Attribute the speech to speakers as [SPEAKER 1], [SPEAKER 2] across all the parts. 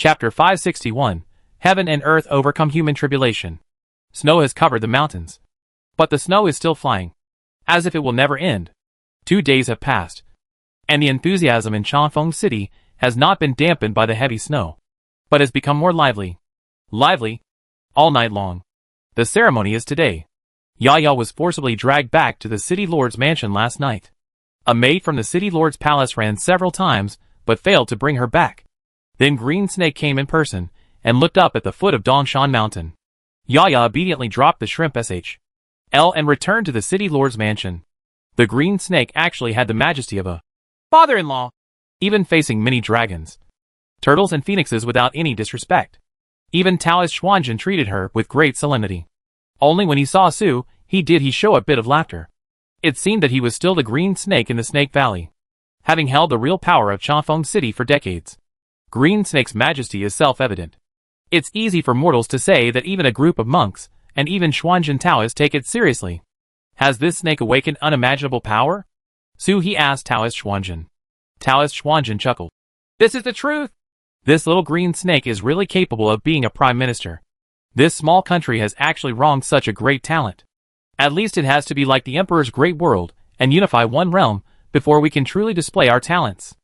[SPEAKER 1] Chapter 561. Heaven and Earth Overcome Human Tribulation. Snow has covered the mountains. But the snow is still flying. As if it will never end. 2 days have passed. And the enthusiasm in Changfeng City has not been dampened by the heavy snow, but has become more lively. Lively. All night long. The ceremony is today. Yaya was forcibly dragged back to the city lord's mansion last night. A maid from the city lord's palace ran several times, but failed to bring her back. Then Green Snake came in person, and looked up at the foot of Dongshan Mountain. Yaya obediently dropped the shrimp SHL and returned to the city lord's mansion. The Green Snake actually had the majesty of a father-in-law, even facing many dragons, turtles and phoenixes without any disrespect. Even Taoist Xuanzhen treated her with great solemnity. Only when he saw Su, he show a bit of laughter. It seemed that he was still the Green Snake in the Snake Valley, having held the real power of Changfeng City for decades. Green Snake's majesty is self-evident. It's easy for mortals to say that even a group of monks, and even Xuanzhen Taoists take it seriously. Has this snake awakened unimaginable power? Su, he asked Taoist Xuanzhen. Taoist Xuanzhen chuckled. This is the truth. This little green snake is really capable of being a prime minister. This small country has actually wronged such a great talent. At least it has to be like the Emperor's great world, and unify one realm, before we can truly display our talents.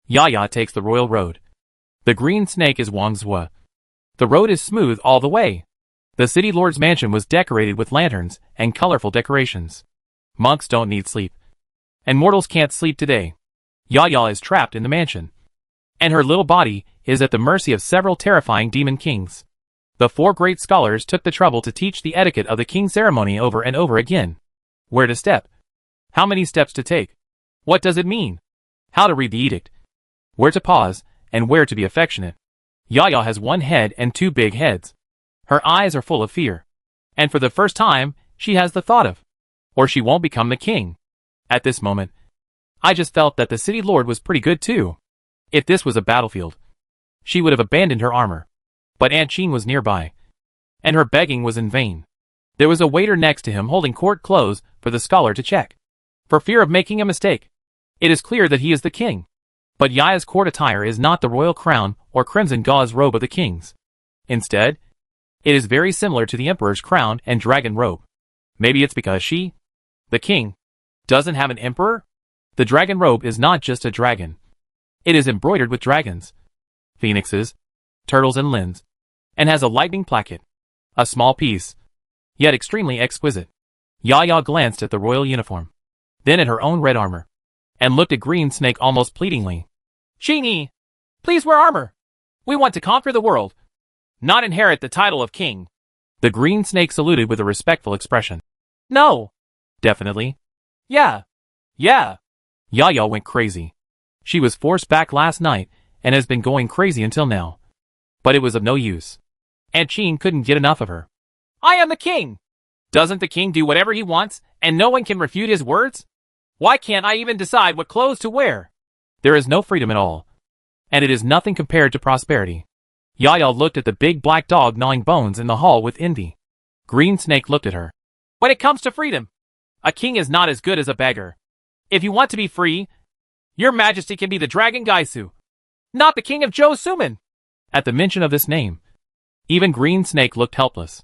[SPEAKER 1] Yaya takes the royal road. The green snake is Wang Zhua. The road is smooth all the way. The city lord's mansion was decorated with lanterns and colorful decorations. Monks don't need sleep. And mortals can't sleep today. Yaya is trapped in the mansion. And her little body is at the mercy of several terrifying demon kings. The 4 great scholars took the trouble to teach the etiquette of the king ceremony over and over again. Where to step? How many steps to take? What does it mean? How to read the edict? Where to pause, and where to be affectionate? Yaya has 1 head and 2 big heads. Her eyes are full of fear. And for the first time, she has the thought of, or she won't become the king. At this moment, I just felt that the city lord was pretty good too. If this was a battlefield, she would have abandoned her armor. But Aunt Qin was nearby, and her begging was in vain. There was a waiter next to him holding court clothes for the scholar to check, for fear of making a mistake. It is clear that he is the king. But Yaya's court attire is not the royal crown or crimson gauze robe of the kings. Instead, it is very similar to the emperor's crown and dragon robe. Maybe it's because she, the king, doesn't have an emperor? The dragon robe is not just a dragon. It is embroidered with dragons, phoenixes, turtles and lins, and has a lightning placket. A small piece, yet extremely exquisite. Yaya glanced at the royal uniform, then at her own red armor, and looked at Green Snake almost pleadingly. Genie, please wear armor. We want to conquer the world, not inherit the title of king. The Green Snake saluted with a respectful expression. No. Definitely. Yeah. Yeah. Yaya went crazy. She was forced back last night, and has been going crazy until now. But it was of no use. Aunt Qin couldn't get enough of her. I am the king. Doesn't the king do whatever he wants, and no one can refute his words? Why can't I even decide what clothes to wear? There is no freedom at all. And it is nothing compared to prosperity. Yaya looked at the big black dog gnawing bones in the hall with envy. Green Snake looked at her. When it comes to freedom, a king is not as good as a beggar. If you want to be free, your majesty can be the dragon Gaisu, not the king of Zhou Suman. At the mention of this name, even Green Snake looked helpless.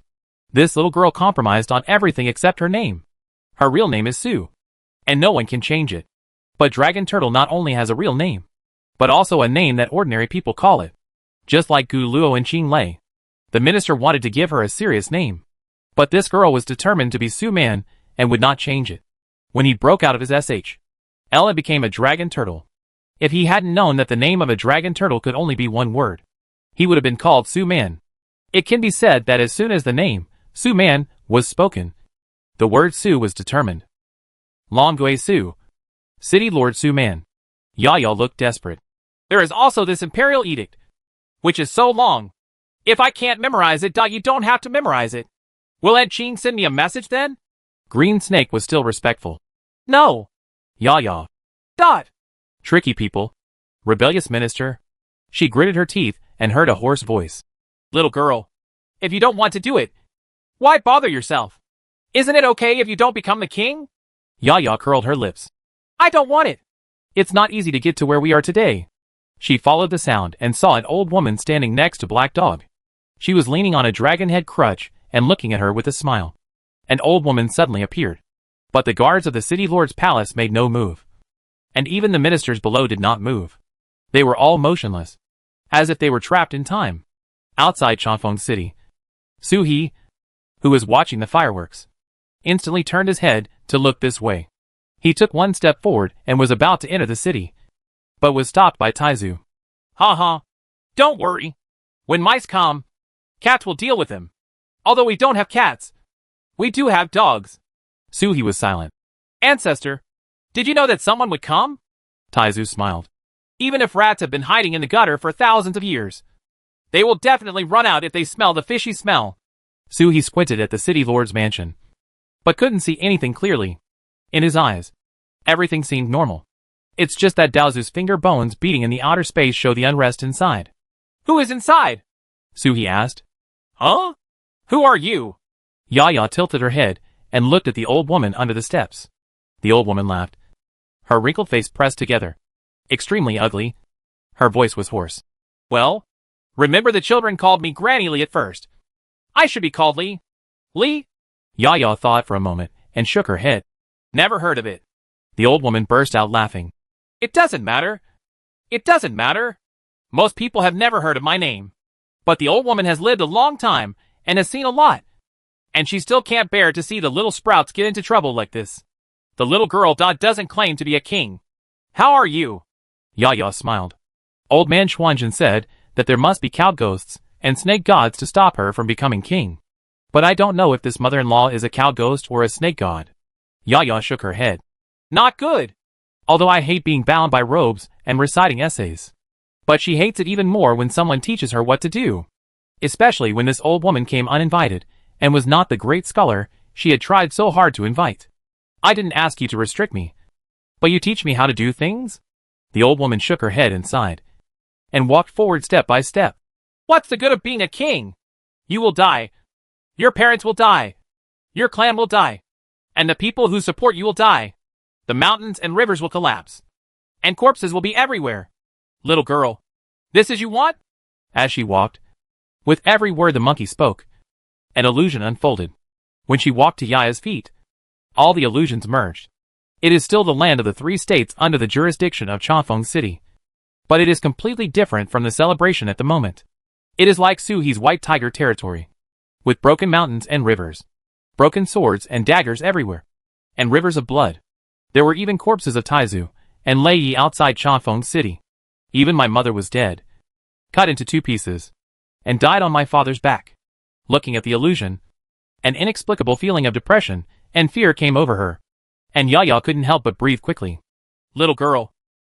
[SPEAKER 1] This little girl compromised on everything except her name. Her real name is Su, and no one can change it. But Dragon Turtle not only has a real name, but also a name that ordinary people call it. Just like Gu Luo and Qing Lei. The minister wanted to give her a serious name. But this girl was determined to be Su Man, and would not change it. When he broke out of his SHL and became a Dragon Turtle. If he hadn't known that the name of a Dragon Turtle could only be 1 word, he would have been called Su Man. It can be said that as soon as the name, Su Man, was spoken, the word Su was determined. Long Gui Su. City Lord Su Man. Yaya looked desperate. There is also this imperial edict, which is so long. If I can't memorize it, you don't have to memorize it. Will Aunt Qin send me a message then? Green Snake was still respectful. No. Yaya. Tricky people. Rebellious minister. She gritted her teeth and heard a hoarse voice. Little girl, if you don't want to do it, why bother yourself? Isn't it okay if you don't become the king? Yaya curled her lips. I don't want it. It's not easy to get to where we are today. She followed the sound and saw an old woman standing next to Black Dog. She was leaning on a dragon head crutch and looking at her with a smile. An old woman suddenly appeared. But the guards of the city lord's palace made no move. And even the ministers below did not move. They were all motionless, as if they were trapped in time. Outside Chanfeng City, Su He, who was watching the fireworks, instantly turned his head to look this way. He took one step forward and was about to enter the city, but was stopped by Taizu. "Ha ha! Don't worry. When mice come, cats will deal with them. Although we don't have cats, we do have dogs." Su He was silent. "Ancestor, did you know that someone would come?" Taizu smiled. "Even if rats have been hiding in the gutter for thousands of years, they will definitely run out if they smell the fishy smell." Su He squinted at the city lord's mansion, but couldn't see anything clearly. In his eyes, everything seemed normal. It's just that Daozu's finger bones beating in the outer space show the unrest inside. "Who is inside?" Su He asked. "Huh? Who are you?" Yaya tilted her head and looked at the old woman under the steps. The old woman laughed. Her wrinkled face pressed together. Extremely ugly. Her voice was hoarse. "Well, remember the children called me Granny Lee at first. I should be called Lee. Lee?" Yaya thought for a moment and shook her head. "Never heard of it." The old woman burst out laughing. "It doesn't matter. It doesn't matter. Most people have never heard of my name. But the old woman has lived a long time and has seen a lot. And she still can't bear to see the little sprouts get into trouble like this. The little girl doesn't claim to be a king. How are you?" Yaya smiled. Old man Xuanzhen said that there must be cow ghosts and snake gods to stop her from becoming king. But I don't know if this mother-in-law is a cow ghost or a snake god. Yaya shook her head. "Not good. Although I hate being bound by robes and reciting essays. But she hates it even more when someone teaches her what to do. Especially when this old woman came uninvited and was not the great scholar she had tried so hard to invite. I didn't ask you to restrict me, but you teach me how to do things?" The old woman shook her head and sighed, and walked forward step by step. "What's the good of being a king? You will die. Your parents will die. Your clan will die. And the people who support you will die. The mountains and rivers will collapse. And corpses will be everywhere. Little girl, this is you want?" As she walked, with every word the monkey spoke, an illusion unfolded. When she walked to Yaya's feet, all the illusions merged. It is still the land of the 3 states under the jurisdiction of Chanfeng City. But it is completely different from the celebration at the moment. It is like Su He's White Tiger territory, with broken mountains and rivers, broken swords and daggers everywhere, and rivers of blood. There were even corpses of Taizu and Lei Yi outside Chanfeng City. Even my mother was dead, cut into 2 pieces, and died on my father's back. Looking at the illusion, an inexplicable feeling of depression and fear came over her, and Yaya couldn't help but breathe quickly. "Little girl,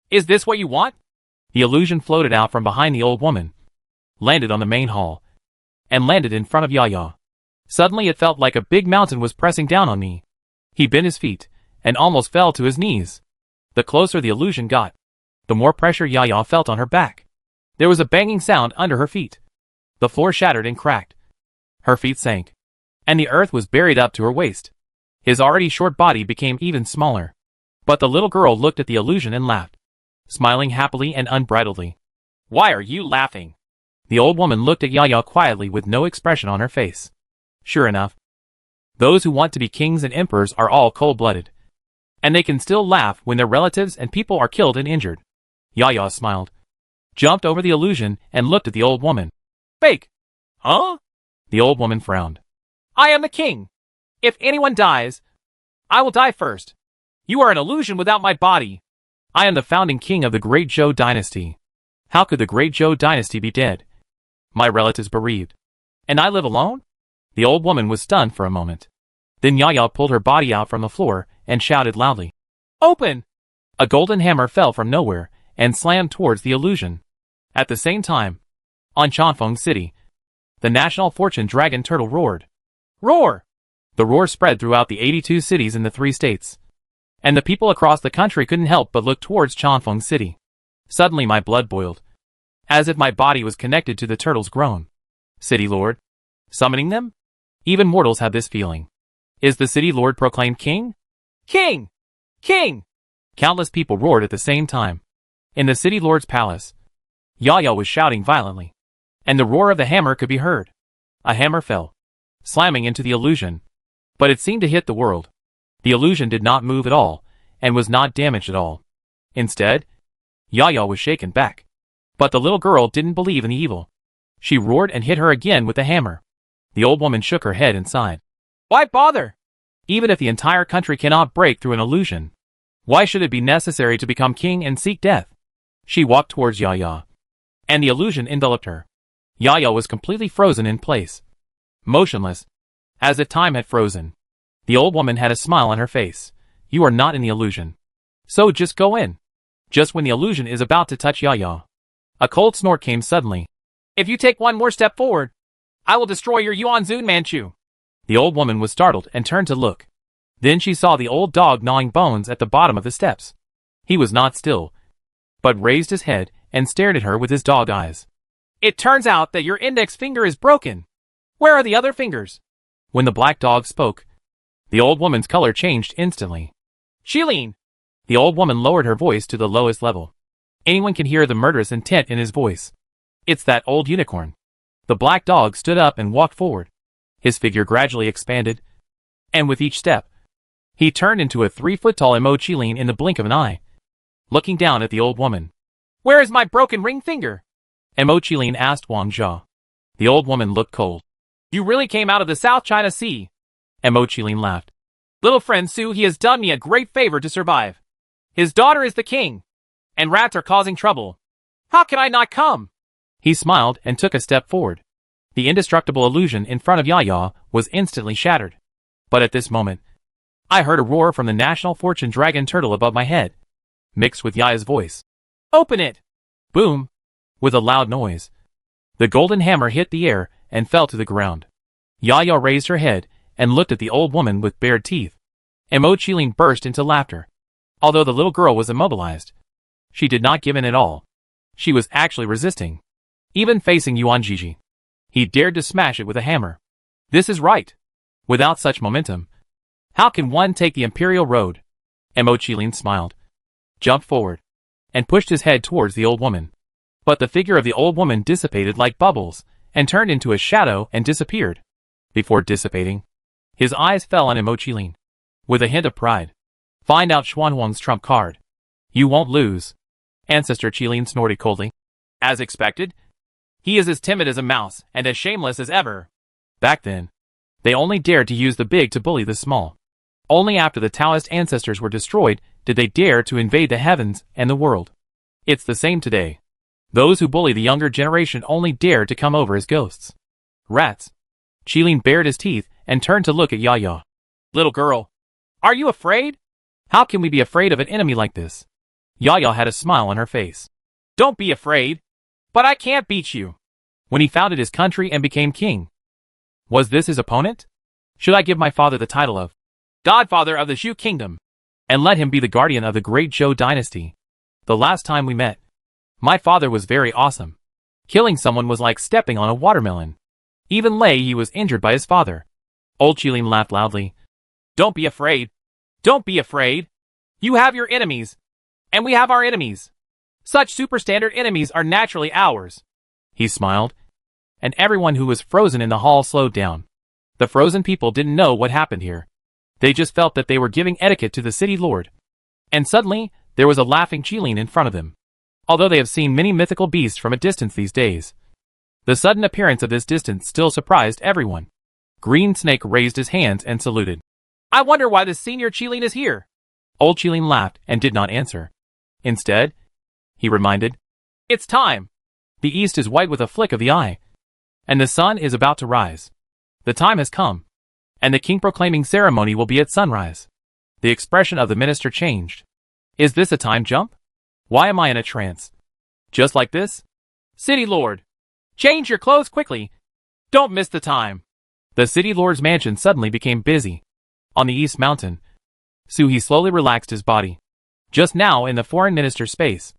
[SPEAKER 1] is this what you want?" The illusion floated out from behind the old woman, landed on the main hall, and landed in front of Yaya. Suddenly it felt like a big mountain was pressing down on me. He bent his feet, and almost fell to his knees. The closer the illusion got, the more pressure Yaya felt on her back. There was a banging sound under her feet. The floor shattered and cracked. Her feet sank, and the earth was buried up to her waist. His already short body became even smaller. But the little girl looked at the illusion and laughed, smiling happily and unbridledly. "Why are you laughing?" The old woman looked at Yaya quietly with no expression on her face. Sure enough, those who want to be kings and emperors are all cold-blooded. And they can still laugh when their relatives and people are killed and injured. Yaya smiled, jumped over the illusion and looked at the old woman. "Fake! Huh?" The old woman frowned. "I am the king. If anyone dies, I will die first. You are an illusion without my body. I am the founding king of the Great Zhou dynasty. How could the Great Zhou dynasty be dead? My relatives bereaved. And I live alone?" The old woman was stunned for a moment. Then Yaya pulled her body out from the floor and shouted loudly, "Open!" A golden hammer fell from nowhere and slammed towards the illusion. At the same time, on Chanfeng City, the national fortune dragon turtle roared. Roar! The roar spread throughout the 82 cities in the 3 states. And the people across the country couldn't help but look towards Chanfeng City. Suddenly my blood boiled, as if my body was connected to the turtle's groan. City Lord? Summoning them? Even mortals have this feeling. Is the City Lord proclaimed king? King! King! Countless people roared at the same time. In the City Lord's palace, Yaya was shouting violently, and the roar of the hammer could be heard. A hammer fell, slamming into the illusion, but it seemed to hit the world. The illusion did not move at all, and was not damaged at all. Instead, Yaya was shaken back. But the little girl didn't believe in the evil. She roared and hit her again with the hammer. The old woman shook her head and sighed. Why bother? Even if the entire country cannot break through an illusion, why should it be necessary to become king and seek death? She walked towards Yaya, and the illusion enveloped her. Yaya was completely frozen in place, motionless, as if time had frozen. The old woman had a smile on her face. You are not in the illusion, so just go in. Just when the illusion is about to touch Yaya, a cold snort came suddenly. If you take one more step forward, I will destroy your Yuanzun Manchu. The old woman was startled and turned to look. Then she saw the old dog gnawing bones at the bottom of the steps. He was not still, but raised his head and stared at her with his dog eyes. It turns out that your index finger is broken. Where are the other fingers? When the black dog spoke, the old woman's color changed instantly. Shilin! The old woman lowered her voice to the lowest level. Anyone can hear the murderous intent in his voice. It's that old unicorn. The black dog stood up and walked forward. His figure gradually expanded, and with each step, he turned into a 3-foot-tall Emo Chilin in the blink of an eye, looking down at the old woman. Where is my broken ring finger? Emo Chilin asked Wang Jia. The old woman looked cold. You really came out of the South China Sea? Emo Chilin laughed. Little friend Su, he has done me a great favor to survive. His daughter is the king, and rats are causing trouble. How can I not come? He smiled and took a step forward. The indestructible illusion in front of Yaya was instantly shattered. But at this moment, I heard a roar from the National Fortune Dragon Turtle above my head, mixed with Yaya's voice. Open it! Boom! With a loud noise, the golden hammer hit the air and fell to the ground. Yaya raised her head and looked at the old woman with bared teeth. Emo Chilin burst into laughter. Although the little girl was immobilized, she did not give in at all. She was actually resisting. Even facing Yuan Jiji, he dared to smash it with a hammer. This is right. Without such momentum, how can one take the imperial road? Emo Chilin smiled, jumped forward, and pushed his head towards the old woman. But the figure of the old woman dissipated like bubbles, and turned into a shadow and disappeared. Before dissipating, his eyes fell on Emo Chilin. With a hint of pride. Find out Xuanhuang's trump card. You won't lose. Ancestor Chilin snorted coldly. As expected, he is as timid as a mouse and as shameless as ever. Back then, they only dared to use the big to bully the small. Only after the Taoist ancestors were destroyed did they dare to invade the heavens and the world. It's the same today. Those who bully the younger generation only dare to come over as ghosts. Rats. Chilin bared his teeth and turned to look at Yaya. Little girl, are you afraid? How can we be afraid of an enemy like this? Yaya had a smile on her face. Don't be afraid. But I can't beat you. When he founded his country and became king, was this his opponent? Should I give my father the title of Godfather of the Zhou Kingdom, and let him be the guardian of the great Zhou dynasty? The last time we met, my father was very awesome. Killing someone was like stepping on a watermelon. Even Lei Yi was injured by his father. Old Chilin laughed loudly. Don't be afraid. Don't be afraid. You have your enemies, and we have our enemies. Such superstandard enemies are naturally ours. He smiled, and everyone who was frozen in the hall slowed down. The frozen people didn't know what happened here. They just felt that they were giving etiquette to the city lord. And suddenly, there was a laughing Chilin in front of them. Although they have seen many mythical beasts from a distance these days, the sudden appearance of this distance still surprised everyone. Green Snake raised his hands and saluted. I wonder why the senior Chilin is here. Old Chilin laughed and did not answer. Instead, he reminded, it's time. The east is white with a flick of the eye, and the sun is about to rise. The time has come, and the king proclaiming ceremony will be at sunrise. The expression of the minister changed. Is this a time jump? Why am I in a trance? Just like this? City Lord, change your clothes quickly. Don't miss the time. The city lord's mansion suddenly became busy. On the east mountain, He slowly relaxed his body. Just now in the foreign minister's space,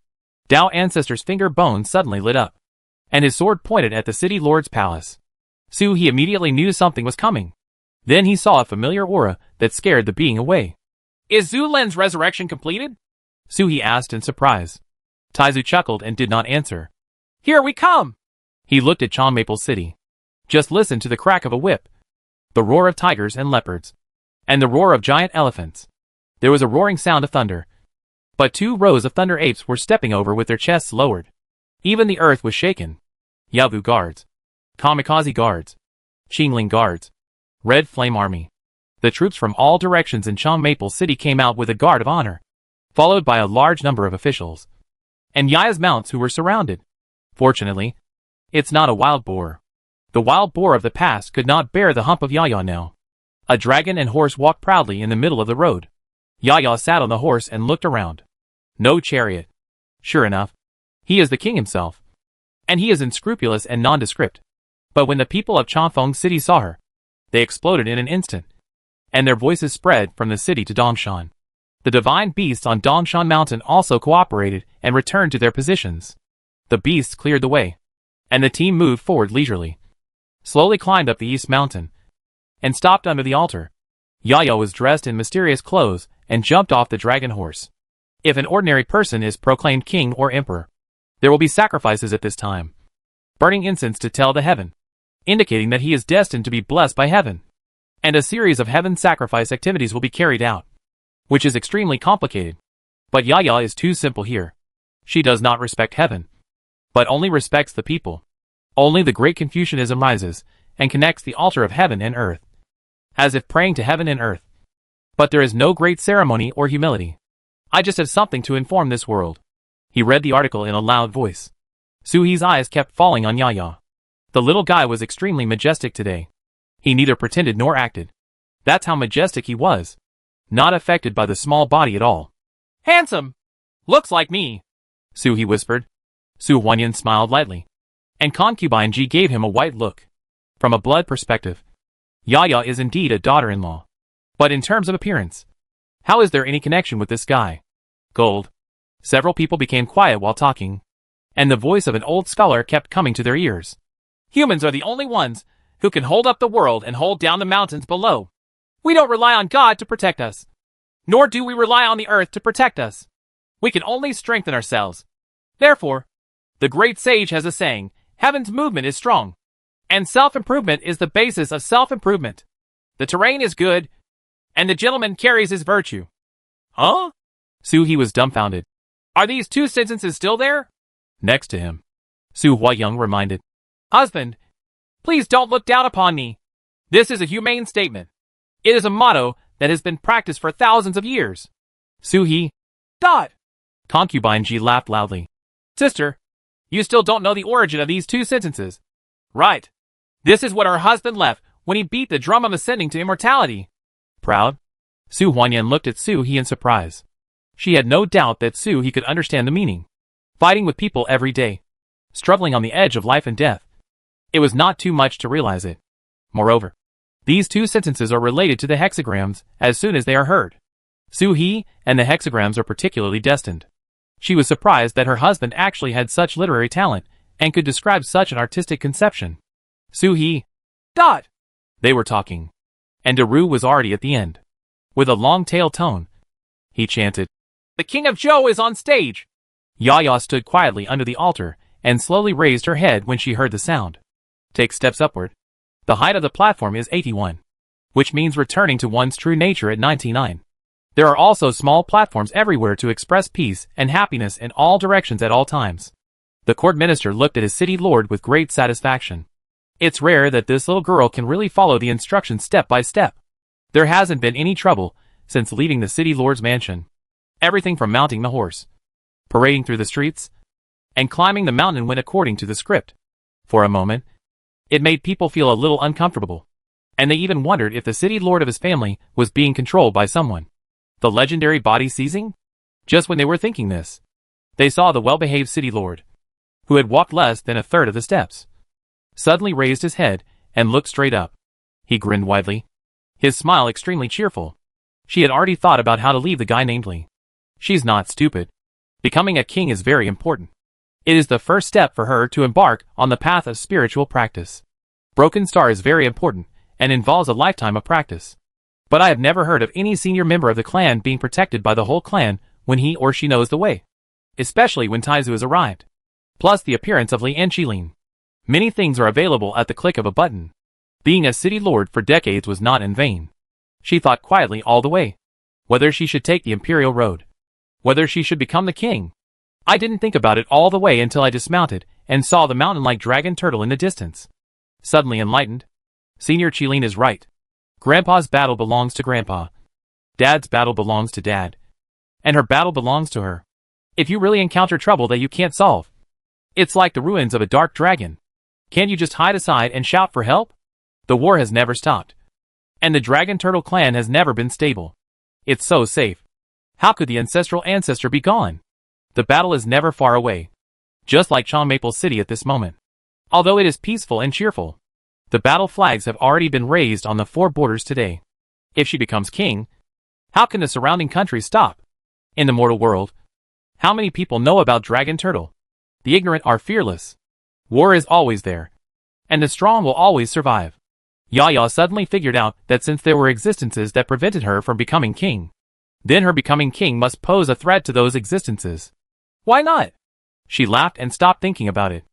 [SPEAKER 1] Dao Ancestor's finger bones suddenly lit up, and his sword pointed at the city lord's palace. He immediately knew something was coming. Then he saw a familiar aura that scared the being away. Is Zhu Len's resurrection completed? He asked in surprise. Taizu chuckled and did not answer. Here we come! He looked at Chong Maple City. Just listen to the crack of a whip, the roar of tigers and leopards, and the roar of giant elephants. There was a roaring sound of thunder. But 2 rows of thunder apes were stepping over with their chests lowered. Even the earth was shaken. Yavu guards, Kamikaze guards, Qingling guards, Red Flame Army. The troops from all directions in Chong Maple City came out with a guard of honor, followed by a large number of officials, and Yaya's mounts who were surrounded. Fortunately, it's not a wild boar. The wild boar of the past could not bear the hump of Yaya now. A dragon and horse walked proudly in the middle of the road. Yaya sat on the horse and looked around. No chariot. Sure enough, he is the king himself. And he is unscrupulous and nondescript. But when the people of Chongfeng City saw her, they exploded in an instant, and their voices spread from the city to Dongshan. The divine beasts on Dongshan Mountain also cooperated and returned to their positions. The beasts cleared the way, and the team moved forward leisurely, slowly climbed up the east mountain, and stopped under the altar. Yaya was dressed in mysterious clothes and jumped off the dragon horse. If an ordinary person is proclaimed king or emperor, there will be sacrifices at this time, burning incense to tell the heaven, indicating that he is destined to be blessed by heaven. And a series of heaven sacrifice activities will be carried out, which is extremely complicated. But Yaya is too simple here. She does not respect heaven, but only respects the people. Only the great Confucianism rises and connects the altar of heaven and earth, as if praying to heaven and earth. But there is no great ceremony or humility. I just have something to inform this world. He read the article in a loud voice. Suhi's eyes kept falling on Yaya. The little guy was extremely majestic today. He neither pretended nor acted. That's how majestic he was. Not affected by the small body at all. Handsome! Looks like me, Suhi whispered. Su Huanyan smiled lightly, and Concubine Ji gave him a white look. From a blood perspective, Yaya is indeed a daughter-in-law. But in terms of appearance, how is there any connection with this guy? Gold. Several people became quiet while talking, and the voice of an old scholar kept coming to their ears. Humans are the only ones who can hold up the world and hold down the mountains below. We don't rely on God to protect us, nor do we rely on the earth to protect us. We can only strengthen ourselves. Therefore, the great sage has a saying, heaven's movement is strong, and self-improvement is the basis of self-improvement. The terrain is good, and the gentleman carries his virtue. Huh? Suhi was dumbfounded. Are these 2 sentences still there? Next to him, Su Huayang reminded. Husband, please don't look down upon me. This is a humane statement. It is a motto that has been practiced for thousands of years. Suhi. Dot. Concubine Ji laughed loudly. Sister, you still don't know the origin of these 2 sentences. Right. This is what our husband left when he beat the drum of ascending to immortality. Proud? Su Huanyan looked at Suhi in surprise. She had no doubt that Suhi could understand the meaning. Fighting with people every day, struggling on the edge of life and death. It was not too much to realize it. Moreover, these 2 sentences are related to the hexagrams as soon as they are heard. Suhi and the hexagrams are particularly destined. She was surprised that her husband actually had such literary talent and could describe such an artistic conception. Suhi. Dot. They were talking, and Daru was already at the end. With a long-tail tone, he chanted, The King of Zhou is on stage! Yaya stood quietly under the altar and slowly raised her head when she heard the sound. Take steps upward. The height of the platform is 81, which means returning to one's true nature at 99. There are also small platforms everywhere to express peace and happiness in all directions at all times. The court minister looked at his city lord with great satisfaction. It's rare that this little girl can really follow the instructions step by step. There hasn't been any trouble since leaving the city lord's mansion. Everything from mounting the horse, parading through the streets, and climbing the mountain went according to the script. For a moment, it made people feel a little uncomfortable, and they even wondered if the city lord of his family was being controlled by someone. The legendary body seizing? Just when they were thinking this, they saw the well-behaved city lord, who had walked less than a third of the steps, suddenly raised his head and looked straight up. He grinned widely, his smile extremely cheerful. She had already thought about how to leave the guy named Li. She's not stupid. Becoming a king is very important. It is the first step for her to embark on the path of spiritual practice. Broken Star is very important and involves a lifetime of practice. But I have never heard of any senior member of the clan being protected by the whole clan when he or she knows the way. Especially when Taizu has arrived. plus the appearance of Li and Qilin. Many things are available at the click of a button. Being a city lord for decades was not in vain. She thought quietly all the way. Whether she should take the imperial road. Whether she should become the king. I didn't think about it all the way until I dismounted and saw the mountain-like dragon turtle in the distance. Suddenly enlightened. Senior Qilin is right. Grandpa's battle belongs to Grandpa. Dad's battle belongs to Dad. And her battle belongs to her. If you really encounter trouble that you can't solve, it's like the ruins of a dark dragon. Can't you just hide aside and shout for help? The war has never stopped. And the Dragon Turtle clan has never been stable. It's so safe. How could the ancestral ancestor be gone? The battle is never far away. Just like Chon Maple City at this moment. Although it is peaceful and cheerful, the battle flags have already been raised on the 4 borders today. If she becomes king, how can the surrounding countries stop? In the mortal world, how many people know about Dragon Turtle? The ignorant are fearless. War is always there. And the strong will always survive. Yaya suddenly figured out that since there were existences that prevented her from becoming king, then her becoming king must pose a threat to those existences. Why not? She laughed and stopped thinking about it.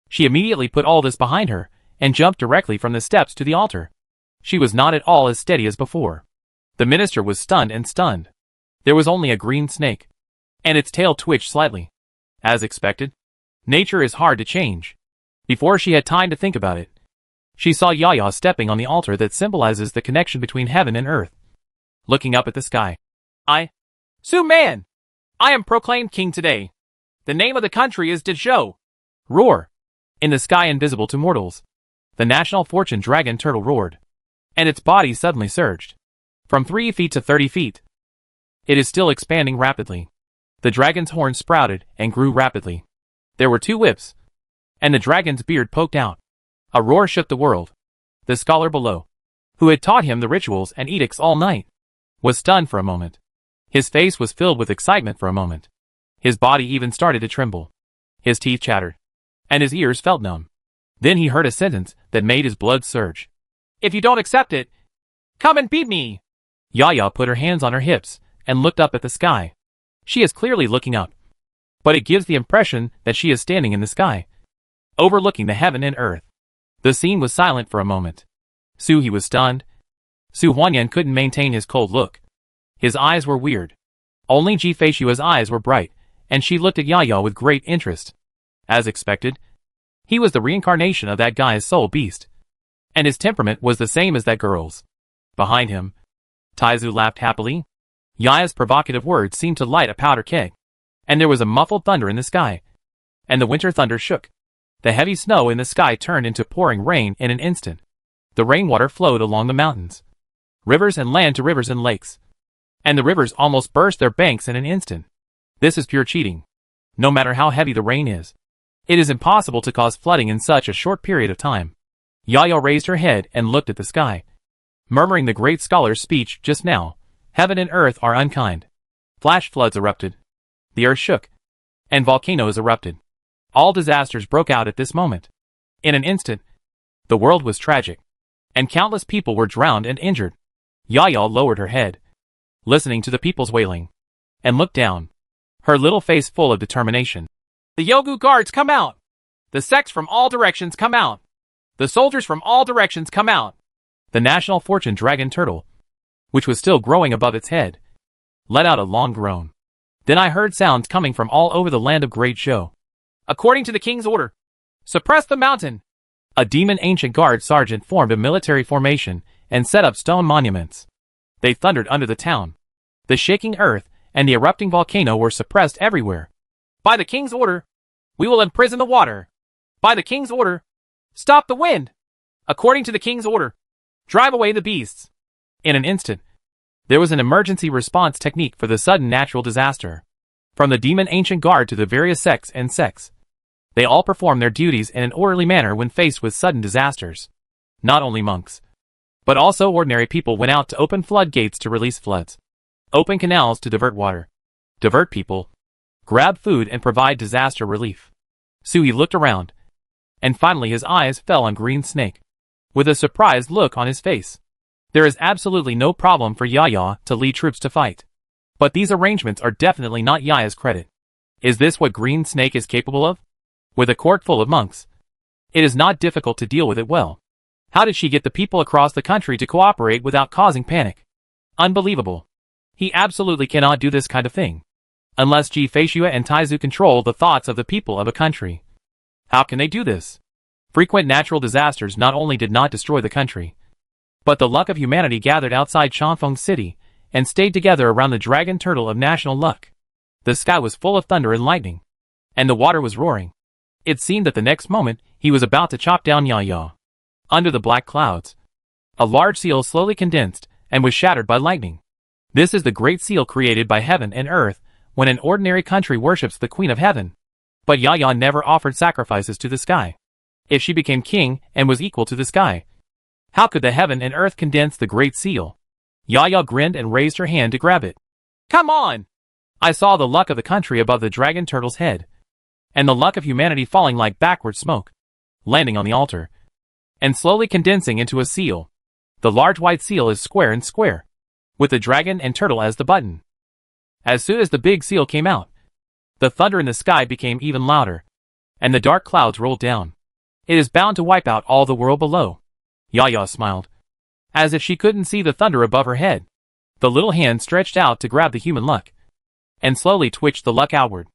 [SPEAKER 1] She immediately put all this behind her and jumped directly from the steps to the altar. She was not at all as steady as before. The minister was stunned. There was only a green snake, and its tail twitched slightly. As expected, nature is hard to change. Before she had time to think about it, she saw Yaya stepping on the altar that symbolizes the connection between heaven and earth. Looking up at the sky. Su Man! I am proclaimed king today. The name of the country is Dezhou. Roar. In the sky invisible to mortals, the national fortune dragon turtle roared. And its body suddenly surged. From 3 feet to 30 feet. It is still expanding rapidly. The dragon's horn sprouted and grew rapidly. There were 2 whips. And the dragon's beard poked out. A roar shook the world. The scholar below, who had taught him the rituals and edicts all night, was stunned for a moment. His face was filled with excitement for a moment. His body even started to tremble. His teeth chattered. And his ears felt numb. Then he heard a sentence that made his blood surge. If you don't accept it, come and beat me! Yaya put her hands on her hips and looked up at the sky. She is clearly looking up. But it gives the impression that she is standing in the sky, overlooking the heaven and earth. The scene was silent for a moment. He was stunned. Su Huanyan couldn't maintain his cold look. His eyes were weird. Only Ji Feishua's eyes were bright, and she looked at Yaya with great interest. As expected, he was the reincarnation of that guy's soul beast. And his temperament was the same as that girl's. Behind him, Taizu laughed happily. Yaya's provocative words seemed to light a powder keg. And there was a muffled thunder in the sky. And the winter thunder shook. The heavy snow in the sky turned into pouring rain in an instant. The rainwater flowed along the mountains, rivers and land to rivers and lakes. And the rivers almost burst their banks in an instant. This is pure cheating. No matter how heavy the rain is, it is impossible to cause flooding in such a short period of time. Yaya raised her head and looked at the sky, murmuring the great scholar's speech just now. Heaven and earth are unkind. Flash floods erupted. The earth shook. And volcanoes erupted. All disasters broke out at this moment. In an instant, the world was tragic. And countless people were drowned and injured. Yaya lowered her head, listening to the people's wailing, and looked down, her little face full of determination. The Yogu guards come out! The sects from all directions come out! The soldiers from all directions come out! The national fortune dragon turtle, which was still growing above its head, let out a long groan. Then I heard sounds coming from all over the land of Great Zhou. According to the king's order, suppress the mountain! A demon ancient guard sergeant formed a military formation and set up stone monuments. They thundered under the town. The shaking earth and the erupting volcano were suppressed everywhere. By the king's order, we will imprison the water. By the king's order, stop the wind. According to the king's order, drive away the beasts. In an instant, there was an emergency response technique for the sudden natural disaster. From the demon ancient guard to the various sects and sects, they all performed their duties in an orderly manner when faced with sudden disasters. Not only monks, but also ordinary people went out to open floodgates to release floods, open canals to divert water, divert people, grab food and provide disaster relief. Sui looked around, and finally his eyes fell on Green Snake, with a surprised look on his face. There is absolutely no problem for Yaya to lead troops to fight. But these arrangements are definitely not Yaya's credit. Is this what Green Snake is capable of? with a court full of monks. It is not difficult to deal with it well. How did she get the people across the country to cooperate without causing panic? Unbelievable. He absolutely cannot do this kind of thing. Unless EP561 and Taizu control the thoughts of the people of a country. How can they do this? Frequent natural disasters not only did not destroy the country, but the luck of humanity gathered outside Changfeng City and stayed together around the dragon turtle of national luck. The sky was full of thunder and lightning, and the water was roaring. It seemed that the next moment he was about to chop down Yaya. Under the black clouds, a large seal slowly condensed and was shattered by lightning. This is the great seal created by heaven and earth when an ordinary country worships the Queen of Heaven. But Yaya never offered sacrifices to the sky. If she became king and was equal to the sky, how could the heaven and earth condense the great seal? Yaya grinned and raised her hand to grab it. Come on! I saw the luck of the country above the dragon turtle's head, and the luck of humanity falling like backward smoke, landing on the altar, and slowly condensing into a seal. The large white seal is square and square, with the dragon and turtle as the button. As soon as the big seal came out, the thunder in the sky became even louder, and the dark clouds rolled down. It is bound to wipe out all the world below. Yaya smiled, as if she couldn't see the thunder above her head. The little hand stretched out to grab the human luck, and slowly twitched the luck outward.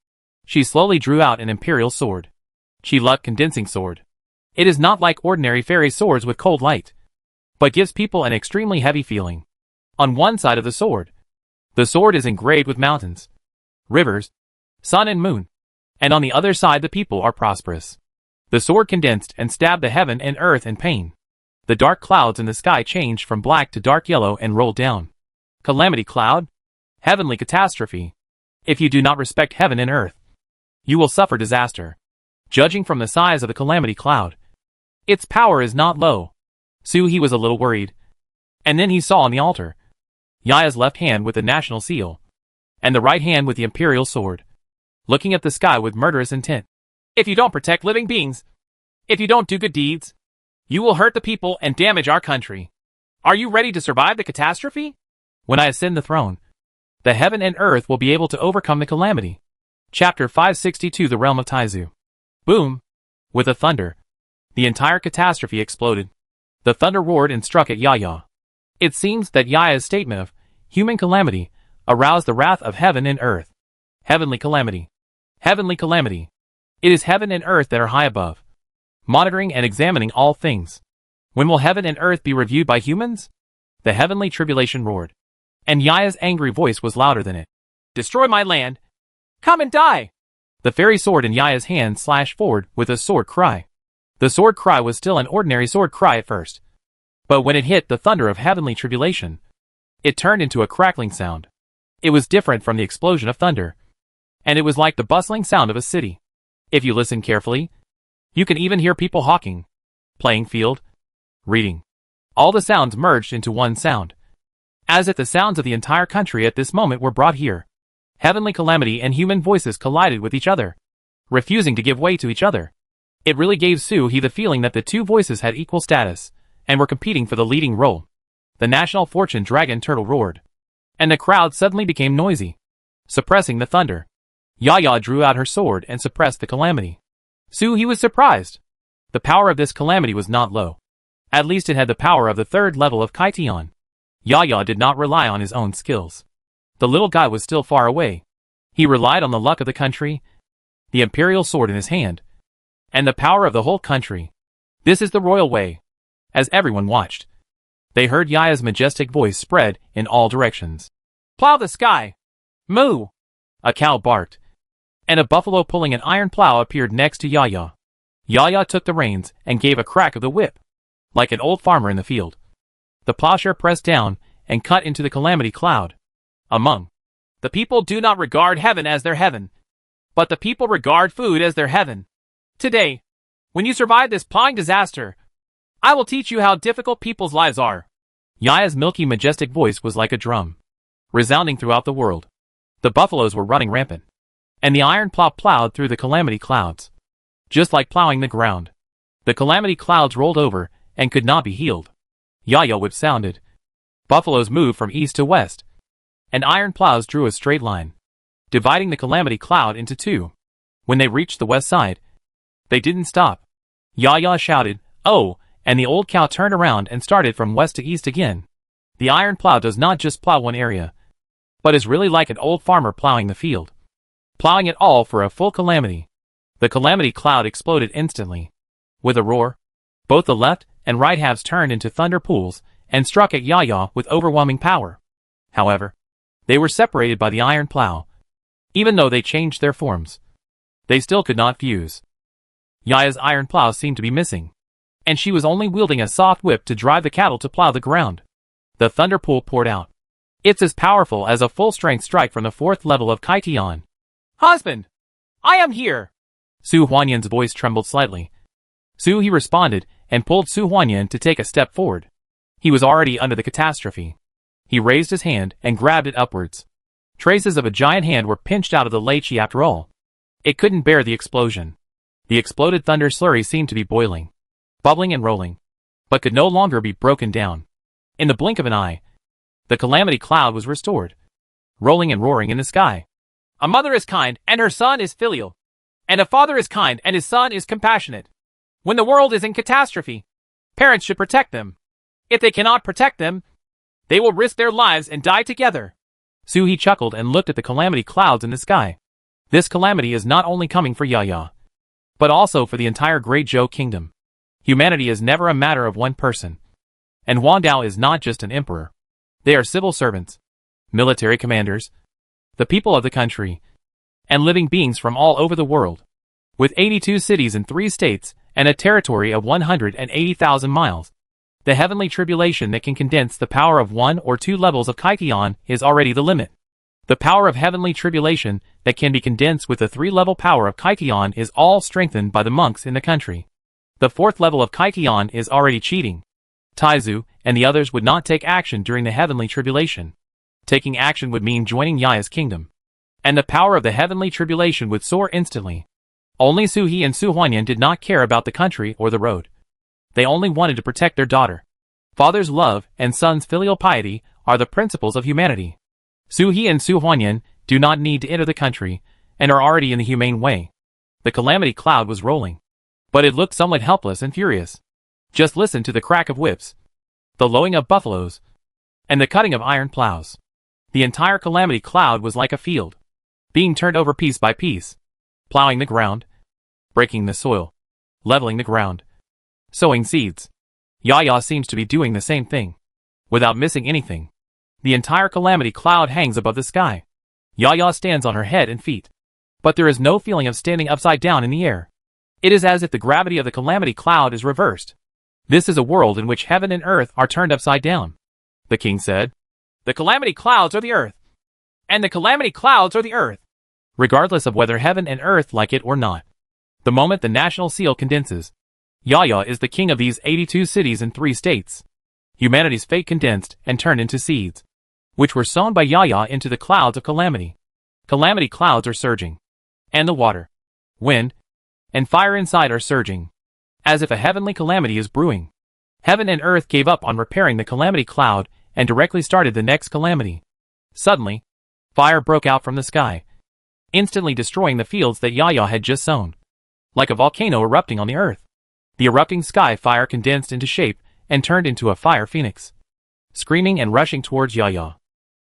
[SPEAKER 1] She slowly drew out an imperial sword. She luck condensing sword. It is not like ordinary fairy swords with cold light, but gives people an extremely heavy feeling. On one side of the sword is engraved with mountains, rivers, sun and moon, and on the other side the people are prosperous. The sword condensed and stabbed the heaven and earth in pain. The dark clouds in the sky changed from black to dark yellow and rolled down. Calamity cloud? Heavenly catastrophe. If you do not respect heaven and earth, you will suffer disaster. Judging from the size of the calamity cloud, its power is not low. He was a little worried. And then he saw on the altar Yaya's left hand with the national seal, and the right hand with the imperial sword, looking at the sky with murderous intent. If you don't protect living beings, if you don't do good deeds, you will hurt the people and damage our country. Are you ready to survive the catastrophe? When I ascend the throne, the heaven and earth will be able to overcome the calamity. Chapter 562, The Realm of Taizu. Boom! With a thunder, the entire catastrophe exploded. The thunder roared and struck at Yaya. It seems that Yaya's statement of human calamity aroused the wrath of heaven and earth. Heavenly calamity. Heavenly calamity. It is heaven and earth that are high above, monitoring and examining all things. When will heaven and earth be reviewed by humans? The heavenly tribulation roared, and Yaya's angry voice was louder than it. Destroy my land! Come and die! The fairy sword in Yaya's hand slashed forward with a sword cry. The sword cry was still an ordinary sword cry at first, but when it hit the thunder of heavenly tribulation, it turned into a crackling sound. It was different from the explosion of thunder, and it was like the bustling sound of a city. If you listen carefully, you can even hear people hawking, playing field, reading. All the sounds merged into one sound, as if the sounds of the entire country at this moment were brought here. Heavenly calamity and human voices collided with each other, refusing to give way to each other. It really gave He the feeling that the two voices had equal status, and were competing for the leading role. The national fortune dragon turtle roared, and the crowd suddenly became noisy, suppressing the thunder. Yaya drew out her sword and suppressed the calamity. He was surprised. The power of this calamity was not low. At least it had the power of the third level of Kaitian. Yaya did not rely on his own skills. The little guy was still far away. He relied on the luck of the country, the imperial sword in his hand, and the power of the whole country. This is the royal way. As everyone watched, they heard Yaya's majestic voice spread in all directions. Plow the sky! Moo! A cow barked, and a buffalo pulling an iron plow appeared next to Yaya. Yaya took the reins and gave a crack of the whip, like an old farmer in the field. The plowshare pressed down and cut into the calamity cloud. The people do not regard heaven as their heaven, but the people regard food as their heaven. Today, when you survive this plowing disaster, I will teach you how difficult people's lives are. Yaya's milky majestic voice was like a drum, resounding throughout the world. The buffaloes were running rampant, and the iron plow plowed through the calamity clouds, just like plowing the ground. The calamity clouds rolled over and could not be healed. Yaya whip sounded. Buffaloes moved from east to west, and iron plows drew a straight line, dividing the calamity cloud into two. When they reached the west side, They didn't stop. Yaya shouted, "Oh," and the old cow turned around and started from west to east again. The iron plow does not just plow one area, but is really like an old farmer plowing the field. Plowing it all for a full calamity. The calamity cloud exploded instantly. With a roar, both the left and right halves turned into thunder pools and struck at Yaya with overwhelming power. However, they were separated by the iron plow. Even though they changed their forms, they still could not fuse. Yaya's iron plow seemed to be missing, and she was only wielding a soft whip to drive the cattle to plow the ground. The thunder pool poured out. It's as powerful as a full-strength strike from the 4th level of Kaition. "Husband! I am here!" Su Huanyan's voice trembled slightly. He responded and pulled Su Huanyan to take a step forward. He was already under the catastrophe. He raised his hand and grabbed it upwards. Traces of a giant hand were pinched out of the Leichi after all. It couldn't bear the explosion. The exploded thunder slurry seemed to be boiling, bubbling and rolling, but could no longer be broken down. In the blink of an eye, the calamity cloud was restored, rolling and roaring in the sky. "A mother is kind, and her son is filial. And a father is kind, and his son is compassionate. When the world is in catastrophe, parents should protect them. If they cannot protect them, they will risk their lives and die together." He chuckled and looked at the calamity clouds in the sky. This calamity is not only coming for Yaya, but also for the entire Great Zhou Kingdom. Humanity is never a matter of one person. And Huangdao is not just an emperor. They are civil servants, military commanders, the people of the country, and living beings from all over the world. With 82 cities in 3 states and a territory of 180,000 miles, the heavenly tribulation that can condense the power of 1 or 2 levels of Kaition is already the limit. The power of heavenly tribulation that can be condensed with the 3-level power of Kaition is all strengthened by the monks in the country. The 4th level of Kaition is already cheating. Taizu and the others would not take action during the heavenly tribulation. Taking action would mean joining Yaya's kingdom, and the power of the heavenly tribulation would soar instantly. Only Suhi and Su Huanyan did not care about the country or the road. They only wanted to protect their daughter. Father's love and son's filial piety are the principles of humanity. Suhi and Su Huanyan do not need to enter the country and are already in the humane way. The calamity cloud was rolling, but it looked somewhat helpless and furious. Just listen to the crack of whips, the lowing of buffaloes, and the cutting of iron plows. The entire calamity cloud was like a field, being turned over piece by piece, plowing the ground, breaking the soil, leveling the ground, sowing seeds. Yaya seems to be doing the same thing, without missing anything. The entire calamity cloud hangs above the sky. Yaya stands on her head and feet, but there is no feeling of standing upside down in the air. It is as if the gravity of the calamity cloud is reversed. This is a world in which heaven and earth are turned upside down. The king said, "The calamity clouds are the earth, and the calamity clouds are the earth, regardless of whether heaven and earth like it or not." The moment the national seal condenses, Yaya is the king of these 82 cities in 3 states. Humanity's fate condensed and turned into seeds, which were sown by Yaya into the clouds of calamity. Calamity clouds are surging, and the water, wind, and fire inside are surging, as if a heavenly calamity is brewing. Heaven and earth gave up on repairing the calamity cloud and directly started the next calamity. Suddenly, fire broke out from the sky, instantly destroying the fields that Yaya had just sown. Like a volcano erupting on the earth, the erupting sky fire condensed into shape and turned into a fire phoenix, screaming and rushing towards Yaya.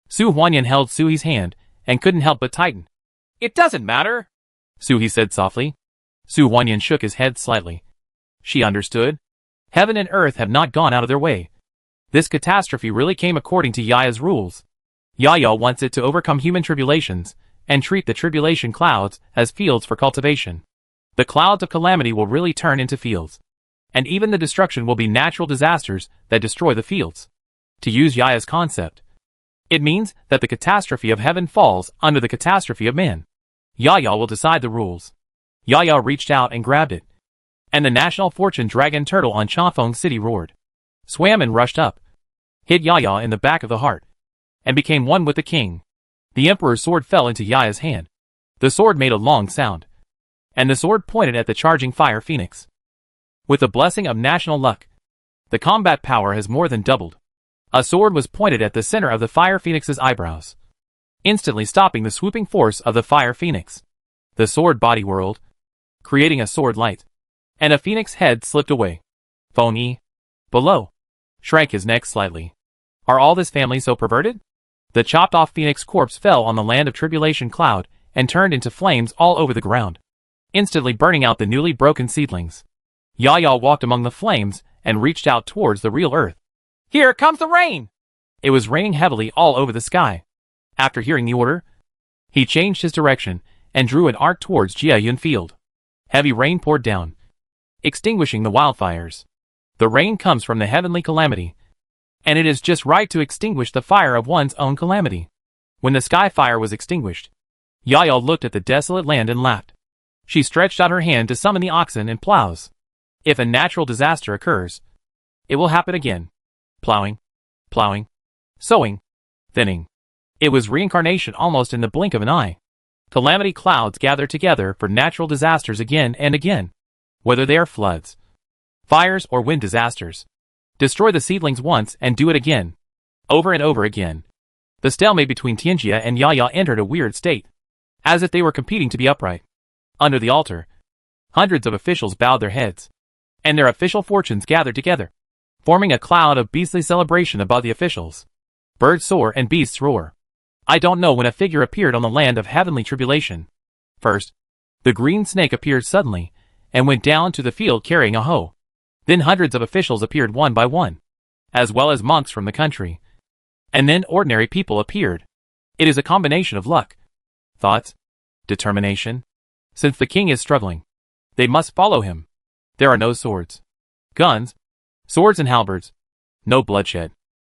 [SPEAKER 1] Su Huanyan held Suhi's hand and couldn't help but tighten. "It doesn't matter," Suhi said softly. Su Huanyan shook his head slightly. She understood. Heaven and earth have not gone out of their way. This catastrophe really came according to Yaya's rules. Yaya wants it to overcome human tribulations and treat the tribulation clouds as fields for cultivation. The clouds of calamity will really turn into fields, and even the destruction will be natural disasters that destroy the fields. To use Yaya's concept, it means that the catastrophe of heaven falls under the catastrophe of man. Yaya will decide the rules. Yaya reached out and grabbed it, and the national fortune dragon turtle on Chafeng City roared, swam and rushed up, hit Yaya in the back of the heart, and became one with the king. The emperor's sword fell into Yaya's hand. The sword made a long sound, and the sword pointed at the charging fire phoenix. With the blessing of national luck, the combat power has more than doubled. A sword was pointed at the center of the fire phoenix's eyebrows, instantly stopping the swooping force of the fire phoenix. The sword body whirled, creating a sword light. and a phoenix head slipped away. Phony. Below. Shrank his neck slightly. Are all this family so perverted? The chopped-off phoenix corpse fell on the land of tribulation cloud and turned into flames all over the ground, instantly burning out the newly broken seedlings. Yaya walked among the flames and reached out towards the real earth. Here comes the rain! It was raining heavily all over the sky. After hearing the order, he changed his direction and drew an arc towards Jiayun Field. Heavy rain poured down, extinguishing the wildfires. The rain comes from the heavenly calamity, and it is just right to extinguish the fire of one's own calamity. When the sky fire was extinguished, Yaya looked at the desolate land and laughed. She stretched out her hand to summon the oxen and plows. If a natural disaster occurs, it will happen again. Plowing, plowing, sowing, thinning. It was reincarnation almost in the blink of an eye. Calamity clouds gather together for natural disasters again and again, whether they are floods, fires, or wind disasters. Destroy the seedlings once and do it again, over and over again. The stalemate between Tianjia and Yaya entered a weird state, as if they were competing to be upright. Under the altar, hundreds of officials bowed their heads, and their official fortunes gathered together, forming a cloud of beastly celebration above the officials. Birds soar and beasts roar. I don't know when a figure appeared on the land of heavenly tribulation. First, the green snake appeared suddenly and went down to the field carrying a hoe. Then hundreds of officials appeared one by one, as well as monks from the country. And then ordinary people appeared. It is a combination of luck, thoughts, determination. Since the king is struggling, they must follow him. There are no swords, guns, swords and halberds. No bloodshed.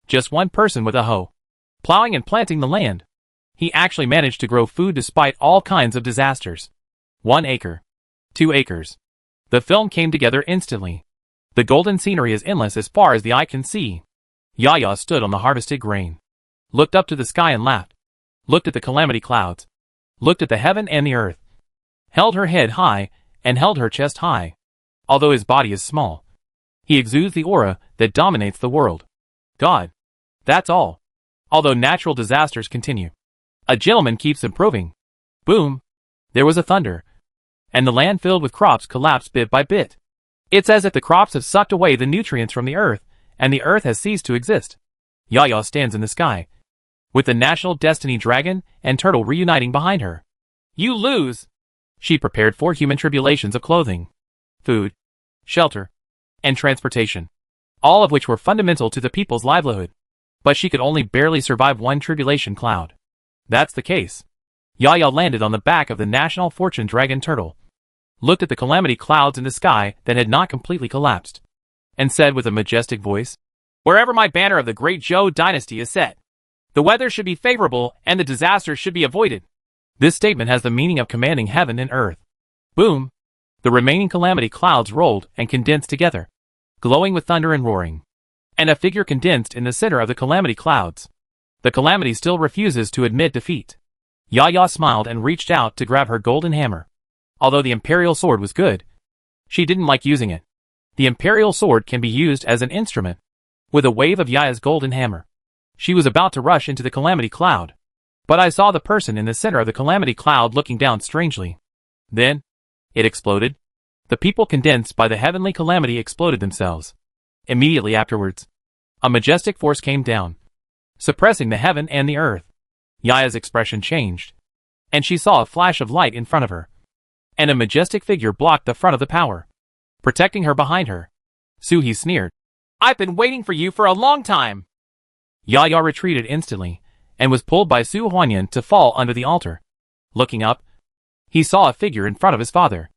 [SPEAKER 1] Just one person with a hoe, plowing and planting the land. He actually managed to grow food despite all kinds of disasters. 1 acre. 2 acres. The film came together instantly. The golden scenery is endless as far as the eye can see. Yaya stood on the harvested grain, looked up to the sky and laughed, looked at the calamity clouds, looked at the heaven and the earth, held her head high and held her chest high. Although his body is small, he exudes the aura that dominates the world. God. That's all. Although natural disasters continue, a gentleman keeps improving. Boom. There was a thunder, and the land filled with crops collapsed bit by bit. It's as if the crops have sucked away the nutrients from the earth, and the earth has ceased to exist. Yaya stands in the sky, with the national destiny dragon and turtle reuniting behind her. You lose! She prepared 4 human tribulations of clothing, food, shelter, and transportation, all of which were fundamental to the people's livelihood. But she could only barely survive 1 tribulation cloud. That's the case. Yaya landed on the back of the national fortune dragon turtle, looked at the calamity clouds in the sky that had not completely collapsed, and said with a majestic voice, Wherever my banner of the great Zhou dynasty is set, the weather should be favorable and the disasters should be avoided. This statement has the meaning of commanding heaven and earth. Boom! The remaining calamity clouds rolled and condensed together, glowing with thunder and roaring. And a figure condensed in the center of the calamity clouds. The calamity still refuses to admit defeat. Yaya smiled and reached out to grab her golden hammer. Although the imperial sword was good, she didn't like using it. The imperial sword can be used as an instrument. With a wave of Yaya's golden hammer, she was about to rush into the calamity cloud. But I saw the person in the center of the calamity cloud looking down strangely. Then, it exploded. The people condensed by the heavenly calamity exploded themselves. Immediately afterwards, a majestic force came down, suppressing the heaven and the earth. Yaya's expression changed, and she saw a flash of light in front of her, and a majestic figure blocked the front of the power, protecting her behind her. Suhi sneered. I've been waiting for you for a long time. Yaya retreated instantly, and was pulled by Su Huanyan to fall under the altar. Looking up, he saw a figure in front of his father.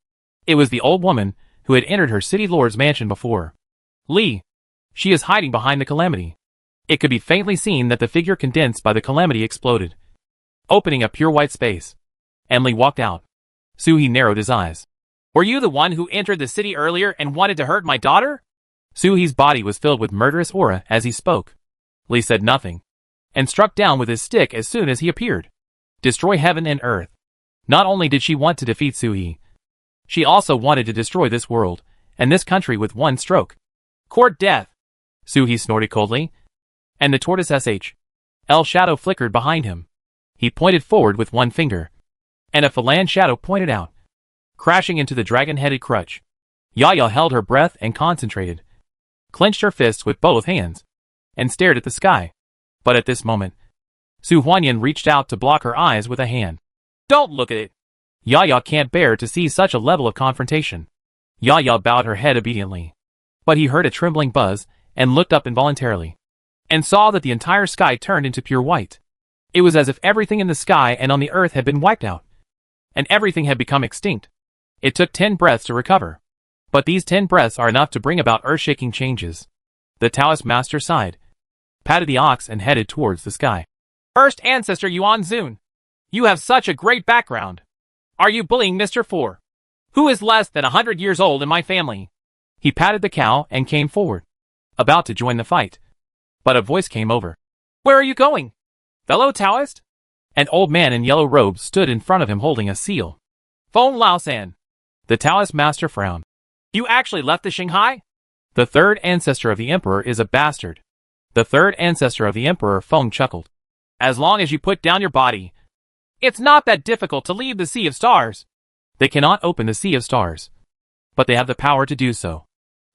[SPEAKER 1] It was the old woman who had entered her city lord's mansion before. Li. She is hiding behind the calamity. It could be faintly seen that the figure condensed by the calamity exploded, opening a pure white space. And Li walked out. Suhi narrowed his eyes. Were you the one who entered the city earlier and wanted to hurt my daughter? Suhi's body was filled with murderous aura as he spoke. Li said nothing, and struck down with his stick as soon as he appeared. Destroy heaven and earth. Not only did she want to defeat Suhi, she also wanted to destroy this world, and this country with one stroke. Court death! Suhi snorted coldly, and the tortoise SHL shadow flickered behind him. He pointed forward with one finger, and a phalanx shadow pointed out, crashing into the dragon-headed crutch. Yaya held her breath and concentrated, clenched her fists with both hands, and stared at the sky. But at this moment, Su Huanyan reached out to block her eyes with a hand. Don't look at it. Yaya can't bear to see such a level of confrontation. Yaya bowed her head obediently. But he heard a trembling buzz and looked up involuntarily, and saw that the entire sky turned into pure white. It was as if everything in the sky and on the earth had been wiped out, and everything had become extinct. It took 10 breaths to recover. But these 10 breaths are enough to bring about earth-shaking changes. The Taoist master sighed, patted the ox and headed towards the sky. First ancestor Yuan Zun, you have such a great background. Are you bullying Mr. 4? Who is less than 100 years old in my family? He patted the cow and came forward, about to join the fight. But a voice came over. Where are you going? Fellow Taoist? An old man in yellow robes stood in front of him holding a seal. Feng Laosan. The Taoist master frowned. You actually left the Shanghai? The third ancestor of the emperor is a bastard. The third ancestor of the emperor, Feng, chuckled. As long as you put down your body. It's not that difficult to leave the Sea of Stars. They cannot open the Sea of Stars, but they have the power to do so.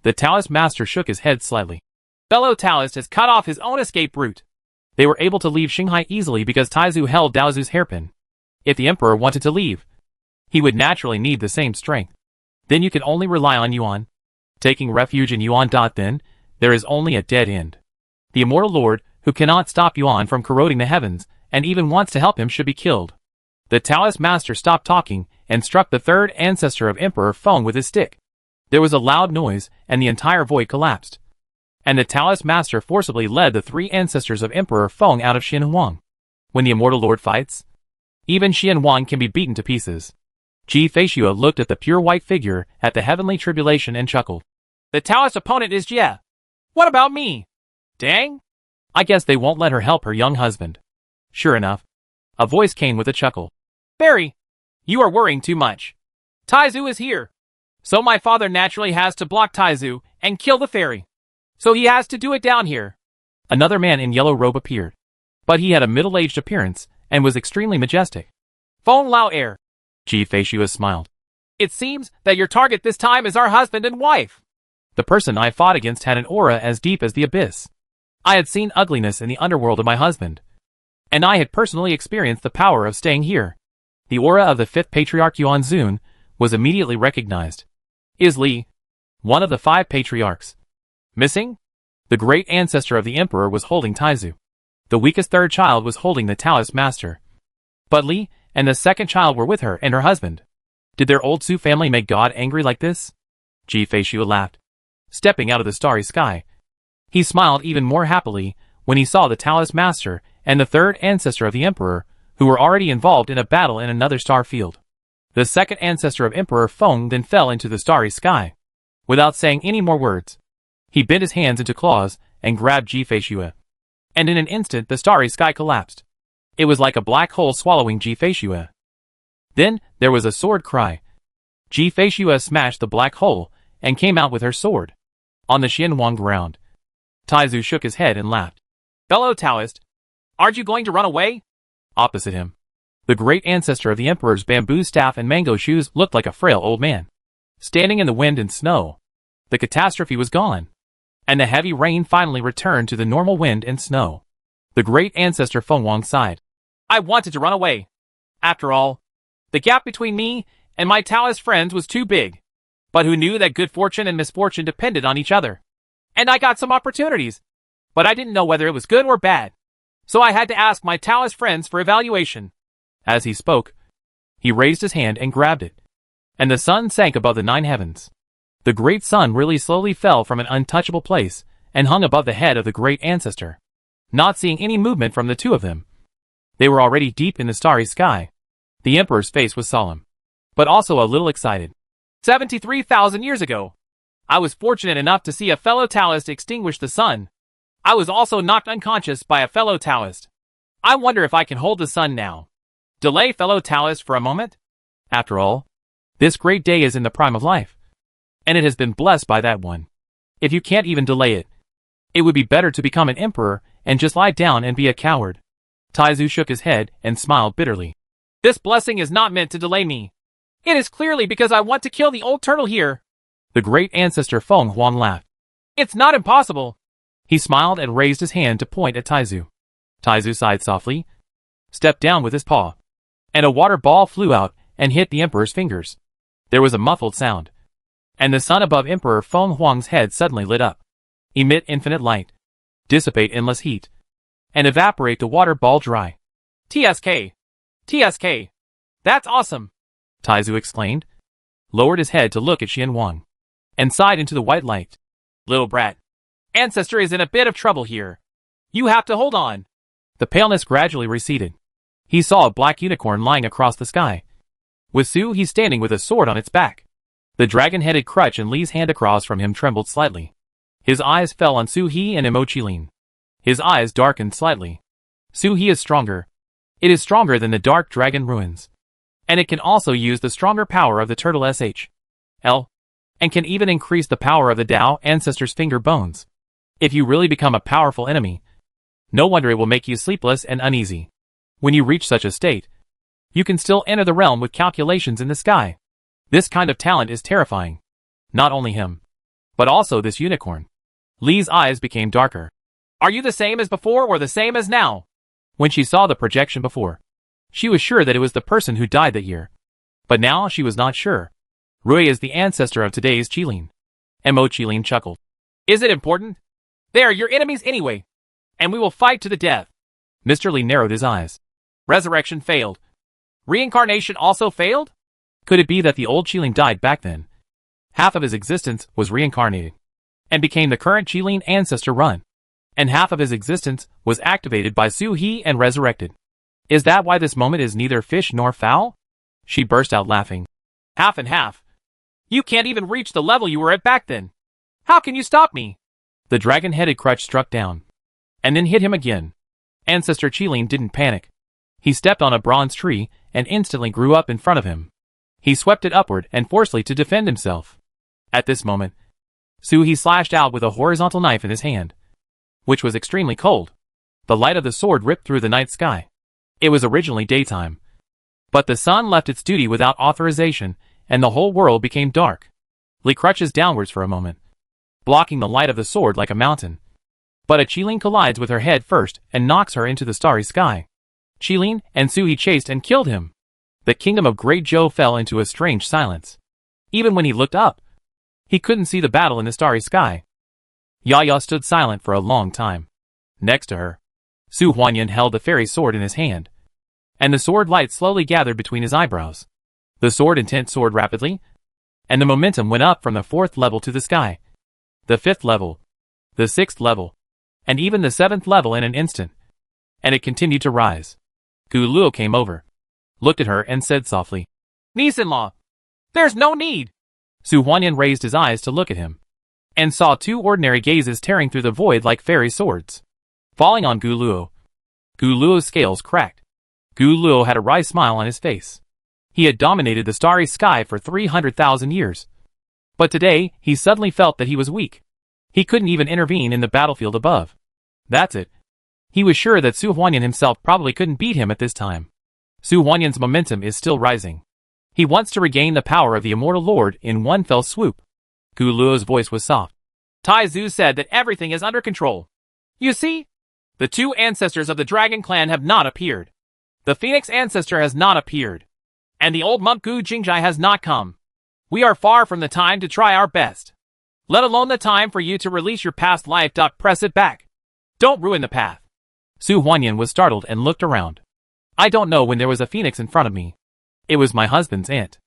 [SPEAKER 1] The Taoist master shook his head slightly. Fellow Taoist has cut off his own escape route. They were able to leave Shanghai easily because Taizu held Daozu's hairpin. If the emperor wanted to leave, he would naturally need the same strength. Then you can only rely on Yuan. Taking refuge in Yuan. Then, there is only a dead end. The immortal lord, who cannot stop Yuan from corroding the heavens, and even wants to help him, should be killed. The Taoist master stopped talking, and struck the third ancestor of Emperor Feng with his stick. There was a loud noise, and the entire void collapsed. And the Taoist master forcibly led the 3 ancestors of Emperor Feng out of Xianhuang. When the immortal lord fights, even Xianhuang can be beaten to pieces. Ji Feishua looked at the pure white figure at the heavenly tribulation and chuckled. The Taoist opponent is Jie. What about me? Dang! I guess they won't let her help her young husband. Sure enough, a voice came with a chuckle. Fairy, you are worrying too much. Taizu is here. So my father naturally has to block Taizu and kill the fairy. So he has to do it down here. Another man in yellow robe appeared. But he had a middle-aged appearance and was extremely majestic. Feng Lao Air. Ji Feishua smiled. It seems that your target this time is our husband and wife. The person I fought against had an aura as deep as the abyss. I had seen ugliness in the underworld of my husband, and I had personally experienced the power of staying here. The aura of the 5th patriarch Yuan Zun was immediately recognized. Is Li, one of the 5 patriarchs, missing? The great ancestor of the emperor was holding Taizu. The weakest third child was holding the Taoist master. But Li and the second child were with her and her husband. Did their old Su family make God angry like this? Ji Feishua laughed, stepping out of the starry sky. He smiled even more happily when he saw the Taoist master and the third ancestor of the emperor, who were already involved in a battle in another star field. The second ancestor of Emperor Feng then fell into the starry sky. Without saying any more words, he bent his hands into claws and grabbed Ji Feishua. And in an instant the starry sky collapsed. It was like a black hole swallowing Ji Feishua. Then there was a sword cry. Ji Feishua smashed the black hole and came out with her sword. On the Xianhuang ground, Taizu shook his head and laughed. Fellow Taoist, aren't you going to run away? Opposite him, the great ancestor of the emperor's bamboo staff and mango shoes looked like a frail old man, standing in the wind and snow. The catastrophe was gone, and the heavy rain finally returned to the normal wind and snow. The great ancestor Feng Wang sighed. I wanted to run away. After all, the gap between me and my Taoist friends was too big. But who knew that good fortune and misfortune depended on each other? And I got some opportunities, but I didn't know whether it was good or bad. So I had to ask my Taoist friends for evaluation. As he spoke, he raised his hand and grabbed it, and the sun sank above the 9 heavens. The great sun really slowly fell from an untouchable place and hung above the head of the great ancestor. Not seeing any movement from the two of them, they were already deep in the starry sky. The emperor's face was solemn, but also a little excited. 73,000 years ago, I was fortunate enough to see a fellow Taoist extinguish the sun. I was also knocked unconscious by a fellow Taoist. I wonder if I can hold the sun now. Delay fellow Taoist for a moment? After all, this great day is in the prime of life, and it has been blessed by that one. If you can't even delay it, it would be better to become an emperor and just lie down and be a coward. Taizu shook his head and smiled bitterly. This blessing is not meant to delay me. It is clearly because I want to kill the old turtle here. The great ancestor Feng Huang laughed. It's not impossible. He smiled and raised his hand to point at Taizu. Taizu sighed softly, stepped down with his paw, and a water ball flew out and hit the emperor's fingers. There was a muffled sound, and the sun above Emperor Feng Huang's head suddenly lit up. Emit infinite light, dissipate endless heat, and evaporate the water ball dry. TSK! TSK! That's awesome! Taizu exclaimed, lowered his head to look at Xian Wang, and sighed into the white light. Little brat, ancestor is in a bit of trouble here. You have to hold on. The paleness gradually receded. He saw a black unicorn lying across the sky, with Su He standing with a sword on its back. The dragon-headed crutch in Li's hand across from him trembled slightly. His eyes fell on Su He and Emo Qilin. His eyes darkened slightly. Su He is stronger. It is stronger than the dark dragon ruins. And it can also use the stronger power of the turtle SHL, and can even increase the power of the Tao ancestor's finger bones. If you really become a powerful enemy, no wonder it will make you sleepless and uneasy. When you reach such a state, you can still enter the realm with calculations in the sky. This kind of talent is terrifying. Not only him, but also this unicorn. Li's eyes became darker. Are you the same as before or the same as now? When she saw the projection before, she was sure that it was the person who died that year. But now she was not sure. Rui is the ancestor of today's Qilin. Mo Qilin chuckled. Is it important? They are your enemies anyway, and we will fight to the death. Mr. Li narrowed his eyes. Resurrection failed. Reincarnation also failed? Could it be that the old Qilin died back then? Half of his existence was reincarnated, and became the current Qilin ancestor run, and half of his existence was activated by Su He and resurrected. Is that why this moment is neither fish nor fowl? She burst out laughing. Half and half. You can't even reach the level you were at back then. How can you stop me? The dragon-headed crutch struck down, and then hit him again. Ancestor Qilin didn't panic. He stepped on a bronze tree and instantly grew up in front of him. He swept it upward and forcefully to defend himself. At this moment, Su He slashed out with a horizontal knife in his hand, which was extremely cold. The light of the sword ripped through the night sky. It was originally daytime, but the sun left its duty without authorization, and the whole world became dark. Li crutches downwards for a moment, blocking the light of the sword like a mountain. But a Qilin collides with her head first and knocks her into the starry sky. Qilin and Su He chased and killed him. The kingdom of Great Zhou fell into a strange silence. Even when he looked up, he couldn't see the battle in the starry sky. Yaya stood silent for a long time. Next to her, Su Huanyan held the fairy sword in his hand, and the sword light slowly gathered between his eyebrows. The sword intent soared rapidly, and the momentum went up from the 4th level to the sky, the 5th level, the 6th level, and even the 7th level in an instant. And it continued to rise. Gu Luo came over, looked at her and said softly, Niece-in-law, there's no need. Su Huanyan raised his eyes to look at him, and saw 2 ordinary gazes tearing through the void like fairy swords, falling on Gu Luo. Gu Luo's scales cracked. Gu Luo had a wry smile on his face. He had dominated the starry sky for 300,000 years. But today, he suddenly felt that he was weak. He couldn't even intervene in the battlefield above. That's it. He was sure that Su Huanyan himself probably couldn't beat him at this time. Su Huanyan's momentum is still rising. He wants to regain the power of the immortal lord in one fell swoop. Gu Luo's voice was soft. Taizu said that everything is under control. You see? The 2 ancestors of the dragon clan have not appeared. The phoenix ancestor has not appeared. And the old monk Gu Jingjai has not come. We are far from the time to try our best. Let alone the time for you to release your past life. Press it back. Don't ruin the path. Su Huanyan was startled and looked around. I don't know when there was a phoenix in front of me. It was my husband's aunt.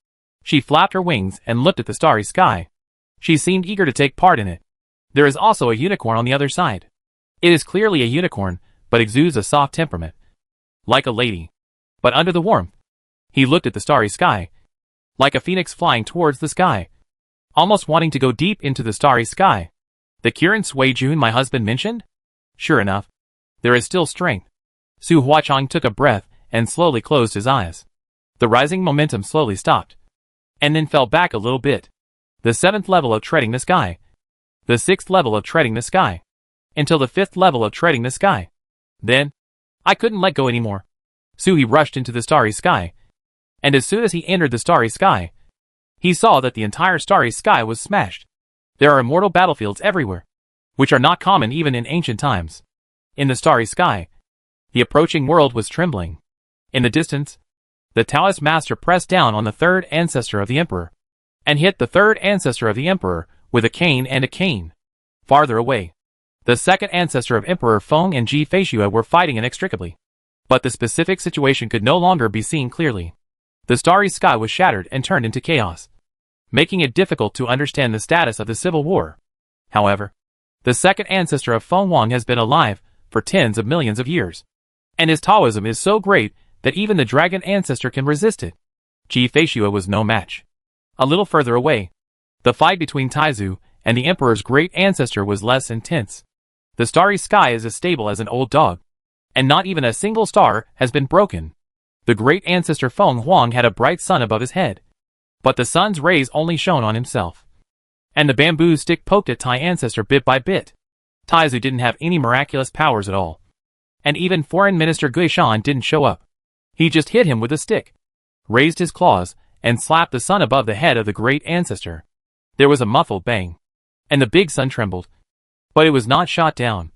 [SPEAKER 1] She flapped her wings and looked at the starry sky. She seemed eager to take part in it. There is also a unicorn on the other side. It is clearly a unicorn, but exudes a soft temperament. Like a lady. But under the warmth. He looked at the starry sky. Like a phoenix flying towards the sky. Almost wanting to go deep into the starry sky. The Kirin Sui Jun my husband mentioned? Sure enough. There is still strength. Su Huachang took a breath and slowly closed his eyes. The rising momentum slowly stopped, and then fell back a little bit. The 7th level of treading the sky. The 6th level of treading the sky. Until the 5th level of treading the sky. Then, I couldn't let go anymore. Su He rushed into the starry sky. And as soon as he entered the starry sky, He saw that the entire starry sky was smashed. There are immortal battlefields everywhere, which are not common even in ancient times. In the starry sky, the approaching world was trembling. In the distance, the Taoist master pressed down on the third ancestor of the emperor, and hit the third ancestor of the emperor with a cane and a cane. Farther away, the second ancestor of Emperor Feng and Ji Feishue were fighting inextricably. But the specific situation could no longer be seen clearly. The starry sky was shattered and turned into chaos, making it difficult to understand the status of the civil war. However, the second ancestor of Feng Wang has been alive for tens of millions of years, and his Taoism is so great that even the dragon ancestor can resist it. Ji Feishue was no match. A little further away, the fight between Taizu and the emperor's great ancestor was less intense. The starry sky is as stable as an old dog, and not even a single star has been broken. The great ancestor Feng Huang had a bright sun above his head, but the sun's rays only shone on himself, and the bamboo stick poked at Tai ancestor bit by bit. Taizu didn't have any miraculous powers at all, and even Foreign Minister Guishan didn't show up. He just hit him with a stick, raised his claws, and slapped the sun above the head of the great ancestor. There was a muffled bang, and the big sun trembled, but it was not shot down,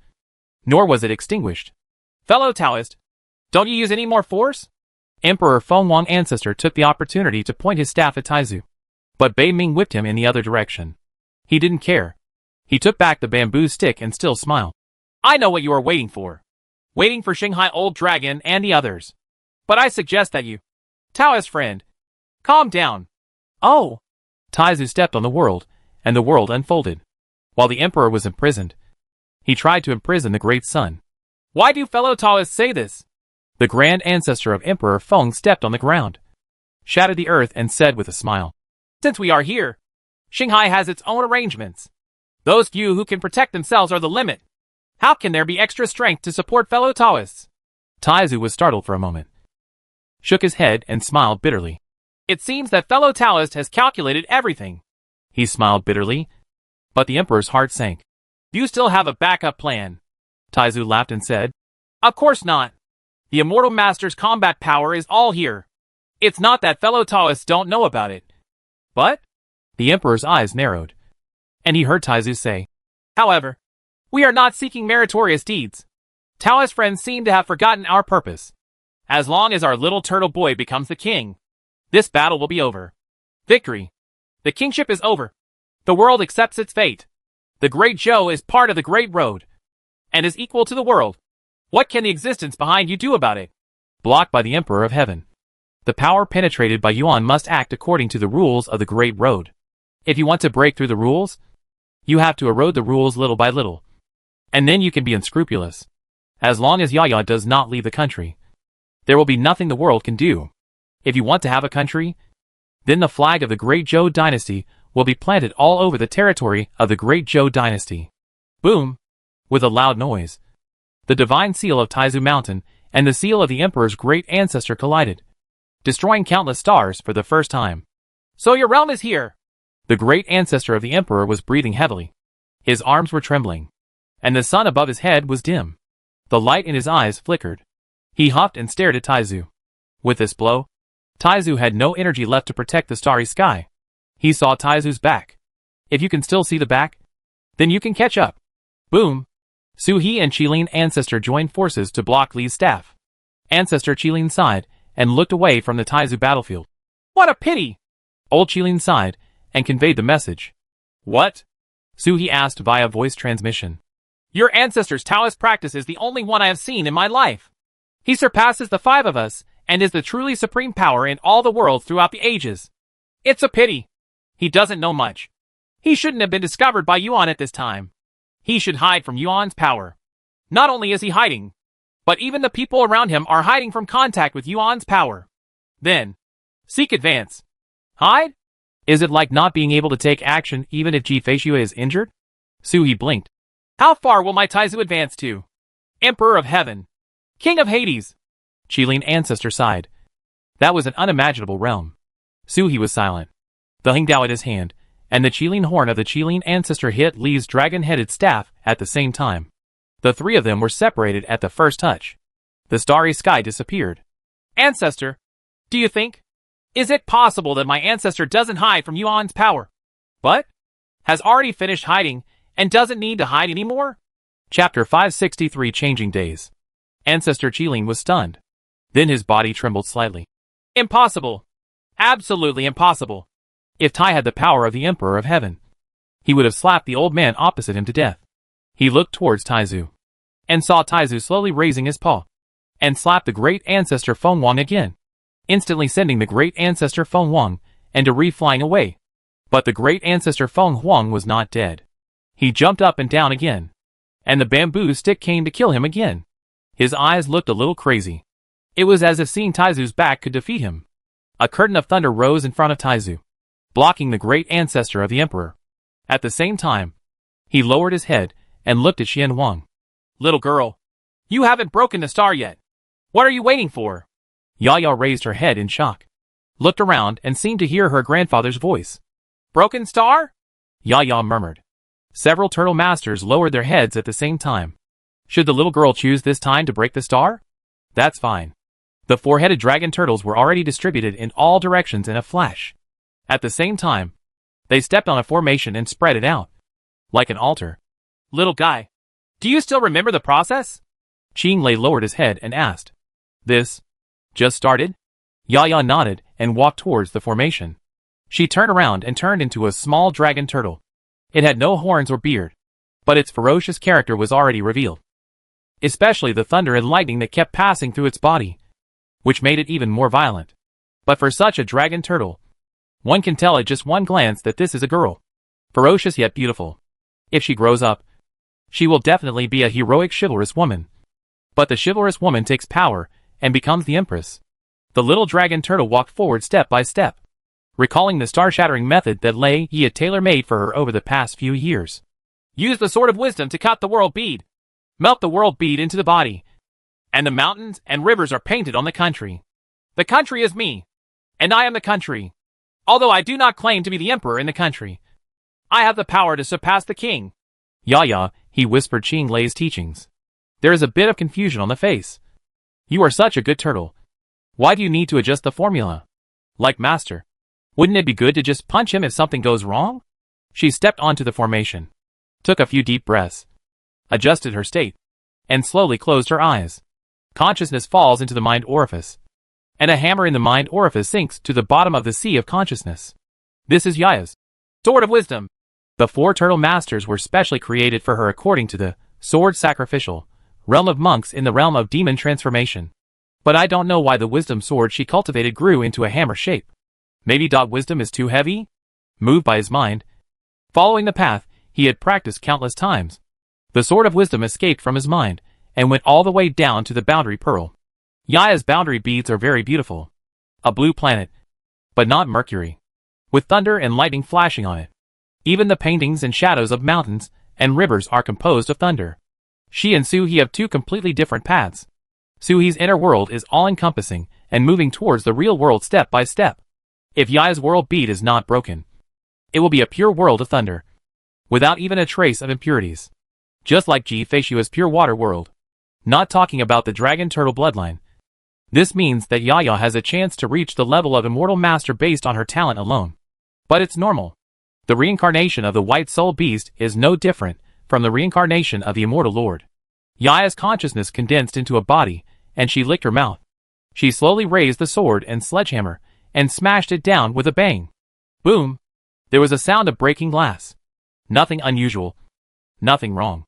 [SPEAKER 1] nor was it extinguished. "Fellow Taoist, don't you use any more force?" Emperor Feng Wang ancestor took the opportunity to point his staff at Taizu, but Bei Ming whipped him in the other direction. He didn't care. He took back the bamboo stick and still smiled. "I know what you are waiting for. Waiting for Shanghai Old Dragon and the others. But I suggest that you, Taoist friend, calm down." "Oh." Taizu stepped on the world, and the world unfolded. While the emperor was imprisoned, he tried to imprison the great sun. "Why do fellow Taoists say this?" The grand ancestor of Emperor Feng stepped on the ground, shattered the earth, and said with a smile, "Since we are here, Shanghai has its own arrangements. Those few who can protect themselves are the limit. How can there be extra strength to support fellow Taoists?" Taizu was startled for a moment, shook his head, and smiled bitterly. "It seems that fellow Taoist has calculated everything." He smiled bitterly, but the emperor's heart sank. "You still have a backup plan?" Taizu laughed and said, "Of course not. The Immortal Master's combat power is all here. It's not that fellow Taoists don't know about it." "But?" The emperor's eyes narrowed, and he heard Taizu say, "However, we are not seeking meritorious deeds. Taoist friends seem to have forgotten our purpose. As long as our little turtle boy becomes the king, this battle will be over. Victory. The kingship is over. The world accepts its fate. The Great Zhou is part of the Great Road, and is equal to the world. What can the existence behind you do about it?" Blocked by the Emperor of Heaven. The power penetrated by Yuan must act according to the rules of the Great Road. If you want to break through the rules, you have to erode the rules little by little, and then you can be unscrupulous. As long as Yaya does not leave the country, there will be nothing the world can do. If you want to have a country, then the flag of the Great Zhou dynasty will be planted all over the territory of the Great Zhou dynasty. Boom! With a loud noise, the divine seal of Taizu Mountain and the seal of the emperor's great ancestor collided, destroying countless stars for the first time. "So your realm is here." The great ancestor of the emperor was breathing heavily. His arms were trembling, and the sun above his head was dim. The light in his eyes flickered. He huffed and stared at Taizu. With this blow, Taizu had no energy left to protect the starry sky. He saw Taizu's back. If you can still see the back, then you can catch up. Boom! Su He and Qilin ancestor joined forces to block Li's staff. Ancestor Qilin sighed and looked away from the Taizu battlefield. "What a pity!" Old Qilin sighed and conveyed the message. "What?" Su He asked via voice transmission. "Your ancestor's Taoist practice is the only one I have seen in my life. He surpasses the five of us and is the truly supreme power in all the world throughout the ages. It's a pity. He doesn't know much. He shouldn't have been discovered by Yuan at this time. He should hide from Yuan's power. Not only is he hiding, but even the people around him are hiding from contact with Yuan's power. Then, seek advance. Hide? Is it like not being able to take action even if Ji Feishue is injured?" Su He blinked. "How far will my Taizu advance to? Emperor of Heaven. King of Hades." Qilin ancestor sighed. That was an unimaginable realm. Su He was silent, the Hingdao at his hand, and the Qilin horn of the Qilin ancestor hit Li's dragon-headed staff at the same time. The three of them were separated at the first touch. The starry sky disappeared. "Ancestor, do you think Is it possible that my ancestor doesn't hide from Yuan's power, but has already finished hiding and doesn't need to hide anymore? Chapter 563 Changing Days. Ancestor Qilin was stunned. Then his body trembled slightly. Impossible. Absolutely impossible. If Tai had the power of the Emperor of Heaven, he would have slapped the old man opposite him to death. He looked towards Taizu and saw Taizu slowly raising his paw and slapped the great ancestor Feng Wang again, instantly sending the great ancestor Feng Wang and Deri flying away. But the great ancestor Feng Huang was not dead. He jumped up and down again, and the bamboo stick came to kill him again. His eyes looked a little crazy. It was as if seeing Taizu's back could defeat him. A curtain of thunder rose in front of Taizu, blocking the great ancestor of the emperor. At the same time, he lowered his head and looked at Xian Wang. Little girl, you haven't broken the star yet. What are you waiting for? Yaya raised her head in shock, looked around and seemed to hear her grandfather's voice. Broken star? Yaya murmured. Several turtle masters lowered their heads at the same time. Should the little girl choose this time to break the star? That's fine. The four-headed dragon turtles were already distributed in all directions in a flash. At the same time, they stepped on a formation and spread it out, like an altar. Little guy, do you still remember the process? Qinglei lowered his head and asked. This just started? Yaya nodded and walked towards the formation. She turned around and turned into a small dragon turtle. It had no horns or beard, but its ferocious character was already revealed. Especially the thunder and lightning that kept passing through its body, which made it even more violent. But for such a dragon turtle, one can tell at just one glance that this is a girl. Ferocious yet beautiful. If she grows up, she will definitely be a heroic chivalrous woman. But the chivalrous woman takes power and becomes the empress. The little dragon turtle walked forward step by step, recalling the star-shattering method that Lei Yi had tailor-made for her over the past few years. Use the sword of wisdom to cut the world bead. Melt the world bead into the body. And the mountains and rivers are painted on the country. The country is me, and I am the country. Although I do not claim to be the emperor in the country, I have the power to surpass the king. Yaya, he whispered Qinglei's teachings. There is a bit of confusion on the face. You are such a good turtle. Why do you need to adjust the formula? Like master, wouldn't it be good to just punch him if something goes wrong? She stepped onto the formation, took a few deep breaths, adjusted her state, and slowly closed her eyes. Consciousness falls into the mind orifice, and a hammer in the mind orifice sinks to the bottom of the sea of consciousness. This is Yaya's sword of wisdom. The four turtle masters were specially created for her according to the sword sacrificial realm of monks in the realm of demon transformation. But I don't know why the wisdom sword she cultivated grew into a hammer shape. Maybe wisdom is too heavy? Moved by his mind, following the path he had practiced countless times, the sword of wisdom escaped from his mind and went all the way down to the boundary pearl. Yaya's boundary beads are very beautiful. A blue planet, but not Mercury, with thunder and lightning flashing on it. Even the paintings and shadows of mountains and rivers are composed of thunder. She and Suhi have two completely different paths. Suhi's inner world is all-encompassing and moving towards the real world step by step. If Yaya's world bead is not broken, it will be a pure world of thunder, without even a trace of impurities. Just like Ji Feishua's pure water world. Not talking about the dragon turtle bloodline. This means that Yaya has a chance to reach the level of immortal master based on her talent alone. But it's normal. The reincarnation of the white soul beast is no different from the reincarnation of the immortal lord. Yaya's consciousness condensed into a body, and she licked her mouth. She slowly raised the sword and sledgehammer, and smashed it down with a bang. Boom! There was a sound of breaking glass. Nothing unusual. Nothing wrong.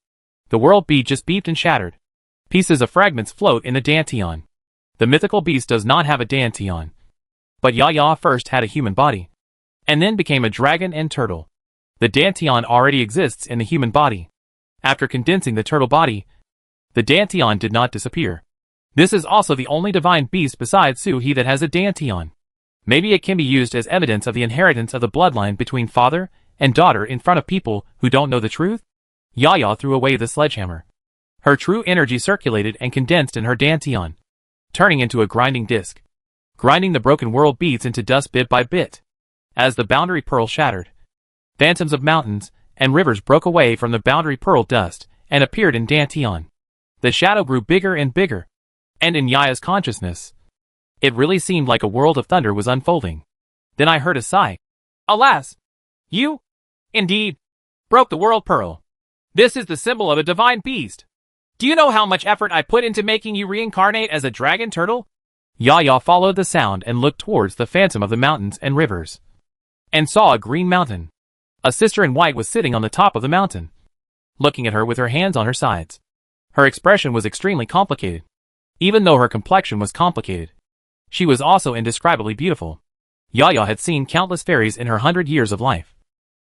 [SPEAKER 1] The world bead just beeped and shattered. Pieces of fragments float in the dantian. The mythical beast does not have a dantian. But Yaya first had a human body, and then became a dragon and turtle. The dantian already exists in the human body. After condensing the turtle body, the dantian did not disappear. This is also the only divine beast besides Suhi that has a dantian. Maybe it can be used as evidence of the inheritance of the bloodline between father and daughter in front of people who don't know the truth? Yaya threw away the sledgehammer. Her true energy circulated and condensed in her dantian, turning into a grinding disc, grinding the broken world beads into dust bit by bit. As the boundary pearl shattered, phantoms of mountains and rivers broke away from the boundary pearl dust and appeared in dantian. The shadow grew bigger and bigger, and in Yaya's consciousness, It really seemed like a world of thunder was unfolding. Then I heard a sigh. Alas! You, indeed, broke the world pearl. This is the symbol of a divine beast. Do you know how much effort I put into making you reincarnate as a dragon turtle? Yaya followed the sound and looked towards the phantom of the mountains and rivers, and saw a green mountain. A sister in white was sitting on the top of the mountain, looking at her with her hands on her sides. Her expression was extremely complicated. Even though her complexion was complicated, she was also indescribably beautiful. Yaya had seen countless fairies in her 100 years of life,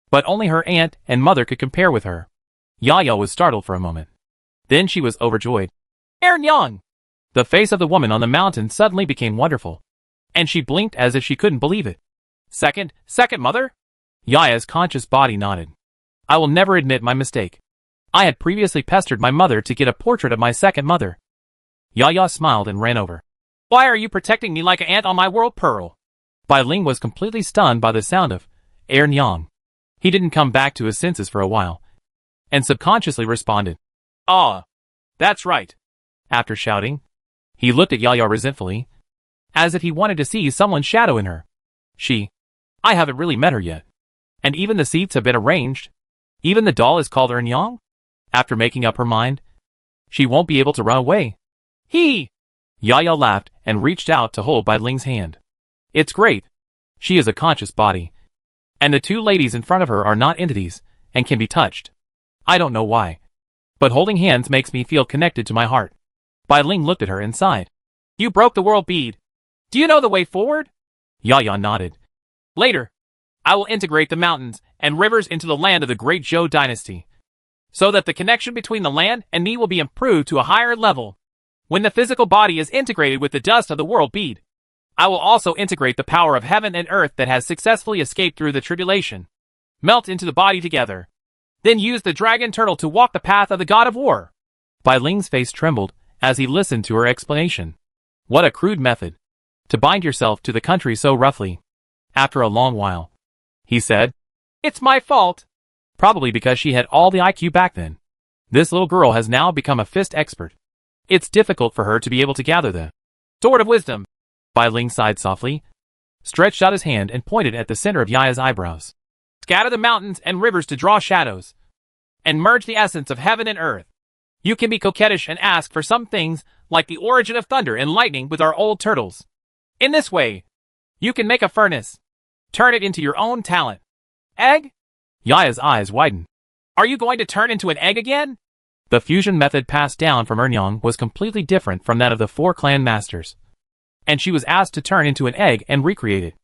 [SPEAKER 1] but only her aunt and mother could compare with her. Yaya was startled for a moment. Then she was overjoyed. Yang! The face of the woman on the mountain suddenly became wonderful, and she blinked as if she couldn't believe it. Second mother? Yaya's conscious body nodded. I will never admit my mistake. I had previously pestered my mother to get a portrait of my second mother. Yaya smiled and ran over. Why are you protecting me like an ant on my world pearl? Bai Ling was completely stunned by the sound of Yang. He didn't come back to his senses for a while, and subconsciously responded, Ah, that's right. After shouting, he looked at Yaya resentfully, as if he wanted to see someone's shadow in her. I haven't really met her yet. And even the seats have been arranged. Even the doll is called Yang. After making up her mind, she won't be able to run away. Yaya laughed and reached out to hold Bai Ling's hand. It's great. She is a conscious body, and the two ladies in front of her are not entities and can be touched. I don't know why, but holding hands makes me feel connected to my heart. Bai Ling looked at her and sighed. You broke the world bead. Do you know the way forward? Yaya nodded. Later, I will integrate the mountains and rivers into the land of the great Zhou dynasty, so that the connection between the land and me will be improved to a higher level. When the physical body is integrated with the dust of the world bead, I will also integrate the power of heaven and earth that has successfully escaped through the tribulation, melt into the body together, then use the dragon turtle to walk the path of the god of war. Bai Ling's face trembled as he listened to her explanation. What a crude method to bind yourself to the country so roughly. After a long while, he said, It's my fault. Probably because she had all the IQ back then. This little girl has now become a fist expert. It's difficult for her to be able to gather the sword of wisdom. Bai Ling sighed softly, stretched out his hand and pointed at the center of Yaya's eyebrows. Scatter the mountains and rivers to draw shadows, and merge the essence of heaven and earth. You can be coquettish and ask for some things, like the origin of thunder and lightning with our old turtles. In this way, you can make a furnace. Turn it into your own talent. Egg? Yaya's eyes widened. Are you going to turn into an egg again? The fusion method passed down from Yang was completely different from that of the 4 clan masters, and she was asked to turn into an egg and recreate it.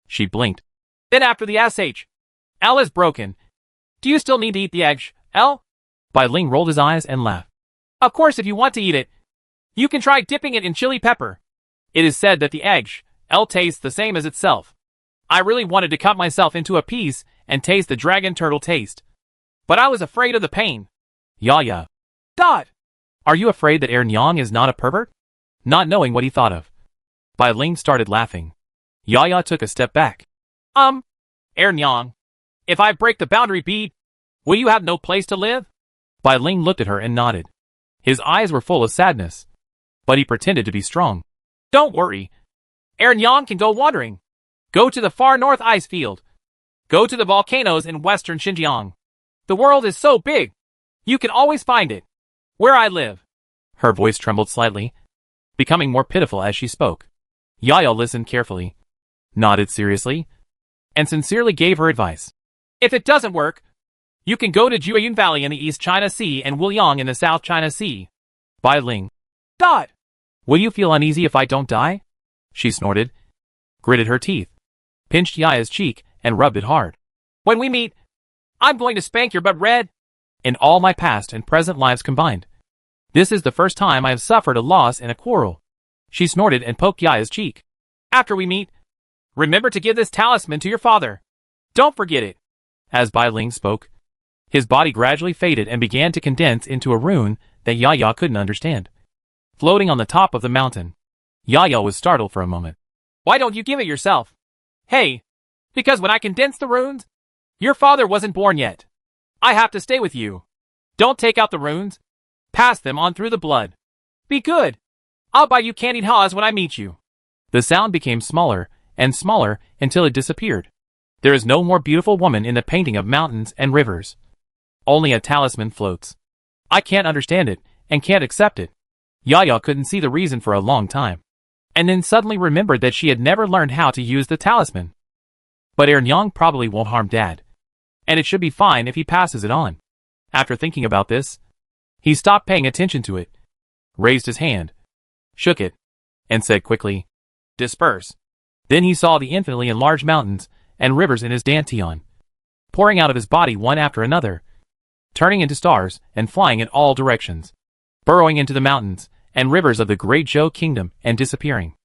[SPEAKER 1] She blinked. Then after the L is broken, do you still need to eat the egg, L? Bai Ling rolled his eyes and laughed. Of course, if you want to eat it, you can try dipping it in chili pepper. It is said that the egg, L, tastes the same as itself. I really wanted to cut myself into a piece and taste the dragon turtle taste, but I was afraid of the pain. Yaya. Dot! Are you afraid that Yang is not a pervert? Not knowing what he thought of, Bai Ling started laughing. Yaya took a step back. Yang, if I break the boundary bead, will you have no place to live? Bai Ling looked at her and nodded. His eyes were full of sadness, but he pretended to be strong. Don't worry. Yang can go wandering. Go to the far north ice field. Go to the volcanoes in western Xinjiang. The world is so big. You can always find it. Where I live. Her voice trembled slightly, becoming more pitiful as she spoke. Yaya listened carefully, nodded seriously, and sincerely gave her advice. If it doesn't work, you can go to Jiuyun Valley in the East China Sea and Wuliang in the South China Sea. Bai Ling. Dot! Will you feel uneasy if I don't die? She snorted, gritted her teeth, pinched Yaya's cheek, and rubbed it hard. When we meet, I'm going to spank your butt red. In all my past and present lives combined, this is the first time I have suffered a loss in a quarrel. She snorted and poked Yaya's cheek. After we meet, remember to give this talisman to your father. Don't forget it. As Bai Ling spoke, his body gradually faded and began to condense into a rune that Yaya couldn't understand. Floating on the top of the mountain, Yaya was startled for a moment. Why don't you give it yourself? Hey, because when I condensed the runes, your father wasn't born yet. I have to stay with you. Don't take out the runes. Pass them on through the blood. Be good. I'll buy you candied haws when I meet you. The sound became smaller and smaller until it disappeared. There is no more beautiful woman in the painting of mountains and rivers. Only a talisman floats. I can't understand it and can't accept it. Yaya couldn't see the reason for a long time, and then suddenly remembered that she had never learned how to use the talisman. But Ernyang probably won't harm Dad, and it should be fine if he passes it on. After thinking about this, he stopped paying attention to it, raised his hand, shook it, and said quickly, "Disperse." Then he saw the infinitely enlarged mountains and rivers in his dantian, pouring out of his body one after another, turning into stars and flying in all directions, burrowing into the mountains and rivers of the Great Zhou Kingdom and disappearing.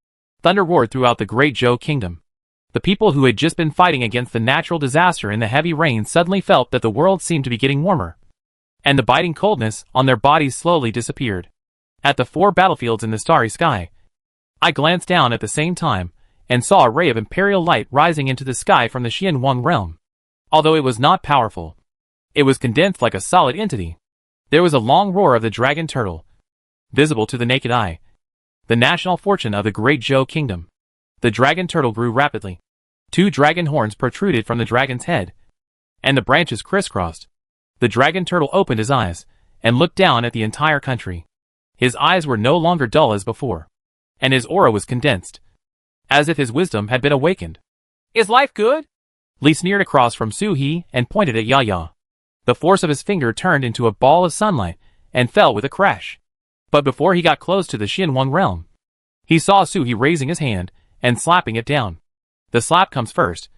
[SPEAKER 1] Thunder roared throughout the Great Zhou Kingdom. The people who had just been fighting against the natural disaster in the heavy rain suddenly felt that the world seemed to be getting warmer, and the biting coldness on their bodies slowly disappeared. At the 4 battlefields in the starry sky, I glanced down at the same time and saw a ray of imperial light rising into the sky from the Xianwang realm. Although it was not powerful, it was condensed like a solid entity. There was a long roar of the dragon turtle, visible to the naked eye, the national fortune of the Great Zhou Kingdom. The dragon turtle grew rapidly. 2 dragon horns protruded from the dragon's head, and the branches crisscrossed. The dragon turtle opened his eyes and looked down at the entire country. His eyes were no longer dull as before, and his aura was condensed, as if his wisdom had been awakened. "Is life good?" Li sneered across from Su He and pointed at Yaya. The force of his finger turned into a ball of sunlight and fell with a crash. But before he got close to the Xianwang realm, he saw Su He raising his hand and slapping it down. The slap comes first,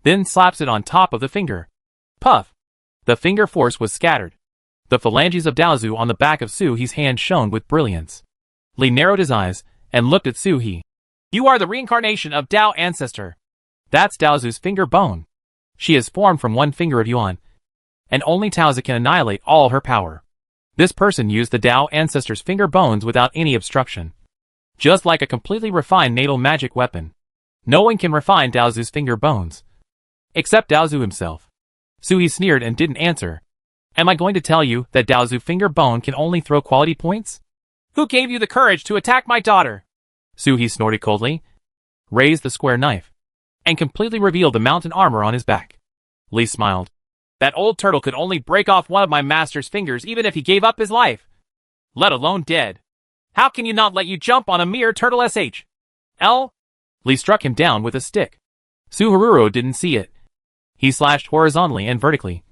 [SPEAKER 1] then slaps it on top of the finger. Puff! The finger force was scattered. The phalanges of Daozu on the back of Su He's hand shone with brilliance. Li narrowed his eyes and looked at Su He. "You are the reincarnation of Dao Ancestor." That's Daozu's finger bone. She is formed from one finger of Yuan, and only Taozu can annihilate all her power. This person used the Dao Ancestor's finger bones without any obstruction, just like a completely refined natal magic weapon. No one can refine Daozu's finger bones, except Daozu himself. Su He sneered and didn't answer. "Am I going to tell you that Daozu finger bone can only throw quality points? Who gave you the courage to attack my daughter?" Su He snorted coldly, raised the square knife, and completely revealed the mountain armor on his back. Li smiled. "That old turtle could only break off one of my master's fingers even if he gave up his life, let alone dead. How can you not let you jump on a mere turtle sh? L?" Li struck him down with a stick. Suharuro didn't see it. He slashed horizontally and vertically,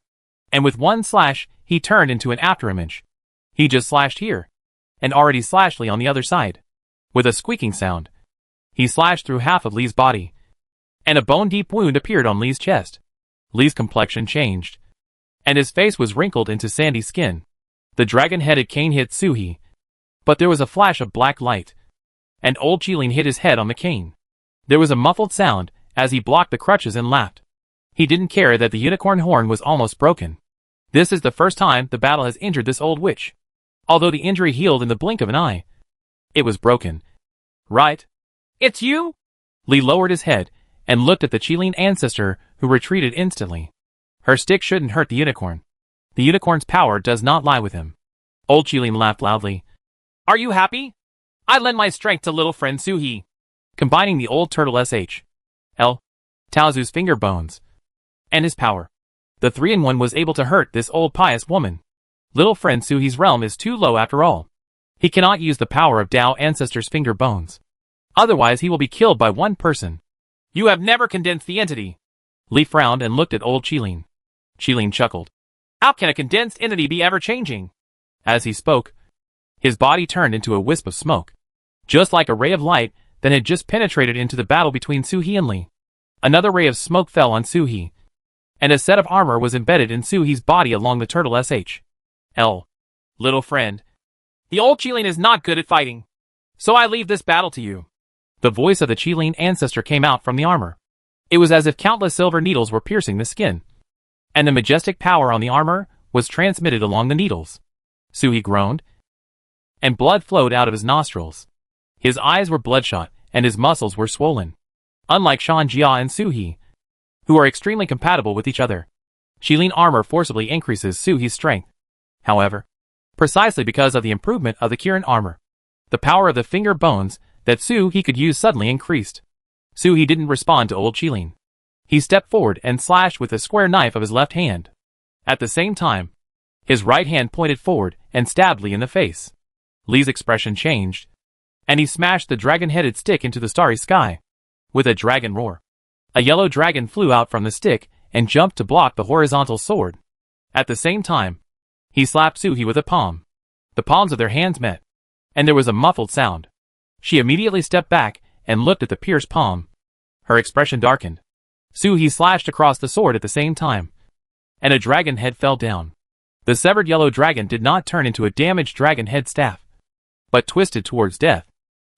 [SPEAKER 1] and with one slash, he turned into an afterimage. He just slashed here, and already slashed Li on the other side. With a squeaking sound, he slashed through half of Li's body, and a bone-deep wound appeared on Li's chest. Li's complexion changed, and his face was wrinkled into sandy skin. The dragon-headed cane hit Su He, but there was a flash of black light, and old Qilin hit his head on the cane. There was a muffled sound as he blocked the crutches and laughed. He didn't care that the unicorn horn was almost broken. This is the first time the battle has injured this old witch. Although the injury healed in the blink of an eye, it was broken. "Right? It's you?" Li lowered his head and looked at the Qilin ancestor, who retreated instantly. Her stick shouldn't hurt the unicorn. The unicorn's power does not lie with him. Old Qilin laughed loudly. "Are you happy? I lend my strength to little friend Su He." Combining the old turtle L, Taozu's finger bones, and his power, the 3-in-1 was able to hurt this old pious woman. Little friend Su He's realm is too low after all. He cannot use the power of Dao Ancestor's finger bones. Otherwise he will be killed by one person. "You have never condensed the entity." Li frowned and looked at old Qilin. Qilin chuckled. "How can a condensed entity be ever changing?" As he spoke, his body turned into a wisp of smoke, just like a ray of light that had just penetrated into the battle between Su He and Li. Another ray of smoke fell on Su He, and a set of armor was embedded in Su He's body along the turtle L. "Little friend, the old Qilin is not good at fighting, so I leave this battle to you." The voice of the Qilin ancestor came out from the armor. It was as if countless silver needles were piercing the skin, and the majestic power on the armor was transmitted along the needles. Su He groaned, and blood flowed out of his nostrils. His eyes were bloodshot, and his muscles were swollen. Unlike Shan Jia and Su He, who are extremely compatible with each other, Qilin armor forcibly increases Su He's strength. However, precisely because of the improvement of the Kirin armor, the power of the finger bones that He could use suddenly increased. He didn't respond to old Qilin. He stepped forward and slashed with the square knife of his left hand. At the same time, his right hand pointed forward and stabbed Li in the face. Li's expression changed, and he smashed the dragon-headed stick into the starry sky. With a dragon roar, a yellow dragon flew out from the stick and jumped to block the horizontal sword. At the same time, he slapped Suhi with a palm. The palms of their hands met, and there was a muffled sound. She immediately stepped back and looked at the pierced palm. Her expression darkened. Suhi slashed across the sword at the same time, and a dragon head fell down. The severed yellow dragon did not turn into a damaged dragon head staff, but twisted towards death.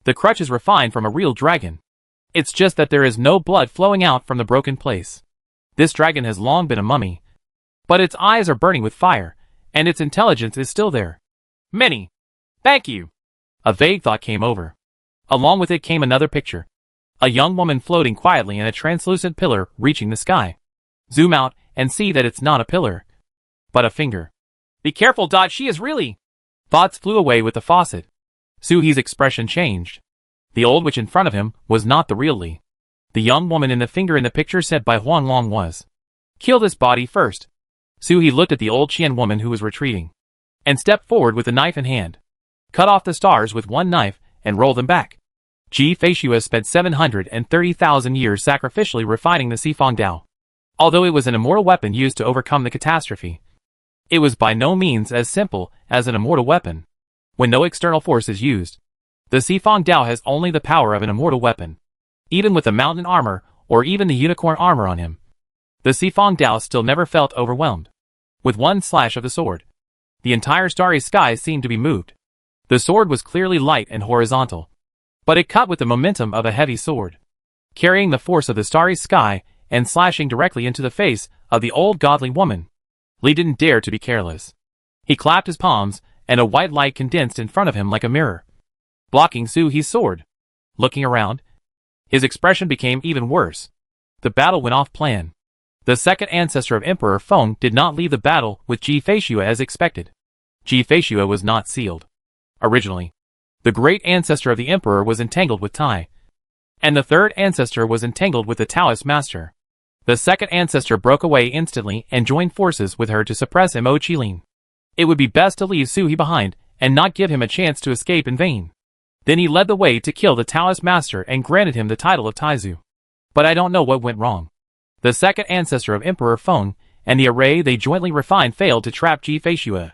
[SPEAKER 1] The crutch is refined from a real dragon. It's just that there is no blood flowing out from the broken place. This dragon has long been a mummy, but its eyes are burning with fire, and its intelligence is still there. Many. Thank you. A vague thought came over. Along with it came another picture. A young woman floating quietly in a translucent pillar reaching the sky. Zoom out and see that it's not a pillar, but a finger. Be careful, she is really... Thoughts flew away with the faucet. Suhi's expression changed. The old witch in front of him was not the real Li. The young woman in the finger in the picture said by Huang Long was. Kill this body first. Suhi looked at the old Qian woman who was retreating, and stepped forward with a knife in hand. Cut off the stars with one knife and roll them back. Ji Feishua spent 730,000 years sacrificially refining the Sifang Dao. Although it was an immortal weapon used to overcome the catastrophe, it was by no means as simple as an immortal weapon. When no external force is used, the Sifang Dao has only the power of an immortal weapon. Even with the mountain armor, or even the unicorn armor on him, the Sifang Dao still never felt overwhelmed. With one slash of the sword, the entire starry sky seemed to be moved. The sword was clearly light and horizontal, but it cut with the momentum of a heavy sword, carrying the force of the starry sky and slashing directly into the face of the old godly woman. Li didn't dare to be careless. He clapped his palms, and a white light condensed in front of him like a mirror, blocking Suhi's sword. Looking around, his expression became even worse. The battle went off plan. The second ancestor of Emperor Feng did not leave the battle with Ji Feishua as expected. Ji Feishua was not sealed. Originally, the great ancestor of the emperor was entangled with Tai, and the third ancestor was entangled with the Taoist master. The second ancestor broke away instantly and joined forces with her to suppress Mo Qilin. It would be best to leave Suhi behind and not give him a chance to escape in vain. Then he led the way to kill the Taoist master and granted him the title of Taizu. But I don't know what went wrong. The second ancestor of Emperor Feng and the array they jointly refined failed to trap Ji Feishua.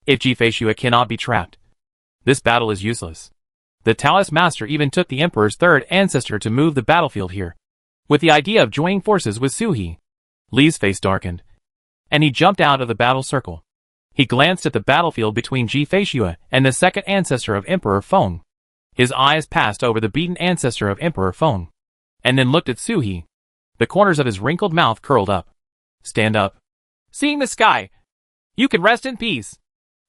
[SPEAKER 1] If Ji Feishua cannot be trapped, this battle is useless. The Taoist master even took the emperor's third ancestor to move the battlefield here, with the idea of joining forces with Suhi. Li's face darkened, and he jumped out of the battle circle. He glanced at the battlefield between Ji Feishua and the second ancestor of Emperor Feng. His eyes passed over the beaten ancestor of Emperor Feng, and then looked at Suhi. The corners of his wrinkled mouth curled up. Stand up. Seeing the sky, you can rest in peace.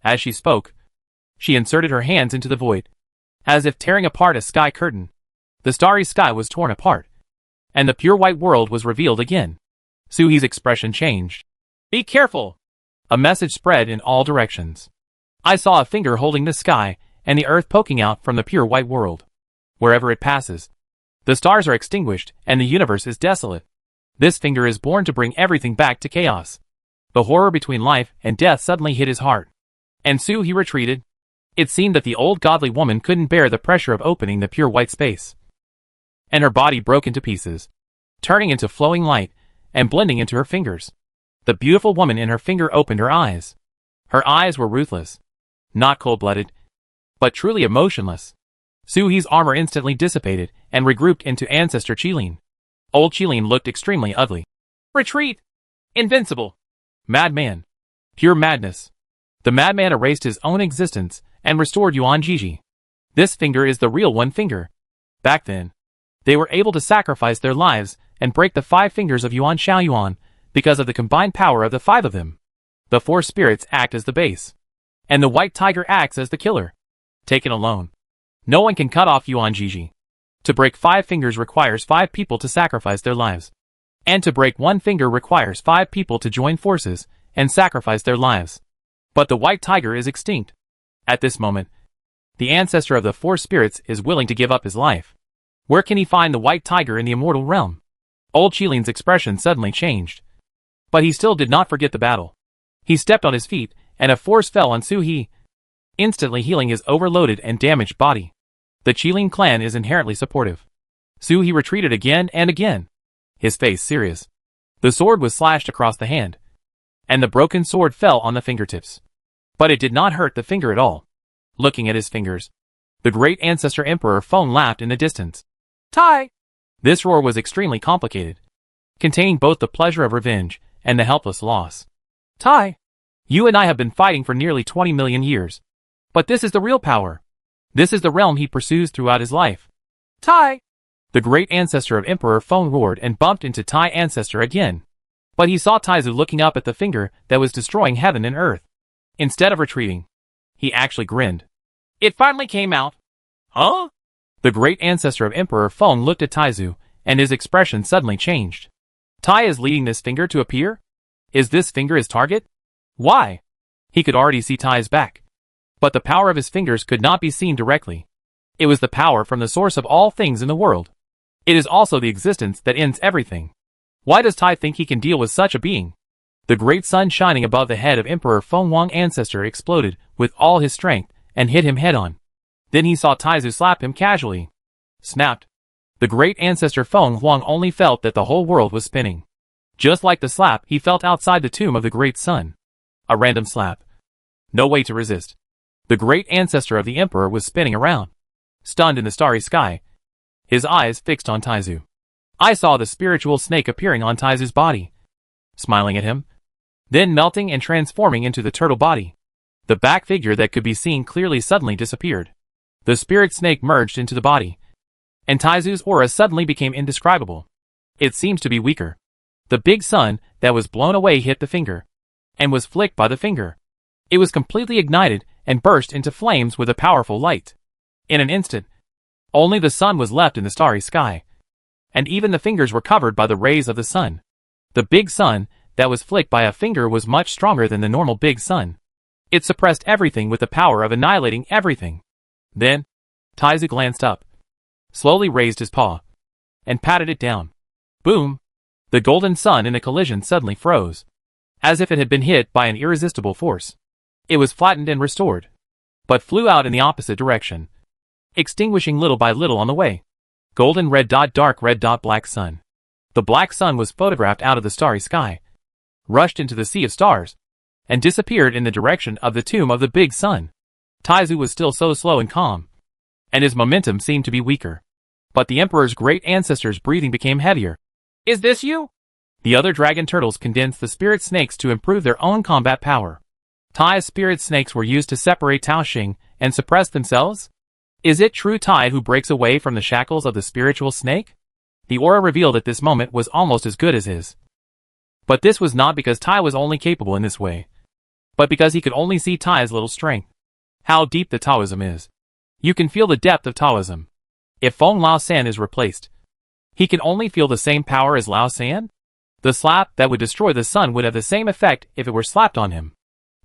[SPEAKER 1] As she spoke, she inserted her hands into the void, as if tearing apart a sky curtain. The starry sky was torn apart, and the pure white world was revealed again. Suhi's expression changed. Be careful! A message spread in all directions. I saw a finger holding the sky and the earth poking out from the pure white world. Wherever it passes, the stars are extinguished and the universe is desolate. This finger is born to bring everything back to chaos. The horror between life and death suddenly hit his heart, and Suhi retreated. It seemed that the old godly woman couldn't bear the pressure of opening the pure white space, and her body broke into pieces, turning into flowing light and blending into her fingers. The beautiful woman in her finger opened her eyes. Her eyes were ruthless, not cold-blooded, but truly emotionless. Suhi's armor instantly dissipated and regrouped into Ancestor Qilin. Old Qilin looked extremely ugly. Retreat! Invincible! Madman! Pure madness! The madman erased his own existence and restored Yuan Jiji. This finger is the real one finger. Back then, they were able to sacrifice their lives and break the 5 fingers of Yuan Shaoyuan because of the combined power of the 5 of them. The 4 spirits act as the base, and the white tiger acts as the killer. Taken alone, no one can cut off Yuan Jiji. To break 5 fingers requires 5 people to sacrifice their lives, and to break 1 finger requires 5 people to join forces and sacrifice their lives. But the white tiger is extinct. At this moment, The ancestor of the four spirits is willing to give up his life. Where can he find the white tiger in the immortal realm? Old Qilin's expression suddenly changed. But he still did not forget the battle. He stepped on his feet, and a force fell on Su He, instantly healing his overloaded and damaged body. The Qilin clan is inherently supportive. Su He retreated again and again, his face serious. The sword was slashed across the hand, and the broken sword fell on the fingertips. But it did not hurt the finger at all. Looking at his fingers, the great ancestor Emperor Feng laughed in the distance. Tai! This roar was extremely complicated, containing both the pleasure of revenge and the helpless loss. Tai! You and I have been fighting for nearly 20 million years. But this is the real power. This is the realm he pursues throughout his life. Tai! The great ancestor of Emperor Feng roared and bumped into Tai ancestor again. But he saw Taizu looking up at the finger that was destroying heaven and earth. Instead of retreating, he actually grinned. It finally came out. Huh? The great ancestor of Emperor Feng looked at Taizu, and his expression suddenly changed. Tai is leading this finger to appear? Is this finger his target? Why? He could already see Tai's back. But the power of his fingers could not be seen directly. It was the power from the source of all things in the world. It is also the existence that ends everything. Why does Tai think he can deal with such a being? The great sun shining above the head of Emperor Feng Wang ancestor exploded with all his strength and hit him head on. Then he saw Taizu slap him casually. Snapped. The great ancestor Feng Huang only felt that the whole world was spinning. Just like the slap he felt outside the tomb of the great sun. A random slap. No way to resist. The great ancestor of the emperor was spinning around, stunned in the starry sky, his eyes fixed on Taizu. I saw the spiritual snake appearing on Taizu's body, smiling at him, then melting and transforming into the turtle body. The back figure that could be seen clearly suddenly disappeared. The spirit snake merged into the body, and Taizu's aura suddenly became indescribable. It seems to be weaker. The big sun that was blown away hit the finger, and was flicked by the finger. It was completely ignited and burst into flames with a powerful light. In an instant, only the sun was left in the starry sky, and even the fingers were covered by the rays of the sun. The big sun that was flicked by a finger was much stronger than the normal big sun. It suppressed everything with the power of annihilating everything. Then, Taizu glanced up, slowly raised his paw, and patted it down. Boom! The golden sun in the collision suddenly froze, as if it had been hit by an irresistible force. It was flattened and restored, but flew out in the opposite direction, extinguishing little by little on the way. Golden red dot, dark red dot, black sun. The black sun was photographed out of the starry sky, rushed into the sea of stars, and disappeared in the direction of the tomb of the big sun. Taizu was still so slow and calm, and his momentum seemed to be weaker. But the emperor's great ancestor's breathing became heavier. Is this you? The other dragon turtles condensed the spirit snakes to improve their own combat power. Tai's spirit snakes were used to separate Tao Xing and suppress themselves? Is it true Tai who breaks away from the shackles of the spiritual snake? The aura revealed at this moment was almost as good as his. But this was not because Tai was only capable in this way, but because he could only see Tai's little strength. How deep the Taoism is. You can feel the depth of Taoism. If Feng Lao San is replaced, he can only feel the same power as Lao San? The slap that would destroy the sun would have the same effect if it were slapped on him.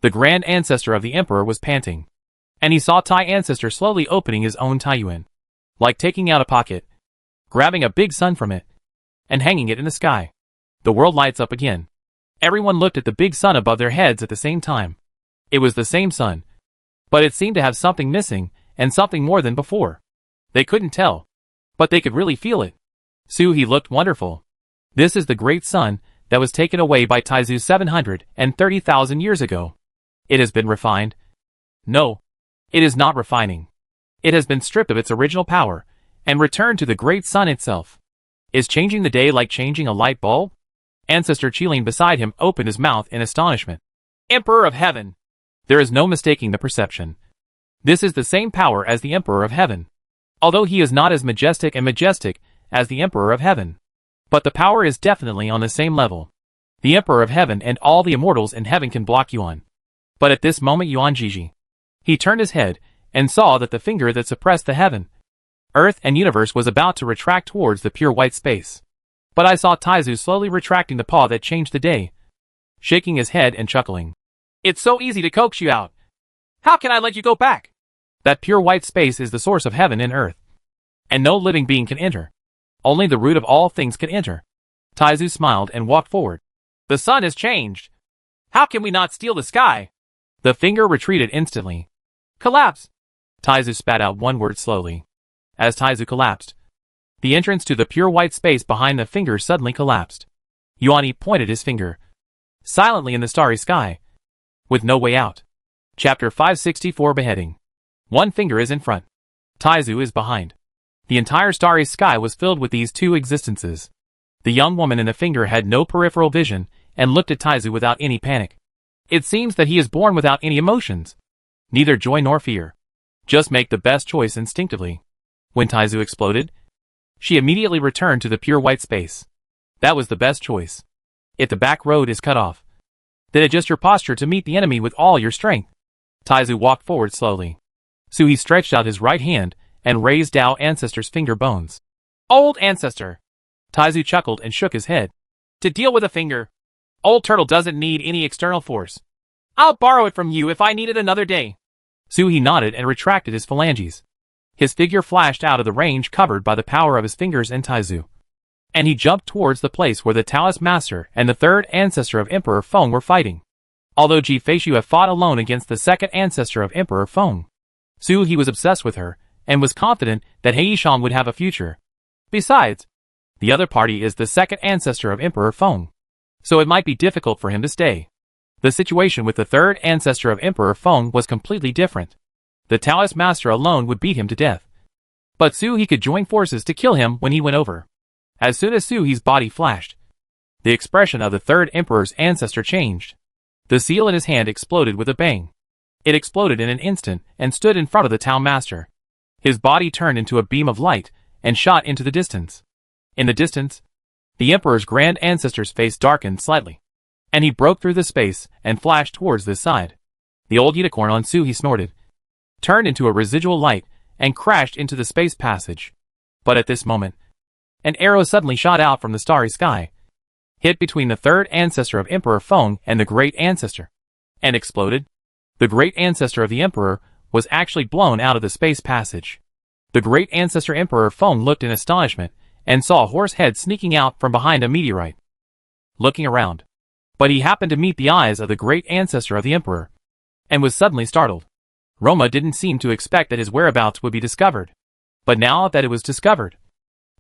[SPEAKER 1] The grand ancestor of the emperor was panting, and he saw Tai ancestor slowly opening his own Taiyuan, like taking out a pocket, grabbing a big sun from it, and hanging it in the sky. The world lights up again. Everyone looked at the big sun above their heads at the same time. It was the same sun, but it seemed to have something missing, and something more than before. They couldn't tell, but they could really feel it. Su He looked wonderful. This is the great sun that was taken away by Taizu 730,000 years ago. It has been refined. No, it is not refining. It has been stripped of its original power, and returned to the great sun itself. Is changing the day like changing a light bulb? Ancestor Qilin beside him opened his mouth in astonishment. Emperor of Heaven! There is no mistaking the perception. This is the same power as the Emperor of Heaven, although he is not as majestic as the Emperor of Heaven. But the power is definitely on the same level. The Emperor of Heaven and all the immortals in heaven can block Yuan. But at this moment Yuan Jiji. He turned his head, and saw that the finger that suppressed the heaven, earth and universe was about to retract towards the pure white space. But I saw Taizu slowly retracting the paw that changed the day, shaking his head and chuckling. It's so easy to coax you out. How can I let you go back? That pure white space is the source of heaven and earth. And no living being can enter. Only the root of all things can enter. Taizu smiled and walked forward. The sun has changed. How can we not steal the sky? The finger retreated instantly. Collapse. Taizu spat out one word slowly. As Taizu collapsed, the entrance to the pure white space behind the finger suddenly collapsed. Yuani pointed his finger silently in the starry sky, with no way out. Chapter 564 Beheading. One finger is in front. Taizu is behind. The entire starry sky was filled with these two existences. The young woman in the finger had no peripheral vision and looked at Taizu without any panic. It seems that he is born without any emotions. Neither joy nor fear. Just make the best choice instinctively. When Taizu exploded, she immediately returned to the pure white space. That was the best choice. If the back road is cut off, then adjust your posture to meet the enemy with all your strength. Taizu walked forward slowly. Suhi stretched out his right hand and raised Dao Ancestor's finger bones. Old Ancestor! Taizu chuckled and shook his head. To deal with a finger, Old Turtle doesn't need any external force. I'll borrow it from you if I need it another day. Suhi nodded and retracted his phalanges. His figure flashed out of the range covered by the power of his fingers and Taizu. And he jumped towards the place where the Taoist Master and the third ancestor of Emperor Feng were fighting. Although Ji Feishu had fought alone against the second ancestor of Emperor Feng, Suhi was obsessed with her, and was confident that Heishan would have a future. Besides, the other party is the second ancestor of Emperor Feng, so it might be difficult for him to stay. The situation with the third ancestor of Emperor Feng was completely different. The Taoist Master alone would beat him to death. But Suhi could join forces to kill him when he went over. As soon as Suhi's body flashed, the expression of the third emperor's ancestor changed. The seal in his hand exploded with a bang. It exploded in an instant and stood in front of the Tao Master. His body turned into a beam of light and shot into the distance. In the distance, the emperor's grand ancestor's face darkened slightly, and he broke through the space and flashed towards this side. The old unicorn on Suhi snorted, turned into a residual light, and crashed into the space passage. But at this moment, an arrow suddenly shot out from the starry sky, hit between the third ancestor of Emperor Feng and the great ancestor, and exploded. The great ancestor of the emperor was actually blown out of the space passage. The great ancestor Emperor Feng looked in astonishment and saw a horse head sneaking out from behind a meteorite. Looking around, but he happened to meet the eyes of the great ancestor of the emperor, and was suddenly startled. Roma didn't seem to expect that his whereabouts would be discovered. But now that it was discovered,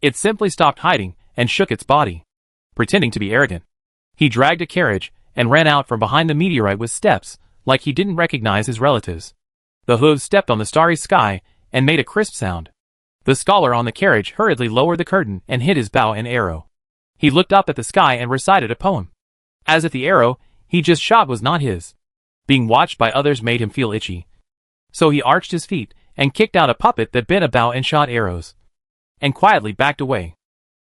[SPEAKER 1] it simply stopped hiding and shook its body, pretending to be arrogant. He dragged a carriage and ran out from behind the meteorite with steps, like he didn't recognize his relatives. The hooves stepped on the starry sky and made a crisp sound. The scholar on the carriage hurriedly lowered the curtain and hid his bow and arrow. He looked up at the sky and recited a poem, as if the arrow he just shot was not his. Being watched by others made him feel itchy. So he arched his feet and kicked out a puppet that bent a bow and shot arrows, and quietly backed away.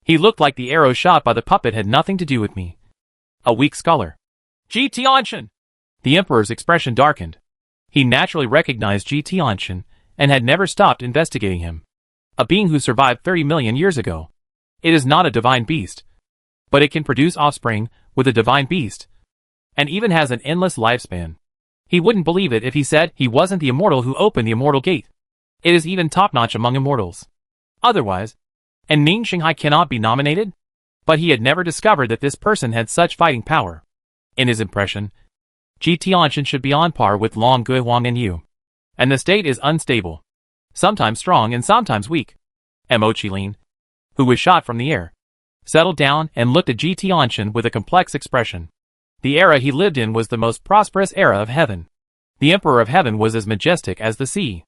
[SPEAKER 1] He looked like the arrow shot by the puppet had nothing to do with me. A weak scholar. Ji Tianxin! The emperor's expression darkened. He naturally recognized Ji Tianxin and had never stopped investigating him. A being who survived 30 million years ago. It is not a divine beast, but it can produce offspring with a divine beast, and even has an endless lifespan. He wouldn't believe it if he said he wasn't the immortal who opened the immortal gate. It is even top-notch among immortals. Otherwise, and Ning Xinghai cannot be nominated? But he had never discovered that this person had such fighting power. In his impression, Ji Tianxin should be on par with Long Gui Huang and Yu. And the state is unstable, sometimes strong and sometimes weak. Mo Qilin, who was shot from the air, settled down and looked at Ji Tianxin with a complex expression. The era he lived in was the most prosperous era of heaven. The Emperor of Heaven was as majestic as the sea.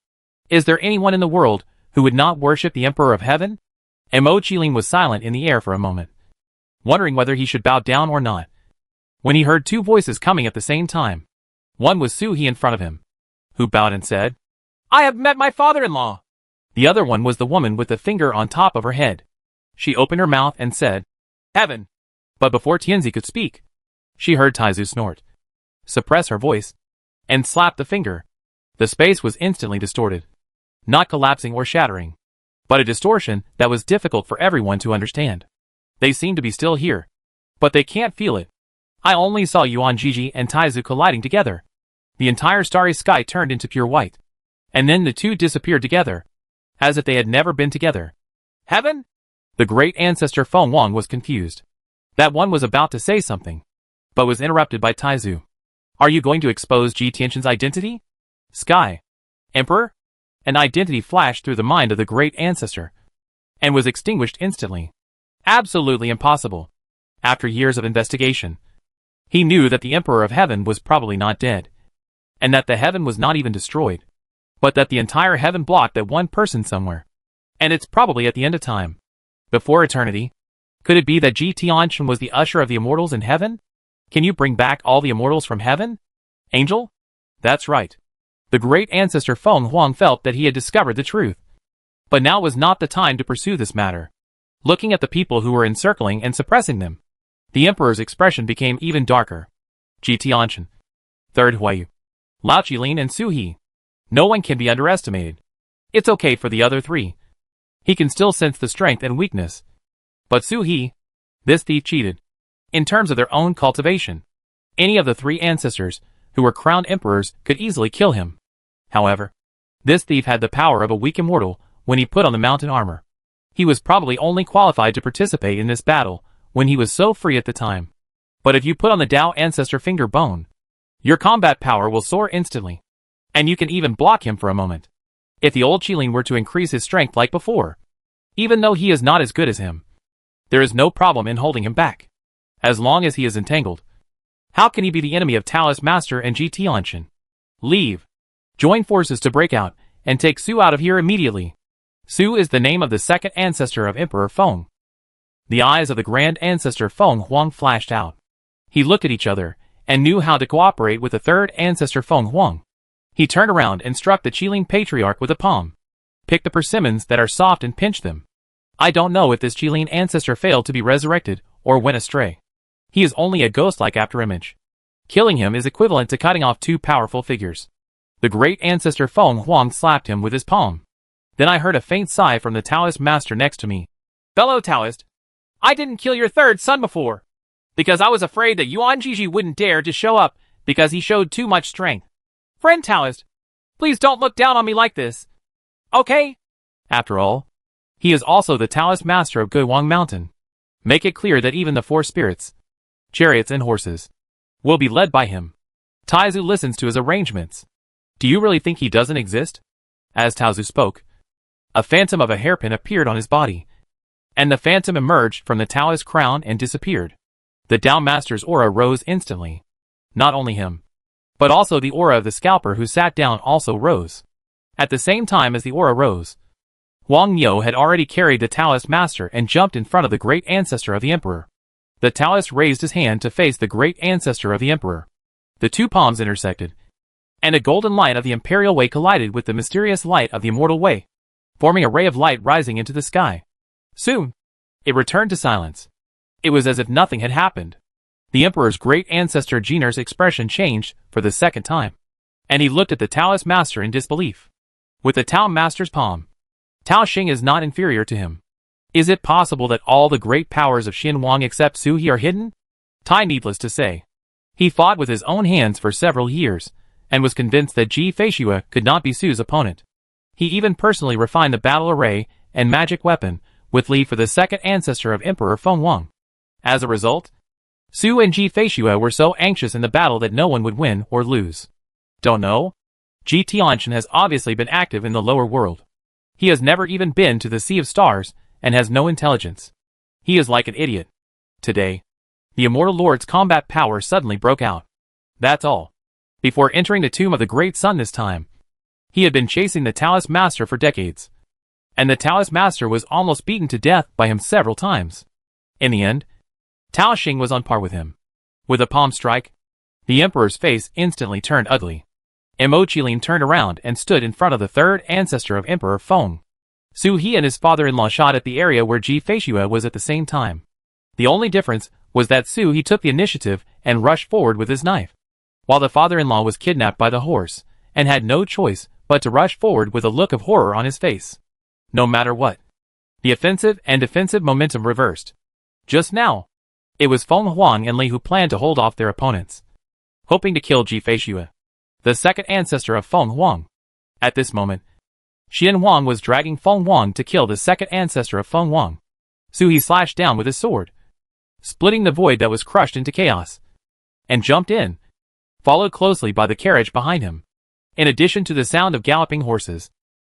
[SPEAKER 1] Is there anyone in the world who would not worship the Emperor of Heaven? Mo Qilin was silent in the air for a moment, wondering whether he should bow down or not, when he heard two voices coming at the same time. One was Suhi in front of him, who bowed and said, I have met my father-in-law. The other one was the woman with the finger on top of her head. She opened her mouth and said, Heaven. But before Tianzi could speak, she heard Taizu snort, suppress her voice, and slap the finger. The space was instantly distorted. Not collapsing or shattering, but a distortion that was difficult for everyone to understand. They seem to be still here, but they can't feel it. I only saw Yuan Jiji and Taizu colliding together. The entire starry sky turned into pure white. And then the two disappeared together, as if they had never been together. Heaven? The great ancestor Feng Huang was confused. That one was about to say something, but was interrupted by Taizu. Are you going to expose Ji Tianxin's identity? Sky. Emperor? An identity flashed through the mind of the great ancestor, and was extinguished instantly. Absolutely impossible. After years of investigation, he knew that the Emperor of Heaven was probably not dead, and that the heaven was not even destroyed, but that the entire heaven blocked that one person somewhere. And it's probably at the end of time. Before eternity. Could it be that Ji Tianxin was the usher of the immortals in heaven? Can you bring back all the immortals from heaven? Angel? That's right. The great ancestor Feng Huang felt that he had discovered the truth. But now was not the time to pursue this matter. Looking at the people who were encircling and suppressing them, the emperor's expression became even darker. Ji Tianxin, Third Huayu, Lao Qilin and Su He. No one can be underestimated. It's okay for the other three. He can still sense the strength and weakness. But Su He, this thief cheated. In terms of their own cultivation, any of the three ancestors, who were crowned emperors, could easily kill him. However, this thief had the power of a weak immortal when he put on the mountain armor. He was probably only qualified to participate in this battle when he was so free at the time. But if you put on the Dao ancestor finger bone, your combat power will soar instantly. And you can even block him for a moment. If the old Qilin were to increase his strength like before, even though he is not as good as him, there is no problem in holding him back. As long as he is entangled. How can he be the enemy of Taoist Master and Ji Tianxin? Leave. Join forces to break out, and take Su out of here immediately. Su is the name of the second ancestor of Emperor Feng. The eyes of the grand ancestor Feng Huang flashed out. He looked at each other, and knew how to cooperate with the third ancestor Feng Huang. He turned around and struck the Qilin patriarch with a palm. Pick the persimmons that are soft and pinch them. I don't know if this Qilin ancestor failed to be resurrected, or went astray. He is only a ghost-like afterimage. Killing him is equivalent to cutting off two powerful figures. The great ancestor Feng Huang slapped him with his palm. Then I heard a faint sigh from the Taoist master next to me. Fellow Taoist, I didn't kill your third son before, because I was afraid that Yuan Jiji wouldn't dare to show up because he showed too much strength. Friend Taoist, please don't look down on me like this. Okay? After all, he is also the Taoist master of Guiwang Mountain. Make it clear that even the four spirits, chariots and horses, will be led by him. Taizu listens to his arrangements. Do you really think he doesn't exist? As Taizu spoke, a phantom of a hairpin appeared on his body, and the phantom emerged from the Taoist crown and disappeared. The Dao Master's aura rose instantly. Not only him, but also the aura of the scalper who sat down also rose. At the same time as the aura rose, Wang Yo had already carried the Taoist master and jumped in front of the great ancestor of the emperor. The Taoist raised his hand to face the great ancestor of the emperor. The two palms intersected, and a golden light of the imperial way collided with the mysterious light of the immortal way, forming a ray of light rising into the sky. Soon, it returned to silence. It was as if nothing had happened. The emperor's great ancestor Jiner's expression changed for the second time, and he looked at the Taoist master in disbelief. With the Tao master's palm, Tao Xing is not inferior to him. Is it possible that all the great powers of Xin Wang except Su He are hidden? Tai needless to say. He fought with his own hands for several years, and was convinced that Ji Feishue could not be Su's opponent. He even personally refined the battle array and magic weapon, with leave for the second ancestor of Emperor Feng Huang. As a result, Su and Ji Feishue were so anxious in the battle that no one would win or lose. Don't know? Ji Tianxin has obviously been active in the lower world. He has never even been to the Sea of Stars, and has no intelligence. He is like an idiot. Today, the Immortal Lord's combat power suddenly broke out. That's all. Before entering the tomb of the Great Sun this time, he had been chasing the Taoist Master for decades. And the Taoist Master was almost beaten to death by him several times. In the end, Tao Xing was on par with him. With a palm strike, the Emperor's face instantly turned ugly. Mo Qilin turned around and stood in front of the third ancestor of Emperor Feng. Su He and his father-in-law shot at the area where Ji Feishue was at the same time. The only difference was that Su He took the initiative and rushed forward with his knife, while the father-in-law was kidnapped by the horse, and had no choice but to rush forward with a look of horror on his face. No matter what, the offensive and defensive momentum reversed. Just now, it was Feng Huang and Li who planned to hold off their opponents, hoping to kill Ji Feishue, the second ancestor of Feng Huang. At this moment, Xian Huang was dragging Feng Huang to kill the second ancestor of Feng Huang. He slashed down with his sword, splitting the void that was crushed into chaos, and jumped in, followed closely by the carriage behind him. In addition to the sound of galloping horses,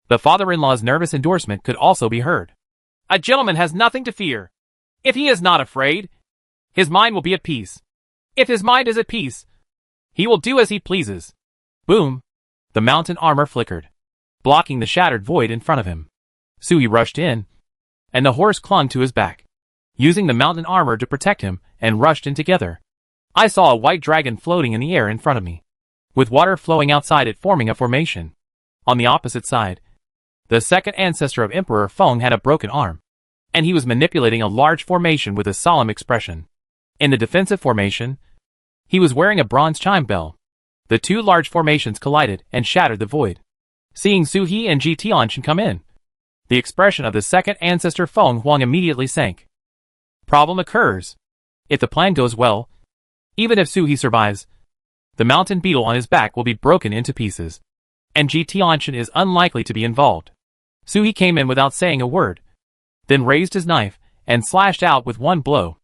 [SPEAKER 1] the father-in-law's nervous endorsement could also be heard. A gentleman has nothing to fear. If he is not afraid, his mind will be at peace. If his mind is at peace, he will do as he pleases. Boom! The mountain armor flickered, blocking the shattered void in front of him. Sui rushed in, and the horse clung to his back, using the mountain armor to protect him, and rushed in together. I saw a white dragon floating in the air in front of me, with water flowing outside it forming a formation. On the opposite side, the second ancestor of Emperor Feng had a broken arm, and he was manipulating a large formation with a solemn expression. In the defensive formation, he was wearing a bronze chime bell. The two large formations collided and shattered the void. Seeing Su He and Ji Tianxin come in, the expression of the second ancestor Feng Huang immediately sank. Problem occurs. If the plan goes well, even if Su He survives, the mountain beetle on his back will be broken into pieces, and Ji Tianxin is unlikely to be involved. Su He came in without saying a word, then raised his knife and slashed out with one blow.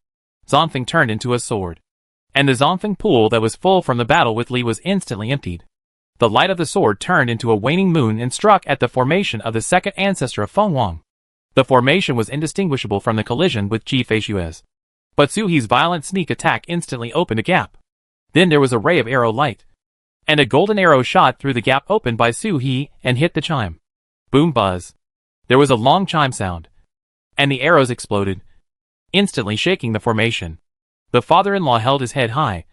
[SPEAKER 1] Zonfeng turned into a sword, and the Zonfeng pool that was full from the battle with Li was instantly emptied. The light of the sword turned into a waning moon and struck at the formation of the second ancestor of Feng Huang. The formation was indistinguishable from the collision with Ji Feishue's, but Su He's violent sneak attack instantly opened a gap. Then there was a ray of arrow light, and a golden arrow shot through the gap opened by Su He and hit the chime. Boom buzz. There was a long chime sound, and the arrows exploded, instantly shaking the formation. The father-in-law held his head high,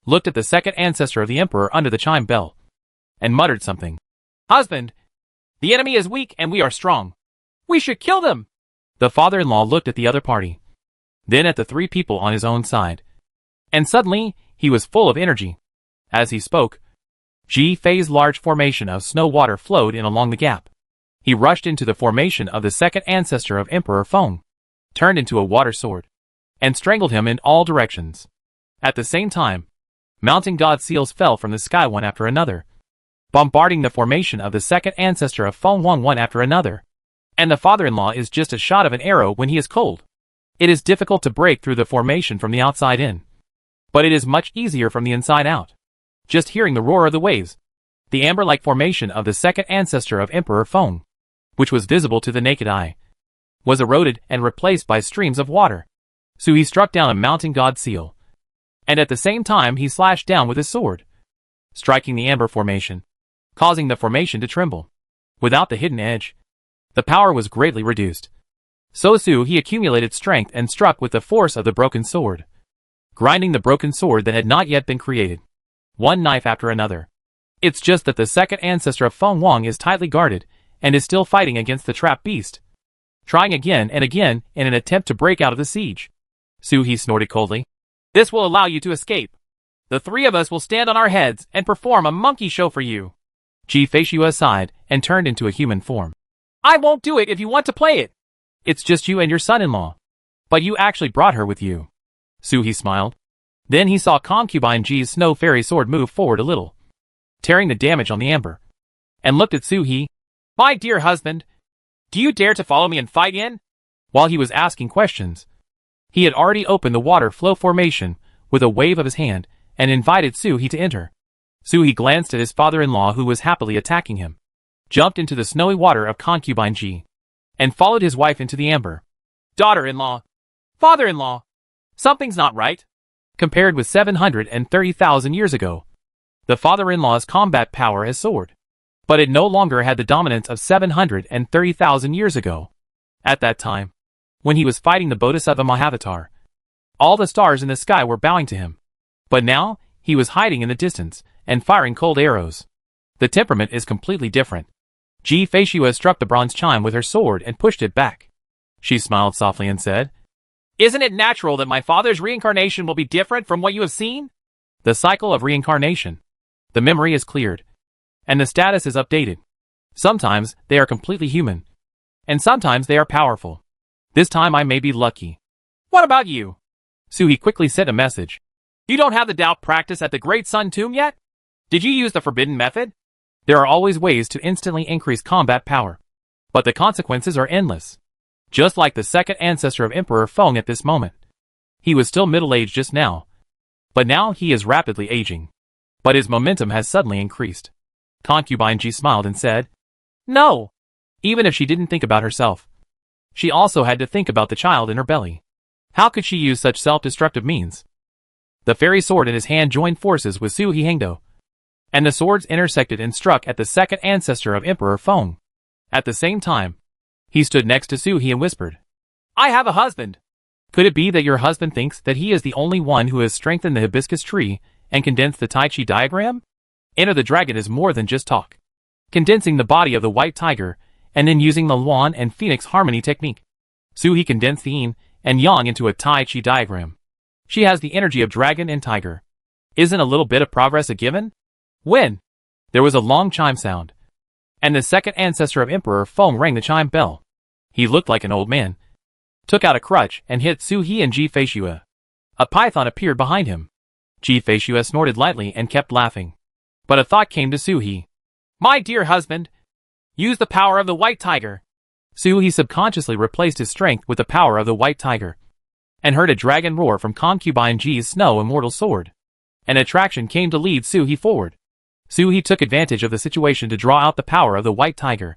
[SPEAKER 1] looked at the second ancestor of the emperor under the chime bell, and muttered something. Husband, the enemy is weak and we are strong. We should kill them. The father-in-law looked at the other party, then at the three people on his own side, and suddenly he was full of energy. As he spoke, Ji Fei's large formation of snow water flowed in along the gap. He rushed into the formation of the second ancestor of Emperor Feng, turned into a water sword, and strangled him in all directions. At the same time, mountain god seals fell from the sky one after another, bombarding the formation of the second ancestor of Feng Huang one after another. And the father-in-law is just a shot of an arrow when he is cold. It is difficult to break through the formation from the outside in, but it is much easier from the inside out. Just hearing the roar of the waves, the amber-like formation of the second ancestor of Emperor Feng, which was visible to the naked eye, was eroded and replaced by streams of water. So he struck down a mountain god seal, and at the same time he slashed down with his sword, striking the amber formation, causing the formation to tremble. Without the hidden edge, the power was greatly reduced. So he accumulated strength and struck with the force of the broken sword, grinding the broken sword that had not yet been created, one knife after another. It's just that the second ancestor of Feng Huang is tightly guarded and is still fighting against the trapped beast, trying again and again in an attempt to break out of the siege. Su He snorted coldly. This will allow you to escape. The three of us will stand on our heads and perform a monkey show for you. Ji Feishua sighed and turned into a human form. I won't do it if you want to play it. It's just you and your son-in-law. But you actually brought her with you. Su He smiled. Then he saw concubine Ji's snow fairy sword move forward a little, tearing the damage on the amber, and looked at Su He. My dear husband, do you dare to follow me and fight in? While he was asking questions, he had already opened the water flow formation with a wave of his hand and invited Su He to enter. Su He glanced at his father-in-law who was happily attacking him, jumped into the snowy water of concubine Ji, and followed his wife into the amber. Daughter-in-law, father-in-law, something's not right. Compared with 730,000 years ago, the father-in-law's combat power has soared, but it no longer had the dominance of 730,000 years ago. At that time, when he was fighting the Bodhisattva Mahavatar, all the stars in the sky were bowing to him. But now, he was hiding in the distance and firing cold arrows. The temperament is completely different. Ji Feishua struck the bronze chime with her sword and pushed it back. She smiled softly and said, Isn't it natural that my father's reincarnation will be different from what you have seen? The cycle of reincarnation. The memory is cleared, and the status is updated. Sometimes they are completely human, and sometimes they are powerful. This time I may be lucky. What about you? Su He quickly sent a message. You don't have the Tao practice at the Great Sun Tomb yet? Did you use the forbidden method? There are always ways to instantly increase combat power. But the consequences are endless. Just like the second ancestor of Emperor Feng at this moment. He was still middle-aged just now. But now he is rapidly aging. But his momentum has suddenly increased. Concubine Ji smiled and said, "No!" Even if she didn't think about herself, she also had to think about the child in her belly. How could she use such self-destructive means? The fairy sword in his hand joined forces with Su He Hengdo, and the swords intersected and struck at the second ancestor of Emperor Feng. At the same time, he stood next to Su He and whispered, "I have a husband. Could it be that your husband thinks that he is the only one who has strengthened the hibiscus tree and condensed the Tai Chi diagram? Enter the Dragon is more than just talk. Condensing the body of the white tiger, and then using the Luan and Phoenix harmony technique. Su He condensed the yin and yang into a Tai Chi diagram. She has the energy of dragon and tiger. Isn't a little bit of progress a given?" When there was a long chime sound, and the second ancestor of Emperor Feng rang the chime bell. He looked like an old man, took out a crutch and hit Su He and Ji Feishue. A python appeared behind him. Ji Feishue snorted lightly and kept laughing. But a thought came to Su He. "My dear husband, use the power of the white tiger." Su He subconsciously replaced his strength with the power of the white tiger, and heard a dragon roar from concubine Ji's snow immortal sword. An attraction came to lead Su He forward. Su He took advantage of the situation to draw out the power of the white tiger,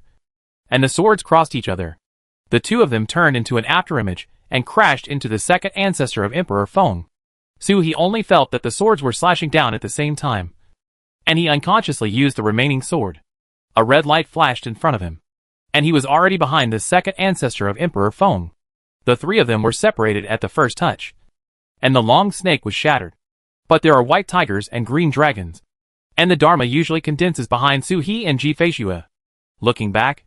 [SPEAKER 1] and the swords crossed each other. The two of them turned into an afterimage and crashed into the second ancestor of Emperor Feng. Su He only felt that the swords were slashing down at the same time, and he unconsciously used the remaining sword. A red light flashed in front of him, and he was already behind the second ancestor of Emperor Feng. The three of them were separated at the first touch, and the long snake was shattered. But there are white tigers and green dragons, and the Dharma usually condenses behind Su He and Ji Feishue. Looking back,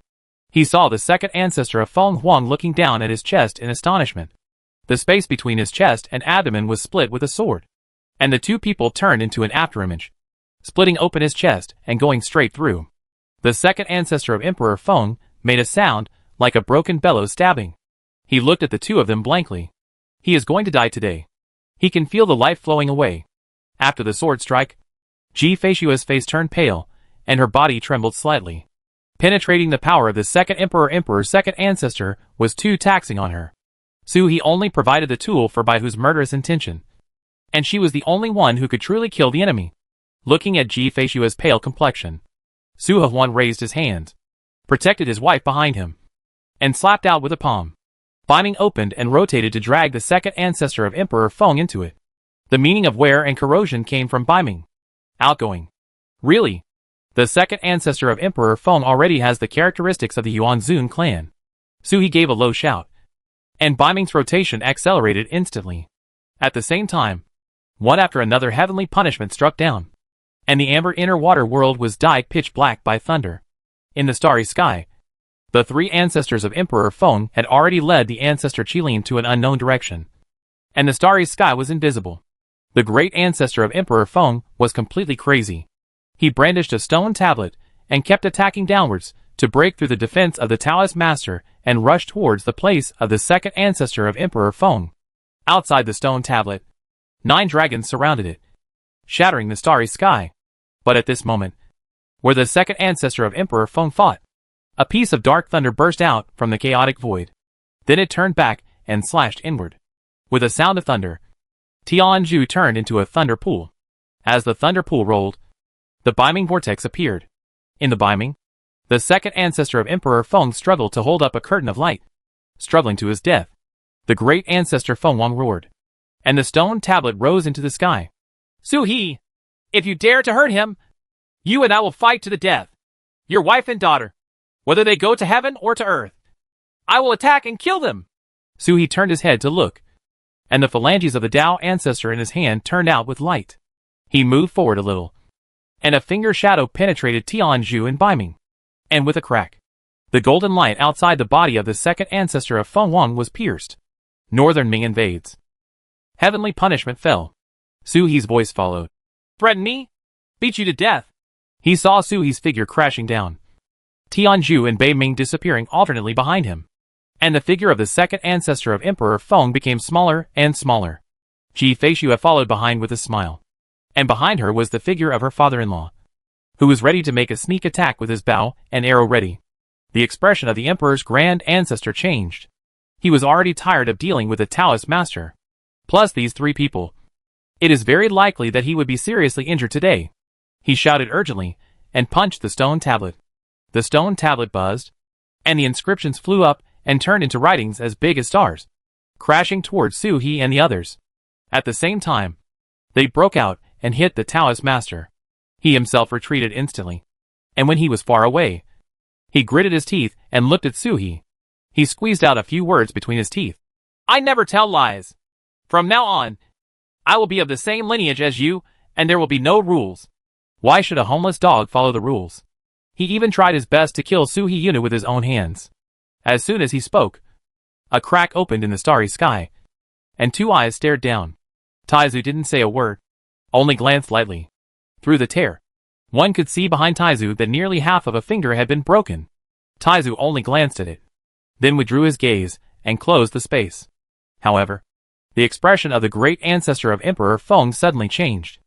[SPEAKER 1] he saw the second ancestor of Feng Huang looking down at his chest in astonishment. The space between his chest and abdomen was split with a sword, and the two people turned into an afterimage, splitting open his chest and going straight through. The second ancestor of Emperor Feng made a sound like a broken bellows stabbing. He looked at the two of them blankly. He is going to die today. He can feel the life flowing away. After the sword strike, Ji Feishue's face turned pale, and her body trembled slightly. Penetrating the power of the second Emperor's second ancestor was too taxing on her. Su He only provided the tool for Bai Hu's murderous intention, and she was the only one who could truly kill the enemy. Looking at Ji Feishue's pale complexion, Su Huan raised his hands, protected his wife behind him, and slapped out with a palm. Binding opened and rotated to drag the second ancestor of Emperor Feng into it. The meaning of wear and corrosion came from Biming. Outgoing. Really? The second ancestor of Emperor Feng already has the characteristics of the Yuanzun clan. Su He gave a low shout, and Biming's rotation accelerated instantly. At the same time, one after another heavenly punishment struck down, and the amber inner water world was dyed pitch black by thunder. In the starry sky, the three ancestors of Emperor Feng had already led the ancestor Qilin to an unknown direction, and the starry sky was invisible. The great ancestor of Emperor Feng was completely crazy. He brandished a stone tablet and kept attacking downwards to break through the defense of the Taoist master and rush towards the place of the second ancestor of Emperor Feng. Outside the stone tablet, 9 dragons surrounded it, shattering the starry sky. But at this moment, where the second ancestor of Emperor Feng fought, a piece of dark thunder burst out from the chaotic void. Then it turned back and slashed inward. With a sound of thunder, Tianju turned into a thunder pool. As the thunder pool rolled, the Biming vortex appeared. In the Biming, the second ancestor of Emperor Feng struggled to hold up a curtain of light. Struggling to his death, the great ancestor Feng Wang roared, and the stone tablet rose into the sky. "Su He, if you dare to hurt him, you and I will fight to the death. Your wife and daughter, whether they go to heaven or to earth, I will attack and kill them." Su He turned his head to look, and the phalanges of the Tao ancestor in his hand turned out with light. He moved forward a little, and a finger shadow penetrated Tianju and Biming. And with a crack, the golden light outside the body of the second ancestor of Feng Wang was pierced. Northern Ming invades. Heavenly punishment fell. Su He's voice followed. "Threaten me? Beat you to death." He saw Su He's figure crashing down, Tianju and Bei Ming disappearing alternately behind him, and the figure of the second ancestor of Emperor Feng became smaller and smaller. Ji Feishue followed behind with a smile, and behind her was the figure of her father-in-law. who was ready to make a sneak attack with his bow and arrow ready. The expression of the emperor's grand ancestor changed. He was already tired of dealing with the Taoist master. Plus these three people. It is very likely that he would be seriously injured today. He shouted urgently, and punched the stone tablet. The stone tablet buzzed, and the inscriptions flew up and turned into writings as big as stars, crashing towards Su He and the others. At the same time, they broke out and hit the Taoist master. He himself retreated instantly, and when he was far away, he gritted his teeth and looked at Su He. He squeezed out a few words between his teeth. I never tell lies. From now on, I will be of the same lineage as you, and there will be no rules. Why should a homeless dog follow the rules? He even tried his best to kill Su He Yuna with his own hands. As soon as he spoke, a crack opened in the starry sky, and two eyes stared down. Taizu didn't say a word, only glanced lightly. Through the tear, one could see behind Taizu that nearly half of a finger had been broken. Taizu only glanced at it, then withdrew his gaze and closed the space. However, the expression of the great ancestor of Emperor Feng suddenly changed,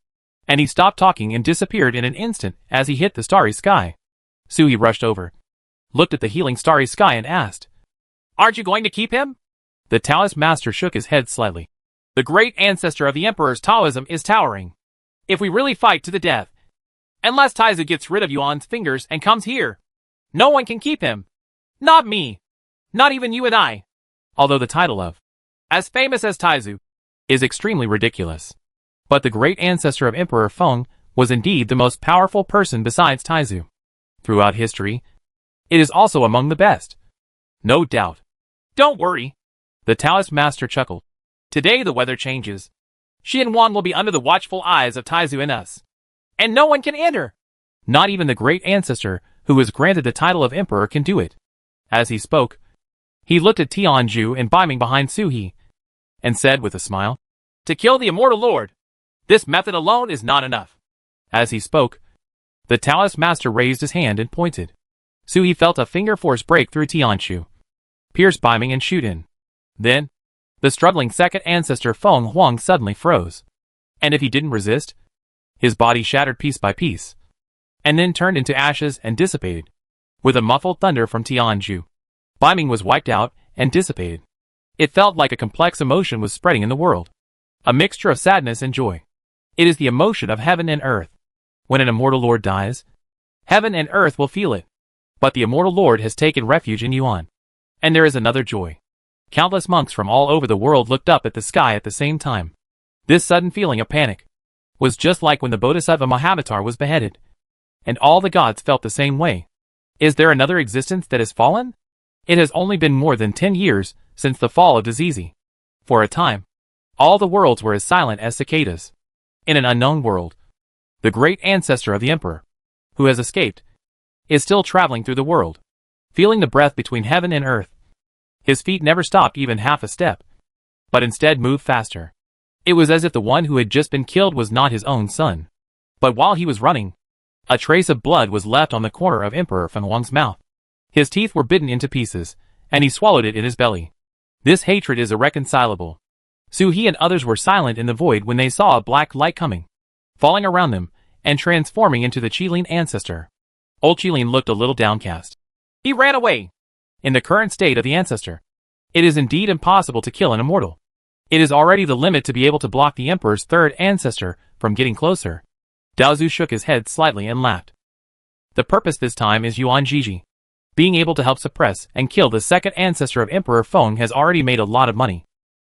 [SPEAKER 1] and he stopped talking and disappeared in an instant as he hit the starry sky. Su He rushed over, looked at the healing starry sky and asked, Aren't you going to keep him? The Taoist master shook his head slightly. The great ancestor of the Emperor's Taoism is towering. If we really fight to the death, unless Taizu gets rid of Yuan's fingers and comes here, no one can keep him. Not me. Not even you and I. Although the title of as famous as Taizu is extremely ridiculous. But the great ancestor of Emperor Feng was indeed the most powerful person besides Taizu. Throughout history, it is also among the best. No doubt. Don't worry. The Taoist master chuckled. Today the weather changes. She and Wan will be under the watchful eyes of Taizu and us. And no one can enter. Not even the great ancestor who was granted the title of emperor can do it. As he spoke, he looked at Tianju and Baiming behind Su He, and said with a smile, To kill the immortal lord, this method alone is not enough. As he spoke, the Taoist master raised his hand and pointed. Su He felt a finger force break through Tianju, pierce Baiming and shoot in. Then, the struggling second ancestor Feng Huang suddenly froze. And if he didn't resist, his body shattered piece by piece, and then turned into ashes and dissipated. With a muffled thunder from Tianju, Baiming was wiped out and dissipated. It felt like a complex emotion was spreading in the world. A mixture of sadness and joy. It is the emotion of heaven and earth. When an immortal lord dies, heaven and earth will feel it. But the immortal lord has taken refuge in Yuan. And there is another joy. Countless monks from all over the world looked up at the sky at the same time. This sudden feeling of panic was just like when the Bodhisattva Mahavatar was beheaded. And all the gods felt the same way. Is there another existence that has fallen? It has only been more than 10 years since the fall of Dizizi. For a time, all the worlds were as silent as cicadas. In an unknown world, the great ancestor of the emperor, who has escaped, is still traveling through the world, feeling the breath between heaven and earth. His feet never stopped even half a step, but instead moved faster. It was as if the one who had just been killed was not his own son. But while he was running, a trace of blood was left on the corner of Emperor Feng Huang's mouth. His teeth were bitten into pieces, and he swallowed it in his belly. This hatred is irreconcilable. Su He and others were silent in the void when they saw a black light coming, falling around them, and transforming into the Qilin ancestor. Old Qilin looked a little downcast. He ran away. In the current state of the ancestor, it is indeed impossible to kill an immortal. It is already the limit to be able to block the emperor's third ancestor from getting closer. Daozu shook his head slightly and laughed. The purpose this time is Yuan Jiji. Being able to help suppress and kill the second ancestor of Emperor Feng has already made a lot of money.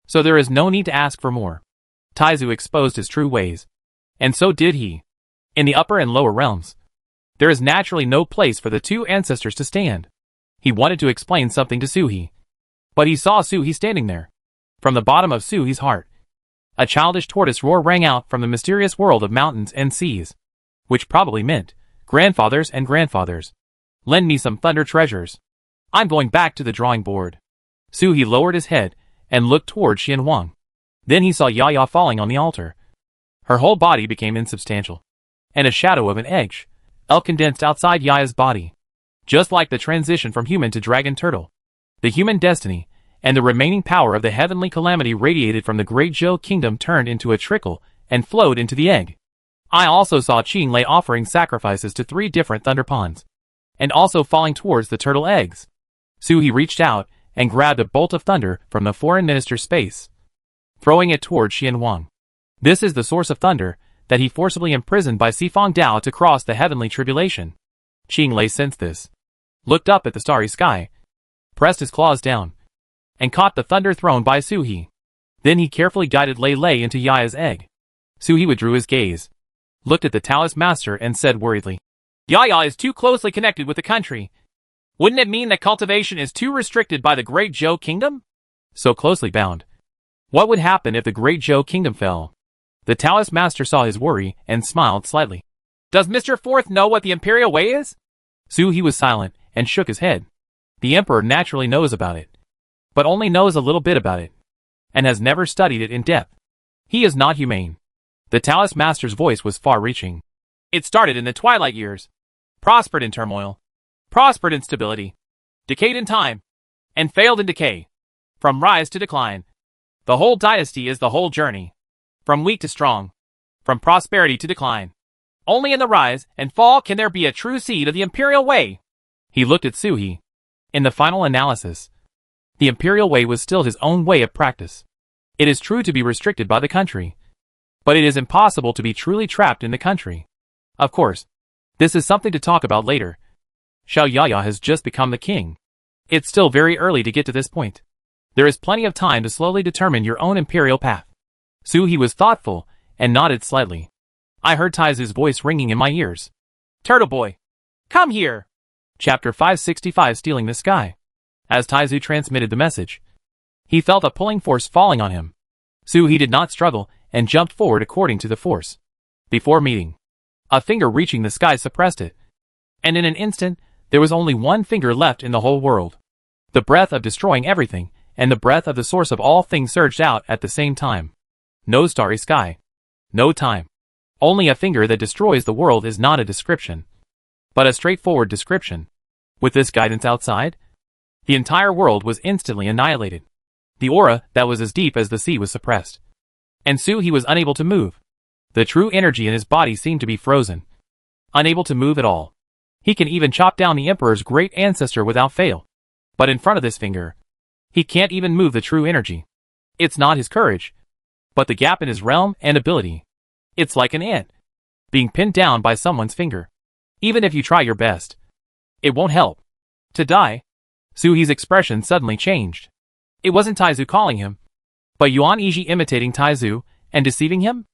[SPEAKER 1] So there is no need to ask for more. Taizu exposed his true ways. And so did he. In the upper and lower realms, there is naturally no place for the two ancestors to stand. He wanted to explain something to Su He, but he saw Su He standing there. From the bottom of Su He's heart, a childish tortoise roar rang out from the mysterious world of mountains and seas, which probably meant, grandfathers and grandfathers, lend me some thunder treasures. I'm going back to the drawing board. Su He lowered his head and looked toward Xian Wang. Then he saw Yaya falling on the altar. Her whole body became insubstantial, and a shadow of an egg condensed outside Yaya's body. Just like the transition from human to dragon turtle, the human destiny and the remaining power of the heavenly calamity radiated from the great Zhou kingdom turned into a trickle and flowed into the egg. I also saw Qinglei offering sacrifices to 3 different thunder pawns, and also falling towards the turtle eggs. Suhi reached out and grabbed a bolt of thunder from the foreign minister's space, throwing it towards Xian Wang. This is the source of thunder that he forcibly imprisoned by Sifang Dao to cross the heavenly tribulation. Qinglei sensed this, looked up at the starry sky, pressed his claws down, and caught the thunder thrown by Suhi. Then he carefully guided Lei Lei into Yaya's egg. Suhi withdrew his gaze, looked at the Taoist master and said worriedly, Yaya is too closely connected with the country. Wouldn't it mean that cultivation is too restricted by the Great Zhou Kingdom? So closely bound. What would happen if the Great Zhou Kingdom fell? The Taoist master saw his worry and smiled slightly. Does Mr. Fourth know what the Imperial Way is? Suhi was silent and shook his head. The Emperor naturally knows about it, but only knows a little bit about it, and has never studied it in depth. He is not humane. The Taoist master's voice was far-reaching. It started in the twilight years, prospered in turmoil, prospered in stability, decayed in time, and failed in decay. From rise to decline. The whole dynasty is the whole journey. From weak to strong. From prosperity to decline. Only in the rise and fall can there be a true seed of the Imperial Way. He looked at Suhi. In the final analysis, the Imperial Way was still his own way of practice. It is true to be restricted by the country, but it is impossible to be truly trapped in the country. Of course, this is something to talk about later. Xiao Yaya has just become the king. It's still very early to get to this point. There is plenty of time to slowly determine your own imperial path. Suhi was thoughtful and nodded slightly. I heard Taizu's voice ringing in my ears. Turtle boy, come here. Chapter 565, Stealing the Sky. As Taizu transmitted the message, he felt a pulling force falling on him. Suhi did not struggle and jumped forward according to the force. Before meeting, a finger reaching the sky suppressed it, and in an instant, there was only one finger left in the whole world. The breath of destroying everything and the breath of the source of all things surged out at the same time. No starry sky. No time. Only a finger that destroys the world is not a description, but a straightforward description. With this guidance outside, the entire world was instantly annihilated. The aura that was as deep as the sea was suppressed. And Suhi was unable to move. The true energy in his body seemed to be frozen. Unable to move at all. He can even chop down the Emperor's great ancestor without fail. But in front of this finger, he can't even move the true energy. It's not his courage, but the gap in his realm and ability. It's like an ant being pinned down by someone's finger. Even if you try your best, it won't help. To die? Suhi's expression suddenly changed. It wasn't Taizu calling him, but Yuan Yiji imitating Taizu and deceiving him?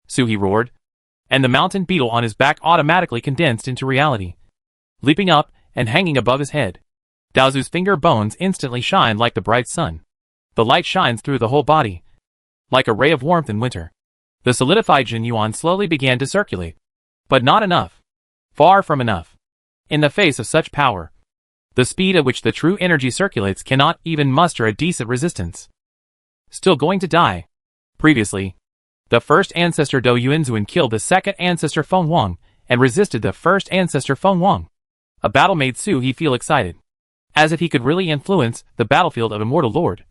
[SPEAKER 1] Suhi roared, and the mountain beetle on his back automatically condensed into reality, leaping up and hanging above his head. Daozu's finger bones instantly shined like the bright sun. The light shines through the whole body, like a ray of warmth in winter. The solidified Jin Yuan slowly began to circulate, but not enough. Far from enough. In the face of such power, the speed at which the true energy circulates cannot even muster a decent resistance. Still going to die. Previously, the first ancestor Dou Yuanzuan killed the second ancestor Feng Wang and resisted the first ancestor Feng Wang. A battle made Suhi feel excited, as if he could really influence the battlefield of Immortal Lord.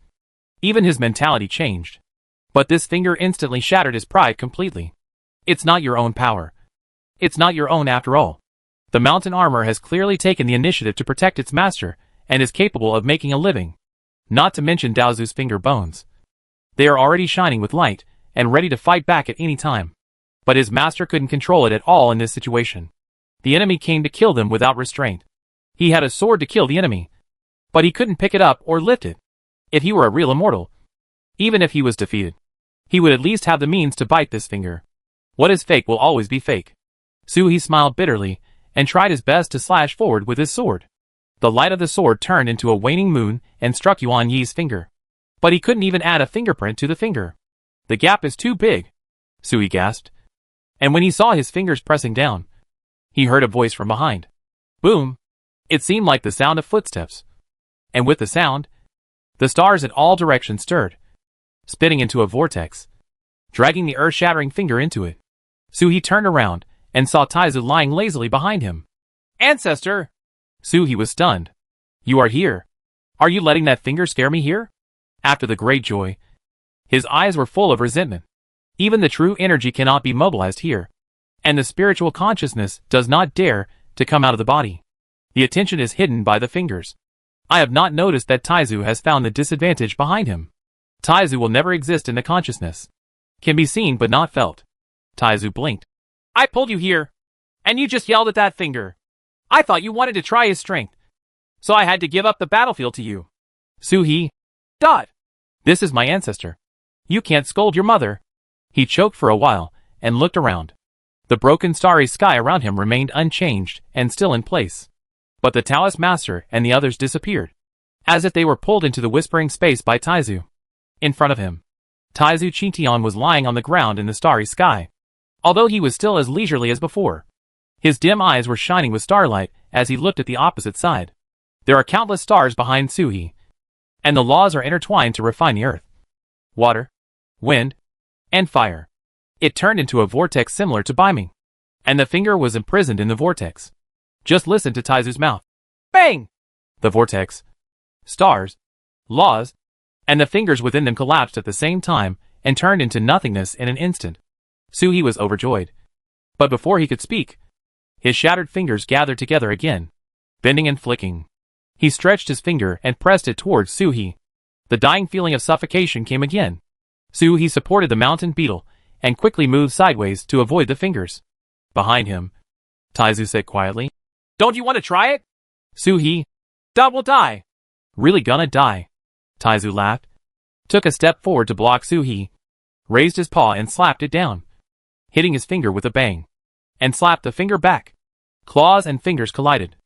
[SPEAKER 1] Even his mentality changed. But this finger instantly shattered his pride completely. It's not your own power. It's not your own after all. The mountain armor has clearly taken the initiative to protect its master, and is capable of making a living. Not to mention Daozu's finger bones. They are already shining with light, and ready to fight back at any time. But his master couldn't control it at all in this situation. The enemy came to kill them without restraint. He had a sword to kill the enemy, but he couldn't pick it up or lift it. If he were a real immortal, even if he was defeated, he would at least have the means to bite this finger. What is fake will always be fake. Suhi smiled bitterly, and tried his best to slash forward with his sword. The light of the sword turned into a waning moon and struck Yuan Yi's finger. But he couldn't even add a fingerprint to the finger. The gap is too big, Suhi gasped. And when he saw his fingers pressing down, he heard a voice from behind. Boom! It seemed like the sound of footsteps. And with the sound, the stars in all directions stirred, spitting into a vortex, dragging the earth-shattering finger into it. Suhi turned around and saw Taizu lying lazily behind him. Ancestor! Suhi was stunned. You are here. Are you letting that finger scare me here? After the great joy, his eyes were full of resentment. Even the true energy cannot be mobilized here. and the spiritual consciousness does not dare to come out of the body. The attention is hidden by the fingers. I have not noticed that Taizu has found the disadvantage behind him. Taizu will never exist in the consciousness. Can be seen but not felt. Taizu blinked. I pulled you here, and you just yelled at that finger. I thought you wanted to try his strength, so I had to give up the battlefield to you. Suhi. This is my ancestor. You can't scold your mother. He choked for a while, and looked around. The broken starry sky around him remained unchanged and still in place. But the Taoist master and the others disappeared, as if they were pulled into the whispering space by Taizu. In front of him, Taizu Qingtian was lying on the ground in the starry sky, although he was still as leisurely as before. His dim eyes were shining with starlight as he looked at the opposite side. There are countless stars behind Suhi, and the laws are intertwined to refine the earth, water, wind, and fire. It turned into a vortex similar to Biming, and the finger was imprisoned in the vortex. Just listen to Taizu's mouth. Bang! The vortex, stars, laws, and the fingers within them collapsed at the same time and turned into nothingness in an instant. Suhi was overjoyed. But before he could speak, his shattered fingers gathered together again, bending and flicking. He stretched his finger and pressed it towards Suhi. The dying feeling of suffocation came again. Suhi supported the mountain beetle and quickly moved sideways to avoid the fingers. Behind him, Taizu said quietly, Don't you want to try it? Suhi. Dot will die. Really gonna die? Taizu laughed, took a step forward to block Suhi, raised his paw and slapped it down, hitting his finger with a bang, and slapped the finger back. Claws and fingers collided,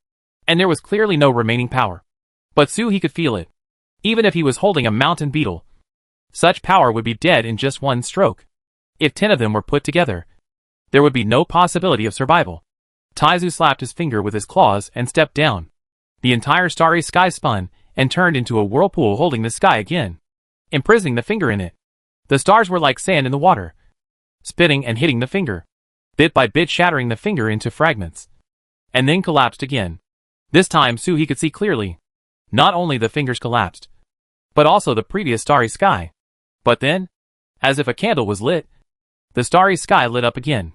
[SPEAKER 1] and there was clearly no remaining power. But Suhi could feel it. Even if he was holding a mountain beetle, such power would be dead in just one stroke. If 10 of them were put together, there would be no possibility of survival. Taizu slapped his finger with his claws and stepped down. The entire starry sky spun and turned into a whirlpool holding the sky again, imprisoning the finger in it. The stars were like sand in the water, spitting and hitting the finger, bit by bit shattering the finger into fragments, and then collapsed again. This time Suhi could see clearly. Not only the fingers collapsed, but also the previous starry sky. But then, as if a candle was lit, the starry sky lit up again.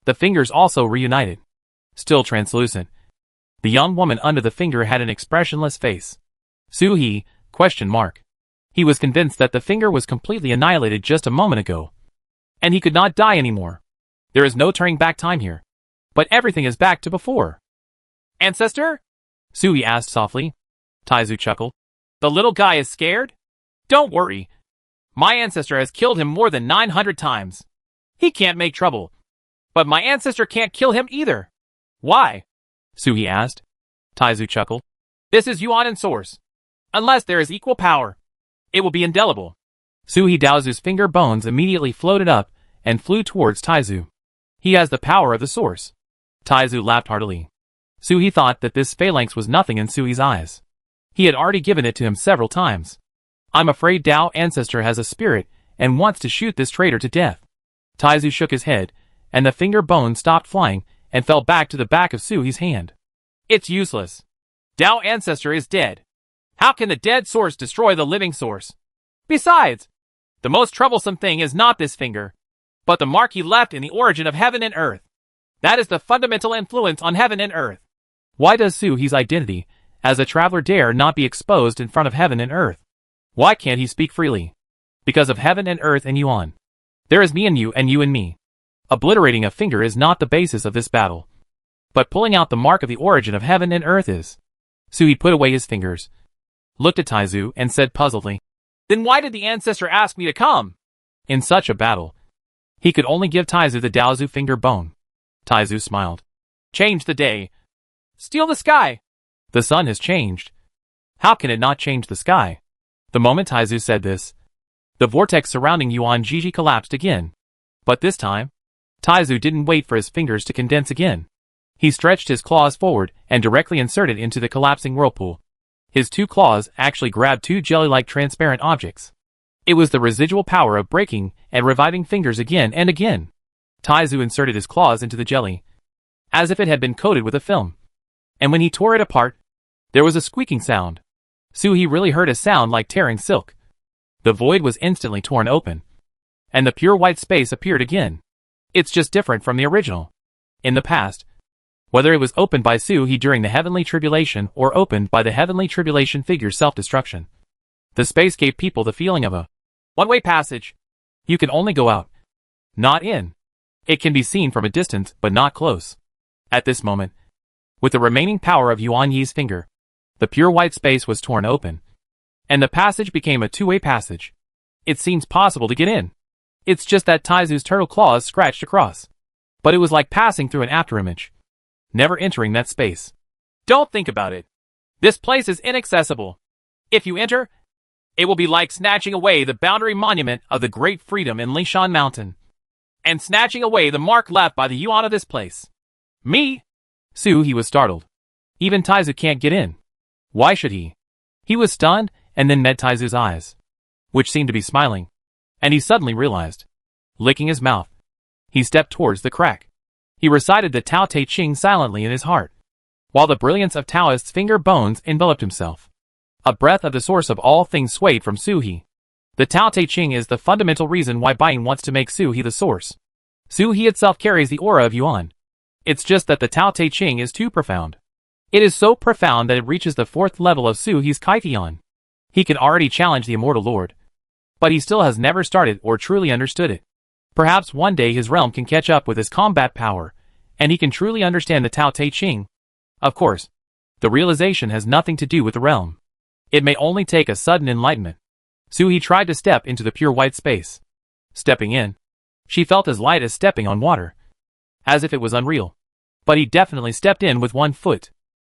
[SPEAKER 1] The fingers also reunited, still translucent. The young woman under the finger had an expressionless face. Suhi? ? He was convinced that the finger was completely annihilated just a moment ago, and he could not die anymore. There is no turning back time here, but everything is back to before. Ancestor? Suhi asked softly. Taizu chuckled. The little guy is scared? Don't worry. My ancestor has killed him more than 900 times. He can't make trouble. But my ancestor can't kill him either. Why? Suhi asked. Taizu chuckled. This is Yuan source. Unless there is equal power, it will be indelible. Suhi Daozu's finger bones immediately floated up and flew towards Taizu. He has the power of the source. Taizu laughed heartily. Suhi thought that this phalanx was nothing in Suhi's eyes. He had already given it to him several times. I'm afraid Dao Ancestor has a spirit and wants to shoot this traitor to death. Taizu shook his head, and the finger bone stopped flying and fell back to the back of Suhi's hand. It's useless. Dao Ancestor is dead. How can the dead source destroy the living source? Besides, the most troublesome thing is not this finger, but the mark he left in the origin of heaven and earth. That is the fundamental influence on heaven and earth. Why does Suhi's identity as a traveler dare not be exposed in front of heaven and earth? Why can't he speak freely? Because of heaven and earth and Yuan. There is me and you and me. Obliterating a finger is not the basis of this battle, but pulling out the mark of the origin of heaven and earth is. Suhi put away his fingers, looked at Taizu and said puzzledly, Then why did the ancestor ask me to come? In such a battle, he could only give Taizu the Daozu finger bone. Taizu smiled. Change the day. Steal the sky. The sun has changed. How can it not change the sky? The moment Taizu said this, the vortex surrounding Yuan Jiji collapsed again. But this time, Taizu didn't wait for his fingers to condense again. He stretched his claws forward and directly inserted into the collapsing whirlpool. His 2 claws actually grabbed 2 jelly-like transparent objects. It was the residual power of breaking and reviving fingers again and again. Taizu inserted his claws into the jelly, as if it had been coated with a film. And when he tore it apart, there was a squeaking sound. Suhi really heard a sound like tearing silk. The void was instantly torn open, and the pure white space appeared again. It's just different from the original. In the past, whether it was opened by Suhi during the Heavenly Tribulation or opened by the Heavenly Tribulation figure's self-destruction, the space gave people the feeling of a one-way passage. You can only go out, not in. It can be seen from a distance, but not close. At this moment, with the remaining power of Yuan Yi's finger, the pure white space was torn open, and the passage became a two-way passage. It seems possible to get in. It's just that Taizu's turtle claws scratched across. But it was like passing through an afterimage, never entering that space. Don't think about it. This place is inaccessible. If you enter, it will be like snatching away the boundary monument of the great freedom in Lishan Mountain, and snatching away the mark left by the Yuan of this place. Me? He was startled. Even Taizu can't get in. Why should he? He was stunned and then met Taizu's eyes, which seemed to be smiling, and he suddenly realized. Licking his mouth, he stepped towards the crack. He recited the Tao Te Ching silently in his heart, while the brilliance of Taoist's finger bones enveloped himself. A breath of the source of all things swayed from Suhi. The Tao Te Ching is the fundamental reason why Buying wants to make Suhi the source. Suhi itself carries the aura of Yuan. It's just that the Tao Te Ching is too profound. It is so profound that it reaches the fourth level of Suhi's Kaifian. He can already challenge the Immortal Lord, but he still has never started or truly understood it. Perhaps one day his realm can catch up with his combat power, and he can truly understand the Tao Te Ching. Of course, the realization has nothing to do with the realm. It may only take a sudden enlightenment. Suhi tried to step into the pure white space. Stepping in, she felt as light as stepping on water, as if it was unreal. But he definitely stepped in with one foot.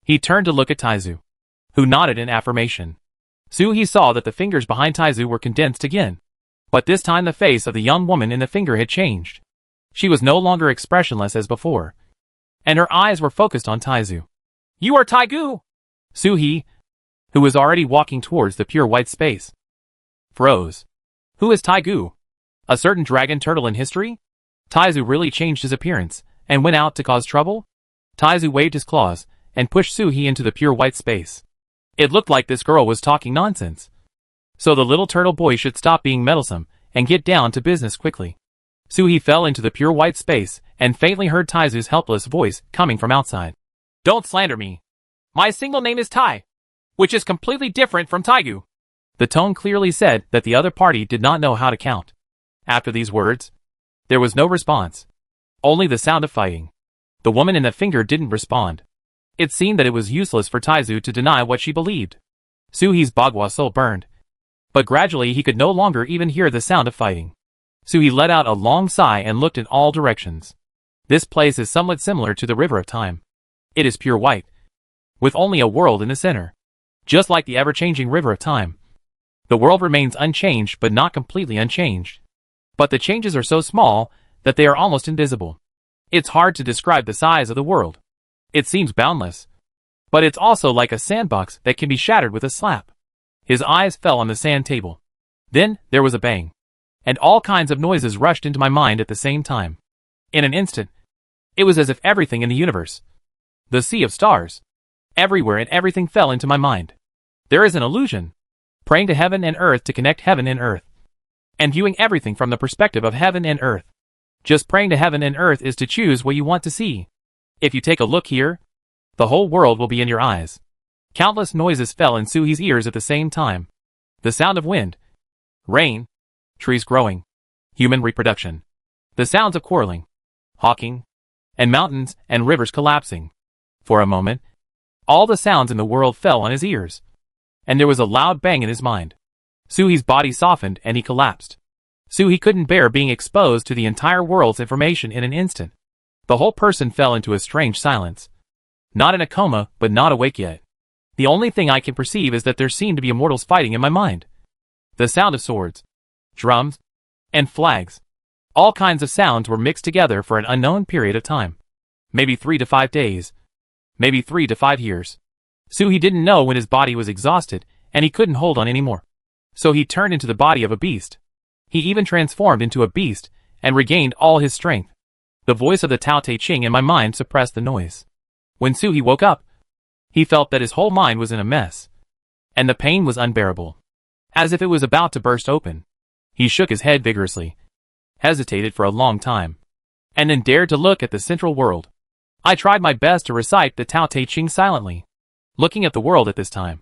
[SPEAKER 1] He turned to look at Taizu, who nodded in affirmation. Suhi saw that the fingers behind Taizu were condensed again. But this time the face of the young woman in the finger had changed. She was no longer expressionless as before, and her eyes were focused on Taizu. You are Taigu! Suhi, who was already walking towards the pure white space, froze. Who is Taigu? A certain dragon turtle in history? Taizu really changed his appearance, and went out to cause trouble? Taizu waved his claws, and pushed Suhi into the pure white space. It looked like this girl was talking nonsense. So the little turtle boy should stop being meddlesome, and get down to business quickly. Suhi fell into the pure white space, and faintly heard Taizu's helpless voice coming from outside. Don't slander me. My single name is Tai, which is completely different from Taigu. The tone clearly said that the other party did not know how to count. After these words, there was no response. Only the sound of fighting. The woman in the finger didn't respond. It seemed that it was useless for Taizu to deny what she believed. Suhi's Bagua soul burned. But gradually he could no longer even hear the sound of fighting. Suhi let out a long sigh and looked in all directions. This place is somewhat similar to the River of Time. It is pure white, with only a world in the center. Just like the ever-changing River of Time, the world remains unchanged but not completely unchanged. But the changes are so small that they are almost invisible. It's hard to describe the size of the world. It seems boundless, but it's also like a sandbox that can be shattered with a slap. His eyes fell on the sand table. Then there was a bang, and all kinds of noises rushed into my mind at the same time. In an instant, it was as if everything in the universe, the sea of stars, everywhere and everything fell into my mind. There is an illusion, praying to heaven and earth to connect heaven and earth, and viewing everything from the perspective of heaven and earth. Just praying to heaven and earth is to choose what you want to see. If you take a look here, the whole world will be in your eyes. Countless noises fell in Suhi's ears at the same time. The sound of wind, rain, trees growing, human reproduction, the sounds of quarreling, hawking, and mountains and rivers collapsing. For a moment, all the sounds in the world fell on his ears, and there was a loud bang in his mind. Suhi's body softened and he collapsed. Suhi couldn't bear being exposed to the entire world's information in an instant. The whole person fell into a strange silence. Not in a coma, but not awake yet. The only thing I can perceive is that there seemed to be immortals fighting in my mind. The sound of swords, drums, and flags. All kinds of sounds were mixed together for an unknown period of time. Maybe 3 to 5 days. Maybe 3 to 5 years. Suhi didn't know when his body was exhausted, and he couldn't hold on anymore. So he turned into the body of a beast. He even transformed into a beast, and regained all his strength. The voice of the Tao Te Ching in my mind suppressed the noise. When Suhi woke up, he felt that his whole mind was in a mess, and the pain was unbearable, as if it was about to burst open. He shook his head vigorously, hesitated for a long time, and then dared to look at the central world. I tried my best to recite the Tao Te Ching silently. Looking at the world at this time,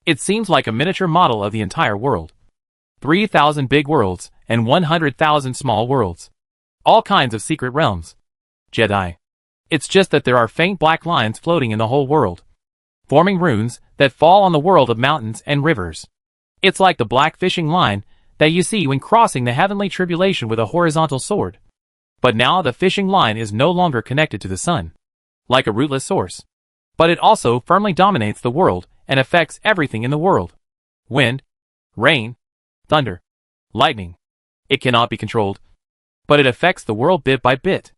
[SPEAKER 1] it seems like a miniature model of the entire world. 3,000 big worlds and 100,000 small worlds. All kinds of secret realms. Jedi. It's just that there are faint black lines floating in the whole world, forming runes that fall on the world of mountains and rivers. It's like the black fishing line that you see when crossing the heavenly tribulation with a horizontal sword. But now the fishing line is no longer connected to the sun, like a rootless source. But it also firmly dominates the world and affects everything in the world. Wind, rain, thunder, lightning. It cannot be controlled, but it affects the world bit by bit.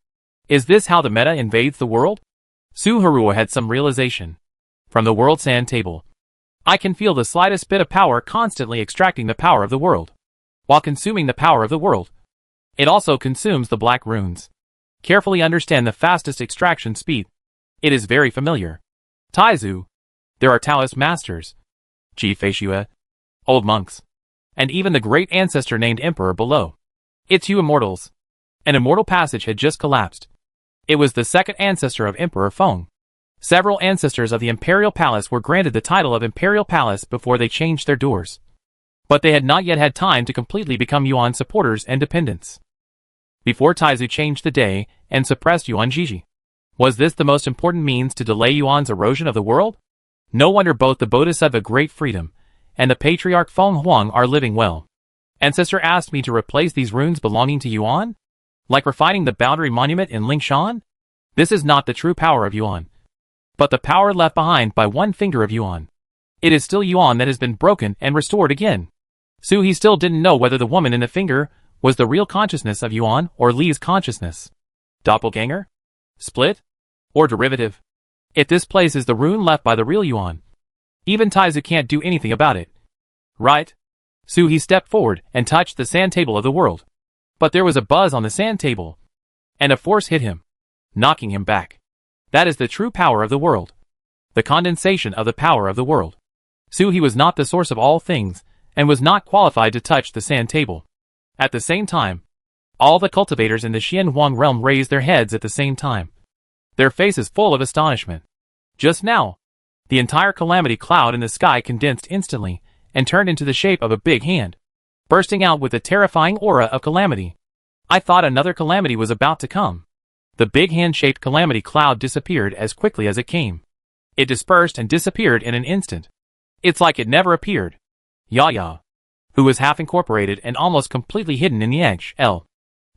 [SPEAKER 1] Is this how the meta invades the world? Suharu had some realization. From the world sand table, I can feel the slightest bit of power constantly extracting the power of the world, while consuming the power of the world. It also consumes the black runes. Carefully understand the fastest extraction speed. It is very familiar. Taizu. There are Taoist masters, Ji-Fei-Shue, old monks, and even the great ancestor named Emperor below. It's you immortals. An immortal passage had just collapsed. It was the second ancestor of Emperor Feng. Several ancestors of the Imperial Palace were granted the title of Imperial Palace before they changed their doors. But they had not yet had time to completely become Yuan supporters and dependents. Before Taizu changed the day and suppressed Yuan Jiji. Was this the most important means to delay Yuan's erosion of the world? No wonder both the Bodhisattva Great Freedom and the Patriarch Feng Huang are living well. Ancestor asked me to replace these runes belonging to Yuan? Like refining the boundary monument in Lingshan? This is not the true power of Yuan, but the power left behind by one finger of Yuan. It is still Yuan that has been broken and restored again. He still didn't know whether the woman in the finger was the real consciousness of Yuan or Li's consciousness. Doppelganger? Split? Or derivative? If this place is the rune left by the real Yuan, even Taizu can't do anything about it. Right? He stepped forward and touched the sand table of the world. But there was a buzz on the sand table, and a force hit him, knocking him back. That is the true power of the world. The condensation of the power of the world. He was not the source of all things, and was not qualified to touch the sand table. At the same time, all the cultivators in the Xian Huang realm raised their heads at the same time, their faces full of astonishment. Just now, the entire calamity cloud in the sky condensed instantly and turned into the shape of a big hand, bursting out with a terrifying aura of calamity. I thought another calamity was about to come. The big hand-shaped calamity cloud disappeared as quickly as it came. It dispersed and disappeared in an instant. It's like it never appeared. Yaya, who was half incorporated and almost completely hidden in the edge,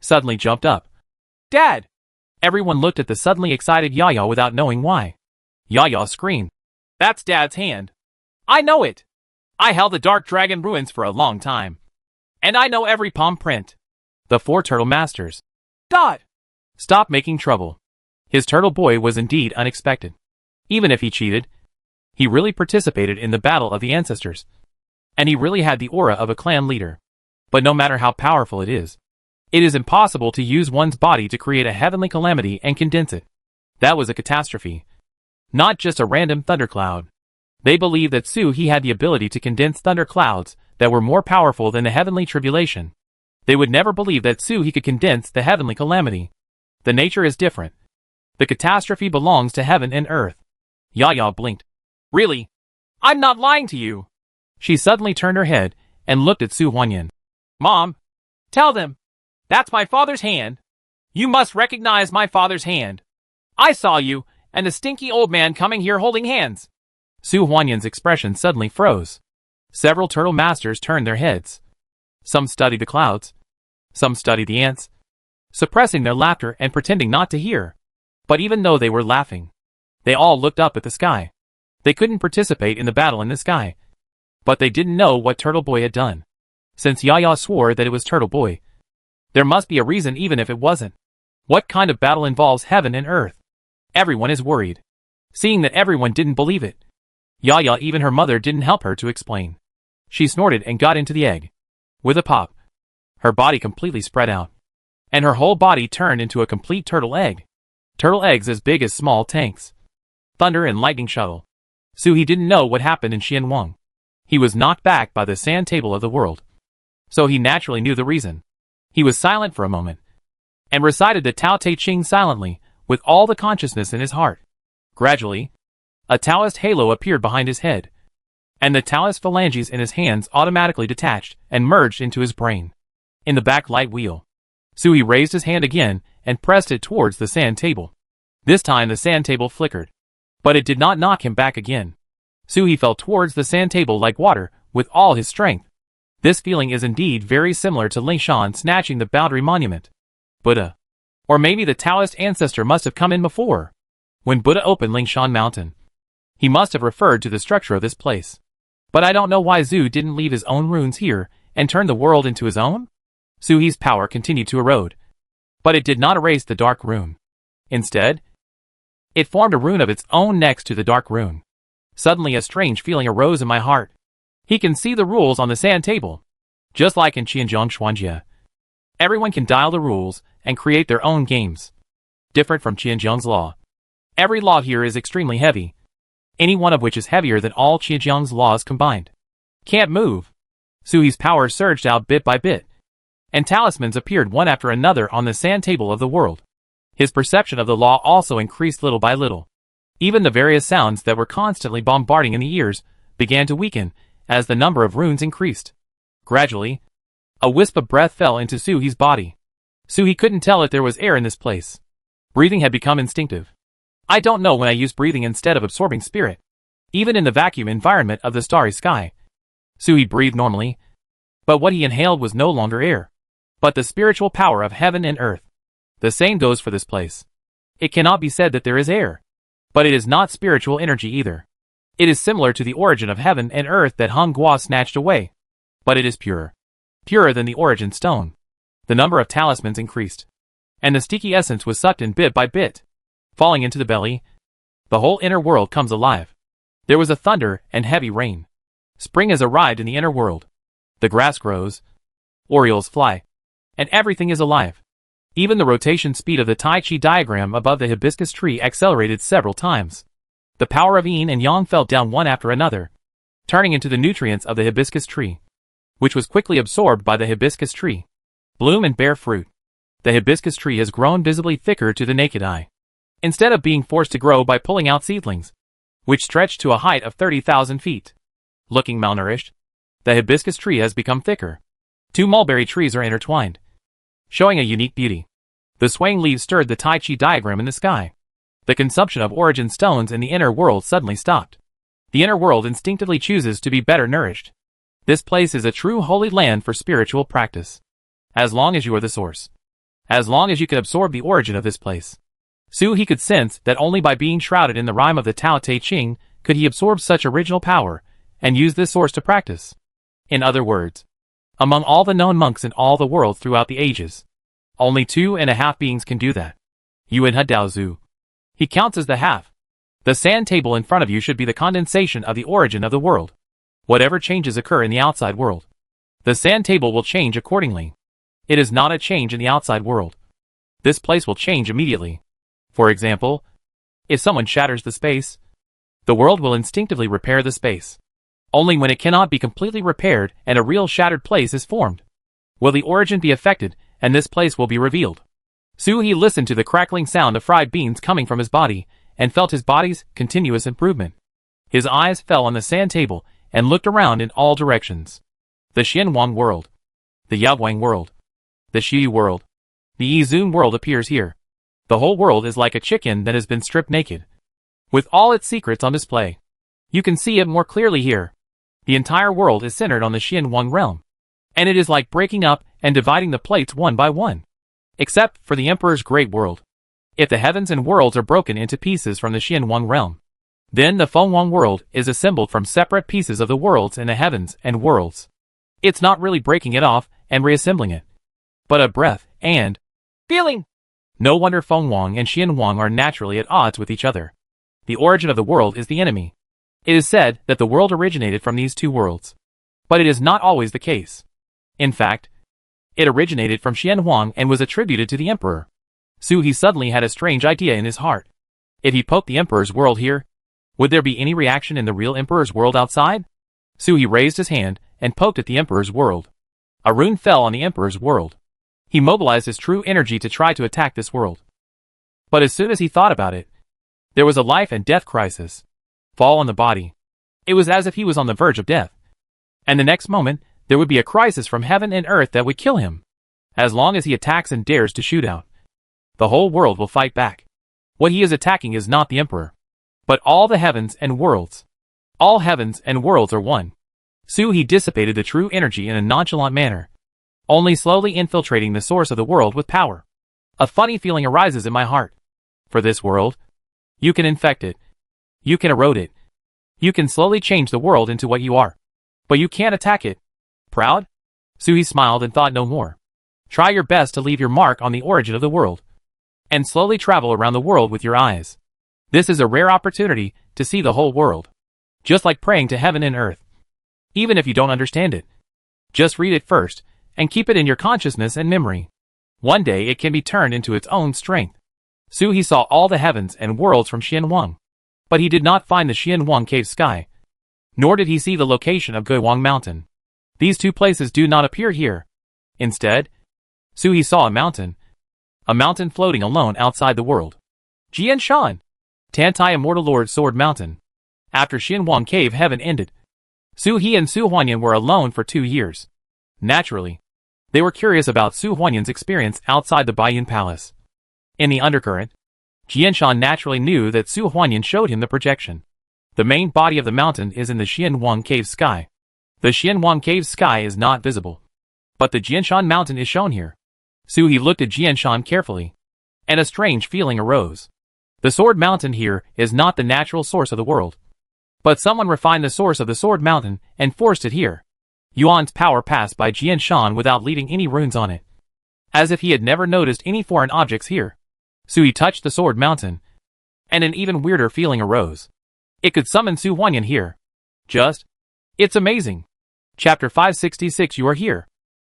[SPEAKER 1] suddenly jumped up. Dad! Everyone looked at the suddenly excited Yaya without knowing why. Yaya screamed. That's Dad's hand. I know it. I held the Dark Dragon ruins for a long time. And I know every palm print. The 4 turtle masters. Dad! Stop making trouble. His turtle boy was indeed unexpected. Even if he cheated, he really participated in the battle of the ancestors. And he really had the aura of a clan leader. But no matter how powerful it is impossible to use one's body to create a heavenly calamity and condense it. That was a catastrophe. Not just a random thundercloud. They believed that he had the ability to condense thunder clouds that were more powerful than the heavenly tribulation. They would never believe that he could condense the heavenly calamity. The nature is different. The catastrophe belongs to heaven and earth. Yaya blinked. Really? I'm not lying to you. She suddenly turned her head and looked at Su Huanyan. Mom, tell them. That's my father's hand. You must recognize my father's hand. I saw you and the stinky old man coming here holding hands. Su Huanyan's expression suddenly froze. Several turtle masters turned their heads. Some studied the clouds. Some studied the ants, suppressing their laughter and pretending not to hear. But even though they were laughing, they all looked up at the sky. They couldn't participate in the battle in the sky. But they didn't know what Turtle Boy had done. Since Yaya swore that it was Turtle Boy, there must be a reason even if it wasn't. What kind of battle involves heaven and earth? Everyone is worried. Seeing that everyone didn't believe it, Yaya, even her mother, didn't help her to explain. She snorted and got into the egg. With a pop, her body completely spread out, and her whole body turned into a complete turtle egg. Turtle eggs as big as small tanks. Thunder and lightning shuttle. He didn't know what happened in Xianwang. He was knocked back by the sand table of the world. So he naturally knew the reason. He was silent for a moment, and recited the Tao Te Ching silently, with all the consciousness in his heart. Gradually, a Taoist halo appeared behind his head, and the Taoist phalanges in his hands automatically detached and merged into his brain. In the backlight wheel, Sui raised his hand again and pressed it towards the sand table. This time the sand table flickered, but it did not knock him back again. Sui fell towards the sand table like water with all his strength. This feeling is indeed very similar to Lingshan snatching the boundary monument. Buddha. Or maybe the Taoist ancestor must have come in before. When Buddha opened Lingshan Mountain, he must have referred to the structure of this place. But I don't know why Zhu didn't leave his own runes here and turn the world into his own? Sui's power continued to erode, but it did not erase the dark rune. Instead, it formed a rune of its own next to the dark rune. Suddenly a strange feeling arose in my heart. He can see the rules on the sand table. Just like in Qianzhong Xuanjie, everyone can dial the rules and create their own games. Different from Qianzhong's law. Every law here is extremely heavy, any one of which is heavier than all Qianzhong's laws combined. Can't move. Sui's power surged out bit by bit, and talismans appeared one after another on the sand table of the world. His perception of the law also increased little by little. Even the various sounds that were constantly bombarding in the ears began to weaken as the number of runes increased. Gradually, a wisp of breath fell into Sui's body. Sui couldn't tell if there was air in this place. Breathing had become instinctive. I don't know when I used breathing instead of absorbing spirit. Even in the vacuum environment of the starry sky, Sui breathed normally, but what he inhaled was no longer air, but the spiritual power of heaven and earth. The same goes for this place. It cannot be said that there is air, but it is not spiritual energy either. It is similar to the origin of heaven and earth that Hung Guo snatched away, but it is pure. Purer than the origin stone. The number of talismans increased, and the sticky essence was sucked in bit by bit. Falling into the belly, the whole inner world comes alive. There was a thunder and heavy rain. Spring has arrived in the inner world. The grass grows, orioles fly, and everything is alive. Even the rotation speed of the Tai Chi diagram above the hibiscus tree accelerated several times. The power of yin and yang fell down one after another, turning into the nutrients of the hibiscus tree, which was quickly absorbed by the hibiscus tree. Bloom and bear fruit. The hibiscus tree has grown visibly thicker to the naked eye, instead of being forced to grow by pulling out seedlings, which stretched to a height of 30,000 feet. Looking malnourished, the hibiscus tree has become thicker. Two mulberry trees are intertwined, showing a unique beauty. The swaying leaves stirred the Tai Chi diagram in the sky. The consumption of origin stones in the inner world suddenly stopped. The inner world instinctively chooses to be better nourished. This place is a true holy land for spiritual practice. As long as you are the source. As long as you can absorb the origin of this place. He could sense that only by being shrouded in the rime of the Tao Te Ching could he absorb such original power and use this source to practice. In other words, among all the known monks in all the world throughout the ages, only 2.5 beings can do that. Yuan Hadao Zhu. He counts as the half. The sand table in front of you should be the condensation of the origin of the world. Whatever changes occur in the outside world, the sand table will change accordingly. It is not a change in the outside world. This place will change immediately. For example, if someone shatters the space, the world will instinctively repair the space. Only when it cannot be completely repaired and a real shattered place is formed, will the origin be affected and this place will be revealed. He listened to the crackling sound of fried beans coming from his body and felt his body's continuous improvement. His eyes fell on the sand table and looked around in all directions. The Xianwang world, the Yaoguang world, the Xi world, the Yizun world appears here. The whole world is like a chicken that has been stripped naked, with all its secrets on display. You can see it more clearly here. The entire world is centered on the Xianwang realm, and it is like breaking up and dividing the plates one by one. Except for the Emperor's great world. If the heavens and worlds are broken into pieces from the Xianwang realm, then the Fengwang world is assembled from separate pieces of the worlds in the heavens and worlds. It's not really breaking it off and reassembling it, but a breath and feeling. No wonder Fengwang and Xianwang are naturally at odds with each other. The origin of the world is the enemy. It is said that the world originated from these two worlds, but it is not always the case. In fact, it originated from Xianwang and was attributed to the Emperor. He suddenly had a strange idea in his heart. If he poked the Emperor's world here, would there be any reaction in the real Emperor's world outside? He raised his hand and poked at the Emperor's world. A rune fell on the Emperor's world. He mobilized his true energy to try to attack this world. But as soon as he thought about it, there was a life and death crisis. Fall on the body. It was as if he was on the verge of death. And the next moment, there would be a crisis from heaven and earth that would kill him. As long as he attacks and dares to shoot out, the whole world will fight back. What he is attacking is not the emperor, but all the heavens and worlds. All heavens and worlds are one. He dissipated the true energy in a nonchalant manner, only slowly infiltrating the source of the world with power. A funny feeling arises in my heart. For this world, you can infect it. You can erode it. You can slowly change the world into what you are. But you can't attack it. Proud? He smiled and thought no more. Try your best to leave your mark on the origin of the world, and slowly travel around the world with your eyes. This is a rare opportunity to see the whole world. Just like praying to heaven and earth. Even if you don't understand it, just read it first, and keep it in your consciousness and memory. One day it can be turned into its own strength. He saw all the heavens and worlds from Xianwang. But he did not find the Xianwang cave sky. Nor did he see the location of Guiwang Mountain. These two places do not appear here. Instead, he saw a mountain floating alone outside the world. Jian Shan, Tantai Immortal Lord Sword Mountain. After Xianwang cave heaven ended, He and Su Huanyan were alone for 2 years. Naturally, they were curious about Su Huanyan's experience outside the Baiyun Palace. In the undercurrent, Jianshan naturally knew that Su Huanyan showed him the projection. The main body of the mountain is in the Xianwang cave sky. The Xianwang cave sky is not visible, but the Jianshan mountain is shown here. He looked at Jianshan carefully, and a strange feeling arose. The sword mountain here is not the natural source of the world, but someone refined the source of the sword mountain and forced it here. Yuan's power passed by Jianshan without leaving any runes on it, as if he had never noticed any foreign objects here. He touched the sword mountain, and an even weirder feeling arose. It could summon Su Huanyan here. It's amazing. Chapter 566. You are here.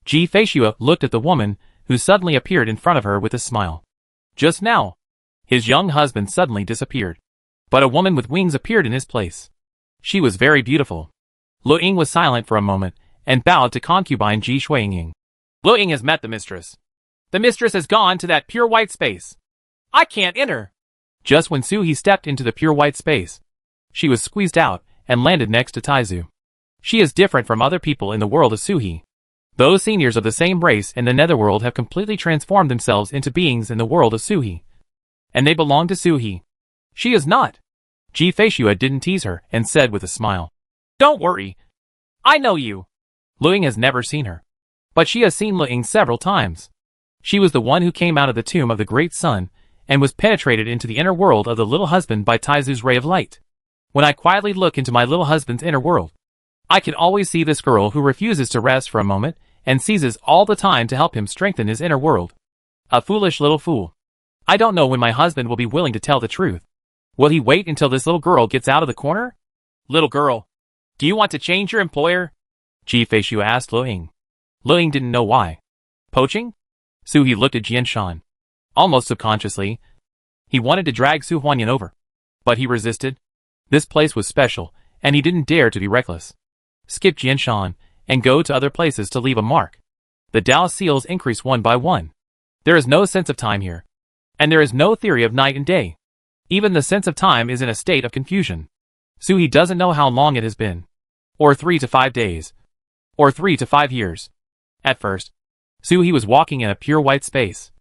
[SPEAKER 1] Ji Feishua looked at the woman, who suddenly appeared in front of her with a smile. Just now, his young husband suddenly disappeared, but a woman with wings appeared in his place. She was very beautiful. Lu Ying was silent for a moment, and bowed to concubine Ji Shuiying. Lu Ying has met the mistress. The mistress has gone to that pure white space. I can't enter. Just when He stepped into the pure white space, she was squeezed out and landed next to Taizu. She is different from other people in the world of Suhi. Those seniors of the same race in the netherworld have completely transformed themselves into beings in the world of Suhi, and they belong to Suhi. She is not. Ji Feishua didn't tease her and said with a smile, "Don't worry. I know you." Lu Ying has never seen her, but she has seen Lu Ying several times. She was the one who came out of the tomb of the great sun and was penetrated into the inner world of the little husband by Taizu's ray of light. When I quietly look into my little husband's inner world, I can always see this girl who refuses to rest for a moment and seizes all the time to help him strengthen his inner world. A foolish little fool. I don't know when my husband will be willing to tell the truth. Will he wait until this little girl gets out of the corner? Little girl, do you want to change your employer? Ji Feishua asked Lu Ying. Lu Ying didn't know why. Poaching? He looked at Jianshan. Almost subconsciously, he wanted to drag Su Huanyan over, but he resisted. This place was special, and he didn't dare to be reckless. Skip Jianshan and go to other places to leave a mark. The Tao seals increase one by one. There is no sense of time here, and there is no theory of night and day. Even the sense of time is in a state of confusion. He doesn't know how long it has been, or 3 to 5 days, or 3 to 5 years. At first, He was walking in a pure white space,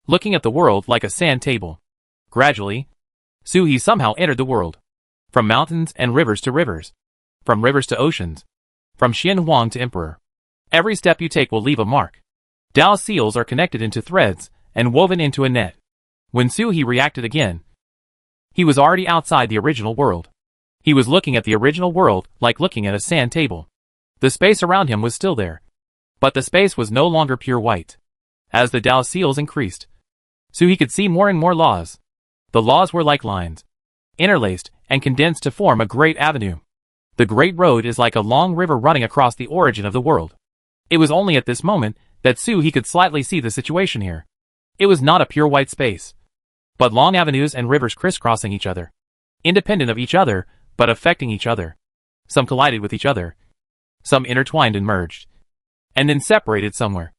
[SPEAKER 1] looking at the world like a sand table. Gradually, He somehow entered the world. From mountains and rivers to rivers. From rivers to oceans. From Xianwang to emperor. Every step you take will leave a mark. Tao seals are connected into threads and woven into a net. When He reacted again, he was already outside the original world. He was looking at the original world like looking at a sand table. The space around him was still there, but the space was no longer pure white. As the Tao seals increased, He could see more and more laws. The laws were like lines, interlaced and condensed to form a great avenue. The great road is like a long river running across the origin of the world. It was only at this moment that he could slightly see the situation here. It was not a pure white space, but long avenues and rivers crisscrossing each other, independent of each other, but affecting each other. Some collided with each other, some intertwined and merged, and then separated somewhere,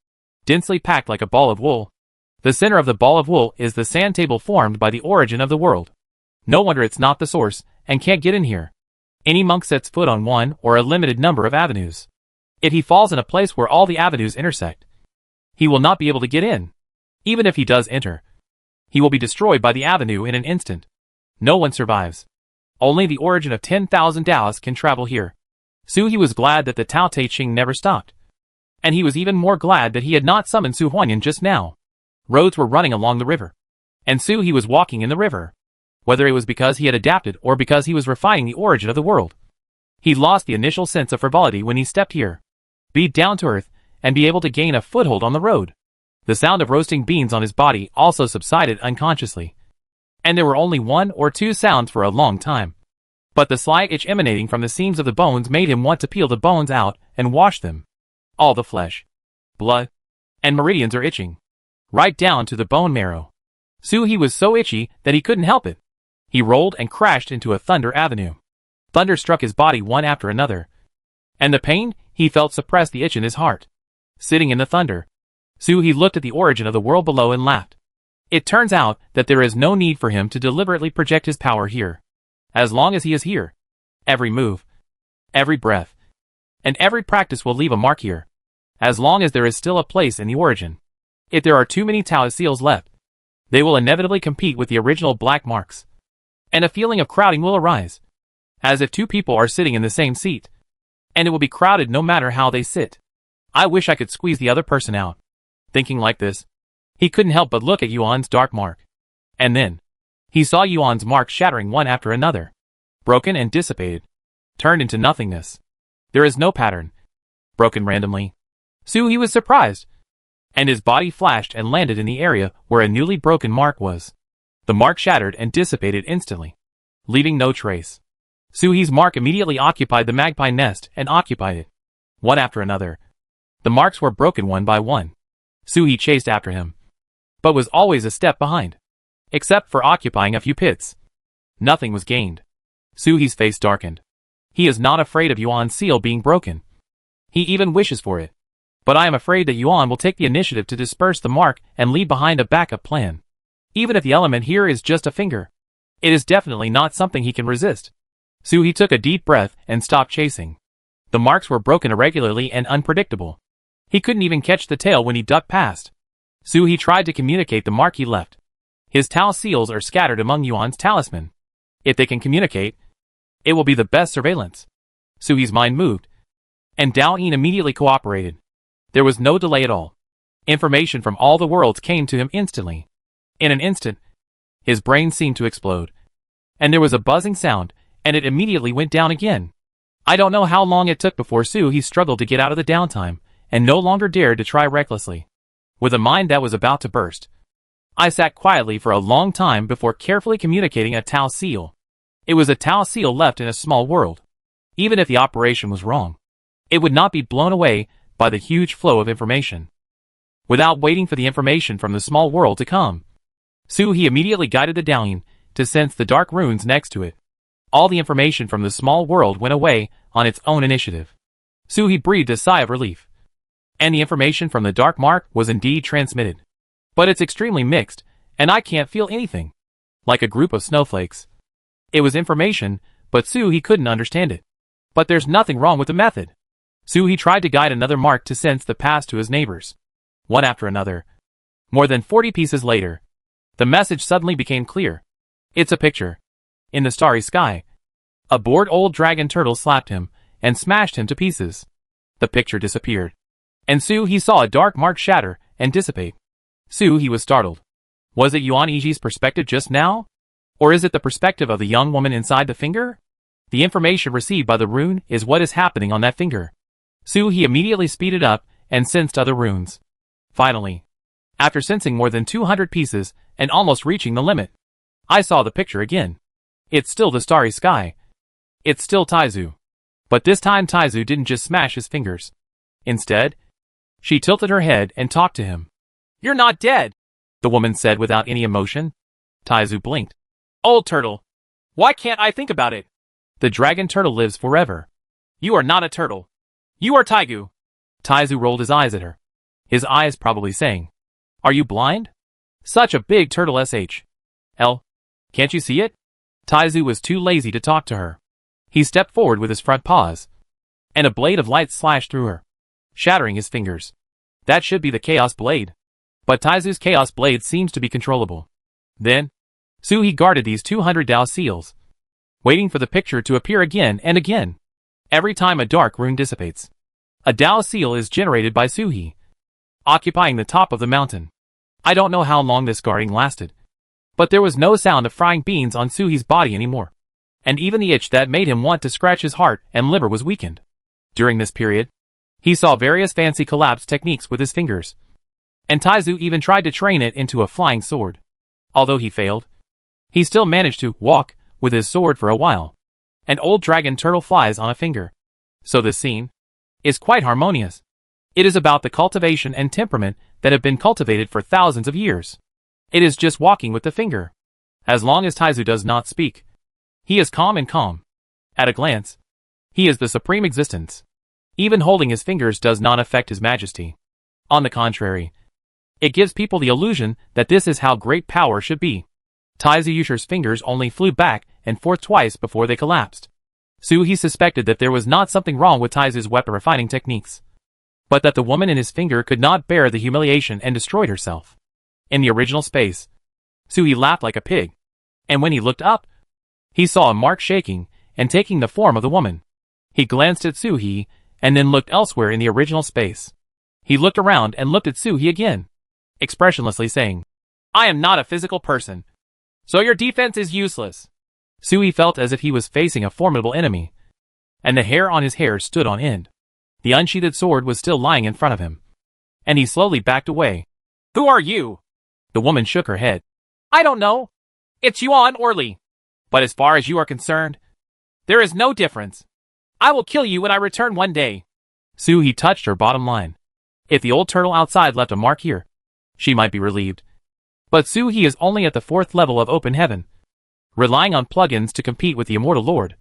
[SPEAKER 1] densely packed like a ball of wool. The center of the ball of wool is the sand table formed by the origin of the world. No wonder it's not the source, and can't get in here. Any monk sets foot on one or a limited number of avenues. If he falls in a place where all the avenues intersect, he will not be able to get in. Even if he does enter, he will be destroyed by the avenue in an instant. No one survives. Only the origin of 10,000 Taoists can travel here. He was glad that the Tao Te Ching never stopped. And he was even more glad that he had not summoned Su Huanyan just now. Roads were running along the river. And he was walking in the river. Whether it was because he had adapted or because he was refining the origin of the world. He lost the initial sense of frivolity when he stepped here. Be down to earth, and be able to gain a foothold on the road. The sound of roasting beans on his body also subsided unconsciously. And there were only one or two sounds for a long time. But the slight itch emanating from the seams of the bones made him want to peel the bones out and wash them. All the flesh, blood, and meridians are itching. Right down to the bone marrow. He was so itchy that he couldn't help it. He rolled and crashed into a thunder avenue. Thunder struck his body one after another. And the pain he felt suppressed the itch in his heart. Sitting in the thunder, he looked at the origin of the world below and laughed. It turns out that there is no need for him to deliberately project his power here. As long as he is here, every move, every breath, and every practice will leave a mark here. As long as there is still a place in the origin. If there are too many Taoist seals left, they will inevitably compete with the original black marks. And a feeling of crowding will arise. As if two people are sitting in the same seat. And it will be crowded no matter how they sit. I wish I could squeeze the other person out. Thinking like this, he couldn't help but look at Yuan's dark mark. And then, he saw Yuan's mark shattering one after another. Broken and dissipated. Turned into nothingness. There is no pattern. Broken randomly. He was surprised. And his body flashed and landed in the area where a newly broken mark was. The mark shattered and dissipated instantly, leaving no trace. Suhi's mark immediately occupied the magpie nest and occupied it. One after another. The marks were broken one by one. Suhi chased after him, but was always a step behind. Except for occupying a few pits. Nothing was gained. Suhi's face darkened. He is not afraid of Yuan's seal being broken. He even wishes for it. But I am afraid that Yuan will take the initiative to disperse the mark and leave behind a backup plan. Even if the element here is just a finger, it is definitely not something he can resist. Suhi took a deep breath and stopped chasing. The marks were broken irregularly and unpredictable. He couldn't even catch the tail when he ducked past. Suhi tried to communicate the mark he left. His Tao seals are scattered among Yuan's talisman. If they can communicate, it will be the best surveillance. Suhi's mind moved, and Dao Yin immediately cooperated. There was no delay at all. Information from all the worlds came to him instantly. In an instant, his brain seemed to explode. And there was a buzzing sound, and it immediately went down again. I don't know how long it took before Suhi struggled to get out of the downtime, and no longer dared to try recklessly. With a mind that was about to burst, I sat quietly for a long time before carefully communicating a Tao seal. It was a Tao seal left in a small world. Even if the operation was wrong, it would not be blown away by the huge flow of information. Without waiting for the information from the small world to come, Suhi immediately guided the Dalian to sense the dark runes next to it. All the information from the small world went away on its own initiative. Suhi breathed a sigh of relief. And the information from the dark mark was indeed transmitted. But it's extremely mixed, and I can't feel anything. Like a group of snowflakes. It was information, but Suhi couldn't understand it. But there's nothing wrong with the method. Suhi tried to guide another mark to sense the past to his neighbors. One after another. More than 40 pieces later, the message suddenly became clear. It's a picture. In the starry sky, a bored old dragon turtle slapped him and smashed him to pieces. The picture disappeared. And Suhi saw a dark mark shatter and dissipate. Suhi was startled. Was it Yuan Yiji's perspective just now? Or is it the perspective of the young woman inside the finger? The information received by the rune is what is happening on that finger. Suhi immediately speeded up and sensed other runes. Finally, after sensing more than 200 pieces and almost reaching the limit, I saw the picture again. It's still the starry sky. It's still Taizu. But this time Taizu didn't just smash his fingers. Instead, she tilted her head and talked to him. "You're not dead," the woman said without any emotion. Taizu blinked. "Old turtle, why can't I think about it? The dragon turtle lives forever. You are not a turtle. You are Taigu." Taizu rolled his eyes at her. His eyes probably saying, "Are you blind? Such a big turtle L. Can't you see it? Taizu was too lazy to talk to her. He stepped forward with his front paws, and a blade of light slashed through her, shattering his fingers. That should be the Chaos Blade. But Taizu's Chaos Blade seems to be controllable. Then, Suhi guarded these 200 Dao seals, waiting for the picture to appear again and again. Every time a dark rune dissipates, a Dao seal is generated by Suhi, occupying the top of the mountain. I don't know how long this guarding lasted, but there was no sound of frying beans on Suhi's body anymore, and even the itch that made him want to scratch his heart and liver was weakened. During this period, he saw various fancy collapse techniques with his fingers, and Taizu even tried to train it into a flying sword. Although he failed, he still managed to walk with his sword for a while. An old dragon turtle flies on a finger. So this scene is quite harmonious. It is about the cultivation and temperament that have been cultivated for thousands of years. It is just walking with the finger. As long as Taizu does not speak, he is calm and calm. At a glance, he is the supreme existence. Even holding his fingers does not affect his majesty. On the contrary, it gives people the illusion that this is how great power should be. Taizu Yusher's fingers only flew back and forth twice before they collapsed. Suhi suspected that there was not something wrong with Taizu's weapon refining techniques, but that the woman in his finger could not bear the humiliation and destroyed herself. In the original space, Suhi laughed like a pig, and when he looked up, he saw a mark shaking and taking the form of the woman. He glanced at Suhi and then looked elsewhere in the original space. He looked around and looked at Suhi again, expressionlessly saying, "I am not a physical person, so your defense is useless." Suhi felt as if he was facing a formidable enemy, and the hair on his hair stood on end. The unsheathed sword was still lying in front of him, and he slowly backed away. "Who are you?" The woman shook her head. "I don't know. It's Yuan Orly. But as far as you are concerned, there is no difference. I will kill you when I return one day." Suhi touched her bottom line. If the old turtle outside left a mark here, she might be relieved. But Suhi is only at the 4th level of open heaven, relying on plugins to compete with the immortal lord.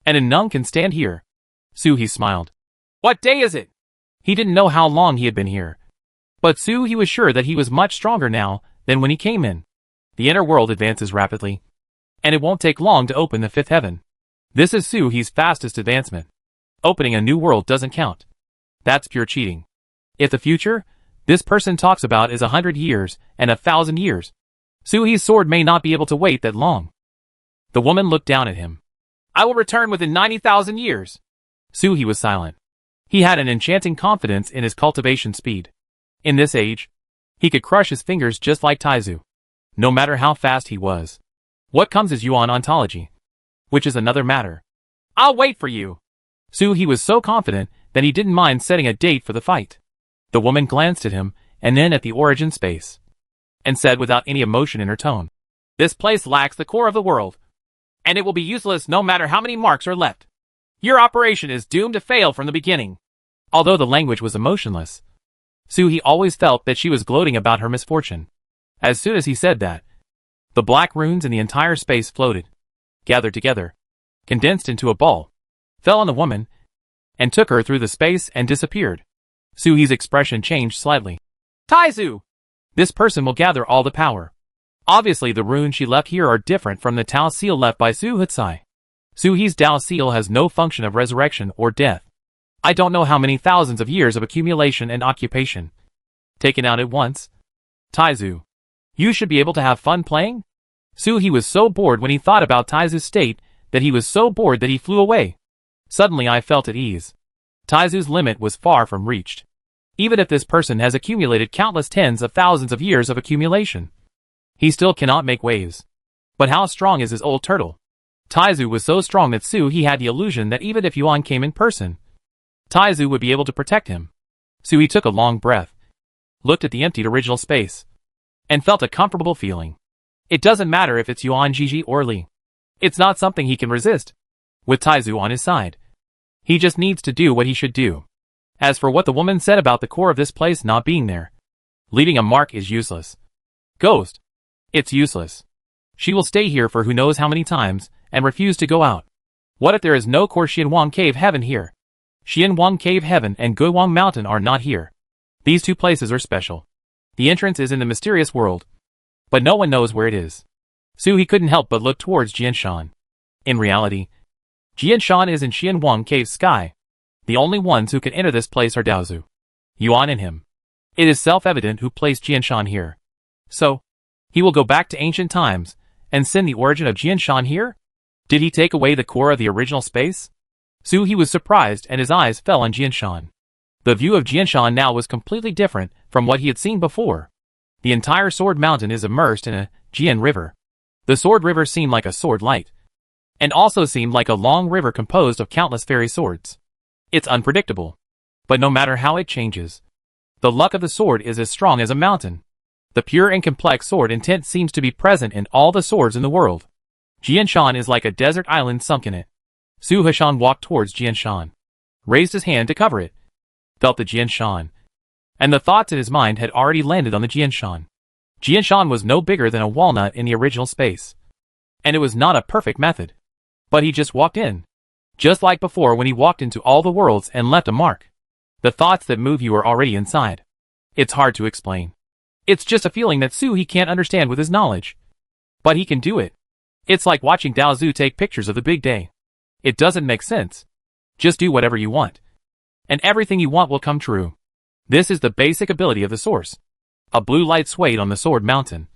[SPEAKER 1] And a nun can stand here. Suhi smiled. What day is it? He didn't know how long he had been here, but Suhi was sure that he was much stronger now than when he came in. The inner world advances rapidly, and it won't take long to open the 5th heaven. This is Suhi's fastest advancement. Opening a new world doesn't count. That's pure cheating. If the future this person talks about is 100 years and 1,000 years, Suhi's sword may not be able to wait that long. The woman looked down at him. I will return within 90,000 years. Suhi was silent. He had an enchanting confidence in his cultivation speed. In this age, he could crush his fingers just like Taizu, no matter how fast he was. What comes is Yuan ontology, which is another matter. I'll wait for you. Suhi was so confident that he didn't mind setting a date for the fight. The woman glanced at him and then at the origin space, and said without any emotion in her tone, This place lacks the core of the world, and it will be useless no matter how many marks are left. Your operation is doomed to fail from the beginning. Although the language was emotionless, Suhi always felt that she was gloating about her misfortune. As soon as he said that, the black runes in the entire space floated, gathered together, condensed into a ball, fell on the woman, and took her through the space and disappeared. Suhi's expression changed slightly. Taizu! This person will gather all the power. Obviously the runes she left here are different from the Tao seal left by Su Hutsai. Suhi's Tao seal has no function of resurrection or death. I don't know how many thousands of years of accumulation and occupation, taken out at once. Taizu, you should be able to have fun playing? Suhi was so bored when he thought about Taizu's state that he was so bored that he flew away. Suddenly I felt at ease. Taizu's limit was far from reached. Even if this person has accumulated countless tens of thousands of years of accumulation, he still cannot make waves. But how strong is his old turtle? Taizu was so strong that Suhi had the illusion that even if Yuan came in person, Taizu would be able to protect him. Suhi took a long breath, looked at the emptied original space, and felt a comfortable feeling. It doesn't matter if it's Yuan Jiji or Li. It's not something he can resist. With Taizu on his side, he just needs to do what he should do. As for what the woman said about the core of this place not being there, leaving a mark is useless. Ghost. It's useless. She will stay here for who knows how many times, and refuse to go out. What if there is no core Xianwang Cave Heaven here? Xianwang Cave Heaven and Guiwang Mountain are not here. These two places are special. The entrance is in the mysterious world, but no one knows where it is. So he couldn't help but look towards Jianshan. In reality, Jianshan is in Xianwang Cave's sky. The only ones who can enter this place are Daozu, Yuan and him. It is self-evident who placed Jianshan here. So, he will go back to ancient times and send the origin of Jianshan here? Did he take away the core of the original space? He was surprised and his eyes fell on Jianshan. The view of Jianshan now was completely different from what he had seen before. The entire Sword Mountain is immersed in a Jian River. The Sword River seemed like a sword light, and also seemed like a long river composed of countless fairy swords. It's unpredictable, but no matter how it changes, the luck of the sword is as strong as a mountain. The pure and complex sword intent seems to be present in all the swords in the world. Jianshan is like a desert island sunk in it. Su Heshan walked towards Jianshan, raised his hand to cover it, felt the Jianshan, and the thoughts in his mind had already landed on the Jianshan. Jianshan was no bigger than a walnut in the original space, and it was not a perfect method. But he just walked in, just like before when he walked into all the worlds and left a mark. The thoughts that move you are already inside. It's hard to explain. It's just a feeling that he can't understand with his knowledge. But he can do it. It's like watching Daozu take pictures of the big day. It doesn't make sense. Just do whatever you want, and everything you want will come true. This is the basic ability of the source. A blue light swayed on the Sword Mountain,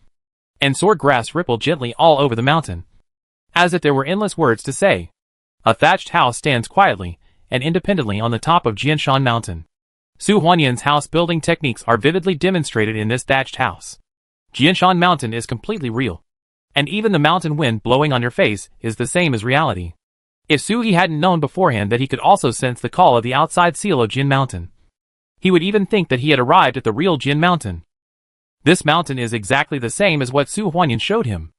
[SPEAKER 1] and sword grass rippled gently all over the mountain, as if there were endless words to say. A thatched house stands quietly and independently on the top of Jianshan Mountain. Su Huanyan's house building techniques are vividly demonstrated in this thatched house. Jianshan Mountain is completely real, and even the mountain wind blowing on your face is the same as reality. If He hadn't known beforehand that he could also sense the call of the outside seal of Jin Mountain, he would even think that he had arrived at the real Jin Mountain. This mountain is exactly the same as what Su Huanyan showed him.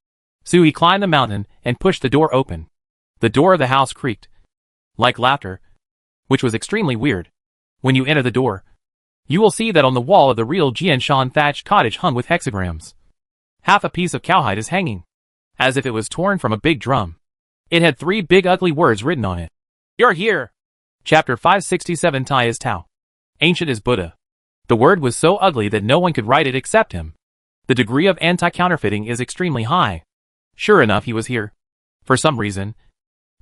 [SPEAKER 1] He climbed the mountain and pushed the door open. The door of the house creaked, like laughter, which was extremely weird. When you enter the door, you will see that on the wall of the real Jianshan thatched cottage hung with hexagrams. Half a piece of cowhide is hanging, as if it was torn from a big drum. It had 3 big ugly words written on it. You're here! Chapter 567 Tai is Tao. Ancient is Buddha. The word was so ugly that no one could write it except him. The degree of anti-counterfeiting is extremely high. Sure enough, he was here. For some reason,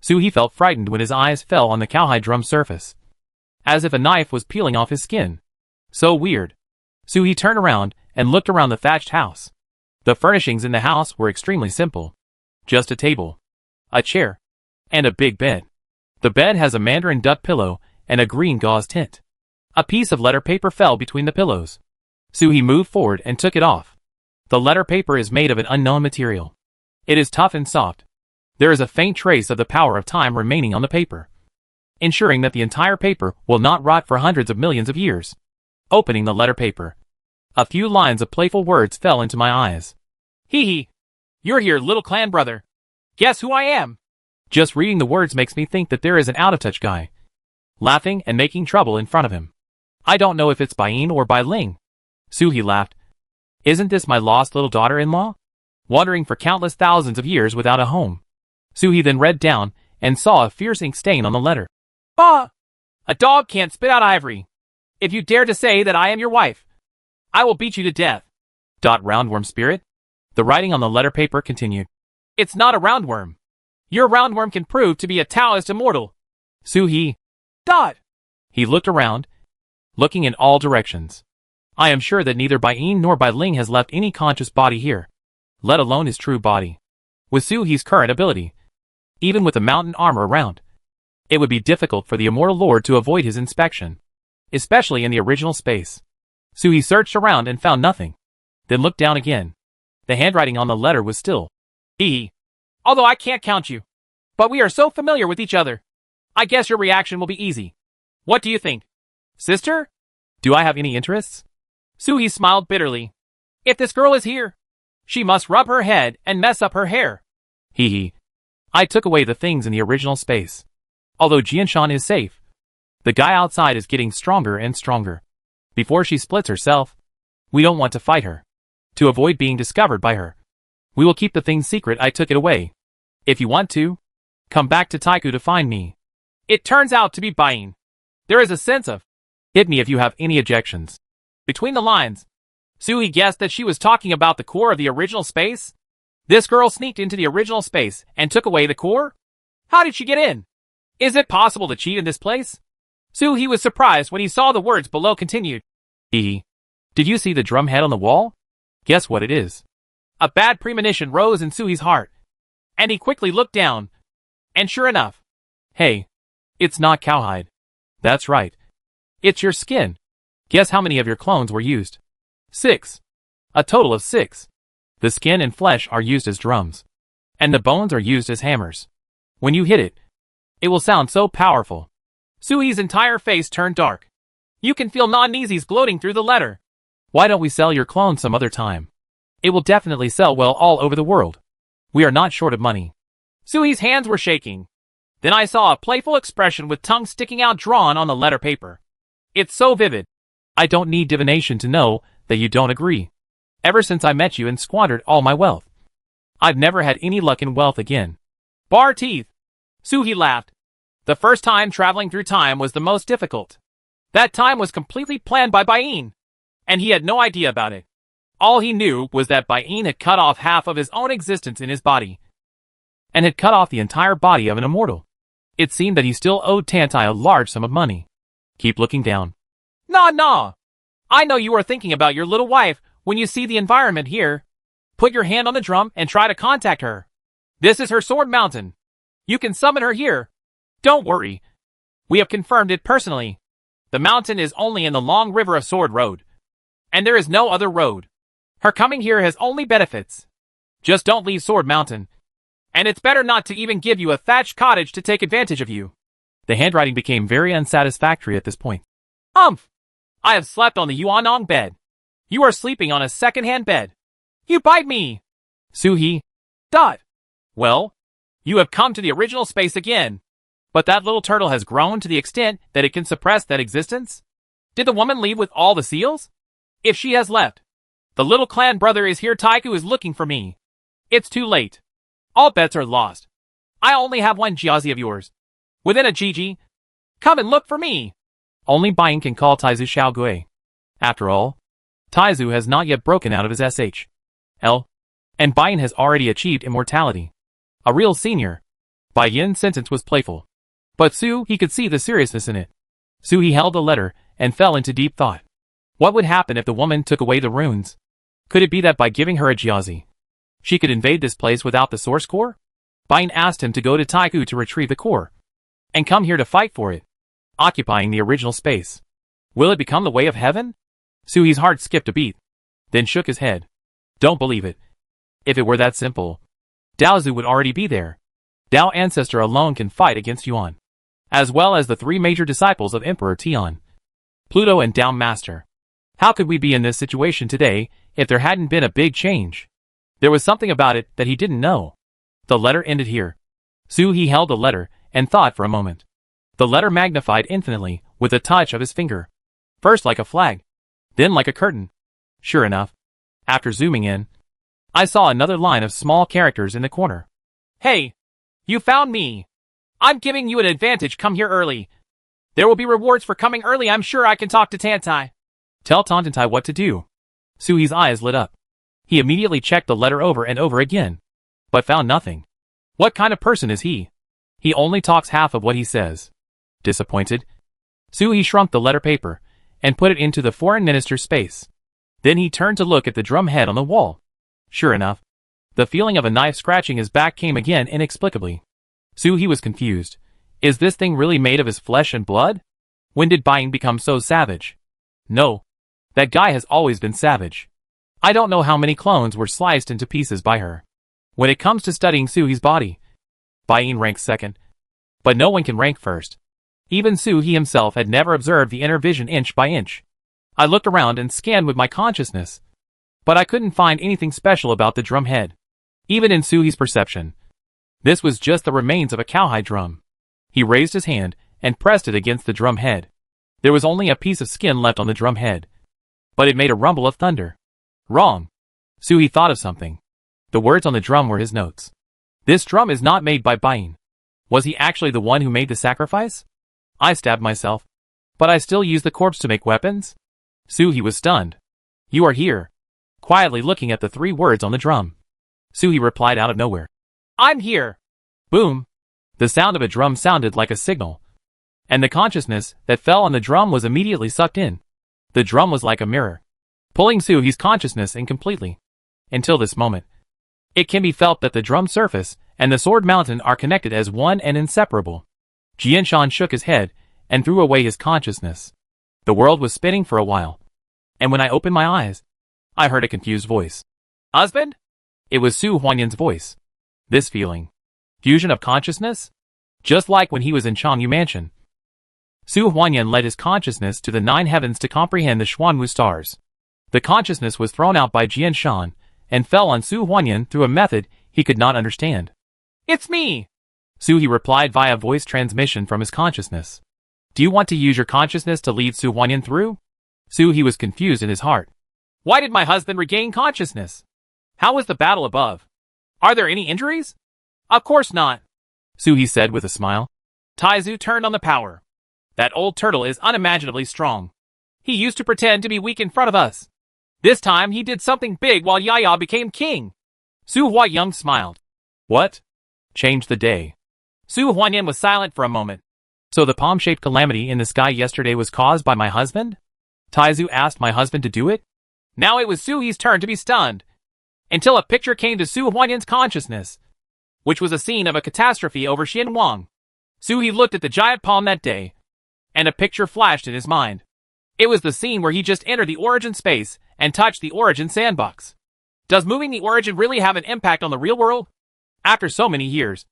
[SPEAKER 1] he felt frightened when his eyes fell on the cowhide drum surface, as if a knife was peeling off his skin. So weird. He turned around and looked around the thatched house. The furnishings in the house were extremely simple. Just a table, a chair, and a big bed. The bed has a mandarin duck pillow and a green gauze tent. A piece of letter paper fell between the pillows. He moved forward and took it off. The letter paper is made of an unknown material. It is tough and soft. There is a faint trace of the power of time remaining on the paper, ensuring that the entire paper will not rot for hundreds of millions of years. Opening the letter paper, a few lines of playful words fell into my eyes. Hee hee. You're here, little clan brother. Guess who I am? Just reading the words makes me think that there is an out-of-touch guy, laughing and making trouble in front of him. I don't know if it's Bai Yin or Bai Ling. He laughed. Isn't this my lost little daughter-in-law? Wandering for countless thousands of years without a home. He then read down and saw a fierce ink stain on the letter. Ah! A dog can't spit out ivory. If you dare to say that I am your wife, I will beat you to death. Roundworm spirit. The writing on the letter paper continued. It's not a roundworm. Your roundworm can prove to be a Taoist immortal. He looked around, looking in all directions. I am sure that neither Bai Yin nor Bai Ling has left any conscious body here, let alone his true body. With He's current ability, even with the mountain armor around, it would be difficult for the immortal lord to avoid his inspection, especially in the original space. He searched around and found nothing, then looked down again. The handwriting on the letter was still. Although I can't count you, but we are so familiar with each other, I guess your reaction will be easy. What do you think? Sister? Do I have any interests? He smiled bitterly. If this girl is here, she must rub her head and mess up her hair. I took away the things in the original space. Although Jianshan is safe, the guy outside is getting stronger and stronger. Before she splits herself, we don't want to fight her. To avoid being discovered by her, we will keep the thing secret. I took it away. If you want to, come back to Taiku to find me. It turns out to be Bai Yin. There is a sense of, hit me if you have any objections. Between the lines, Suhi guessed that she was talking about the core of the original space. This girl sneaked into the original space and took away the core? How did she get in? Is it possible to cheat in this place? Suhi was surprised when he saw the words below continued. Did you see the drum head on the wall? Guess what it is? A bad premonition rose in Suhi's heart, and he quickly looked down. And sure enough, hey, it's not cowhide. That's right. It's your skin. Guess how many of your clones were used? 6. A total of 6. The skin and flesh are used as drums, and the bones are used as hammers. When you hit it, it will sound so powerful. Suhi's entire face turned dark. You can feel non-easy's gloating through the letter. Why don't we sell your clone some other time? It will definitely sell well all over the world. We are not short of money. Suhi's hands were shaking. Then I saw a playful expression with tongue sticking out drawn on the letter paper. It's so vivid. I don't need divination to know that you don't agree. Ever since I met you and squandered all my wealth, I've never had any luck in wealth again. Bar teeth. Suhi laughed. The first time traveling through time was the most difficult. That time was completely planned by Bain, and he had no idea about it. All he knew was that Bain had cut off half of his own existence in his body, and had cut off the entire body of an immortal. It seemed that he still owed Tantai a large sum of money. Keep looking down. Nah. I know you are thinking about your little wife when you see the environment here. Put your hand on the drum and try to contact her. This is her sword mountain. You can summon her here. Don't worry. We have confirmed it personally. The mountain is only in the long river of Sword Road, and there is no other road. Her coming here has only benefits. Just don't leave Sword Mountain, and it's better not to even give you a thatched cottage to take advantage of you. The handwriting became very unsatisfactory at this point. I have slept on the Yuanong bed. You are sleeping on a second-hand bed. You bite me. Suhi. Well, you have come to the original space again. But that little turtle has grown to the extent that it can suppress that existence? Did the woman leave with all the seals? If she has left, the little clan brother is here. Taiku is looking for me. It's too late. All bets are lost. I only have one Jiazi of yours. Within a Gigi. Come and look for me. Only Bain can call Taizu Xiaogui. After all, Taizu has not yet broken out of his SHL, and Bain has already achieved immortality. A real senior. Bai Yin's sentence was playful, but he could see the seriousness in it. He held the letter and fell into deep thought. What would happen if the woman took away the runes? Could it be that by giving her a Jiazi, she could invade this place without the source core? Bain asked him to go to Taiku to retrieve the core, and come here to fight for it, occupying the original space. Will it become the way of heaven? Suhi's heart skipped a beat, then shook his head. Don't believe it. If it were that simple, Daozu would already be there. Dao Ancestor alone can fight against Yuan, as well as the 3 major disciples of Emperor Tian, Pluto and Dao Master. How could we be in this situation today if there hadn't been a big change? There was something about it that he didn't know. The letter ended here. He held the letter and thought for a moment. The letter magnified infinitely with a touch of his finger. First like a flag, then like a curtain. Sure enough, after zooming in, I saw another line of small characters in the corner. Hey, you found me. I'm giving you an advantage. Come here early. There will be rewards for coming early. I'm sure I can talk to Tantai. Tell Tantai what to do. Suhi's eyes lit up. He immediately checked the letter over and over again, but found nothing. What kind of person is he? He only talks half of what he says. Disappointed, Suhi shrunk the letter paper and put it into the foreign minister's space. Then he turned to look at the drum head on the wall. Sure enough, the feeling of a knife scratching his back came again inexplicably. Suhi was confused. Is this thing really made of his flesh and blood? When did Bain become so savage? No. That guy has always been savage. I don't know how many clones were sliced into pieces by her. When it comes to studying Suhi's body, Bain ranks second. But no one can rank first. Even Suhi himself had never observed the inner vision inch by inch. I looked around and scanned with my consciousness, but I couldn't find anything special about the drum head. Even in Suhi's perception, this was just the remains of a cowhide drum. He raised his hand and pressed it against the drum head. There was only a piece of skin left on the drum head, but it made a rumble of thunder. Wrong. Suhi thought of something. The words on the drum were his notes. This drum is not made by Bain. Was he actually the one who made the sacrifice? I stabbed myself, but I still use the corpse to make weapons? Suhi was stunned. You are here. Quietly looking at the 3 words on the drum. Suhi replied out of nowhere. I'm here. Boom. The sound of a drum sounded like a signal. And the consciousness that fell on the drum was immediately sucked in. The drum was like a mirror, pulling Suhi's consciousness in completely. Until this moment, it can be felt that the drum surface and the sword mountain are connected as one and inseparable. Jianshan shook his head and threw away his consciousness. The world was spinning for a while. And when I opened my eyes, I heard a confused voice. Husband? It was Su Huanyan's voice. This feeling. Fusion of consciousness? Just like when he was in Changyu Mansion. Su Huanyan led his consciousness to the 9 heavens to comprehend the Xuanwu stars. The consciousness was thrown out by Jianshan and fell on Su Huanyan through a method he could not understand. It's me! Suhi replied via voice transmission from his consciousness. Do you want to use your consciousness to lead Su Huanyan through? Suhi was confused in his heart. Why did my husband regain consciousness? How was the battle above? Are there any injuries? Of course not, Suhi said with a smile. Taizu turned on the power. That old turtle is unimaginably strong. He used to pretend to be weak in front of us. This time he did something big while Yaya became king. Su Huayang smiled. What? Changed the day. Su Huanyan was silent for a moment. So the palm-shaped calamity in the sky yesterday was caused by my husband? Taizu asked my husband to do it? Now it was Suhi's turn to be stunned. Until a picture came to Su Huanyan's consciousness, which was a scene of a catastrophe over Xianwang. Suhi looked at the giant palm that day, and a picture flashed in his mind. It was the scene where he just entered the origin space and touched the origin sandbox. Does moving the origin really have an impact on the real world? After so many years,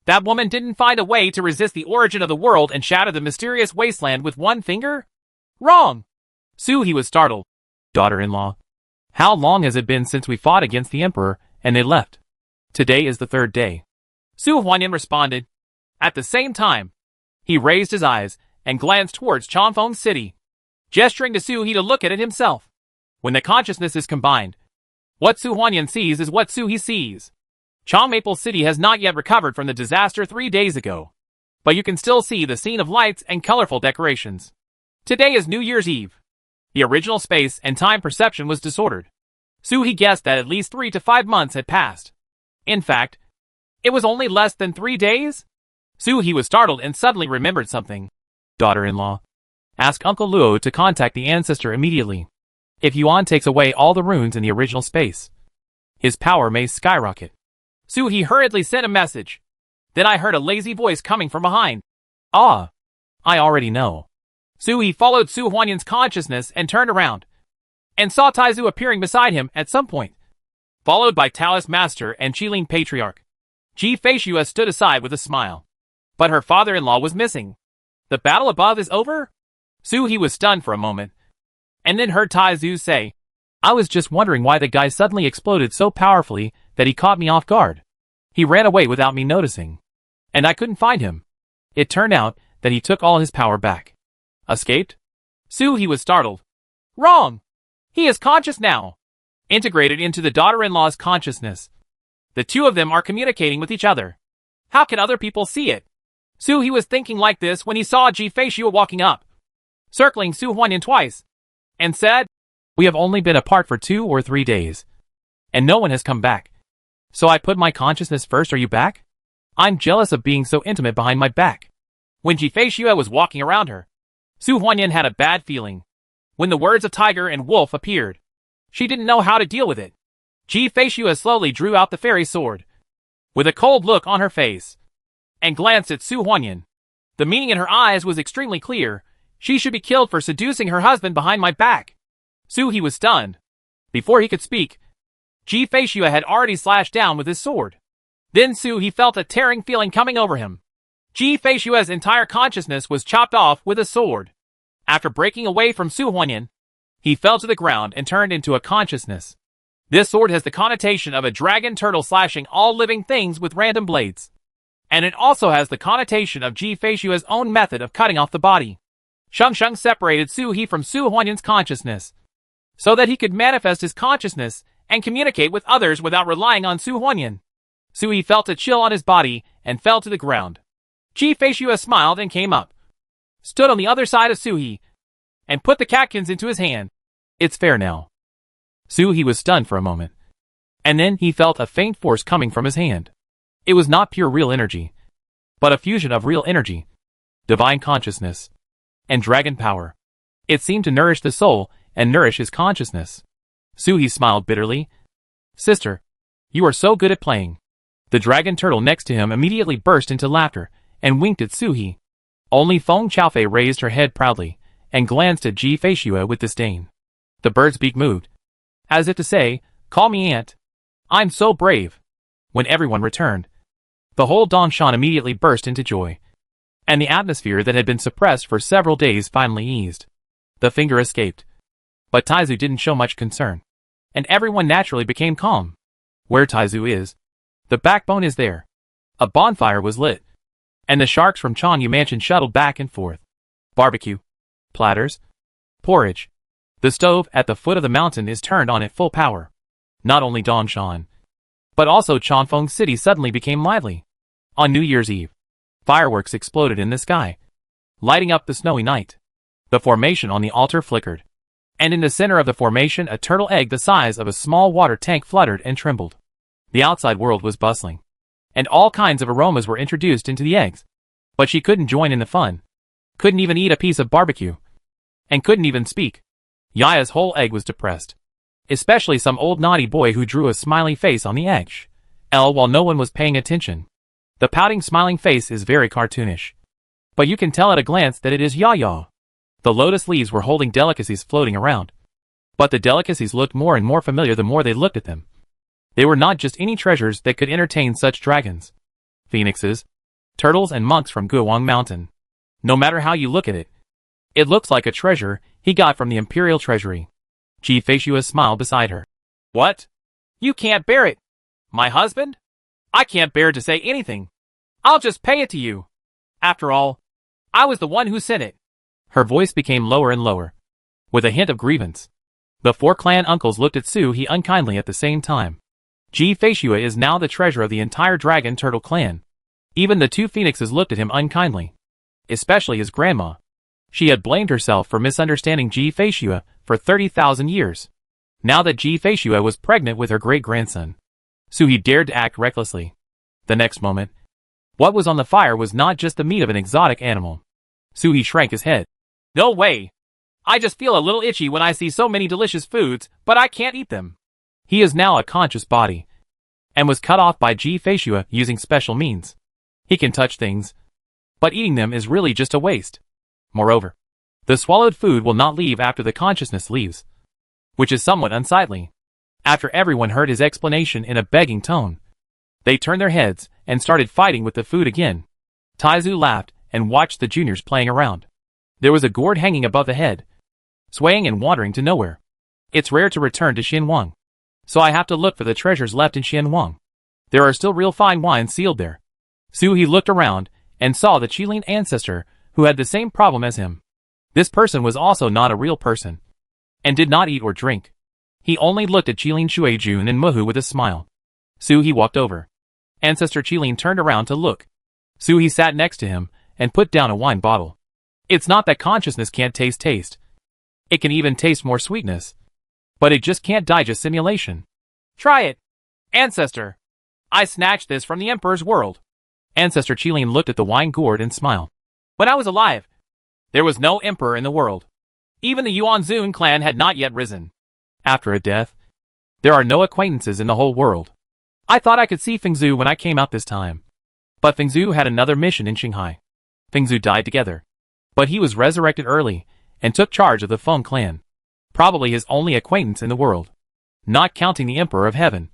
[SPEAKER 1] that woman didn't find a way to resist the origin of the world and shatter the mysterious wasteland with one finger? Wrong! Suhi was startled. Daughter-in-law, how long has it been since we fought against the emperor and they left? Today is the 3rd day. Su Huanyan responded. At the same time, he raised his eyes and glanced towards Changfeng City, gesturing to Suhi to look at it himself. When the consciousness is combined, what Su Huanyan sees is what Suhi sees. Changmaple City has not yet recovered from the disaster 3 days ago, but you can still see the scene of lights and colorful decorations. Today is New Year's Eve. The original space and time perception was disordered. Suhi guessed that at least 3 to 5 months had passed. In fact, it was only less than 3 days? Suhi was startled and suddenly remembered something. Daughter-in-law, ask Uncle Luo to contact the ancestor immediately. If Yuan takes away all the runes in the original space, his power may skyrocket. Suhi hurriedly sent a message. Then I heard a lazy voice coming from behind. Ah, I already know. Suhi followed Su Huanyan's consciousness and turned around, and saw Taizu appearing beside him at some point, followed by Taoist Master and Qilin Patriarch. Ji Feishua stood aside with a smile. But her father-in-law was missing. The battle above is over? Suhi was stunned for a moment, and then heard Taizu say, I was just wondering why the guy suddenly exploded so powerfully that he caught me off guard. He ran away without me noticing, and I couldn't find him. It turned out that he took all his power back. Escaped? Suhi was startled. Wrong! He is conscious now. Integrated into the daughter-in-law's consciousness. The two of them are communicating with each other. How can other people see it? Suhi was thinking like this when he saw Ji Feishua walking up, circling Su Huanyan twice, and said, We have only been apart for 2 or 3 days, and no one has come back. So I put my consciousness first. Are you back? I'm jealous of being so intimate behind my back. When Ji Feishua was walking around her, Su Huanyan had a bad feeling. When the words of tiger and wolf appeared, she didn't know how to deal with it. Ji Feishua slowly drew out the fairy sword, with a cold look on her face, and glanced at Su Huanyan. The meaning in her eyes was extremely clear. She should be killed for seducing her husband behind my back. Suhi was stunned. Before he could speak, Ji Feishua had already slashed down with his sword. Then Suhi felt a tearing feeling coming over him. Ji Feishua's entire consciousness was chopped off with a sword. After breaking away from Su Huanyan, he fell to the ground and turned into a consciousness. This sword has the connotation of a dragon turtle slashing all living things with random blades. And it also has the connotation of Ji Feishua's own method of cutting off the body. Sheng Sheng separated Suhi from Su Huanyan's consciousness, so that he could manifest his consciousness and communicate with others without relying on Su Huanyan. Suhi felt a chill on his body and fell to the ground. Ji Feishua smiled and came up, stood on the other side of Suhi, and put the catkins into his hand. It's fair now. He was stunned for a moment. And then he felt a faint force coming from his hand. It was not pure real energy, but a fusion of real energy, divine consciousness, and dragon power. It seemed to nourish the soul and nourish his consciousness. Suhi smiled bitterly. Sister, you are so good at playing. The dragon turtle next to him immediately burst into laughter and winked at Suhi. Only Feng Chaofei raised her head proudly and glanced at Ji Feishue with disdain. The bird's beak moved, as if to say, call me aunt. I'm so brave. When everyone returned, the whole Dongshan immediately burst into joy, and the atmosphere that had been suppressed for several days finally eased. The finger escaped, but Taizu didn't show much concern, and everyone naturally became calm. Where Taizu is, the backbone is there. A bonfire was lit, and the sharks from Chanyu Mansion shuttled back and forth. Barbecue, platters, porridge. The stove at the foot of the mountain is turned on at full power. Not only Dongshan, but also Chanfeng City suddenly became lively. On New Year's Eve, fireworks exploded in the sky, lighting up the snowy night. The formation on the altar flickered, and in the center of the formation a turtle egg the size of a small water tank fluttered and trembled. The outside world was bustling, and all kinds of aromas were introduced into the eggs. But she couldn't join in the fun, couldn't even eat a piece of barbecue, and couldn't even speak. Yaya's whole egg was depressed, especially some old naughty boy who drew a smiley face on the edge. While no one was paying attention. The pouting smiling face is very cartoonish, but you can tell at a glance that it is Yaya. The lotus leaves were holding delicacies floating around, but the delicacies looked more and more familiar the more they looked at them. They were not just any treasures that could entertain such dragons, phoenixes, turtles and monks from Guowang Mountain. No matter how you look at it, it looks like a treasure he got from the imperial treasury. Ji Feishue smiled beside her. What? You can't bear it. My husband? I can't bear to say anything. I'll just pay it to you. After all, I was the one who sent it. Her voice became lower and lower, with a hint of grievance. The four clan uncles looked at Suhi unkindly at the same time. Ji Feishue is now the treasurer of the entire dragon turtle clan. Even the two phoenixes looked at him unkindly, especially his grandma. She had blamed herself for misunderstanding Ji Feishue for 30,000 years. Now that Ji Feishue was pregnant with her great-grandson, Suhi dared to act recklessly. The next moment, what was on the fire was not just the meat of an exotic animal. Suhi shrank his head. No way! I just feel a little itchy when I see so many delicious foods, but I can't eat them. He is now a conscious body, and was cut off by Ji Feishue using special means. He can touch things, but eating them is really just a waste. Moreover, the swallowed food will not leave after the consciousness leaves, which is somewhat unsightly. After everyone heard his explanation in a begging tone, they turned their heads and started fighting with the food again. Taizu laughed and watched the juniors playing around. There was a gourd hanging above the head, swaying and wandering to nowhere. It's rare to return to Xinhuang, so I have to look for the treasures left in Xinhuang. There are still real fine wines sealed there. Suhi looked around and saw the Qilin ancestor who had the same problem as him. This person was also not a real person, and did not eat or drink. He only looked at Qilin Shuijun and Muhu with a smile. Suhi walked over. Ancestor Qilin turned around to look. Suhi sat next to him and put down a wine bottle. It's not that consciousness can't taste. It can even taste more sweetness, but it just can't digest simulation. Try it, Ancestor. I snatched this from the Emperor's world. Ancestor Qilin looked at the wine gourd and smiled. When I was alive, there was no emperor in the world. Even the Yuanzun clan had not yet risen. After a death, there are no acquaintances in the whole world. I thought I could see Fengzhu when I came out this time. But Fengzhu had another mission in Qinghai. Fengzhu died together, but he was resurrected early and took charge of the Feng clan. Probably his only acquaintance in the world, not counting the Emperor of Heaven,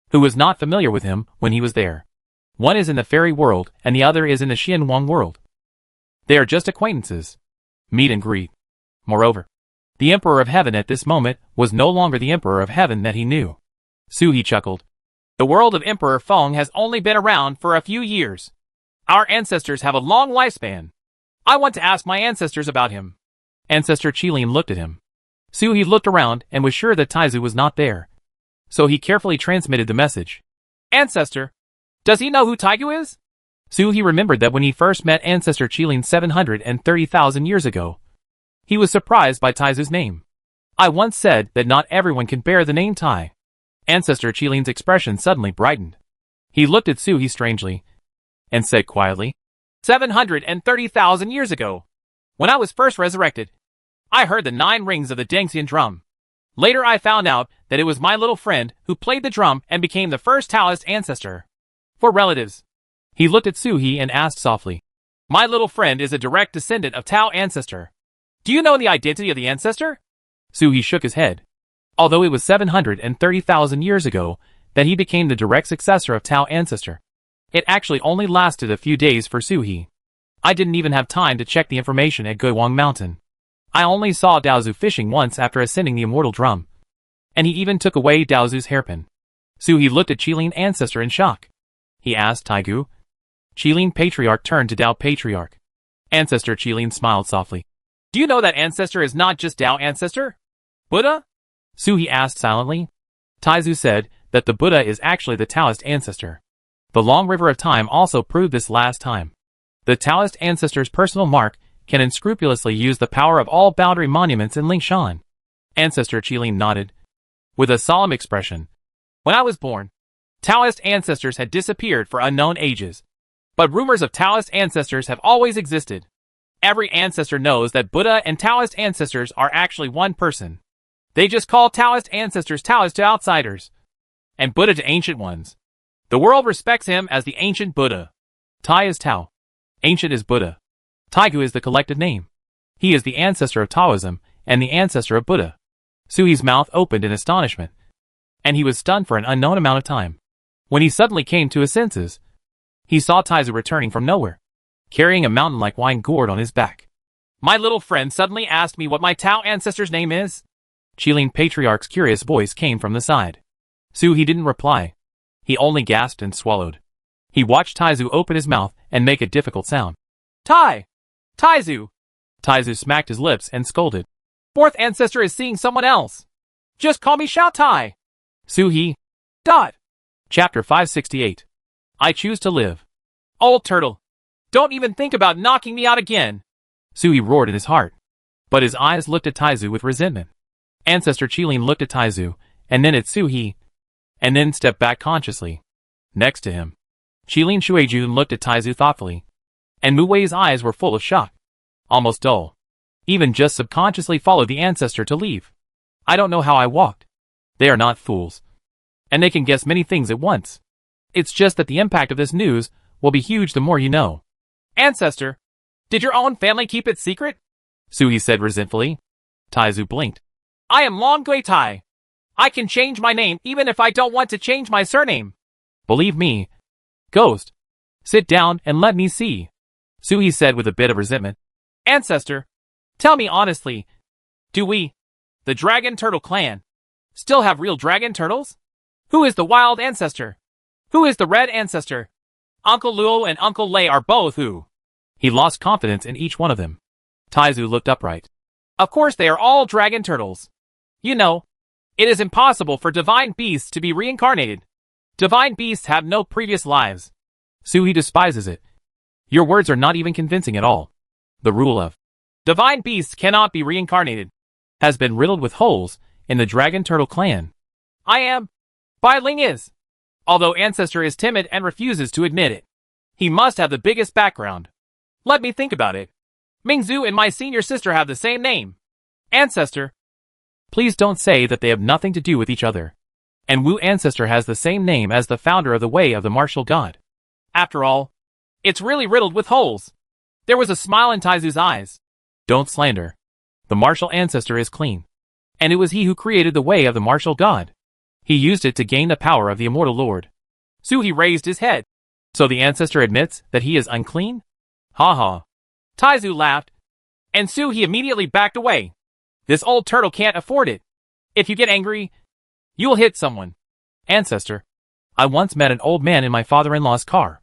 [SPEAKER 1] who was not familiar with him when he was there. One is in the fairy world and the other is in the Xinhuang world. They are just acquaintances. Meet and greet. Moreover, the Emperor of Heaven at this moment was no longer the Emperor of Heaven that he knew. Suhi chuckled. The world of Emperor Feng has only been around for a few years. Our ancestors have a long lifespan. I want to ask my ancestors about him. Ancestor Qilin looked at him. Suhi looked around and was sure that Taizu was not there, so he carefully transmitted the message. Ancestor, does he know who Taigu is? Suhi remembered that when he first met Ancestor Qilin 730,000 years ago, he was surprised by Taizu's name. I once said that not everyone can bear the name Tai. Ancestor Qilin's expression suddenly brightened. He looked at Suhi strangely and said quietly, 730,000 years ago, when I was first resurrected, I heard the 9 rings of the Dengxian drum. Later I found out that it was my little friend who played the drum and became the first Taoist ancestor. For relatives. He looked at Suhi and asked softly, my little friend is a direct descendant of Tao ancestor. Do you know the identity of the ancestor? Suhi shook his head. Although it was 730,000 years ago that he became the direct successor of Tao ancestor, it actually only lasted a few days for Suhi. I didn't even have time to check the information at Guiwang Mountain. I only saw Daozu fishing once after ascending the immortal drum. And he even took away Daozu's hairpin. Suhi looked at Qilin ancestor in shock. He asked Taigu. Qilin patriarch turned to Dao patriarch. Ancestor Qilin smiled softly. Do you know that ancestor is not just Dao ancestor? Buddha? Suhi asked silently. Taizu said that the Buddha is actually the Taoist ancestor. The long river of time also proved this last time. The Taoist ancestor's personal mark can unscrupulously use the power of all boundary monuments in Lingshan. Ancestor Qilin nodded with a solemn expression. When I was born, Taoist ancestors had disappeared for unknown ages. But rumors of Taoist ancestors have always existed. Every ancestor knows that Buddha and Taoist ancestors are actually one person. They just call Taoist ancestors Taoist to outsiders, and Buddha to ancient ones. The world respects him as the ancient Buddha. Tai is Tao. Ancient is Buddha. Taigu is the collective name. He is the ancestor of Taoism and the ancestor of Buddha. Suhi's mouth opened in astonishment, and he was stunned for an unknown amount of time. When he suddenly came to his senses, he saw Taizu returning from nowhere, carrying a mountain-like wine gourd on his back. My little friend suddenly asked me what my Tao ancestor's name is. Qilin Patriarch's curious voice came from the side. Suhi didn't reply. He only gasped and swallowed. He watched Taizu open his mouth and make a difficult sound. Tai! Taizu! Taizu smacked his lips and scolded. Fourth ancestor is seeing someone else. Just call me Xiao Tai. Suhi. Dot. Chapter 568. I choose to live. Old turtle. Don't even think about knocking me out again. Suhi roared in his heart. But his eyes looked at Taizu with resentment. Ancestor Qilin looked at Taizu, and then at Suhi, and then stepped back consciously. Next to him, Qilin Shuijun looked at Taizu thoughtfully, and Mu Wei's eyes were full of shock. Almost dull. Even just subconsciously followed the ancestor to leave. I don't know how I walked. They are not fools. And they can guess many things at once. It's just that the impact of this news will be huge the more you know. Ancestor, did your own family keep it secret? Suhi said resentfully. Taizu blinked. I am Long Gui Tai. I can change my name even if I don't want to change my surname. Believe me. Ghost. Sit down and let me see. Suhi said with a bit of resentment. Ancestor, tell me honestly, do we, the Dragon Turtle clan, still have real dragon turtles? Who is the wild ancestor? Who is the red ancestor? Uncle Luo and Uncle Lei are both who? He lost confidence in each one of them. Taizu looked upright. Of course they are all dragon turtles. You know, it is impossible for divine beasts to be reincarnated. Divine beasts have no previous lives. Suhi despises it. Your words are not even convincing at all. The rule of divine beasts cannot be reincarnated has been riddled with holes in the Dragon Turtle clan. I am. Bai Ling is. Although Ancestor is timid and refuses to admit it. He must have the biggest background. Let me think about it. Mingzhu and my senior sister have the same name. Ancestor. Please don't say that they have nothing to do with each other. And Wu Ancestor has the same name as the founder of the Way of the Martial God. After all, it's really riddled with holes. There was a smile in Taizu's eyes. Don't slander. The martial ancestor is clean. And it was he who created the Way of the Martial God. He used it to gain the power of the immortal Lord. Suhi raised his head. So the ancestor admits that he is unclean? Ha ha. Taizu laughed. And Suhi immediately backed away. This old turtle can't afford it. If you get angry, you'll hit someone. Ancestor. I once met an old man in my father-in-law's car.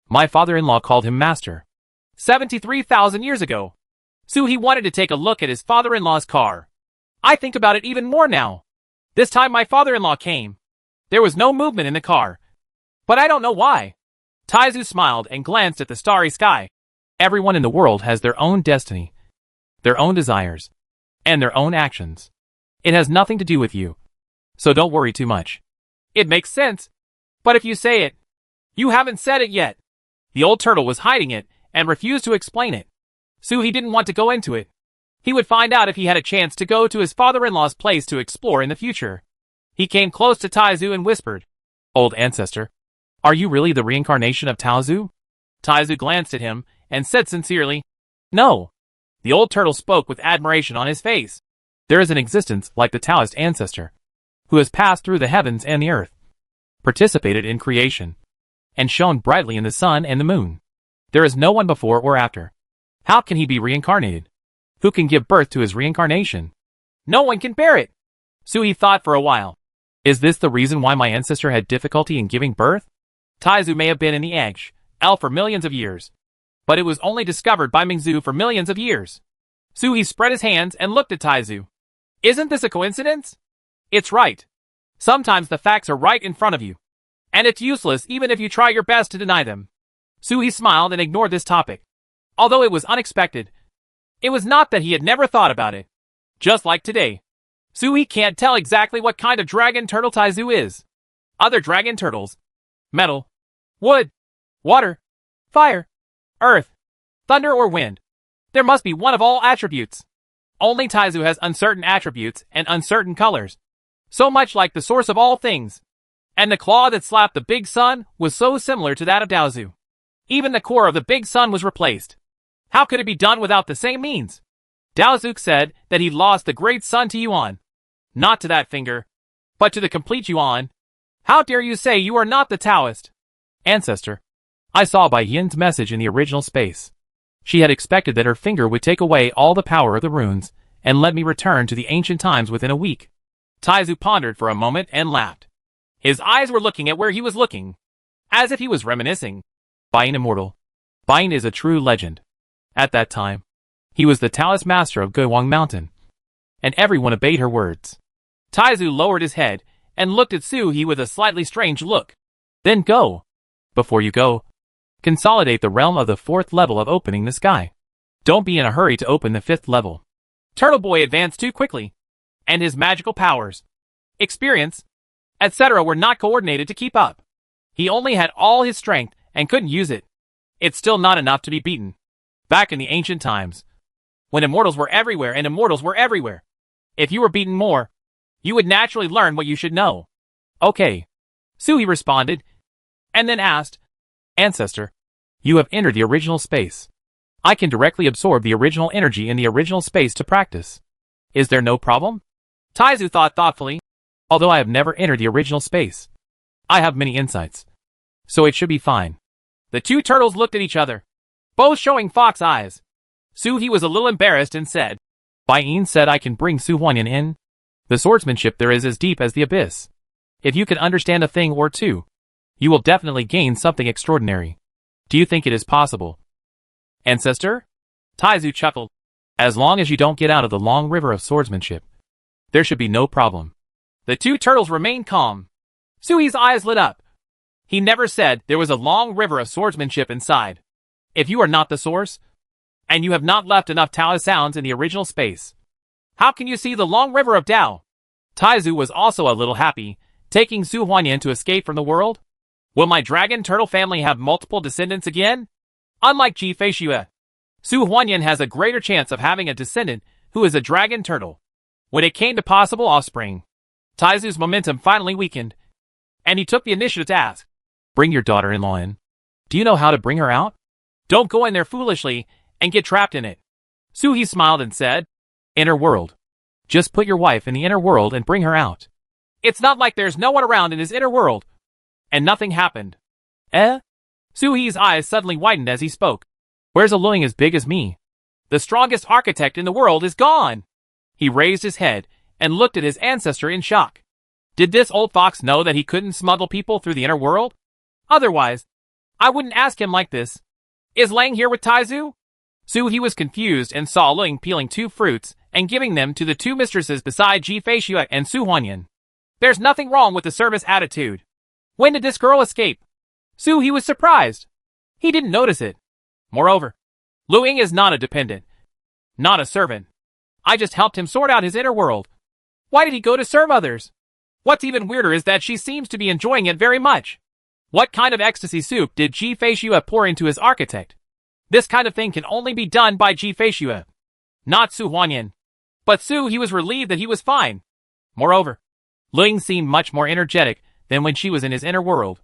[SPEAKER 1] My father-in-law called him master. 73,000 years ago. Suhi wanted to take a look at his father-in-law's car. I think about it even more now. This time my father-in-law came. There was no movement in the car. But I don't know why. Taizu smiled and glanced at the starry sky. Everyone in the world has their own destiny, their own desires, and their own actions. It has nothing to do with you. So don't worry too much. It makes sense. But if you say it, you haven't said it yet. The old turtle was hiding it and refused to explain it. He didn't want to go into it. He would find out if he had a chance to go to his father-in-law's place to explore in the future. He came close to Taizu and whispered, "Old ancestor, are you really the reincarnation of Taizu?" Taizu glanced at him and said sincerely, "No." The old turtle spoke with admiration on his face. "There is an existence like the Taoist ancestor, who has passed through the heavens and the earth, participated in creation, and shone brightly in the sun and the moon. There is no one before or after. How can he be reincarnated? Who can give birth to his reincarnation? No one can bear it." Sui thought for a while. Is this the reason why my ancestor had difficulty in giving birth? Taizu may have been in the egg-shell for millions of years, but it was only discovered by Mingzhu for millions of years. Sui spread his hands and looked at Taizu. Isn't this a coincidence? It's right. Sometimes the facts are right in front of you, and it's useless even if you try your best to deny them. Sui smiled and ignored this topic. Although it was unexpected, it was not that he had never thought about it. Just like today, Sui can't tell exactly what kind of dragon turtle Taizu is. Other dragon turtles: metal, wood, water, fire, earth, thunder or wind. There must be one of all attributes. Only Taizu has uncertain attributes and uncertain colors, so much like the source of all things. And the claw that slapped the big sun was so similar to that of Daozu. Even the core of the big sun was replaced. How could it be done without the same means? Daozu said that he lost the great sun to Yuan. Not to that finger, but to the complete Yuan. How dare you say you are not the Taoist? Ancestor, I saw Bai Yin's message in the original space. She had expected that her finger would take away all the power of the runes and let me return to the ancient times within a week. Taizu pondered for a moment and laughed. His eyes were looking at where he was looking, as if he was reminiscing. Bai Yin immortal. Bai Yin is a true legend. At that time, he was the Taoist master of Guiwang Mountain, and everyone obeyed her words. Taizu lowered his head and looked at Sui with a slightly strange look. Then go. Before you go, consolidate the realm of the 4th level of opening the sky. Don't be in a hurry to open the 5th level. Turtle Boy advanced too quickly, and his magical powers, experience, etc. were not coordinated to keep up. He only had all his strength and couldn't use it. It's still not enough to be beaten. Back in the ancient times, when immortals were everywhere and immortals were everywhere, if you were beaten more, you would naturally learn what you should know. Okay, Sui responded, and then asked, Ancestor, you have entered the original space. I can directly absorb the original energy in the original space to practice. Is there no problem? Taizu thought thoughtfully. Although I have never entered the original space, I have many insights, so it should be fine. The two turtles looked at each other, both showing fox eyes. Sui was a little embarrassed and said, Bai Yin said I can bring Su Huanyan in. The swordsmanship there is as deep as the abyss. If you can understand a thing or two, you will definitely gain something extraordinary. Do you think it is possible? Ancestor? Taizu chuckled. As long as you don't get out of the long river of swordsmanship, there should be no problem. The two turtles remained calm. Sui's eyes lit up. He never said there was a long river of swordsmanship inside. If you are not the source, and you have not left enough Taoist sounds in the original space, how can you see the long river of Tao? Taizu was also a little happy, taking Su Huanyan to escape from the world. Will my dragon turtle family have multiple descendants again? Unlike Ji Feishue, Su Huanyan has a greater chance of having a descendant who is a dragon turtle. When it came to possible offspring, Taizu's momentum finally weakened, and he took the initiative to ask, Bring your daughter-in-law in. Do you know how to bring her out? Don't go in there foolishly and get trapped in it. Sui smiled and said, Inner world. Just put your wife in the inner world and bring her out. It's not like there's no one around in his inner world. And nothing happened. Eh? Sui's eyes suddenly widened as he spoke. Where's a Luing as big as me? The strongest architect in the world is gone. He raised his head and looked at his ancestor in shock. Did this old fox know that he couldn't smuggle people through the inner world? Otherwise, I wouldn't ask him like this. Is Lang here with Taizu? Sui was confused and saw Luing peeling 2 fruits and giving them to the 2 mistresses beside Ji Feishue and Su Huanyan. There's nothing wrong with the service attitude. When did this girl escape? Sui was surprised. He didn't notice it. Moreover, Luing is not a dependent, not a servant. I just helped him sort out his inner world. Why did he go to serve others? What's even weirder is that she seems to be enjoying it very much. What kind of ecstasy soup did Ji Feishue pour into his architect? This kind of thing can only be done by Ji Feishue, not Su Huanyan. But Su, he was relieved that he was fine. Moreover, Ling seemed much more energetic than when she was in his inner world.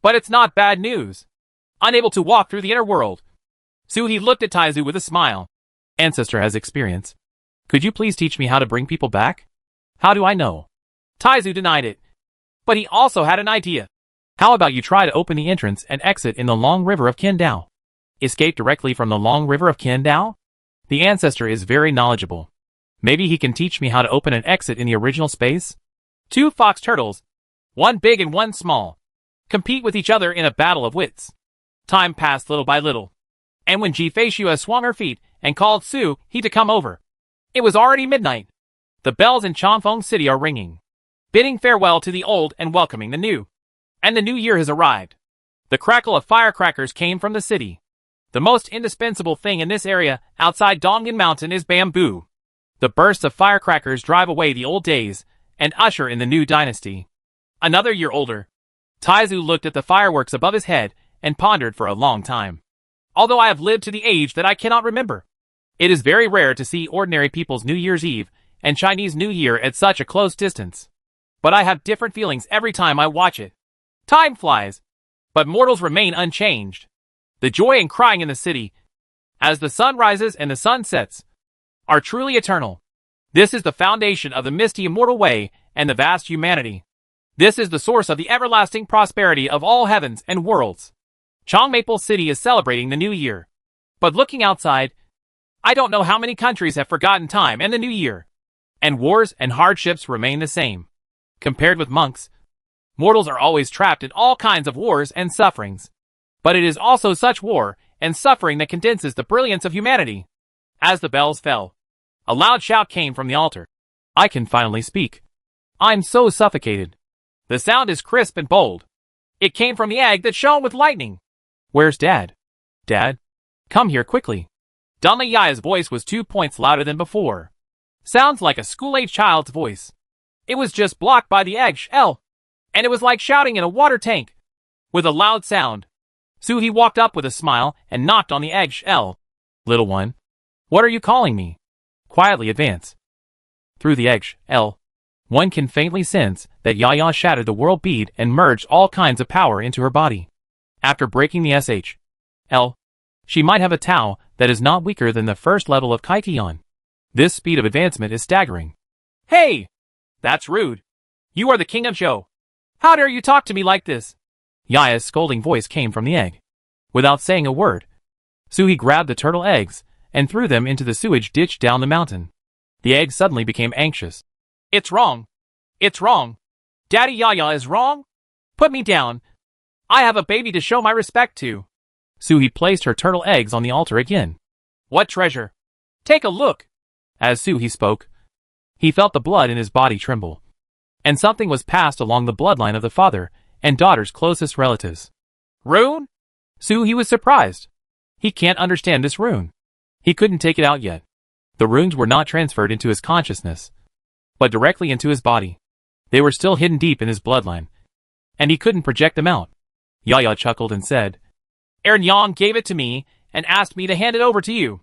[SPEAKER 1] But it's not bad news. Unable to walk through the inner world, Su he looked at Taizu with a smile. Ancestor has experience. Could you please teach me how to bring people back? How do I know? Taizu denied it. But he also had an idea. How about you try to open the entrance and exit in the long river of Qingdao? Escape directly from the long river of Qingdao? The ancestor is very knowledgeable. Maybe he can teach me how to open an exit in the original space? Two fox turtles, one big and one small, compete with each other in a battle of wits. Time passed little by little. And when Ji Feishue swung her feet and called Su he to come over, it was already midnight. The bells in Changfeng City are ringing, bidding farewell to the old and welcoming the new. And the new year has arrived. The crackle of firecrackers came from the city. The most indispensable thing in this area outside Dongyan Mountain is bamboo. The bursts of firecrackers drive away the old days and usher in the new dynasty. Another year older. Taizu looked at the fireworks above his head and pondered for a long time. Although I have lived to the age that I cannot remember, it is very rare to see ordinary people's New Year's Eve and Chinese New Year at such a close distance. But I have different feelings every time I watch it. Time flies, but mortals remain unchanged. The joy and crying in the city, as the sun rises and the sun sets, are truly eternal. This is the foundation of the misty immortal way and the vast humanity. This is the source of the everlasting prosperity of all heavens and worlds. Changmaple City is celebrating the new year. But looking outside, I don't know how many countries have forgotten time and the new year. And wars and hardships remain the same. Compared with monks, mortals are always trapped in all kinds of wars and sufferings. But it is also such war and suffering that condenses the brilliance of humanity. As the bells fell, a loud shout came from the altar. I can finally speak. I'm so suffocated. The sound is crisp and bold. It came from the egg that shone with lightning. Where's Dad? Dad? Come here quickly. Dunley Yaya's voice was 2 points louder than before. Sounds like a school-age child's voice. It was just blocked by the egg shell, and it was like shouting in a water tank. With a loud sound, Suhi walked up with a smile and knocked on the egg shell. Little one, what are you calling me? Quietly advance. Through the egg shell, one can faintly sense that Yaya shattered the world bead and merged all kinds of power into her body. After breaking the SHL, she might have a Tao that is not weaker than the first level of Kaikion. This speed of advancement is staggering. Hey! That's rude. You are the king of Zhou. How dare you talk to me like this? Yaya's scolding voice came from the egg. Without saying a word, Suhi grabbed the turtle eggs and threw them into the sewage ditch down the mountain. The egg suddenly became anxious. It's wrong. It's wrong. Daddy Yaya is wrong? Put me down. I have a baby to show my respect to. Suhi placed her turtle eggs on the altar again. What treasure? Take a look. As Suhi spoke, he felt the blood in his body tremble. And something was passed along the bloodline of the father and daughter's closest relatives. Rune? Suhi was surprised. He can't understand this rune. He couldn't take it out yet. The runes were not transferred into his consciousness, but directly into his body. They were still hidden deep in his bloodline, and he couldn't project them out. Yaya chuckled and said, Aaron Yang gave it to me and asked me to hand it over to you.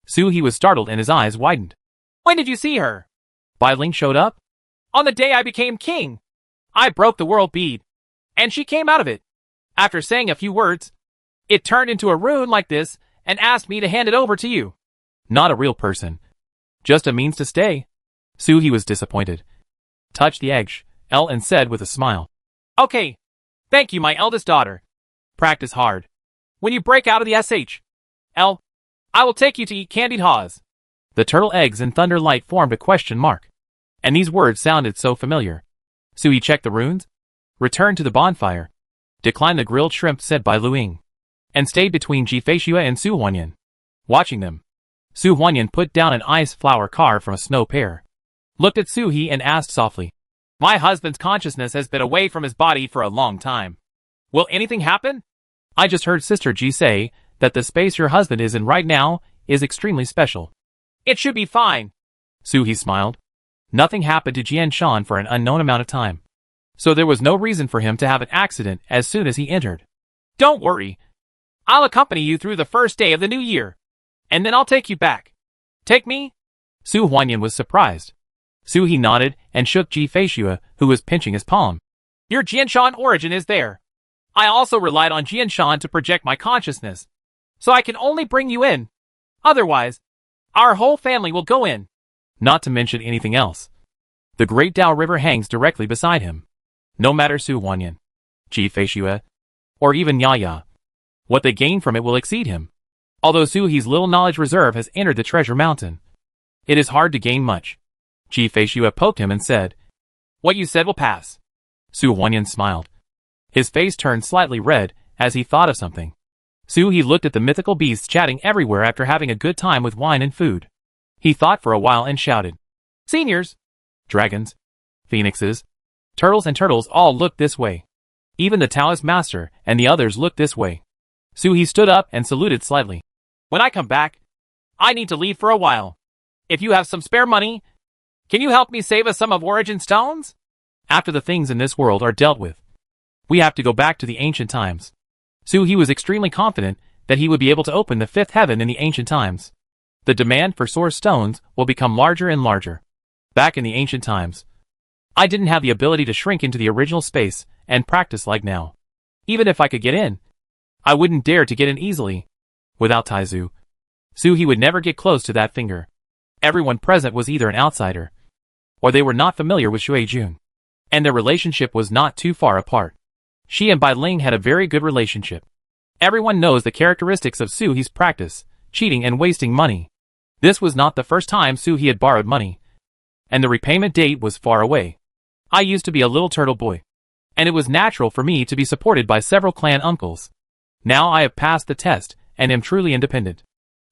[SPEAKER 1] Suhi was startled and his eyes widened. When did you see her? Bai Ling showed up? On the day I became king. I broke the world bead, and she came out of it. After saying a few words, it turned into a rune like this and asked me to hand it over to you. Not a real person. Just a means to stay. Suhi was disappointed. Touched the egg shell and said with a smile. Okay. Thank you, my eldest daughter. Practice hard. When you break out of the SHL, I will take you to eat candied haws. The turtle eggs and thunder light formed a question mark. And these words sounded so familiar. Suhi checked the runes, returned to the bonfire, declined the grilled shrimp sent by Luing, and stayed between Ji Feishue and Su Huanyan. Watching them, Su Huanyan put down an ice flower carved from a snow pear, looked at Suhi and asked softly, My husband's consciousness has been away from his body for a long time. Will anything happen? I just heard Sister Ji say that the space your husband is in right now is extremely special. It should be fine. Suhi smiled. Nothing happened to Jian Shan for an unknown amount of time. So there was no reason for him to have an accident as soon as he entered.
[SPEAKER 2] Don't worry. I'll accompany you through the first day of the new year. And then I'll take you back. Take me?
[SPEAKER 1] Su Huanyan was surprised. Su He nodded and shook Ji Feishue, who was pinching his palm.
[SPEAKER 2] Your Jianshan origin is there. I also relied on Jianshan to project my consciousness. So I can only bring you in. Otherwise, our whole family will go in.
[SPEAKER 1] Not to mention anything else. The Great Dao River hangs directly beside him. No matter Su Huanyan, Ji Feishue, or even Yaya, what they gain from it will exceed him. Although Su He's little knowledge reserve has entered the treasure mountain, it is hard to gain much. Ji Feishue poked him and said,
[SPEAKER 2] What you said will pass.
[SPEAKER 1] Su Huanyan smiled. His face turned slightly red as he thought of something. Su He looked at the mythical beasts chatting everywhere after having a good time with wine and food. He thought for a while and shouted,
[SPEAKER 2] Seniors!
[SPEAKER 1] Dragons, phoenixes, turtles and turtles all looked this way. Even the Taoist master and the others looked this way. Su He stood up and saluted slightly.
[SPEAKER 2] When I come back, I need to leave for a while. If you have some spare money, can you help me save us some of Origin Stones?
[SPEAKER 1] After the things in this world are dealt with, we have to go back to the ancient times. Su He was extremely confident that he would be able to open the fifth heaven in the ancient times. The demand for source stones will become larger and larger. Back in the ancient times, I didn't have the ability to shrink into the original space and practice like now. Even if I could get in, I wouldn't dare to get in easily. Without Taizu, Su He would never get close to that finger. Everyone present was either an outsider, or they were not familiar with Shui Jun, and their relationship was not too far apart. She and Bai Ling had a very good relationship. Everyone knows the characteristics of Su He's practice, cheating and wasting money. This was not the first time Su He had borrowed money, and the repayment date was far away. I used to be a little turtle boy, and it was natural for me to be supported by several clan uncles. Now I have passed the test and am truly independent.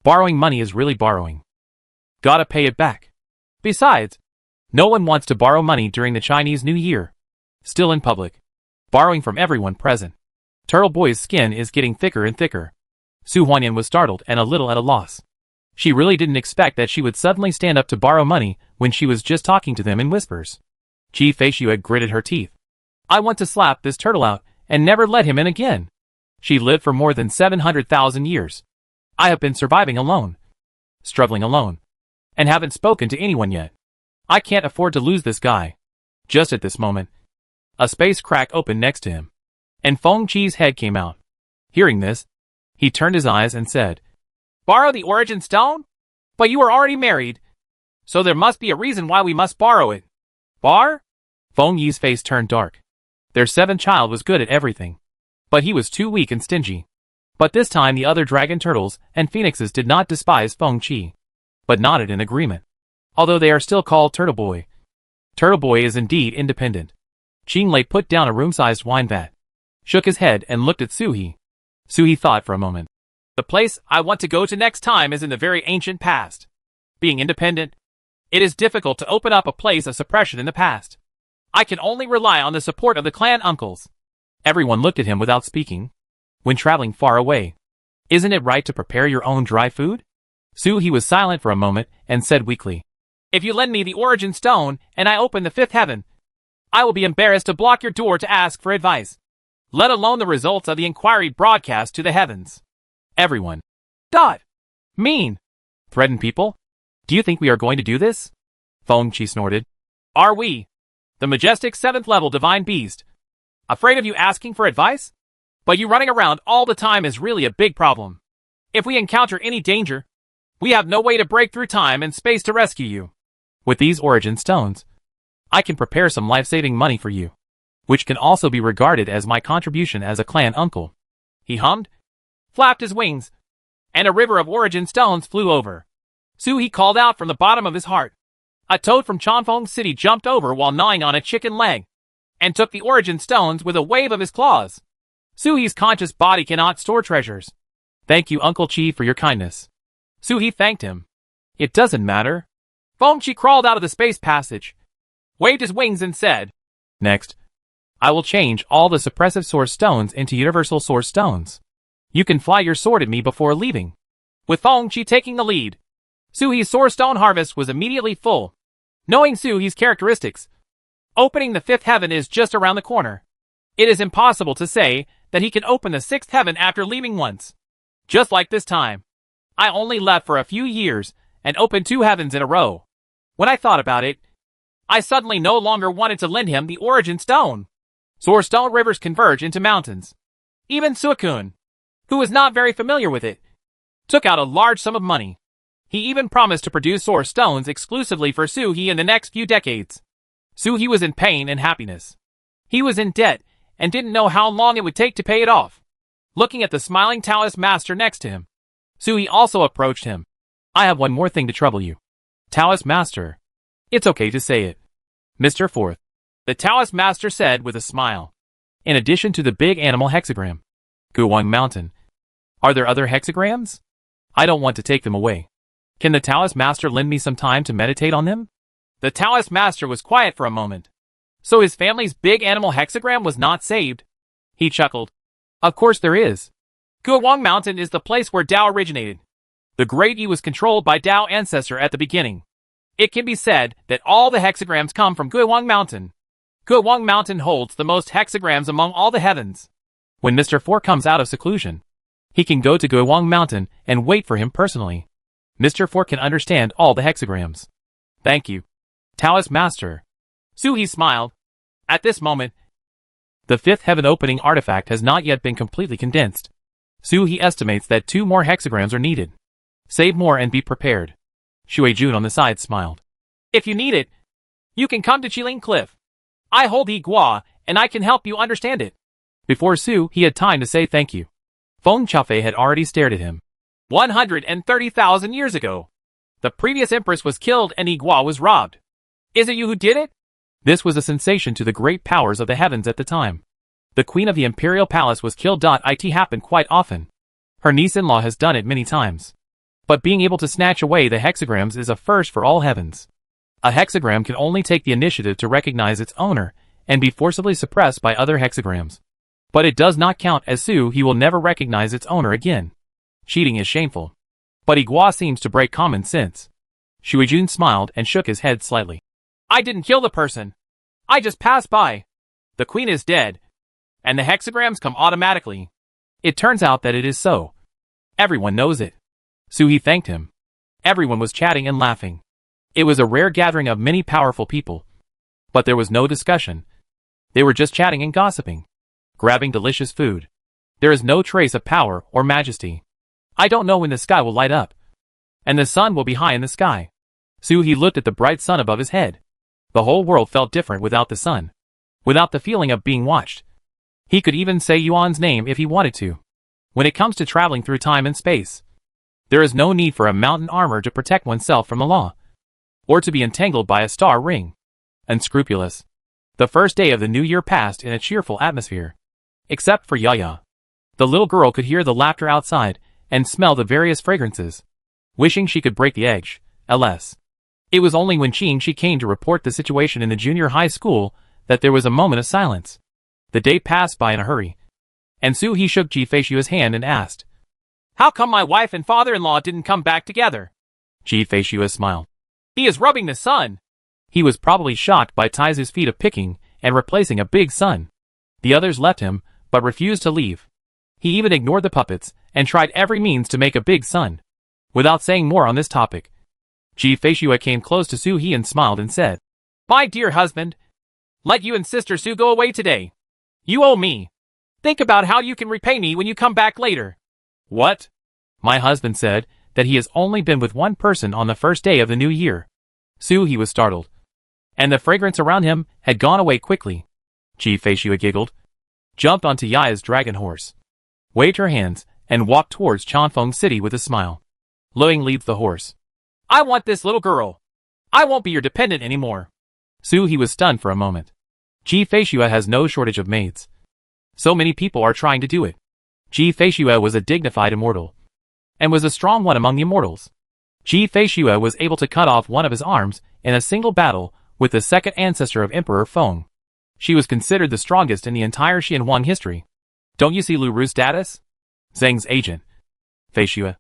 [SPEAKER 1] Borrowing money is really borrowing. Gotta pay it back. Besides, no one wants to borrow money during the Chinese New Year. Still in public. Borrowing from everyone present. Turtle Boy's skin is getting thicker and thicker. Su Huanyan was startled and a little at a loss. She really didn't expect that she would suddenly stand up to borrow money when she was just talking to them in whispers. Ji Feishue had gritted her teeth. I want to slap this turtle out and never let him in again. She lived for more than 700,000 years. I have been surviving alone. Struggling alone. And haven't spoken to anyone yet. I can't afford to lose this guy. Just at this moment, a space crack opened next to him, and Feng Chi's head came out. Hearing this, he turned his eyes and said,
[SPEAKER 2] Borrow the Origin Stone? But you are already married, so there must be a reason why we must borrow it. Bar?
[SPEAKER 1] Feng Yi's face turned dark. Their seventh child was good at everything, but he was too weak and stingy. But this time the other dragon turtles and phoenixes did not despise Feng Chi, but nodded in agreement. Although they are still called Turtle Boy. Turtle Boy is indeed independent. Qing Lei put down a room-sized wine vat, shook his head and looked at Su He. Su He thought for a moment.
[SPEAKER 2] The place I want to go to next time is in the very ancient past. Being independent, it is difficult to open up a place of suppression in the past. I can only rely on the support of the clan uncles.
[SPEAKER 1] Everyone looked at him without speaking. When traveling far away, isn't it right to prepare your own dry food? Su He was silent for a moment and said weakly,
[SPEAKER 2] If you lend me the Origin Stone and I open the fifth heaven, I will be embarrassed to block your door to ask for advice, let alone the results of the inquiry broadcast to the heavens.
[SPEAKER 1] Everyone.
[SPEAKER 2] Mean.
[SPEAKER 1] Threaten people? Do you think we are going to do this? Feng Chi snorted.
[SPEAKER 2] Are we, the majestic 7th level divine beast, afraid of you asking for advice? But you running around all the time is really a big problem. If we encounter any danger, we have no way to break through time and space to rescue you.
[SPEAKER 1] With these Origin Stones, I can prepare some life-saving money for you, which can also be regarded as my contribution as a clan uncle.
[SPEAKER 2] He hummed, flapped his wings, and a river of Origin Stones flew over. Su He called out from the bottom of his heart. A toad from Chanfeng City jumped over while gnawing on a chicken leg, and took the Origin Stones with a wave of his claws. Su He's conscious body cannot store treasures.
[SPEAKER 1] Thank you, Uncle Chi, for your kindness.
[SPEAKER 2] Su He thanked him.
[SPEAKER 1] It doesn't matter.
[SPEAKER 2] Feng Chi crawled out of the space passage, waved his wings and said,
[SPEAKER 1] Next, I will change all the suppressive source stones into universal source stones. You can fly your sword at me before leaving.
[SPEAKER 2] With Feng Chi taking the lead, Su He's source stone harvest was immediately full. Knowing Su He's characteristics, opening the fifth heaven is just around the corner. It is impossible to say that he can open the sixth heaven after leaving once. Just like this time. I only left for a few years and opened 2 heavens in a row. When I thought about it, I suddenly no longer wanted to lend him the origin stone. Sourstone rivers converge into mountains. Even Suakun, who was not very familiar with it, took out a large sum of money. He even promised to produce source stones exclusively for Suhi in the next few decades. Suhi was in pain and happiness. He was in debt and didn't know how long it would take to pay it off. Looking at the smiling Taoist master next to him, Suhi also approached him. I have one more thing to trouble you. Taoist master. It's okay to say it. Mr. Fourth. The Taoist master said with a smile. In addition to the big animal hexagram, Guwang Mountain, are there other hexagrams? I don't want to take them away. Can the Taoist master lend me some time to meditate on them? The Taoist master was quiet for a moment. So his family's big animal hexagram was not saved? He chuckled. Of course there is. Guwang Mountain is the place where Tao originated. The Great Yi was controlled by Tao ancestor at the beginning. It can be said that all the hexagrams come from Guwang Mountain. Guwang Mountain holds the most hexagrams among all the heavens. When Mr. Four comes out of seclusion, he can go to Guwang Mountain and wait for him personally. Mr. Four can understand all the hexagrams. Thank you, Taoist master. Suhi smiled. At this moment, the fifth heaven opening artifact has not yet been completely condensed. Suhi estimates that 2 more hexagrams are needed. Save more and be prepared. Shuei-jun on the side smiled. If you need it, you can come to Chiling Cliff. I hold Yi Gua, and I can help you understand it. Before Su, he had time to say thank you. Feng Chafei had already stared at him. 130,000 years ago. The previous empress was killed and Yi Gua was robbed. Is it you who did it? This was a sensation to the great powers of the heavens at the time. The queen of the imperial palace was killed. It happened quite often. Her niece-in-law has done it many times. But being able to snatch away the hexagrams is a first for all heavens. A hexagram can only take the initiative to recognize its owner and be forcibly suppressed by other hexagrams. But it does not count as Su. He will never recognize its owner again. Cheating is shameful. But Yi Gua seems to break common sense. Shuei-jun smiled and shook his head slightly. I didn't kill the person. I just passed by. The queen is dead. And the hexagrams come automatically. It turns out that it is so. Everyone knows it. Suhi thanked him. Everyone was chatting and laughing. It was a rare gathering of many powerful people. But there was no discussion. They were just chatting and gossiping. Grabbing delicious food. There is no trace of power or majesty. I don't know when the sky will light up. And the sun will be high in the sky. Suhi looked at the bright sun above his head. The whole world felt different without the sun. Without the feeling of being watched. He could even say Yuan's name if he wanted to. When it comes to traveling through time and space, there is no need for a mountain armor to protect oneself from the law. Or to be entangled by a star ring. Unscrupulous. The first day of the new year passed in a cheerful atmosphere. Except for Yaya. The little girl could hear the laughter outside and smell the various fragrances. Wishing she could break the edge, ls. It was only when she came to report the situation in the junior high school that there was a moment of silence. The day passed by in a hurry. And Suhi shook Ji Feishua's hand and asked, How come my wife and father-in-law didn't come back together? Ji Feishua smiled. He is rubbing the sun. He was probably shocked by Taizu's feat of picking and replacing a big sun. The others left him, but refused to leave. He even ignored the puppets and tried every means to make a big sun. Without saying more on this topic, Ji Feishua came close to Suhi and smiled and said, My dear husband, let you and Sister Su go away today. You owe me. Think about how you can repay me when you come back later. What? My husband said that he has only been with one person on the first day of the new year. Suhi was startled. And the fragrance around him had gone away quickly. Ji Feishua giggled, jumped onto Yaya's dragon horse, waved her hands, and walked towards Chanfeng City with a smile. Luing leads the horse. I want this little girl. I won't be your dependent anymore. Suhi was stunned for a moment. Ji Feishua has no shortage of maids. So many people are trying to do it. Ji Feishua was a dignified immortal. And was a strong one among the immortals. Ji Feishua was able to cut off one of his arms in a single battle with the second ancestor of Emperor Feng. She was considered the strongest in the entire Xianhuang history. Don't you see Lu Ru's status? Zheng's agent, Feishua,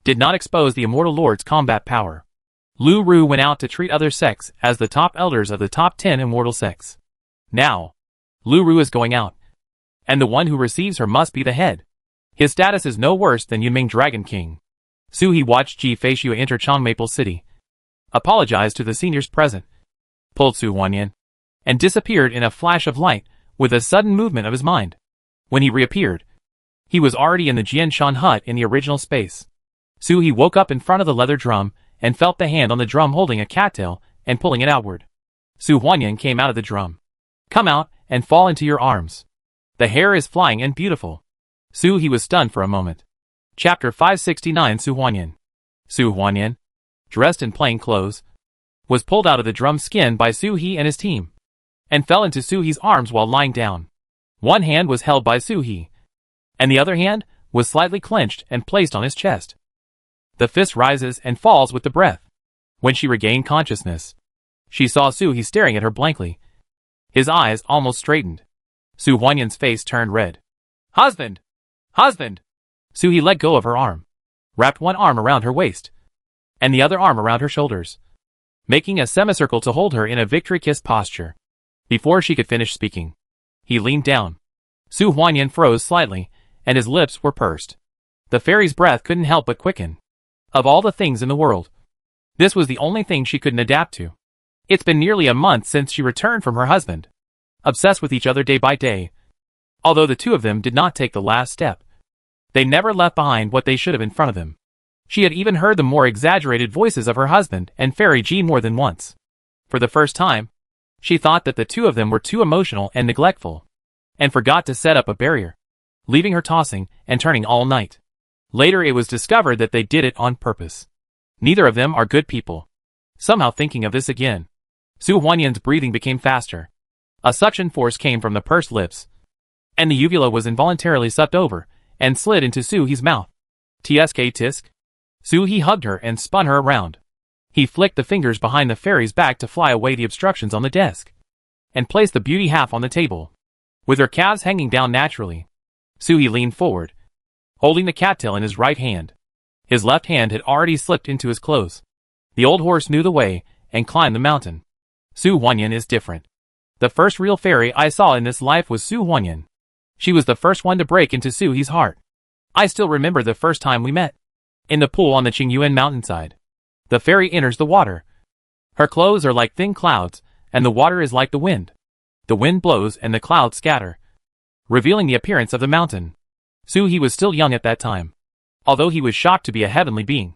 [SPEAKER 2] did not expose the immortal lord's combat power.
[SPEAKER 1] Lu Ru went out to treat other sects as the top elders of the top 10 immortal sects. Now, Lu Ru is going out, and the one who receives her must be the head. His status is no worse than Yunming Dragon King. Su He watched Ji Feishue enter Changmaple City, apologized to the seniors present, pulled Su Huanyan, and disappeared in a flash of light with a sudden movement of his mind. When he reappeared, he was already in the Jianshan hut in the original space. Su He woke up in front of the leather drum and felt the hand on the drum holding a cattail and pulling it outward. Su Huanyan came out of the drum. Come out and fall into your arms. The hair is flying and beautiful. Su He was stunned for a moment. Chapter 569 Su Huanyan. Su Huanyan, dressed in plain clothes, was pulled out of the drum skin by Su He and his team, and fell into Su He's arms while lying down. One hand was held by Su He, and the other hand was slightly clenched and placed on his chest. The fist rises and falls with the breath. When she regained consciousness, she saw Su He staring at her blankly. His eyes almost straightened. Su Huanyan's face turned red. Husband! Husband! Su He let go of her arm, wrapped one arm around her waist, and the other arm around her shoulders, making a semicircle to hold her in a victory kiss posture. Before she could finish speaking, he leaned down. Su Huanyan froze slightly, and his lips were pursed. The fairy's breath couldn't help but quicken. Of all the things in the world, this was the only thing she couldn't adapt to. It's been nearly a month since she returned from her husband, obsessed with each other day by day. Although the two of them did not take the last step, they never left behind what they should have in front of them. She had even heard the more exaggerated voices of her husband and Fairy Ji more than once. For the first time, she thought that the two of them were too emotional and neglectful, and forgot to set up a barrier, leaving her tossing and turning all night. Later it was discovered that they did it on purpose. Neither of them are good people. Somehow thinking of this again, Su Huanyan's breathing became faster. A suction force came from the pursed lips, and the uvula was involuntarily sucked over and slid into Su He's mouth. Tsk tisk. Su He hugged her and spun her around. He flicked the fingers behind the fairy's back to fly away the obstructions on the desk, and placed the beauty half on the table. With her calves hanging down naturally, Su He leaned forward, holding the cattail in his right hand. His left hand had already slipped into his clothes. The old horse knew the way and climbed the mountain. Su Huanyan is different. The first real fairy I saw in this life was Su Huanyan. She was the first one to break into Su He's heart. I still remember the first time we met, in the pool on the Qingyuan mountainside. The fairy enters the water. Her clothes are like thin clouds, and the water is like the wind. The wind blows and the clouds scatter, revealing the appearance of the mountain. Su He was still young at that time. Although he was shocked to be a heavenly being,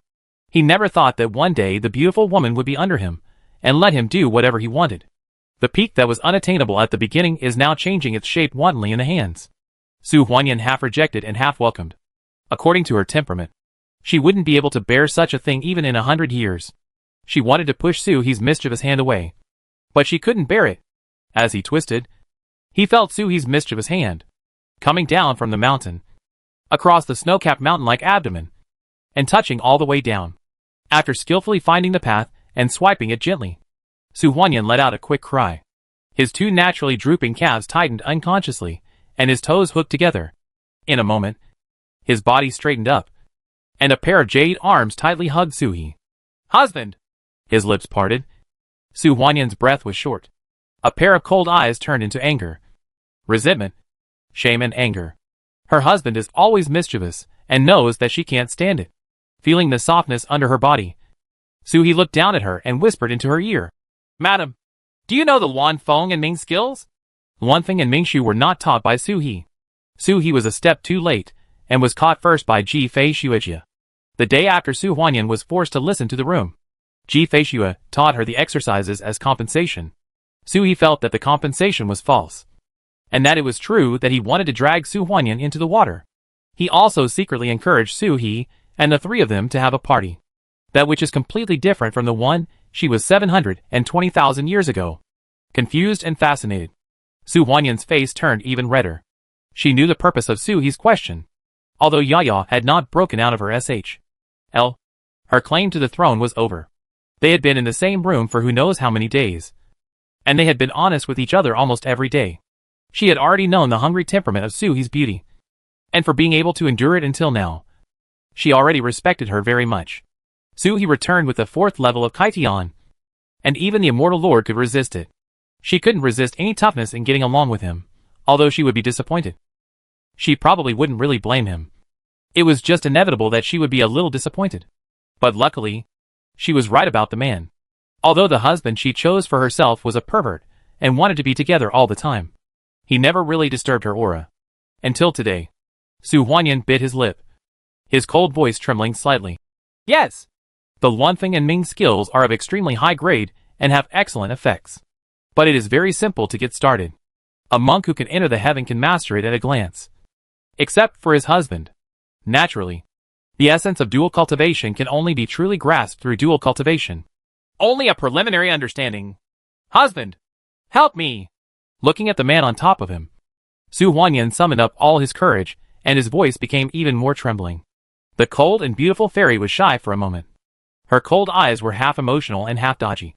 [SPEAKER 1] he never thought that one day the beautiful woman would be under him, and let him do whatever he wanted. The peak that was unattainable at the beginning is now changing its shape wantonly in the hands. Su Huanyan half rejected and half welcomed. According to her temperament, she wouldn't be able to bear such a thing even in 100 years. She wanted to push Su He's mischievous hand away, but she couldn't bear it. As he twisted, he felt Su He's mischievous hand coming down from the mountain, across the snow-capped mountain-like abdomen, and touching all the way down. After skillfully finding the path and swiping it gently, Su Huanyan let out a quick cry. His two naturally drooping calves tightened unconsciously, and his toes hooked together. In a moment, his body straightened up, and a pair of jade arms tightly hugged Su He. Husband! His lips parted. Su Huanyan's breath was short. A pair of cold eyes turned into anger, resentment, shame and anger. Her husband is always mischievous, and knows that she can't stand it. Feeling the softness under her body, Su He looked down at her and whispered into her ear. Madam, do you know the Luan Feng and Ming skills? Luan Feng and Ming Shu were not taught by Su He. Su He was a step too late, and was caught first by Ji Feishue. The day after Su Huanyan was forced to listen to the room, Ji Feishue taught her the exercises as compensation. Su He felt that the compensation was false, and that it was true that he wanted to drag Su Huanyan into the water. He also secretly encouraged Su He and the three of them to have a party, that which is completely different from the one she was 720,000 years ago. Confused and fascinated, Su Huanyan's face turned even redder. She knew the purpose of Su He's question. Although Yaya had not broken out of her SHL, her claim to the throne was over. They had been in the same room for who knows how many days, and they had been honest with each other almost every day. She had already known the hungry temperament of Su He's beauty, and for being able to endure it until now, she already respected her very much. Su He returned with the 4th level of Kaition, and even the immortal lord could resist it. She couldn't resist any toughness in getting along with him, although she would be disappointed. She probably wouldn't really blame him. It was just inevitable that she would be a little disappointed. But luckily, she was right about the man. Although the husband she chose for herself was a pervert and wanted to be together all the time, he never really disturbed her aura. Until today. Su Huanyan bit his lip, his cold voice trembling slightly. Yes! The Luanfeng and Ming skills are of extremely high grade and have excellent effects. But it is very simple to get started. A monk who can enter the heaven can master it at a glance. Except for his husband. Naturally, the essence of dual cultivation can only be truly grasped through dual cultivation.
[SPEAKER 2] Only a preliminary understanding. Husband, help me!
[SPEAKER 1] Looking at the man on top of him, Su Huanyan summoned up all his courage, and his voice became even more trembling. The cold and beautiful fairy was shy for a moment. Her cold eyes were half emotional and half dodgy.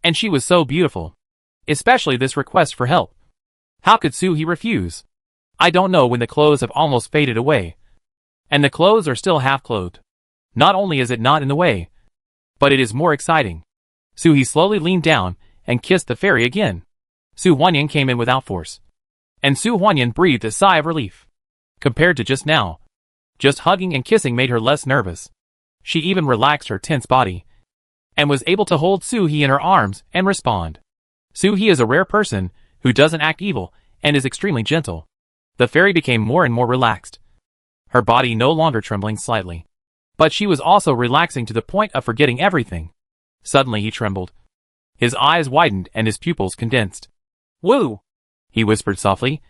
[SPEAKER 1] And she was so beautiful. Especially this request for help. How could Su He refuse? I don't know when the clothes have almost faded away. And the clothes are still half clothed. Not only is it not in the way, but it is more exciting. Su He slowly leaned down and kissed the fairy again. Su Huanyan came in without force. And Su Huanyan breathed a sigh of relief. Compared to just now, just hugging and kissing made her less nervous. She even relaxed her tense body, and was able to hold Su He in her arms and respond. Su He is a rare person who doesn't act evil and is extremely gentle. The fairy became more and more relaxed, her body no longer trembling slightly. But she was also relaxing to the point of forgetting everything. Suddenly he trembled. His eyes widened and his pupils condensed. Woo! He whispered softly,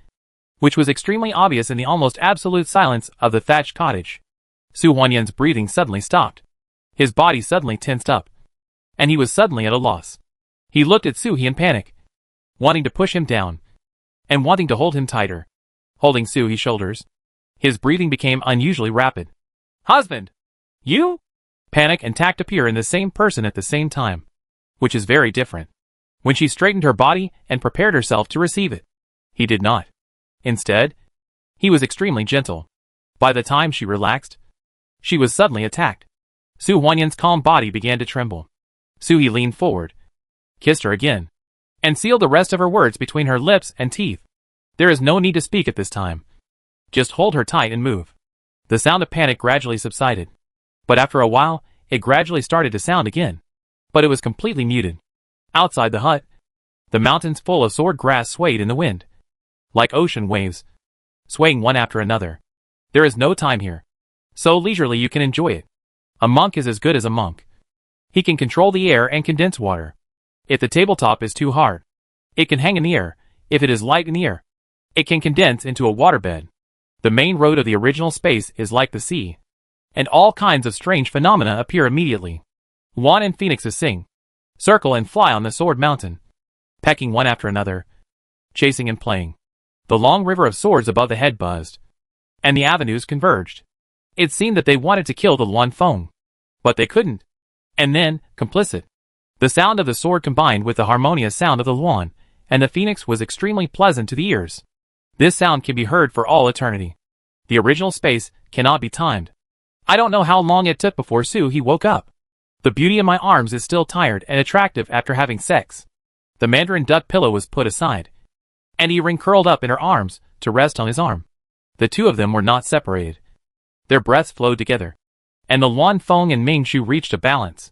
[SPEAKER 1] which was extremely obvious in the almost absolute silence of the thatched cottage. Su Huanyan's breathing suddenly stopped. His body suddenly tensed up, and he was suddenly at a loss. He looked at Su He in panic, wanting to push him down, and wanting to hold him tighter. Holding Su He's shoulders, his breathing became unusually rapid. Husband! You? Panic and tact appear in the same person at the same time, which is very different. When she straightened her body and prepared herself to receive it, he did not. Instead, he was extremely gentle. By the time she relaxed, she was suddenly attacked. Su Huanyan's calm body began to tremble. Su He leaned forward, kissed her again, and sealed the rest of her words between her lips and teeth. There is no need to speak at this time. Just hold her tight and move. The sound of panic gradually subsided. But after a while, it gradually started to sound again. But it was completely muted. Outside the hut, the mountains full of sword grass swayed in the wind, like ocean waves, swaying one after another. There is no time here, so leisurely you can enjoy it. A monk is as good as a monk. He can control the air and condense water. If the tabletop is too hard, it can hang in the air. If it is light in the air, it can condense into a waterbed. The main road of the original space is like the sea, and all kinds of strange phenomena appear immediately. Luan and phoenixes sing, circle and fly on the sword mountain, pecking one after another, chasing and playing. The long river of swords above the head buzzed, and the avenues converged. It seemed that they wanted to kill the Luanfeng, but they couldn't. And then, complicit, the sound of the sword combined with the harmonious sound of the Luan, and the phoenix was extremely pleasant to the ears. This sound can be heard for all eternity. The original space cannot be timed. I don't know how long it took before Su He woke up. The beauty in my arms is still tired and attractive after having sex. The mandarin duck pillow was put aside, and Yi-Ring curled up in her arms to rest on his arm. The two of them were not separated. Their breaths flowed together, and the Luanfeng and Mingshu reached a balance.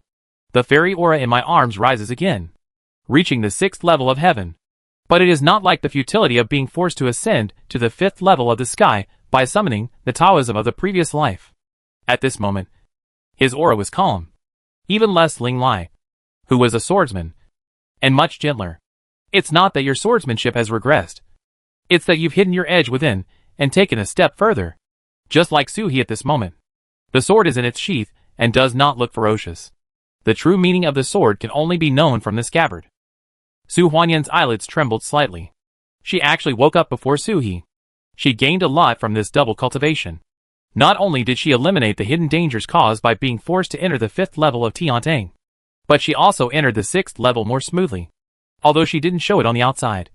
[SPEAKER 1] The fairy aura in my arms rises again, reaching the 6th level of heaven. But it is not like the futility of being forced to ascend to the 5th level of the sky by summoning the Taoism of the previous life. At this moment, his aura was calm. Even less Ling Lai, who was a swordsman, and much gentler. It's not that your swordsmanship has regressed. It's that you've hidden your edge within and taken a step further. Just like Su He at this moment. The sword is in its sheath and does not look ferocious. The true meaning of the sword can only be known from the scabbard. Su Huanyan's eyelids trembled slightly. She actually woke up before Su He. She gained a lot from this double cultivation. Not only did she eliminate the hidden dangers caused by being forced to enter the 5th level of Tiantang, but she also entered the 6th level more smoothly. Although she didn't show it on the outside.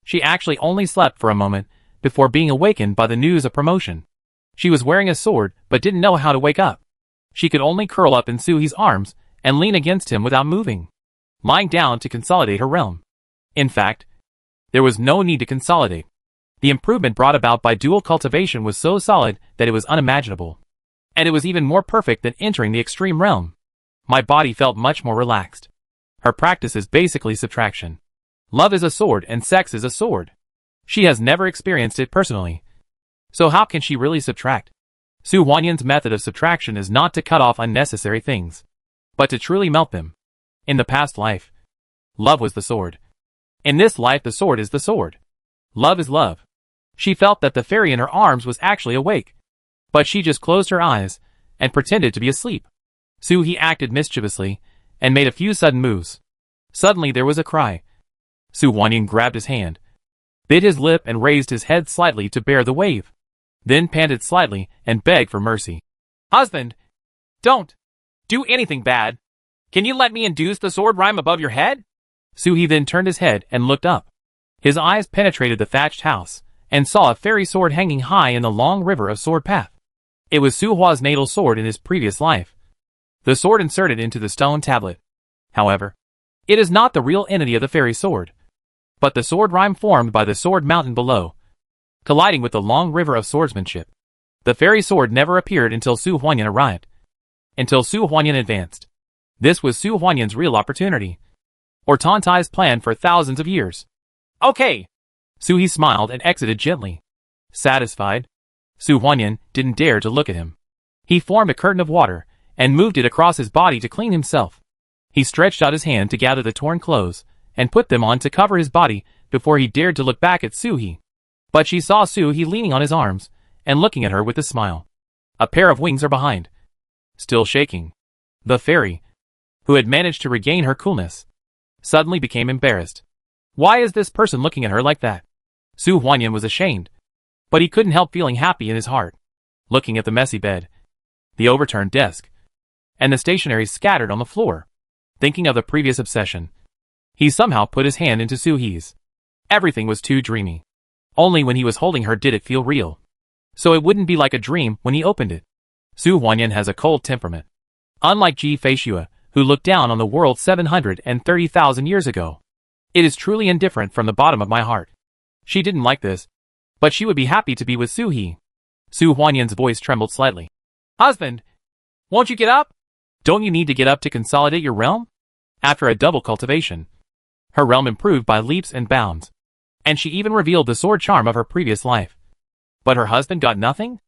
[SPEAKER 1] She actually only slept for a moment before being awakened by the news of promotion. She was wearing a sword but didn't know how to wake up. She could only curl up in Suhi's arms and lean against him without moving, lying down to consolidate her realm. In fact, there was no need to consolidate. The improvement brought about by dual cultivation was so solid that it was unimaginable. And it was even more perfect than entering the extreme realm. My body felt much more relaxed. Her practice is basically subtraction. Love is a sword and sex is a sword. She has never experienced it personally. So how can she really subtract? Su Huanyan's method of subtraction is not to cut off unnecessary things, but to truly melt them. In the past life, love was the sword. In this life the sword is the sword. Love is love. She felt that the fairy in her arms was actually awake. But she just closed her eyes and pretended to be asleep. Suhi acted mischievously and made a few sudden moves. Suddenly there was a cry. Su Huanyan grabbed his hand, bit his lip and raised his head slightly to bear the wave, then panted slightly and begged for mercy.
[SPEAKER 2] Husband, don't do anything bad. Can you let me induce the sword rhyme above your head?
[SPEAKER 1] Suhi then turned his head and looked up. His eyes penetrated the thatched house and saw a fairy sword hanging high in the long river of sword path. It was Su Hua's natal sword in his previous life. The sword inserted into the stone tablet. However, it is not the real entity of the fairy sword, but the sword rhyme formed by the sword mountain below, colliding with the long river of swordsmanship. The fairy sword never appeared until Su Huanyan arrived. Until Su Huanyan advanced. This was Su Huanyan's real opportunity. Or Tantai's plan for thousands of years.
[SPEAKER 2] Okay.
[SPEAKER 1] Suhi smiled and exited gently. Satisfied, Su Huanyan didn't dare to look at him. He formed a curtain of water and moved it across his body to clean himself. He stretched out his hand to gather the torn clothes and put them on to cover his body before he dared to look back at Suhi. But she saw Suhi leaning on his arms and looking at her with a smile. A pair of wings are behind. Still shaking. The fairy, who had managed to regain her coolness, suddenly became embarrassed. Why is this person looking at her like that? Su Huanyan was ashamed, but he couldn't help feeling happy in his heart, looking at the messy bed, the overturned desk, and the stationery scattered on the floor. Thinking of the previous obsession, he somehow put his hand into Suhi's. Everything was too dreamy. Only when he was holding her did it feel real. So it wouldn't be like a dream when he opened it. Su Huanyan has a cold temperament. Unlike Ji-Fei-Xue, who looked down on the world 730,000 years ago. It is truly indifferent from the bottom of my heart. She didn't like this, but she would be happy to be with Suhi. Su Huanyan's voice trembled slightly.
[SPEAKER 2] Husband, won't you get up?
[SPEAKER 1] Don't you need to get up to consolidate your realm? After a double cultivation, her realm improved by leaps and bounds. And she even revealed the sword charm of her previous life. But her husband got nothing?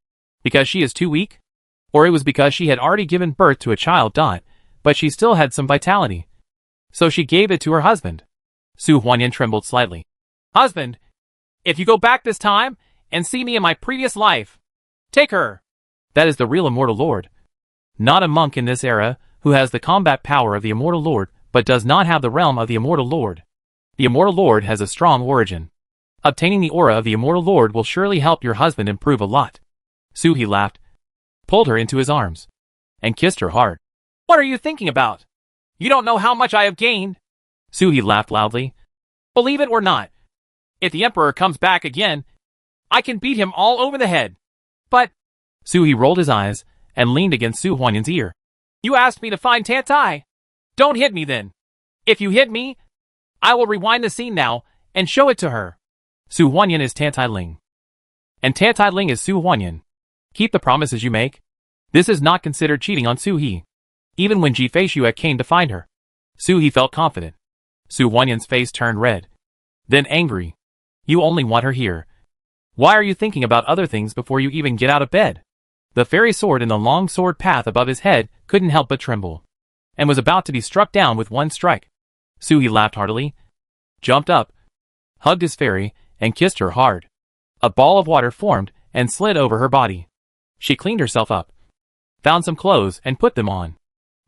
[SPEAKER 1] Because she is too weak? Or it was because she had already given birth to a child, but she still had some vitality. So she gave it to her husband. Su Huanyan trembled slightly.
[SPEAKER 2] Husband, if you go back this time and see me in my previous life, take her.
[SPEAKER 1] That is the real immortal lord. Not a monk in this era who has the combat power of the immortal lord but does not have the realm of the immortal lord. The immortal lord has a strong origin. Obtaining the aura of the immortal lord will surely help your husband improve a lot. Suhi laughed, pulled her into his arms, and kissed her hard.
[SPEAKER 2] What are you thinking about? You don't know how much I have gained.
[SPEAKER 1] Suhi laughed loudly.
[SPEAKER 2] Believe it or not, if the emperor comes back again, I can beat him all over the head. But
[SPEAKER 1] Suhi rolled his eyes and leaned against Su Huanyan's ear.
[SPEAKER 2] You asked me to find Tantai. Don't hit me then. If you hit me, I will rewind the scene now and show it to her.
[SPEAKER 1] Su Huanyan is Tantai Ling. And Tantai Ling is Su Huanyan. Keep the promises you make. This is not considered cheating on Suhi. Even when Ji-Fei-Xue came to find her, Suhi felt confident. Su Huanyan's face turned red, then angry. You only want her here. Why are you thinking about other things before you even get out of bed? The fairy sword in the long sword path above his head couldn't help but tremble, and was about to be struck down with one strike. Suhi laughed heartily, jumped up, hugged his fairy, and kissed her hard. A ball of water formed and slid over her body. She cleaned herself up, found some clothes and put them on.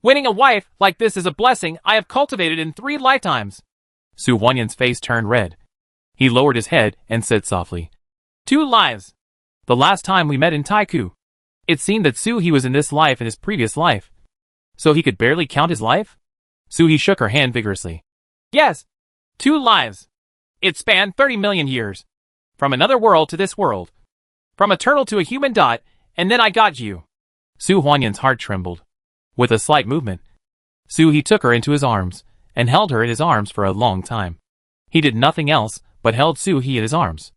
[SPEAKER 2] Winning a wife like this is a blessing I have cultivated in 3 lifetimes.
[SPEAKER 1] Su Huanyan's face turned red. He lowered his head and said softly,
[SPEAKER 2] 2 lives.
[SPEAKER 1] The last time we met in Taiku, it seemed that Suhi was in this life and his previous life. So he could barely count his life? Suhi shook her hand vigorously.
[SPEAKER 2] Yes, 2 lives. It spanned 30 million years. From another world to this world. From a turtle to a human, and then I got you.
[SPEAKER 1] Su Huanyan's heart trembled. With a slight movement, He took her into his arms, and held her in his arms for a long time. He did nothing else, but held He in his arms.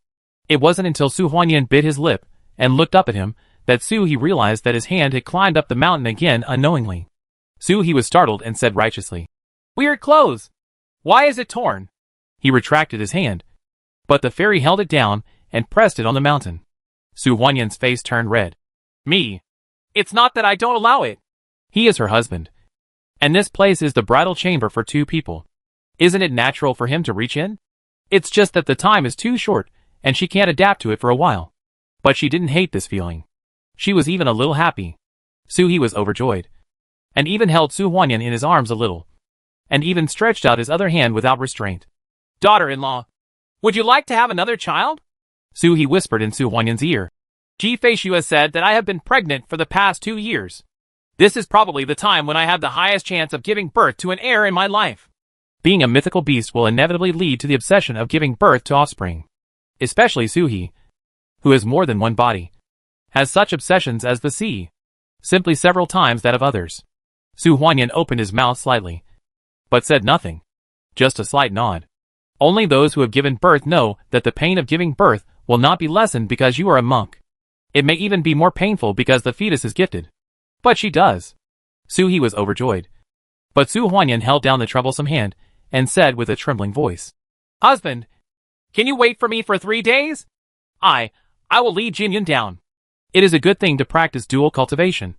[SPEAKER 1] It wasn't until Su Huanyan bit his lip, and looked up at him, that He realized that his hand had climbed up the mountain again unknowingly. He was startled and said righteously,
[SPEAKER 2] "Weird clothes! Why is it torn?"
[SPEAKER 1] He retracted his hand, but the fairy held it down, and pressed it on the mountain. Su Huanyan's face turned red.
[SPEAKER 2] "Me? It's not that I don't allow it."
[SPEAKER 1] He is her husband. And this place is the bridal chamber for two people. Isn't it natural for him to reach in? It's just that the time is too short, and she can't adapt to it for a while. But she didn't hate this feeling. She was even a little happy. He was overjoyed. And even held Su Huanyan in his arms a little. And even stretched out his other hand without restraint.
[SPEAKER 2] "Daughter-in-law, would you like to have another child?"
[SPEAKER 1] He whispered in Su Huanyan's ear.
[SPEAKER 2] Ji-Fei has said that I have been pregnant for the past 2 years. This is probably the time when I have the highest chance of giving birth to an heir in my life.
[SPEAKER 1] Being a mythical beast will inevitably lead to the obsession of giving birth to offspring. Especially Suhi, who has more than one body, has such obsessions as the sea, simply several times that of others. Su Huanyan opened his mouth slightly, but said nothing. Just a slight nod. Only those who have given birth know that the pain of giving birth will not be lessened because you are a monk. It may even be more painful because the fetus is gifted. But she does. Suhi was overjoyed. But Su Huanyan held down the troublesome hand, and said with a trembling voice,
[SPEAKER 2] "Husband, can you wait for me for 3 days? I will lead Jinyun down."
[SPEAKER 1] It is a good thing to practice dual cultivation,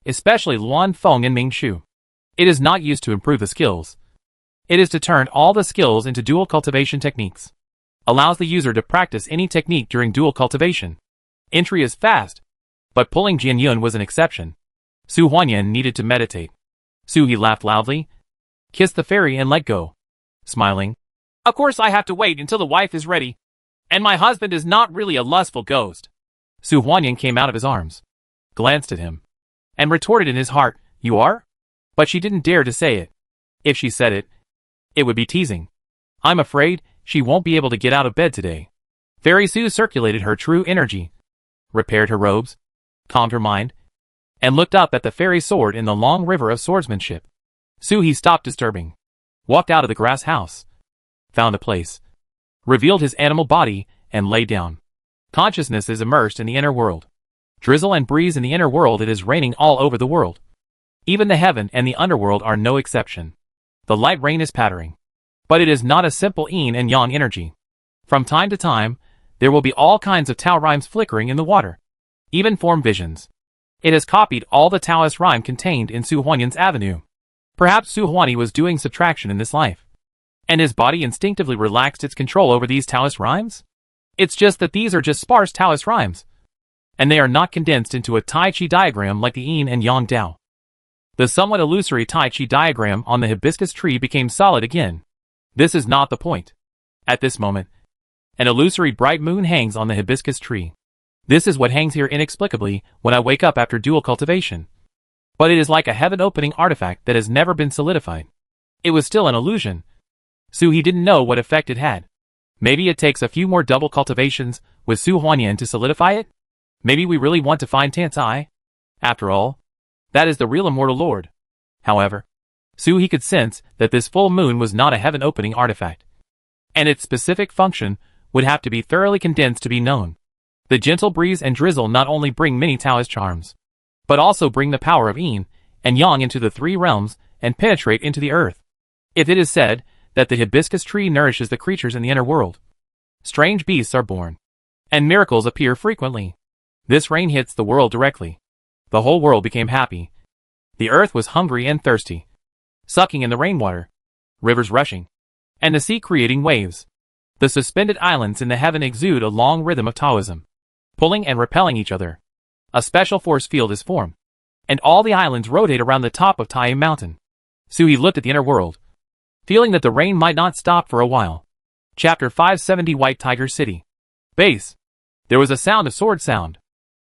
[SPEAKER 1] especially Luan Feng and Ming Shu. It is not used to improve the skills. It is to turn all the skills into dual cultivation techniques. Allows the user to practice any technique during dual cultivation. Entry is fast, but pulling Jinyun was an exception. Su Huanyan needed to meditate. He laughed loudly, kissed the fairy and let go, smiling.
[SPEAKER 2] "Of course I have to wait until the wife is ready. And my husband is not really a lustful ghost."
[SPEAKER 1] Su Huanyan came out of his arms, glanced at him, and retorted in his heart, "You are?" But she didn't dare to say it. If she said it, it would be teasing. "I'm afraid she won't be able to get out of bed today." Fairy Su circulated her true energy, repaired her robes, calmed her mind, and looked up at the fairy sword in the long river of swordsmanship. He stopped disturbing, walked out of the grass house, found a place, revealed his animal body, and lay down. Consciousness is immersed in the inner world. Drizzle and breeze in the inner world. It is raining all over the world. Even the heaven and the underworld are no exception. The light rain is pattering. But it is not a simple yin and yang energy. From time to time, there will be all kinds of Tao rhymes flickering in the water. Even form visions. It has copied all the Taoist rhyme contained in Su Huanyan's avenue. Perhaps Su Huanyi was doing subtraction in this life, and his body instinctively relaxed its control over these Taoist rhymes? It's just that these are just sparse Taoist rhymes, and they are not condensed into a Tai Chi diagram like the Yin and Yang Dao. The somewhat illusory Tai Chi diagram on the hibiscus tree became solid again. This is not the point. At this moment, an illusory bright moon hangs on the hibiscus tree. This is what hangs here inexplicably when I wake up after dual cultivation. But it is like a heaven-opening artifact that has never been solidified. It was still an illusion. He didn't know what effect it had. Maybe it takes a few more double cultivations with Su Huanyan to solidify it? Maybe we really want to find Tansai? After all, that is the real immortal lord. However, He could sense that this full moon was not a heaven-opening artifact, and its specific function would have to be thoroughly condensed to be known. The gentle breeze and drizzle not only bring many Taoist charms, but also bring the power of Yin and Yang into the 3 realms and penetrate into the earth. If it is said that the hibiscus tree nourishes the creatures in the inner world, strange beasts are born, and miracles appear frequently. This rain hits the world directly. The whole world became happy. The earth was hungry and thirsty, sucking in the rainwater, rivers rushing, and the sea creating waves. The suspended islands in the heaven exude a long rhythm of Taoism, pulling and repelling each other. A special force field is formed, and all the islands rotate around the top of Tai Mountain. He looked at the inner world, feeling that the rain might not stop for a while. Chapter 570 White Tiger City. Base. There was a sound of sword sound.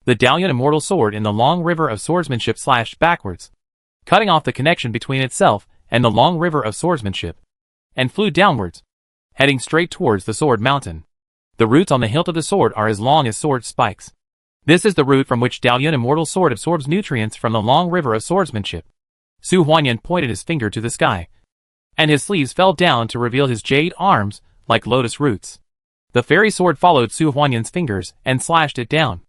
[SPEAKER 1] The Dalian immortal sword in the long river of swordsmanship slashed backwards, cutting off the connection between itself and the long river of swordsmanship, and flew downwards, heading straight towards the sword mountain. The roots on the hilt of the sword are as long as sword spikes. This is the root from which Dalian immortal sword absorbs nutrients from the long river of swordsmanship. Su Huanyan pointed his finger to the sky, and his sleeves fell down to reveal his jade arms like lotus roots. The fairy sword followed Su Huanyan's fingers and slashed it down.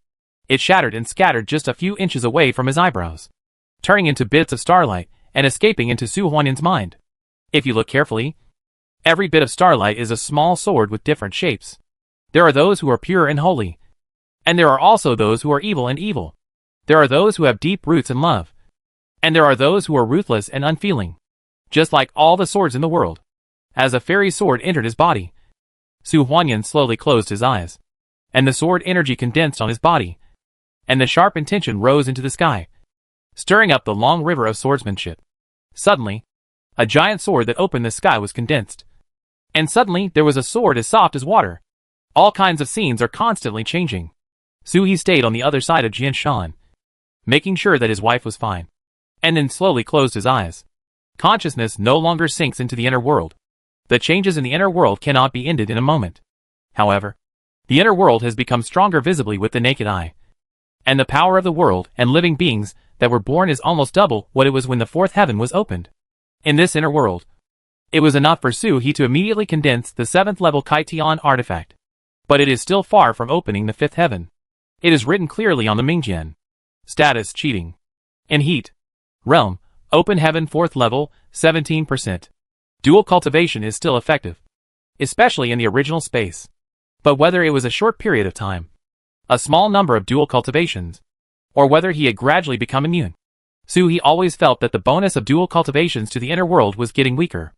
[SPEAKER 1] It shattered and scattered just a few inches away from his eyebrows, turning into bits of starlight and escaping into Su Huanyan's mind. If you look carefully, every bit of starlight is a small sword with different shapes. There are those who are pure and holy, and there are also those who are evil and evil. There are those who have deep roots in love, and there are those who are ruthless and unfeeling. Just like all the swords in the world. As a fairy sword entered his body, Su Huanyan slowly closed his eyes, and the sword energy condensed on his body, and the sharp intention rose into the sky, stirring up the long river of swordsmanship. Suddenly, a giant sword that opened the sky was condensed. And suddenly there was a sword as soft as water. All kinds of scenes are constantly changing. Su He stayed on the other side of Jian Shan, making sure that his wife was fine, and then slowly closed his eyes. Consciousness no longer sinks into the inner world. The changes in the inner world cannot be ended in a moment. However, the inner world has become stronger visibly with the naked eye, and the power of the world and living beings that were born is almost double what it was when the fourth heaven was opened. In this inner world, it was enough for Su He to immediately condense the 7th level Kaitian artifact. But it is still far from opening the 5th heaven. It is written clearly on the Mingjian. Status cheating. In heat. Realm, open heaven 4th level, 17%. Dual cultivation is still effective, especially in the original space. But whether it was a short period of time, a small number of dual cultivations, or whether he had gradually become immune, Su He always felt that the bonus of dual cultivations to the inner world was getting weaker.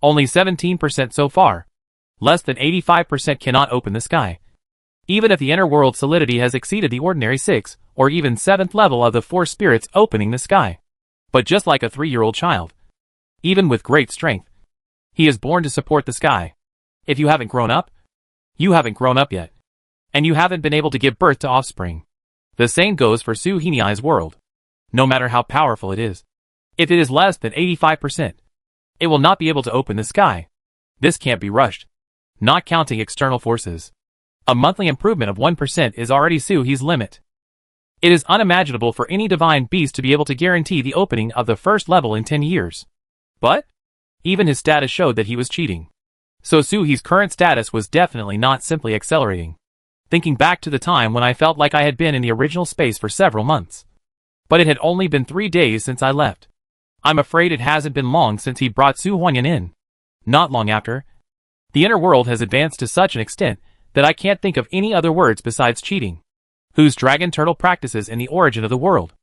[SPEAKER 1] Only 17% so far. Less than 85% cannot open the sky. Even if the inner world solidity has exceeded the ordinary 6th or even 7th level of the 4 spirits opening the sky. But just like a 3-year-old child, even with great strength, he is born to support the sky. If you haven't grown up, you haven't grown up yet. And you haven't been able to give birth to offspring. The same goes for Su Hiniai's world. No matter how powerful it is, if it is less than 85%, it will not be able to open the sky. This can't be rushed. Not counting external forces. A monthly improvement of 1% is already Su He's limit. It is unimaginable for any divine beast to be able to guarantee the opening of the first level in 10 years. But even his status showed that he was cheating. So Su He's current status was definitely not simply accelerating. Thinking back to the time when I felt like I had been in the original space for several months. But it had only been 3 days since I left. I'm afraid it hasn't been long since he brought Su Huanyan in. Not long after, the inner world has advanced to such an extent that I can't think of any other words besides cheating. Whose dragon turtle practices in the origin of the world,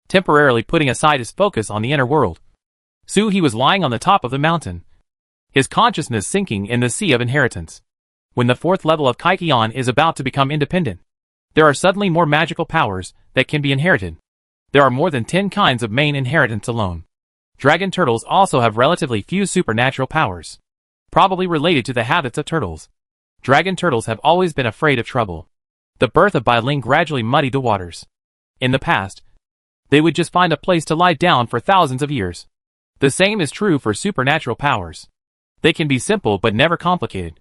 [SPEAKER 1] temporarily putting aside his focus on the inner world. Su He was lying on the top of the mountain, his consciousness sinking in the sea of inheritance. When the 4th level of Kaikian is about to become independent, there are suddenly more magical powers that can be inherited. There are more than 10 kinds of main inheritance alone. Dragon turtles also have relatively few supernatural powers, probably related to the habits of turtles. Dragon turtles have always been afraid of trouble. The birth of Bailing gradually muddied the waters. In the past, they would just find a place to lie down for thousands of years. The same is true for supernatural powers. They can be simple but never complicated.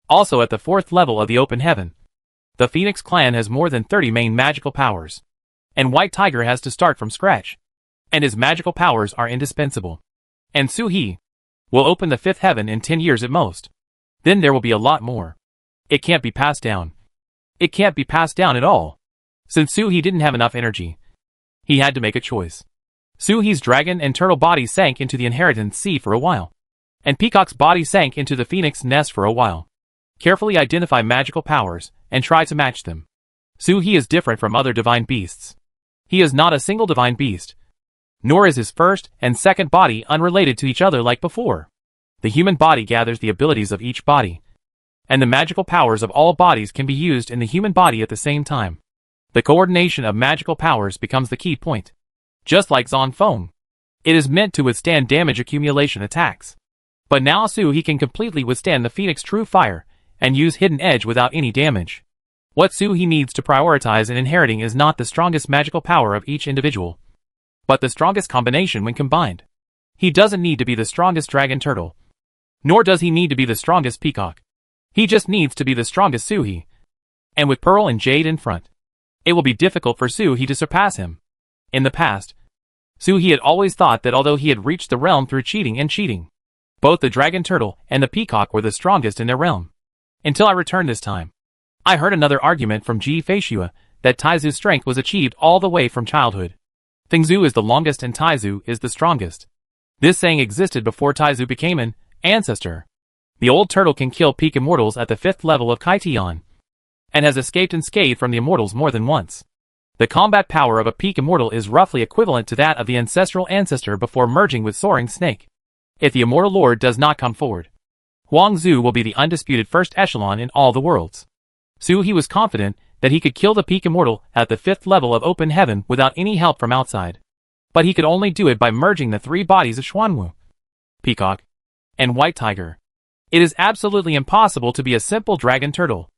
[SPEAKER 1] Also at the 4th level of the open heaven, the Phoenix clan has more than 30 main magical powers. And White Tiger has to start from scratch. And his magical powers are indispensable. And Su He will open the 5th heaven in 10 years at most. Then there will be a lot more. It can't be passed down. It can't be passed down at all. Since Su He didn't have enough energy, he had to make a choice. Su He's dragon and turtle body sank into the inheritance sea for a while. And Peacock's body sank into the phoenix nest for a while. Carefully identify magical powers and try to match them. Su He is different from other divine beasts. He is not a single divine beast. Nor is his first and second body unrelated to each other like before. The human body gathers the abilities of each body, and the magical powers of all bodies can be used in the human body at the same time. The coordination of magical powers becomes the key point. Just like Zonfeng, it is meant to withstand damage accumulation attacks. But now Su He can completely withstand the Phoenix True Fire and use Hidden Edge without any damage. What Su He needs to prioritize in inheriting is not the strongest magical power of each individual, but the strongest combination when combined. He doesn't need to be the strongest dragon turtle, nor does he need to be the strongest peacock. He just needs to be the strongest Su He. And with Pearl and Jade in front, it will be difficult for Su He to surpass him. In the past, He had always thought that although he had reached the realm through cheating, both the dragon turtle and the peacock were the strongest in their realm. Until I returned this time. I heard another argument from EP561 that Taizu's strength was achieved all the way from childhood. Fengzu is the longest and Taizu is the strongest. This saying existed before Taizu became an ancestor. The old turtle can kill peak immortals at the 5th level of Kaitian, and has escaped unscathed from the immortals more than once. The combat power of a peak immortal is roughly equivalent to that of the ancestral ancestor before merging with Soaring Snake. If the immortal lord does not come forward, Huang Zhu will be the undisputed first echelon in all the worlds. He was confident that he could kill the peak immortal at the 5th level of open heaven without any help from outside. But he could only do it by merging the 3 bodies of Xuanwu, peacock, and white tiger. It is absolutely impossible to be a simple dragon turtle.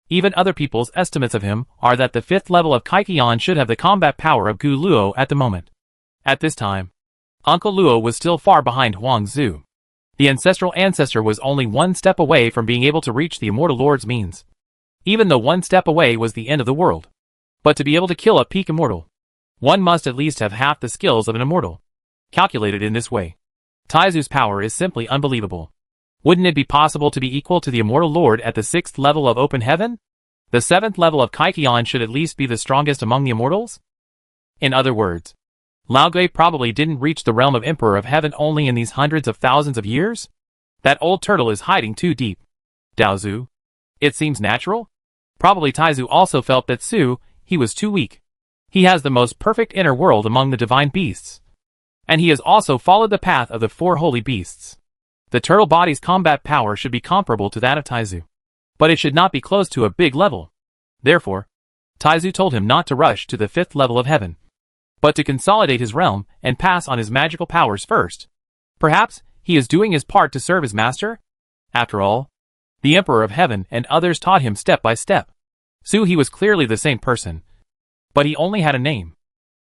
[SPEAKER 1] Even other people's estimates of him are that the 5th level of Kaikian should have the combat power of Gu Luo at the moment. At this time, Uncle Luo was still far behind Huang Zhu. The ancestral ancestor was only 1 step away from being able to reach the immortal lord's means. Even though 1 step away was the end of the world. But to be able to kill a peak immortal, one must at least have half the skills of an immortal. Calculated in this way, Taizu's power is simply unbelievable. Wouldn't it be possible to be equal to the immortal lord at the 6th level of open heaven? The 7th level of Kaikian should at least be the strongest among the immortals? In other words, Lao Gui probably didn't reach the realm of Emperor of Heaven only in these hundreds of thousands of years? That old turtle is hiding too deep. Daozu. It seems natural? Probably Taizu also felt that he was too weak. He has the most perfect inner world among the divine beasts. And he has also followed the path of the 4 holy beasts. The turtle body's combat power should be comparable to that of Taizu. But it should not be close to a big level. Therefore, Taizu told him not to rush to the 5th level of heaven, but to consolidate his realm and pass on his magical powers first. Perhaps he is doing his part to serve his master? After all, the Emperor of Heaven and others taught him step by step. He was clearly the same person, but he only had a name.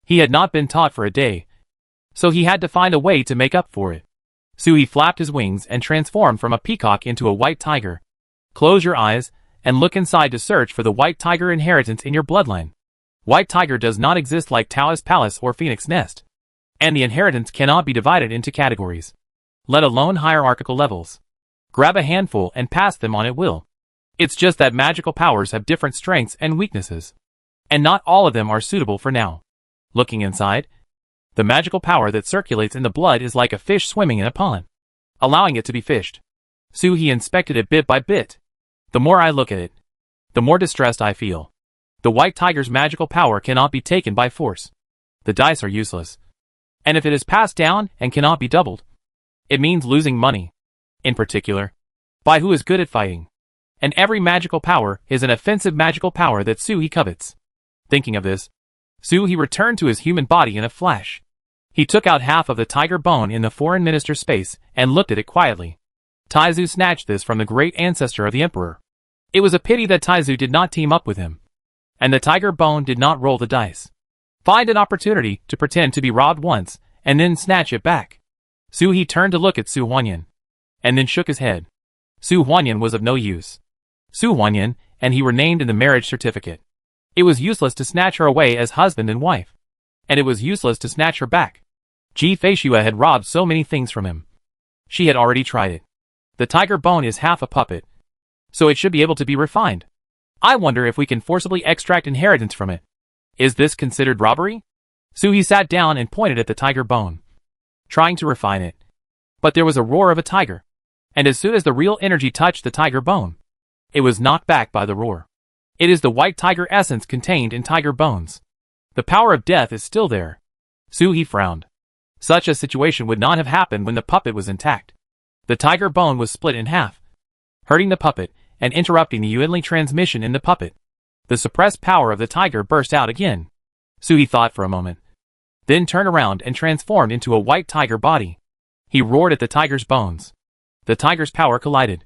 [SPEAKER 1] He had not been taught for a day, so he had to find a way to make up for it. He flapped his wings and transformed from a peacock into a white tiger. Close your eyes and look inside to search for the white tiger inheritance in your bloodline. White tiger does not exist like Taoist Palace or Phoenix Nest, and the inheritance cannot be divided into categories, let alone hierarchical levels. Grab a handful and pass them on at will. It's just that magical powers have different strengths and weaknesses, and not all of them are suitable for now. Looking inside, the magical power that circulates in the blood is like a fish swimming in a pond, allowing it to be fished. He inspected it bit by bit. The more I look at it, the more distressed I feel. The white tiger's magical power cannot be taken by force. The dice are useless. And if it is passed down and cannot be doubled, it means losing money. In particular, by who is good at fighting. And every magical power is an offensive magical power that he covets. Thinking of this, he returned to his human body in a flash. He took out half of the tiger bone in the foreign minister's space and looked at it quietly. Taizu snatched this from the great ancestor of the emperor. It was a pity that Taizu did not team up with him, and the tiger bone did not roll the dice. Find an opportunity to pretend to be robbed once, and then snatch it back. He turned to look at Su Huanyan, and then shook his head. Su Huanyan was of no use. Su Huanyan and he were named in the marriage certificate. It was useless to snatch her away as husband and wife, and it was useless to snatch her back. EP561 had robbed so many things from him. She had already tried it. The tiger bone is half a puppet, so it should be able to be refined. I wonder if we can forcibly extract inheritance from it. Is this considered robbery? He sat down and pointed at the tiger bone, trying to refine it. But there was a roar of a tiger, and as soon as the real energy touched the tiger bone, it was knocked back by the roar. It is the white tiger essence contained in tiger bones. The power of death is still there. He frowned. Such a situation would not have happened when the puppet was intact. The tiger bone was split in half, hurting the puppet and interrupting the Yuanli transmission in the puppet. The suppressed power of the tiger burst out again. He thought for a moment, then turned around and transformed into a white tiger body. He roared at the tiger's bones. The tiger's power collided,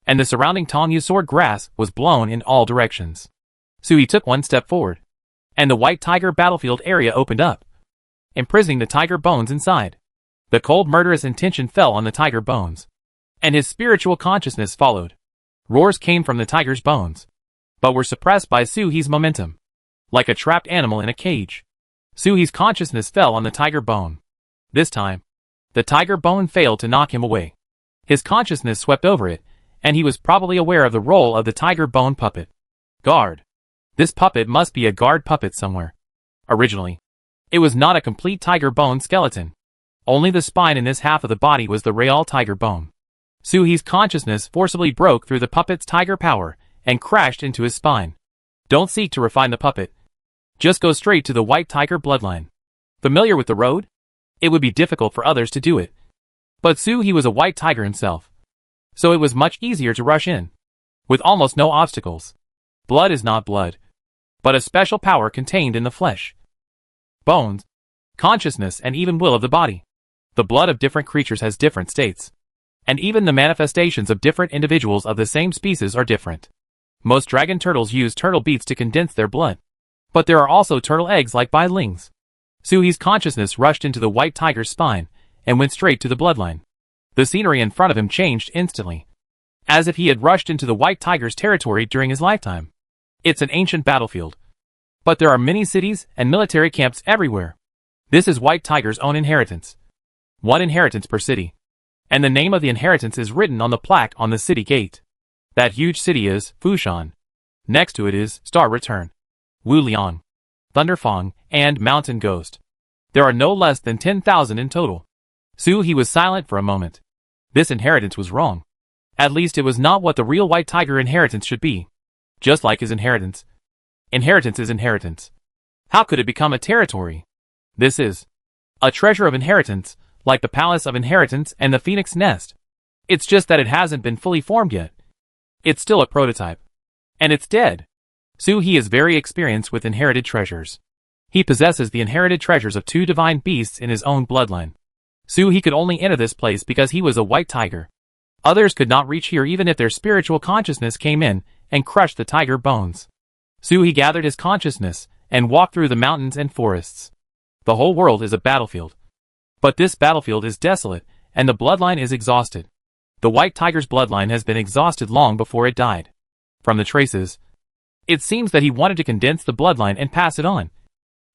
[SPEAKER 1] and the surrounding Tongyu sword grass was blown in all directions. He took one step forward, and the white tiger battlefield area opened up, imprisoning the tiger bones inside. The cold murderous intention fell on the tiger bones, and his spiritual consciousness followed. Roars came from the tiger's bones, but were suppressed by Suhi's momentum, like a trapped animal in a cage. Suhi's consciousness fell on the tiger bone. This time, the tiger bone failed to knock him away. His consciousness swept over it, and he was probably aware of the role of the tiger bone puppet. Guard. This puppet must be a guard puppet somewhere. Originally, it was not a complete tiger bone skeleton. Only the spine in this half of the body was the real tiger bone. Suhi's consciousness forcibly broke through the puppet's tiger power and crashed into his spine. Don't seek to refine the puppet. Just go straight to the white tiger bloodline. Familiar with the road? It would be difficult for others to do it. But Suhi was a white tiger himself, so it was much easier to rush in, with almost no obstacles. Blood is not blood, but a special power contained in the flesh, bones, consciousness, and even will of the body. The blood of different creatures has different states, and even the manifestations of different individuals of the same species are different. Most dragon turtles use turtle beets to condense their blood, but there are also turtle eggs like bilings. Suhi's consciousness rushed into the white tiger's spine and went straight to the bloodline. The scenery in front of him changed instantly, as if he had rushed into the white tiger's territory during his lifetime. It's an ancient battlefield, but there are many cities and military camps everywhere. This is White Tiger's own inheritance. One inheritance per city, and the name of the inheritance is written on the plaque on the city gate. That huge city is Fushan. Next to it is Star Return, Wuliang, Thunderfang, and Mountain Ghost. There are no less than 10,000 in total. Suhi was silent for a moment. This inheritance was wrong. At least it was not what the real White Tiger inheritance should be. Just like his inheritance. Inheritance is inheritance. How could it become a territory? This is a treasure of inheritance, like the Palace of Inheritance and the Phoenix Nest. It's just that it hasn't been fully formed yet. It's still a prototype. And it's dead. Suhi is very experienced with inherited treasures. He possesses the inherited treasures of 2 divine beasts in his own bloodline. Suhi could only enter this place because he was a white tiger. Others could not reach here even if their spiritual consciousness came in and crushed the tiger bones. Suhi gathered his consciousness and walked through the mountains and forests. The whole world is a battlefield. But this battlefield is desolate, and the bloodline is exhausted. The white tiger's bloodline has been exhausted long before it died. From the traces, it seems that he wanted to condense the bloodline and pass it on.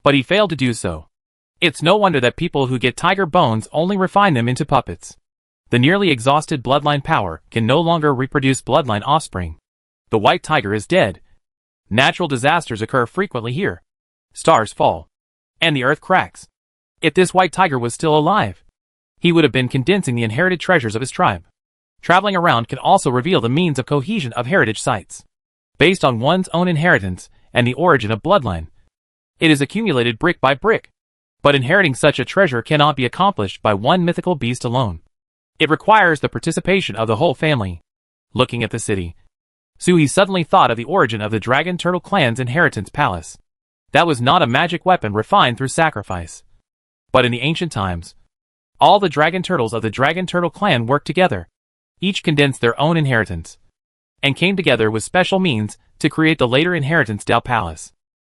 [SPEAKER 1] But he failed to do so. It's no wonder that people who get tiger bones only refine them into puppets. The nearly exhausted bloodline power can no longer reproduce bloodline offspring. The white tiger is dead. Natural disasters occur frequently here. Stars fall, and the earth cracks. If this white tiger was still alive, he would have been condensing the inherited treasures of his tribe. Traveling around can also reveal the means of cohesion of heritage sites. Based on one's own inheritance and the origin of bloodline, it is accumulated brick by brick. But inheriting such a treasure cannot be accomplished by one mythical beast alone. It requires the participation of the whole family. Looking at the city, Suhi suddenly thought of the origin of the Dragon Turtle clan's inheritance palace. That was not a magic weapon refined through sacrifice. But in the ancient times, all the Dragon Turtles of the Dragon Turtle clan worked together. Each condensed their own inheritance, and came together with special means to create the later Inheritance Dao Palace.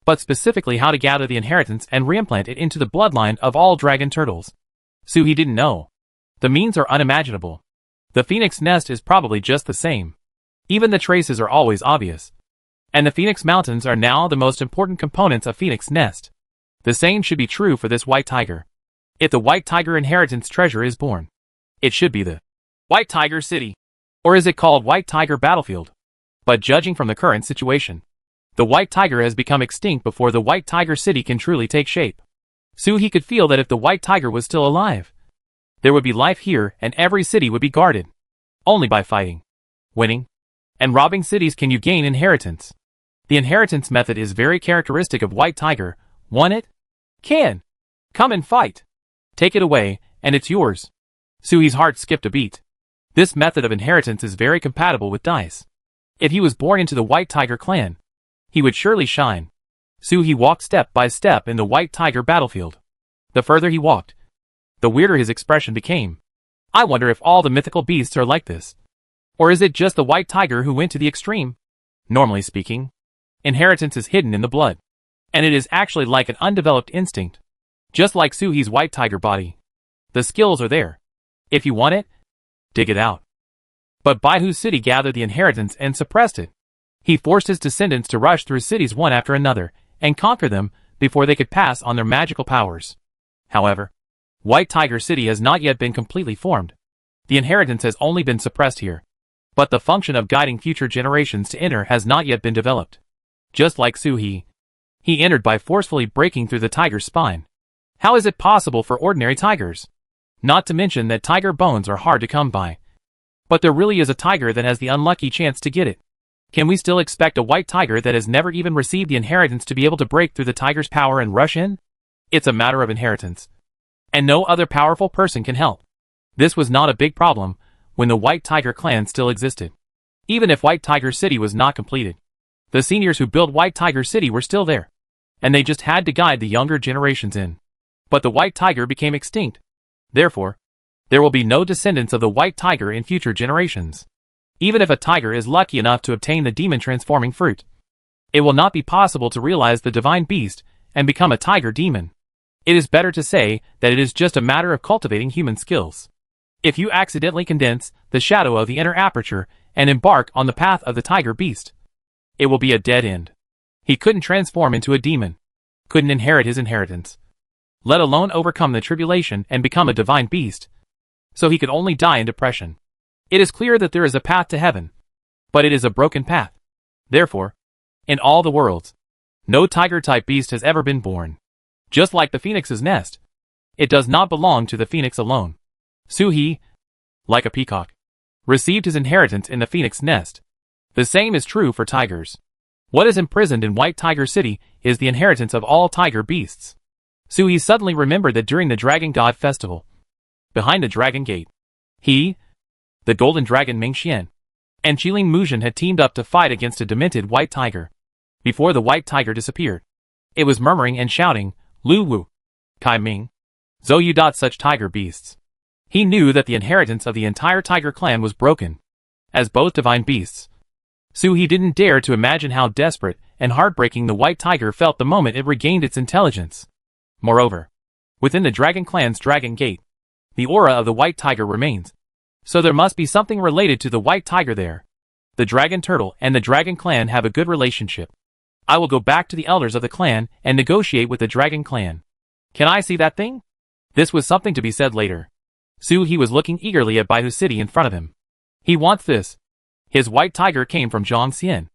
[SPEAKER 1] But specifically how to gather the inheritance and reimplant it into the bloodline of all Dragon Turtles, Suhi didn't know. The means are unimaginable. The Phoenix Nest is probably just the same. Even the traces are always obvious. And the Phoenix Mountains are now the most important components of Phoenix Nest. The same should be true for this white tiger. If the white tiger inheritance treasure is born, it should be the White Tiger City. Or is it called White Tiger Battlefield? But judging from the current situation, the white tiger has become extinct before the White Tiger City can truly take shape. Suhi could feel that if the white tiger was still alive, there would be life here and every city would be guarded. Only by fighting, winning, and robbing cities can you gain inheritance. The inheritance method is very characteristic of White Tiger. Want it? Can. Come and fight. Take it away, and it's yours. Suhi's heart skipped a beat. This method of inheritance is very compatible with dice. If he was born into the White Tiger clan, he would surely shine. Suhi walked step by step in the White Tiger battlefield. The further he walked, the weirder his expression became. I wonder if all the mythical beasts are like this. Or is it just the white tiger who went to the extreme? Normally speaking, inheritance is hidden in the blood, and it is actually like an undeveloped instinct. Just like Suhi's white tiger body. The skills are there. If you want it, dig it out. But Baihu City gathered the inheritance and suppressed it. He forced his descendants to rush through cities one after another, and conquer them, before they could pass on their magical powers. However, White Tiger City has not yet been completely formed. The inheritance has only been suppressed here. But the function of guiding future generations to enter has not yet been developed. Just like Suhi, he entered by forcefully breaking through the tiger's spine. How is it possible for ordinary tigers? Not to mention that tiger bones are hard to come by. But there really is a tiger that has the unlucky chance to get it. Can we still expect a white tiger that has never even received the inheritance to be able to break through the tiger's power and rush in? It's a matter of inheritance. And no other powerful person can help. This was not a big problem when the White Tiger clan still existed. Even if White Tiger City was not completed, the seniors who built White Tiger City were still there. And they just had to guide the younger generations in. But the White Tiger became extinct. Therefore, there will be no descendants of the White Tiger in future generations. Even if a tiger is lucky enough to obtain the demon transforming fruit, it will not be possible to realize the divine beast and become a tiger demon. It is better to say that it is just a matter of cultivating human skills. If you accidentally condense the shadow of the inner aperture and embark on the path of the tiger beast, it will be a dead end. He couldn't transform into a demon, couldn't inherit his inheritance, let alone overcome the tribulation and become a divine beast. So he could only die in depression. It is clear that there is a path to heaven, but it is a broken path. Therefore, in all the worlds, no tiger-type beast has ever been born. Just like the phoenix's nest, it does not belong to the phoenix alone. Suhi, like a peacock, received his inheritance in the phoenix nest. The same is true for tigers. What is imprisoned in White Tiger City is the inheritance of all tiger beasts. Suhi suddenly remembered that during the Dragon God Festival, behind the Dragon Gate, he, the Golden Dragon Mingxian, and Qiling Muzhen had teamed up to fight against a demented white tiger. Before the white tiger disappeared, it was murmuring and shouting, Lu Wu, Kai Ming, Zhou Yu. Such tiger beasts. He knew that the inheritance of the entire tiger clan was broken. As both divine beasts, Suhi didn't dare to imagine how desperate and heartbreaking the white tiger felt the moment it regained its intelligence. Moreover, within the dragon clan's dragon gate, the aura of the white tiger remains. So there must be something related to the white tiger there. The dragon turtle and the dragon clan have a good relationship. I will go back to the elders of the clan and negotiate with the dragon clan. Can I see that thing? This was something to be said later. Suhi was looking eagerly at Baihu City in front of him. He wants this. His white tiger came from Zhongxian,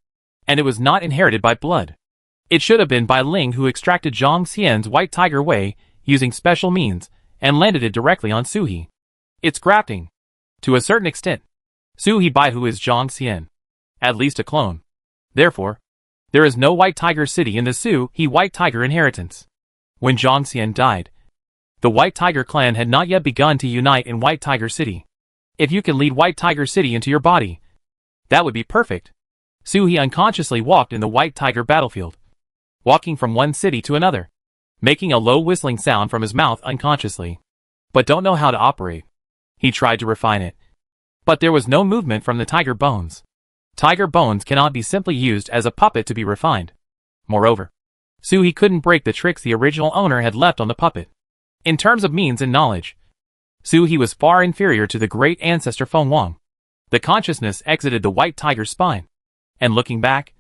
[SPEAKER 1] and it was not inherited by blood. It should have been Bai Ling who extracted Zhongxian's white tiger Wei using special means and landed it directly on Suhi. It's grafting. To a certain extent, Suhi Baihu is Zhongxian, at least a clone. Therefore, there is no White Tiger City in the Suhi White Tiger inheritance. When Zhongxian died, the White Tiger clan had not yet begun to unite in White Tiger City. If you can lead White Tiger City into your body, that would be perfect. Suhi unconsciously walked in the White Tiger battlefield, walking from one city to another, making a low whistling sound from his mouth unconsciously. But don't know how to operate. He tried to refine it, but there was no movement from the tiger bones. Tiger bones cannot be simply used as a puppet to be refined. Moreover, Suhi couldn't break the tricks the original owner had left on the puppet. In terms of means and knowledge, Suhi was far inferior to the great ancestor Feng Wang. The consciousness exited the white tiger's spine, and looking back,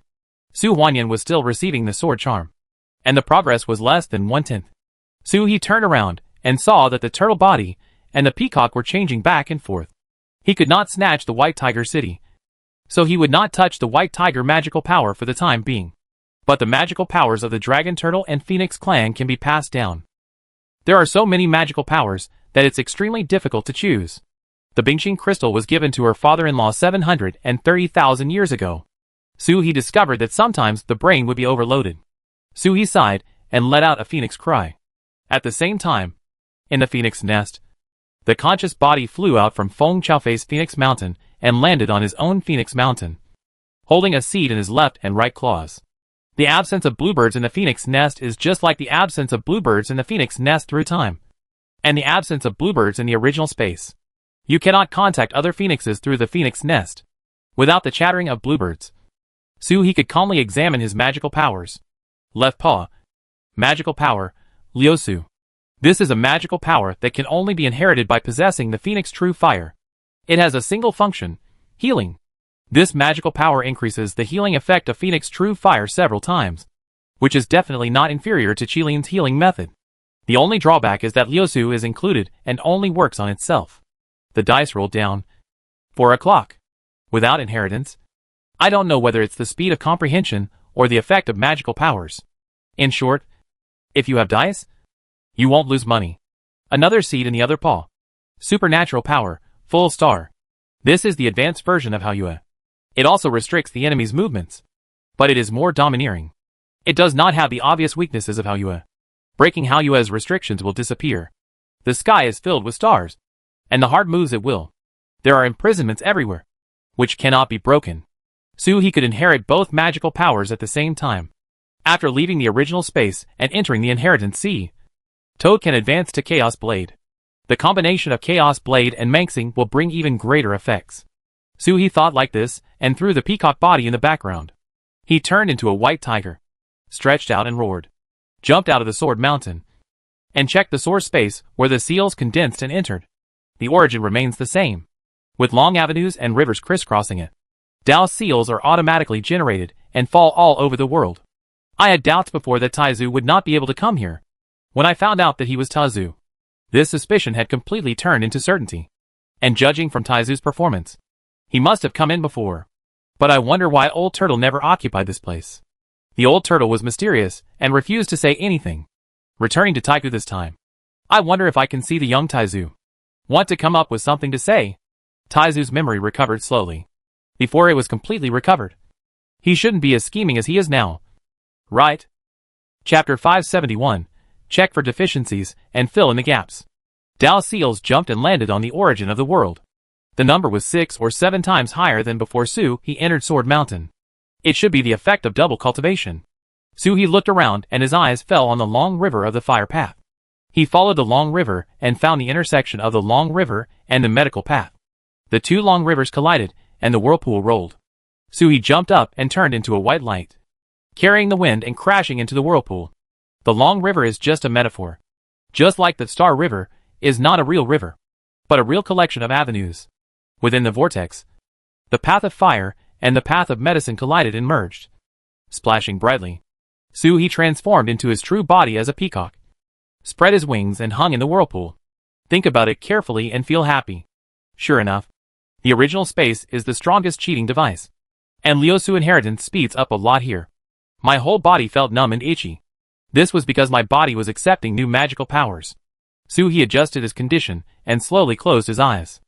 [SPEAKER 1] Su Huanyan was still receiving the sword charm, and the progress was less than 1/10. Suhi turned around and saw that the turtle body and the peacock were changing back and forth. He could not snatch the White Tiger City, so he would not touch the White Tiger magical power for the time being. But the magical powers of the Dragon Turtle and Phoenix clan can be passed down. There are so many magical powers that it's extremely difficult to choose. The Bingxing crystal was given to her father-in-law 730,000 years ago. Suhi discovered that sometimes the brain would be overloaded. Suhi sighed and let out a phoenix cry. At the same time, in the phoenix nest, the conscious body flew out from Feng Chaofei's Phoenix Mountain and landed on his own Phoenix Mountain, holding a seed in his left and right claws. The absence of bluebirds in the phoenix nest is just like the absence of bluebirds in the phoenix nest through time, and the absence of bluebirds in the original space. You cannot contact other phoenixes through the phoenix nest without the chattering of bluebirds. Suhi could calmly examine his magical powers. Left paw. Magical power, Liusu. This is a magical power that can only be inherited by possessing the Phoenix True Fire. It has a single function, healing. This magical power increases the healing effect of Phoenix True Fire several times. which is definitely not inferior to Qilian's healing method. The only drawback is that Liusu is included and only works on itself. The dice rolled down. 4 o'clock. Without inheritance. I don't know whether it's the speed of comprehension or the effect of magical powers. In short, if you have dice, you won't lose money. Another seed in the other paw. Supernatural power, full star. This is the advanced version of Haoyue. It also restricts the enemy's movements, but it is more domineering. It does not have the obvious weaknesses of Haoyue. Breaking Haoyue's restrictions will disappear. The sky is filled with stars, and the heart moves at will. There are imprisonments everywhere, which cannot be broken. He could inherit both magical powers at the same time. After leaving the original space and entering the inheritance sea, Toad can advance to Chaos Blade. The combination of Chaos Blade and Mangsing will bring even greater effects. He thought like this and threw the peacock body in the background. He turned into a white tiger, stretched out and roared, jumped out of the sword mountain, and checked the source space where the seals condensed and entered. The origin remains the same, with long avenues and rivers crisscrossing it. Dao seals are automatically generated and fall all over the world. I had doubts before that Taizu would not be able to come here. When I found out that he was Taizu, this suspicion had completely turned into certainty. And judging from Taizu's performance, he must have come in before. But I wonder why Old Turtle never occupied this place. The Old Turtle was mysterious and refused to say anything. Returning to Taiku this time, I wonder if I can see the young Taizu. Want to come up with something to say? Taizu's memory recovered slowly. Before it was completely recovered. He shouldn't be as scheming as he is now. Right? Chapter 571. Check for deficiencies and fill in the gaps. Dao seals jumped and landed on the origin of the world. The number was 6 or 7 times higher than before he entered Sword Mountain. It should be the effect of double cultivation. He looked around and his eyes fell on the long river of the fire path. He followed the long river and found the intersection of the long river and the medical path. The two long rivers collided and the whirlpool rolled. He jumped up and turned into a white light, carrying the wind and crashing into the whirlpool. The long river is just a metaphor. Just like the Star River is not a real river, but a real collection of avenues. Within the vortex, the path of fire and the path of medicine collided and merged. Splashing brightly, he transformed into his true body as a peacock, spread his wings and hung in the whirlpool. Think about it carefully and feel happy. Sure enough, the original space is the strongest cheating device. And Liusu inheritance speeds up a lot here. My whole body felt numb and itchy. This was because my body was accepting new magical powers. He adjusted his condition and slowly closed his eyes.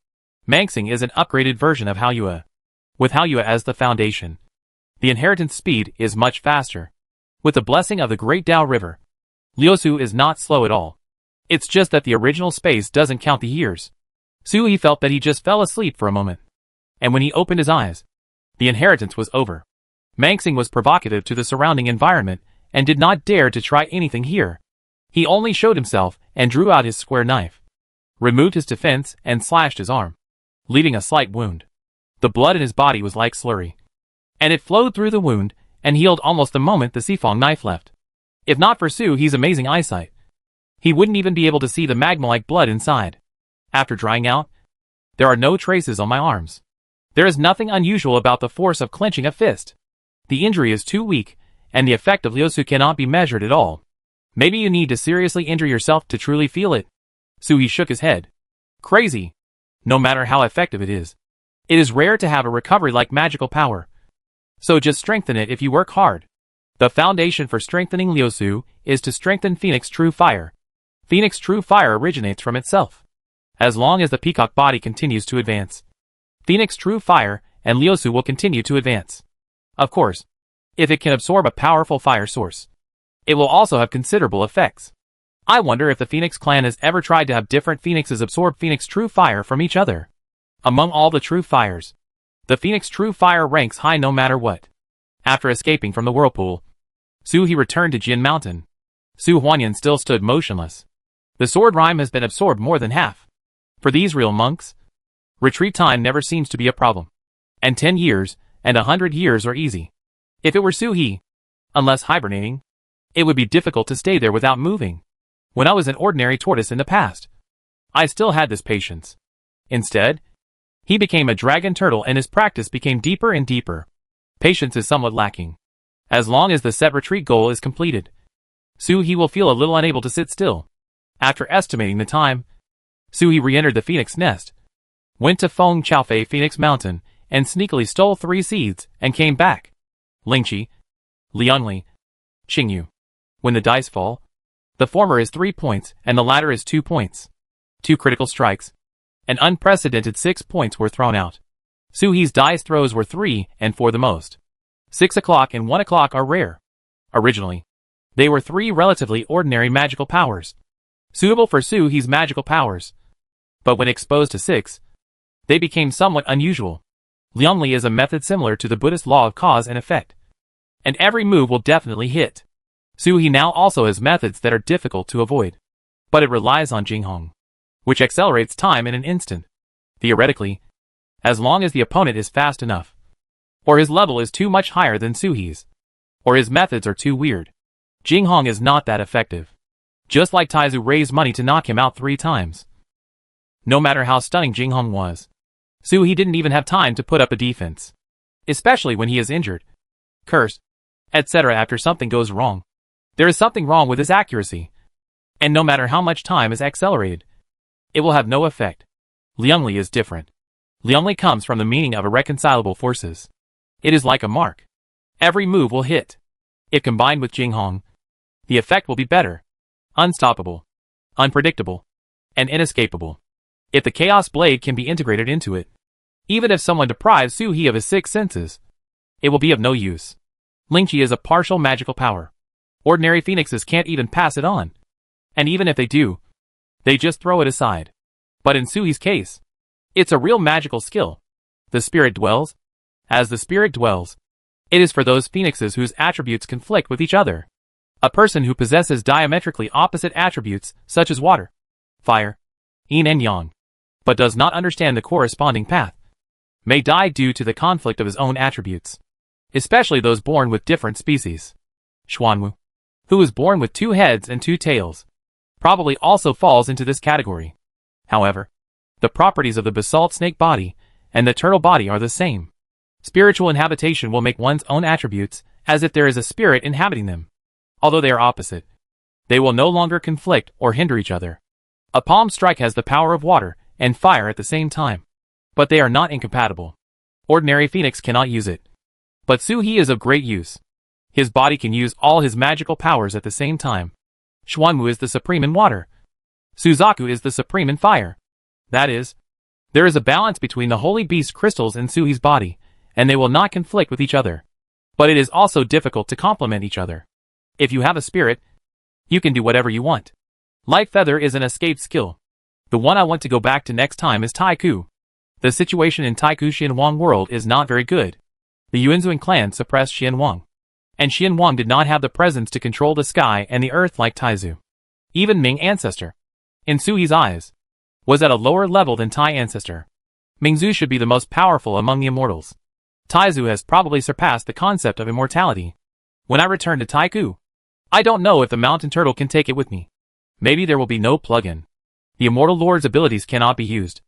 [SPEAKER 1] Mangsing is an upgraded version of Haoyue. With Haoyue as the foundation, the inheritance speed is much faster. With the blessing of the Great Dao River, Liusu is not slow at all. It's just that the original space doesn't count the years. He felt that he just fell asleep for a moment. And when he opened his eyes, the inheritance was over. Mangsing was provocative to the surrounding environment and did not dare to try anything here. He only showed himself and drew out his square knife, removed his defense and slashed his arm, leaving a slight wound. The blood in his body was like slurry, and it flowed through the wound and healed almost the moment the Sifong knife left. If not for He's amazing eyesight, he wouldn't even be able to see the magma-like blood inside. After drying out, there are no traces on my arms. There is nothing unusual about the force of clenching a fist. The injury is too weak, and the effect of Liusu cannot be measured at all. Maybe you need to seriously injure yourself to truly feel it. He shook his head. Crazy. No matter how effective it is rare to have a recovery like magical power. So just strengthen it if you work hard. The foundation for strengthening Liusu is to strengthen Phoenix True Fire. Phoenix True Fire originates from itself. As long as the peacock body continues to advance, Phoenix True Fire and Liusu will continue to advance. Of course, if it can absorb a powerful fire source, it will also have considerable effects. I wonder if the Phoenix clan has ever tried to have different phoenixes absorb Phoenix True Fire from each other. Among all the true fires, the Phoenix True Fire ranks high no matter what. After escaping from the whirlpool, he returned to Jin Mountain. Su Huanyan still stood motionless. The sword rhyme has been absorbed more than half. For these real monks, retreat time never seems to be a problem. And 10 years and 100 years are easy. If it were He, unless hibernating, it would be difficult to stay there without moving. When I was an ordinary tortoise in the past, I still had this patience. Instead, he became a dragon turtle and his practice became deeper and deeper. Patience is somewhat lacking. As long as the set retreat goal is completed, Su He will feel a little unable to sit still. After estimating the time, Su He re-entered the phoenix nest, went to Feng Chaofei Phoenix Mountain, and sneakily stole 3 seeds, and came back. Lingqi, Liangli, Qingyu. When the dice fall, the former is 3 points, and the latter is 2 points. 2 critical strikes. An unprecedented 6 points were thrown out. Su He's dice throws were 3 and 4 the most. 6 o'clock and 1 o'clock are rare. Originally, they were 3 relatively ordinary magical powers, suitable for Su He's magical powers. But when exposed to 6, they became somewhat unusual. Liangli is a method similar to the Buddhist law of cause and effect, and every move will definitely hit. Su He now also has methods that are difficult to avoid, but it relies on Jinghong, which accelerates time in an instant. Theoretically, as long as the opponent is fast enough, or his level is too much higher than Su He's, or his methods are too weird, Jinghong is not that effective. Just like Taizu raised money to knock him out 3 times. No matter how stunning Jinghong was, Su He didn't even have time to put up a defense. Especially when he is injured, cursed, etc. After something goes wrong. There is something wrong with his accuracy. And no matter how much time is accelerated, it will have no effect. Liangli is different. Liangli comes from the meaning of irreconcilable forces. It is like a mark. Every move will hit. If combined with Jinghong, the effect will be better. Unstoppable, unpredictable, and inescapable. If the Chaos Blade can be integrated into it, even if someone deprives Su He of his 6 senses, it will be of no use. Lingqi is a partial magical power. Ordinary phoenixes can't even pass it on. And even if they do, they just throw it aside. But in Su He's case, it's a real magical skill. The spirit dwells. As the spirit dwells, it is for those phoenixes whose attributes conflict with each other. A person who possesses diametrically opposite attributes, such as water, fire, yin and yang, but does not understand the corresponding path, may die due to the conflict of his own attributes, especially those born with different species. Xuanwu, who is born with 2 heads and 2 tails, probably also falls into this category. However, the properties of the basalt snake body and the turtle body are the same. Spiritual inhabitation will make one's own attributes as if there is a spirit inhabiting them. Although they are opposite, they will no longer conflict or hinder each other. A palm strike has the power of water and fire at the same time, but they are not incompatible. Ordinary phoenix cannot use it. But Su He is of great use. His body can use all his magical powers at the same time. Xuanwu is the supreme in water. Suzaku is the supreme in fire. That is, there is a balance between the holy beast crystals in Su He's body, and they will not conflict with each other. But it is also difficult to complement each other. If you have a spirit, you can do whatever you want. Light Feather is an escaped skill. The one I want to go back to next time is Taiku. The situation in Taiku Xianwang world is not very good. The Yuanzuan clan suppressed Xianwang, and Xianwang did not have the presence to control the sky and the earth like Taizu. Even Ming Ancestor, in Su He's eyes, was at a lower level than Tai Ancestor. Mingzu should be the most powerful among the immortals. Taizu has probably surpassed the concept of immortality. When I return to Taiku, I don't know if the mountain turtle can take it with me. Maybe there will be no plug-in. The immortal lord's abilities cannot be used.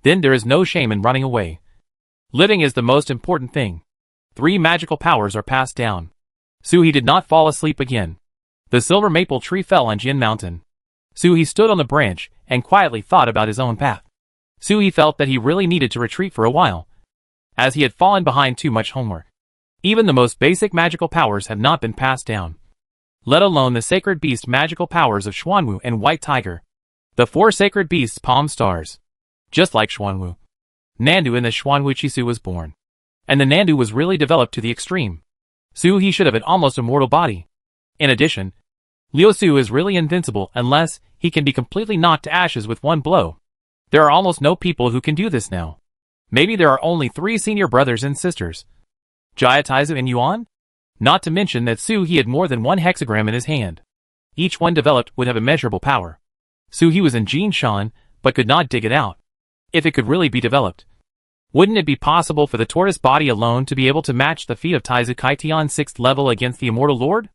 [SPEAKER 1] Then there is no shame in running away. Living is the most important thing. 3 magical powers are passed down. Su He did not fall asleep again. The silver maple tree fell on Jin Mountain. Su He stood on the branch and quietly thought about his own path. Su He felt that he really needed to retreat for a while, as he had fallen behind too much homework. Even the most basic magical powers have not been passed down, let alone the sacred beast magical powers of Xuanwu and White Tiger. The 4 sacred beasts palm stars. Just like Xuanwu, Nandu in the Xuanwu Chisu was born, and the Nandu was really developed to the extreme. Su He should have an almost immortal body. In addition, Liu Su is really invincible unless he can be completely knocked to ashes with one blow. There are almost no people who can do this now. Maybe there are only 3 senior brothers and sisters, Jia, Taizu, and Yuan? Not to mention that Su He had more than 1 hexagram in his hand. Each one developed would have immeasurable power. Su He was in Jin Shan, but could not dig it out. If it could really be developed, wouldn't it be possible for the tortoise body alone to be able to match the feat of Taizu Kaitian's 6th level against the immortal lord?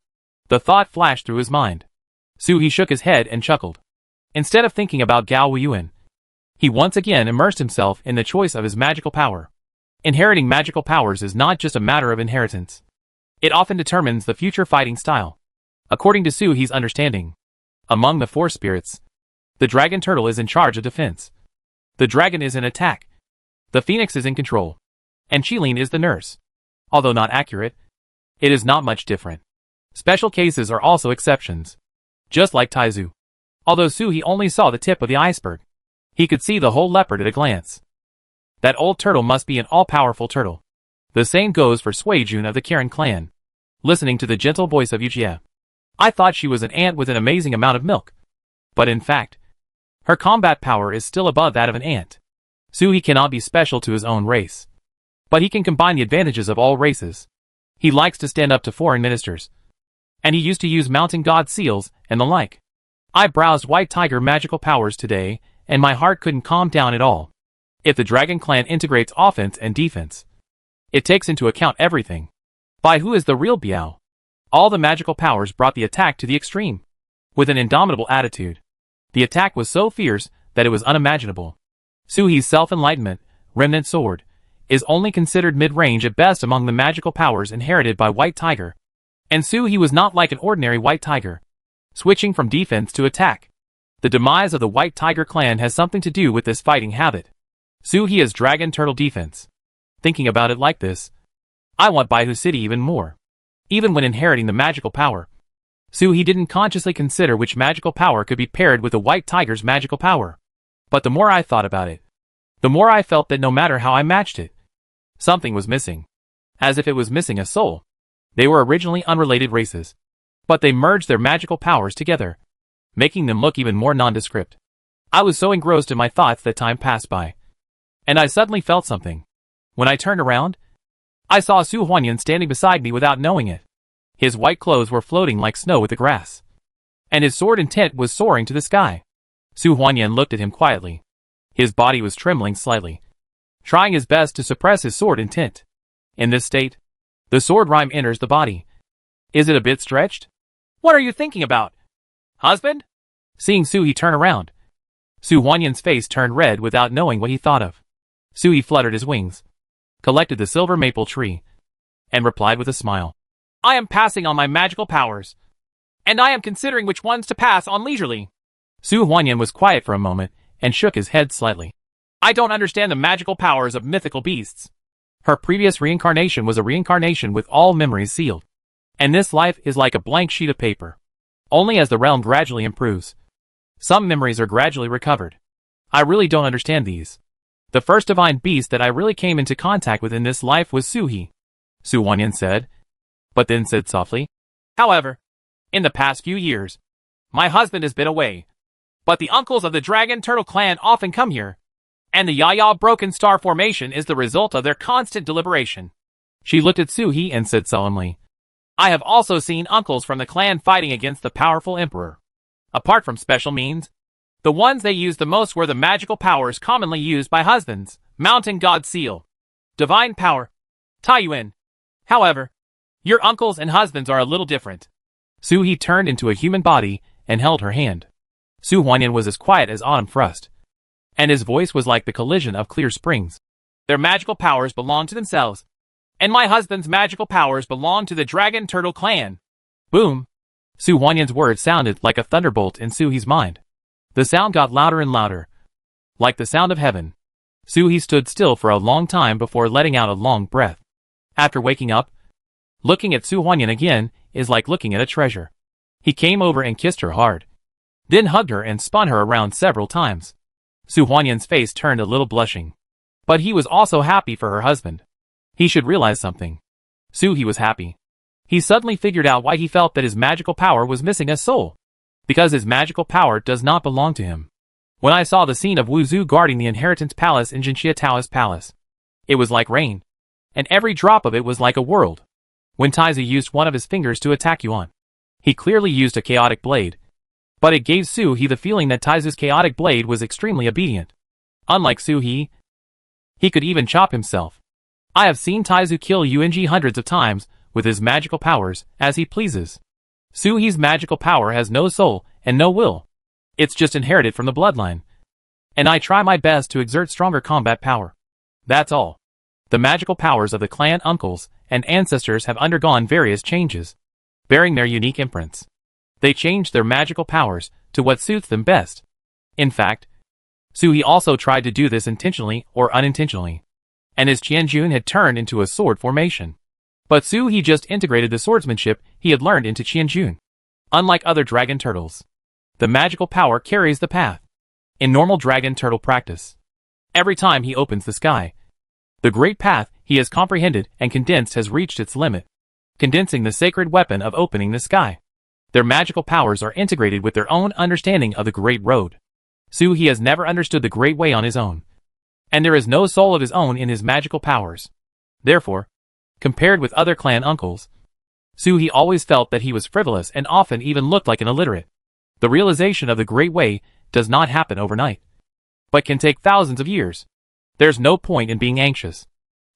[SPEAKER 1] The thought flashed through his mind. Su He shook his head and chuckled. Instead of thinking about Gao Weiyuan, he once again immersed himself in the choice of his magical power. Inheriting magical powers is not just a matter of inheritance. It often determines the future fighting style. According to Suhi's understanding, among the four spirits, the dragon turtle is in charge of defense. The dragon is in attack. The phoenix is in control. And Qilin is the nurse. Although not accurate, it is not much different. Special cases are also exceptions. Just like Taizu. Although Suhi only saw the tip of the iceberg, he could see the whole leopard at a glance. That old turtle must be an all-powerful turtle. The same goes for Suijun of the Kirin clan. Listening to the gentle voice of Yujie, I thought she was an ant with an amazing amount of milk. But in fact, her combat power is still above that of an ant. Suhi cannot be special to his own race. But he can combine the advantages of all races. He likes to stand up to foreign ministers. And he used to use mountain god seals and the like. I browsed White Tiger magical powers today, and my heart couldn't calm down at all. If the Dragon Clan integrates offense and defense, it takes into account everything. By who is the real Biao? All the magical powers brought the attack to the extreme. With an indomitable attitude. The attack was so fierce that it was unimaginable. Suhi's self-enlightenment, remnant sword, is only considered mid-range at best among the magical powers inherited by White Tiger. And Suhi was not like an ordinary White Tiger, switching from defense to attack. The demise of the White Tiger clan has something to do with this fighting habit. Suhi is Dragon Turtle defense. Thinking about it like this, I want Baihu City even more. Even when inheriting the magical power, Suhi didn't consciously consider which magical power could be paired with the White Tiger's magical power. But the more I thought about it, the more I felt that no matter how I matched it, something was missing. As if it was missing a soul. They were originally unrelated races, but they merged their magical powers together, making them look even more nondescript. I was so engrossed in my thoughts that time passed by. And I suddenly felt something. When I turned around, I saw Su Huanyan standing beside me without knowing it. His white clothes were floating like snow with the grass. And his sword intent was soaring to the sky. Su Huanyan looked at him quietly. His body was trembling slightly, trying his best to suppress his sword intent. In this state, the sword rhyme enters the body. Is it a bit stretched?
[SPEAKER 2] What are you thinking about? Husband?
[SPEAKER 1] Seeing Suhi turn around, Su Huanyan's face turned red without knowing what he thought of. Suhi fluttered his wings, collected the silver maple tree, and replied with a smile.
[SPEAKER 2] I am passing on my magical powers. And I am considering which ones to pass on leisurely.
[SPEAKER 1] Su Huanyan was quiet for a moment and shook his head slightly.
[SPEAKER 2] I don't understand the magical powers of mythical beasts.
[SPEAKER 1] Her previous reincarnation was a reincarnation with all memories sealed. And this life is like a blank sheet of paper. Only as the realm gradually improves, some memories are gradually recovered. I really don't understand these. The first divine beast that I really came into contact with in this life was Suhi, Su Huanyan said, but then said softly,
[SPEAKER 2] however, in the past few years, my husband has been away. But the uncles of the Dragon Turtle clan often come here. And the Yaya Broken Star formation is the result of their constant deliberation.
[SPEAKER 1] She looked at Suhi and said solemnly,
[SPEAKER 2] I have also seen uncles from the clan fighting against the powerful emperor. Apart from special means, the ones they used the most were the magical powers commonly used by husbands, Mountain God Seal, Divine Power, Taiyuan. However, your uncles and husbands are a little different.
[SPEAKER 1] Suhi turned into a human body and held her hand. Su Huanyan was as quiet as autumn frost, and his voice was like the collision of clear springs.
[SPEAKER 2] Their magical powers belong to themselves, and my husband's magical powers belong to the Dragon Turtle clan.
[SPEAKER 1] Boom! Su Huanyan's words sounded like a thunderbolt in Suhi's mind. The sound got louder and louder, like the sound of heaven. Suhi stood still for a long time before letting out a long breath. After waking up, looking at Su Huanyan again is like looking at a treasure. He came over and kissed her hard, then hugged her and spun her around several times. Su Huanyan's face turned a little blushing, but he was also happy for her husband. He should realize something. Suhi was happy. He suddenly figured out why he felt that his magical power was missing a soul. Because his magical power does not belong to him. When I saw the scene of Wu Zhu guarding the inheritance palace in Jinxia Tao's palace, it was like rain, and every drop of it was like a world. When Taizu used one of his fingers to attack Yuan, he clearly used a chaotic blade, but it gave Suhi the feeling that Taizu's chaotic blade was extremely obedient. Unlike Suhi, he could even chop himself. I have seen Taizu kill Yuanji hundreds of times with his magical powers as he pleases. Suhi's magical power has no soul and no will. It's just inherited from the bloodline. And I try my best to exert stronger combat power. That's all. The magical powers of the clan uncles and ancestors have undergone various changes, bearing their unique imprints. They change their magical powers to what suits them best. In fact, Suhi also tried to do this intentionally or unintentionally, and his Qianjun had turned into a sword formation. But Suhi just integrated the swordsmanship he had learned into Qianjun. Unlike other dragon turtles, the magical power carries the path. In normal dragon turtle practice, every time he opens the sky, the great path he has comprehended and condensed has reached its limit, condensing the sacred weapon of opening the sky. Their magical powers are integrated with their own understanding of the Great Road. Suhi has never understood the Great Way on his own, and there is no soul of his own in his magical powers. Therefore, compared with other clan uncles, Suhi always felt that he was frivolous and often even looked like an illiterate. The realization of the Great Way does not happen overnight, but can take thousands of years. There's no point in being anxious.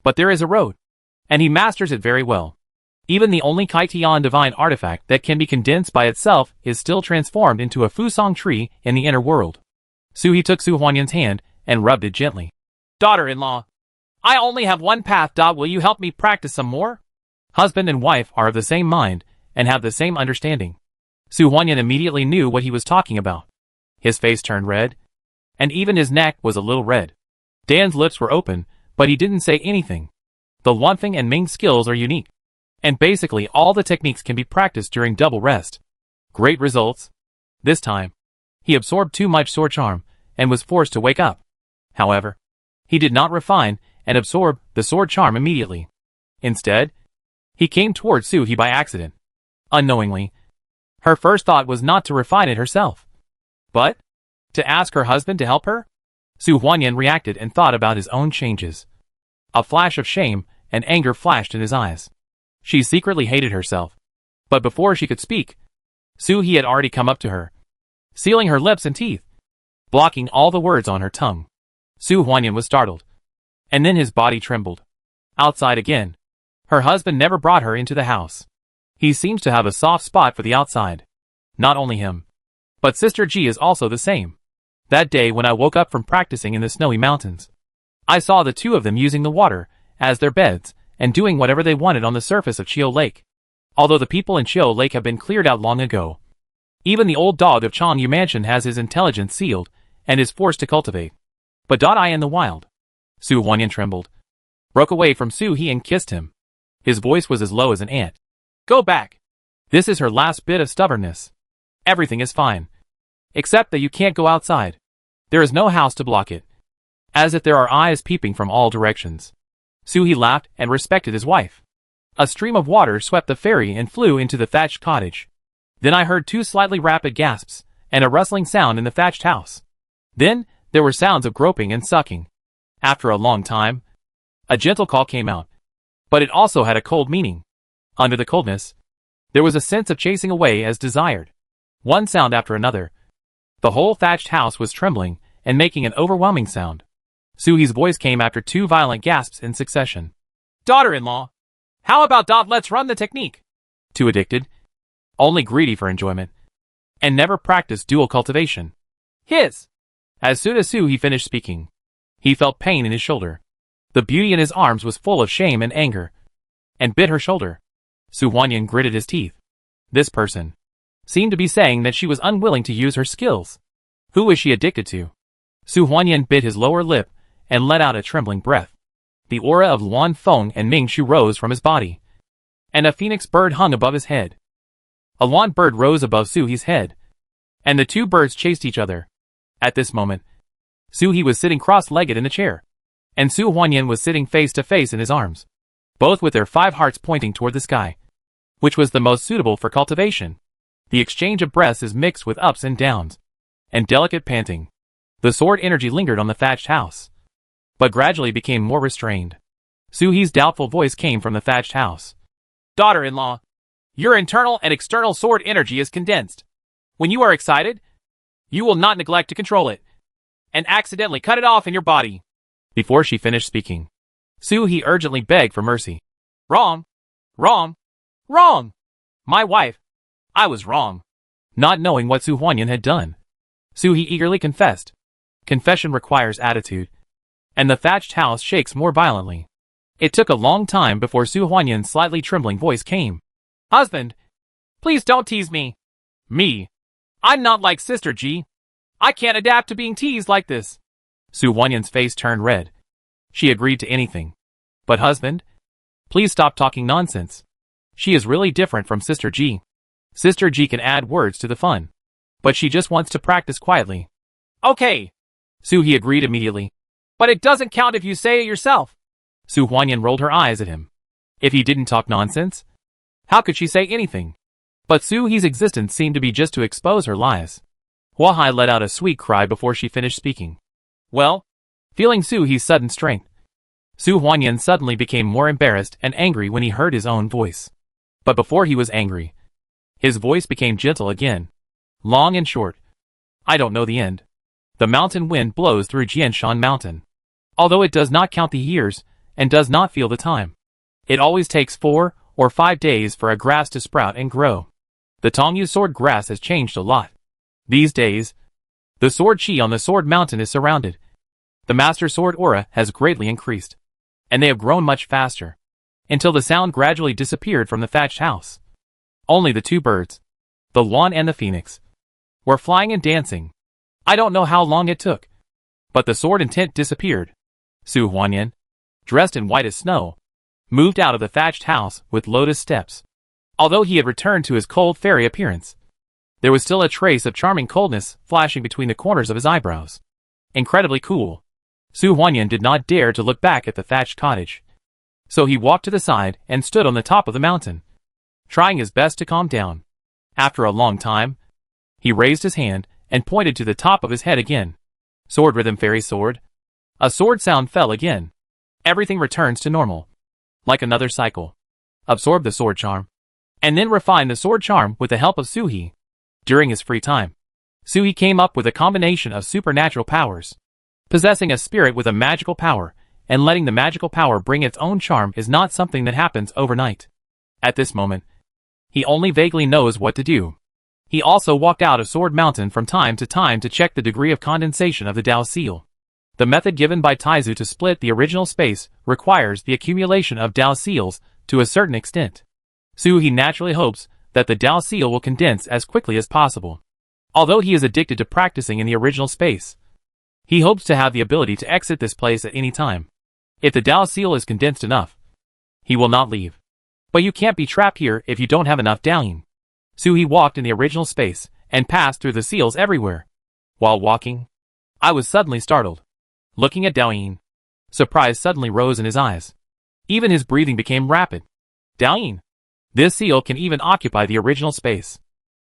[SPEAKER 1] But there is a road, and he masters it very well. Even the only Kaitian divine artifact that can be condensed by itself is still transformed into a Fusong tree in the inner world. Suhi took Su Huanyan's hand and rubbed it gently.
[SPEAKER 2] Daughter-in-law, I only have one path. Will you help me practice some more?
[SPEAKER 1] Husband and wife are of the same mind and have the same understanding. Su Huanyan immediately knew what he was talking about. His face turned red, and even his neck was a little red. Dan's lips were open, but he didn't say anything. The Luanfeng and Ming skills are unique, and basically all the techniques can be practiced during double rest. Great results. This time, he absorbed too much sword charm and was forced to wake up. However, he did not refine and absorb the sword charm immediately. Instead, he came towards Suhi by accident. Unknowingly, her first thought was not to refine it herself, but to ask her husband to help her. Su Huanyan reacted and thought about his own changes. A flash of shame and anger flashed in his eyes. She secretly hated herself. But before she could speak, Suhi had already come up to her, sealing her lips and teeth, blocking all the words on her tongue. Su Huanyan was startled, and then his body trembled. Outside again. Her husband never brought her into the house. He seems to have a soft spot for the outside. Not only him, but Sister Ji is also the same. That day when I woke up from practicing in the snowy mountains, I saw the two of them using the water as their beds and doing whatever they wanted on the surface of Chio Lake. Although the people in Chio Lake have been cleared out long ago, even the old dog of Changyu Mansion has his intelligence sealed and is forced to cultivate. But I in the wild. Su Huanyan trembled, broke away from Suhi and kissed him. His voice was as low as an ant. Go back. This is her last bit of stubbornness. Everything is fine. Except that you can't go outside. There is no house to block it. As if there are eyes peeping from all directions. Suhi laughed and respected his wife. A stream of water swept the ferry and flew into the thatched cottage. Then I heard two slightly rapid gasps, and a rustling sound in the thatched house. Then, there were sounds of groping and sucking. After a long time, a gentle call came out. But it also had a cold meaning. Under the coldness, there was a sense of chasing away as desired. One sound after another. The whole thatched house was trembling and making an overwhelming sound. Suhi's voice came after two violent gasps in succession.
[SPEAKER 2] Daughter-in-law, how about let's run the technique?
[SPEAKER 1] Too addicted, only greedy for enjoyment, and never practiced dual cultivation. As soon as Suhi finished speaking, he felt pain in his shoulder. The beauty in his arms was full of shame and anger, and bit her shoulder. Su Huanyan gritted his teeth. This person seemed to be saying that she was unwilling to use her skills. Who was she addicted to? Su Huanyan bit his lower lip and let out a trembling breath. The aura of Luan Feng and Ming Shu rose from his body, and a phoenix bird hung above his head. A Luan bird rose above Suhi's head, and the two birds chased each other. At this moment, Suhi was sitting cross-legged in a chair, and Su Huanyan was sitting face to face in his arms, both with their 5 hearts pointing toward the sky, which was the most suitable for cultivation. The exchange of breaths is mixed with ups and downs, and delicate panting. The sword energy lingered on the thatched house, but gradually became more restrained. Suhi's doubtful voice came from the thatched house.
[SPEAKER 2] Daughter-in-law, your internal and external sword energy is condensed. When you are excited, you will not neglect to control it, and accidentally cut it off in your body.
[SPEAKER 1] Before she finished speaking, Suhi urgently begged for mercy.
[SPEAKER 2] Wrong. Wrong. Wrong. My wife. I was wrong.
[SPEAKER 1] Not knowing what Su Huanyan had done, Suhi eagerly confessed. Confession requires attitude, and the thatched house shakes more violently. It took a long time before Su Huanyan's slightly trembling voice came.
[SPEAKER 2] Husband, please don't tease me.
[SPEAKER 1] Me?
[SPEAKER 2] I'm not like Sister G. I can't adapt to being teased like this.
[SPEAKER 1] Su Huanyan's face turned red. She agreed to anything. But husband, please stop talking nonsense. She is really different from Sister G. Sister G can add words to the fun. But she just wants to practice quietly.
[SPEAKER 2] Okay.
[SPEAKER 1] He agreed immediately.
[SPEAKER 2] But it doesn't count if you say it yourself.
[SPEAKER 1] Su Huanyan rolled her eyes at him. If he didn't talk nonsense, how could she say anything? But Su He's existence seemed to be just to expose her lies. Hua Hai let out a sweet cry before she finished speaking.
[SPEAKER 2] Well,
[SPEAKER 1] feeling Su He's sudden strength, Su Huanyan suddenly became more embarrassed and angry when he heard his own voice. But before he was angry, his voice became gentle again. Long and short. I don't know the end. The mountain wind blows through Jianshan Mountain. Although it does not count the years, and does not feel the time. It always takes 4 or 5 days for a grass to sprout and grow. The Tongyu sword grass has changed a lot. These days, the sword chi on the sword mountain is surrounded. The master sword aura has greatly increased. And they have grown much faster. Until the sound gradually disappeared from the thatched house. Only the 2 birds, the Luan and the phoenix, were flying and dancing. I don't know how long it took. But the sword and tent disappeared. Su Huanyan, dressed in white as snow, moved out of the thatched house with lotus steps. Although he had returned to his cold fairy appearance, there was still a trace of charming coldness flashing between the corners of his eyebrows. Incredibly cool. Su Huanyan did not dare to look back at the thatched cottage. So he walked to the side and stood on the top of the mountain, trying his best to calm down. After a long time, he raised his hand and pointed to the top of his head again. Sword rhythm fairy sword. A sword sound fell again. Everything returns to normal. Like another cycle. Absorb the sword charm. And then refine the sword charm with the help of Suhi. During his free time, Suhi came up with a combination of supernatural powers. Possessing a spirit with a magical power, and letting the magical power bring its own charm is not something that happens overnight. At this moment, he only vaguely knows what to do. He also walked out of Sword Mountain from time to time to check the degree of condensation of the Dao Seal. The method given by Taizu to split the original space requires the accumulation of Dao Seals to a certain extent. He naturally hopes that the Dao Seal will condense as quickly as possible. Although he is addicted to practicing in the original space, he hopes to have the ability to exit this place at any time. If the Dao Seal is condensed enough, he will not leave. But you can't be trapped here if you don't have enough Daoyin. He walked in the original space and passed through the seals everywhere. While walking, I was suddenly startled. Looking at Daoyin, surprise suddenly rose in his eyes. Even his breathing became rapid. Daoyin. This seal can even occupy the original space.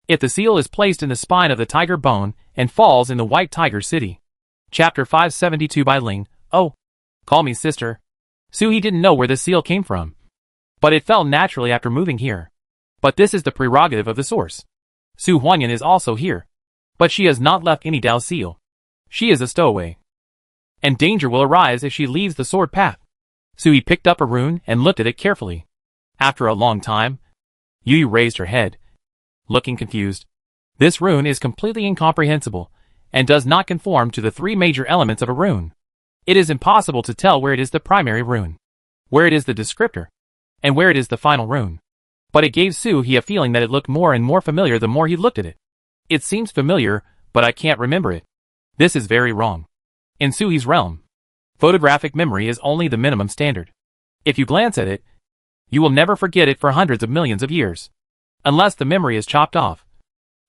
[SPEAKER 1] If the seal is placed in the spine of the tiger bone and falls in the White Tiger City. Chapter 572 by Ling. Oh, call me sister. Suhi didn't know where the seal came from. But it fell naturally after moving here. But this is the prerogative of the source. Su Huanyan is also here. But she has not left any Dao Seal. She is a stowaway. And danger will arise if she leaves the sword path. Suhi picked up a rune and looked at it carefully. After a long time, Yu raised her head, looking confused. This rune is completely incomprehensible, and does not conform to the 3 major elements of a rune. It is impossible to tell where it is the primary rune, where it is the descriptor, and where it is the final rune. But it gave Suhi a feeling that it looked more and more familiar the more he looked at it. It seems familiar, but I can't remember it. This is very wrong. In Suhi's realm, photographic memory is only the minimum standard. If you glance at it, you will never forget it for hundreds of millions of years. Unless the memory is chopped off.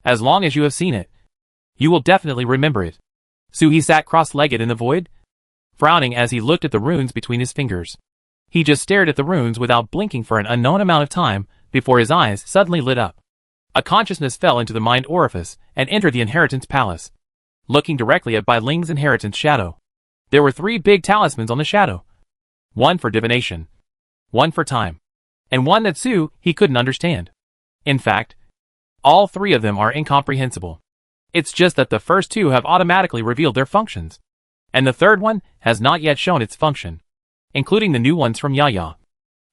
[SPEAKER 1] As long as you have seen it, you will definitely remember it. Suhi sat cross-legged in the void, frowning as he looked at the runes between his fingers. He just stared at the runes without blinking for an unknown amount of time before his eyes suddenly lit up. A consciousness fell into the mind orifice and entered the inheritance palace. Looking directly at Bai Ling's inheritance shadow. There were 3 big talismans on the shadow. One for divination, one for time, and one that he couldn't understand. In fact, all 3 of them are incomprehensible. It's just that the first 2 have automatically revealed their functions. And the third one has not yet shown its function, including the new ones from Yaya.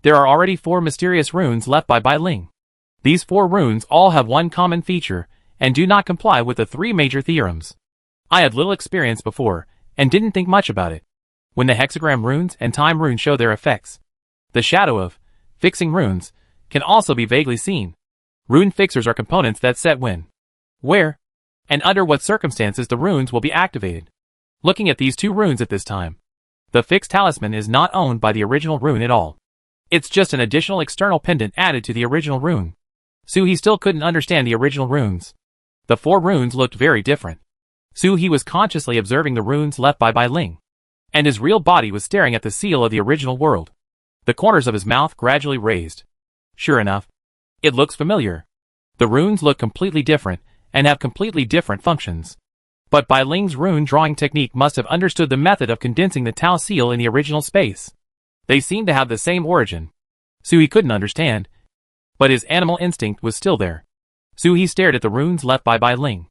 [SPEAKER 1] There are already 4 mysterious runes left by Bai Ling. These 4 runes all have one common feature, and do not comply with the 3 major theorems. I had little experience before, and didn't think much about it. When the hexagram runes and time runes show their effects, The shadow of fixing runes can also be vaguely seen. Rune fixers are components that set when, where, and under what circumstances the runes will be activated. Looking at these two runes at this time, the fixed talisman is not owned by the original rune at all. It's just an additional external pendant added to the original rune. Suhi still couldn't understand the original runes. The 4 runes looked very different. Suhi was consciously observing the runes left by Bai Ling, and his real body was staring at the seal of the original world. The corners of his mouth gradually raised. Sure enough, it looks familiar. The runes look completely different and have completely different functions. But Bai Ling's rune drawing technique must have understood the method of condensing the Tao seal in the original space. They seemed to have the same origin. Suhi couldn't understand, but his animal instinct was still there. Suhi stared at the runes left by Bai Ling,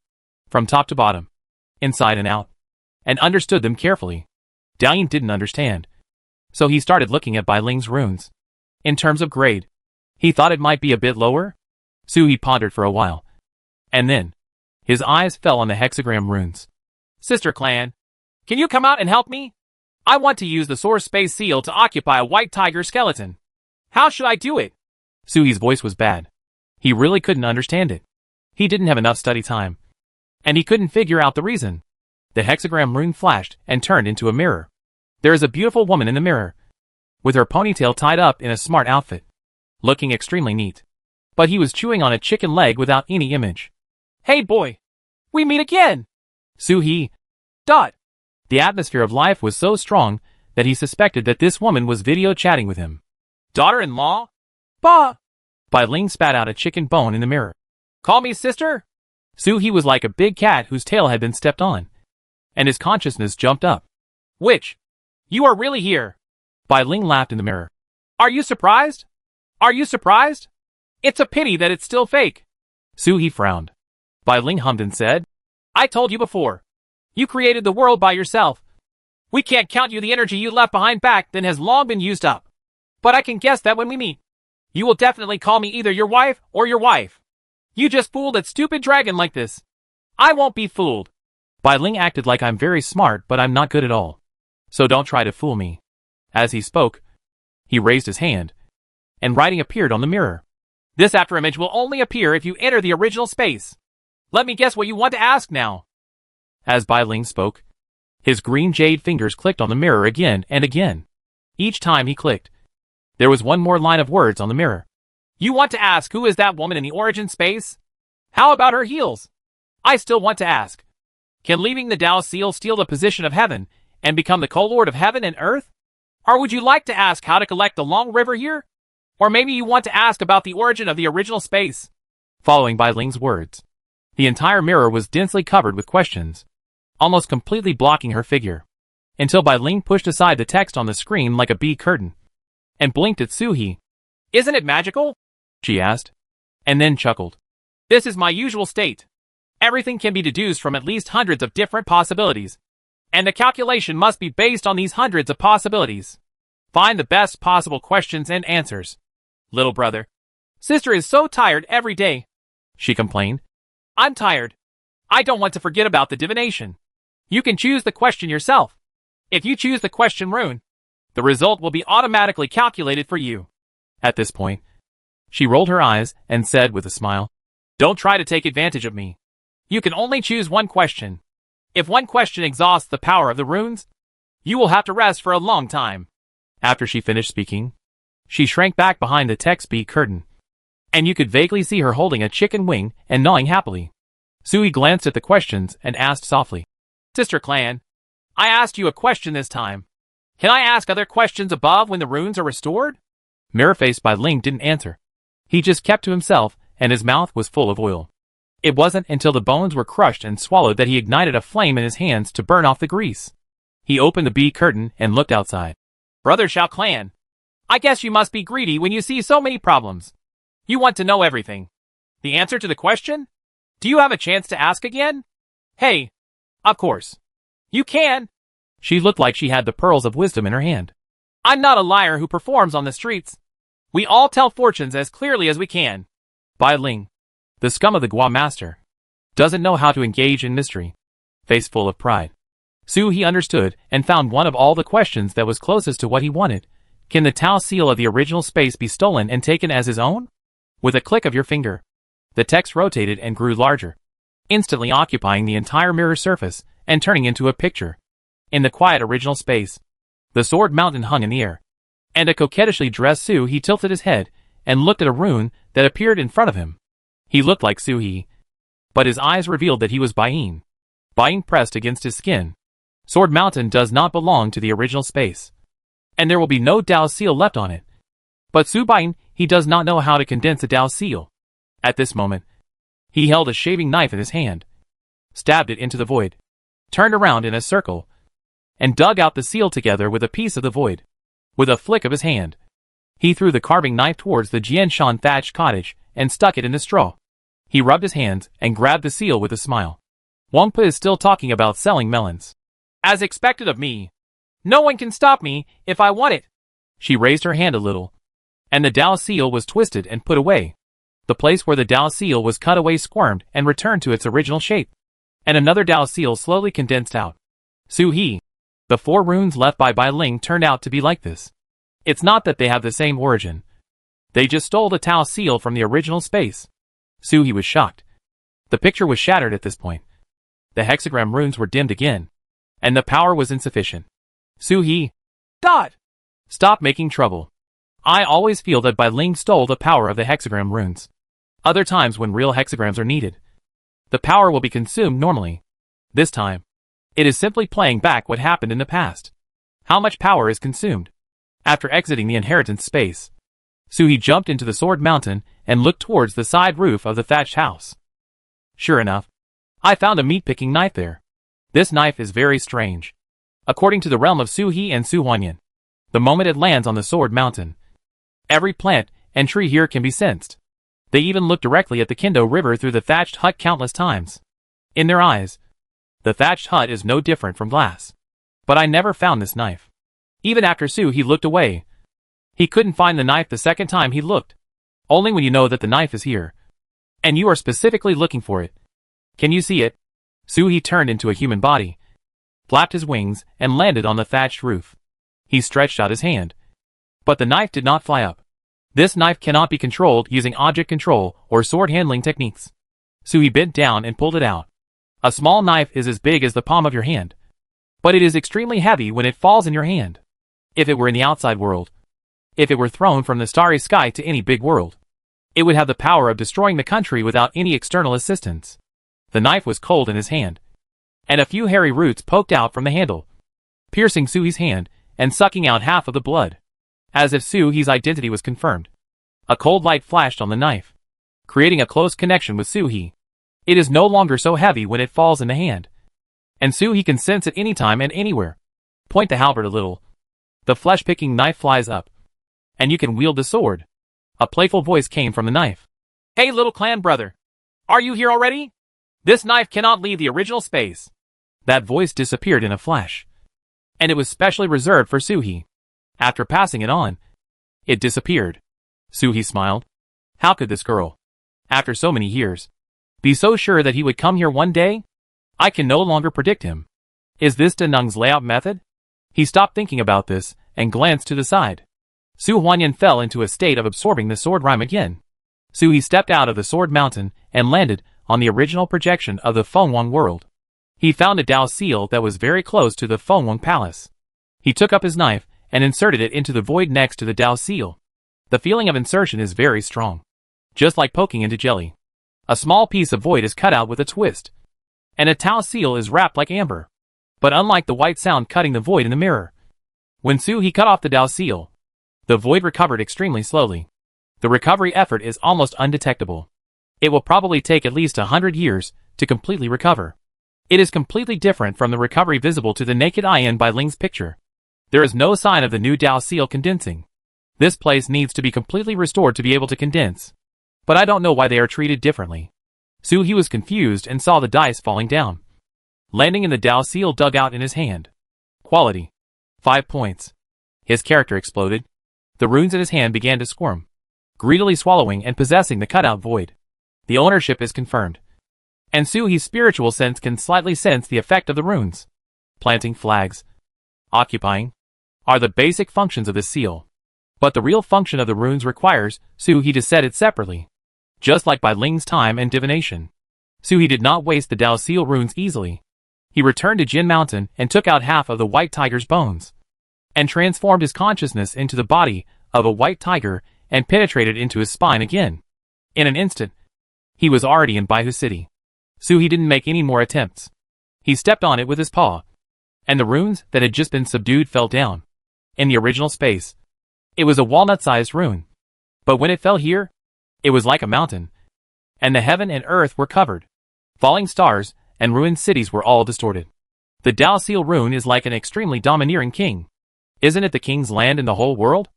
[SPEAKER 1] from top to bottom, inside and out, and understood them carefully. Dalian didn't understand, so he started looking at Bai Ling's runes. In terms of grade, he thought it might be a bit lower. Suhi pondered for a while, and then his eyes fell on the hexagram runes.
[SPEAKER 2] Sister Clan, can you come out and help me? I want to use the source space seal to occupy a white tiger skeleton. How should I do it?
[SPEAKER 1] Suhi's voice was bad. He really couldn't understand it. He didn't have enough study time, and he couldn't figure out the reason. The hexagram rune flashed and turned into a mirror. There is a beautiful woman in the mirror, with her ponytail tied up in a smart outfit, looking extremely neat. But he was chewing on a chicken leg without any image.
[SPEAKER 2] Hey boy, we meet again!
[SPEAKER 1] Suhi.
[SPEAKER 2] Dot.
[SPEAKER 1] The atmosphere of life was so strong that he suspected that this woman was video chatting with him.
[SPEAKER 2] Daughter-in-law? Bah!
[SPEAKER 1] Bai Ling spat out a chicken bone in the mirror.
[SPEAKER 2] Call me sister?
[SPEAKER 1] Suhi was like a big cat whose tail had been stepped on, and his consciousness jumped up.
[SPEAKER 2] Which? You are really here.
[SPEAKER 1] Bai Ling laughed in the mirror.
[SPEAKER 2] Are you surprised? Are you surprised? It's a pity that it's still fake.
[SPEAKER 1] Suhi frowned. Bai Ling hummed and said,
[SPEAKER 2] I told you before. You created the world by yourself. We can't count you the energy you left behind back then has long been used up. But I can guess that when we meet, you will definitely call me either your wife or your wife. You just fooled that stupid dragon like this. I won't be fooled.
[SPEAKER 1] Bai Ling acted like I'm very smart but I'm not good at all. So don't try to fool me. As he spoke, he raised his hand, and writing appeared on the mirror.
[SPEAKER 2] This afterimage will only appear if you enter the original space. Let me guess what you want to ask now.
[SPEAKER 1] As Bai Ling spoke, his green jade fingers clicked on the mirror again and again. Each time he clicked, there was one more line of words on the mirror.
[SPEAKER 2] You want to ask who is that woman in the origin space? How about her heels? I still want to ask. Can leaving the Tao seal steal the position of heaven and become the co-lord of heaven and earth? Or would you like to ask how to collect the long river here? Or maybe you want to ask about the origin of the original space?
[SPEAKER 1] Following Bai Ling's words, the entire mirror was densely covered with questions, almost completely blocking her figure, until Bai Ling pushed aside the text on the screen like a bee curtain, and blinked at Suhi.
[SPEAKER 2] Isn't it magical?
[SPEAKER 1] She asked, and then chuckled.
[SPEAKER 2] This is my usual state. Everything can be deduced from at least hundreds of different possibilities, and the calculation must be based on these hundreds of possibilities. Find the best possible questions and answers. Little brother. Sister is so tired every day,
[SPEAKER 1] she complained.
[SPEAKER 2] I'm tired. I don't want to forget about the divination. You can choose the question yourself. If you choose the question rune, the result will be automatically calculated for you.
[SPEAKER 1] At this point, she rolled her eyes and said with a smile,
[SPEAKER 2] Don't try to take advantage of me. You can only choose one question. If one question exhausts the power of the runes, you will have to rest for a long time.
[SPEAKER 1] After she finished speaking, she shrank back behind the text bee curtain, and you could vaguely see her holding a chicken wing and gnawing happily. Suhi glanced at the questions and asked softly,
[SPEAKER 2] Sister Clan, I asked you a question this time. Can I ask other questions above when the runes are restored?
[SPEAKER 1] Mirror-faced Bai Ling didn't answer. He just kept to himself, and his mouth was full of oil. It wasn't until the bones were crushed and swallowed that he ignited a flame in his hands to burn off the grease. He opened the bee curtain and looked outside.
[SPEAKER 2] Brother Shao Clan, I guess you must be greedy when you see so many problems. You want to know everything. The answer to the question? Do you have a chance to ask again? Hey, of course. You can.
[SPEAKER 1] She looked like she had the pearls of wisdom in her hand.
[SPEAKER 2] I'm not a liar who performs on the streets. We all tell fortunes as clearly as we can.
[SPEAKER 1] Bai Ling, the scum of the Gua Master, doesn't know how to engage in mystery. Face full of pride, Suhi understood and found one of all the questions that was closest to what he wanted, Can the Tau seal of the original space be stolen and taken as his own? With a click of your finger, the text rotated and grew larger, instantly occupying the entire mirror surface and turning into a picture. In the quiet original space, the sword mountain hung in the air, and a coquettishly dressed Su-He tilted his head and looked at a rune that appeared in front of him. He looked like Su-He, but his eyes revealed that he was Bain. Bain pressed against his skin. Sword Mountain does not belong to the original space, and there will be no Dao seal left on it. But Su Bain, he does not know how to condense a Dao seal. At this moment, he held a shaving knife in his hand, stabbed it into the void, turned around in a circle, and dug out the seal together with a piece of the void. With a flick of his hand, he threw the carving knife towards the Jianshan thatched cottage and stuck it in the straw. He rubbed his hands and grabbed the seal with a smile. Wangpa is still talking about selling melons.
[SPEAKER 2] As expected of me. No one can stop me if I want it.
[SPEAKER 1] She raised her hand a little, and the Dao seal was twisted and put away. The place where the Dao seal was cut away squirmed and returned to its original shape, and another Dao seal slowly condensed out. Su-He. The 4 runes left by Bai Ling turned out to be like this. It's not that they have the same origin. They just stole the Tao seal from the original space. Su-He was shocked. The picture was shattered at this point. The hexagram runes were dimmed again, and the power was insufficient. Su-He.
[SPEAKER 2] Dot!
[SPEAKER 1] Stop making trouble. I always feel that Bai Ling stole the power of the hexagram runes. Other times when real hexagrams are needed, the power will be consumed normally. This time, it is simply playing back what happened in the past. How much power is consumed? After exiting the inheritance space, Su-He jumped into the Sword Mountain and looked towards the side roof of the thatched house. Sure enough, I found a meat-picking knife there. This knife is very strange. According to the realm of Su-He and Su-Huanyan, the moment it lands on the Sword Mountain, every plant and tree here can be sensed. They even look directly at the Kindo River through the thatched hut countless times. In their eyes, the thatched hut is no different from glass. But I never found this knife. Even after Su-He looked away, he couldn't find the knife the second time he looked. Only when you know that the knife is here, and you are specifically looking for it. Can you see it? Su-He turned into a human body, flapped his wings, and landed on the thatched roof. He stretched out his hand, but the knife did not fly up. This knife cannot be controlled using object control or sword handling techniques. Su-He bent down and pulled it out. A small knife is as big as the palm of your hand, but it is extremely heavy when it falls in your hand. If it were in the outside world, if it were thrown from the starry sky to any big world, it would have the power of destroying the country without any external assistance. The knife was cold in his hand, and a few hairy roots poked out from the handle, piercing Su-He's hand and sucking out half of the blood. As if Su-He's identity was confirmed, a cold light flashed on the knife, creating a close connection with Su-He. It is no longer so heavy when it falls in the hand, and Su-He can sense it anytime and anywhere. Point the halberd a little. The flesh-picking knife flies up, and you can wield the sword. A playful voice came from the knife.
[SPEAKER 2] Hey little clan brother, are you here already? This knife cannot leave the original space.
[SPEAKER 1] That voice disappeared in a flash, and it was specially reserved for Su-He. After passing it on, it disappeared. Su-He smiled. How could this girl, after so many years, be so sure that he would come here one day? I can no longer predict him. Is this Da Nung's layout method? He stopped thinking about this and glanced to the side. Su Huanyan fell into a state of absorbing the sword rhyme again. Su-He stepped out of the Sword Mountain and landed on the original projection of the Fengwang world. He found a Dao seal that was very close to the Fengwang palace. He took up his knife and inserted it into the void next to the Dao seal. The feeling of insertion is very strong, just like poking into jelly. A small piece of void is cut out with a twist, and a Tao seal is wrapped like amber. But unlike the white sound cutting the void in the mirror, when Su-He cut off the Dao seal, the void recovered extremely slowly. The recovery effort is almost undetectable. It will probably take at least 100 years to completely recover. It is completely different from the recovery visible to the naked eye in Bai Ling's picture. There is no sign of the new Dao seal condensing. This place needs to be completely restored to be able to condense. But I don't know why they are treated differently. Su-He was confused and saw the dice falling down, landing in the Dao seal dug out in his hand. Quality: 5 points. His character exploded. The runes in his hand began to squirm, greedily swallowing and possessing the cutout void. The ownership is confirmed, and Su-He's spiritual sense can slightly sense the effect of the runes. Planting flags, occupying, are the basic functions of the seal. But the real function of the runes requires Su-he to set it separately. Just like by Ling's time and divination. Su-he did not waste the Dao Seal runes easily. He returned to Jin Mountain and took out half of the white tiger's bones. And transformed his consciousness into the body of a white tiger and penetrated into his spine again. In an instant, he was already in Baihu City. Su-he didn't make any more attempts. He stepped on it with his paw. And the runes that had just been subdued fell down. In the original space. It was a walnut-sized rune. But when it fell here, it was like a mountain. And the heaven and earth were covered. Falling stars and ruined cities were all distorted. The Dao Seal rune is like an extremely domineering king. Isn't it the king's land in the whole world?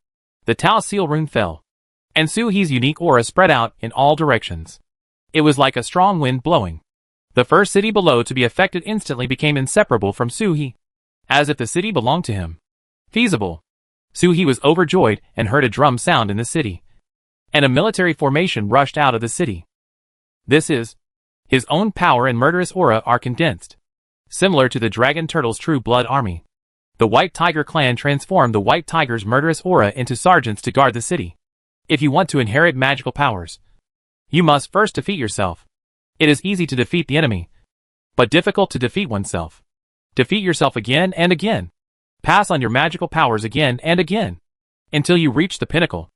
[SPEAKER 1] The Dao Seal rune fell. And Su-he's unique aura spread out in all directions. It was like a strong wind blowing. The first city below to be affected instantly became inseparable from Su-he. As if the city belonged to him. Feasible. Su-he was overjoyed and heard a drum sound in the city. And a military formation rushed out of the city. This is. His own power and murderous aura are condensed. Similar to the Dragon Turtle's True Blood army. The White Tiger clan transformed the White Tiger's murderous aura into sergeants to guard the city. If you want to inherit magical powers, you must first defeat yourself. It is easy to defeat the enemy, but difficult to defeat oneself. Defeat yourself again and again. Pass on your magical powers again and again. Until you reach the pinnacle.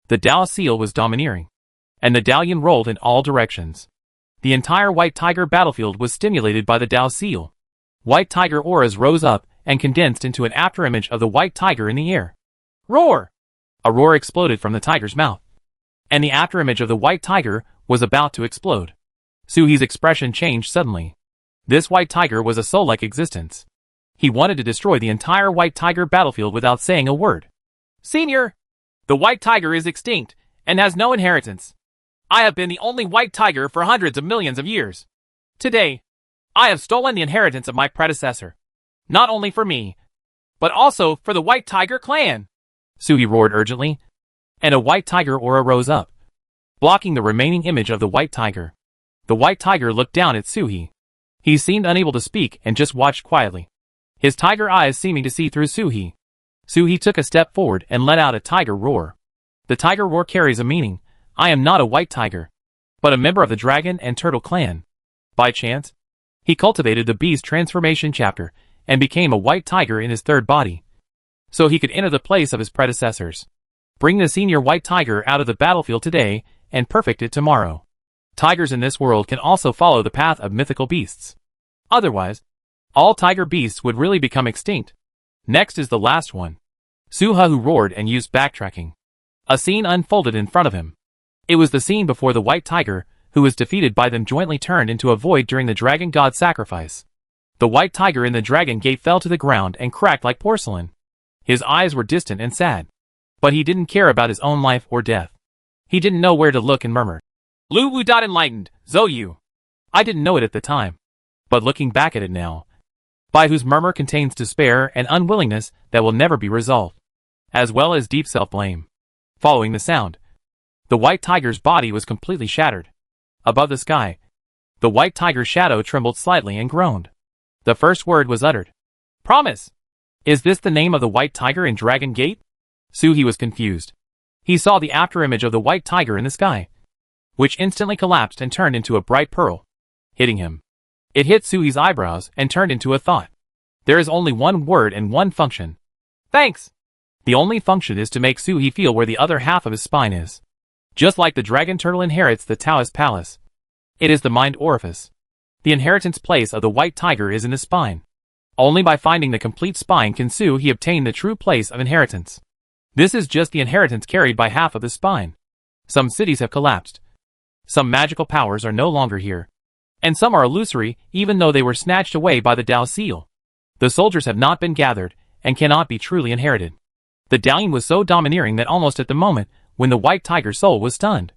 [SPEAKER 1] The Dao Seal was domineering. And the Dalian rolled in all directions. The entire White Tiger battlefield was stimulated by the Dao Seal. White Tiger auras rose up and condensed into an afterimage of the White Tiger in the air. Roar! A roar exploded from the tiger's mouth. And the afterimage of the White Tiger was about to explode. Su-he's expression changed suddenly. This White Tiger was a soul-like existence. He wanted to destroy the entire White Tiger battlefield without saying a word. Senior! The White Tiger is extinct and has no inheritance. I have been the only White Tiger for hundreds of millions of years. Today, I have stolen the inheritance of my predecessor. Not only for me, but also for the White Tiger clan. Su-he roared urgently, and a White Tiger aura rose up, blocking the remaining image of the White Tiger. The White Tiger looked down at Su-he. He seemed unable to speak and just watched quietly. His tiger eyes seeming to see through Su-he. Su-he took a step forward and let out a tiger roar. The tiger roar carries a meaning. I am not a White Tiger, but a member of the Dragon and Turtle clan. By chance, he cultivated the beast transformation chapter and became a White Tiger in his third body, so he could enter the place of his predecessors. Bring the senior White Tiger out of the battlefield today and perfect it tomorrow. Tigers in this world can also follow the path of mythical beasts. Otherwise, all tiger beasts would really become extinct. Next is the last one. Su-he roared and used backtracking. A scene unfolded in front of him. It was the scene before the White Tiger, who was defeated by them, jointly turned into a void during the dragon god sacrifice. The White Tiger in the dragon gate fell to the ground and cracked like porcelain. His eyes were distant and sad. But he didn't care about his own life or death. He didn't know where to look and murmured. Lu Wu. Enlightened, Zhou. I didn't know it at the time. But looking back at it now, Baihu's murmur contains despair and unwillingness that will never be resolved, as well as deep self-blame. Following the sound, the White Tiger's body was completely shattered. Above the sky, the White Tiger's shadow trembled slightly and groaned. The first word was uttered. Promise! Is this the name of the White Tiger in Dragon Gate? Su-he was confused. He saw the afterimage of the White Tiger in the sky, which instantly collapsed and turned into a bright pearl, hitting him. It hit Su-he's eyebrows and turned into a thought. There is only one word and one function. Thanks! The only function is to make Su-he feel where the other half of his spine is. Just like the Dragon Turtle inherits the Taoist palace. It is the mind orifice. The inheritance place of the White Tiger is in the spine. Only by finding the complete spine can Su-he obtain the true place of inheritance. This is just the inheritance carried by half of the spine. Some cities have collapsed. Some magical powers are no longer here. And some are illusory, even though they were snatched away by the Dao Seal. The soldiers have not been gathered, and cannot be truly inherited. The Dalian was so domineering that almost at the moment when the White Tiger's soul was stunned,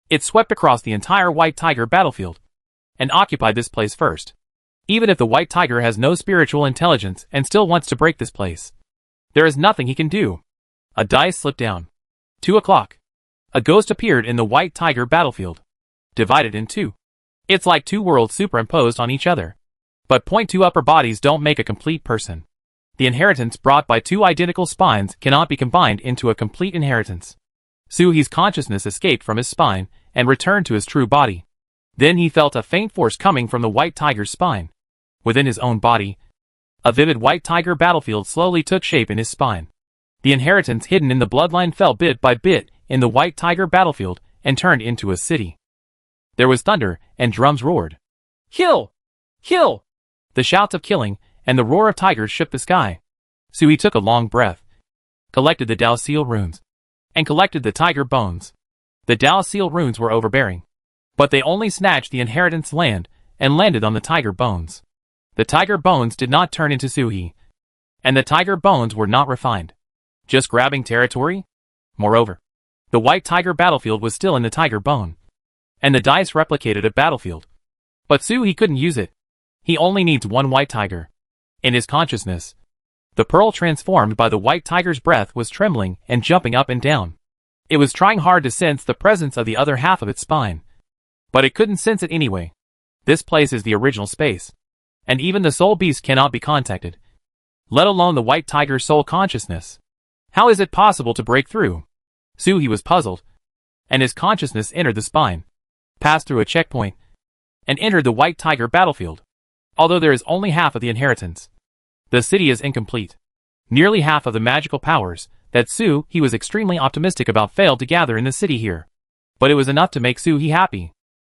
[SPEAKER 1] it swept across the entire White Tiger battlefield, and occupied this place first. Even if the White Tiger has no spiritual intelligence and still wants to break this place, there is nothing he can do. A dice slipped down. 2 o'clock. A ghost appeared in the White Tiger battlefield, divided in two. It's like two worlds superimposed on each other. But 2 upper bodies don't make a complete person. The inheritance brought by two identical spines cannot be combined into a complete inheritance. Suhi's consciousness escaped from his spine and returned to his true body. Then he felt a faint force coming from the white tiger's spine. Within his own body, a vivid white tiger battlefield slowly took shape in his spine. The inheritance hidden in the bloodline fell bit by bit in the white tiger battlefield and turned into a city. There was thunder and drums roared.
[SPEAKER 2] Kill! Kill!
[SPEAKER 1] The shouts of killing and the roar of tigers shook the sky. Sui took a long breath, collected the Dao Seal runes, and collected the tiger bones. The Dao Seal runes were overbearing, but they only snatched the inheritance land and landed on the tiger bones. The tiger bones did not turn into Sui, and the tiger bones were not refined, just grabbing territory. Moreover, the white tiger battlefield was still in the tiger bone, and the dice replicated a battlefield. But Sui couldn't use it. He only needs one white tiger. In his consciousness, the pearl transformed by the white tiger's breath was trembling and jumping up and down. It was trying hard to sense the presence of the other half of its spine, but it couldn't sense it anyway. This place is the original space, and even the soul beast cannot be contacted, let alone the white tiger's soul consciousness. How is it possible to break through? Sui was puzzled, and his consciousness entered the spine, passed through a checkpoint, and entered the white tiger battlefield. Although there is only half of the inheritance, the city is incomplete. Nearly half of the magical powers that Sui was extremely optimistic about failed to gather in the city here. But it was enough to make Sui happy.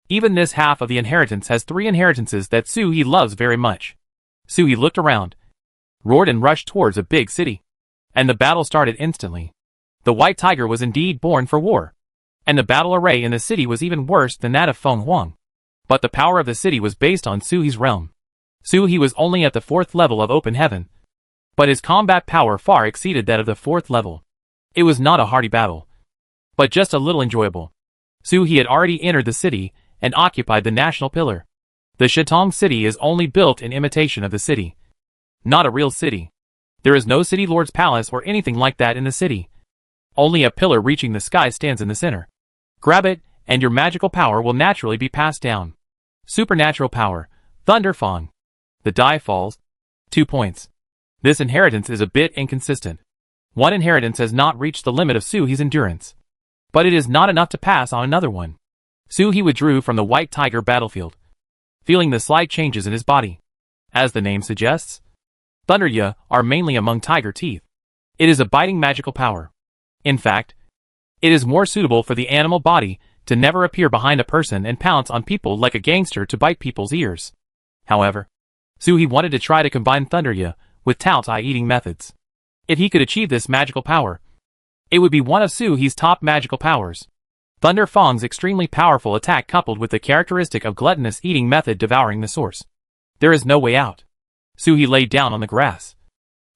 [SPEAKER 1] Even this half of the inheritance has 3 inheritances that Sui loves very much. Sui looked around, roared and rushed towards a big city. And the battle started instantly. The white tiger was indeed born for war. And the battle array in the city was even worse than that of Feng Huang. But the power of the city was based on Sui's realm. Sui was only at the 4th level of open heaven, but his combat power far exceeded that of the 4th level. It was not a hearty battle, but just a little enjoyable. Sui had already entered the city and occupied the national pillar. The Shatong city is only built in imitation of the city, not a real city. There is no city lord's palace or anything like that in the city. Only a pillar reaching the sky stands in the center. Grab it, and your magical power will naturally be passed down. Supernatural power, Thunder Fong. The die falls. 2 points. This inheritance is a bit inconsistent. One inheritance has not reached the limit of Sui's endurance, but it is not enough to pass on another one. Sui withdrew from the white tiger battlefield, feeling the slight changes in his body. As the name suggests, Thunderya are mainly among tiger teeth. It is a biting magical power. In fact, it is more suitable for the animal body to never appear behind a person and pounce on people like a gangster to bite people's ears. However, Sui wanted to try to combine Thunderya with Tao Tai eating methods. If he could achieve this magical power, it would be one of Sui's top magical powers. Thunder Fong's extremely powerful attack coupled with the characteristic of gluttonous eating method devouring the source. There is no way out. Sui laid down on the grass,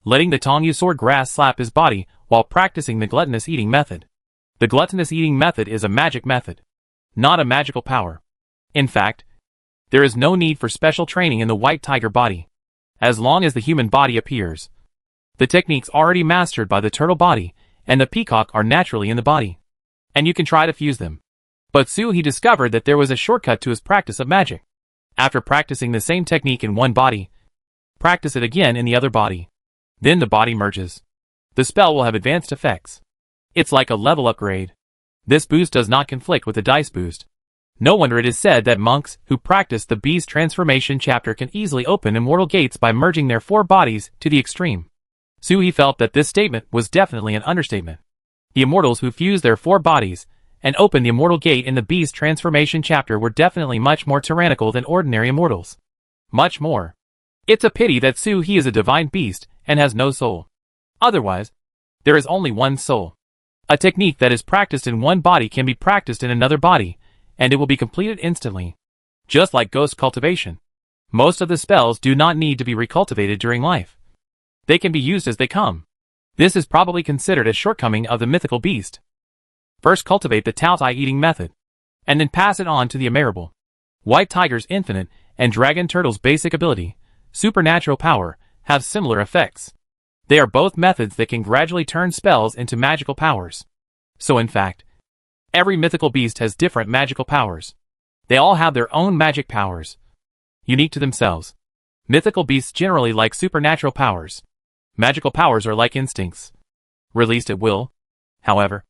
[SPEAKER 1] letting the Tongyu sword grass slap his body while practicing the gluttonous eating method. The gluttonous eating method is a magic method, not a magical power. In fact, there is no need for special training in the white tiger body. As long as the human body appears, the techniques already mastered by the turtle body and the peacock are naturally in the body, and you can try to fuse them. But Sui discovered that there was a shortcut to his practice of magic. After practicing the same technique in one body, practice it again in the other body. Then the body merges. The spell will have advanced effects. It's like a level upgrade. This boost does not conflict with the dice boost. No wonder it is said that monks who practice the beast transformation chapter can easily open immortal gates by merging their 4 bodies to the extreme. Sui felt that this statement was definitely an understatement. The immortals who fused their 4 bodies and opened the immortal gate in the beast transformation chapter were definitely much more tyrannical than ordinary immortals. Much more. It's a pity that Sui is a divine beast and has no soul. Otherwise, there is only one soul. A technique that is practiced in one body can be practiced in another body, and it will be completed instantly. Just like ghost cultivation. Most of the spells do not need to be recultivated during life. They can be used as they come. This is probably considered a shortcoming of the mythical beast. First cultivate the Tao Tai eating method, and then pass it on to the Emerald. White Tiger's infinite and Dragon Turtle's basic ability, supernatural power, have similar effects. They are both methods that can gradually turn spells into magical powers. So in fact, every mythical beast has different magical powers. They all have their own magic powers, unique to themselves. Mythical beasts generally like supernatural powers. Magical powers are like instincts, released at will. However,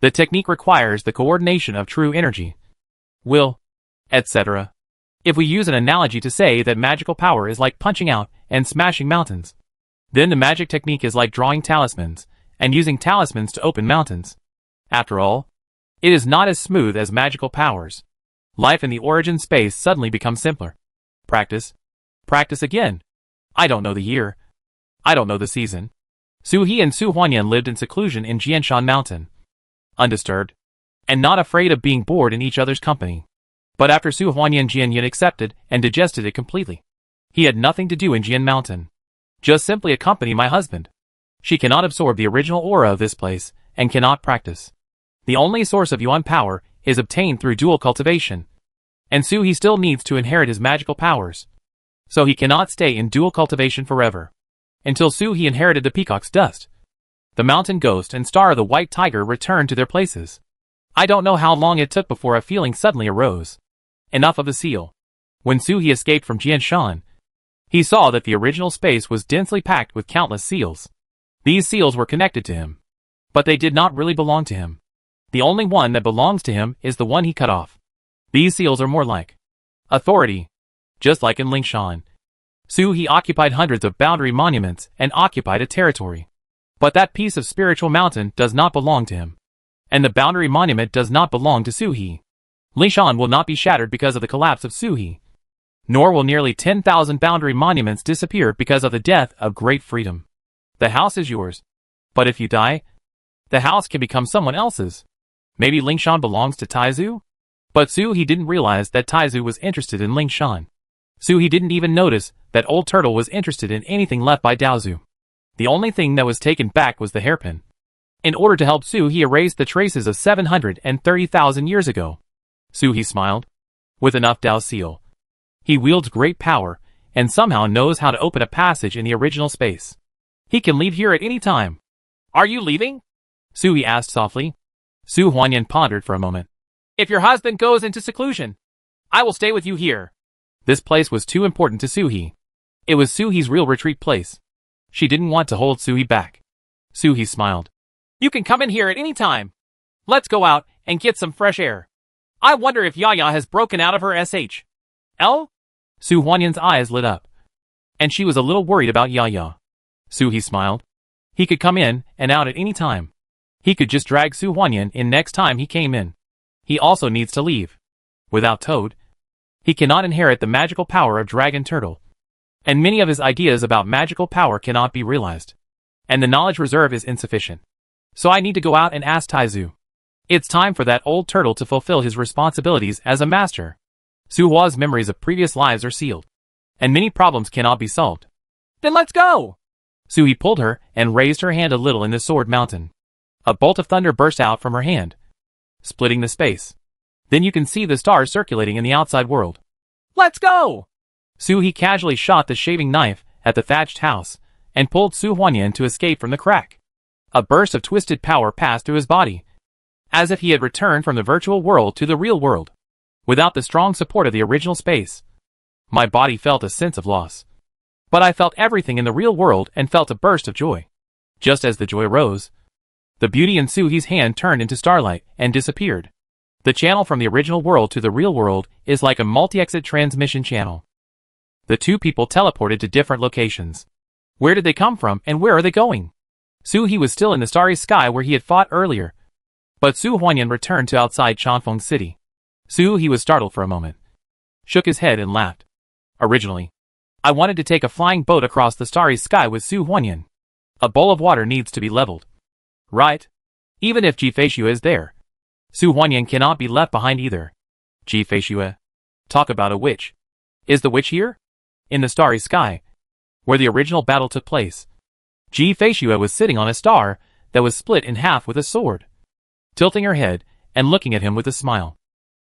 [SPEAKER 1] the technique requires the coordination of true energy, will, etc. If we use an analogy to say that magical power is like punching out and smashing mountains, then the magic technique is like drawing talismans and using talismans to open mountains. After all, it is not as smooth as magical powers. Life in the origin space suddenly becomes simpler. Practice. Practice again. I don't know the year. I don't know the season. Su He and Su Huanyan lived in seclusion in Jianshan Mountain, undisturbed, and not afraid of being bored in each other's company. But after Su Huanyan, Jianyan accepted and digested it completely. He had nothing to do in Jian Mountain. Just simply accompany my husband. She cannot absorb the original aura of this place, and cannot practice. The only source of Yuan power is obtained through dual cultivation. And Su He still needs to inherit his magical powers. So he cannot stay in dual cultivation forever. Until Su He inherited the peacock's dust. The mountain ghost and Star the white tiger returned to their places. I don't know how long it took before a feeling suddenly arose. Enough of the seal. When Su He escaped from Jianshan, he saw that the original space was densely packed with countless seals. These seals were connected to him. But they did not really belong to him. The only one that belongs to him is the one he cut off. These seals are more like authority. Just like in Lingshan, Su He occupied hundreds of boundary monuments and occupied a territory. But that piece of spiritual mountain does not belong to him. And the boundary monument does not belong to Su He. Lingshan will not be shattered because of the collapse of Su He. Nor will nearly 10,000 boundary monuments disappear because of the death of great freedom. The house is yours. But if you die, the house can become someone else's. Maybe Lingshan belongs to Taizu? But Su He didn't realize that Taizu was interested in Lingshan. Su He didn't even notice that Old Turtle was interested in anything left by Daozu. The only thing that was taken back was the hairpin. In order to help Su He erased the traces of 730,000 years ago. Su He smiled. With enough Dao seal, he wields great power, and somehow knows how to open a passage in the original space. He can leave here at any time.
[SPEAKER 2] Are you leaving?
[SPEAKER 1] Su He asked softly. Su Huanyan pondered for a moment.
[SPEAKER 2] If your husband goes into seclusion, I will stay with you here.
[SPEAKER 1] This place was too important to Su He. It was Su He's real retreat place. She didn't want to hold Su He back. Su He smiled.
[SPEAKER 2] You can come in here at any time. Let's go out and get some fresh air. I wonder if Yaya has broken out of her SHL?
[SPEAKER 1] Su Huanyan's eyes lit up. And she was a little worried about Yaya. Su He smiled. He could come in and out at any time. He could just drag Su Huanyan in next time he came in. He also needs to leave. Without Toad, he cannot inherit the magical power of Dragon Turtle. And many of his ideas about magical power cannot be realized. And the knowledge reserve is insufficient. So I need to go out and ask Taizu. It's time for that old turtle to fulfill his responsibilities as a master. Su Hua's memories of previous lives are sealed. And many problems cannot be solved.
[SPEAKER 2] Then let's go!
[SPEAKER 1] Su He pulled her and raised her hand a little in the sword mountain. A bolt of thunder burst out from her hand, splitting the space. Then you can see the stars circulating in the outside world.
[SPEAKER 2] Let's go!
[SPEAKER 1] Su He casually shot the shaving knife at the thatched house and pulled Su Huanyan to escape from the crack. A burst of twisted power passed through his body, as if he had returned from the virtual world to the real world. Without the strong support of the original space, my body felt a sense of loss. But I felt everything in the real world and felt a burst of joy. Just as the joy rose, the beauty in Su He's hand turned into starlight and disappeared. The channel from the original world to the real world is like a multi-exit transmission channel. The two people teleported to different locations. Where did they come from and where are they going? Su He was still in the starry sky where he had fought earlier. But Su Huanyan returned to outside Chanfeng City. Su He was startled for a moment, shook his head and laughed. Originally, I wanted to take a flying boat across the starry sky with Su Huanyan. A bowl of water needs to be leveled. Right? Even if Ji Feishue is there, Su Huanyan cannot be left behind either. Ji Feishue. Talk about a witch. Is the witch here? In the starry sky, where the original battle took place, Ji Feishue was sitting on a star that was split in half with a sword, tilting her head and looking at him with a smile.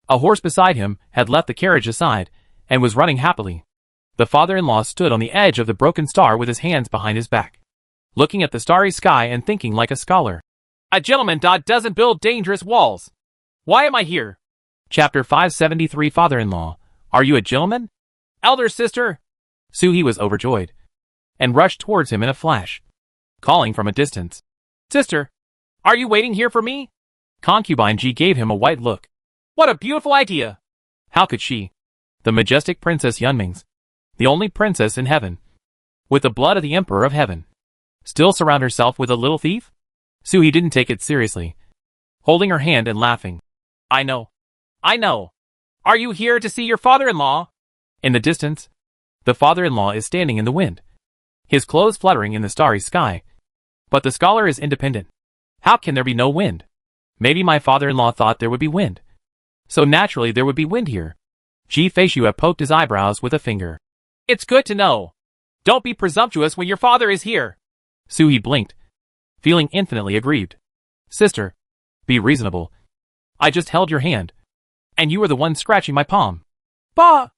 [SPEAKER 1] A horse beside him had left the carriage aside and was running happily. The father-in-law stood on the edge of the broken star with his hands behind his back, looking at the starry sky and thinking like a scholar.
[SPEAKER 2] A gentleman doesn't build dangerous walls. Why am I here?
[SPEAKER 1] Chapter 573 Father-in-law, are you a gentleman?
[SPEAKER 2] Elder sister.
[SPEAKER 1] Su He was overjoyed and rushed towards him in a flash. calling from a distance.
[SPEAKER 2] Sister, are you waiting here for me?
[SPEAKER 1] Concubine Ji gave him a white look.
[SPEAKER 2] What a beautiful idea!
[SPEAKER 1] How could she? The majestic Princess Yunming's, the only princess in heaven, with the blood of the Emperor of Heaven, still surround herself with a little thief? Suhi didn't take it seriously, holding her hand and laughing.
[SPEAKER 2] I know. Are you here to see your father-in-law?
[SPEAKER 1] In the distance, the father-in-law is standing in the wind, his clothes fluttering in the starry sky. But the scholar is independent. How can there be no wind? Maybe my father-in-law thought there would be wind. So naturally there would be wind here. Ji Feishue poked his eyebrows with a finger.
[SPEAKER 2] It's good to know. Don't be presumptuous when your father is here.
[SPEAKER 1] Suhi blinked, feeling infinitely aggrieved. Sister, be reasonable. I just held your hand, and you were the one scratching my palm.
[SPEAKER 2] Bah!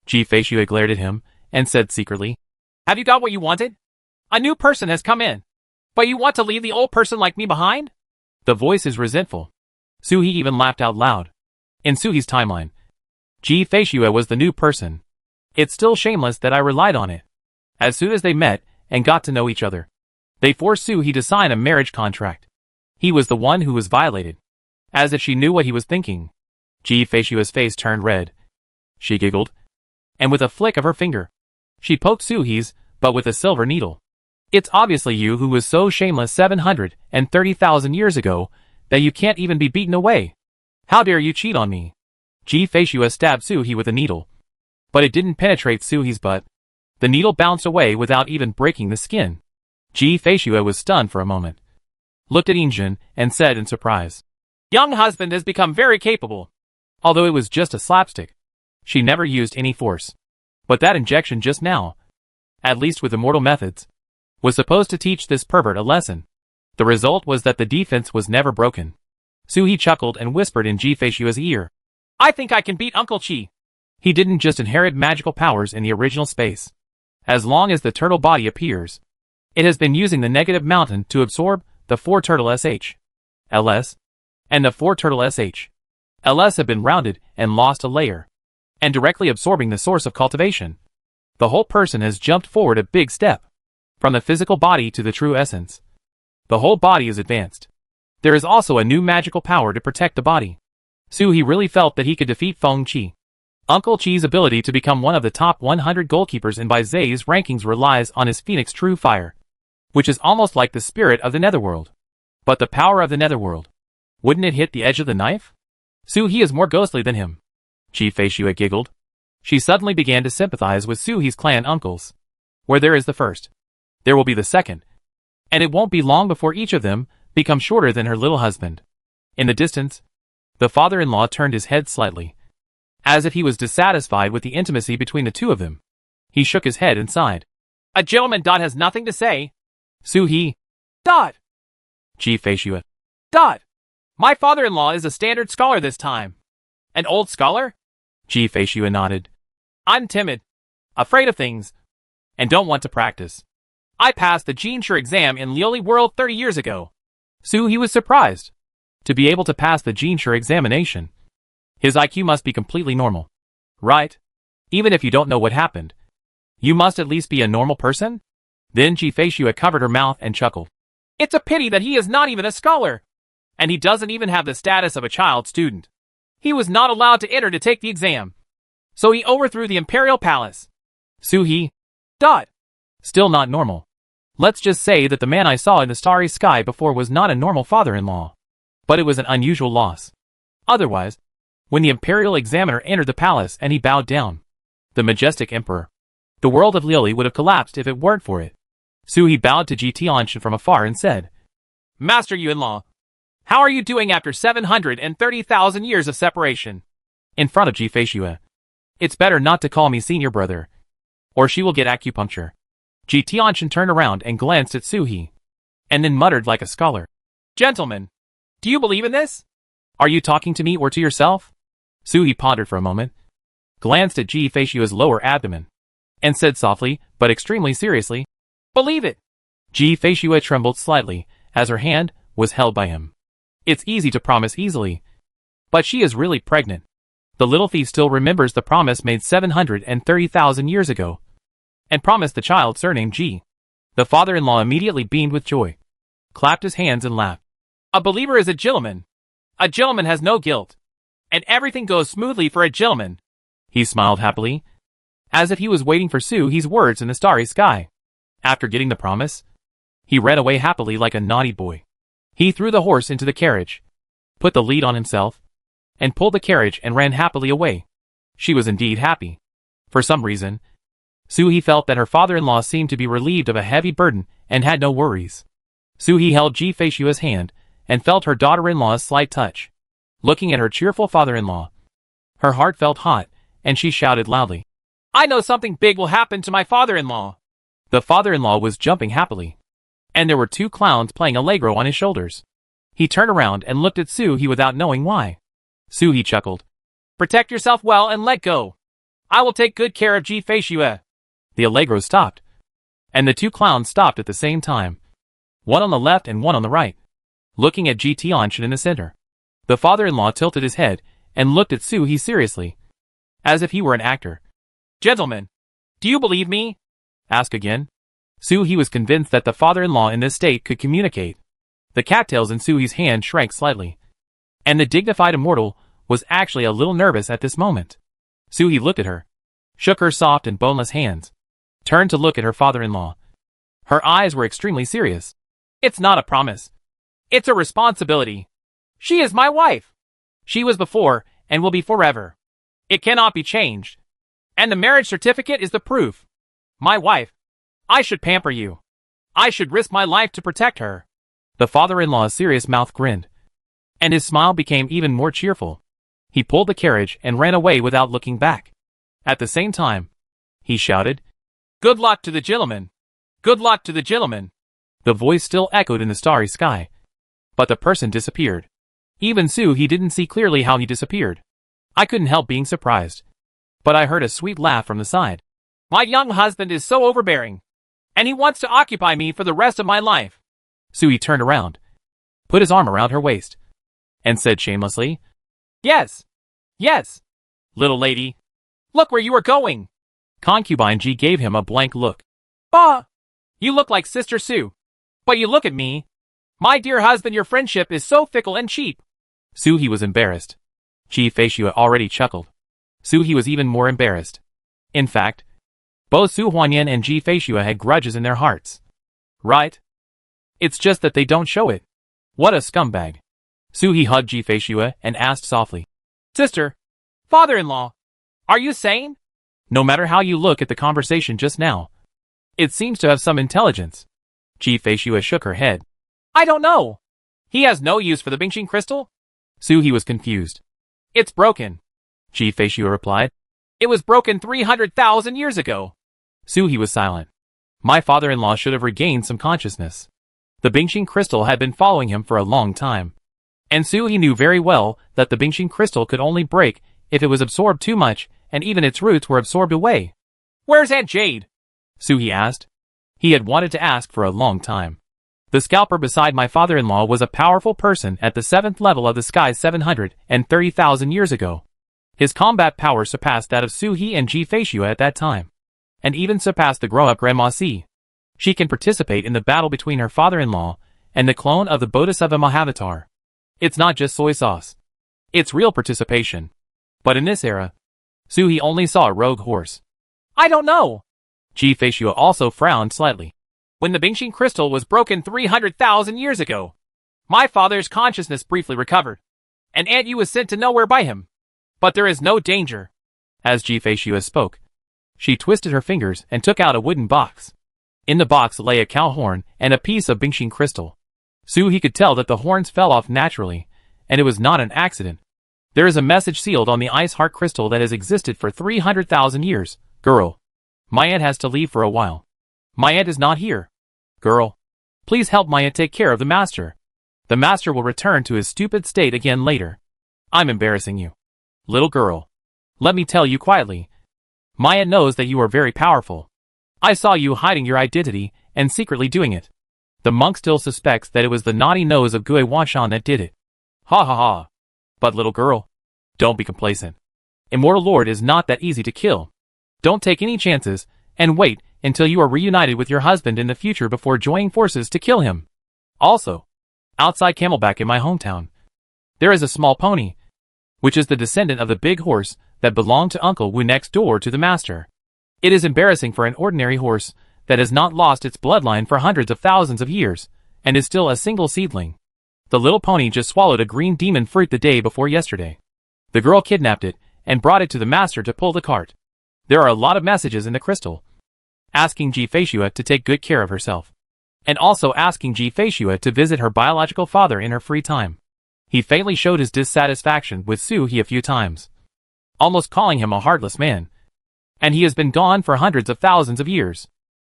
[SPEAKER 1] Ji Feishue glared at him and said secretly,
[SPEAKER 2] Have you got what you wanted? A new person has come in. But you want to leave the old person like me behind?
[SPEAKER 1] The voice is resentful. Suhi even laughed out loud. In Suhi's timeline, Ji Feishue was the new person. It's still shameless that I relied on it. As soon as they met and got to know each other, they forced Suhi to sign a marriage contract. He was the one who was violated. As if she knew what he was thinking. Ji Feishue's face turned red. She giggled, and with a flick of her finger, she poked Suhi's, but with a silver needle. It's obviously you who was so shameless 730,000 years ago that you can't even be beaten away. How dare you cheat on me? Ji Feishue stabbed Suhi with a needle. But it didn't penetrate Suhi's butt. The needle bounced away without even breaking the skin. Ji Feishue was stunned for a moment, looked at Injun, and said in surprise,
[SPEAKER 2] Young husband has become very capable.
[SPEAKER 1] Although it was just a slapstick, she never used any force. But that injection just now, at least with immortal methods, was supposed to teach this pervert a lesson. The result was that the defense was never broken. Suhi chuckled and whispered in Ji Feishue's ear.
[SPEAKER 2] I think I can beat Uncle Chi.
[SPEAKER 1] He didn't just inherit magical powers in the original space. As long as the turtle body appears, it has been using the negative mountain to absorb the 4 turtle SH, LS, and the 4 turtle SH, LS have been rounded and lost a layer, and directly absorbing the source of cultivation. The whole person has jumped forward a big step, from the physical body to the true essence. The whole body is advanced. There is also a new magical power to protect the body. Suhi really felt that he could defeat Feng Qi. Uncle Chi's ability to become one of the top 100 goalkeepers in Baizei's rankings relies on his Phoenix True Fire, which is almost like the spirit of the Netherworld. But the power of the Netherworld, wouldn't it hit the edge of the knife? Suhi is more ghostly than him. Ji Feishue giggled. She suddenly began to sympathize with Suhi's clan uncles. Where there is the first, there will be the second. And it won't be long before each of them become shorter than her little husband. In the distance, the father-in-law turned his head slightly, as if he was dissatisfied with the intimacy between the two of them. He shook his head and sighed.
[SPEAKER 2] A gentleman has nothing to say.
[SPEAKER 1] Suhi. Ji Feishue.
[SPEAKER 2] My father-in-law is a standard scholar this time. An old scholar?
[SPEAKER 1] Ji Feishue nodded.
[SPEAKER 2] I'm timid, afraid of things, and don't want to practice. I passed the Jinshu exam in Lioli World 30 years ago.
[SPEAKER 1] Suhi was surprised to be able to pass the Jinshu examination. His IQ must be completely normal, right? Even if you don't know what happened, you must at least be a normal person? Then Ji Feishue covered her mouth and chuckled.
[SPEAKER 2] It's a pity that he is not even a scholar. And he doesn't even have the status of a child student. He was not allowed to enter to take the exam. So he overthrew the imperial palace.
[SPEAKER 1] Suhi.
[SPEAKER 2] Still not normal.
[SPEAKER 1] Let's just say that the man I saw in the starry sky before was not a normal father-in-law. But it was an unusual loss. Otherwise, when the imperial examiner entered the palace and he bowed down, the majestic emperor, the world of Lioli would have collapsed if it weren't for it. Suhi bowed to Ji Tianxin from afar and said,
[SPEAKER 2] Master Yuan-Law, how are you doing after 730,000 years of separation?
[SPEAKER 1] In front of Ji Feishue. It's better not to call me senior brother, or she will get acupuncture. Ji Tianxin turned around and glanced at Suhi, and then muttered like a scholar.
[SPEAKER 2] Gentlemen, do you believe in this?
[SPEAKER 1] Are you talking to me or to yourself? Suhi pondered for a moment, glanced at Ji Feishue's lower abdomen, and said softly, but extremely seriously,
[SPEAKER 2] Believe it.
[SPEAKER 1] Ji Feishue trembled slightly, as her hand was held by him. It's easy to promise easily, but she is really pregnant. The little thief still remembers the promise made 730,000 years ago, and promised the child surnamed Ji. The father-in-law immediately beamed with joy, clapped his hands and laughed.
[SPEAKER 2] A believer is a gentleman. A gentleman has no guilt. And everything goes smoothly for a gentleman.
[SPEAKER 1] He smiled happily, as if he was waiting for Soo-hee's words in the starry sky. After getting the promise, he ran away happily like a naughty boy. He threw the horse into the carriage, put the lead on himself, and pulled the carriage and ran happily away. She was indeed happy. For some reason, Soo-hee felt that her father-in-law seemed to be relieved of a heavy burden and had no worries. Soo-hee held Ji-Fei-shua's hand and felt her daughter-in-law's slight touch. Looking at her cheerful father-in-law, her heart felt hot, and she shouted loudly,
[SPEAKER 2] I know something big will happen to my father-in-law.
[SPEAKER 1] The father-in-law was jumping happily, and there were two clowns playing Allegro on his shoulders. He turned around and looked at Soo-hee without knowing why. Soo-hee chuckled.
[SPEAKER 2] Protect yourself well and let go. I will take good care of Ji-Fei-shua.
[SPEAKER 1] The Allegro stopped, and the two clowns stopped at the same time, one on the left and one on the right, looking at Ji Tianxin in the center. The father-in-law tilted his head and looked at Soo-hee seriously, as if he were an actor.
[SPEAKER 2] Gentlemen, do you believe me?
[SPEAKER 1] Ask again. Soo-hee was convinced that the father-in-law in this state could communicate. The cattails in Soo-hee's hand shrank slightly, and the dignified immortal was actually a little nervous at this moment. Soo-hee looked at her, shook her soft and boneless hands, turned to look at her father-in-law. Her eyes were extremely serious.
[SPEAKER 2] It's not a promise. It's a responsibility. She is my wife. She was before and will be forever. It cannot be changed. And the marriage certificate is the proof. My wife. I should pamper you. I should risk my life to protect her.
[SPEAKER 1] The father-in-law's serious mouth grinned, and his smile became even more cheerful. He pulled the carriage and ran away without looking back. At the same time, he shouted,
[SPEAKER 2] Good luck to the gentleman. Good luck to the gentleman.
[SPEAKER 1] The voice still echoed in the starry sky, but the person disappeared. Even Soo-hee didn't see clearly how he disappeared. I couldn't help being surprised, but I heard a sweet laugh from the side.
[SPEAKER 2] My young husband is so overbearing, and he wants to occupy me for the rest of my life.
[SPEAKER 1] Soo-hee turned around, put his arm around her waist, and said shamelessly,
[SPEAKER 2] Yes, yes, little lady, look where you are going.
[SPEAKER 1] Concubine Ji gave him a blank look.
[SPEAKER 2] Bah! You look like Sister Sue. But you look at me. My dear husband, your friendship is so fickle and cheap.
[SPEAKER 1] Soo-hee was embarrassed. Ji-Fei-shua already chuckled. Soo-hee was even more embarrassed. In fact, both Su Huanyan and Ji-Fei-shua had grudges in their hearts. Right? It's just that they don't show it. What a scumbag. Soo-hee hugged Ji-Fei-shua and asked softly,
[SPEAKER 2] Sister, father-in-law, are you sane?
[SPEAKER 1] No matter how you look at the conversation just now, it seems to have some intelligence. Ji-Fei-shua shook her head.
[SPEAKER 2] I don't know. He has no use for the Bingxing crystal?
[SPEAKER 1] Soo-hee was confused.
[SPEAKER 2] It's broken.
[SPEAKER 1] Ji-Fei-shua replied.
[SPEAKER 2] It was broken 300,000 years ago.
[SPEAKER 1] Soo-hee was silent. My father-in-law should have regained some consciousness. The Bingxing crystal had been following him for a long time, and Soo-hee knew very well that the Bingxing crystal could only break if it was absorbed too much, and even its roots were absorbed away.
[SPEAKER 2] Where's Aunt Jade?
[SPEAKER 1] Soo-hee asked. He had wanted to ask for a long time. The scalper beside my father-in-law was a powerful person at the 7th level of the sky 730,000 years ago. His combat power surpassed that of Soo-hee and Ji-Fei-shua at that time, and even surpassed the grown-up Grandma Si. She can participate in the battle between her father-in-law and the clone of the Bodhisattva Mahavatar. It's not just soy sauce. It's real participation. But in this era, Soo-hee only saw a rogue horse.
[SPEAKER 2] I don't know.
[SPEAKER 1] Ji-Fei-shua also frowned slightly.
[SPEAKER 2] When the Bingxing crystal was broken 300,000 years ago, my father's consciousness briefly recovered, and Aunt Yu was sent to nowhere by him. But there is no danger.
[SPEAKER 1] As Ji-Fei-shua spoke, she twisted her fingers and took out a wooden box. In the box lay a cow horn and a piece of Bingxing crystal. Soo-hee could tell that the horns fell off naturally, and it was not an accident. There is a message sealed on the ice heart crystal that has existed for 300,000 years. Girl, my aunt has to leave for a while. My aunt is not here. Girl, please help my aunt take care of the master. The master will return to his stupid state again later. I'm embarrassing you. Little girl, let me tell you quietly. My aunt knows that you are very powerful. I saw you hiding your identity and secretly doing it. The monk still suspects that it was the naughty nose of Gui Wanshan that did it. Ha ha ha. But little girl, don't be complacent. Immortal Lord is not that easy to kill. Don't take any chances, and wait until you are reunited with your husband in the future before joining forces to kill him. Also, outside Camelback in my hometown, there is a small pony, which is the descendant of the big horse that belonged to Uncle Wu next door to the master. It is embarrassing for an ordinary horse that has not lost its bloodline for hundreds of thousands of years, and is still a single seedling. The little pony just swallowed a green demon fruit the day before yesterday. The girl kidnapped it and brought it to the master to pull the cart. There are a lot of messages in the crystal, asking Ji Feishue to take good care of herself, and also asking Ji Feishue to visit her biological father in her free time. He faintly showed his dissatisfaction with Su He a few times, almost calling him a heartless man, and he has been gone for hundreds of thousands of years.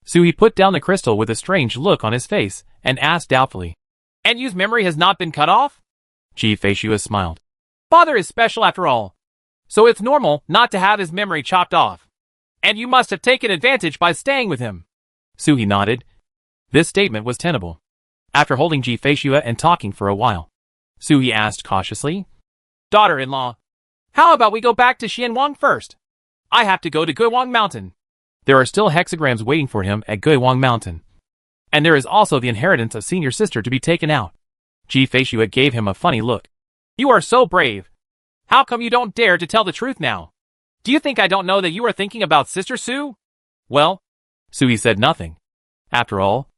[SPEAKER 1] Su He put down the crystal with a strange look on his face and asked doubtfully,
[SPEAKER 2] "And Yu's memory has not been cut off?"
[SPEAKER 1] Ji Feishue smiled.
[SPEAKER 2] "Father is special after all, so it's normal not to have his memory chopped off. And you must have taken advantage by staying with him."
[SPEAKER 1] Su He nodded. This statement was tenable. After holding Ji Feishue and talking for a while, Su He asked cautiously,
[SPEAKER 2] "Daughter-in-law, how about we go back to Xianwang first? I have to go to Guiwang Mountain."
[SPEAKER 1] There are still hexagrams waiting for him at Guiwang Mountain. And there is also the inheritance of senior sister to be taken out. Ji Feishue gave him a funny look.
[SPEAKER 2] "You are so brave. How come you don't dare to tell the truth now? Do you think I don't know that you are thinking about Sister Su?"
[SPEAKER 1] Well, Su He said nothing. After all,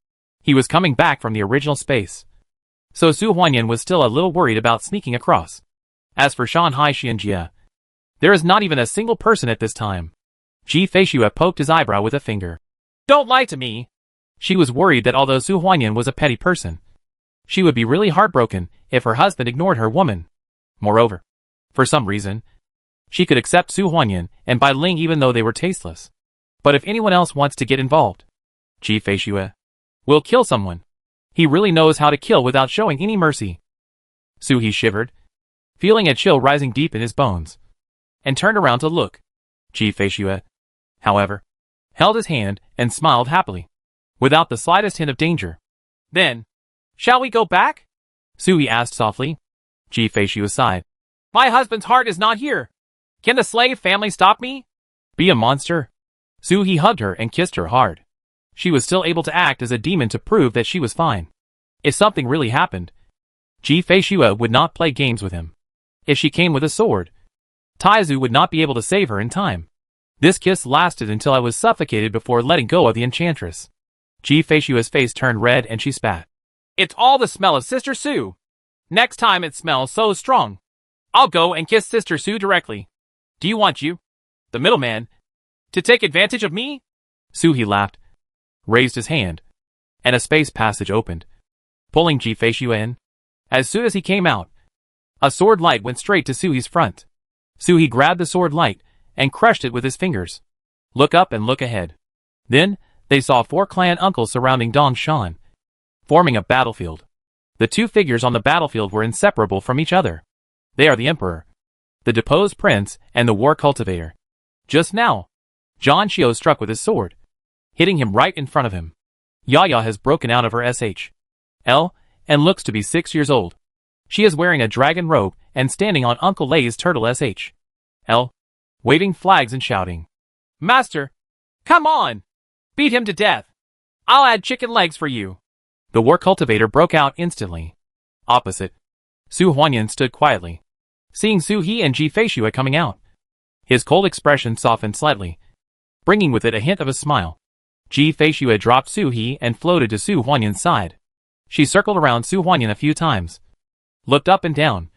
[SPEAKER 1] he was coming back from the original space. So Su Huanyan was still a little worried about sneaking across. As for Shanghai Xianjie, there is not even a single person at this time. Ji Feishue poked his eyebrow with a finger.
[SPEAKER 2] "Don't lie to me."
[SPEAKER 1] She was worried that although Su Huanyan was a petty person, she would be really heartbroken if her husband ignored her woman. Moreover, for some reason, she could accept Su Huanyan and Bai Ling even though they were tasteless. But if anyone else wants to get involved, Ji Feishue will kill someone. He really knows how to kill without showing any mercy. Su He shivered, feeling a chill rising deep in his bones, and turned around to look. Ji Feishue, however, held his hand and smiled happily, without the slightest hint of danger.
[SPEAKER 2] "Then, shall we go back?"
[SPEAKER 1] Su He asked softly. Ji Feishue sighed.
[SPEAKER 2] "My husband's heart is not here. Can the slave family stop me?"
[SPEAKER 1] "Be a monster." Su He hugged her and kissed her hard. She was still able to act as a demon to prove that she was fine. If something really happened, Ji Feishue would not play games with him. If she came with a sword, Taizu would not be able to save her in time. This kiss lasted until I was suffocated before letting go of the enchantress. Ji Feishue's face turned red and she spat.
[SPEAKER 2] "It's all the smell of Sister Su. Next time it smells so strong, I'll go and kiss Sister Su directly. Do you want you, the middleman, to take advantage of me?"
[SPEAKER 1] Su He laughed, raised his hand, and a space passage opened, pulling Ji Feishue in. As soon as he came out, a sword light went straight to Su He's front. Su He grabbed the sword light and crushed it with his fingers. Look up and look ahead. Then, they saw 4 clan uncles surrounding Dong Shan, forming a battlefield. The 2 figures on the battlefield were inseparable from each other. They are the Emperor, the deposed prince, and the war cultivator. Just now, Zhang Xiao struck with his sword, hitting him right in front of him. Yaya has broken out of her SHL and looks to be 6 years old. She is wearing a dragon robe and standing on Uncle Lei's turtle SHL, waving flags and shouting,
[SPEAKER 2] "Master, come on! Beat him to death! I'll add chicken legs for you!"
[SPEAKER 1] The war cultivator broke out instantly. Opposite, Su Huanyan stood quietly, seeing Su He and Ji Feishue coming out. His cold expression softened slightly, bringing with it a hint of a smile. Ji Feishue dropped Su He and floated to Su Huanyan's side. She circled around Su Huanyan a few times, looked up and down,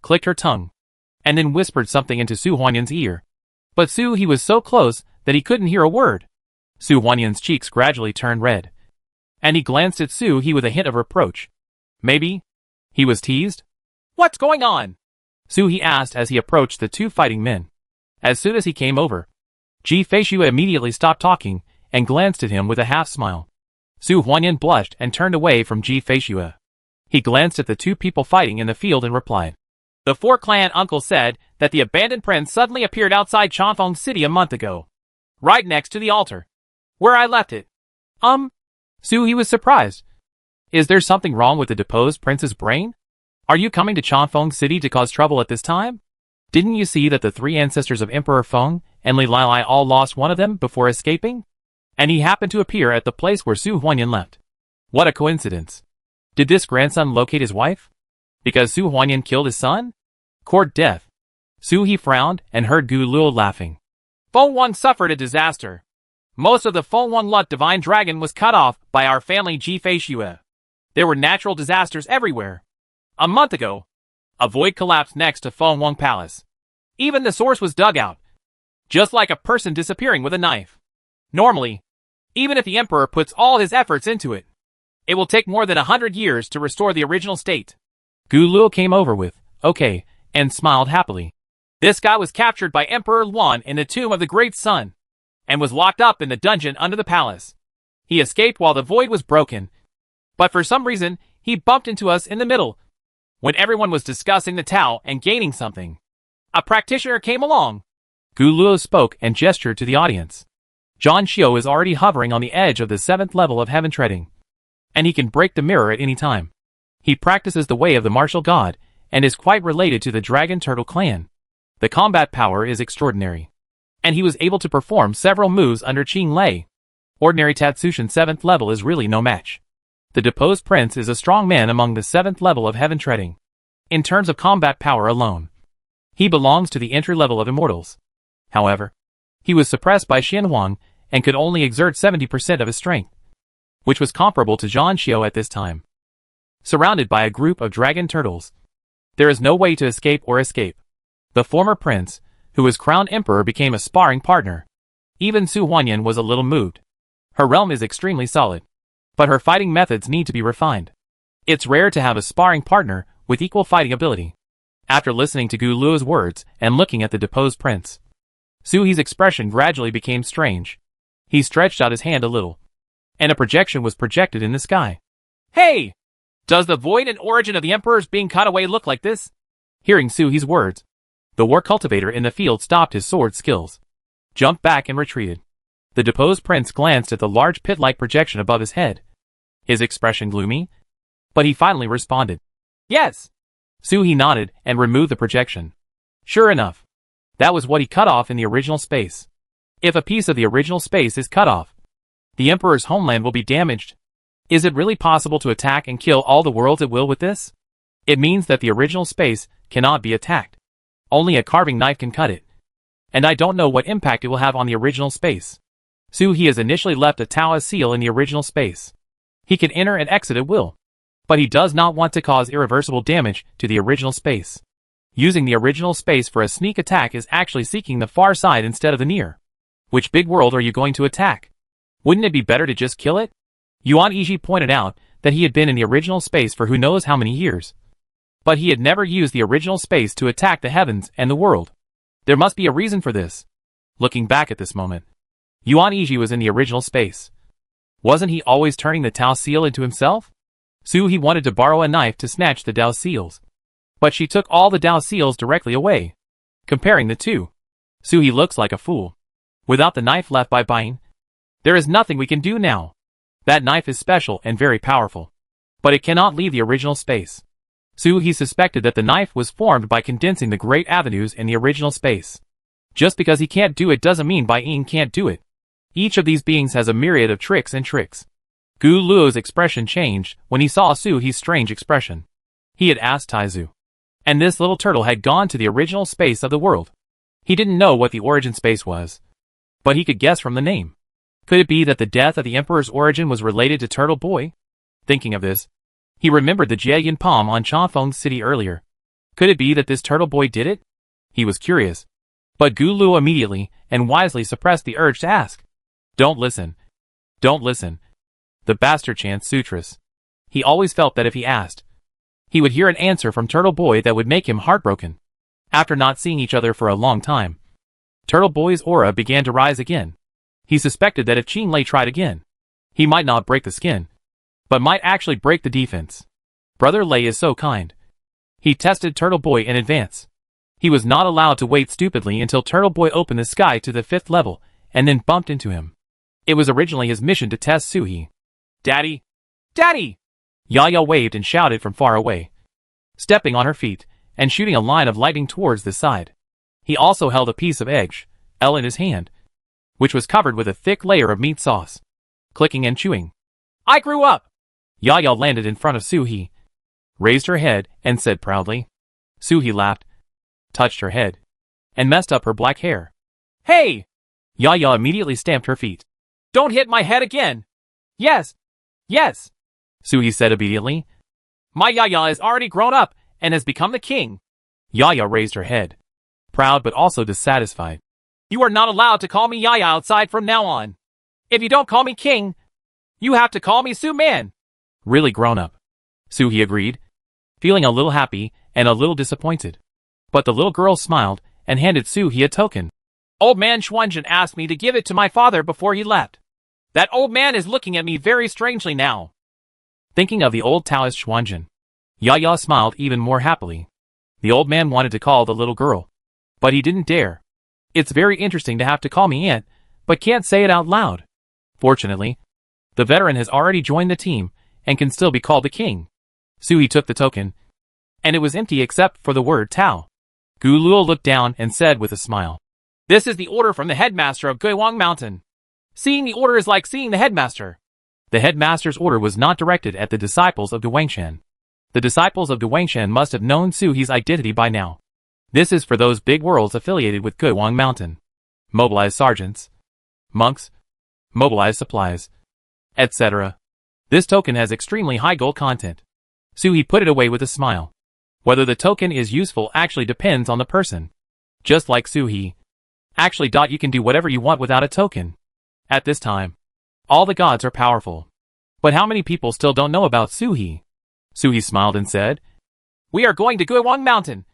[SPEAKER 1] clicked her tongue, and then whispered something into Su Huanyan's ear. But Su He was so close that he couldn't hear a word. Su Huanyan's cheeks gradually turned red, and he glanced at Su He with a hint of reproach. Maybe he was teased?
[SPEAKER 2] "What's going on?"
[SPEAKER 1] Su He asked as he approached the 2 fighting men. As soon as he came over, Ji Feishue immediately stopped talking and glanced at him with a half-smile. Su Huanyan blushed and turned away from Ji Feishue. He glanced at the 2 people fighting in the field and replied,
[SPEAKER 2] "The 4 clan uncles said that the abandoned prince suddenly appeared outside Chanfeng City a month ago, right next to the altar, where I left it."
[SPEAKER 1] Su He was surprised. Is there something wrong with the deposed prince's brain? Are you coming to Chanfeng City to cause trouble at this time? Didn't you see that the 3 ancestors of Emperor Feng and Li Lai all lost one of them before escaping? and he happened to appear at the place where Su Huanyan left. What a coincidence. Did this grandson locate his wife? Because Su Huanyan killed his son? Court death. Su He frowned and heard Gu Luo laughing.
[SPEAKER 2] Feng Wan suffered a disaster. Most of the Feng Wan Lut divine dragon was cut off by our family EP561. There were natural disasters everywhere. A month ago, a void collapsed next to Feng Wan Palace. Even the source was dug out. Just like a person disappearing with a knife. Normally, even if the emperor puts all his efforts into it, it will take more than 100 years to restore the original state.
[SPEAKER 1] Gu Luo came over with, okay, and smiled happily.
[SPEAKER 2] This guy was captured by Emperor Luan in the Tomb of the Great Sun, and was locked up in the dungeon under the palace. He escaped while the void was broken, but for some reason, he bumped into us in the middle. When everyone was discussing the Tao and gaining something, a practitioner came along.
[SPEAKER 1] Gu Luo spoke and gestured to the audience. Zhang Xiu is already hovering on the edge of the 7th level of heaven treading, and he can break the mirror at any time. He practices the way of the martial god, and is quite related to the Dragon Turtle clan. The combat power is extraordinary, and he was able to perform several moves under Qing Lei. Ordinary Tatsushin 7th level is really no match. The deposed prince is a strong man among the 7th level of heaven treading. In terms of combat power alone, he belongs to the entry level of immortals. However, he was suppressed by Xian Huang and could only exert 70% of his strength, which was comparable to Zhang Xiu at this time. Surrounded by a group of dragon turtles, there is no way to escape or escape. The former prince, who was crowned emperor, became a sparring partner. Even Su Huanyan was a little moved. Her realm is extremely solid, but her fighting methods need to be refined. It's rare to have a sparring partner with equal fighting ability. After listening to Gu Luo's words and looking at the deposed prince, Su He's expression gradually became strange. He stretched out his hand a little, and a projection was projected in the sky.
[SPEAKER 2] Hey! Does the void and origin of the emperor's being cut away look like this?
[SPEAKER 1] Hearing Su He's words, the war cultivator in the field stopped his sword skills, jumped back and retreated. The deposed prince glanced at the large pit-like projection above his head, his expression gloomy, but he finally responded.
[SPEAKER 2] Yes.
[SPEAKER 1] Su He nodded and removed the projection. Sure enough, that was what he cut off in the original space. If a piece of the original space is cut off, the emperor's homeland will be damaged. Is it really possible to attack and kill all the worlds at will with this? It means that the original space cannot be attacked. Only a carving knife can cut it. And I don't know what impact it will have on the original space. Su He has initially left a Taoist seal in the original space. He can enter and exit at will, but he does not want to cause irreversible damage to the original space. Using the original space for a sneak attack is actually seeking the far side instead of the near. Which big world are you going to attack? Wouldn't it be better to just kill it? Yuan Yiji pointed out that he had been in the original space for who knows how many years, but he had never used the original space to attack the heavens and the world. There must be a reason for this. Looking back at this moment, Yuan Yiji was in the original space. Wasn't he always turning the Tao seal into himself? Su He wanted to borrow a knife to snatch the Tao seals, but she took all the Tao seals directly away. Comparing the two, Su He looks like a fool. Without the knife left by Bain, there is nothing we can do now. That knife is special and very powerful, but it cannot leave the original space. Su He suspected that the knife was formed by condensing the great avenues in the original space. Just because he can't do it doesn't mean Bai Ying can't do it. Each of these beings has a myriad of tricks and tricks. Gu Luo's expression changed when he saw Su He's strange expression. He had asked Taizu, and this little turtle had gone to the original space of the world. He didn't know what the origin space was, but he could guess from the name. Could it be that the death of the emperor's origin was related to Turtle Boy? Thinking of this, he remembered the Jieyin palm on Chanfeng City earlier. Could it be that this Turtle Boy did it? He was curious, but Gu Luo immediately and wisely suppressed the urge to ask. Don't listen. Don't listen. The bastard chants sutras. He always felt that if he asked, he would hear an answer from Turtle Boy that would make him heartbroken. After not seeing each other for a long time, Turtle Boy's aura began to rise again. He suspected that if Qing Lei tried again, he might not break the skin, but might actually break the defense. Brother Lei is so kind. He tested Turtle Boy in advance. He was not allowed to wait stupidly until Turtle Boy opened the sky to the 5th level and then bumped into him. It was originally his mission to test Su He. Daddy! Daddy! Yaya waved and shouted from far away, stepping on her feet and shooting a line of lightning towards the side. He also held a piece of egg, L in his hand. which was covered with a thick layer of meat sauce. Clicking and chewing.
[SPEAKER 2] I grew up.
[SPEAKER 1] Yaya landed in front of Suhi, raised her head, and said proudly. Suhi laughed, touched her head, and messed up her black hair.
[SPEAKER 2] Hey!
[SPEAKER 1] Yaya immediately stamped her feet.
[SPEAKER 2] Don't hit my head again. Yes. Yes.
[SPEAKER 1] Suhi said obediently.
[SPEAKER 2] My Yaya is already grown up and has become the king.
[SPEAKER 1] Yaya raised her head, proud but also dissatisfied.
[SPEAKER 2] You are not allowed to call me Yaya outside from now on. If you don't call me king, you have to call me Su-Man.
[SPEAKER 1] Really grown up. Suhi agreed, feeling a little happy and a little disappointed. But the little girl smiled and handed Suhi a token.
[SPEAKER 2] Old man Schwangen asked me to give it to my father before he left. That old man is looking at me very strangely now.
[SPEAKER 1] Thinking of the old Taoist Schwangen, Yaya smiled even more happily. The old man wanted to call the little girl, but he didn't dare. It's very interesting to have to call me aunt, but can't say it out loud. Fortunately, the veteran has already joined the team and can still be called the king. Suhi took the token, and it was empty except for the word Tao. Gu Luo looked down and said with a smile.
[SPEAKER 2] This is the order from the headmaster of Guiwang Mountain. Seeing the order is like seeing the headmaster.
[SPEAKER 1] The headmaster's order was not directed at the disciples of Duwangshan. The disciples of Duwangshan must have known Suhi's identity by now. This is for those big worlds affiliated with Guiwang Mountain. Mobilize sergeants, monks, mobilize supplies, etc. This token has extremely high gold content. Suhi put it away with a smile. Whether the token is useful actually depends on the person. Just like Suhi. Actually, you can do whatever you want without a token. At this time, all the gods are powerful. But how many people still don't know about Suhi? Suhi smiled and said,
[SPEAKER 2] We are going to Guiwang Mountain.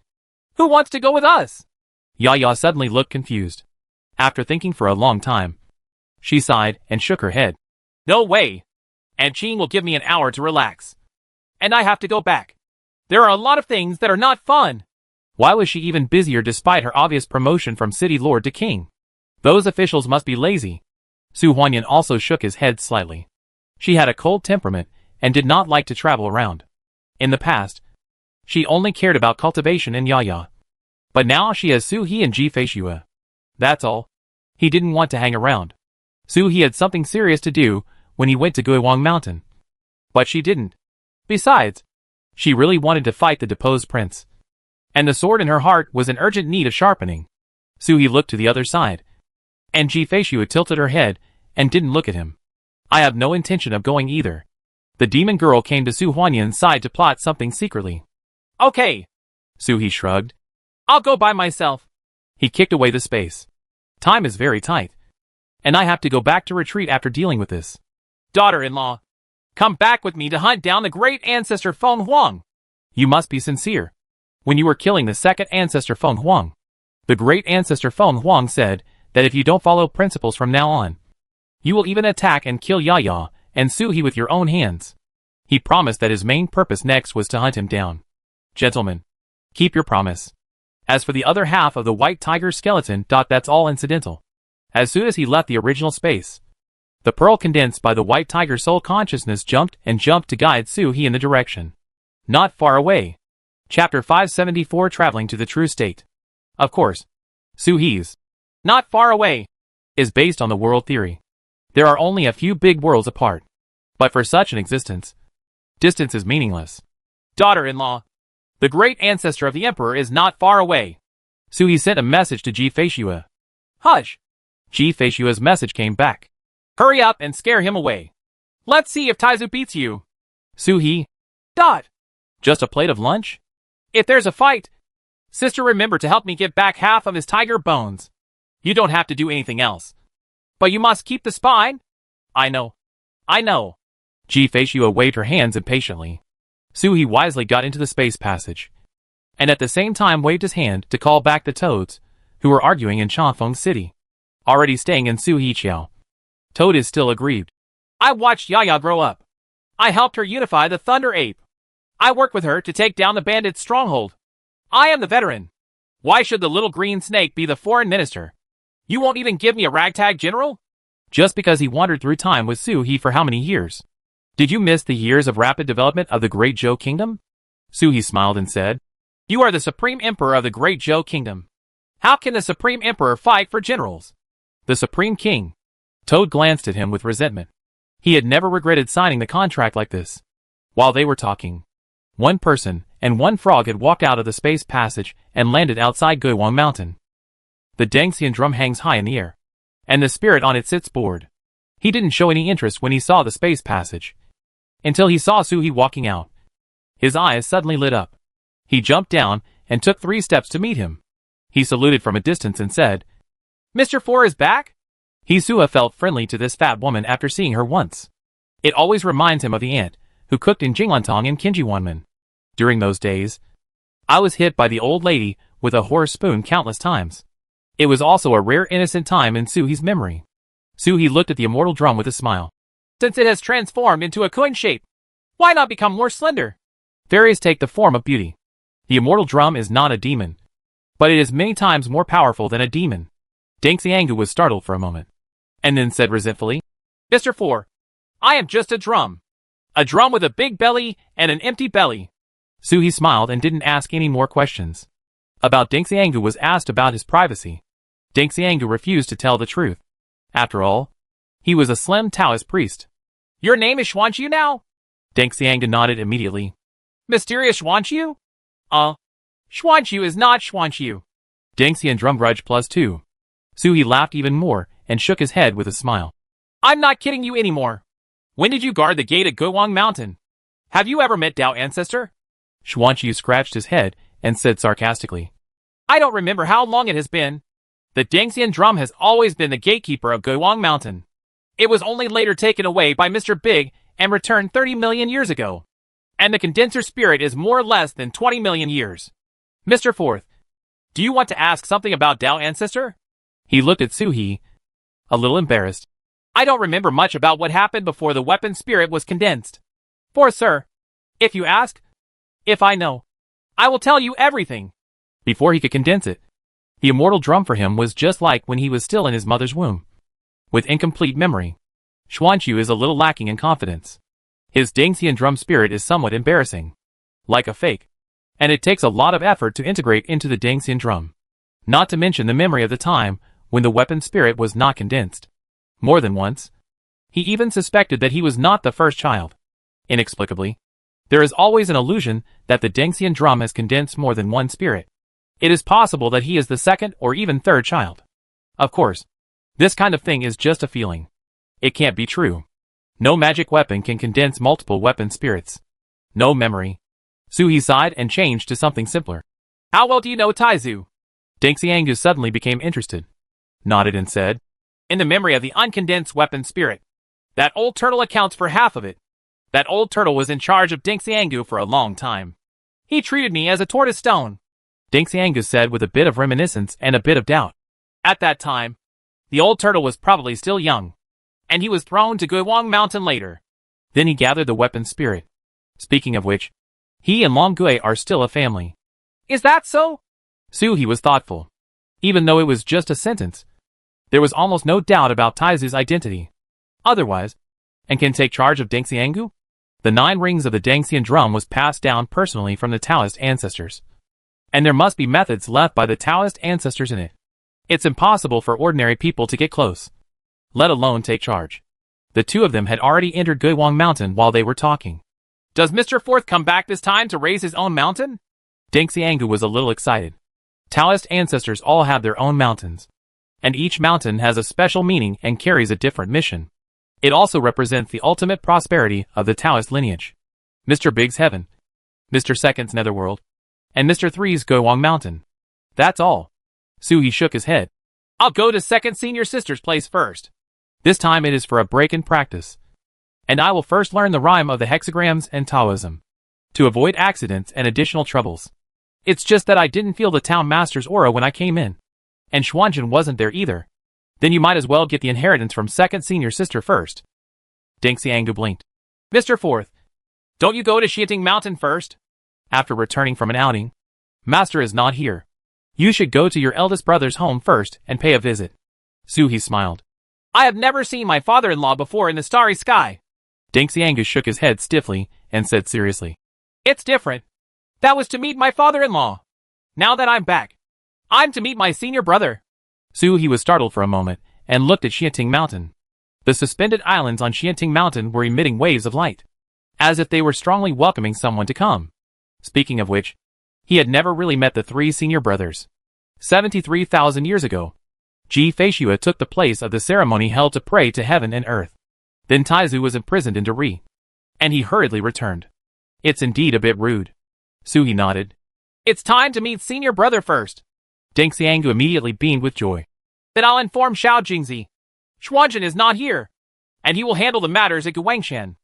[SPEAKER 2] Who wants to go with us?
[SPEAKER 1] Yaya suddenly looked confused. After thinking for a long time, she sighed and shook her head.
[SPEAKER 2] No way. And Qing will give me an hour to relax. And I have to go back. There are a lot of things that are not fun.
[SPEAKER 1] Why was she even busier despite her obvious promotion from city lord to king? Those officials must be lazy. Su Huanyan also shook his head slightly. She had a cold temperament and did not like to travel around. In the past, she only cared about cultivation and Yaya. But now she has Su He and Ji Feishua. That's all. He didn't want to hang around. Su He had something serious to do when he went to Guiwang Mountain. But she didn't. Besides, she really wanted to fight the deposed prince. And the sword in her heart was in urgent need of sharpening. Su He looked to the other side. And Ji Feishua tilted her head and didn't look at him. I have no intention of going either. The demon girl came to Su Huanyan's side to plot something secretly.
[SPEAKER 2] Okay.
[SPEAKER 1] Su He shrugged.
[SPEAKER 2] I'll go by myself.
[SPEAKER 1] He kicked away the space. Time is very tight. And I have to go back to retreat after dealing with this.
[SPEAKER 2] Daughter-in-law, come back with me to hunt down the great ancestor Feng Huang.
[SPEAKER 1] You must be sincere. When you were killing the second ancestor Feng Huang, the great ancestor Feng Huang said that if you don't follow principles from now on, you will even attack and kill Yaya and Su He with your own hands. He promised that his main purpose next was to hunt him down. Gentlemen, keep your promise. As for the other half of the white tiger skeleton, that's all incidental. As soon as he left the original space, the pearl condensed by the white tiger's soul consciousness jumped to guide Su He in the direction. Not far away. Chapter 574, Traveling to the True State. Of course, Su He's
[SPEAKER 2] not far away
[SPEAKER 1] is based on the world theory. There are only a few big worlds apart. But for such an existence, distance is meaningless.
[SPEAKER 2] Daughter-in-law, the great ancestor of the emperor is not far away.
[SPEAKER 1] Su He sent a message to Ji Feishua.
[SPEAKER 2] Hush.
[SPEAKER 1] Ji Feishua's message came back.
[SPEAKER 2] Hurry up and scare him away. Let's see if Taizu beats you.
[SPEAKER 1] Su He.
[SPEAKER 2] Just
[SPEAKER 1] a plate of lunch?
[SPEAKER 2] If there's a fight, sister, remember to help me give back half of his tiger bones. You don't have to do anything else. But you must keep the spine. I know.
[SPEAKER 1] Ji Feishua waved her hands impatiently. Su He wisely got into the space passage, and at the same time waved his hand to call back the toads, who were arguing in Chanfeng City. Already staying in Su He Chiao. Toad is still aggrieved.
[SPEAKER 2] I watched Yaya grow up. I helped her unify the Thunder Ape. I worked with her to take down the bandit's stronghold. I am the veteran. Why should the little green snake be the foreign minister? You won't even give me a ragtag general?
[SPEAKER 1] Just because he wandered through time with Su He for how many years? Did you miss the years of rapid development of the Great Zhou Kingdom? Su He smiled and said,
[SPEAKER 2] You are the Supreme Emperor of the Great Zhou Kingdom. How can the Supreme Emperor fight for generals?
[SPEAKER 1] The Supreme King. Toad glanced at him with resentment. He had never regretted signing the contract like this. While they were talking, one person and one frog had walked out of the space passage and landed outside Guiwang Mountain. The Dangxian drum hangs high in the air, and the spirit on it sits bored. He didn't show any interest when he saw the space passage, until he saw Suhi walking out. His eyes suddenly lit up. He jumped down and took 3 steps to meet him. He saluted from a distance and said,
[SPEAKER 2] Mr. 4 is back?
[SPEAKER 1] Hisua felt friendly to this fat woman after seeing her once. It always reminds him of the aunt who cooked in Jinglantong and Kinjiwanmen. During those days, I was hit by the old lady with a horse spoon countless times. It was also a rare innocent time in Suhi's memory. Suhi looked at the immortal drum with a smile.
[SPEAKER 2] Since it has transformed into a coin shape, why not become more slender?
[SPEAKER 1] Fairies take the form of beauty. The immortal drum is not a demon, but it is many times more powerful than a demon. Dangxiangu was startled for a moment, and then said resentfully,
[SPEAKER 2] Mr. 4, I am just a drum. A drum with a big belly and an empty belly.
[SPEAKER 1] Suhi smiled and didn't ask any more questions. About Dangxiangu was asked about his privacy. Dangxiangu refused to tell the truth. After all, he was a slim Taoist priest.
[SPEAKER 2] Your name is Xuanqiu now?
[SPEAKER 1] Dangxiangu nodded immediately.
[SPEAKER 2] Mysterious Xuanqiu? Xuanqiu is not Xuanqiu.
[SPEAKER 1] Dangxian drum grudge +2. Suhi laughed even more and shook his head with a smile.
[SPEAKER 2] I'm not kidding you anymore. When did you guard the gate at Guiwang Mountain? Have you ever met Tao Ancestor?
[SPEAKER 1] Xuanqiu scratched his head and said sarcastically,
[SPEAKER 2] I don't remember how long it has been. The Dangxian drum has always been the gatekeeper of Guiwang Mountain. It was only later taken away by Mr. Big and returned 30 million years ago. And the condenser spirit is more or less than 20 million years. Mr. 4th, do you want to ask something about Tao Ancestor?
[SPEAKER 1] He looked at Suhi, a little embarrassed.
[SPEAKER 2] I don't remember much about what happened before the weapon spirit was condensed. For sir, if you ask, if I know, I will tell you everything.
[SPEAKER 1] Before he could condense it, the immortal drum for him was just like when he was still in his mother's womb. With incomplete memory, Xuanqiu is a little lacking in confidence. His Dangxian drum spirit is somewhat embarrassing, like a fake, and it takes a lot of effort to integrate into the Dangxian drum. Not to mention the memory of the time when the weapon spirit was not condensed. More than once, he even suspected that he was not the first child. Inexplicably, there is always an illusion that the Dangxian drum has condensed more than one spirit. It is possible that he is the second or even third child. Of course, this kind of thing is just a feeling. It can't be true. No magic weapon can condense multiple weapon spirits. No memory. Suhi sighed and changed to something simpler.
[SPEAKER 2] How well do you know Taizu?
[SPEAKER 1] Dangxiangu suddenly became interested, nodded and said,
[SPEAKER 2] In the memory of the uncondensed weapon spirit. That old turtle accounts for half of it. That old turtle was in charge of Dangxiangu for a long time. He treated me as a tortoise stone.
[SPEAKER 1] Dangxiangu said with a bit of reminiscence and a bit of doubt.
[SPEAKER 2] At that time, the old turtle was probably still young, and he was thrown to Guiwang Mountain later.
[SPEAKER 1] Then he gathered the weapon spirit. Speaking of which, he and Long Gui are still a family.
[SPEAKER 2] Is that so?
[SPEAKER 1] Suhi was thoughtful. Even though it was just a sentence, there was almost no doubt about Taizu's identity. Otherwise, and can take charge of Dangxiangu? The 9 rings of the Dangxian drum was passed down personally from the Taoist ancestors. And there must be methods left by the Taoist ancestors in it. It's impossible for ordinary people to get close, let alone take charge. The 2 of them had already entered Guiwang Mountain while they were talking.
[SPEAKER 2] Does Mr. 4th come back this time to raise his own mountain?
[SPEAKER 1] Dangxiangu was a little excited. Taoist ancestors all have their own mountains, and each mountain has a special meaning and carries a different mission. It also represents the ultimate prosperity of the Taoist lineage. Mr. Big's heaven, Mr. Second's netherworld, and Mr. 3's Guiwang Mountain. That's all. Suhi shook his head.
[SPEAKER 2] I'll go to second senior sister's place first.
[SPEAKER 1] This time it is for a break in practice. And I will first learn the rhyme of the hexagrams and Taoism, to avoid accidents and additional troubles. It's just that I didn't feel the town master's aura when I came in. And Xuanjin wasn't there either. Then you might as well get the inheritance from second senior sister first. Dangxiangu blinked.
[SPEAKER 2] Mr. 4th, don't you go to Xiating Mountain first?
[SPEAKER 1] After returning from an outing, Master is not here. You should go to your eldest brother's home first and pay a visit. Suhi smiled.
[SPEAKER 2] I have never seen my father-in-law before in the starry sky.
[SPEAKER 1] Dangxiangu shook his head stiffly and said seriously.
[SPEAKER 2] It's different. That was to meet my father-in-law. Now that I'm back, I'm to meet my senior brother.
[SPEAKER 1] Suhi was startled for a moment and looked at Xianting Mountain. The suspended islands on Xianting Mountain were emitting waves of light, as if they were strongly welcoming someone to come. Speaking of which, he had never really met the three senior brothers. 73,000 years ago, Ji Feishua took the place of the ceremony held to pray to heaven and earth. Then Taizu was imprisoned in Dari, and he hurriedly returned. It's indeed a bit rude. Suhi nodded.
[SPEAKER 2] It's time to meet senior brother first.
[SPEAKER 1] Deng Xianggu immediately beamed with joy.
[SPEAKER 2] Then I'll inform Xiao Jingzi. Xuanzhen is not here, and he will handle the matters at Guangshan.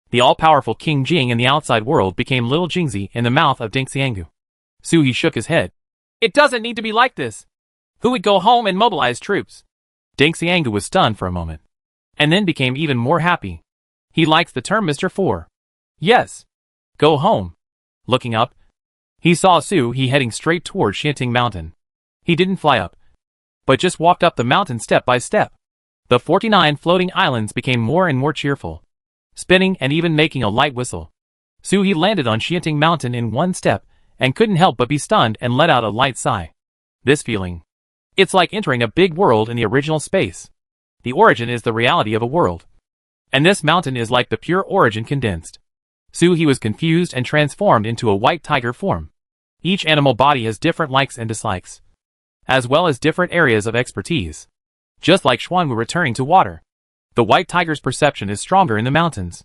[SPEAKER 1] The all-powerful King Jing in the outside world became little Jingzi in the mouth of Deng Xianggu. Suhi shook his head.
[SPEAKER 2] It doesn't need to be like this. Who would go home and mobilize troops?
[SPEAKER 1] Deng Xianggu was stunned for a moment, and then became even more happy. He likes the term Mr. Four. Yes. Go home. Looking up, he saw Suhi heading straight toward Xianting Mountain. He didn't fly up, but just walked up the mountain step by step. The 49 floating islands became more and more cheerful, spinning and even making a light whistle. Suhi landed on Xianting Mountain in one step, and couldn't help but be stunned and let out a light sigh. This feeling. It's like entering a big world in the original space. The origin is the reality of a world. And this mountain is like the pure origin condensed. Suhi was confused and transformed into a white tiger form. Each animal body has different likes and dislikes, as well as different areas of expertise. Just like Xuanwu returning to water, the white tiger's perception is stronger in the mountains.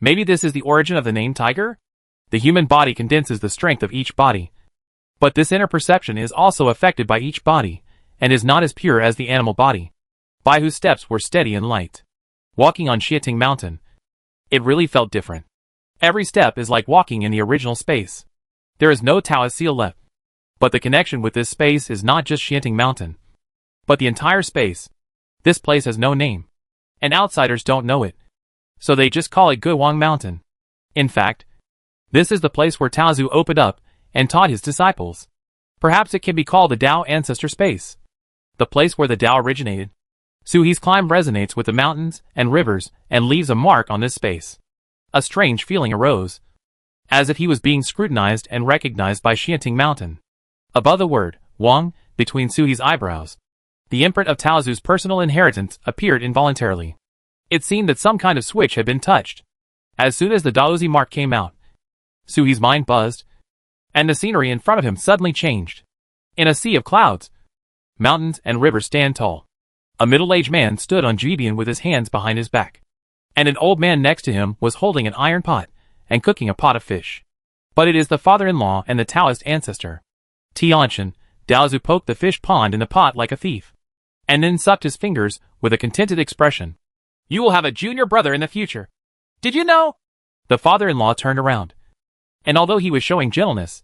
[SPEAKER 1] Maybe this is the origin of the name tiger? The human body condenses the strength of each body. But this inner perception is also affected by each body, and is not as pure as the animal body, by whose steps were steady and light. Walking on Xianting Mountain, it really felt different. Every step is like walking in the original space. There is no Taoist seal left. But the connection with this space is not just Xianting Mountain, but the entire space. This place has no name, and outsiders don't know it, so they just call it Guwang Mountain. In fact, this is the place where Taozu opened up and taught his disciples. Perhaps it can be called the Tao ancestor space, the place where the Tao originated. Suhi's climb resonates with the mountains and rivers and leaves a mark on this space. A strange feeling arose, as if he was being scrutinized and recognized by Xianting Mountain. Above the word, Wang, between Suhi's eyebrows, the imprint of Taozu's personal inheritance appeared involuntarily. It seemed that some kind of switch had bin touched. As soon as the Daozi mark came out, Suhi's mind buzzed, and the scenery in front of him suddenly changed. In a sea of clouds, mountains and rivers stand tall. A middle-aged man stood on Jibian with his hands behind his back, and an old man next to him was holding an iron pot and cooking a pot of fish. But it is the father-in-law and the Taoist ancestor. Tianchen, Daozu poked the fish pond in the pot like a thief, and then sucked his fingers with a contented expression.
[SPEAKER 2] You will have a junior brother in the future. Did you know?
[SPEAKER 1] The father-in-law turned around, and although he was showing gentleness,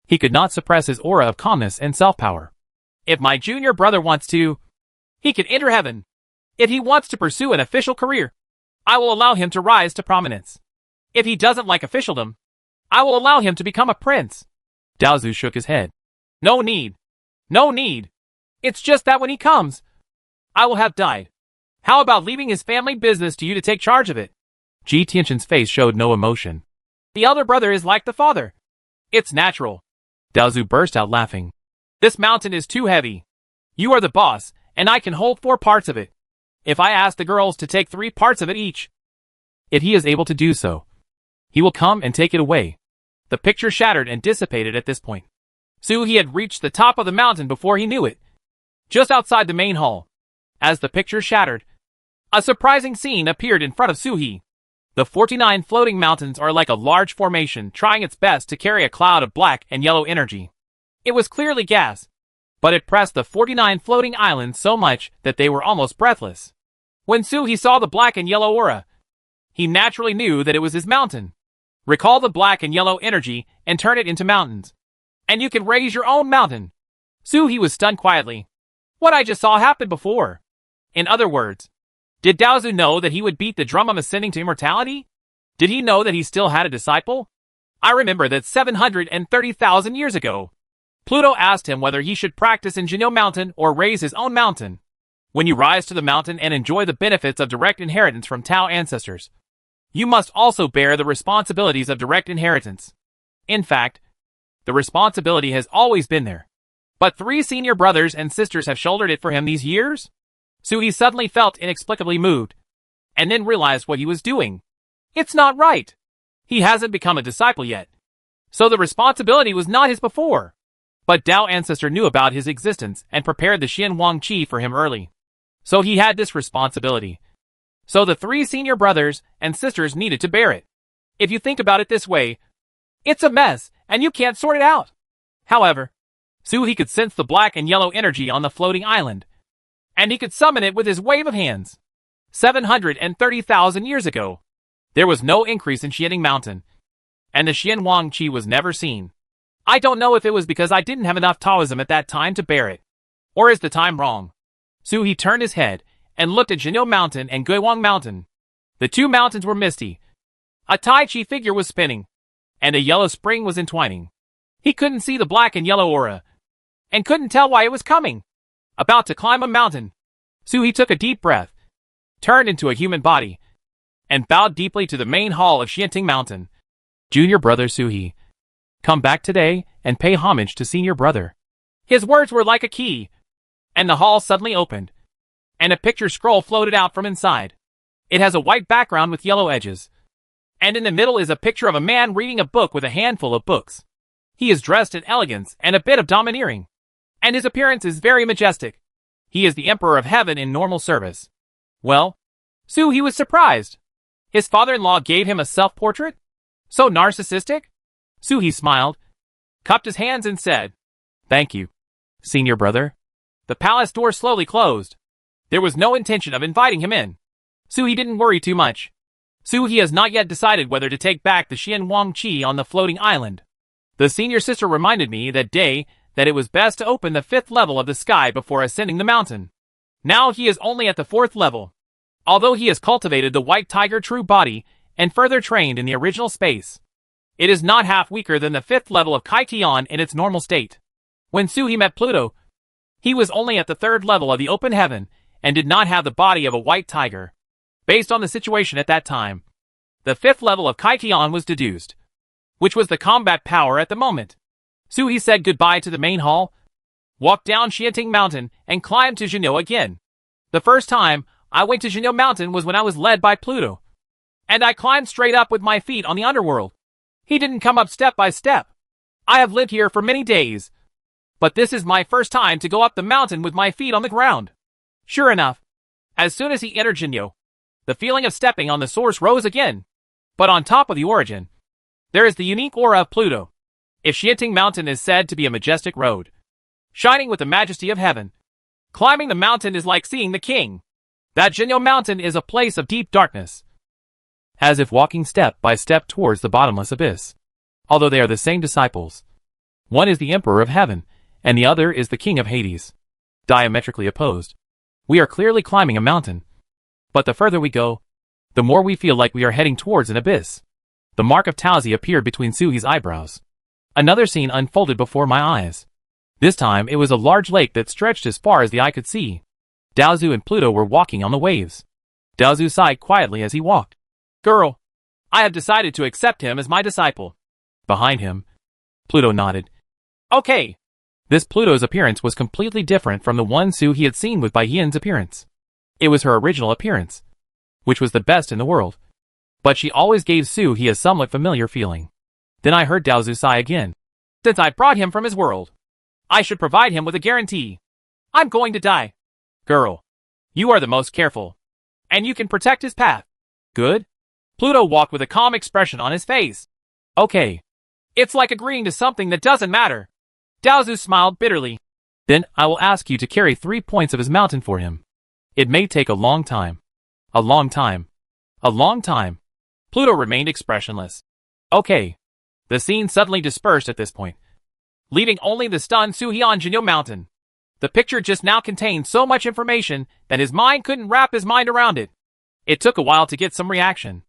[SPEAKER 1] he could not suppress his aura of calmness and self-power.
[SPEAKER 2] If my junior brother wants to, he can enter heaven. If he wants to pursue an official career, I will allow him to rise to prominence. If he doesn't like officialdom, I will allow him to become a prince.
[SPEAKER 1] Daozu shook his head.
[SPEAKER 2] No need. No need. It's just that when he comes, I will have died. How about leaving his family business to you to take charge of it?
[SPEAKER 1] Ji Tianxin's face showed no emotion.
[SPEAKER 2] The elder brother is like the father. It's natural.
[SPEAKER 1] Daozu burst out laughing.
[SPEAKER 2] This mountain is too heavy. You are the boss, and I can hold 4 parts of it. If I ask the girls to take 3 parts of it each,
[SPEAKER 1] if he is able to do so, he will come and take it away.
[SPEAKER 2] The picture shattered and dissipated at this point. Suhi had reached the top of the mountain before he knew it. Just outside the main hall, as the picture shattered, a surprising scene appeared in front of Suhi. The 49 floating mountains are like a large formation trying its best to carry a cloud of black and yellow energy. It was clearly gas, but it pressed the 49 floating islands so much that they were almost breathless. When Suhi saw the black and yellow aura, he naturally knew that it was his mountain. Recall the black and yellow energy and turn it into mountains, and you can raise your own mountain. Suhi was stunned quietly. What I just saw happened before. In other words, did Daozu know that he would beat the drum of ascending to immortality? Did he know that he still had a disciple? I remember that 730,000 years ago, Pluto asked him whether he should practice in Genio Mountain or raise his own mountain. When you rise to the mountain and enjoy the benefits of direct inheritance from Tao ancestors, you must also bear the responsibilities of direct inheritance. In fact, the responsibility has always been there. But 3 senior brothers and sisters have shouldered it for him these years? He suddenly felt inexplicably moved, and then realized what he was doing. It's not right. He hasn't become a disciple yet, so the responsibility was not his before. But Dao ancestor knew about his existence and prepared the Xian Wang Qi for him early. So he had this responsibility. So the 3 senior brothers and sisters needed to bear it. If you think about it this way, it's a mess, and you can't sort it out. However, he could sense the black and yellow energy on the floating island, and he could summon it with his wave of hands. 730,000 years ago, there was no increase in Xianting Mountain, and the Xian Wang Qi was never seen. I don't know if it was because I didn't have enough Taoism at that time to bear it, or is the time wrong. He turned his head and looked at Jinyo Mountain and Guiwang Mountain. The 2 mountains were misty. A Tai Chi figure was spinning, and a yellow spring was entwining. He couldn't see the black and yellow aura, and couldn't tell why it was coming. About to climb a mountain, he took a deep breath, turned into a human body, and bowed deeply to the main hall of Xianting Mountain. Junior brother Suhi, come back today and pay homage to senior brother. His words were like a key, and the hall suddenly opened, and a picture scroll floated out from inside. It has a white background with yellow edges, and in the middle is a picture of a man reading a book with a handful of books. He is dressed in elegance and a bit of domineering, and his appearance is very majestic. He is the Emperor of Heaven in normal service. Well, he was surprised. His father-in-law gave him a self-portrait? So narcissistic? He smiled, cupped his hands and said, "Thank you, senior brother." The palace door slowly closed. There was no intention of inviting him in. He didn't worry too much. He has not yet decided whether to take back the Xian Wang Qi on the floating island. The senior sister reminded me that day that it was best to open the 5th level of the sky before ascending the mountain. Now he is only at the 4th level, although he has cultivated the white tiger true body and further trained in the original space. It is not half weaker than the 5th level of Kai Tian in its normal state. When Suhi met Pluto, he was only at the 3rd level of the open heaven and did not have the body of a white tiger. Based on the situation at that time, the 5th level of Kai Tian was deduced, which was the combat power at the moment. Suhi said goodbye to the main hall, walked down Xianting Mountain, and climbed to Jinyo again. The first time I went to Jinyo Mountain was when I was led by Pluto, and I climbed straight up with my feet on the underworld. He didn't come up step by step. I have lived here for many days, but this is my first time to go up the mountain with my feet on the ground. Sure enough, as soon as he entered Jinyo, the feeling of stepping on the source rose again. But on top of the origin, there is the unique aura of Pluto. If Xianting Mountain is said to be a majestic road, shining with the majesty of heaven, climbing the mountain is like seeing the king. That Jinyo Mountain is a place of deep darkness, as if walking step by step towards the bottomless abyss. Although they are the same disciples, one is the Emperor of Heaven, and the other is the King of Hades. Diametrically opposed. We are clearly climbing a mountain, but the further we go, the more we feel like we are heading towards an abyss. The mark of Taozi appeared between Suhi's eyebrows. Another scene unfolded before my eyes. This time it was a large lake that stretched as far as the eye could see. Daozu and Pluto were walking on the waves. Daozu sighed quietly as he walked. Girl, I have decided to accept him as my disciple. Behind him, Pluto nodded. Okay. This Pluto's appearance was completely different from the one Suhi had seen with Bai Yin's appearance. It was her original appearance, which was the best in the world. But she always gave Suhi a somewhat familiar feeling. Then I heard Daozu sigh again. Since I brought him from his world, I should provide him with a guarantee. I'm going to die. Girl, you are the most careful, and you can protect his path. Good? Pluto walked with a calm expression on his face. Okay. It's like agreeing to something that doesn't matter. Daozu smiled bitterly. Then I will ask you to carry 3 points of his mountain for him. It may take a long time. A long time. A long time. Pluto remained expressionless. Okay. The scene suddenly dispersed at this point, leaving only the stunned Suhi on Jinyo Mountain. The picture just now contained so much information that his mind couldn't wrap his mind around it. It took a while to get some reaction.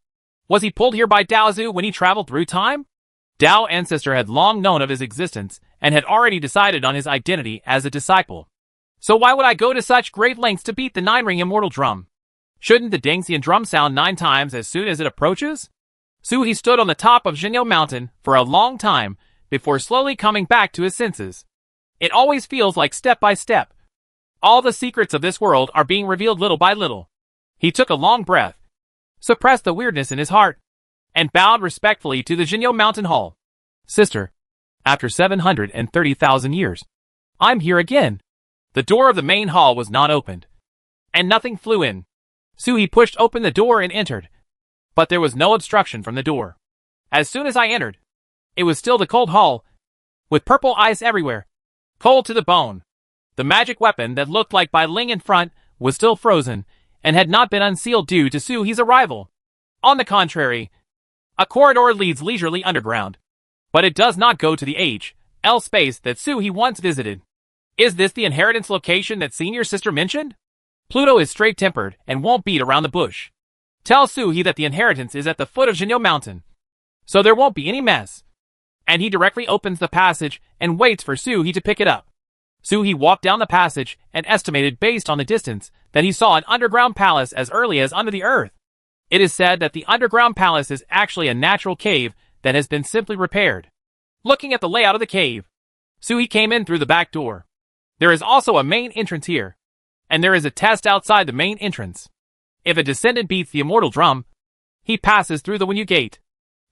[SPEAKER 2] Was he pulled here by Daozu when he traveled through time? Dao Ancestor had long known of his existence and had already decided on his identity as a disciple. So why would I go to such great lengths to beat the 9-ring immortal drum? Shouldn't the Dangxian drum sound 9 times as soon as it approaches? Suhi stood on the top of Jinyo Mountain for a long time before slowly coming back to his senses. It always feels like step by step. All the secrets of this world are being revealed little by little. He took a long breath, suppressed the weirdness in his heart, and bowed respectfully to the Jinyo Mountain Hall.
[SPEAKER 1] Sister, after 730,000 years, I'm here again.
[SPEAKER 2] The door of the main hall was not opened, and nothing flew in. Suhi pushed open the door and entered, but there was no obstruction from the door. As soon as I entered, it was still the cold hall, with purple ice everywhere, cold to the bone. The magic weapon that looked like Bai Ling in front was still frozen, and had not been unsealed due to Suhi's arrival. On the contrary, a corridor leads leisurely underground, but it does not go to the H.L. space that Suhi once visited. Is this the inheritance location that senior sister mentioned? Pluto is straight-tempered and won't beat around the bush. Tell Suhi that the inheritance is at the foot of Jinyo Mountain, so there won't be any mess. And he directly opens the passage and waits for Suhi to pick it up. Suhi walked down the passage and estimated based on the distance that he saw an underground palace as early as under the earth. It is said that the underground palace is actually a natural cave that has been simply repaired. Looking at the layout of the cave, Suhi came in through the back door. There is also a main entrance here, and there is a test outside the main entrance. If a descendant beats the immortal drum, he passes through the Wenyu Gate.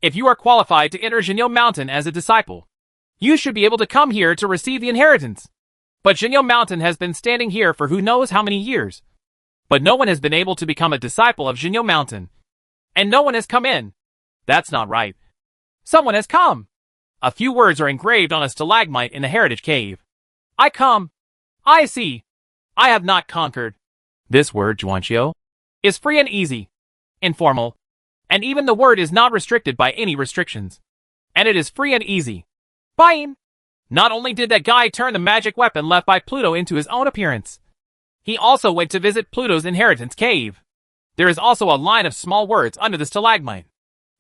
[SPEAKER 2] If you are qualified to enter Jinyo Mountain as a disciple, you should be able to come here to receive the inheritance. But Jinyo Mountain has been standing here for who knows how many years. But no one has been able to become a disciple of Jinyo Mountain. And no one has come in. That's not right. Someone has come. A few words are engraved on a stalagmite in the heritage cave. I come. I see. I have not conquered.
[SPEAKER 1] This word, Juanchio,
[SPEAKER 2] is free and easy, informal, and even the word is not restricted by any restrictions. And it is free and easy. Buying. Not only did that guy turn the magic weapon left by Pluto into his own appearance, he also went to visit Pluto's inheritance cave. There is also a line of small words under the stalagmite.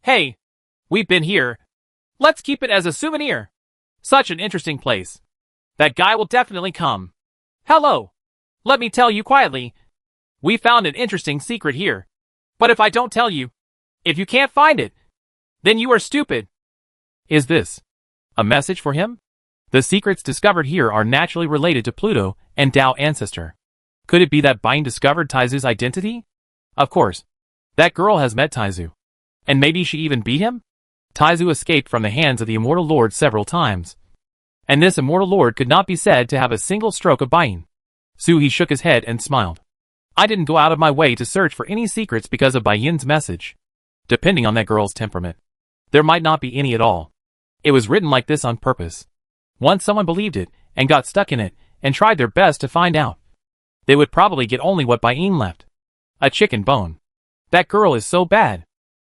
[SPEAKER 2] Hey, we've been here. Let's keep it as a souvenir. Such an interesting place. That guy will definitely come. Hello. Let me tell you quietly. We found an interesting secret here. But if I don't tell you, if you can't find it, then you are stupid.
[SPEAKER 1] Is this a message for him? The secrets discovered here are naturally related to Pluto and Tao Ancestor. Could it be that Bain discovered Taizu's identity? Of course. That girl has met Taizu. And maybe she even beat him? Taizu escaped from the hands of the Immortal Lord several times. And this Immortal Lord could not be said to have a single stroke of Bain. Suhi shook his head and smiled. I didn't go out of my way to search for any secrets because of Baiyin's message. Depending on that girl's temperament, there might not be any at all. It was written like this on purpose. Once someone believed it, and got stuck in it, and tried their best to find out, they would probably get only what Baiyin left. A chicken bone. That girl is so bad.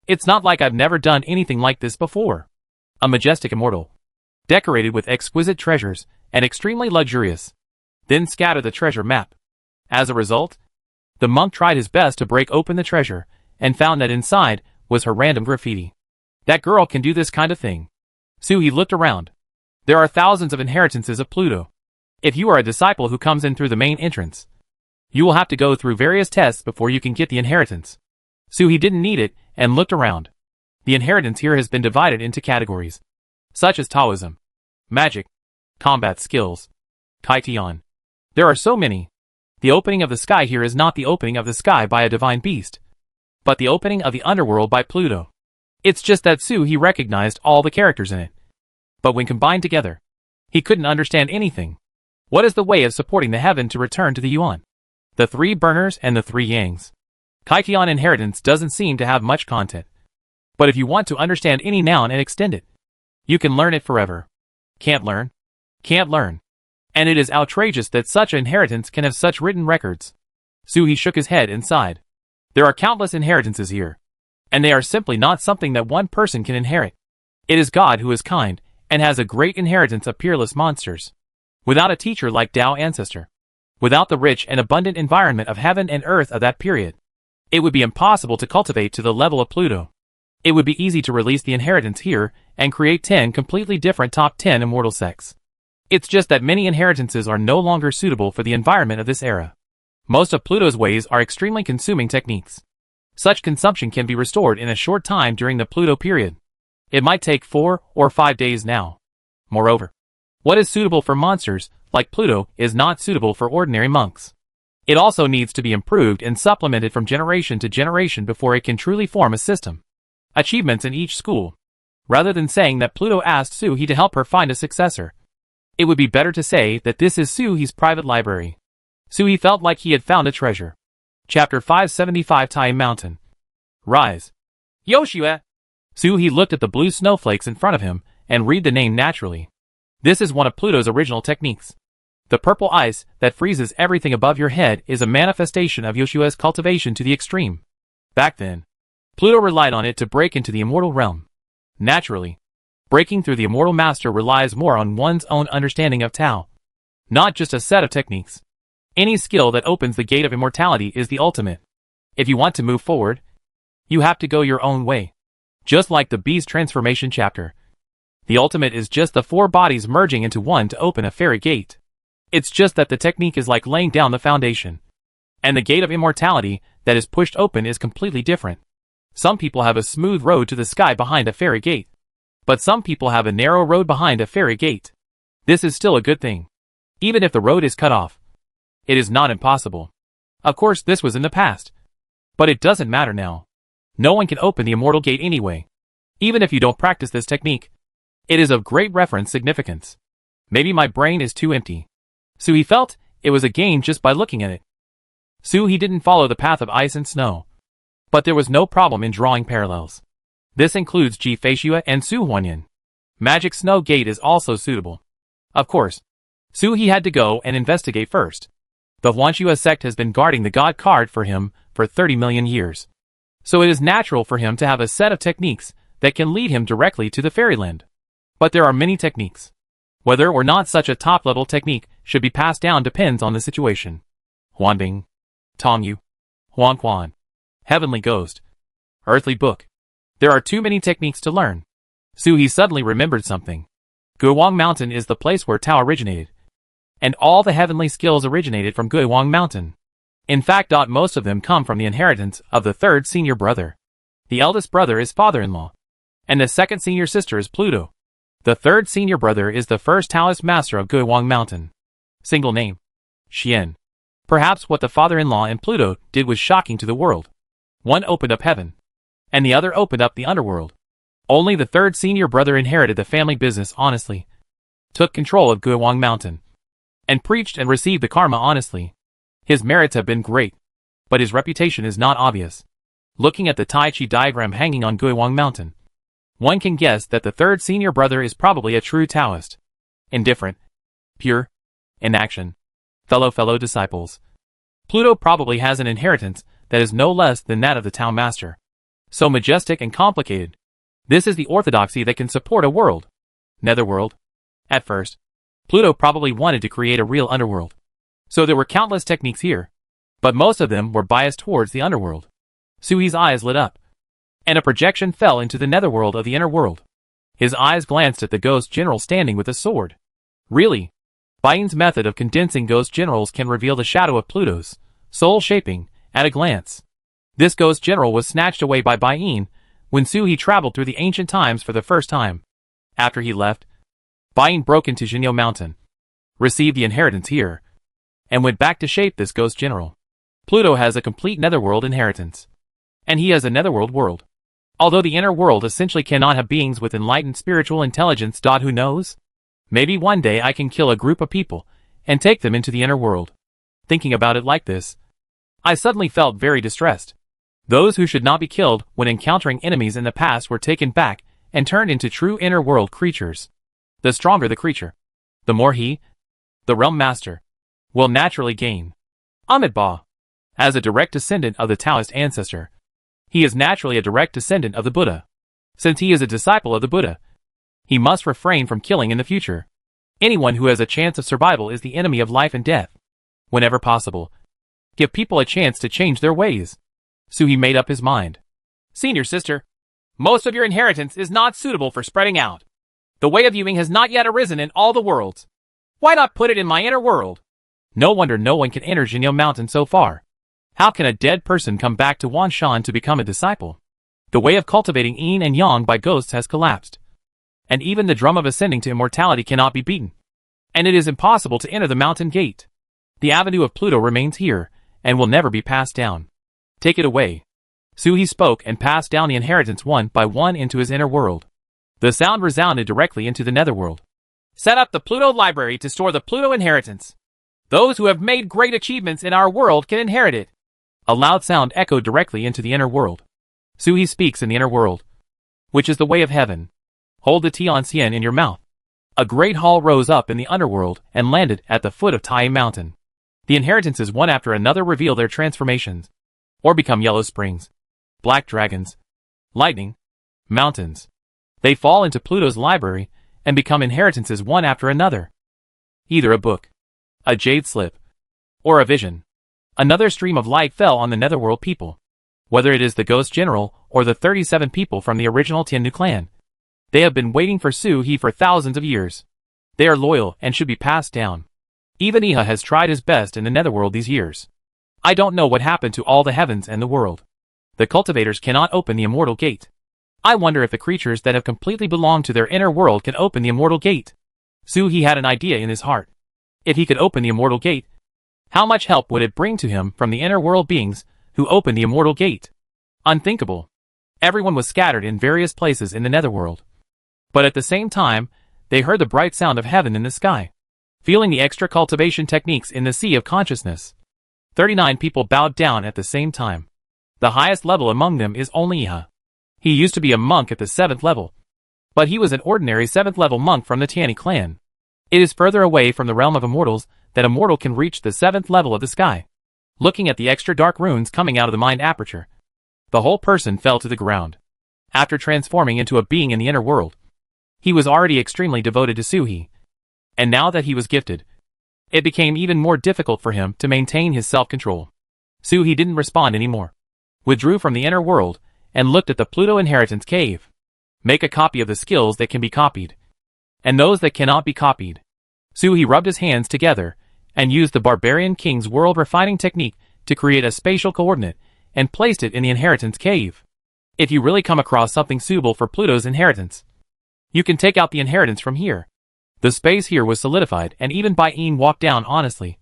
[SPEAKER 1] It's not like I've never done anything like this before. A majestic immortal, decorated with exquisite treasures, and extremely luxurious. Then scatter the treasure map. As a result, the monk tried his best to break open the treasure, and found that inside was her random graffiti. That girl can do this kind of thing. Suhi looked around. There are thousands of inheritances of Pluto. If you are a disciple who comes in through the main entrance, you will have to go through various tests before you can get the inheritance. Suhi didn't need it, and looked around. The inheritance here has been divided into categories, such as Taoism, magic, combat skills, Kaitian. There are so many. The opening of the sky here is not the opening of the sky by a divine beast, but the opening of the underworld by Pluto. It's just that Suhi recognized all the characters in it. But when combined together, he couldn't understand anything. What is the way of supporting the heaven to return to the Yuan? The three burners and the three yangs. Kaitian inheritance doesn't seem to have much content. But if you want to understand any noun and extend it, you can learn it forever. Can't learn. Can't learn. And it is outrageous that such inheritance can have such written records. Suhi shook his head and sighed. There are countless inheritances here. And they are simply not something that one person can inherit. It is God who is kind, and has a great inheritance of peerless monsters. Without a teacher like Tao Ancestor, without the rich and abundant environment of heaven and earth of that period, it would be impossible to cultivate to the level of Pluto. It would be easy to release the inheritance here, and create 10 completely different top 10 immortal sects. It's just that many inheritances are no longer suitable for the environment of this era. Most of Pluto's ways are extremely consuming techniques. Such consumption can be restored in a short time during the Pluto period. It might take 4 or 5 days now. Moreover, What is suitable for monsters, like Pluto, is not suitable for ordinary monks. It also needs to be improved and supplemented from generation to generation before it can truly form a system. Achievements in each school. Rather than saying that Pluto asked Suhi to help her find a successor, it would be better to say that this is Suhi's private library. Suhi felt like he had found a treasure. Chapter 575 Tai Mountain. Rise.
[SPEAKER 2] Yoshua.
[SPEAKER 1] Suhi looked at the blue snowflakes in front of him and read the name naturally. This is one of Pluto's original techniques. The purple ice that freezes everything above your head is a manifestation of Yoshua's cultivation to the extreme. Back then, Pluto relied on it to break into the immortal realm. Naturally, breaking through the immortal master relies more on one's own understanding of Tao, not just a set of techniques. Any skill that opens the gate of immortality is the ultimate. If you want to move forward, you have to go your own way. Just like the bee's transformation chapter. The ultimate is just the four bodies merging into one to open a fairy gate. It's just that the technique is like laying down the foundation. And the gate of immortality that is pushed open is completely different. Some people have a smooth road to the sky behind a fairy gate. But some people have a narrow road behind a fairy gate. This is still a good thing. Even if the road is cut off. It is not impossible. Of course, this was in the past. But it doesn't matter now. No one can open the immortal gate anyway. Even if you don't practice this technique. It is of great reference significance. Maybe my brain is too empty. Suhi felt it was a game just by looking at it. Suhi didn't follow the path of ice and snow. But there was no problem in drawing parallels. This includes Ji Feishua and Su Huanyan. Magic Snow Gate is also suitable. Of course, Suhi had to go and investigate first. The Huanxua sect has been guarding the god card for him for 30 million years. So it is natural for him to have a set of techniques that can lead him directly to the fairyland. But there are many techniques. Whether or not such a top-level technique should be passed down depends on the situation. Huanbing. Tongyu. Huanquan. Heavenly Ghost. Earthly Book. There are too many techniques to learn. Suhi suddenly remembered something. Guiwang Mountain is the place where Tao originated. And all the heavenly skills originated from Guiwang Mountain. In fact, most of them come from the inheritance of the third senior brother. The eldest brother is father-in-law. And the second senior sister is Pluto. The third senior brother is the first Taoist master of Guiwang Mountain. Single name. Xian. Perhaps what the father-in-law and Pluto did was shocking to the world. One opened up heaven. And the other opened up the underworld. Only the third senior brother inherited the family business honestly. Took control of Guiwang Mountain. And preached and received the karma honestly. His merits have been great. But his reputation is not obvious. Looking at the Tai Chi diagram hanging on Guiwang Mountain, one can guess that the third senior brother is probably a true Taoist. Indifferent. Pure. In action. Fellow disciples. Pluto probably has an inheritance that is no less than that of the Tao Master. So majestic and complicated. This is the orthodoxy that can support a world. Netherworld. At first, Pluto probably wanted to create a real underworld. So there were countless techniques here. But most of them were biased towards the underworld. Suhi's eyes lit up. And a projection fell into the netherworld of the inner world. His eyes glanced at the ghost general standing with a sword. Really? Baiyan's method of condensing ghost generals can reveal the shadow of Pluto's soul shaping at a glance. This ghost general was snatched away by Baiyan when Suhi traveled through the ancient times for the first time. After he left, Baiyan broke into Jinyo Mountain, received the inheritance here, and went back to shape this ghost general. Pluto has a complete netherworld inheritance. And he has a netherworld world. Although the inner world essentially cannot have beings with enlightened spiritual intelligence. Who knows? Maybe one day I can kill a group of people and take them into the inner world. Thinking about it like this, I suddenly felt very distressed. Those who should not be killed when encountering enemies in the past were taken back and turned into true inner world creatures. The stronger the creature, the more he, the realm master, will naturally gain. Amitabha. As a direct descendant of the Taoist ancestor, he is naturally a direct descendant of the Buddha. Since he is a disciple of the Buddha, he must refrain from killing in the future. Anyone who has a chance of survival is the enemy of life and death. Whenever possible, give people a chance to change their ways. Suhi made up his mind.
[SPEAKER 2] Senior sister, most of your inheritance is not suitable for spreading out. The way of viewing has not yet arisen in all the worlds. Why not put it in my inner world?
[SPEAKER 1] No wonder no one can enter Jinyo Mountain so far. How can a dead person come back to Wanshan to become a disciple? The way of cultivating yin and yang by ghosts has collapsed. And even the drum of ascending to immortality cannot be beaten. and it is impossible to enter the mountain gate. The avenue of Pluto remains here, and will never be passed down. Take it away. Suhi spoke and passed down the inheritance one by one into his inner world. The sound resounded directly into the netherworld.
[SPEAKER 2] Set up the Pluto Library to store the Pluto inheritance. Those who have made great achievements in our world can inherit it.
[SPEAKER 1] A loud sound echoed directly into the inner world. Suhi speaks in the inner world, which is the way of heaven. Hold the Tianxian in your mouth. A great hall rose up in the underworld and landed at the foot of Tai Mountain. The inheritances one after another reveal their transformations, or become yellow springs, black dragons, lightning, mountains. They fall into Pluto's library and become inheritances one after another. Either a book, a jade slip, or a vision. Another stream of light fell on the netherworld people. Whether it is the ghost general or the 37 people from the original Tiannu clan, they have been waiting for Suhi for thousands of years. They are loyal and should be passed down. Even Iha has tried his best in the netherworld these years. I don't know what happened to all the heavens and the world. The cultivators cannot open the immortal gate. I wonder if the creatures that have completely belonged to their inner world can open the immortal gate. Suhi had an idea in his heart. If he could open the immortal gate, how much help would it bring to him from the inner world beings who opened the immortal gate? Unthinkable. Everyone was scattered in various places in the netherworld. But at the same time, they heard the bright sound of heaven in the sky, feeling the extra cultivation techniques in the sea of consciousness. 39 people bowed down at the same time. The highest level among them is only Iha. He used to be a monk at the 7th level, but he was an ordinary 7th level monk from the Tianni clan. It is further away from the realm of immortals that a mortal can reach the 7th level of the sky. Looking at the extra dark runes coming out of the mind aperture, the whole person fell to the ground. After transforming into a being in the inner world, he was already extremely devoted to Suhi. And now that he was gifted, it became even more difficult for him to maintain his self-control. Suhi didn't respond anymore, withdrew from the inner world, and looked at the Pluto inheritance cave. Make a copy of the skills that can be copied, and those that cannot be copied. Suhi rubbed his hands together, and used the Barbarian King's world refining technique to create a spatial coordinate, and placed it in the inheritance cave. If you really come across something suitable for Pluto's inheritance, you can take out the inheritance from here. The space here was solidified, and even Bai Yin walked down honestly,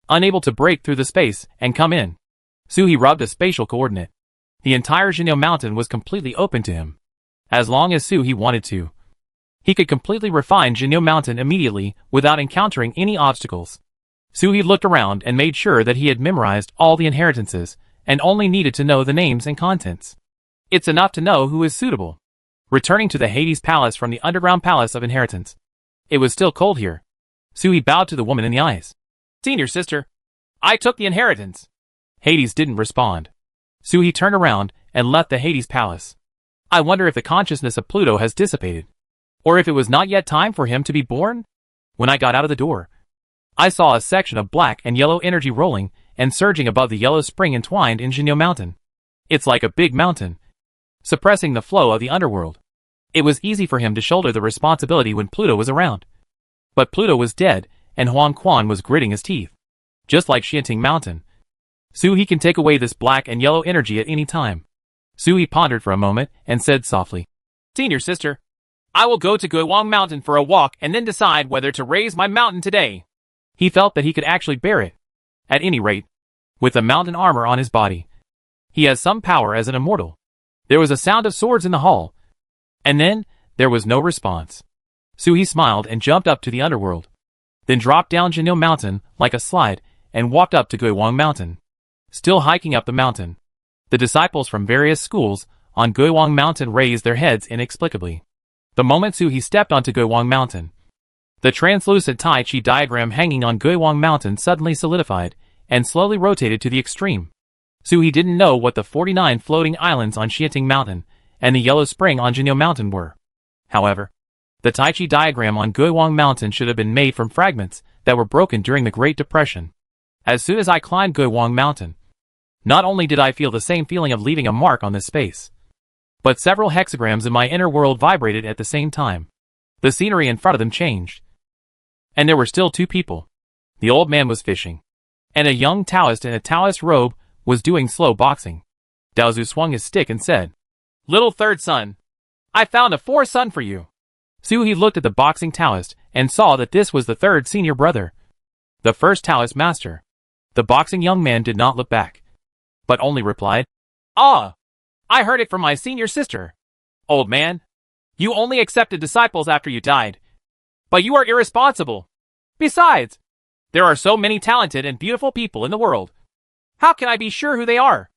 [SPEAKER 1] unable to break through the space and come in. Suhi rubbed a spatial coordinate. The entire Jinyo mountain was completely open to him. As long as Suhi wanted to, he could completely refine Jinyo mountain immediately without encountering any obstacles. Suhi looked around and made sure that he had memorized all the inheritances and only needed to know the names and contents. It's enough to know who is suitable. Returning to the Hades Palace from the underground palace of inheritance. It was still cold here. Suhi bowed to the woman in the eyes.
[SPEAKER 2] Senior sister, I took the inheritance.
[SPEAKER 1] Hades didn't respond. Suhi turned around and left the Hades Palace. I wonder if the consciousness of Pluto has dissipated, or if it was not yet time for him to be born? When I got out of the door, I saw a section of black and yellow energy rolling and surging above the yellow spring entwined in Jinyo Mountain. It's like a big mountain, suppressing the flow of the underworld. It was easy for him to shoulder the responsibility when Pluto was around. But Pluto was dead, and Huang Quan was gritting his teeth. Just like Xianting Mountain, Suhi can take away this black and yellow energy at any time. Suhi pondered for a moment and said softly,
[SPEAKER 2] Senior sister, I will go to Guiwang Mountain for a walk and then decide whether to raise my mountain today.
[SPEAKER 1] He felt that he could actually bear it. At any rate, with the mountain armor on his body, he has some power as an immortal. There was a sound of swords in the hall, and then there was no response. Suhi smiled and jumped up to the underworld, then dropped down Jinyo Mountain like a slide and walked up to Guiwang Mountain. Still hiking up the mountain, the disciples from various schools on Guiwang Mountain raised their heads inexplicably. The moment Suhi stepped onto Guiwang Mountain, the translucent Tai Chi diagram hanging on Guiwang Mountain suddenly solidified and slowly rotated to the extreme. Suhi didn't know what the 49 floating islands on Xianting Mountain and the yellow spring on Jinyo Mountain were. However, the Tai Chi diagram on Guiwang Mountain should have been made from fragments that were broken during the Great Depression. As soon as I climbed Guiwang Mountain, not only did I feel the same feeling of leaving a mark on this space, but several hexagrams in my inner world vibrated at the same time. The scenery in front of them changed, and there were still two people. The old man was fishing, and a young Taoist in a Taoist robe was doing slow boxing. Daozu swung his stick and said,
[SPEAKER 2] Little third son, I found a fourth son for you.
[SPEAKER 1] Suhi looked at the boxing Taoist and saw that this was the third senior brother, the first Taoist master. The boxing young man did not look back, but only replied,
[SPEAKER 2] "Ah, I heard it from my senior sister. Old man, you only accepted disciples after you died. But you are irresponsible. Besides, there are so many talented and beautiful people in the world. How can I be sure who they are?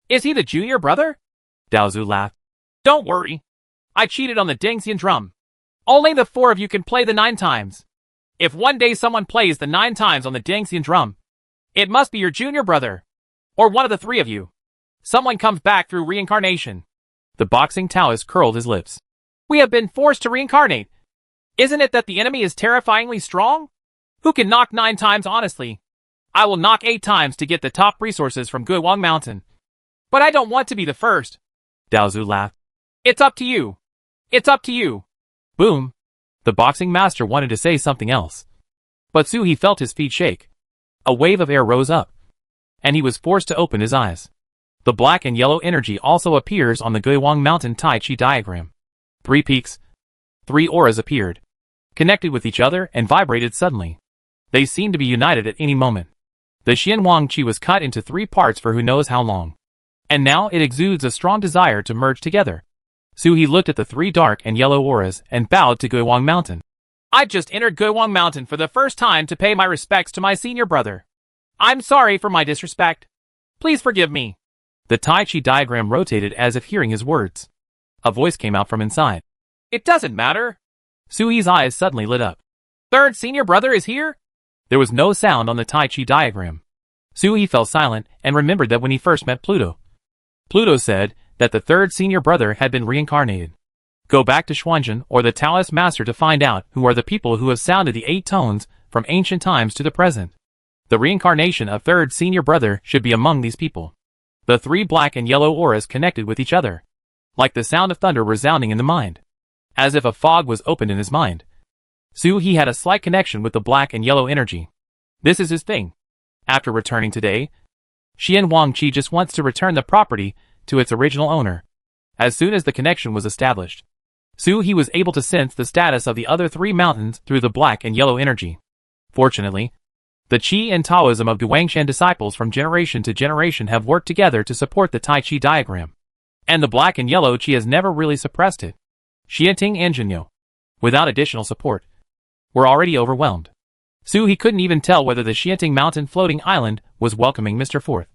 [SPEAKER 2] Is he the junior brother?"
[SPEAKER 1] Daozu laughed.
[SPEAKER 2] "Don't worry. I cheated on the Dingxian drum. Only the 4 of you can play the 9 times. If one day someone plays the 9 times on the Dingxian drum, it must be your junior brother, or one of the 3 of you. Someone comes back through reincarnation."
[SPEAKER 1] The boxing Taoist curled his lips.
[SPEAKER 2] "We have been forced to reincarnate. Isn't it that the enemy is terrifyingly strong? Who can knock 9 times honestly? I will knock 8 times to get the top resources from Guiwang Mountain. But I don't want to be the first."
[SPEAKER 1] Daozu laughed.
[SPEAKER 2] "It's up to you. It's up to you."
[SPEAKER 1] Boom. The boxing master wanted to say something else, but Suhi felt his feet shake. A wave of air rose up, and he was forced to open his eyes. The black and yellow energy also appears on the Guiwang Mountain Tai Chi diagram. 3 peaks, 3 auras appeared, connected with each other and vibrated suddenly. They seemed to be united at any moment. The Xianwang Qi was cut into 3 parts for who knows how long, and now it exudes a strong desire to merge together. Suhi looked at the 3 dark and yellow auras and bowed to Guiwang Mountain.
[SPEAKER 2] "I just entered Guiwang Mountain for the first time to pay my respects to my senior brother. I'm sorry for my disrespect. Please forgive me."
[SPEAKER 1] The Tai Chi diagram rotated as if hearing his words. A voice came out from inside.
[SPEAKER 2] "It doesn't matter."
[SPEAKER 1] Suhi's eyes suddenly lit up.
[SPEAKER 2] "Third senior brother is here?"
[SPEAKER 1] There was no sound on the Tai Chi diagram. Suhi fell silent and remembered that when he first met Pluto, Pluto said that the third senior brother had been reincarnated. Go back to Xuanzhen or the Taoist master to find out who are the people who have sounded the 8 tones from ancient times to the present. The reincarnation of third senior brother should be among these people. The 3 black and yellow auras connected with each other, like the sound of thunder resounding in the mind, as if a fog was opened in his mind. Suhi had a slight connection with the black and yellow energy. This is his thing. After returning today, Xianwang Qi just wants to return the property to its original owner. As soon as the connection was established, Suhi was able to sense the status of the other 3 mountains through the black and yellow energy. Fortunately, the Qi and Taoism of Guangshan disciples from generation to generation have worked together to support the Tai Chi diagram, and the black and yellow Qi has never really suppressed it. Xianting and Jinyo, without additional support, were already overwhelmed. Suhi couldn't even tell whether the Xianting mountain floating island was welcoming Mr. Fourth,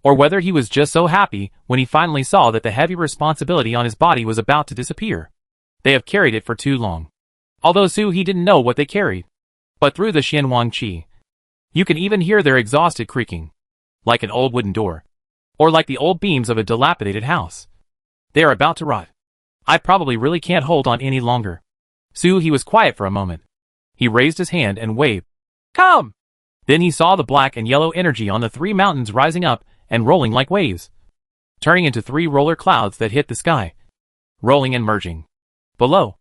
[SPEAKER 1] or whether he was just so happy when he finally saw that the heavy responsibility on his body was about to disappear. They have carried it for too long. Although Suhi didn't know what they carried, but through the Xianwang Qi, you can even hear their exhausted creaking, like an old wooden door, or like the old beams of a dilapidated house. They are about to rot. I probably really can't hold on any longer. Suhi was quiet for a moment. He raised his hand and waved.
[SPEAKER 2] "Come!"
[SPEAKER 1] Then he saw the black and yellow energy on the 3 mountains rising up and rolling like waves, turning into 3 roller clouds that hit the sky, rolling and merging. Below,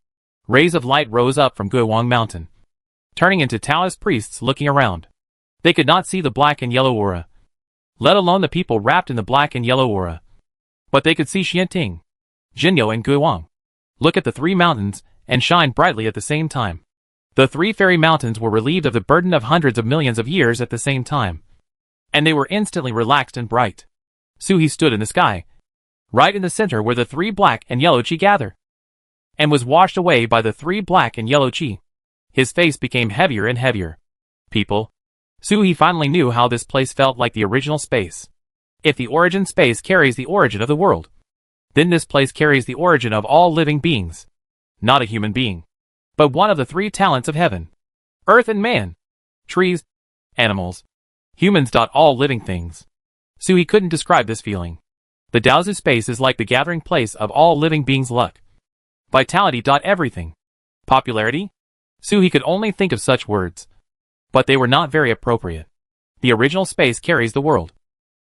[SPEAKER 1] rays of light rose up from Guiwang Mountain, turning into Taoist priests looking around. They could not see the black and yellow aura, let alone the people wrapped in the black and yellow aura. But they could see Xianting, Jinyo and Guiwang look at the 3 mountains and shine brightly at the same time. The 3 fairy mountains were relieved of the burden of hundreds of millions of years at the same time, and they were instantly relaxed and bright. Suhi stood in the sky, right in the center where the 3 black and yellow Qi gather, and was washed away by the 3 black and yellow Qi. His face became heavier and heavier. People. Suhi finally knew how this place felt like the original space. If the origin space carries the origin of the world, then this place carries the origin of all living beings. Not a human being, but one of the 3 talents of heaven, earth and man, trees, animals, humans. All living things. Suhi couldn't describe this feeling. The Daozu space is like the gathering place of all living beings' luck, vitality. Everything. Popularity? Suhi could only think of such words, but they were not very appropriate. The original space carries the world,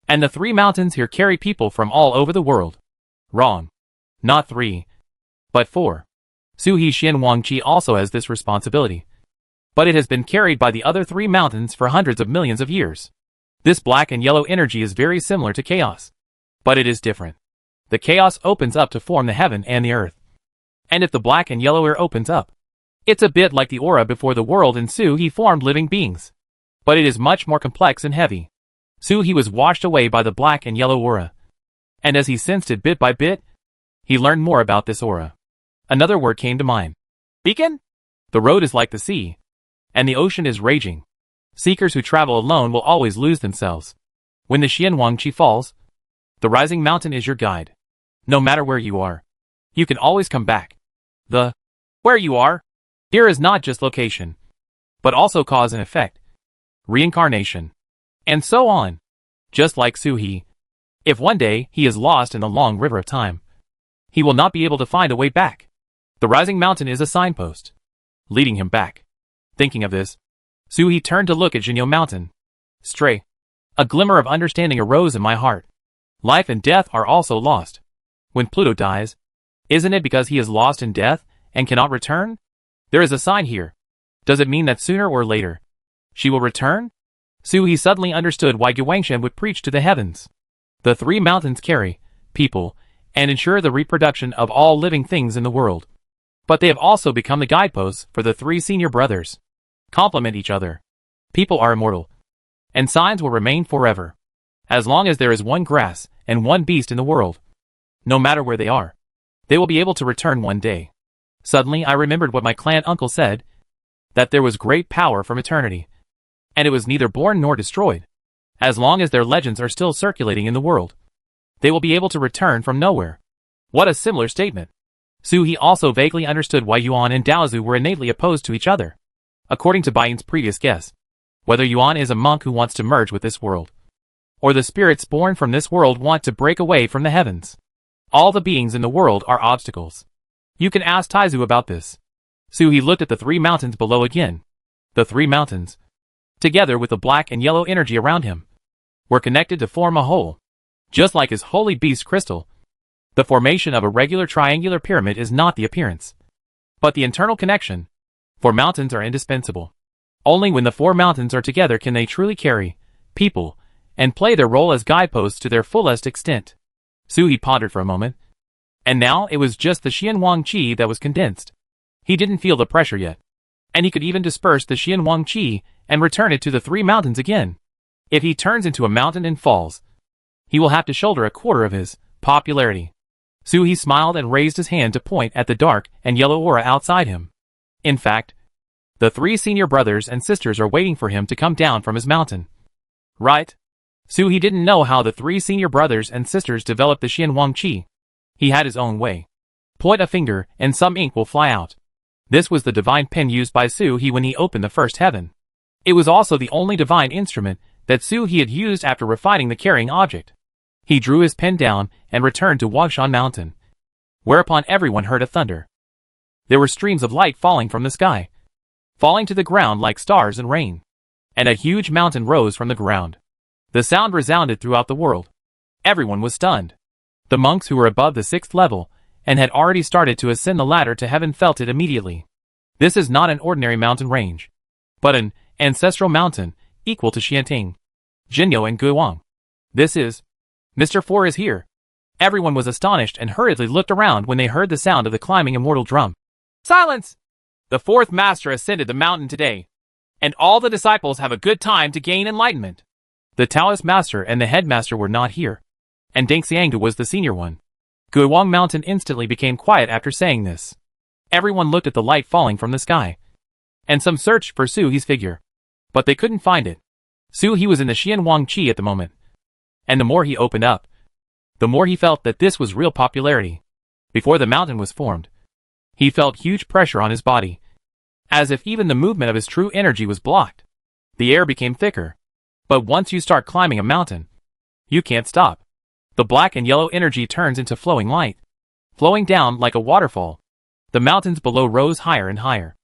[SPEAKER 1] and the 3 mountains here carry people from all over the world. Wrong. Not 3, but 4. Suhi Xianwang Qi also has this responsibility, but it has been carried by the other 3 mountains for hundreds of millions of years. This black and yellow energy is very similar to chaos, but it is different. The chaos opens up to form the heaven and the earth, and if the black and yellow air opens up,
[SPEAKER 2] It's a bit like the aura before the world in Su-He formed living beings. But it is much more complex and heavy. Su-He was washed away by the black and yellow aura. And as he sensed it bit by bit, he learned more about this aura. Another word came to mind. Beacon? The road is like the sea. And the ocean is raging. Seekers who travel alone will always lose themselves. When the Xianwangqi falls, the rising mountain is your guide. No matter where you are, you can always come back. The where you are here is not just location, but also cause and effect, reincarnation, and so on. Just like Su-He. If one day he is lost in the long river of time, he will not be able to find a way back. The rising mountain is a signpost, leading him back. Thinking of this, Su-He turned to look at Jinyo Mountain. Stray. A glimmer of understanding arose in my heart. Life and death are also lost. When Pluto dies, isn't it because he is lost in death and cannot return? There is a sign here. Does it mean that sooner or later, she will return? Su-He suddenly understood why Guangshan would preach to the heavens. The three mountains carry people and ensure the reproduction of all living things in the world. But they have also become the guideposts for the three senior brothers. Complement each other. People are immortal, and signs will remain forever. As long as there is one grass and one beast in the world, no matter where they are, they will be able to return one day. Suddenly I remembered what my clan uncle said, that there was great power from eternity, and it was neither born nor destroyed. As long as their legends are still circulating in the world, they will be able to return from nowhere. What a similar statement. Su-He also vaguely understood why Yuan and Daozu were innately opposed to each other. According to Baiyin's previous guess, whether Yuan is a monk who wants to merge with this world, or the spirits born from this world want to break away from the heavens. All the beings in the world are obstacles. You can ask Taizu about this. Su-He looked at the three mountains below again. The three mountains, together with the black and yellow energy around him, were connected to form a whole. Just like his holy beast crystal, the formation of a regular triangular pyramid is not the appearance, but the internal connection. For mountains are indispensable. Only when the four mountains are together can they truly carry people and play their role as guideposts to their fullest extent. Su-He pondered for a moment, and now it was just the Xianwangqi that was condensed. He didn't feel the pressure yet, and he could even disperse the Xianwangqi and return it to the three mountains again. If he turns into a mountain and falls, he will have to shoulder a quarter of his popularity. Su-He smiled and raised his hand to point at the dark and yellow aura outside him. In fact, the three senior brothers and sisters are waiting for him to come down from his mountain. Right? Su-He didn't know how the three senior brothers and sisters developed the Xianwangqi. He had his own way. Point a finger and some ink will fly out. This was the divine pen used by Su-He when he opened the first heaven. It was also the only divine instrument that Su-He had used after refining the carrying object. He drew his pen down and returned to Wangshan Mountain, whereupon everyone heard a thunder. There were streams of light falling from the sky, falling to the ground like stars and rain, and a huge mountain rose from the ground. The sound resounded throughout the world. Everyone was stunned. The monks who were above the 6th level and had already started to ascend the ladder to heaven felt it immediately. This is not an ordinary mountain range, but an ancestral mountain equal to Xianting, Jinyo and Guiwang. This is Mr. Four is here. Everyone was astonished and hurriedly looked around when they heard the sound of the climbing immortal drum. Silence! The fourth master ascended the mountain today, and all the disciples have a good time to gain enlightenment. The Taoist master and the headmaster were not here, and Deng Xiangdu was the senior one. Guiwang Mountain instantly became quiet after saying this. Everyone looked at the light falling from the sky, and some searched for Su-He's figure, but they couldn't find it. Su-He was in the Xianwangqi at the moment, and the more he opened up, the more he felt that this was real popularity. Before the mountain was formed, he felt huge pressure on his body, as if even the movement of his true energy was blocked. The air became thicker, but once you start climbing a mountain, you can't stop. The black and yellow energy turns into flowing light, flowing down like a waterfall. The mountains below rose higher and higher.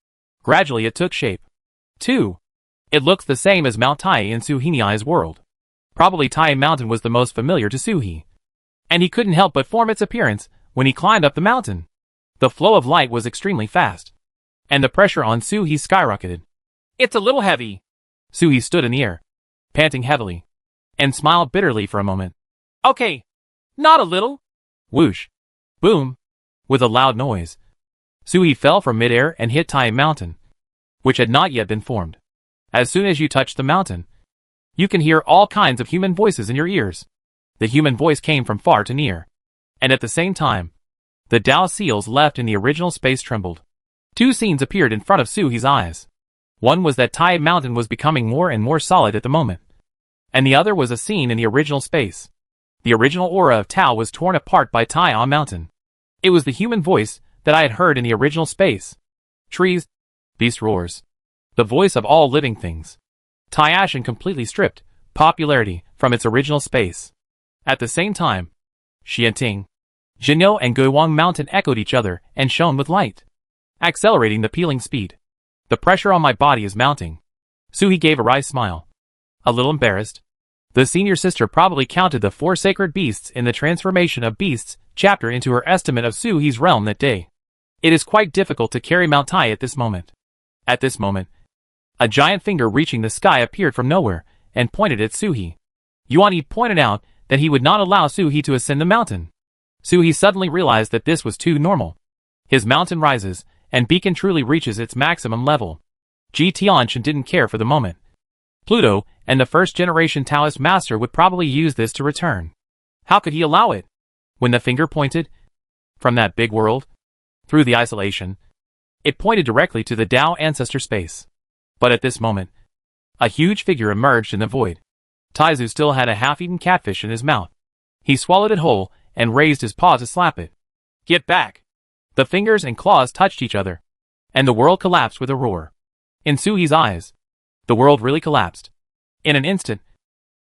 [SPEAKER 2] Gradually it took shape. 2. It looks the same as Mount Tai in Su-He world. Probably Tai Mountain was the most familiar to Su-He, and he couldn't help but form its appearance when he climbed up the mountain. The flow of light was extremely fast, and the pressure on Su-He skyrocketed. It's a little heavy. Su-He stood in the air, panting heavily, and smiled bitterly for a moment. Okay, not a little. Whoosh. Boom. With a loud noise,
[SPEAKER 1] Suhi fell from midair and hit Tai Mountain, which had not yet been formed. As soon as you touch the mountain, you can hear all kinds of human voices in your ears. The human voice came from far to near. And at the same time, the Tao seals left in the original space trembled. Two scenes appeared in front of Suhi's eyes. One was that Tai Mountain was becoming more and more solid at the moment. And the other was a scene in the original space. The original aura of Tao was torn apart by Tai Mountain. It was the human voice that I had heard in the original space. Trees, beast roars. The voice of all living things. Tai Ashen completely stripped popularity from its original space. At the same time, Xianting, Jinyo and Guiwang Mountain echoed each other and shone with light, accelerating the peeling speed. The pressure on my body is mounting. Suhi gave a wry smile. A little embarrassed. The senior sister probably counted the 4 sacred beasts in the Transformation of Beasts chapter into her estimate of Suhi's realm that day. It is quite difficult to carry Mount Tai at this moment. At this moment, a giant finger reaching the sky appeared from nowhere and pointed at Suhi. Yuan Yi pointed out that he would not allow Suhi to ascend the mountain. Suhi suddenly realized that this was too normal. His mountain rises, and beacon truly reaches its maximum level. Ji Tianxin didn't care for the moment. Pluto and the first-generation Taoist master would probably use this to return. How could he allow it? When the finger pointed from that big world, through the isolation, it pointed directly to the Tao ancestor space. But at this moment, a huge figure emerged in the void. Taizu still had a half-eaten catfish in his mouth. He swallowed it whole and raised his paw to slap it. Get back! The fingers and claws touched each other, and the world collapsed with a roar. In Suhi's eyes, the world really collapsed. In an instant,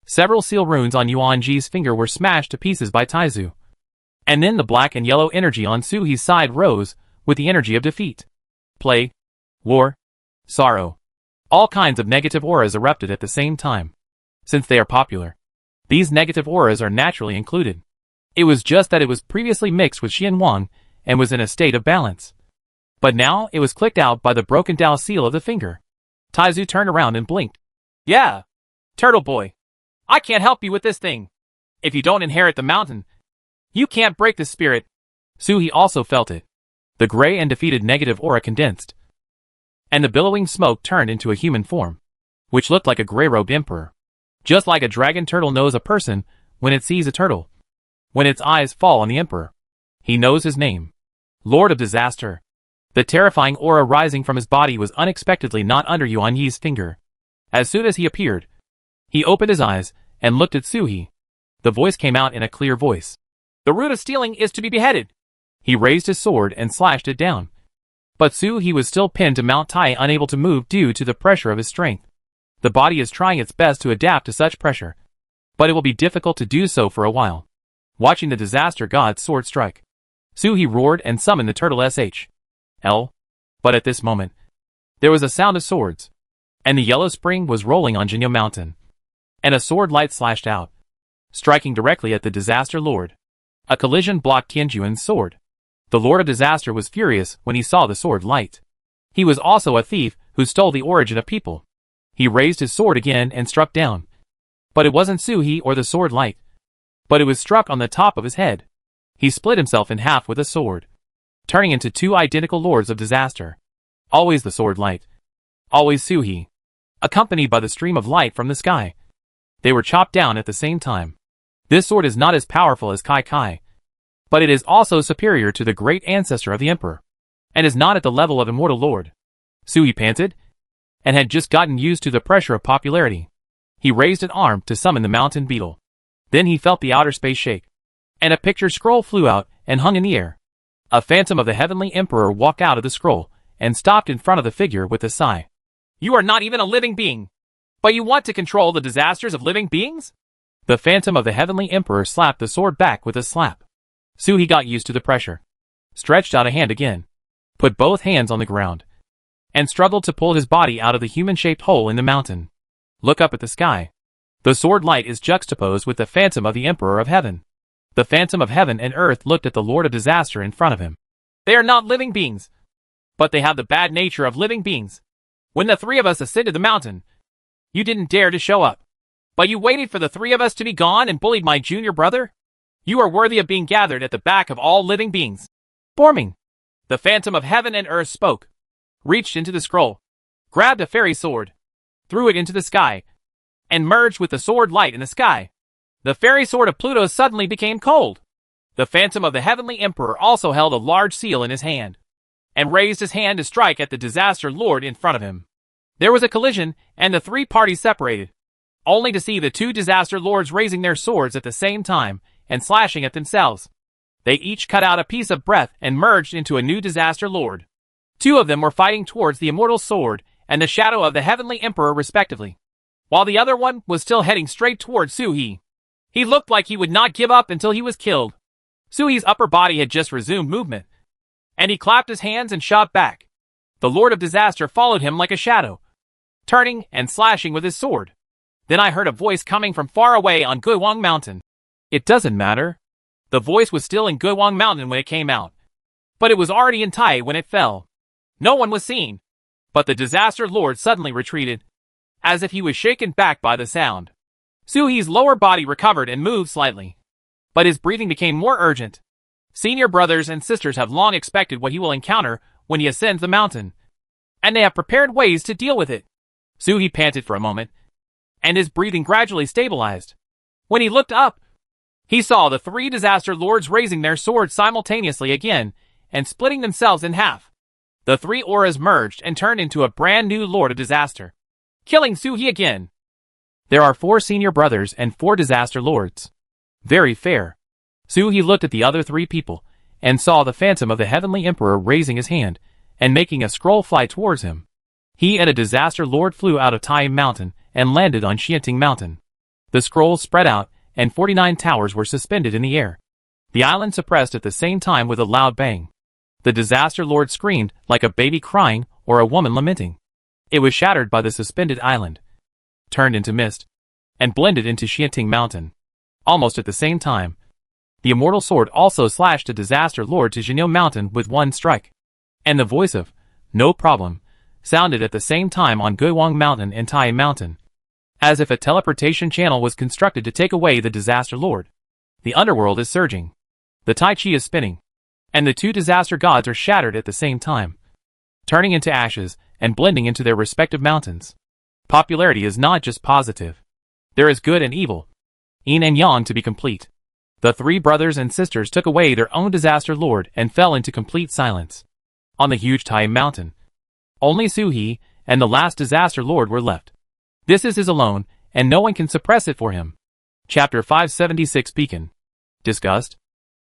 [SPEAKER 1] several seal runes on Yuan Ji's finger were smashed to pieces by Taizu. And then the black and yellow energy on Suhi's side rose with the energy of defeat. Plague, war, sorrow. All kinds of negative auras erupted at the same time. Since they are popular, these negative auras are naturally included. It was just that it was previously mixed with Xian Wang and was in a state of balance. But now it was clicked out by the broken Tao seal of the finger. Taizu turned around and blinked. Yeah, Turtle Boy. I can't help you with this thing. If you don't inherit the mountain, you can't break the spirit. Suhi also felt it. The gray and defeated negative aura condensed, and the billowing smoke turned into a human form, which looked like a gray-robed emperor. Just like a dragon turtle knows a person when it sees a turtle. When its eyes fall on the emperor, he knows his name. Lord of Disaster. The terrifying aura rising from his body was unexpectedly not under Yuan Yi's finger. As soon as he appeared, he opened his eyes and looked at Suhi. The voice came out in a clear voice. The root of stealing is to be beheaded. He raised his sword and slashed it down. But Suhi was still pinned to Mount Tai, unable to move due to the pressure of his strength. The body is trying its best to adapt to such pressure, but it will be difficult to do so for a while. Watching the disaster god's sword strike, Suhi roared and summoned the turtle SHL. But at this moment, there was a sound of swords, and the yellow spring was rolling on Jinyo Mountain, and a sword light slashed out, striking directly at the disaster lord. A collision blocked Tianjuan's sword. The Lord of Disaster was furious when he saw the sword light. He was also a thief who stole the origin of people. He raised his sword again and struck down. But it wasn't Suhi or the sword light, but it was struck on the top of his head. He split himself in half with a sword, turning into 2 identical Lords of Disaster. Always the sword light. Always Suhi. Accompanied by the stream of light from the sky. They were chopped down at the same time. This sword is not as powerful as Kai Kai, but it is also superior to the great ancestor of the emperor, and is not at the level of immortal lord. Suhi panted, and had just gotten used to the pressure of popularity. He raised an arm to summon the mountain beetle. Then he felt the outer space shake, and a picture scroll flew out and hung in the air. A phantom of the heavenly emperor walked out of the scroll and stopped in front of the figure with a sigh. You are not even a living being, but you want to control the disasters of living beings? The phantom of the heavenly emperor slapped the sword back with a slap. Suhi got used to the pressure, stretched out a hand again, put both hands on the ground, and struggled to pull his body out of the human-shaped hole in the mountain. Look up at the sky. The sword light is juxtaposed with the phantom of the Emperor of Heaven. The phantom of heaven and earth looked at the Lord of Disaster in front of him. They are not living beings, but they have the bad nature of living beings. When the 3 of us ascended the mountain, you didn't dare to show up, but you waited for the 3 of us to be gone and bullied my junior brother? You are worthy of being gathered at the back of all living beings. Forming.
[SPEAKER 2] The phantom of heaven and earth spoke, reached into the scroll, grabbed a fairy sword, threw it into the sky, and merged with the sword light in the sky. The fairy sword of Pluto suddenly became cold. The phantom of the heavenly emperor also held a large seal in his hand, and raised his hand to strike at the disaster lord in front of him. There was a collision, and the three parties separated, only to see the two disaster lords raising their swords at the same time and slashing at themselves. They each cut out a piece of breath and merged into a new disaster lord. Two of them were fighting towards the immortal sword and the shadow of the heavenly emperor respectively, while the other one was still heading straight towards Suhi. He looked like he would not give up until he was killed. Suhi's upper body had just resumed movement, and he clapped his hands and shot back. The Lord of Disaster followed him like a shadow, turning and slashing with his sword. Then I heard a voice coming from far away on Guiwang Mountain. It doesn't matter. The voice was still in Guiwang Mountain when it came out, but it was already in Tai when it fell. No one was seen, but the disaster lord suddenly retreated, as if he was shaken back by the sound. Suhi's lower body recovered and moved slightly, but his breathing became more urgent. Senior brothers and sisters have long expected what he will encounter when he ascends the mountain, and they have prepared ways to deal with it. Suhi panted for a moment, and his breathing gradually stabilized. When he looked up, he saw the three disaster lords raising their swords simultaneously again and splitting themselves in half. The three auras merged and turned into a brand new Lord of Disaster, killing Suhi again. There are 4 senior brothers and 4 disaster lords. Very fair. Suhi looked at the other 3 people and saw the phantom of the heavenly emperor raising his hand and making a scroll fly towards him. He and a disaster lord flew out of Tai Mountain and landed on Xianting Mountain. The scrolls spread out and 49 towers were suspended in the air. The island suppressed at the same time with a loud bang. The disaster lord screamed like a baby crying or a woman lamenting. It was shattered by the suspended island, turned into mist, and blended into Xianting Mountain. Almost at the same time, the immortal sword also slashed a disaster lord to Jinyo Mountain with one strike. And the voice of, "No problem," sounded at the same time on Guiwang Mountain and Tai Mountain, as if a teleportation channel was constructed to take away the disaster lord. The underworld is surging. The Tai Chi is spinning, and the 2 disaster gods are shattered at the same time, turning into ashes and blending into their respective mountains. Popularity is not just positive. There is good and evil, yin and yang to be complete. The 3 brothers and sisters took away their own disaster lord and fell into complete silence. On the huge Tai Mountain, only Suhi and the last disaster lord were left. This is his alone, and no one can suppress it for him. Chapter 576 Beacon. Disgust.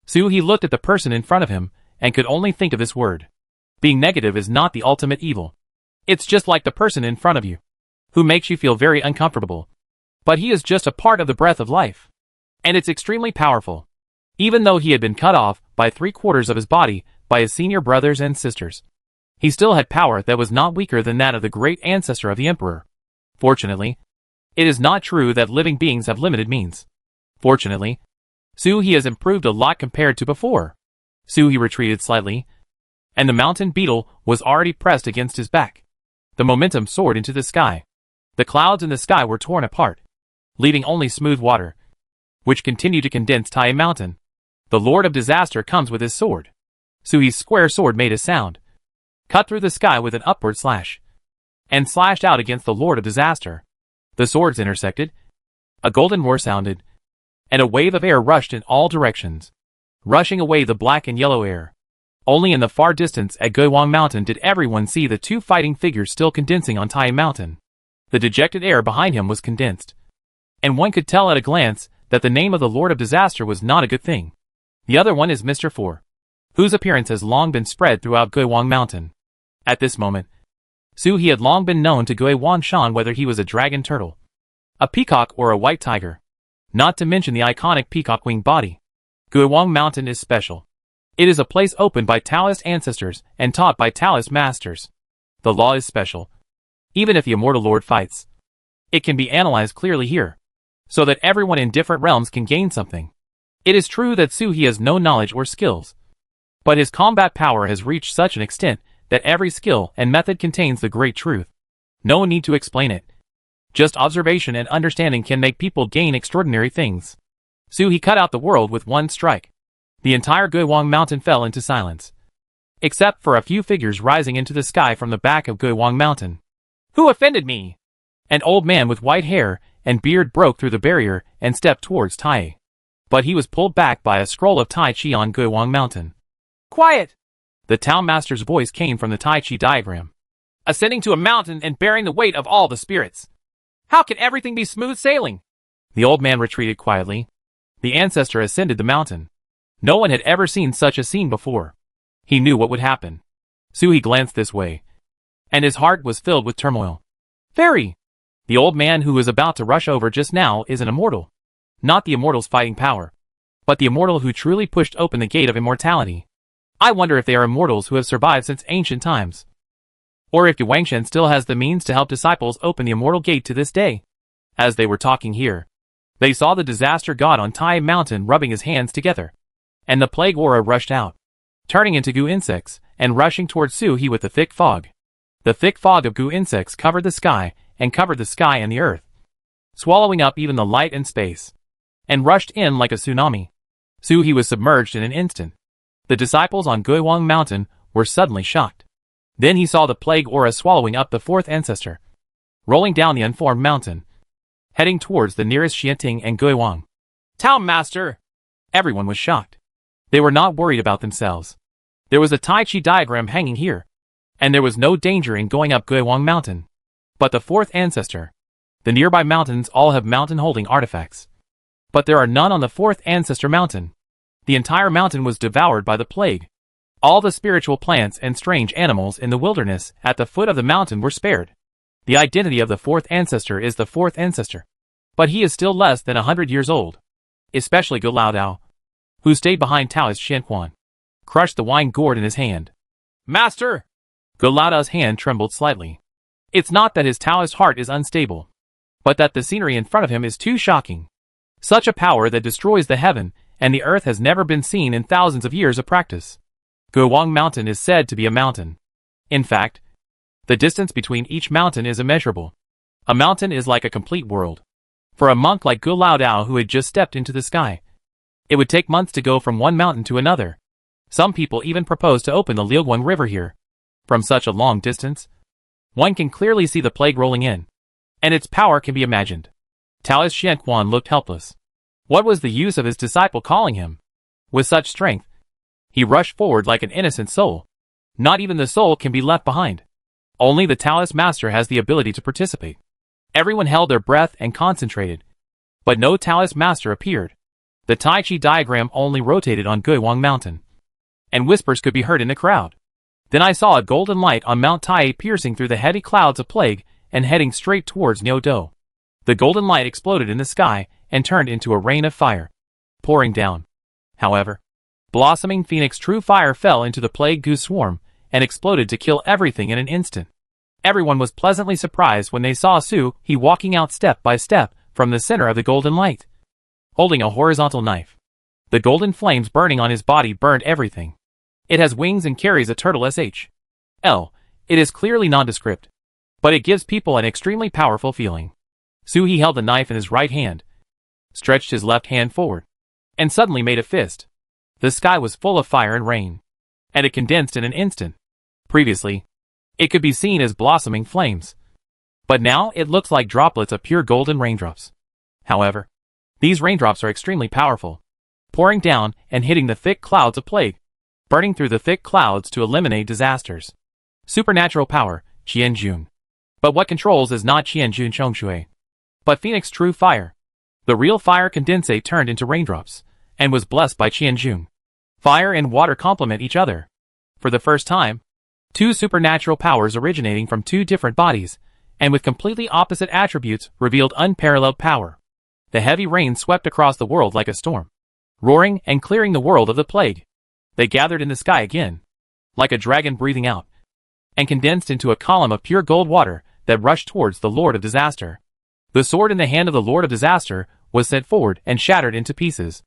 [SPEAKER 2] Suhi looked at the person in front of him and could only think of this word. Being negative is not the ultimate evil. It's just like the person in front of you, who makes you feel very uncomfortable. But he is just a part of the breath of life, and it's extremely powerful. Even though he had been cut off by 3/4 of his body by his senior brothers and sisters, he still had power that was not weaker than that of the great ancestor of the emperor. Fortunately, it is not true that living beings have limited means. Fortunately, Suhi has improved a lot compared to before. Suhi retreated slightly, and the mountain beetle was already pressed against his back. The momentum soared into the sky. The clouds in the sky were torn apart, leaving only smooth water, which continued to condense Tai Mountain. The Lord of Disaster comes with his sword. Suhi's square sword made a sound, cut through the sky with an upward slash, and slashed out against the Lord of Disaster. The swords intersected, a golden roar sounded, and a wave of air rushed in all directions, rushing away the black and yellow air. Only in the far distance at Guiwang Mountain did everyone see the 2 fighting figures still condensing on Tai Mountain. The dejected air behind him was condensed, and one could tell at a glance that the name of the Lord of Disaster was not a good thing. The other one is Mr. 4, whose appearance has long been spread throughout Guiwang Mountain. At this moment, Suhi had long been known to Guiwan Shan whether he was a dragon turtle, a peacock or a white tiger, not to mention the iconic peacock wing body. Guiwang Mountain is special. It is a place opened by Taoist ancestors and taught by Taoist masters. The law is special. Even if the immortal lord fights, it can be analyzed clearly here, so that everyone in different realms can gain something. It is true that Suhi has no knowledge or skills, but his combat power has reached such an extent that every skill and method contains the great truth. No need to explain it. Just observation and understanding can make people gain extraordinary things. Suhi cut out the world with one strike. The entire Guiwang Mountain fell into silence.
[SPEAKER 1] except for a few figures rising into the sky from the back of Guiwang Mountain.
[SPEAKER 2] Who offended me?
[SPEAKER 1] An old man with white hair and beard broke through the barrier and stepped towards Tai. But he was pulled back by a scroll of Tai Chi on Guiwang Mountain.
[SPEAKER 2] Quiet!
[SPEAKER 1] The town master's voice came from the Tai Chi diagram.
[SPEAKER 2] Ascending to a mountain and bearing the weight of all the spirits. How can everything be smooth sailing?
[SPEAKER 1] The old man retreated quietly. The ancestor ascended the mountain. No one had ever seen such a scene before. He knew what would happen. Sui glanced this way, and his heart was filled with turmoil.
[SPEAKER 2] Fairy!
[SPEAKER 1] The old man who was about to rush over just now is an immortal. Not the immortal's fighting power, but the immortal who truly pushed open the gate of immortality. I wonder if they are immortals who have survived since ancient times. Or if Yuangshen still has the means to help disciples open the immortal gate to this day. As they were talking here, they saw the disaster god on Tai Mountain rubbing his hands together. And the plague aura rushed out, turning into goo insects, and rushing towards Suhi with the thick fog. The thick fog of goo insects covered the sky, and covered the sky and the earth, swallowing up even the light and space, and rushed in like a tsunami. Suhi was submerged in an instant. The disciples on Guiwang Mountain were suddenly shocked. Then he saw the plague aura swallowing up the fourth ancestor, rolling down the unformed mountain, heading towards the nearest Xianting and Guiwang.
[SPEAKER 2] Town Master!
[SPEAKER 1] Everyone was shocked. They were not worried about themselves. There was a Tai Chi diagram hanging here, and there was no danger in going up Guiwang Mountain. But the fourth ancestor, the nearby mountains all have mountain-holding artifacts. But there are none on the fourth ancestor mountain. The entire mountain was devoured by the plague. All the spiritual plants and strange animals in the wilderness at the foot of the mountain were spared. The identity of the fourth ancestor is the fourth ancestor. But he is still less than 100 years old. Especially Gu Laodao, who stayed behind Taoist Xianquan, crushed the wine gourd in his hand.
[SPEAKER 2] Master!
[SPEAKER 1] Gu Laodao's hand trembled slightly. It's not that his Taoist heart is unstable, but that the scenery in front of him is too shocking. Such a power that destroys the heaven and the earth has never been seen in thousands of years of practice. Guiwang Mountain is said to be a mountain. In fact, the distance between each mountain is immeasurable. A mountain is like a complete world. For a monk like Gu Laodao who had just stepped into the sky, it would take months to go from one mountain to another. Some people even propose to open the Liuguang River here. From such a long distance, one can clearly see the plague rolling in, and its power can be imagined. Taoist Xianquan looked helpless. What was the use of his disciple calling him? With such strength, he rushed forward like an innocent soul. Not even the soul can be left behind. Only the Taoist master has the ability to participate. Everyone held their breath and concentrated, but no Taoist master appeared. The Tai Chi diagram only rotated on Guiwang Mountain, and whispers could be heard in the crowd. Then I saw a golden light on Mount Tai piercing through the heavy clouds of plague and heading straight towards Niudo. The golden light exploded in the sky and turned into a rain of fire, pouring down. However, blossoming phoenix true fire fell into the plague goo swarm and exploded to kill everything in an instant. Everyone was pleasantly surprised when they saw He walking out step by step from the center of the golden light, holding a horizontal knife. The golden flames burning on his body burned everything. It has wings and carries a turtle SHL. It is clearly nondescript, but it gives people an extremely powerful feeling. He held the knife in his right hand, stretched his left hand forward, and suddenly made a fist. The sky was full of fire and rain, and it condensed in an instant. Previously, it could be seen as blossoming flames, but now it looks like droplets of pure golden raindrops. However, these raindrops are extremely powerful, pouring down and hitting the thick clouds of plague, burning through the thick clouds to eliminate disasters. Supernatural power, Qianjun. But what controls is not Qianjun Chongshui, but Phoenix True Fire. The real fire condensate turned into raindrops, and was blessed by Qianjun. Fire and water complement each other. For the first time, two supernatural powers originating from two different bodies, and with completely opposite attributes, revealed unparalleled power. The heavy rain swept across the world like a storm, roaring and clearing the world of the plague. They gathered in the sky again, like a dragon breathing out, and condensed into a column of pure gold water that rushed towards the Lord of Disaster. The sword in the hand of the Lord of Disaster was sent forward and shattered into pieces,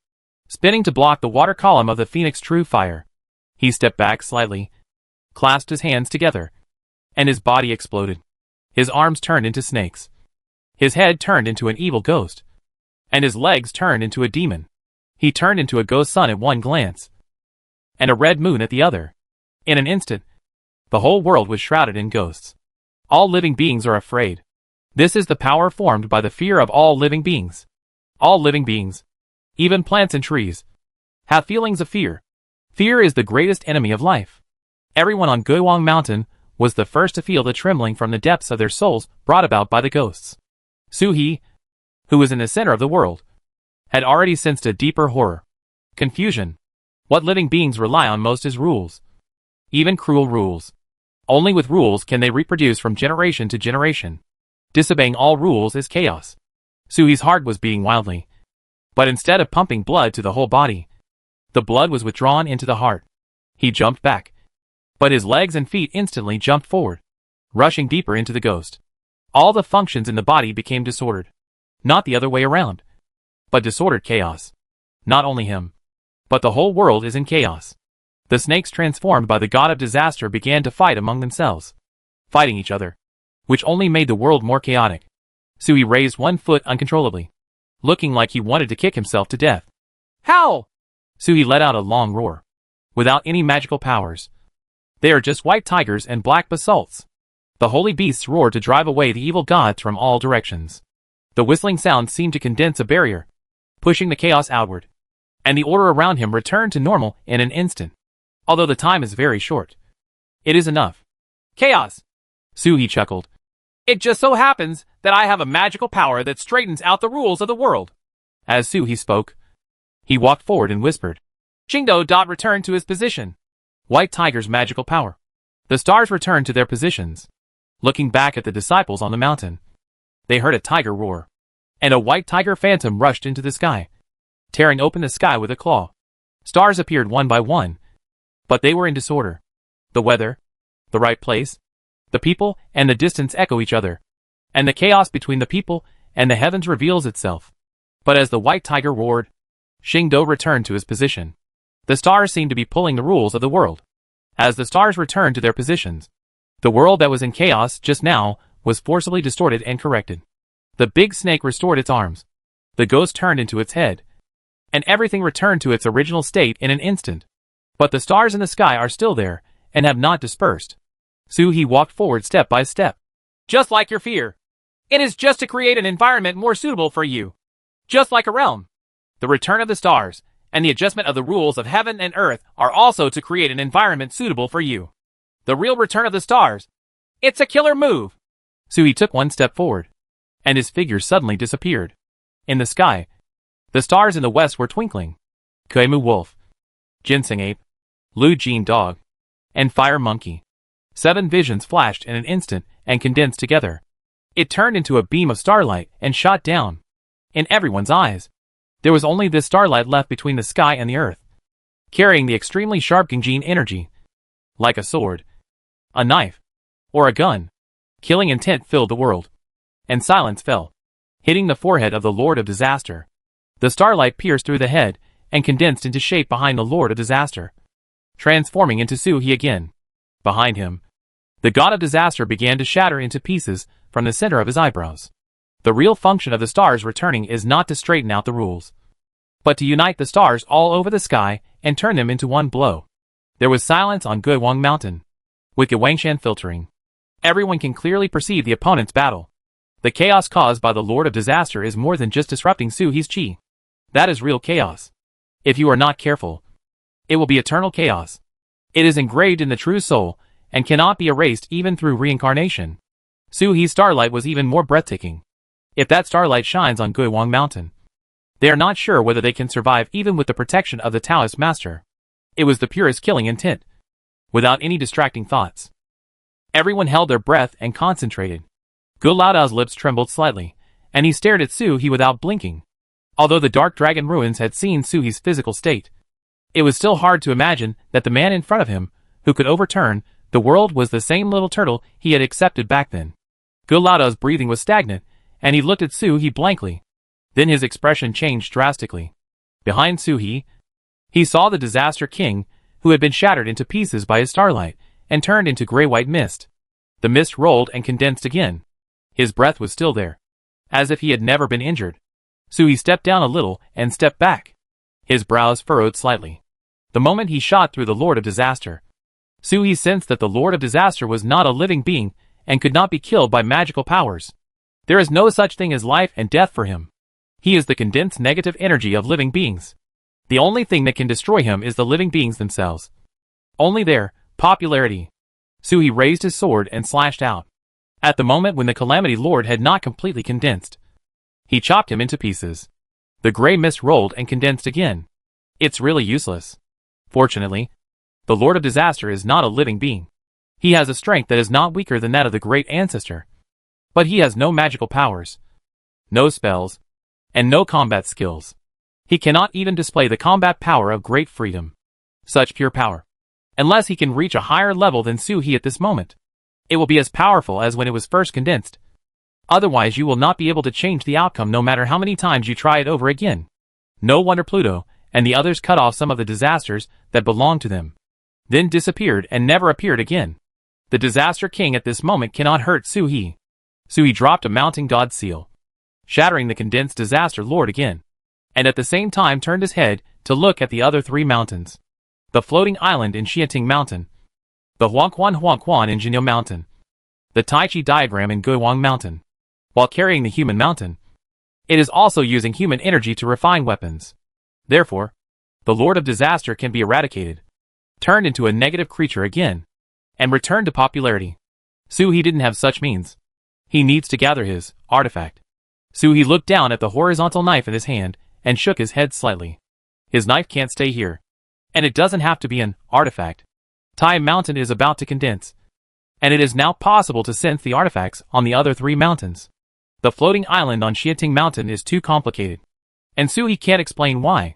[SPEAKER 1] spinning to block the water column of the Phoenix True Fire. He stepped back slightly, clasped his hands together, and his body exploded. His arms turned into snakes. His head turned into an evil ghost, and his legs turned into a demon. He turned into a ghost sun at one glance, and a red moon at the other. In an instant, the whole world was shrouded in ghosts. All living beings are afraid. This is the power formed by the fear of all living beings. All living beings, even plants and trees, have feelings of fear. Fear is the greatest enemy of life. Everyone on Guiwang Mountain was the first to feel the trembling from the depths of their souls brought about by the ghosts. Su-hee, who was in the center of the world, had already sensed a deeper horror. Confusion. What living beings rely on most is rules. Even cruel rules. Only with rules can they reproduce from generation to generation. Disobeying all rules is chaos. Su-hee's heart was beating wildly. But instead of pumping blood to the whole body, the blood was withdrawn into the heart. He jumped back. But his legs and feet instantly jumped forward, rushing deeper into the ghost. All the functions in the body became disordered. Not the other way around, but disordered chaos. Not only him, but the whole world is in chaos. The snakes transformed by the god of disaster began to fight among themselves, fighting each other, which only made the world more chaotic. Su-hee raised one foot uncontrollably, looking like he wanted to kick himself to death.
[SPEAKER 2] Howl!
[SPEAKER 1] Su-hee let out a long roar. Without any magical powers. They are just white tigers and black basalts. The holy beasts roared to drive away the evil gods from all directions. The whistling sound seemed to condense a barrier, pushing the chaos outward. And the order around him returned to normal in an instant. Although the time is very short. It is enough.
[SPEAKER 2] Chaos!
[SPEAKER 1] Su-hee chuckled.
[SPEAKER 2] It just so happens that I have a magical power that straightens out the rules of the world.
[SPEAKER 1] As Su-hee spoke, he walked forward and whispered.
[SPEAKER 2] Jingdo. Returned to his position.
[SPEAKER 1] White Tiger's magical power. The stars returned to their positions. Looking back at the disciples on the mountain, they heard a tiger roar. And a white tiger phantom rushed into the sky, tearing open the sky with a claw. Stars appeared one by one, but they were in disorder. The weather, the right place, the people, and the distance echo each other. And the chaos between the people and the heavens reveals itself. But as the white tiger roared, Jingdo returned to his position. The stars seemed to be pulling the rules of the world. As the stars returned to their positions, the world that was in chaos just now was forcibly distorted and corrected. The big snake restored its arms. The ghost turned into its head. And everything returned to its original state in an instant. But the stars in the sky are still there, and have not dispersed. Su-hee walked forward step by step.
[SPEAKER 2] Just like your fear. It is just to create an environment more suitable for you. Just like a realm. The return of the stars, and the adjustment of the rules of heaven and earth are also to create an environment suitable for you. The real return of the stars. It's a killer move.
[SPEAKER 1] Su-hee took one step forward, and his figure suddenly disappeared. In the sky, the stars in the west were twinkling. Kuemu wolf, ginseng ape, Lu Jin dog, and fire monkey. 7 visions flashed in an instant and condensed together. It turned into a beam of starlight and shot down. In everyone's eyes, there was only this starlight left between the sky and the earth, carrying the extremely sharp Genjin energy. Like a sword, a knife, or a gun, killing intent filled the world. And silence fell, hitting the forehead of the Lord of Disaster. The starlight pierced through the head and condensed into shape behind the Lord of Disaster, transforming into Su-hee again. Behind him, the god of disaster began to shatter into pieces from the center of his eyebrows. The real function of the stars returning is not to straighten out the rules, but to unite the stars all over the sky and turn them into one blow. There was silence on Guiwang Mountain, with Guiwangshan filtering. Everyone can clearly perceive the opponent's battle. The chaos caused by the Lord of Disaster is more than just disrupting Su-hee's chi. That is real chaos. If you are not careful, it will be eternal chaos. It is engraved in the true soul and cannot be erased even through reincarnation. Su-hee's starlight was even more breathtaking. If that starlight shines on Guiwang Mountain, they are not sure whether they can survive even with the protection of the Taoist master. It was the purest killing intent, without any distracting thoughts. Everyone held their breath and concentrated. Gu Laodao's lips trembled slightly, and he stared at Su-hee without blinking. Although the Dark Dragon ruins had seen Su-hee's physical state, it was still hard to imagine that the man in front of him, who could overturn the world, was the same little turtle he had accepted back then. Gu Laodao's breathing was stagnant, and he looked at Su-hee blankly. Then his expression changed drastically. Behind Su-hee, he saw the Disaster King, who had been shattered into pieces by his starlight, and turned into gray-white mist. The mist rolled and condensed again. His breath was still there, as if he had never been injured. Su-hee stepped down a little and stepped back. His brows furrowed slightly. The moment he shot through the Lord of Disaster, Suhi sensed that the Lord of Disaster was not a living being and could not be killed by magical powers. There is no such thing as life and death for him. He is the condensed negative energy of living beings. The only thing that can destroy him is the living beings themselves. Only their popularity. Suhi raised his sword and slashed out. At the moment when the Calamity Lord had not completely condensed, he chopped him into pieces. The gray mist rolled and condensed again. It's really useless. Fortunately, the Lord of Disaster is not a living being. He has a strength that is not weaker than that of the great ancestor. But he has no magical powers, no spells, and no combat skills. He cannot even display the combat power of great freedom. Such pure power. Unless he can reach a higher level than Suhi at this moment, it will be as powerful as when it was first condensed. Otherwise you will not be able to change the outcome no matter how many times you try it over again. No wonder Pluto and the others cut off some of the disasters that belonged to them, then disappeared and never appeared again. The Disaster King at this moment cannot hurt Suhi. Suhi dropped a mounting god seal, shattering the condensed Disaster Lord again, and at the same time turned his head to look at the other three mountains. The floating island in Xiating Mountain, the Huangquan in Jinyo Mountain, the Tai Chi diagram in Guiwang Mountain. While carrying the human mountain, it is also using human energy to refine weapons. Therefore, the Lord of Disaster can be eradicated, turned into a negative creature again, and returned to popularity. Suhi didn't have such means. He needs to gather his artifact. Suhi looked down at the horizontal knife in his hand and shook his head slightly. His knife can't stay here. And it doesn't have to be an artifact. Tai Mountain is about to condense, and it is now possible to sense the artifacts on the other three mountains. The floating island on Xiating Mountain is too complicated, and Suhi can't explain why.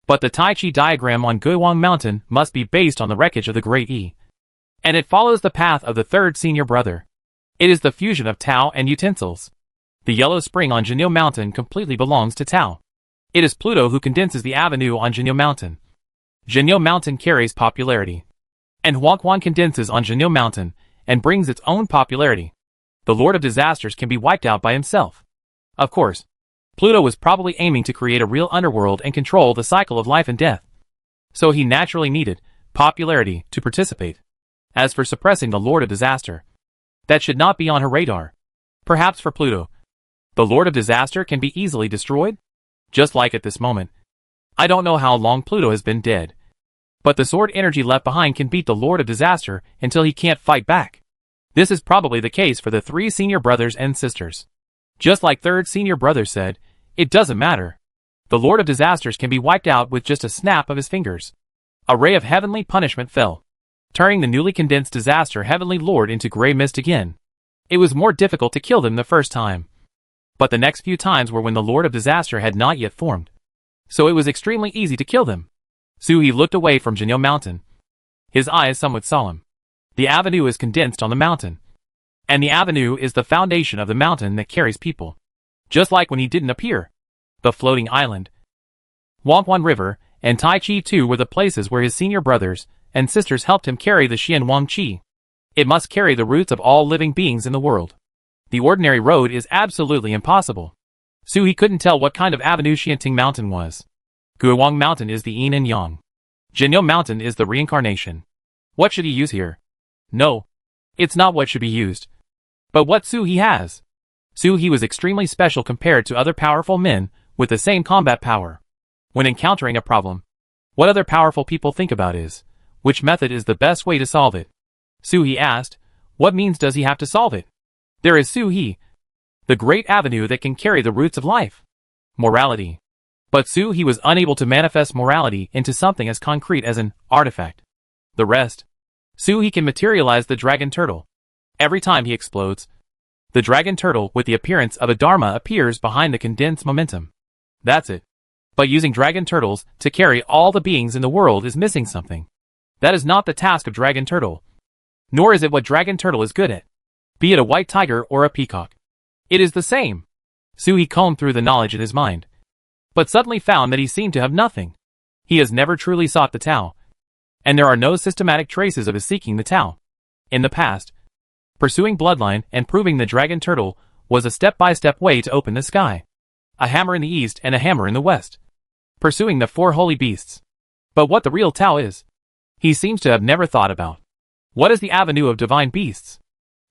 [SPEAKER 1] But the Tai Chi diagram on Guiwang Mountain must be based on the wreckage of the Great E, and it follows the path of the third senior brother. It is the fusion of Tao and utensils. The yellow spring on Jinyo Mountain completely belongs to Tao. It is Pluto who condenses the avenue on Jinyo Mountain. Jinyo Mountain carries popularity, and Huangquan condenses on Jinyo Mountain and brings its own popularity. The Lord of Disasters can be wiped out by himself. Of course, Pluto was probably aiming to create a real underworld and control the cycle of life and death. So he naturally needed popularity to participate. As for suppressing the Lord of Disaster, that should not be on her radar. Perhaps for Pluto, the Lord of Disaster can be easily destroyed? Just like at this moment. I don't know how long Pluto has been dead, but the sword energy left behind can beat the Lord of Disaster until he can't fight back. This is probably the case for the three senior brothers and sisters. Just like third senior brother said, it doesn't matter. The Lord of Disasters can be wiped out with just a snap of his fingers. A ray of heavenly punishment fell, turning the newly condensed Disaster Heavenly Lord into gray mist again. It was more difficult to kill them the first time, but the next few times were when the Lord of Disaster had not yet formed. So it was extremely easy to kill them. Suhi looked away from Jinyo Mountain, his eyes somewhat solemn. The avenue is condensed on the mountain, and the avenue is the foundation of the mountain that carries people. Just like when he didn't appear. The floating island, Huangquan River, and Tai Chi too were the places where his senior brothers and sisters helped him carry the Xian Wang Qi. It must carry the roots of all living beings in the world. The ordinary road is absolutely impossible. Suhi couldn't tell what kind of avenue Xianting Mountain was. Guiwang Mountain is the yin and yang. Jinyo Mountain is the reincarnation. What should he use here? No, it's not what should be used, but what Suhi has. Suhi was extremely special compared to other powerful men with the same combat power. When encountering a problem, what other powerful people think about is, which method is the best way to solve it? Suhi asked, what means does he have to solve it? There is Suhi, the great avenue that can carry the roots of life. Morality. But Suhi was unable to manifest morality into something as concrete as an artifact. The rest. Suhi can materialize the dragon turtle. Every time he explodes, the dragon turtle with the appearance of a dharma appears behind the condensed momentum. That's it. But using dragon turtles to carry all the beings in the world is missing something. That is not the task of dragon turtle. Nor is it what dragon turtle is good at. Be it a white tiger or a peacock. It is the same. Suhi combed through the knowledge in his mind, but suddenly found that he seemed to have nothing. He has never truly sought the Tao, and there are no systematic traces of his seeking the Tao. In the past, pursuing bloodline and proving the dragon turtle was a step-by-step way to open the sky. A hammer in the east and a hammer in the west. Pursuing the four holy beasts. But what the real Tao is, he seems to have never thought about. What is the avenue of divine beasts?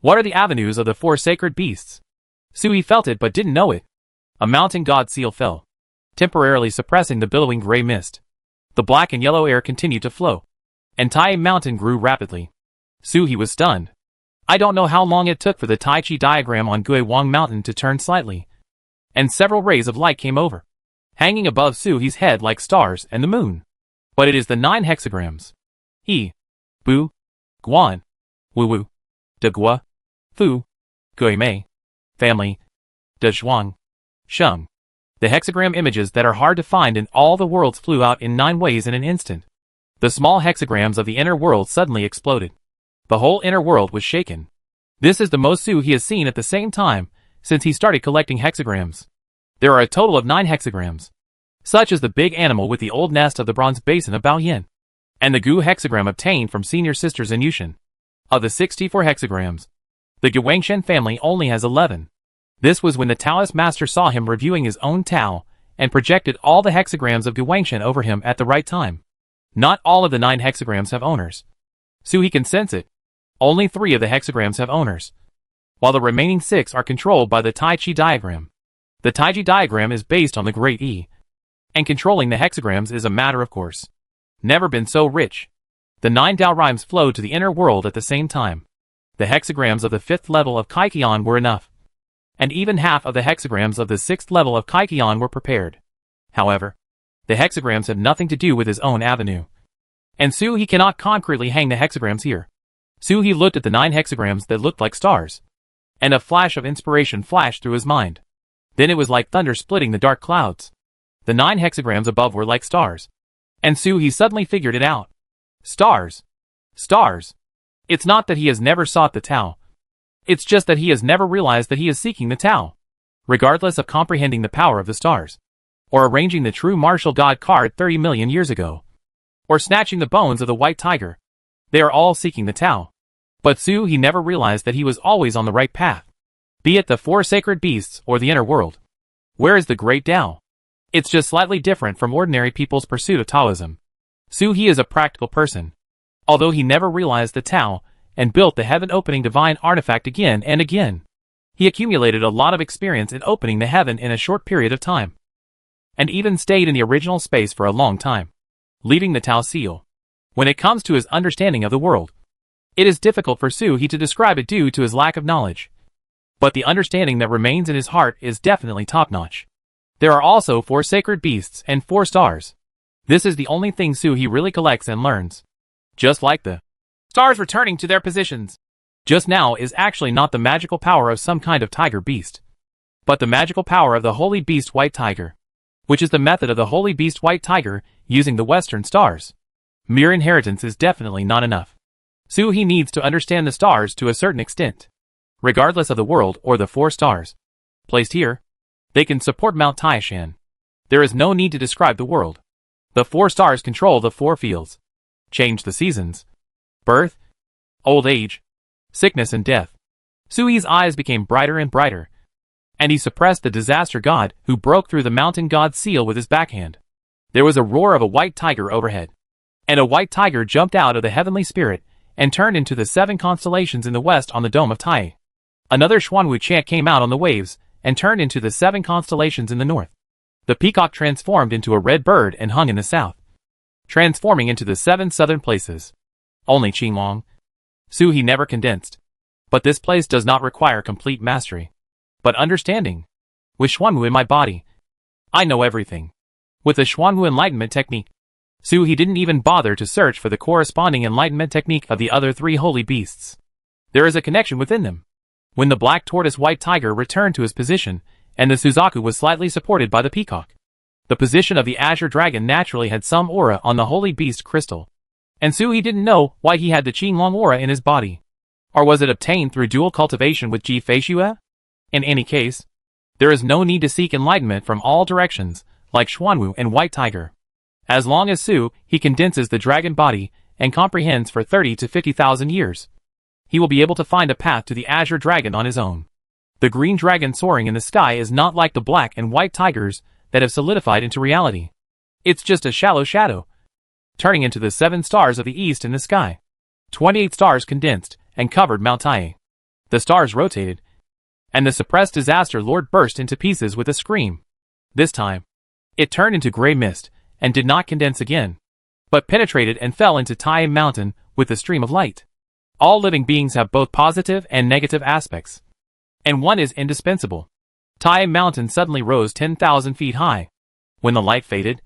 [SPEAKER 1] What are the avenues of the four sacred beasts? Sui felt it but didn't know it. A mountain god seal fell, temporarily suppressing the billowing gray mist. The black and yellow air continued to flow, and Tai Mountain grew rapidly. Sui was stunned. I don't know how long it took for the Tai Chi diagram on Gui Wang Mountain to turn slightly, and several rays of light came over, hanging above Sui's head like stars and the moon. But it is the 9 hexagrams. He, Bu, Guan, Wu Wu, De Gua, Fu, Gui Mei, Family, De Zhuang, Sheng. The hexagram images that are hard to find in all the worlds flew out in 9 ways in an instant. The small hexagrams of the inner world suddenly exploded. The whole inner world was shaken. This is the most Sui he has seen at the same time since he started collecting hexagrams. There are a total of 9 hexagrams. Such as the big animal with the old nest of the bronze basin of Baoyan, and the Gu hexagram obtained from senior sisters in Yushan. Of the 64 hexagrams, the Guangshen family only has 11. This was when the Taoist master saw him reviewing his own Tao and projected all the hexagrams of Guangshen over him at the right time. Not all of the 9 hexagrams have owners. Sui can sense it. Only 3 of the hexagrams have owners, while the remaining 6 are controlled by the Tai Chi diagram. The Tai Chi diagram is based on the Great E, and controlling the hexagrams is a matter of course. Never been so rich. The 9 Dao rhymes flowed to the inner world at the same time. The hexagrams of the 5th level of Kaikion were enough, and even half of the hexagrams of the 6th level of Kaikion were prepared. However, the hexagrams have nothing to do with his own avenue, and Sui cannot concretely hang the hexagrams here. Sui looked at the 9 hexagrams that looked like stars, and a flash of inspiration flashed through his mind. Then it was like thunder splitting the dark clouds. The 9 hexagrams above were like stars, and Sui suddenly figured it out. Stars. Stars. It's not that he has never sought the Tao. It's just that he has never realized that he is seeking the Tao. Regardless of comprehending the power of the stars, or arranging the true martial god card 30 million years ago, or snatching the bones of the white tiger, they are all seeking the Tao. But Sui never realized that he was always on the right path, be it the 4 sacred beasts or the inner world. Where is the great Tao? It's just slightly different from ordinary people's pursuit of Taoism. Sui is a practical person. Although he never realized the Tao and built the heaven-opening divine artifact again and again, he accumulated a lot of experience in opening the heaven in a short period of time, and even stayed in the original space for a long time, leaving the Tao seal. When it comes to his understanding of the world, it is difficult for Sui to describe it due to his lack of knowledge. But the understanding that remains in his heart is definitely top-notch. There are also 4 sacred beasts and 4 stars. This is the only thing Sui really collects and learns. Just like the stars returning to their positions just now is actually not the magical power of some kind of tiger beast, but the magical power of the holy beast white tiger, which is the method of the holy beast white tiger using the western stars. Mere inheritance is definitely not enough. Sui needs to understand the stars to a certain extent. Regardless of the world or the 4 stars placed here, they can support Mount Taishan. There is no need to describe the world. The 4 stars control the 4 fields, change the seasons, birth, old age, sickness and death. Sui's eyes became brighter and brighter, and he suppressed the disaster god who broke through the mountain god's seal with his backhand. There was a roar of a white tiger overhead, and a white tiger jumped out of the heavenly spirit and turned into the 7 constellations in the west on the dome of Tai. Another Xuanwu chant came out on the waves and turned into the 7 constellations in the north. The peacock transformed into a red bird and hung in the south, transforming into the 7 southern places. Only Qinglong. Sui never condensed. But this place does not require complete mastery, but understanding. With Xuanwu in my body, I know everything. With the Xuanwu enlightenment technique, Sui didn't even bother to search for the corresponding enlightenment technique of the other 3 holy beasts. There is a connection within them. When the black tortoise white tiger returned to his position, and the Suzaku was slightly supported by the peacock, the position of the azure dragon naturally had some aura on the holy beast crystal. And Sui didn't know why he had the Qinglong aura in his body. Or was it obtained through dual cultivation with Ji Feishue? In any case, there is no need to seek enlightenment from all directions, like Xuanwu and White Tiger. As long as he condenses the dragon body and comprehends for 30 to 50,000 years, he will be able to find a path to the azure dragon on his own. The green dragon soaring in the sky is not like the black and white tigers that have solidified into reality. It's just a shallow shadow, turning into the 7 stars of the east in the sky. 28 stars condensed and covered Mount Tai. The stars rotated, and the suppressed disaster lord burst into pieces with a scream. This time, it turned into gray mist and did not condense again, but penetrated and fell into Tai Mountain with a stream of light. All living beings have both positive and negative aspects, and one is indispensable. Tai Mountain suddenly rose 10,000 feet high. When the light faded,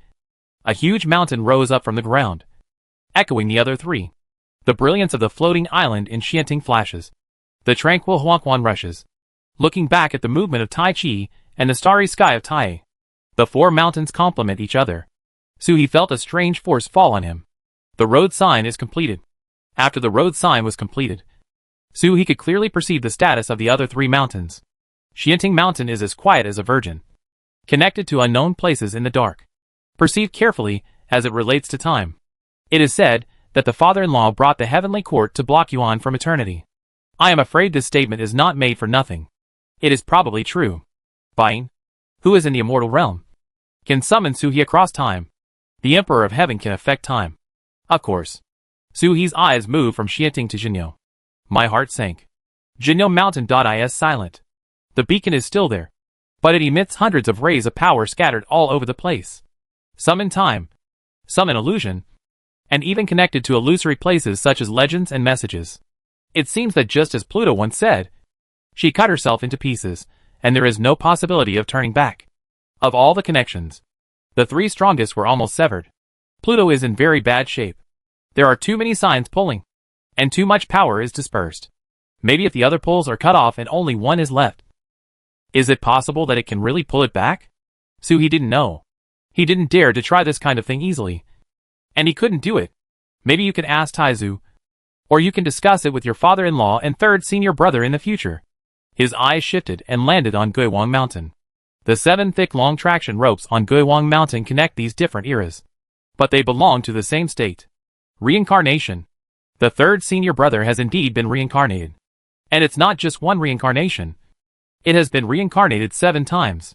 [SPEAKER 1] a huge mountain rose up from the ground, echoing the other three. The brilliance of the floating island in Xianting flashes. The tranquil Huangquan rushes, looking back at the movement of Tai Chi and the starry sky of Tai. The four mountains complement each other. He felt a strange force fall on him. The road sign is completed. After the road sign was completed, he could clearly perceive the status of the other three mountains. Xianting Mountain is as quiet as a virgin, connected to unknown places in the dark. Perceived carefully as it relates to time. It is said that the father-in-law brought the heavenly court to block Yuan from eternity. I am afraid this statement is not made for nothing. It is probably true. Bain, who is in the immortal realm, can summon Suhi across time. The Emperor of Heaven can affect time. Of course. Suhi's eyes moved from Xianting to Jinyo. My heart sank. Jinyo Mountain is silent. The beacon is still there, but it emits hundreds of rays of power scattered all over the place. Some in time, some in illusion, and even connected to illusory places such as legends and messages. It seems that just as Pluto once said, she cut herself into pieces, and there is no possibility of turning back. Of all the connections, the three strongest were almost severed. Pluto is in very bad shape. There are too many signs pulling, and too much power is dispersed. Maybe if the other poles are cut off and only one is left. Is it possible that it can really pull it back? He didn't know. He didn't dare to try this kind of thing easily. And he couldn't do it. Maybe you can ask Taizu, or you can discuss it with your father-in-law and third senior brother in the future. His eyes shifted and landed on Guiwang Mountain. The 7 thick long traction ropes on Guiwang Mountain connect these different eras. But they belong to the same state. Reincarnation. The third senior brother has indeed been reincarnated. And it's not just one reincarnation. It has been reincarnated 7 times.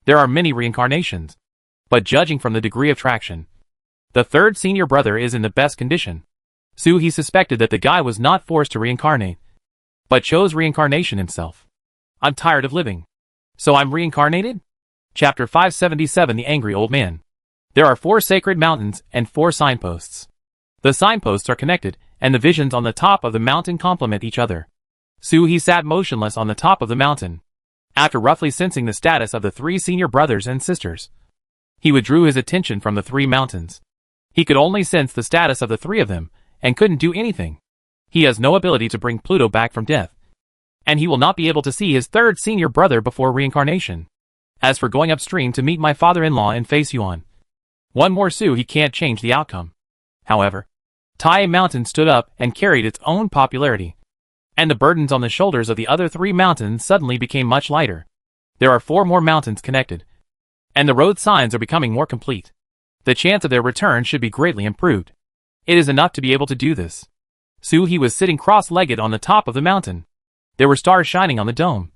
[SPEAKER 1] There are many reincarnations. But judging from the degree of traction, the third senior brother is in the best condition. He suspected that the guy was not forced to reincarnate, but chose reincarnation himself. I'm tired of living. So I'm reincarnated? Chapter 577 The Angry Old Man. There are 4 sacred mountains and 4 signposts. The signposts are connected, and the visions on the top of the mountain complement each other. He sat motionless on the top of the mountain. After roughly sensing the status of the 3 senior brothers and sisters, he withdrew his attention from the 3 mountains. He could only sense the status of the 3 of them, and couldn't do anything. He has no ability to bring Pluto back from death. And he will not be able to see his third senior brother before reincarnation. As for going upstream to meet my father-in-law and face Yuan, one more he can't change the outcome. However, Tai Mountain stood up and carried its own popularity. And the burdens on the shoulders of the other 3 mountains suddenly became much lighter. There are 4 more mountains connected. And the road signs are becoming more complete. The chance of their return should be greatly improved. It is enough to be able to do this. He was sitting cross-legged on the top of the mountain. There were stars shining on the dome,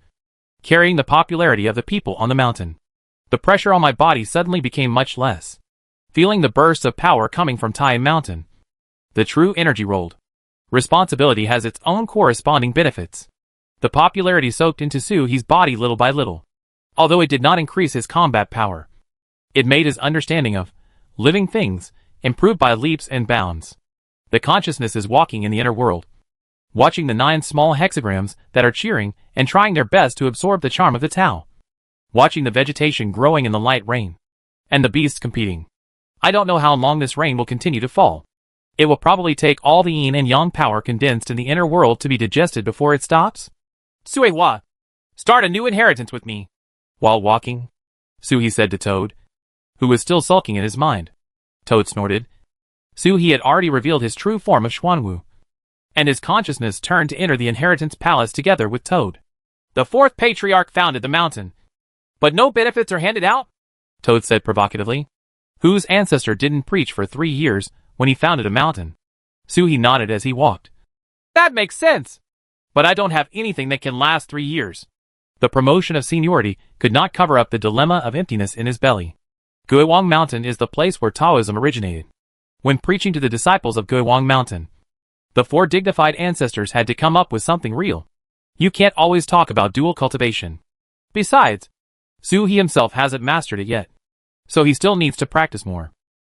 [SPEAKER 1] carrying the popularity of the people on the mountain. The pressure on my body suddenly became much less. Feeling the bursts of power coming from Tai Mountain, the true energy rolled. Responsibility has its own corresponding benefits. The popularity soaked into Suhi's body little by little. Although it did not increase his combat power, it made his understanding of living things improved by leaps and bounds. The consciousness is walking in the inner world, watching the 9 small hexagrams that are cheering and trying their best to absorb the charm of the Tao. Watching the vegetation growing in the light rain, and the beasts competing. I don't know how long this rain will continue to fall. It will probably take all the yin and yang power condensed in the inner world to be digested before it stops. Suihua, start a new inheritance with me. While walking, Suhi said to Toad, who was still sulking in his mind. Toad snorted. Suhi had already revealed his true form of Xuanwu, and his consciousness turned to enter the inheritance palace together with Toad. The 4th patriarch founded the mountain. But no benefits are handed out? Toad said provocatively. Whose ancestor didn't preach for 3 years when he founded a mountain? Suhi nodded as he walked. That makes sense. But I don't have anything that can last 3 years. The promotion of seniority could not cover up the dilemma of emptiness in his belly. Guiwang Mountain is the place where Taoism originated. When preaching to the disciples of Guiwang Mountain, The four dignified ancestors had to come up with something real. You can't always talk about dual cultivation. Besides, Suhi himself hasn't mastered it yet. So he still needs to practice more.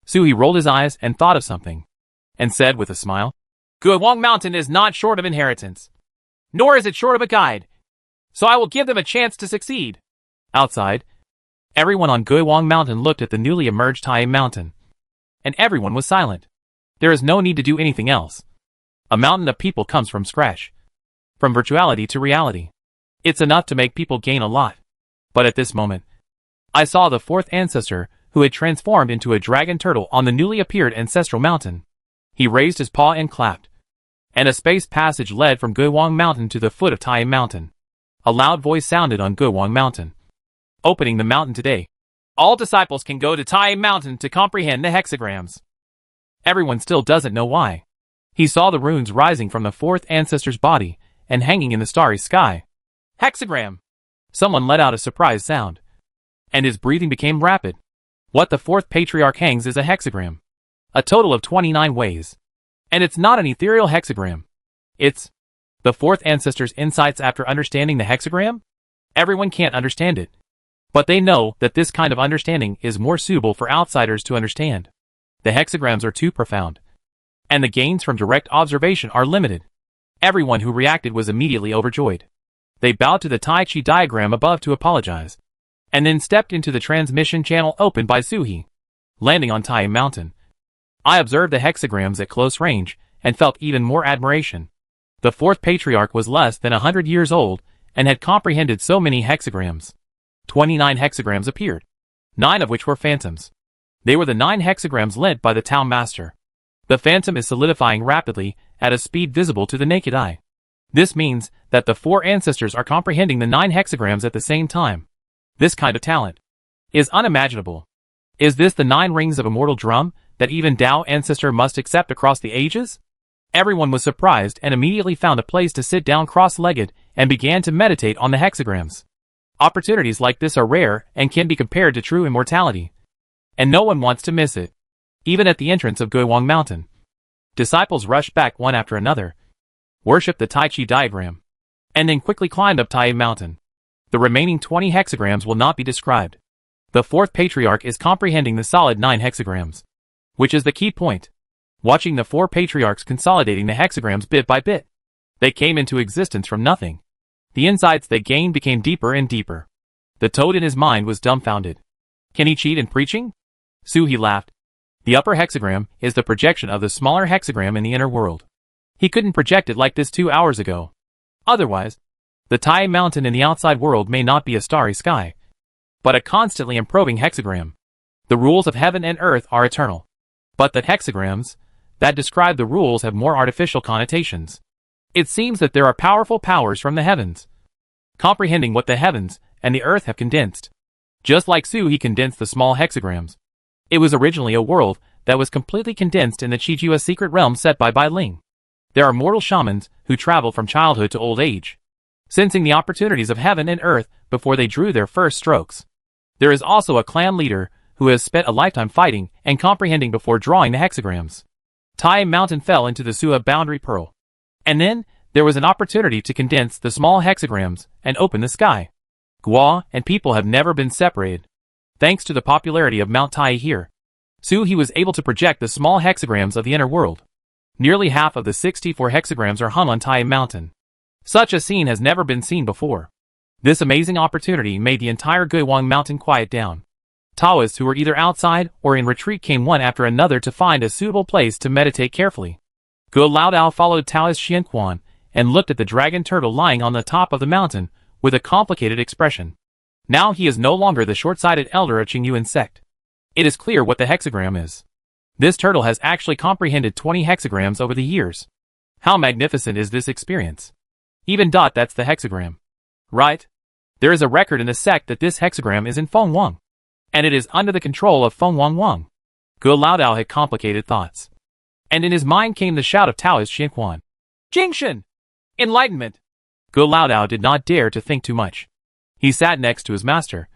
[SPEAKER 1] Suhi rolled his eyes and thought of something, and said with a smile,
[SPEAKER 2] Guiwang Mountain is not short of inheritance. Nor is it short of a guide. So I will give them a chance to succeed.
[SPEAKER 1] Outside, everyone on Guiwang Mountain looked at the newly emerged Tai Mountain. And everyone was silent. There is no need to do anything else. A mountain of people comes from scratch. From virtuality to reality. It's enough to make people gain a lot. But at this moment, I saw the fourth ancestor who had transformed into a dragon turtle on the newly appeared ancestral mountain. He raised his paw and clapped. And a space passage led from Guiwang Mountain to the foot of Tai Mountain. A loud voice sounded on Guiwang Mountain. Opening the mountain today.
[SPEAKER 2] All disciples can go to Tai Mountain to comprehend the hexagrams.
[SPEAKER 1] Everyone still doesn't know why. He saw the runes rising from the fourth ancestor's body and hanging in the starry sky.
[SPEAKER 2] Hexagram!
[SPEAKER 1] Someone let out a surprised sound. And his breathing became rapid. What the fourth patriarch hangs is a hexagram. A total of 29 ways. And it's not an ethereal hexagram. It's the fourth ancestor's insights after understanding the hexagram? Everyone can't understand it. But they know that this kind of understanding is more suitable for outsiders to understand. The hexagrams are too profound. And the gains from direct observation are limited. Everyone who reacted was immediately overjoyed. They bowed to the Tai Chi diagram above to apologize. And then stepped into the transmission channel opened by Suhi. Landing on Tai Mountain, I observed the hexagrams at close range, and felt even more admiration. The fourth patriarch was less than 100 years old, and had comprehended so many hexagrams. 29 hexagrams appeared, 9 of which were phantoms. They were the 9 hexagrams lent by the Tao Master. The phantom is solidifying rapidly, at a speed visible to the naked eye. This means that the 4 ancestors are comprehending the 9 hexagrams at the same time. This kind of talent is unimaginable. Is this the 9 rings of immortal drum that even Tao ancestor must accept across the ages? Everyone was surprised and immediately found a place to sit down cross-legged and began to meditate on the hexagrams. Opportunities like this are rare and can be compared to true immortality. And no one wants to miss it. Even at the entrance of Guiwang Mountain, disciples rushed back one after another, worshipped the Tai Chi diagram, and then quickly climbed up Tai Mountain. The remaining 20 hexagrams will not be described. The fourth patriarch is comprehending the solid 9 hexagrams, which is the key point. Watching the 4 patriarchs consolidating the hexagrams bit by bit. They came into existence from nothing. The insights they gained became deeper and deeper. The toad in his mind was dumbfounded. Can he cheat in preaching? Suhi laughed. The upper hexagram is the projection of the smaller hexagram in the inner world. He couldn't project it like this 2 hours ago. Otherwise, the Tai Mountain in the outside world may not be a starry sky, but a constantly improving hexagram. The rules of heaven and earth are eternal. But the hexagrams that describe the rules have more artificial connotations. It seems that there are powerful powers from the heavens, comprehending what the heavens and the earth have condensed. Just like Suhi condensed the small hexagrams. It was originally a world that was completely condensed in the Qijua secret realm set by Bai Ling. There are mortal shamans who travel from childhood to old age, sensing the opportunities of heaven and earth before they drew their first strokes. There is also a clan leader who has spent a lifetime fighting and comprehending before drawing the hexagrams. Tai Mountain fell into the Sua boundary pearl. And then, there was an opportunity to condense the small hexagrams and open the sky. Gua and people have never been separated. Thanks to the popularity of Mount Tai here, Suhi was able to project the small hexagrams of the inner world. Nearly half of the 64 hexagrams are hung on Tai Mountain. Such a scene has never been seen before. This amazing opportunity made the entire Guiwang Mountain quiet down. Taoists who were either outside or in retreat came one after another to find a suitable place to meditate carefully. Guo Laodao followed Taoist Xianquan and looked at the dragon turtle lying on the top of the mountain with a complicated expression. Now he is no longer the short-sighted elder of Qingyuan sect. It is clear what the hexagram is. This turtle has actually comprehended 20 hexagrams over the years. How magnificent is this experience? Even that's the hexagram. Right? There is a record in the sect that this hexagram is in Feng Wang. And it is under the control of Feng Wang. Guo Laodao had complicated thoughts. And in his mind came the shout of Taoist Xianquan.
[SPEAKER 2] Jingshan! Enlightenment!
[SPEAKER 1] Guo Laodao did not dare to think too much. He sat next to his master,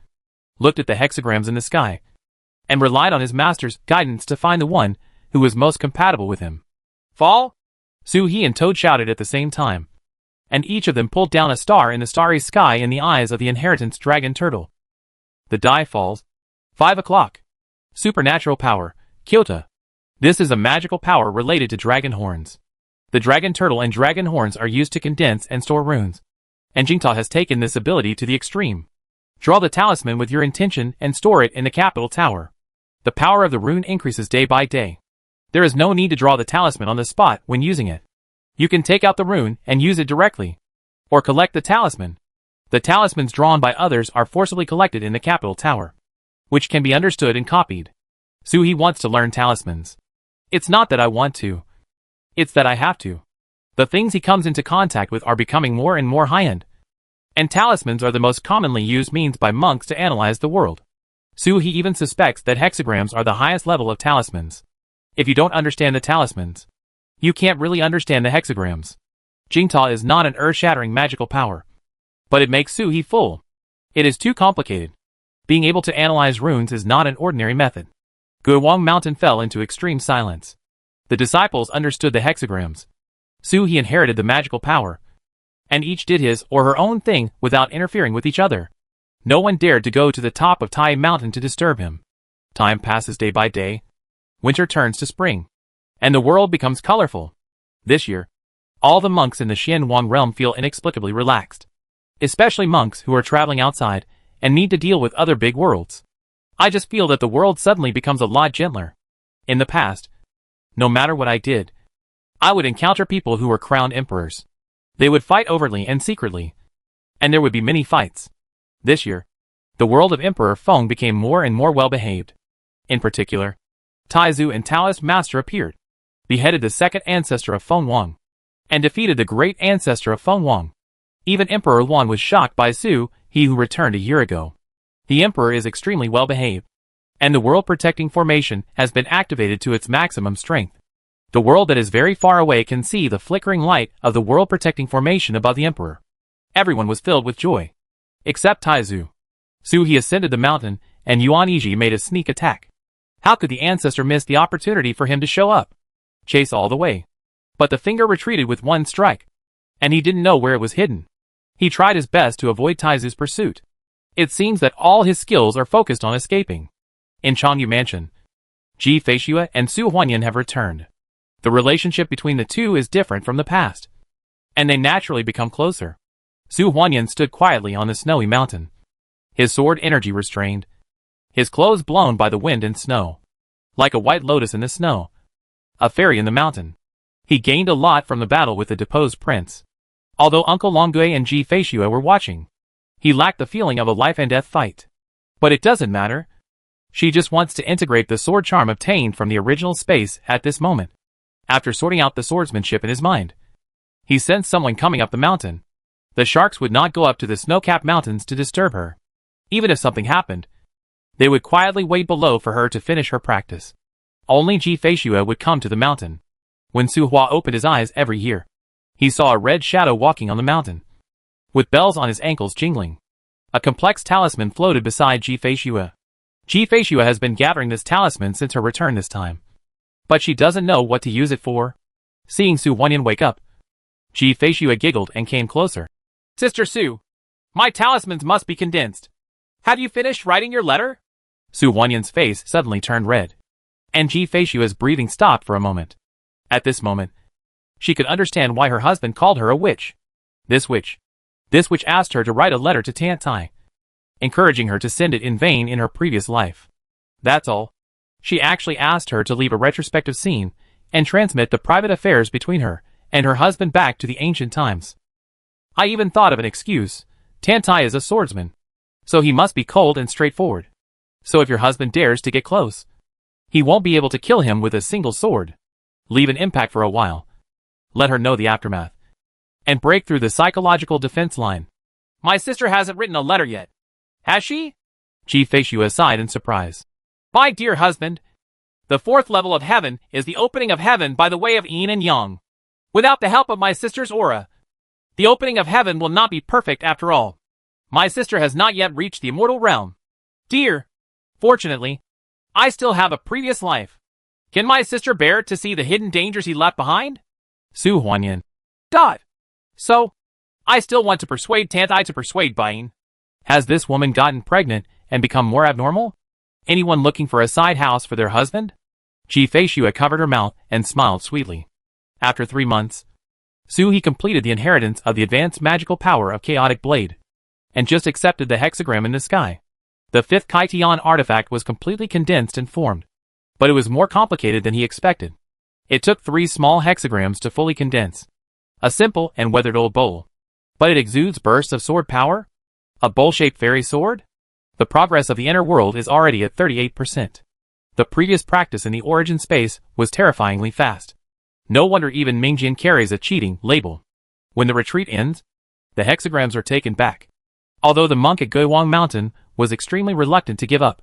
[SPEAKER 1] looked at the hexagrams in the sky, and relied on his master's guidance to find the one who was most compatible with him.
[SPEAKER 2] Fall?
[SPEAKER 1] Su-hee and Toad shouted at the same time, and each of them pulled down a star in the starry sky in the eyes of the inheritance dragon turtle. The die falls. 5 o'clock. Supernatural power, Kyoto. This is a magical power related to dragon horns. The dragon turtle and dragon horns are used to condense and store runes, and Jingta has taken this ability to the extreme. Draw the talisman with your intention and store it in the capital tower. The power of the rune increases day by day. There is no need to draw the talisman on the spot when using it. You can take out the rune and use it directly, or collect the talisman. The talismans drawn by others are forcibly collected in the capital tower, which can be understood and copied. Su-hee wants to learn talismans. It's not that I want to. It's that I have to. The things he comes into contact with are becoming more and more high-end, and talismans are the most commonly used means by monks to analyze the world. Su-hee even suspects that hexagrams are the highest level of talismans. If you don't understand the talismans, you can't really understand the hexagrams. Jingta is not an earth-shattering magical power, but it makes Su-hee full. It is too complicated. Being able to analyze runes is not an ordinary method. Guowang Mountain fell into extreme silence. The disciples understood the hexagrams. Su-hee inherited the magical power, and each did his or her own thing without interfering with each other. No one dared to go to the top of Tai Mountain to disturb him. Time passes day by day. Winter turns to spring, and the world becomes colorful. This year, all the monks in the Xianwang realm feel inexplicably relaxed, especially monks who are traveling outside and need to deal with other big worlds. I just feel that the world suddenly becomes a lot gentler. In the past, no matter what I did, I would encounter people who were crowned emperors. They would fight overtly and secretly, and there would be many fights. This year, the world of Emperor Feng became more and more well-behaved. In particular, Taizu and Taoist Master appeared, beheaded the second ancestor of Feng Wang, and defeated the great ancestor of Feng Wang. Even Emperor Luan was shocked by Su, he who returned a year ago. The Emperor is extremely well-behaved, and the world-protecting formation has been activated to its maximum strength. The world that is very far away can see the flickering light of the world-protecting formation above the Emperor. Everyone was filled with joy, except Taizu. Su-hee ascended the mountain, and Yuan Yiji made a sneak attack. How could the ancestor miss the opportunity for him to show up? Chase all the way. But the finger retreated with one strike, and he didn't know where it was hidden. He tried his best to avoid Taizu's pursuit. It seems that all his skills are focused on escaping. In Changyu Mansion, Ji Feishue and Su Huanyan have returned. The relationship between the two is different from the past, and they naturally become closer. Su Huanyan stood quietly on the snowy mountain, his sword energy restrained, his clothes blown by the wind and snow. Like a white lotus in the snow, a fairy in the mountain. He gained a lot from the battle with the deposed prince. Although Uncle Longgui and Ji Feishue were watching, he lacked the feeling of a life-and-death fight. But it doesn't matter. She just wants to integrate the sword charm obtained from the original space at this moment. After sorting out the swordsmanship in his mind, he sensed someone coming up the mountain. The sharks would not go up to the snow-capped mountains to disturb her. Even if something happened, they would quietly wait below for her to finish her practice. Only Ji Feishue would come to the mountain. When Su Hua opened his eyes every year, he saw a red shadow walking on the mountain, with bells on his ankles jingling. A complex talisman floated beside Ji Feishue. Ji Feishue has been gathering this talisman since her return this time, but she doesn't know what to use it for. Seeing Su Huanyan wake up, Ji Feishue giggled and came closer.
[SPEAKER 2] Sister Su, my talismans must be condensed. Have you finished writing your letter?
[SPEAKER 1] Su Huanyan's face suddenly turned red, and Ji Feishue's breathing stopped for a moment. At this moment, she could understand why her husband called her a witch. This witch asked her to write a letter to Tantai, encouraging her to send it in vain in her previous life. That's all. She actually asked her to leave a retrospective scene and transmit the private affairs between her and her husband back to the ancient times. I even thought of an excuse. Tantai is a swordsman, so he must be cold and straightforward. So if your husband dares to get close, he won't be able to kill him with a single sword. Leave an impact for a while. Let her know the aftermath, and break through the psychological defense line.
[SPEAKER 2] My sister hasn't written a letter yet. Has she?
[SPEAKER 1] Ji Feishue sighed in surprise.
[SPEAKER 2] My dear husband, the fourth level of heaven is the opening of heaven by the way of yin and yang. Without the help of my sister's aura, the opening of heaven will not be perfect after all. My sister has not yet reached the immortal realm. Dear, fortunately, I still have a previous life. Can my sister bear to see the hidden dangers he left behind? Su Huanyan. Dot. So, I still want to persuade Tantai to persuade Bain. Has this woman gotten pregnant and become more abnormal? Anyone looking for a side house for their husband? Ji Feishua covered her mouth and smiled sweetly. After 3 months, Su He completed the inheritance of the advanced magical power of Chaotic Blade, and just accepted the hexagram in the sky. The 5th Kaitian artifact was completely condensed and formed, but it was more complicated than he expected. It took 3 small hexagrams to fully condense. A simple and weathered old bowl. But it exudes bursts of sword power? A bowl-shaped fairy sword? The progress of the inner world is already at 38%. The previous practice in the origin space was terrifyingly fast. No wonder even Mingjin carries a cheating label. When the retreat ends, the hexagrams are taken back. Although the monk at Guiwang Mountain was extremely reluctant to give up.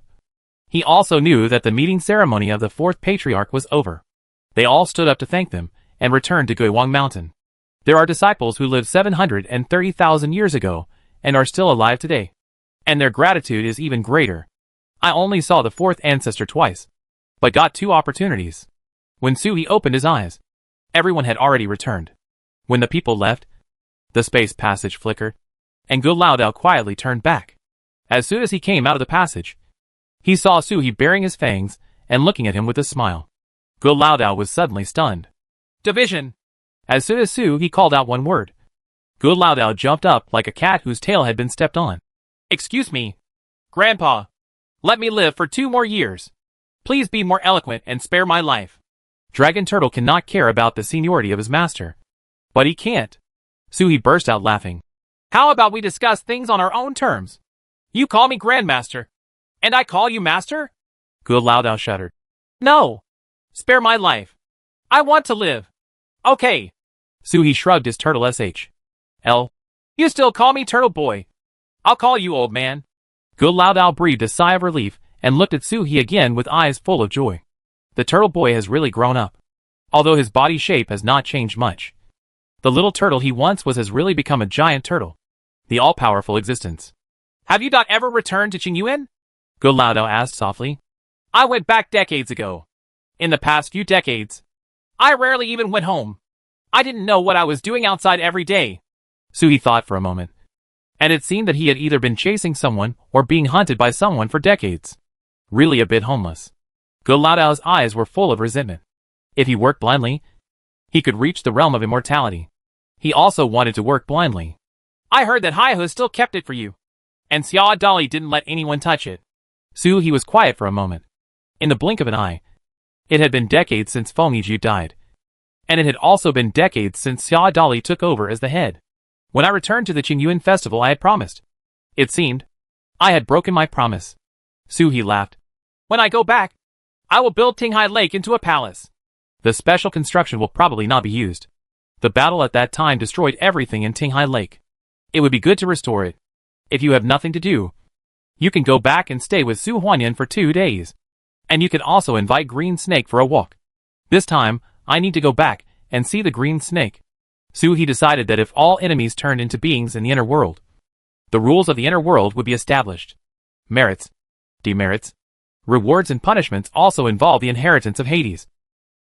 [SPEAKER 2] He also knew that the meeting ceremony of the 4th patriarch was over. They all stood up to thank them, and returned to Guiwang Mountain. There are disciples who lived 730,000 years ago, and are still alive today. And their gratitude is even greater. I only saw the 4th ancestor twice, but got 2 opportunities. When Suhi opened his eyes, everyone had already returned. When the people left, the space passage flickered, and Gu Laodao quietly turned back. As soon as he came out of the passage, he saw Suhi baring his fangs and looking at him with a smile. Gu Laodao was suddenly stunned. Division! As soon as Suhi called out one word, Gu Laodao jumped up like a cat whose tail had been stepped on. Excuse me, Grandpa. Let me live for 2 more years. Please be more eloquent and spare my life. Dragon Turtle cannot care about the seniority of his master. But he can't. Suhi burst out laughing. How about we discuss things on our own terms? You call me Grandmaster, and I call you Master? Gu Laodao shuddered. No. Spare my life. I want to live. Okay. Suhi shrugged his turtle sh. You still call me Turtle Boy. I'll call you Old Man. Gu Laodao breathed a sigh of relief and looked at Suhi again with eyes full of joy. The turtle boy has really grown up. Although his body shape has not changed much. The little turtle he once was has really become a giant turtle. The all-powerful existence. Have you not ever returned to Qingyuan? Gu Laodao asked softly. I went back decades ago. In the past few decades, I rarely even went home. I didn't know what I was doing outside every day. Suhi thought for a moment. And it seemed that he had either been chasing someone or being hunted by someone for decades. Really a bit homeless. Gu Laodao's eyes were full of resentment. If he worked blindly, he could reach the realm of immortality. He also wanted to work blindly. I heard that Haihu still kept it for you. And Xiao Dali didn't let anyone touch it. He was quiet for a moment. In the blink of an eye, it had been decades since Feng Yiju died. And it had also been decades since Xiao Dali took over as the head. When I returned to the Qingyuan festival I had promised. It seemed I had broken my promise. Suhi laughed. When I go back, I will build Tinghai Lake into a palace. The special construction will probably not be used. The battle at that time destroyed everything in Tinghai Lake. It would be good to restore it. If you have nothing to do, you can go back and stay with Su Huanyan for 2 days. And you can also invite Green Snake for a walk. This time, I need to go back and see the Green Snake. Suhi decided that if all enemies turned into beings in the inner world, the rules of the inner world would be established. Merits, demerits, rewards and punishments also involve the inheritance of Hades,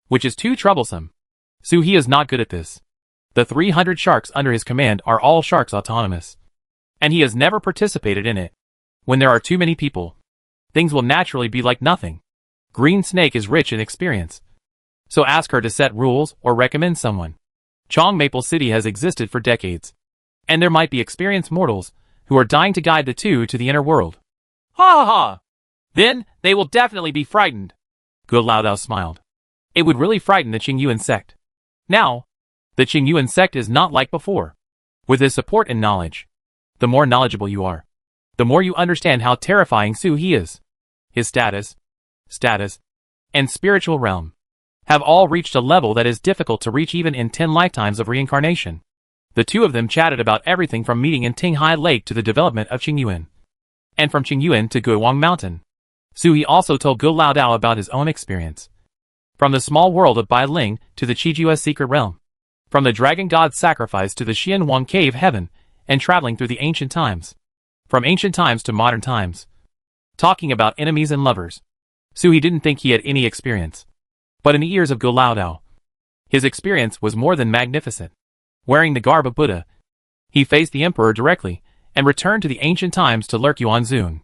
[SPEAKER 2] which is too troublesome. Suhi is not good at this. The 300 sharks under his command are all sharks autonomous, and he has never participated in it. When there are too many people, things will naturally be like nothing. Green Snake is rich in experience, so ask her to set rules or recommend someone. Chong Maple City has existed for decades, and there might be experienced mortals who are dying to guide the two to the inner world. Ha ha ha! Then, they will definitely be frightened. Gu Laodao smiled. It would really frighten the Qingyuan sect. Now, the Qingyuan sect is not like before. With his support and knowledge, the more knowledgeable you are, the more you understand how terrifying Su he is. His status, and spiritual realm have all reached a level that is difficult to reach even in 10 lifetimes of reincarnation. The two of them chatted about everything from meeting in Tinghai Lake to the development of Qingyuan, and from Qingyuan to Guiwang Mountain. Suhi also told Gu Laodao about his own experience. From the small world of Bailing to the Qijua's secret realm. From the dragon god's sacrifice to the Xianwang cave heaven, and traveling through the ancient times. From ancient times to modern times. Talking about enemies and lovers. Suhi didn't think he had any experience. But in the ears of Gu Laodao,
[SPEAKER 1] His experience was more than magnificent. Wearing the garb of Buddha, he faced the emperor directly, and returned to the ancient times to lurk Yuan-zun,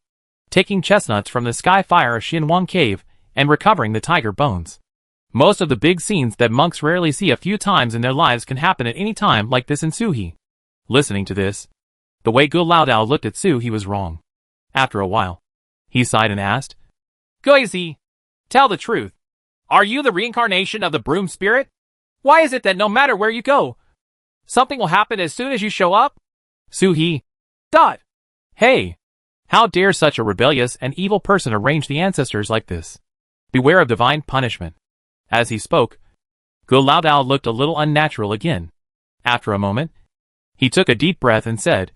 [SPEAKER 1] taking chestnuts from the sky fire of Xinhuang Cave, and recovering the tiger bones. Most of the big scenes that monks rarely see a few times in their lives can happen at any time like this in Suhi. Listening to this, the way Gu Laodao looked at Su, he was wrong. After a while, he sighed and asked,
[SPEAKER 2] Guizi, tell the truth. Are you the reincarnation of the broom spirit? Why is it that no matter where you go, something will happen as soon as you show up?
[SPEAKER 1] Suhi. Hey! How dare such a rebellious and evil person arrange the ancestors like this? Beware of divine punishment. As he spoke, Gu Laodao looked a little unnatural again. After a moment, he took a deep breath and said,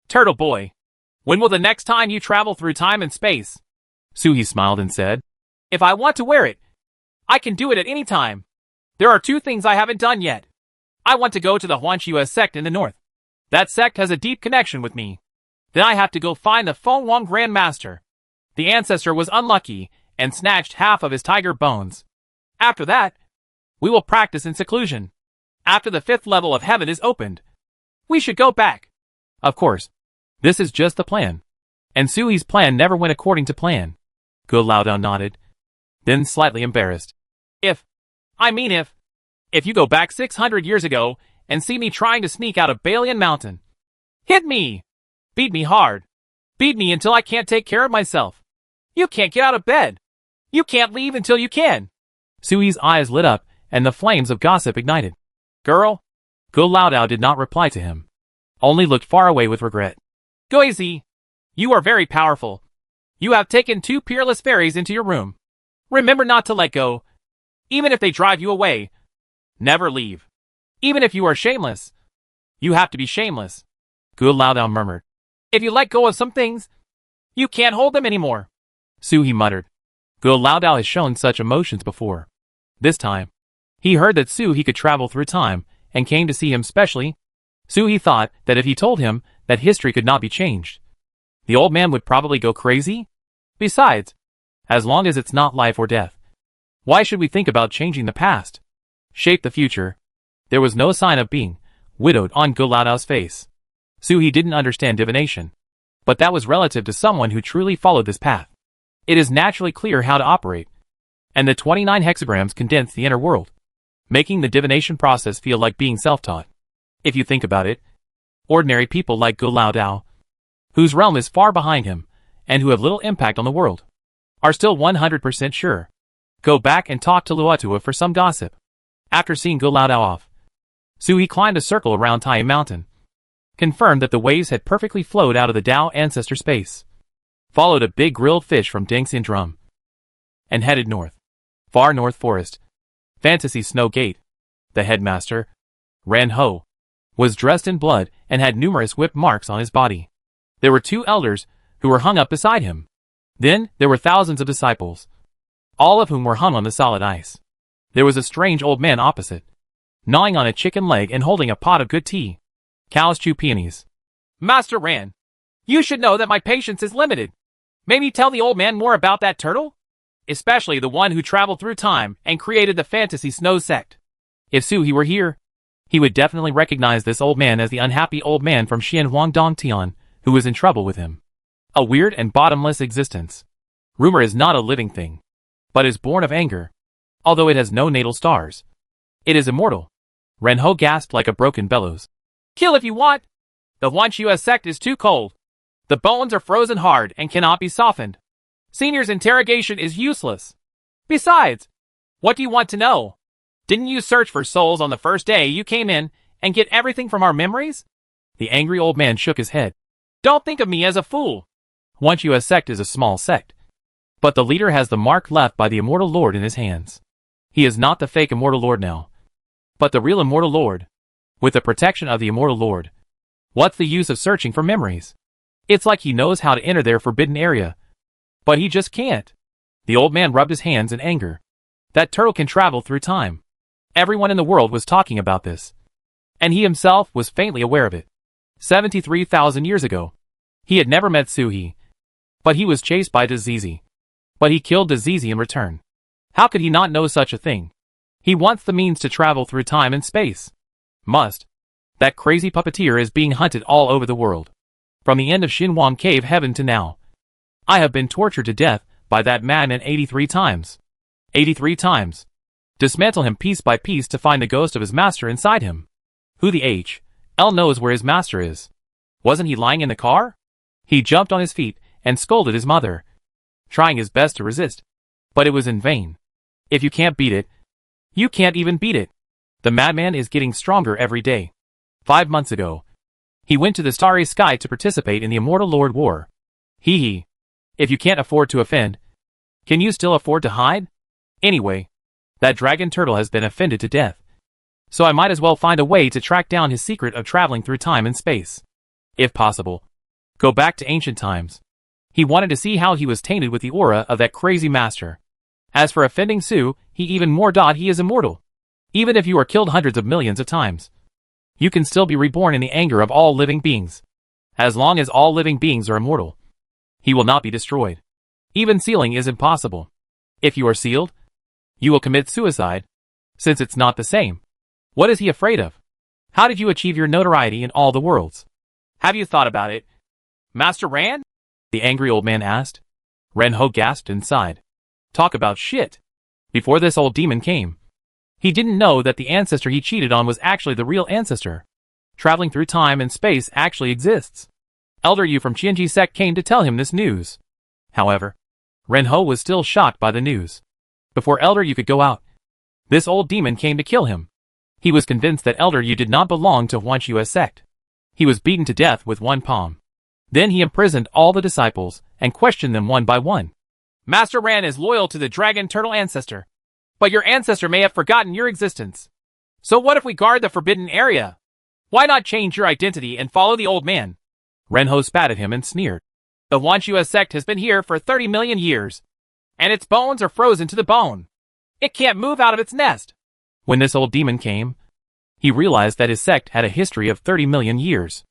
[SPEAKER 2] Turtle boy, when will the next time you travel through time and space?
[SPEAKER 1] Suhi smiled and said,
[SPEAKER 2] If I want to wear it, I can do it at any time. There are two things I haven't done yet. I want to go to the Huanxue sect in the north. That sect has a deep connection with me. Then I have to go find the Feng Wang Grand Master. The ancestor was unlucky and snatched half of his tiger bones. After that, we will practice in seclusion. After the 5th level of heaven is opened, we should go back.
[SPEAKER 1] Of course. This is just the plan. And Suhi's plan never went according to plan. Gu Laodao nodded, then slightly embarrassed.
[SPEAKER 2] If you go back 600 years ago and see me trying to sneak out of Balian Mountain, hit me. Beat me hard. Beat me until I can't take care of myself. You can't get out of bed. You can't leave until you can.
[SPEAKER 1] Suhi's eyes lit up, and the flames of gossip ignited.
[SPEAKER 2] Girl.
[SPEAKER 1] Gu Laodao did not reply to him, only looked far away with regret.
[SPEAKER 2] Guizi, you are very powerful. You have taken 2 peerless fairies into your room. Remember not to let go. Even if they drive you away, never leave. Even if you are shameless, you have to be shameless.
[SPEAKER 1] Gu Laodao murmured.
[SPEAKER 2] If you let go of some things, you can't hold them anymore.
[SPEAKER 1] Suhi muttered. Gu Laodao has shown such emotions before. This time, he heard that Suhi could travel through time, and came to see him specially. Suhi thought that if he told him that history could not be changed, the old man would probably go crazy. Besides, as long as it's not life or death, why should we think about changing the past? Shape the future. There was no sign of being widowed on Gu Laodao's face. Suhi didn't understand divination, but that was relative to someone who truly followed this path. It is naturally clear how to operate, and the 29 hexagrams condense the inner world, making the divination process feel like being self-taught. If you think about it, ordinary people like Gu Laodao, whose realm is far behind him, and who have little impact on the world, are still 100% sure. Go back and talk to Luotua for some gossip. After seeing Gu Laodao off, Suhi climbed a circle around Tai Mountain, confirmed that the waves had perfectly flowed out of the Dao ancestor space, followed a big grilled fish from Dengxian Drum, and headed north. Far North Forest, Fantasy Snow Gate. The headmaster, Ran Ho, was dressed in blood and had numerous whip marks on his body. There were 2 elders who were hung up beside him. Then there were thousands of disciples, all of whom were hung on the solid ice. There was a strange old man opposite, gnawing on a chicken leg and holding a pot of good tea. Cows chew peonies.
[SPEAKER 2] Master Ran, you should know that my patience is limited. Maybe tell the old man more about that turtle? Especially the one who traveled through time and created the Fantasy Snow sect.
[SPEAKER 1] If Suhi were here, he would definitely recognize this old man as the unhappy old man from Xianhuang Dongtian, who was in trouble with him. A weird and bottomless existence. Rumor is not a living thing, but is born of anger. Although it has no natal stars, it is immortal. Renho gasped like a broken bellows.
[SPEAKER 2] Kill if you want. The Huanxue sect is too cold. The bones are frozen hard and cannot be softened. Senior's interrogation is useless. Besides, what do you want to know? Didn't you search for souls on the first day you came in and get everything from our memories?
[SPEAKER 1] The angry old man shook his head.
[SPEAKER 2] Don't think of me as a fool.
[SPEAKER 1] Huanxue sect is a small sect, but the leader has the mark left by the Immortal Lord in his hands. He is not the fake Immortal Lord now, but the real Immortal Lord, with the protection of the Immortal Lord. What's the use of searching for memories? It's like he knows how to enter their forbidden area, but he just can't. The old man rubbed his hands in anger. That turtle can travel through time. Everyone in the world was talking about this, and he himself was faintly aware of it. 73,000 years ago, he had never met Suhi, but he was chased by Dazizi. But he killed Dazizi in return. How could he not know such a thing?
[SPEAKER 2] He wants the means to travel through time and space. Must. That crazy puppeteer is being hunted all over the world. From the end of Xinhuang Cave Heaven to now. I have been tortured to death by that madman 83 times. 83 times. Dismantle him piece by piece to find the ghost of his master inside him. Who the H.L. knows where his master is? Wasn't he lying in the car? He jumped on his feet and scolded his mother, trying his best to resist. But it was in vain. If you can't beat it, you can't even beat it. The madman is getting stronger every day. 5 months ago, he went to the starry sky to participate in the Immortal Lord War. Hee. If you can't afford to offend, can you still afford to hide? Anyway, that dragon turtle has been offended to death. So I might as well find a way to track down his secret of traveling through time and space. If possible, go back to ancient times. He wanted to see how he was tainted with the aura of that crazy master. As for offending Su, he even more he is immortal. Even if you are killed hundreds of millions of times, you can still be reborn in the anger of all living beings. As long as all living beings are immortal, he will not be destroyed. Even sealing is impossible. If you are sealed, you will commit suicide, since it's not the same. What is he afraid of? How did you achieve your notoriety in all the worlds? Have you thought about it, Master Ran? The angry old man asked. Ren Ho gasped and sighed. Talk about shit. Before this old demon came, he didn't know that the ancestor he cheated on was actually the real ancestor. Traveling through time and space actually exists. Elder Yu from Qianji sect came to tell him this news. However, Ren Ho was still shocked by the news. Before Elder Yu could go out, this old demon came to kill him. He was convinced that Elder Yu did not belong to Huanshu sect. He was beaten to death with one palm. Then he imprisoned all the disciples and questioned them one by one. Master Ran is loyal to the dragon turtle ancestor, but your ancestor may have forgotten your existence. So what if we guard the forbidden area? Why not change your identity and follow the old man? Ren Ho spat at him and sneered. The Huanshu sect has been here for 30 million years, and its bones are frozen to the bone. It can't move out of its nest. When this old demon came, he realized that his sect had a history of 30 million years.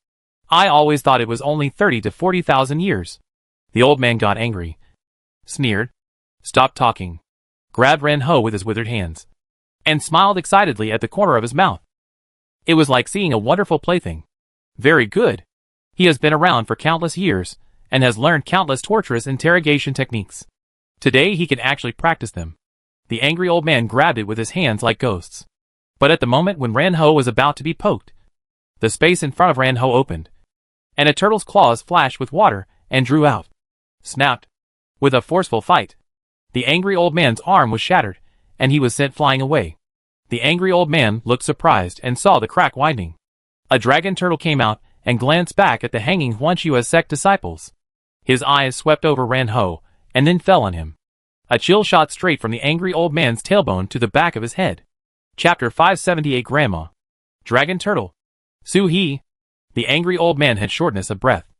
[SPEAKER 2] I always thought it was only 30 to 40,000 years. The old man got angry, sneered, stopped talking, grabbed Ren Ho with his withered hands, and smiled excitedly at the corner of his mouth. It was like seeing a wonderful plaything. Very good. He has been around for countless years, and has learned countless torturous interrogation techniques. Today he can actually practice them. The angry old man grabbed it with his hands like ghosts. But at the moment when Ren Ho was about to be poked, the space in front of Ren Ho opened, and a turtle's claws flashed with water and drew out. Snapped. With a forceful fight, the angry old man's arm was shattered, and he was sent flying away. The angry old man looked surprised and saw the crack widening. A dragon turtle came out and glanced back at the hanging Huanshu sect disciples. His eyes swept over Ren Ho, and then fell on him. A chill shot straight from the angry old man's tailbone to the back of his head. Chapter 578 Grandma. Dragon Turtle. Su He. The angry old man had shortness of breath.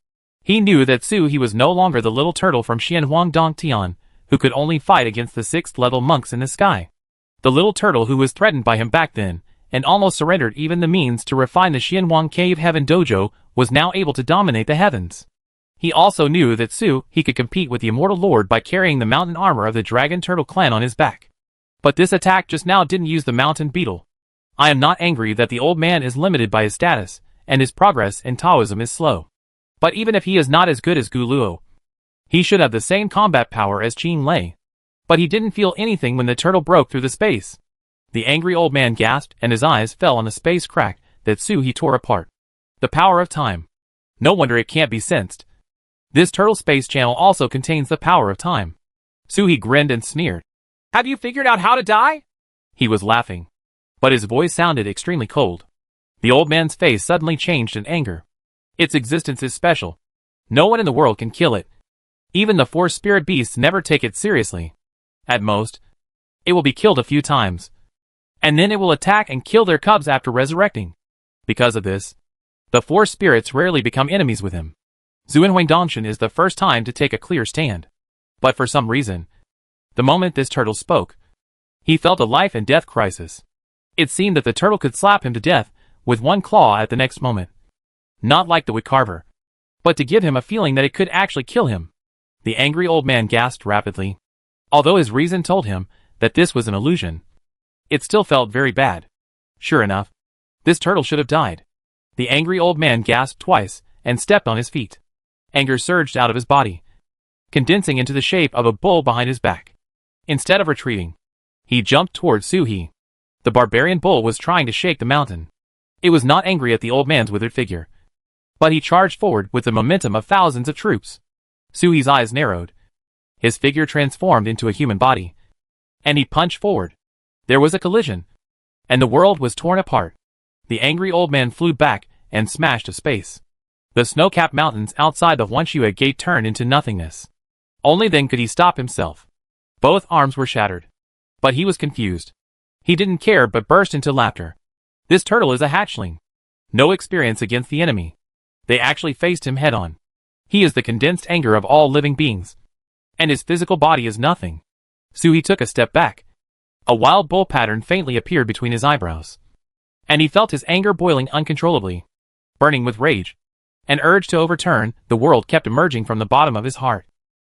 [SPEAKER 2] He knew that Su He was no longer the little turtle from Xianhuang Dong Tian, who could only fight against the 6th-level monks in the sky. The little turtle who was threatened by him back then, and almost surrendered even the means to refine the Xinhuang Cave Heaven Dojo, was now able to dominate the heavens. He also knew that Su He could compete with the Immortal Lord by carrying the mountain armor of the Dragon Turtle clan on his back. But this attack just now didn't use the mountain beetle. I am not angry that the old man is limited by his status, and his progress in Taoism is slow. But even if he is not as good as Gu Luo, he should have the same combat power as Qin Lei. But he didn't feel anything when the turtle broke through the space. The angry old man gasped and his eyes fell on the space crack that Su He tore apart. The power of time. No wonder it can't be sensed. This turtle space channel also contains the power of time. Su He grinned and sneered. Have you figured out how to die? He was laughing, but his voice sounded extremely cold. The old man's face suddenly changed in anger. Its existence is special. No one in the world can kill it. Even the 4 spirit beasts never take it seriously. At most, it will be killed a few times, and then it will attack and kill their cubs after resurrecting. Because of this, the 4 spirits rarely become enemies with him. Zuanhuang Dongshan is the first time to take a clear stand. But for some reason, the moment this turtle spoke, he felt a life and death crisis. It seemed that the turtle could slap him to death with one claw at the next moment. Not like the wood carver, but to give him a feeling that it could actually kill him. The angry old man gasped rapidly. Although his reason told him that this was an illusion,
[SPEAKER 1] It still felt very bad. Sure enough, this turtle should have died. The angry old man gasped twice and stepped on his feet. Anger surged out of his body, condensing into the shape of a bull behind his back. Instead of retreating, he jumped towards Suhi. The barbarian bull was trying to shake the mountain. It was not angry at the old man's withered figure, but he charged forward with the momentum of thousands of troops. Suhi's eyes narrowed. His figure transformed into a human body, and he punched forward. There was a collision, and the world was torn apart. The angry old man flew back and smashed to space. The snow-capped mountains outside the Huanxue gate turned into nothingness. Only then could he stop himself. Both arms were shattered, but he was confused. He didn't care but burst into laughter. This turtle is a hatchling. No experience against the enemy. They actually faced him head-on. He is the condensed anger of all living beings, and his physical body is nothing. Suhi took a step back. A wild bull pattern faintly appeared between his eyebrows, and he felt his anger boiling uncontrollably. Burning with rage, an urge to overturn the world kept emerging from the bottom of his heart.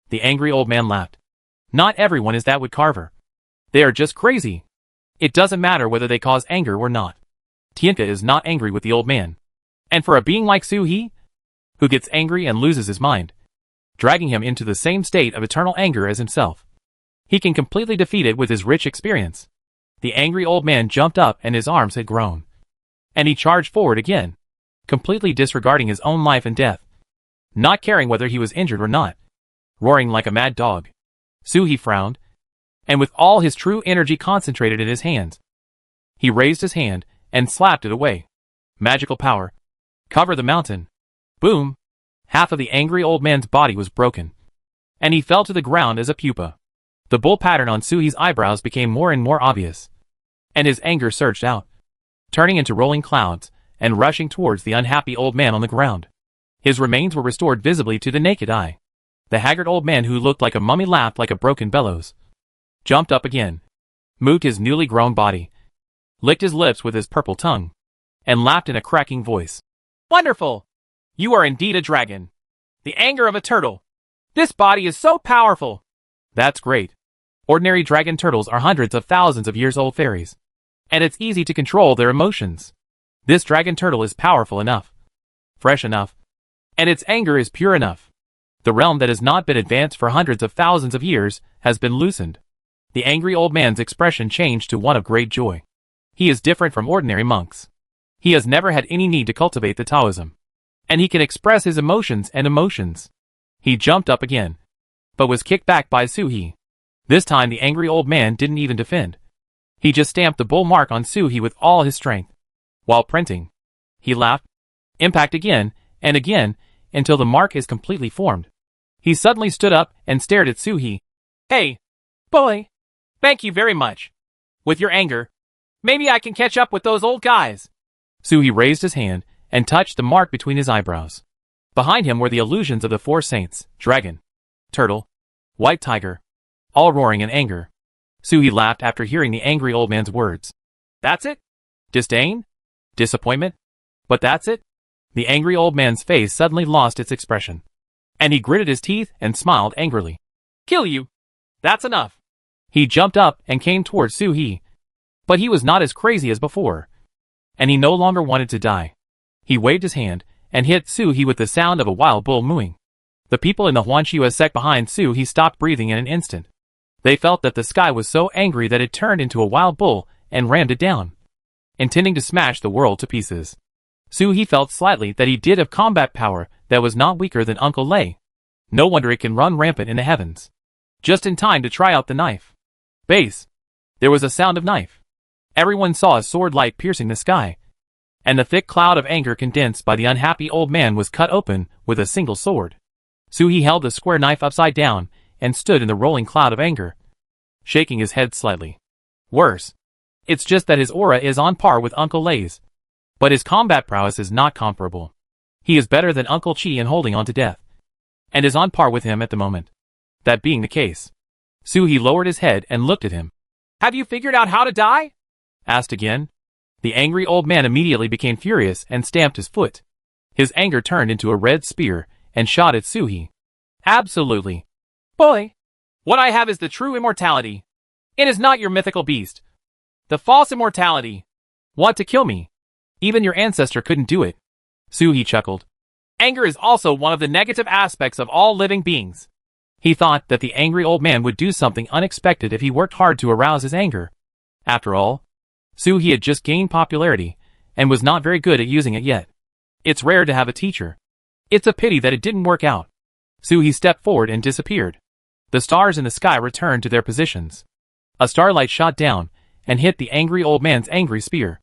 [SPEAKER 1] The angry old man laughed. Not everyone is that wood carver. They are just crazy. It doesn't matter whether they cause anger or not. Tianka is not angry with the old man. And for a being like Suhi, who gets angry and loses his mind, dragging him into the same state of eternal anger as himself, he can completely defeat it with his rich experience. The angry old man jumped up and his arms had grown, and he charged forward again, completely disregarding his own life and death, not caring whether he was injured or not, roaring like a mad dog. Suhi frowned, and with all his true energy concentrated in his hands, he raised his hand and slapped it away. Magical power. Cover the mountain. Boom! Half of the angry old man's body was broken, and he fell to the ground as a pupa. The bull pattern on Suhi's eyebrows became more and more obvious, and his anger surged out, turning into rolling clouds and rushing towards the unhappy old man on the ground. His remains were restored visibly to the naked eye. The haggard old man who looked like a mummy laughed like a broken bellows, jumped up again, moved his newly grown body, licked his lips with his purple tongue, and laughed in a cracking voice.
[SPEAKER 2] Wonderful! You are indeed a dragon. The anger of a turtle. This body is so powerful.
[SPEAKER 1] That's great. Ordinary dragon turtles are hundreds of thousands of years old fairies, and it's easy to control their emotions. This dragon turtle is powerful enough, fresh enough, and its anger is pure enough. The realm that has not been advanced for hundreds of thousands of years has been loosened. The angry old man's expression changed to one of great joy. He is different from ordinary monks. He has never had any need to cultivate the Taoism, and he can express his emotions and emotions. He jumped up again, but was kicked back by Suhi. This time the angry old man didn't even defend. He just stamped the bull mark on Suhi with all his strength. While printing, he laughed. Impact again, and again, until the mark is completely formed. He suddenly stood up and stared at Suhi.
[SPEAKER 2] Hey, boy. Thank you very much. With your anger, maybe I can catch up with those old guys.
[SPEAKER 1] Suhi raised his hand and touched the mark between his eyebrows. Behind him were the illusions of the four saints, dragon, turtle, white tiger, all roaring in anger. Suhi laughed after hearing the angry old man's words.
[SPEAKER 2] That's it?
[SPEAKER 1] Disdain? Disappointment? But that's it? The angry old man's face suddenly lost its expression, and he gritted his teeth and smiled angrily.
[SPEAKER 2] Kill you. That's enough.
[SPEAKER 1] He jumped up and came towards Suhi, but he was not as crazy as before, and he no longer wanted to die. He waved his hand and hit Suhi with the sound of a wild bull mooing. The people in the Huanxue sect behind Suhi stopped breathing in an instant. They felt that the sky was so angry that it turned into a wild bull and rammed it down, intending to smash the world to pieces. Suhi felt slightly that he did have combat power that was not weaker than Uncle Lei. No wonder it can run rampant in the heavens. Just in time to try out the knife. Base. There was a sound of knife. Everyone saw a sword light piercing the sky, and the thick cloud of anger condensed by the unhappy old man was cut open with a single sword. Suhi held the square knife upside down and stood in the rolling cloud of anger, shaking his head slightly. Worse. It's just that his aura is on par with Uncle Lei's, but his combat prowess is not comparable. He is better than Uncle Chi in holding on to death, and is on par with him at the moment. That being the case, Suhi lowered his head and looked at him.
[SPEAKER 2] Have you figured out how to die?
[SPEAKER 1] Asked again. The angry old man immediately became furious and stamped his foot. His anger turned into a red spear and shot at Suhi. Absolutely.
[SPEAKER 2] Boy, what I have is the true immortality. It is not your mythical beast. The false immortality. Want to kill me? Even your ancestor couldn't do it.
[SPEAKER 1] Suhi chuckled.
[SPEAKER 2] Anger is also one of the negative aspects of all living beings.
[SPEAKER 1] He thought that the angry old man would do something unexpected if he worked hard to arouse his anger. After all, Suhi had just gained popularity, and was not very good at using it yet. It's rare to have a teacher. It's a pity that it didn't work out. Suhi stepped forward and disappeared. The stars in the sky returned to their positions. A starlight shot down, and hit the angry old man's angry spear.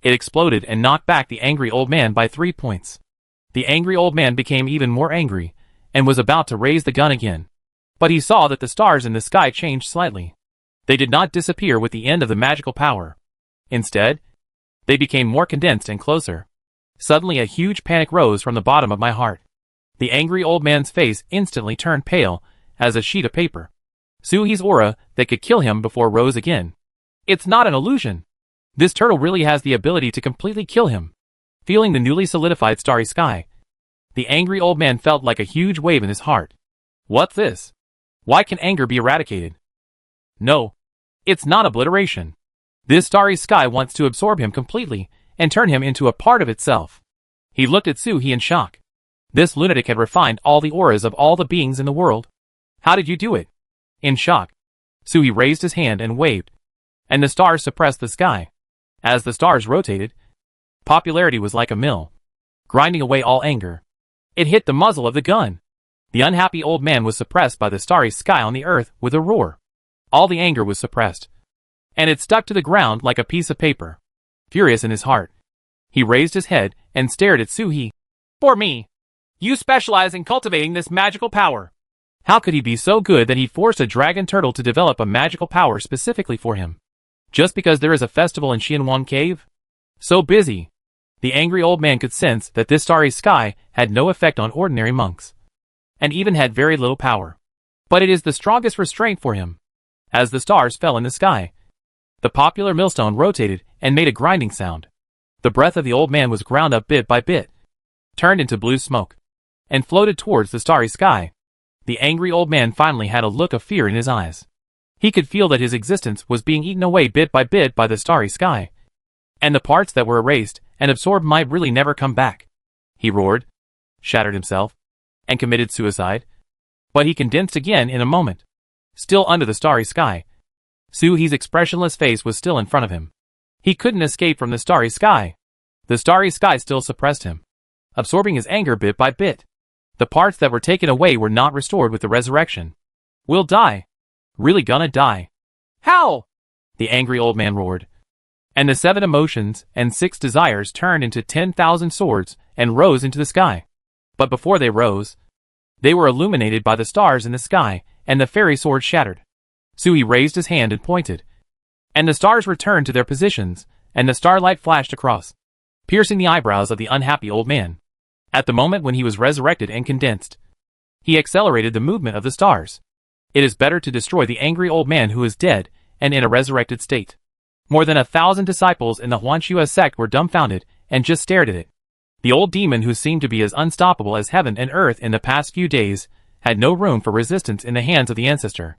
[SPEAKER 1] It exploded and knocked back the angry old man by 3 points. The angry old man became even more angry, and was about to raise the gun again. But he saw that the stars in the sky changed slightly. They did not disappear with the end of the magical power. Instead, they became more condensed and closer. Suddenly a huge panic rose from the bottom of my heart. The angry old man's face instantly turned pale as a sheet of paper. Suhi's aura that could kill him before rose again. It's not an illusion. This turtle really has the ability to completely kill him. Feeling the newly solidified starry sky, the angry old man felt like a huge wave in his heart. What's this? Why can anger be eradicated? No. It's not obliteration. This starry sky wants to absorb him completely and turn him into a part of itself. He looked at Suhi in shock. This lunatic had refined all the auras of all the beings in the world. How did you do it? In shock, Suhi raised his hand and waved, and the stars suppressed the sky. As the stars rotated, popularity was like a mill, grinding away all anger. It hit the muzzle of the gun. The unhappy old man was suppressed by the starry sky on the earth with a roar. All the anger was suppressed, and it stuck to the ground like a piece of paper. Furious in his heart, he raised his head and stared at Suhi.
[SPEAKER 2] For me, you specialize in cultivating this magical power.
[SPEAKER 1] How could he be so good that he forced a dragon turtle to develop a magical power specifically for him? Just because there is a festival in Xianwan Cave? So busy. The angry old man could sense that this starry sky had no effect on ordinary monks, and even had very little power. But it is the strongest restraint for him. As the stars fell in the sky, the popular millstone rotated and made a grinding sound. The breath of the old man was ground up bit by bit, turned into blue smoke, and floated towards the starry sky. The angry old man finally had a look of fear in his eyes. He could feel that his existence was being eaten away bit by the starry sky, and the parts that were erased and absorbed might really never come back. He roared, shattered himself, and committed suicide. But he condensed again in a moment. Still under the starry sky, Suhi's expressionless face was still in front of him. He couldn't escape from the starry sky. The starry sky still suppressed him, absorbing his anger bit by bit. The parts that were taken away were not restored with the resurrection. We'll die. Really gonna die.
[SPEAKER 2] How?
[SPEAKER 1] The angry old man roared. And the 7 emotions and 6 desires turned into 10,000 swords and rose into the sky. But before they rose, they were illuminated by the stars in the sky, and the fairy sword shattered. Suhi raised his hand and pointed, and the stars returned to their positions, and the starlight flashed across, piercing the eyebrows of the unhappy old man. At the moment when he was resurrected and condensed, he accelerated the movement of the stars. It is better to destroy the angry old man who is dead and in a resurrected state. More than 1,000 disciples in the Huanxue sect were dumbfounded and just stared at it. The old demon, who seemed to be as unstoppable as heaven and earth in the past few days, had no room for resistance in the hands of the ancestor.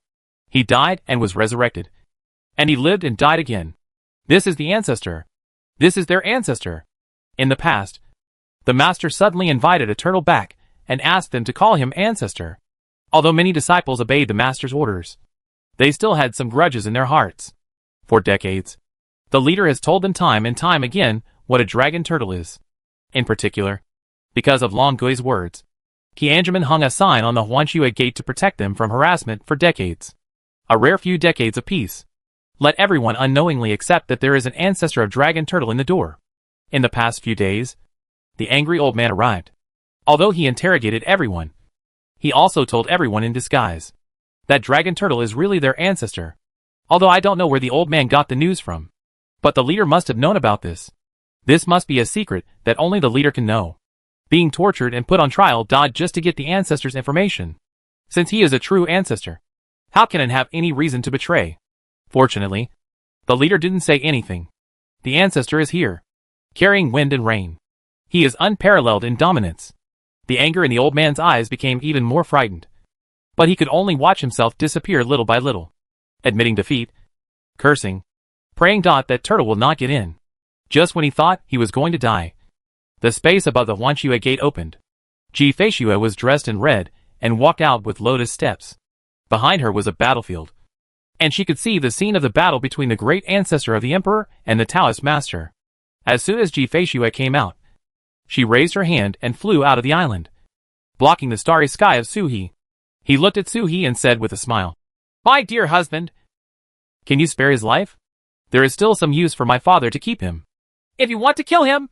[SPEAKER 1] He died and was resurrected. And he lived and died again. This is the ancestor. This is their ancestor. In the past, the master suddenly invited a turtle back and asked them to call him ancestor. Although many disciples obeyed the master's orders, they still had some grudges in their hearts. For decades, the leader has told them time and time again what a dragon turtle is. In particular, because of Long Gui's words, Qianzhiman hung a sign on the Huanxue gate to protect them from harassment for decades. A rare few decades apiece. Let everyone unknowingly accept that there is an ancestor of dragon turtle in the door. In the past few days, the angry old man arrived. Although he interrogated everyone, he also told everyone in disguise that dragon turtle is really their ancestor. Although I don't know where the old man got the news from. But the leader must have known about this. This must be a secret that only the leader can know. Being tortured and put on trial just to get the ancestor's information. Since he is a true ancestor, how can it have any reason to betray? Fortunately, the leader didn't say anything. The ancestor is here, carrying wind and rain. He is unparalleled in dominance. The anger in the old man's eyes became even more frightened. But he could only watch himself disappear little by little. Admitting defeat, cursing, praying that turtle will not get in. Just when he thought he was going to die, the space above the Huanxue gate opened. Ji Feishue was dressed in red and walked out with lotus steps. Behind her was a battlefield, and she could see the scene of the battle between the great ancestor of the emperor and the Taoist master. As soon as Ji Feishue came out, she raised her hand and flew out of the island, blocking the starry sky of Suhi. He looked at Suhi and said with a smile,
[SPEAKER 2] "My dear husband,
[SPEAKER 1] can you spare his life? There is still some use for my father to keep him."
[SPEAKER 2] "If you want to kill him,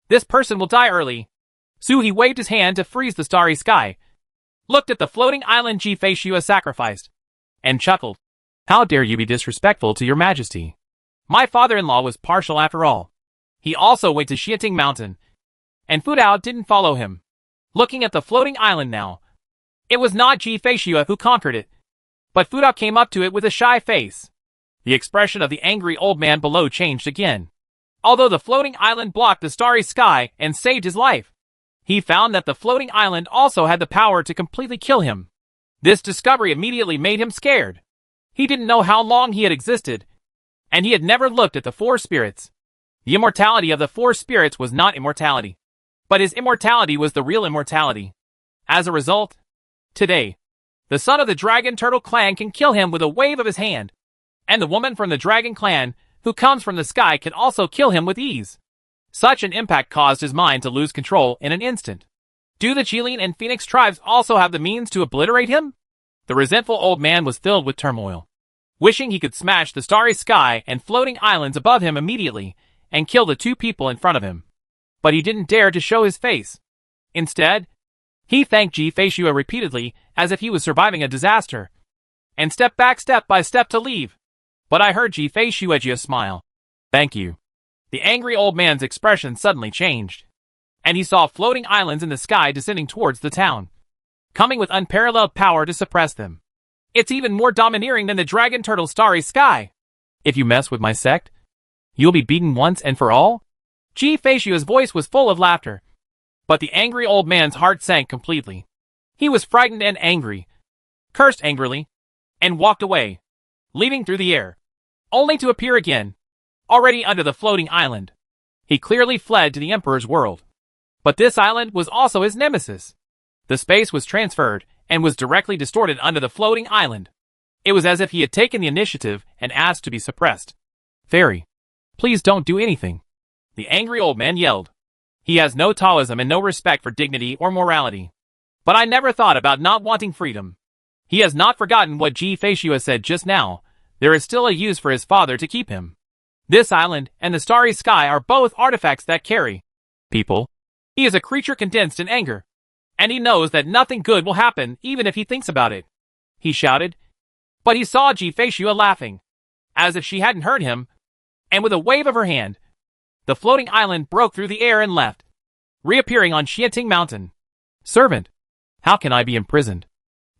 [SPEAKER 2] this person will die early." Suhi waved his hand to freeze the starry sky, looked at the floating island Ji Feishue sacrificed, and chuckled.
[SPEAKER 1] "How dare you be disrespectful to your majesty?
[SPEAKER 2] My father-in-law was partial after all. He also went to Xiating Mountain, and Fu Dao didn't follow him." Looking at the floating island now, it was not Ji Feishue who conquered it, but Fu Dao came up to it with a shy face. The expression of the angry old man below changed again. Although the floating island blocked the starry sky and saved his life, he found that the floating island also had the power to completely kill him. This discovery immediately made him scared. He didn't know how long he had existed, and he had never looked at the four spirits. The immortality of the four spirits was not immortality, but his immortality was the real immortality. As a result, today, the son of the Dragon Turtle clan can kill him with a wave of his hand, and the woman from the Dragon clan, who comes from the sky, can also kill him with ease. Such an impact caused his mind to lose control in an instant. Do the Qilin and Phoenix tribes also have the means to obliterate him? The resentful old man was filled with turmoil, wishing he could smash the starry sky and floating islands above him immediately and kill the two people in front of him. But he didn't dare to show his face. Instead, he thanked Ji Feishue repeatedly as if he was surviving a disaster, and stepped back step by step to leave. But I heard Ji Feishue just smile.
[SPEAKER 1] "Thank you."
[SPEAKER 2] The angry old man's expression suddenly changed, and he saw floating islands in the sky descending towards the town, coming with unparalleled power to suppress them. It's even more domineering than the Dragon Turtle starry sky.
[SPEAKER 1] "If you mess with my sect, you'll be beaten once and for all?"
[SPEAKER 2] Ji Feishue's voice was full of laughter, but the angry old man's heart sank completely. He was frightened and angry, cursed angrily, and walked away, leaving through the air, only to appear again, already under the floating island. He clearly fled to the Emperor's world. But this island was also his nemesis. The space was transferred and was directly distorted under the floating island. It was as if he had taken the initiative and asked to be suppressed.
[SPEAKER 1] "Fairy, please don't do anything,"
[SPEAKER 2] the angry old man yelled. He has no Taoism and no respect for dignity or morality. But I never thought about not wanting freedom. He has not forgotten what Ji Feishue said just now. There is still a use for his father to keep him. This island and the starry sky are both artifacts that carry
[SPEAKER 1] people.
[SPEAKER 2] He is a creature condensed in anger, and he knows that nothing good will happen even if he thinks about it. He shouted, but he saw Ji Feishue laughing, as if she hadn't heard him, and with a wave of her hand, the floating island broke through the air and left, reappearing on Xiating Mountain.
[SPEAKER 1] "Servant, how can I be imprisoned?"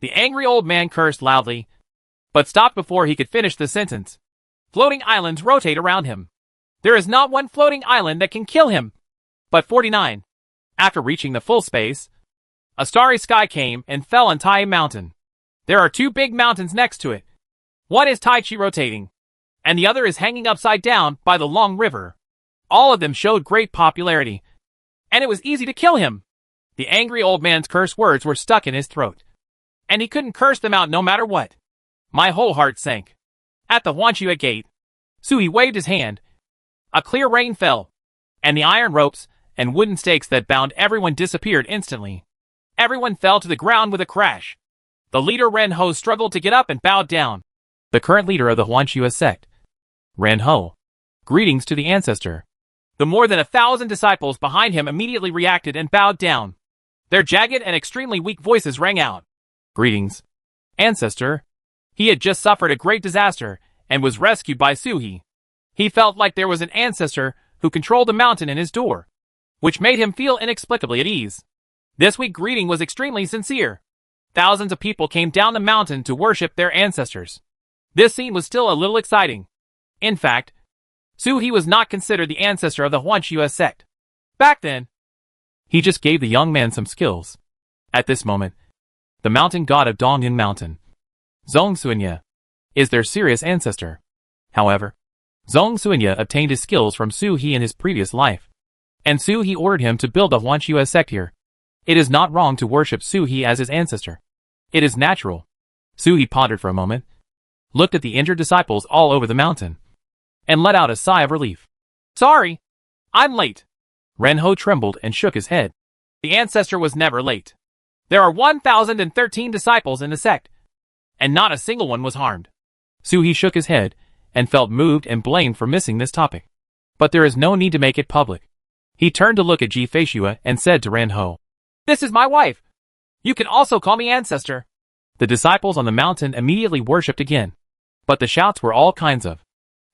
[SPEAKER 2] The angry old man cursed loudly, but stopped before he could finish the sentence. Floating islands rotate around him. There is not one floating island that can kill him. But 49. After reaching the full space, a starry sky came and fell on Tai Mountain. There are two big mountains next to it. One is Tai Chi rotating, and the other is hanging upside down by the long river. All of them showed great popularity, and it was easy to kill him. The angry old man's curse words were stuck in his throat, and he couldn't curse them out no matter what. My whole heart sank. At the Huanxue gate, Sui waved his hand. A clear rain fell, and the iron ropes and wooden stakes that bound everyone disappeared instantly. Everyone fell to the ground with a crash. The leader Ren Ho struggled to get up and bowed down.
[SPEAKER 1] The current leader of the Huanxue sect, Ren Ho. Greetings to the ancestor.
[SPEAKER 2] The more than 1,000 disciples behind him immediately reacted and bowed down. Their jagged and extremely weak voices rang out.
[SPEAKER 1] Greetings, ancestor.
[SPEAKER 2] He had just suffered a great disaster and was rescued by Suhi. He felt like there was an ancestor who controlled the mountain in his door, which made him feel inexplicably at ease. This weak greeting was extremely sincere. Thousands of people came down the mountain to worship their ancestors. This scene was still a little exciting. In fact, Suhi was not considered the ancestor of the Huanxue sect. Back then,
[SPEAKER 1] he just gave the young man some skills. At this moment, the mountain god of Dongyan Mountain, Zhongxuanye, is their serious ancestor. However, Zhong Suanya obtained his skills from Su He in his previous life, and Su He ordered him to build a Huanxue sect here. It is not wrong to worship Su He as his ancestor. It is natural. Su He pondered for a moment, looked at the injured disciples all over the mountain, and let out a sigh of relief.
[SPEAKER 2] Sorry, I'm late.
[SPEAKER 1] Ren Ho trembled and shook his head.
[SPEAKER 2] The ancestor was never late. There are 1,013 disciples in the sect, and not a single one was harmed.
[SPEAKER 1] Su He shook his head and felt moved and blamed for missing this topic. But there is no need to make it public. He turned to look at Ji Feishue and said to Ren Ho,
[SPEAKER 2] "This is my wife. You can also call me ancestor."
[SPEAKER 1] The disciples on the mountain immediately worshipped again. But the shouts were all kinds of.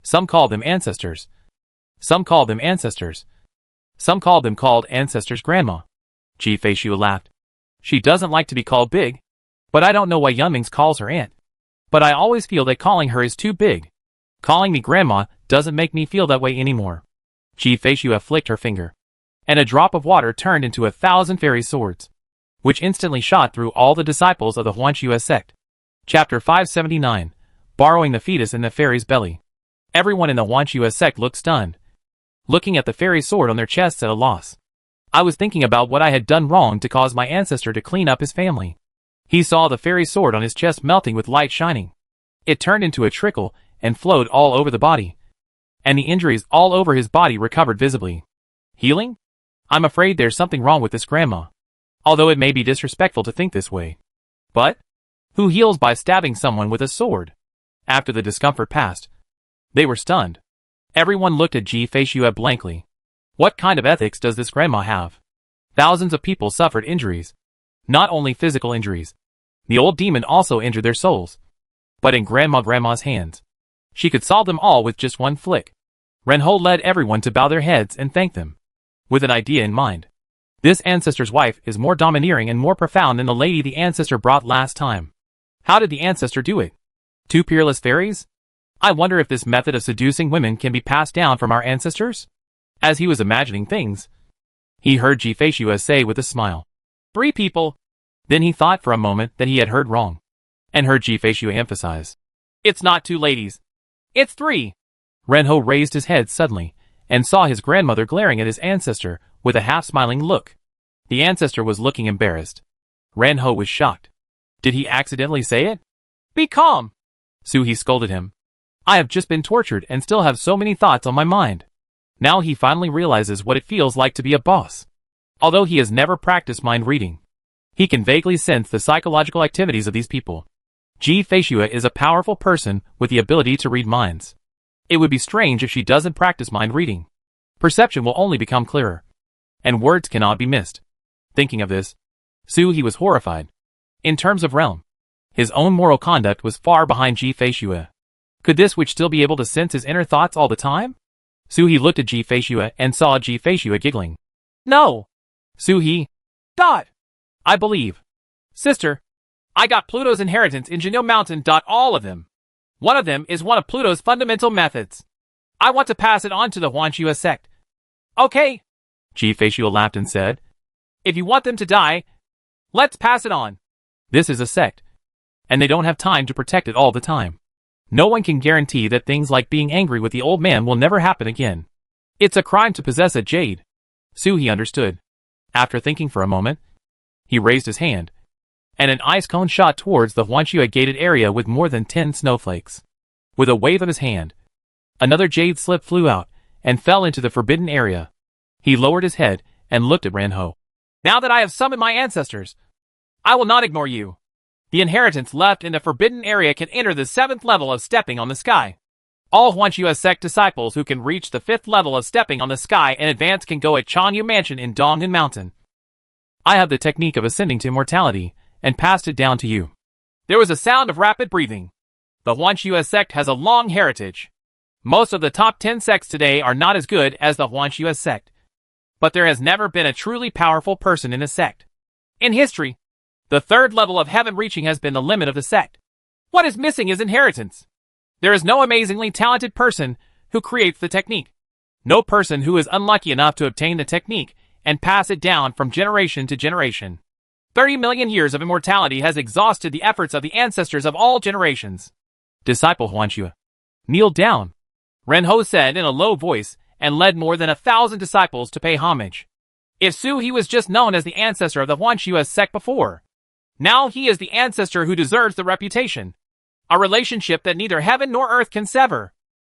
[SPEAKER 1] Some called them ancestors. Some called them ancestors. Some called them ancestors' grandma. Ji Feishue laughed. She doesn't like to be called big. But I don't know why Yunmings calls her aunt. But I always feel that calling her is too big. Calling me grandma doesn't make me feel that way anymore. Ji Feishue flicked her finger, and a drop of water turned into 1,000 fairy swords, which instantly shot through all the disciples of the Huanxue sect. Chapter 579, Borrowing the Fetus in the Fairy's Belly. Everyone in the Huanxue sect looked stunned, looking at the fairy sword on their chests at a loss. I was thinking about what I had done wrong to cause my ancestor to clean up his family. He saw the fairy sword on his chest melting with light shining. It turned into a trickle and flowed all over the body, and the injuries all over his body recovered visibly. Healing? I'm afraid there's something wrong with this grandma. Although it may be disrespectful to think this way. But who heals by stabbing someone with a sword? After the discomfort passed, they were stunned. Everyone looked at Ji Feishue blankly. What kind of ethics does this grandma have? Thousands of people suffered injuries. Not only physical injuries. The old demon also injured their souls. But in grandma's hands, she could solve them all with just one flick. Ren Ho led everyone to bow their heads and thank them, with an idea in mind. This ancestor's wife is more domineering and more profound than the lady the ancestor brought last time. How did the ancestor do it? 2 peerless fairies? I wonder if this method of seducing women can be passed down from our ancestors? As he was imagining things, he heard Ji Feishue say with a smile,
[SPEAKER 2] 3 people.
[SPEAKER 1] Then he thought for a moment that he had heard wrong, and heard Ji Feishue emphasize,
[SPEAKER 2] It's not 2 ladies. It's 3.
[SPEAKER 1] Ren Ho raised his head suddenly, and saw his grandmother glaring at his ancestor with a half-smiling look. The ancestor was looking embarrassed. Ren Ho was shocked. Did he accidentally say it?
[SPEAKER 2] Be calm.
[SPEAKER 1] Su He scolded him. I have just been tortured and still have so many thoughts on my mind. Now he finally realizes what it feels like to be a boss. Although he has never practiced mind reading, he can vaguely sense the psychological activities of these people. Ji Feishue is a powerful person with the ability to read minds. It would be strange if she doesn't practice mind reading. Perception will only become clearer, and words cannot be missed. Thinking of this, Su He was horrified. In terms of realm, his own moral conduct was far behind Ji Feishue. Could this witch still be able to sense his inner thoughts all the time? Su He looked at Ji Feishue and saw Ji Feishue giggling.
[SPEAKER 2] No.
[SPEAKER 1] Su He.
[SPEAKER 2] Dot.
[SPEAKER 1] I believe.
[SPEAKER 2] Sister, I got Pluto's inheritance in Genome Mountain. All of them. One of them is one of Pluto's fundamental methods. I want to pass it on to the Huanxue sect. Okay.
[SPEAKER 1] Ji Feishue laughed and said,
[SPEAKER 2] If you want them to die, let's pass it on.
[SPEAKER 1] This is a sect, and they don't have time to protect it all the time. No one can guarantee that things like being angry with the old man will never happen again. It's a crime to possess a jade. Su He understood. After thinking for a moment, he raised his hand, and an ice cone shot towards the Huanxue gated area with more than 10 snowflakes. With a wave of his hand, another jade slip flew out and fell into the forbidden area. He lowered his head and looked at Ren Ho.
[SPEAKER 2] Now that I have summoned my ancestors, I will not ignore you. The inheritance left in the forbidden area can enter the 7th level of stepping on the sky. All Huanxue sect disciples who can reach the 5th level of stepping on the sky in advance can go at Chanyu Mansion in Donghan Mountain. I have the technique of ascending to immortality, and passed it down to you. There was a sound of rapid breathing. The Huanxue sect has a long heritage. Most of the top 10 sects today are not as good as the Huanxue sect. But there has never been a truly powerful person in a sect. In history, the 3rd level of heaven reaching has been the limit of the sect. What is missing is inheritance. There is no amazingly talented person who creates the technique. No person who is unlucky enough to obtain the technique and pass it down from generation to generation. 30 million years of immortality has exhausted the efforts of the ancestors of all generations.
[SPEAKER 1] Disciple Huanxue, kneel down.
[SPEAKER 2] Renho said in a low voice, and led more than 1,000 disciples to pay homage. If Su He was just known as the ancestor of the Huanshu sect before, now he is the ancestor who deserves the reputation. A relationship that neither heaven nor earth can sever.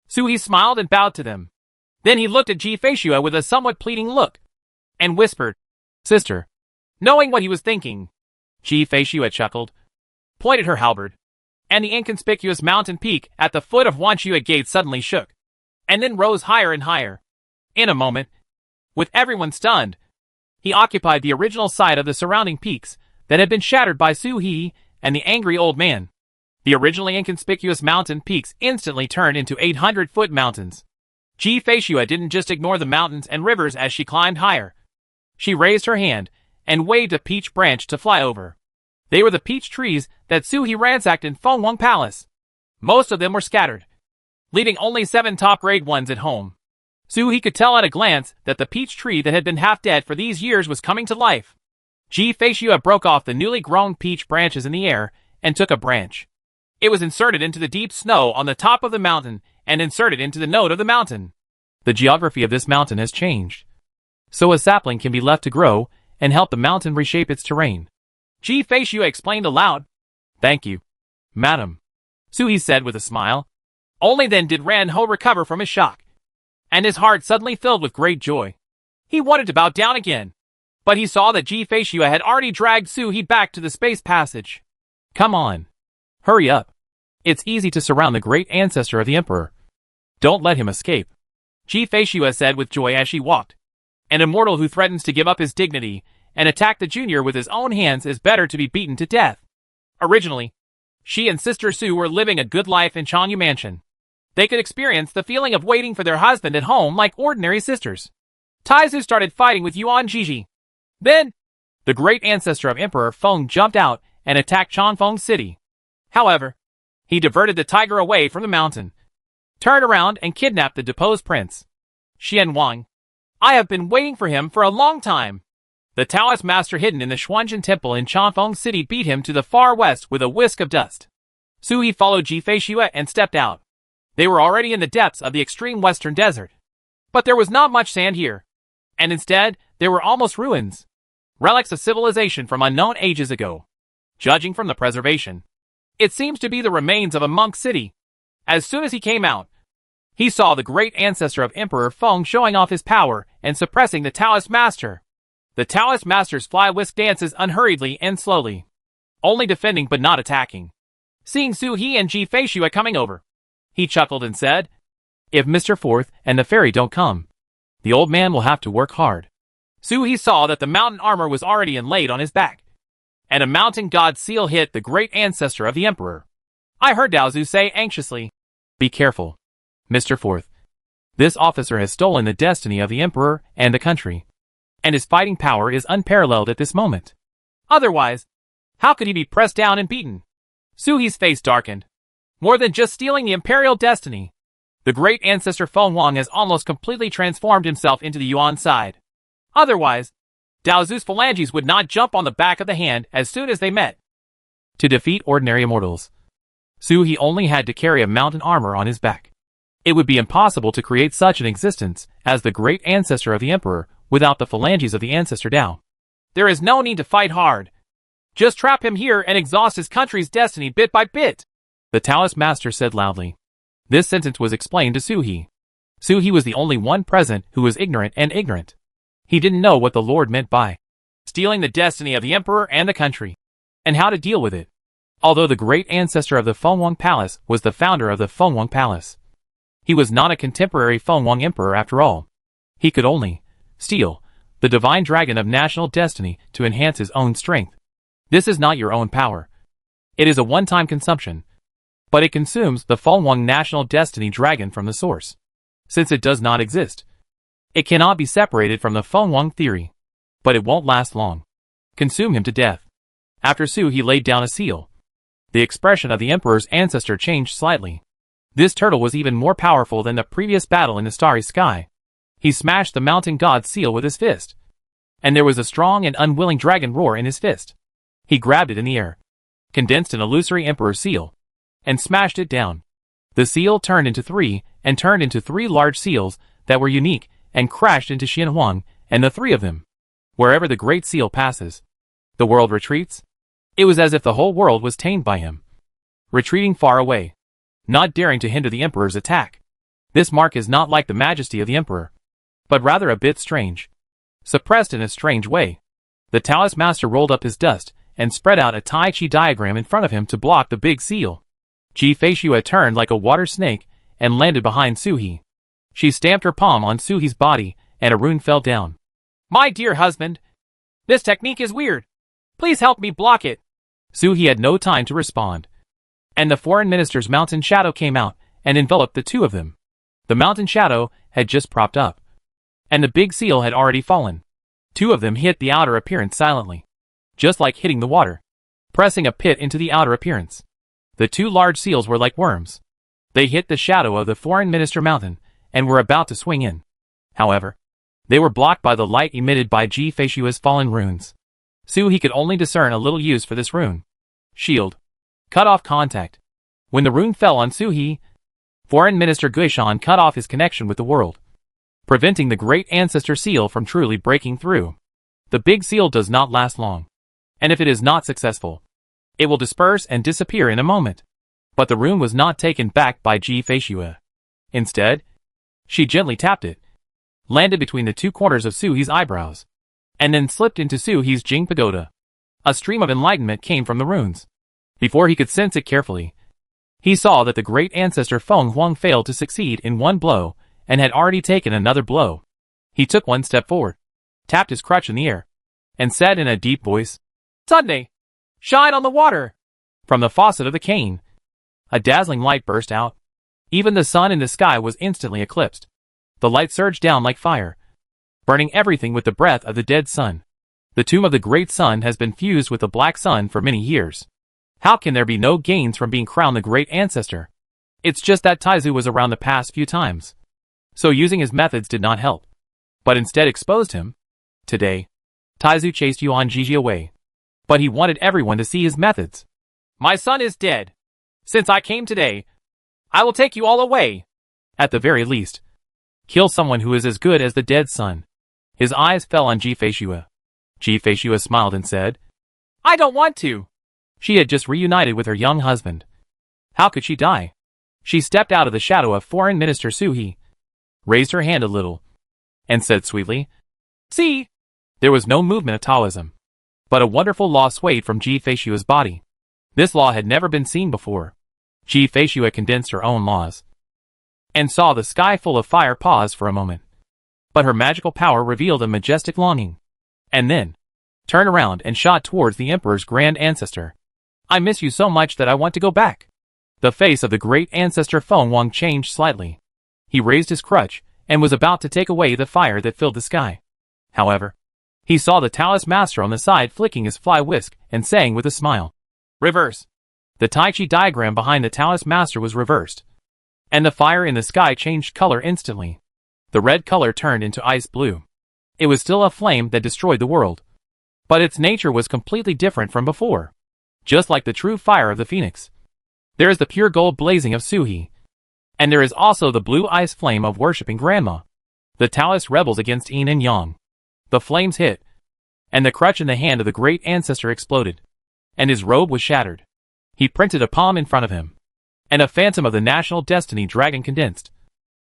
[SPEAKER 2] Su He smiled and bowed to them. Then he looked at Ji Feishua with a somewhat pleading look, and whispered, "Sister." Knowing what he was thinking, Ji Feishua chuckled, pointed her halberd, and the inconspicuous mountain peak at the foot of Huanshu Gate suddenly shook, and then rose higher and higher. In a moment, with everyone stunned, he occupied the original site of the surrounding peaks that had been shattered by Su He and the angry old man. The originally inconspicuous mountain peaks instantly turned into 800-foot mountains. Ji Feishua didn't just ignore the mountains and rivers as she climbed higher. She raised her hand and waved a peach branch to fly over. They were the peach trees that Su He ransacked in Fengwang Palace. Most of them were scattered, leaving only 7 top-grade ones at home. Su He could tell at a glance that the peach tree that had been half dead for these years was coming to life. Ji Feishua broke off the newly grown peach branches in the air and took a branch. It was inserted into the deep snow on the top of the mountain and inserted into the node of the mountain. The geography of this mountain has changed, so a sapling can be left to grow and help the mountain reshape its terrain. Ji Feishua explained aloud. "Thank you, madam," Su He said with a smile. Only then did Renho recover from his shock, and his heart suddenly filled with great joy. He wanted to bow down again, but he saw that Ji Feishua had already dragged Su He back to the space passage. "Come on. Hurry up. It's easy to surround the great ancestor of the emperor. Don't let him escape," Ji Feishua said with joy as she walked. An immortal who threatens to give up his dignity and attack the junior with his own hands is better to be beaten to death. Originally, she and Sister Su were living a good life in Chanyu Mansion. They could experience the feeling of waiting for their husband at home like ordinary sisters. Taizu started fighting with Yuan Jiji. Then, the great ancestor of Emperor Feng jumped out and attacked Chanfeng City. However, he diverted the tiger away from the mountain, turned around and kidnapped the deposed prince, Xian Wang. I have been waiting for him for a long time. The Taoist master hidden in the Xuanzhen Temple in Chanfeng City beat him to the far west with a whisk of dust. Su He followed Ji Feishua and stepped out. They were already in the depths of the extreme western desert. But there was not much sand here, and instead, there were almost ruins. Relics of civilization from unknown ages ago. Judging from the preservation, it seems to be the remains of a monk city. As soon as he came out, he saw the great ancestor of Emperor Feng showing off his power and suppressing the Taoist master. The Taoist master's fly-whisk dances unhurriedly and slowly, only defending but not attacking. Seeing Su He and Ji Feishua coming over, he chuckled and said, "If Mr. Fourth and the fairy don't come, the old man will have to work hard." Su He saw that the mountain armor was already inlaid on his back, and a mountain god seal hit the great ancestor of the emperor. I heard Daozu say anxiously, "Be careful, Mr. Fourth. This officer has stolen the destiny of the emperor and the country, and his fighting power is unparalleled at this moment. Otherwise, how could he be pressed down and beaten?" Su He's face darkened. More than just stealing the imperial destiny, the great ancestor Feng Wang has almost completely transformed himself into the Yuan side. Otherwise, Daozu's phalanges would not jump on the back of the hand as soon as they met. To defeat ordinary immortals, Su He only had to carry a mountain armor on his back. It would be impossible to create such an existence as the great ancestor of the emperor without the phalanges of the ancestor Dao. There is no need to fight hard. Just trap him here and exhaust his country's destiny bit by bit, the Taoist master said loudly. This sentence was explained to Su He. Su He was the only one present who was ignorant and ignorant. He didn't know what the Lord meant by stealing the destiny of the emperor and the country, and how to deal with it. Although the great ancestor of the Fengwang Palace was the founder of the Fengwang Palace, he was not a contemporary Fengwang emperor after all. He could only steal the divine dragon of national destiny to enhance his own strength. This is not your own power. It is a one-time consumption, but it consumes the Fengwang national destiny dragon from the source. Since it does not exist, it cannot be separated from the Fengwang theory, but it won't last long. Consume him to death. After Su He laid down a seal. The expression of the emperor's ancestor changed slightly. This turtle was even more powerful than the previous battle in the starry sky. He smashed the mountain god's seal with his fist, and there was a strong and unwilling dragon roar in his fist. He grabbed it in the air, condensed an illusory emperor seal, and smashed it down. The seal turned into 3,
[SPEAKER 1] and turned into 3 large seals that were unique and crashed into Xian Huang and the 3 of them. Wherever the great seal passes, the world retreats. It was as if the whole world was tamed by him, retreating far away, not daring to hinder the emperor's attack. This mark is not like the majesty of the emperor, but rather a bit strange, suppressed in a strange way. The Taoist master rolled up his dust and spread out a Tai Chi diagram in front of him to block the big seal. Ji Feishue turned like a water snake and landed behind Su He. She stamped her palm on Su He's body and a rune fell down.
[SPEAKER 2] My dear husband, this technique is weird. Please help me block it.
[SPEAKER 1] Su He had no time to respond, and the foreign minister's mountain shadow came out and enveloped the 2 of them. The mountain shadow had just propped up, and the big seal had already fallen. 2 of them hit the outer appearance silently, just like hitting the water, pressing a pit into the outer appearance. The 2 large seals were like worms. They hit the shadow of the foreign minister mountain and were about to swing in. However, they were blocked by the light emitted by Ji Feishue's fallen runes. Su He could only discern a little use for this rune. Shield. Cut off contact. When the rune fell on Su He, foreign minister Guishan cut off his connection with the world, preventing the great ancestor seal from truly breaking through. The big seal does not last long, and if it is not successful, it will disperse and disappear in a moment. But the rune was not taken back by Ji Feishue. Instead, she gently tapped it, landed between the 2 corners of Su He's eyebrows, and then slipped into Su He's Jing Pagoda. A stream of enlightenment came from the runes. Before he could sense it carefully, he saw that the great ancestor Feng Huang failed to succeed in 1 blow and had already taken another blow. He took 1 step forward, tapped his crutch in the air, and said in a deep voice,
[SPEAKER 2] Sunday, shine on the water.
[SPEAKER 1] From the faucet of the cane, a dazzling light burst out. Even the sun in the sky was instantly eclipsed. The light surged down like fire, burning everything with the breath of the dead sun. The tomb of the great sun has been fused with the black sun for many years. How can there be no gains from being crowned the great ancestor? It's just that Taizu was around the past few times, so using his methods did not help, but instead exposed him. Today, Taizu chased Yuan Jiji away, but he wanted everyone to see his methods.
[SPEAKER 2] My son is dead. Since I came today, I will take you all away.
[SPEAKER 1] At the very least, kill someone who is as good as the dead son. His eyes fell on Ji Feishue. Ji Feishue smiled and said,
[SPEAKER 2] I don't want to.
[SPEAKER 1] She had just reunited with her young husband. How could she die? She stepped out of the shadow of foreign minister Su He, raised her hand a little, and said sweetly,
[SPEAKER 2] See?
[SPEAKER 1] There was no movement of Taoism, but a wonderful law swayed from Ji Feishue's body. This law had never been seen before. Ji Feishue condensed her own laws, and saw the sky full of fire pause for a moment. But her magical power revealed a majestic longing, and then turned around and shot towards the emperor's grand ancestor. I miss you so much that I want to go back. The face of the great ancestor Feng Huang changed slightly. He raised his crutch and was about to take away the fire that filled the sky. However, he saw the Taoist master on the side flicking his fly whisk and saying with a smile,
[SPEAKER 2] Reverse.
[SPEAKER 1] The Tai Chi diagram behind the Taoist master was reversed, and the fire in the sky changed color instantly. The red color turned into ice blue. It was still a flame that destroyed the world, but its nature was completely different from before. Just like the true fire of the phoenix, there is the pure gold blazing of Su He, and there is also the blue ice flame of worshipping Grandma. The Taoist rebels against Yin and Yang. The flames hit, and the crutch in the hand of the great ancestor exploded, and his robe was shattered. He printed a palm in front of him, and a phantom of the national destiny dragon condensed,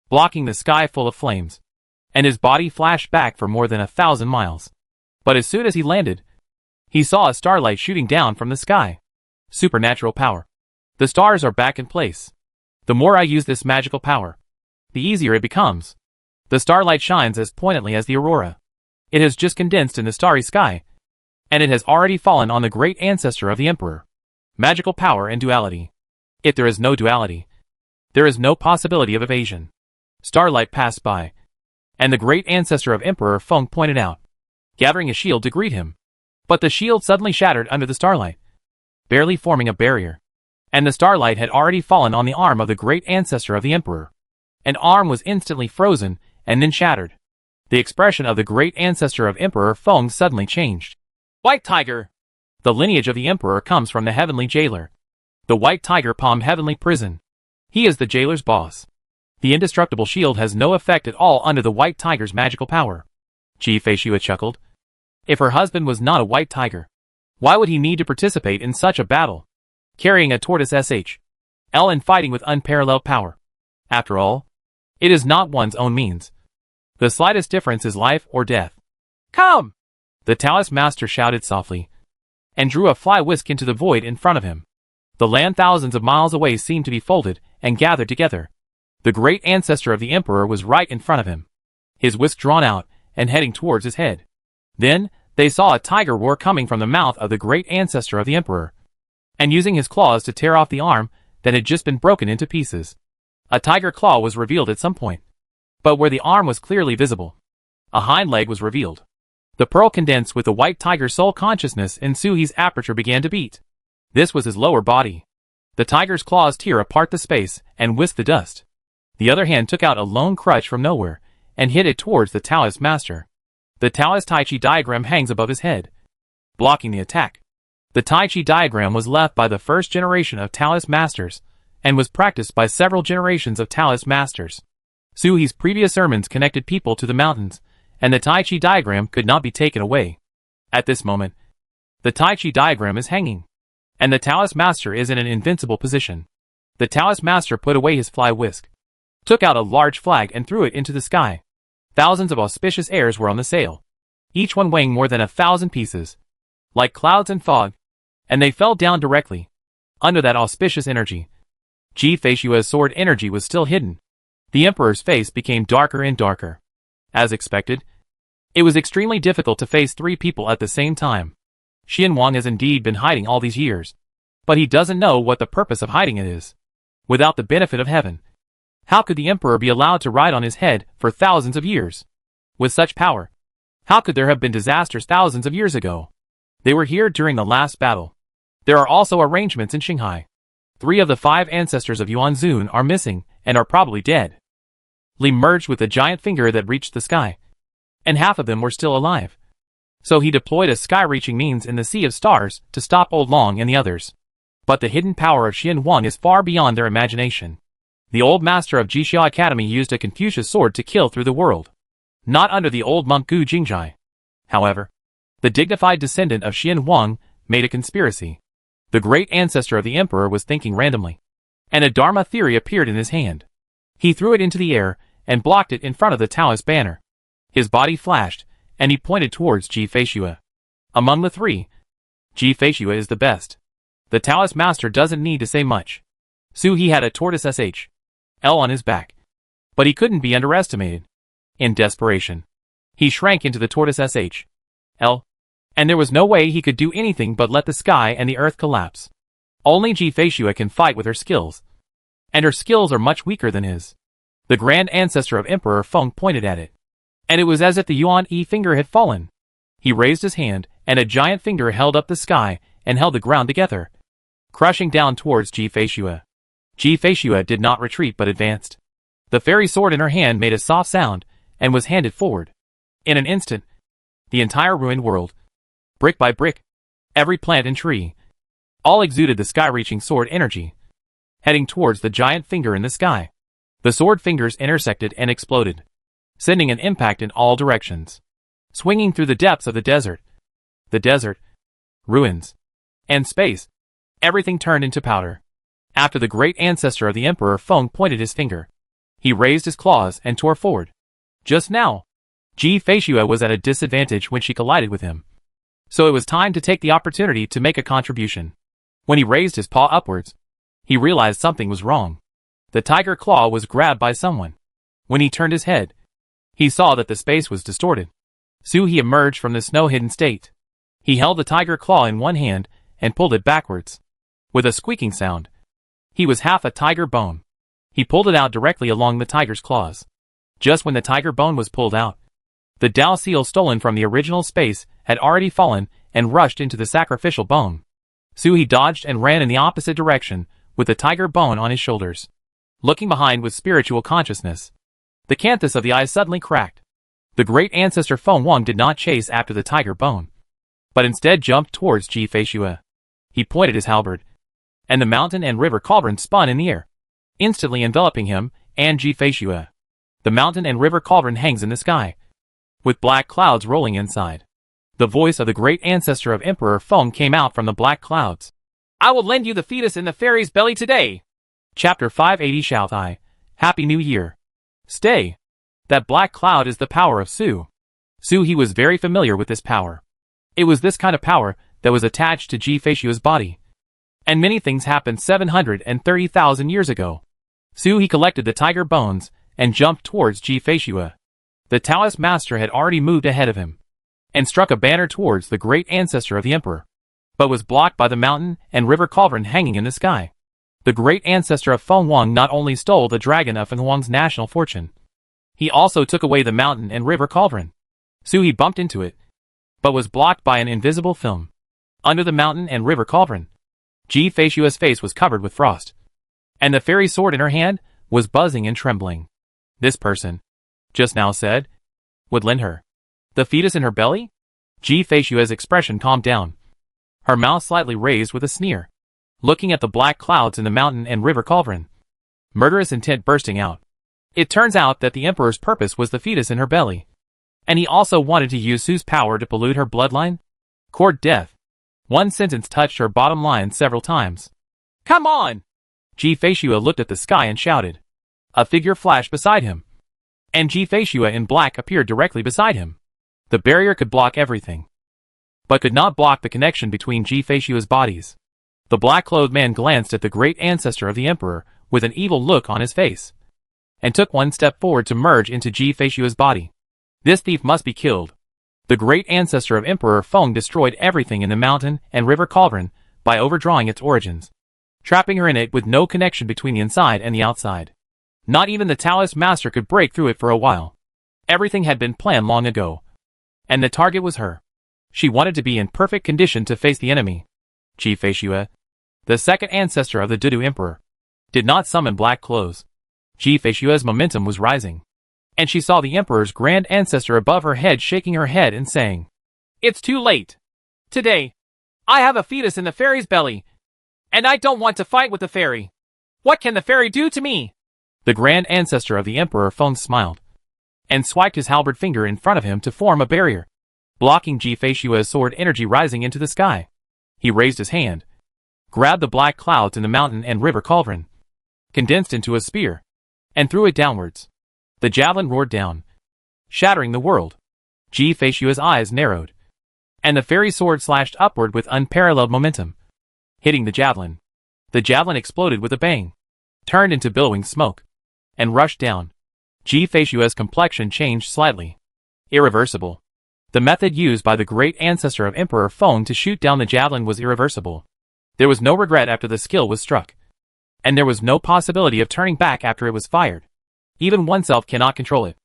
[SPEAKER 1] blocking the sky full of flames, and his body flashed back for more than 1,000 miles. But as soon as he landed, he saw a starlight shooting down from the sky. Supernatural power. The stars are back in place. The more I use this magical power, the easier it becomes. The starlight shines as poignantly as the aurora. It has just condensed in the starry sky, and it has already fallen on the great ancestor of the emperor. Magical power and duality. If there is no duality, there is no possibility of evasion. Starlight passed by, and the great ancestor of Emperor Feng pointed out, gathering a shield to greet him. But the shield suddenly shattered under the starlight, barely forming a barrier, and the starlight had already fallen on the arm of the great ancestor of the emperor. An arm was instantly frozen and then shattered. The expression of the great ancestor of Emperor Feng suddenly changed.
[SPEAKER 2] White Tiger.
[SPEAKER 1] The lineage of the emperor comes from the heavenly jailer. The white tiger palmed heavenly prison. He is the jailer's boss. The indestructible shield has no effect at all under the white tiger's magical power. Ji-Fei chuckled. If her husband was not a white tiger, why would he need to participate in such a battle? Carrying a tortoise SH.L and fighting with unparalleled power. After all, it is not one's own means. The slightest difference is life or death.
[SPEAKER 2] Come!
[SPEAKER 1] The Taoist master shouted softly, and drew a fly whisk into the void in front of him. The land thousands of miles away seemed to be folded and gathered together. The great ancestor of the emperor was right in front of him, his whisk drawn out and heading towards his head. Then, they saw a tiger roar coming from the mouth of the great ancestor of the emperor, and using his claws to tear off the arm that had just been broken into pieces. A tiger claw was revealed at some point, but where the arm was clearly visible, a hind leg was revealed. The pearl condensed with the white tiger's soul consciousness and Suhi's aperture began to beat. This was his lower body. The tiger's claws tear apart the space and whisk the dust. The other hand took out a lone crutch from nowhere and hit it towards the Taoist master. The Taoist Tai Chi diagram hangs above his head, blocking the attack. The Tai Chi diagram was left by the first generation of Taoist masters and was practiced by several generations of Taoist masters. Suhi's previous sermons connected people to the mountains, and the Tai Chi diagram could not be taken away. At this moment, the Tai Chi diagram is hanging, and the Taoist master is in an invincible position. The Taoist master put away his fly whisk, took out a large flag and threw it into the sky. Thousands of auspicious airs were on the sail, each one weighing more than 1,000 pieces, like clouds and fog, and they fell down directly under that auspicious energy. Ji-Fei-Shua's sword energy was still hidden. The emperor's face became darker and darker. As expected, it was extremely difficult to face three people at the same time. Xian Wang has indeed been hiding all these years, but he doesn't know what the purpose of hiding it is. Without the benefit of heaven, how could the emperor be allowed to ride on his head for thousands of years? With such power, how could there have been disasters thousands of years ago? They were here during the last battle. There are also arrangements in Shanghai. 3 of the 5 ancestors of Yuan Zun are missing and are probably dead. Li merged with a giant finger that reached the sky, and half of them were still alive. So he deployed a sky-reaching means in the sea of stars to stop Old Long and the others. But the hidden power of Xian Wang is far beyond their imagination. The old master of Jixia Academy used a Confucius sword to kill through the world, not under the old monk Gu Jingjai. However, the dignified descendant of Xian Wang made a conspiracy. The great ancestor of the emperor was thinking randomly, and a Dharma theory appeared in his hand. He threw it into the air and blocked it in front of the Taoist banner. His body flashed, and he pointed towards Ji-Fei-Shua. Among the 3, Ji-Fei-Shua is the best. The Taoist master doesn't need to say much. He had a tortoise SH.L on his back, but he couldn't be underestimated. In desperation, he shrank into the tortoise SH.L, and there was no way he could do anything but let the sky and the earth collapse. Only Ji-Fei-Shua can fight with her skills, and her skills are much weaker than his. The grand ancestor of Emperor Feng pointed at it, and it was as if the Yuan Yi finger had fallen. He raised his hand, and a giant finger held up the sky and held the ground together, crushing down towards Ji-Fei-Shua. Ji-Fei-Shua did not retreat but advanced. The fairy sword in her hand made a soft sound and was handed forward. In an instant, the entire ruined world, brick by brick, every plant and tree, all exuded the sky-reaching sword energy, heading towards the giant finger in the sky. The sword fingers intersected and exploded, sending an impact in all directions, swinging through the depths of the desert, ruins, and space. Everything turned into powder. After the great ancestor of the Emperor Feng pointed his finger, he raised his claws and tore forward. Just now, Ji-Fei-Shua was at a disadvantage when she collided with him, so it was time to take the opportunity to make a contribution. When he raised his paw upwards, he realized something was wrong. The tiger claw was grabbed by someone. When he turned his head, he saw that the space was distorted. He emerged from the snow-hidden state. He held the tiger claw in one hand and pulled it backwards. With a squeaking sound, he was half a tiger bone. He pulled it out directly along the tiger's claws. Just when the tiger bone was pulled out, the Dao seal stolen from the original space had already fallen and rushed into the sacrificial bone. He dodged and ran in the opposite direction with the tiger bone on his shoulders, looking behind with spiritual consciousness. The canthus of the eye suddenly cracked. The great ancestor Feng Wang did not chase after the tiger bone, but instead jumped towards Ji-Fei-Shua. He pointed his halberd, and the mountain and river cauldron spun in the air, instantly enveloping him and Ji-Feishue. The mountain and river cauldron hangs in the sky, with black clouds rolling inside. The voice of the great ancestor of Emperor Feng came out from the black clouds.
[SPEAKER 2] I will lend you the fetus in the fairy's belly today.
[SPEAKER 1] Chapter 580 Shout I, Happy New Year. Stay. That black cloud is the power of Su. He was very familiar with this power. It was this kind of power that was attached to Ji-Feishue's body. And many things happened 730,000 years ago. He collected the tiger bones and jumped towards Ji-Feishue. The Taoist master had already moved ahead of him and struck a banner towards the great ancestor of the emperor, but was blocked by the mountain and river cauldron hanging in the sky. The great ancestor of Feng Huang not only stole the dragon of Feng Huang's national fortune, he also took away the mountain and river cauldron. He bumped into it, but was blocked by an invisible film. Under the mountain and river cauldron, Ji-Feishue's face was covered with frost, and the fairy sword in her hand was buzzing and trembling. This person, just now said, would lend her the fetus in her belly? Ji-Feishue's expression calmed down, her mouth slightly raised with a sneer, looking at the black clouds in the mountain and river cauldron, murderous intent bursting out. It turns out that the emperor's purpose was the fetus in her belly, and he also wanted to use Su's power to pollute her bloodline. Court death. One sentence touched her bottom line several times.
[SPEAKER 2] Come on!
[SPEAKER 1] Ji-Feishue looked at the sky and shouted. A figure flashed beside him, and Ji-Feishue in black appeared directly beside him. The barrier could block everything, but could not block the connection between Ji-Feishue's bodies. The black-clothed man glanced at the great ancestor of the emperor with an evil look on his face, and took one step forward to merge into Ji-Feishue's body. This thief must be killed. The great ancestor of Emperor Feng destroyed everything in the mountain and river cauldron by overdrawing its origins, trapping her in it with no connection between the inside and the outside. Not even the Taoist master could break through it for a while. Everything had been planned long ago, and the target was her. She wanted to be in perfect condition to face the enemy. Ji-Feishue, the second ancestor of the Dudu Emperor, did not summon black clothes. Ji-Feishue's momentum was rising, and she saw the emperor's grand ancestor above her head shaking her head and saying,
[SPEAKER 2] It's too late. Today, I have a fetus in the fairy's belly, and I don't want to fight with the fairy. What can the fairy do to me?
[SPEAKER 1] The grand ancestor of the emperor Feng smiled, and swiped his halberd finger in front of him to form a barrier, blocking Ji-Feishue's sword energy rising into the sky. He raised his hand, grabbed the black clouds in the mountain and river cauldron, condensed into a spear, and threw it downwards. The javelin roared down, shattering the world. Ji-Feishue's eyes narrowed, and the fairy sword slashed upward with unparalleled momentum, hitting the javelin. The javelin exploded with a bang, turned into billowing smoke, and rushed down. Ji-Feishue's complexion changed slightly. Irreversible. The method used by the great ancestor of Emperor Feng to shoot down the javelin was irreversible. There was no regret after the skill was struck, and there was no possibility of turning back after it was fired. Even oneself cannot control it.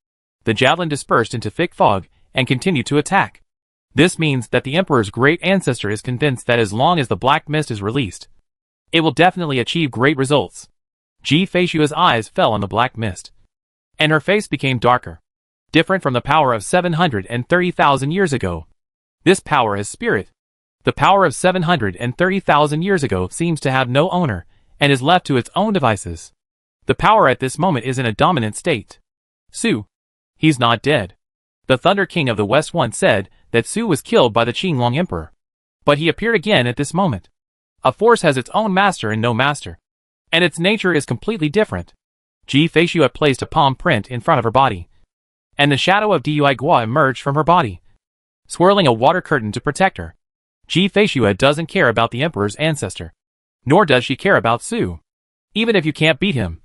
[SPEAKER 1] The javelin dispersed into thick fog and continued to attack. This means that the emperor's great ancestor is convinced that as long as the black mist is released, it will definitely achieve great results. Ji-Feishue's eyes fell on the black mist, and her face became darker, different from the power of 730,000 years ago. This power is spirit. The power of 730,000 years ago seems to have no owner and is left to its own devices. The power at this moment is in a dominant state. Su. He's not dead. The Thunder King of the West once said that Su was killed by the Qinglong Emperor, but he appeared again at this moment. A force has its own master and no master, and its nature is completely different. Ji-Feishue placed a palm print in front of her body, and the shadow of Dui Gua emerged from her body, swirling a water curtain to protect her. Ji-Feishue doesn't care about the emperor's ancestor, nor does she care about Su. Even if you can't beat him,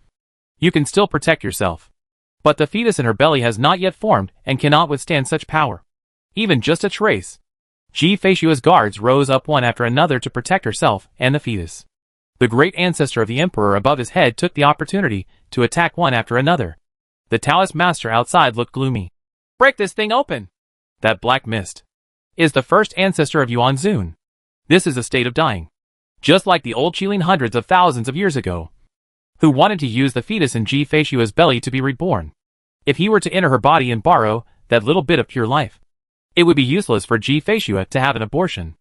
[SPEAKER 1] you can still protect yourself. But the fetus in her belly has not yet formed and cannot withstand such power, even just a trace. Ji-Feishue's guards rose up one after another to protect herself and the fetus. The great ancestor of the emperor above his head took the opportunity to attack one after another. The Taoist master outside looked gloomy.
[SPEAKER 2] Break this thing open!
[SPEAKER 1] That black mist is the first ancestor of Yuan Zun. This is a state of dying, just like the old Qilin hundreds of thousands of years ago, who wanted to use the fetus in Ji-Feishue's belly to be reborn. If he were to enter her body and borrow that little bit of pure life, it would be useless for Ji-Feishue to have an abortion.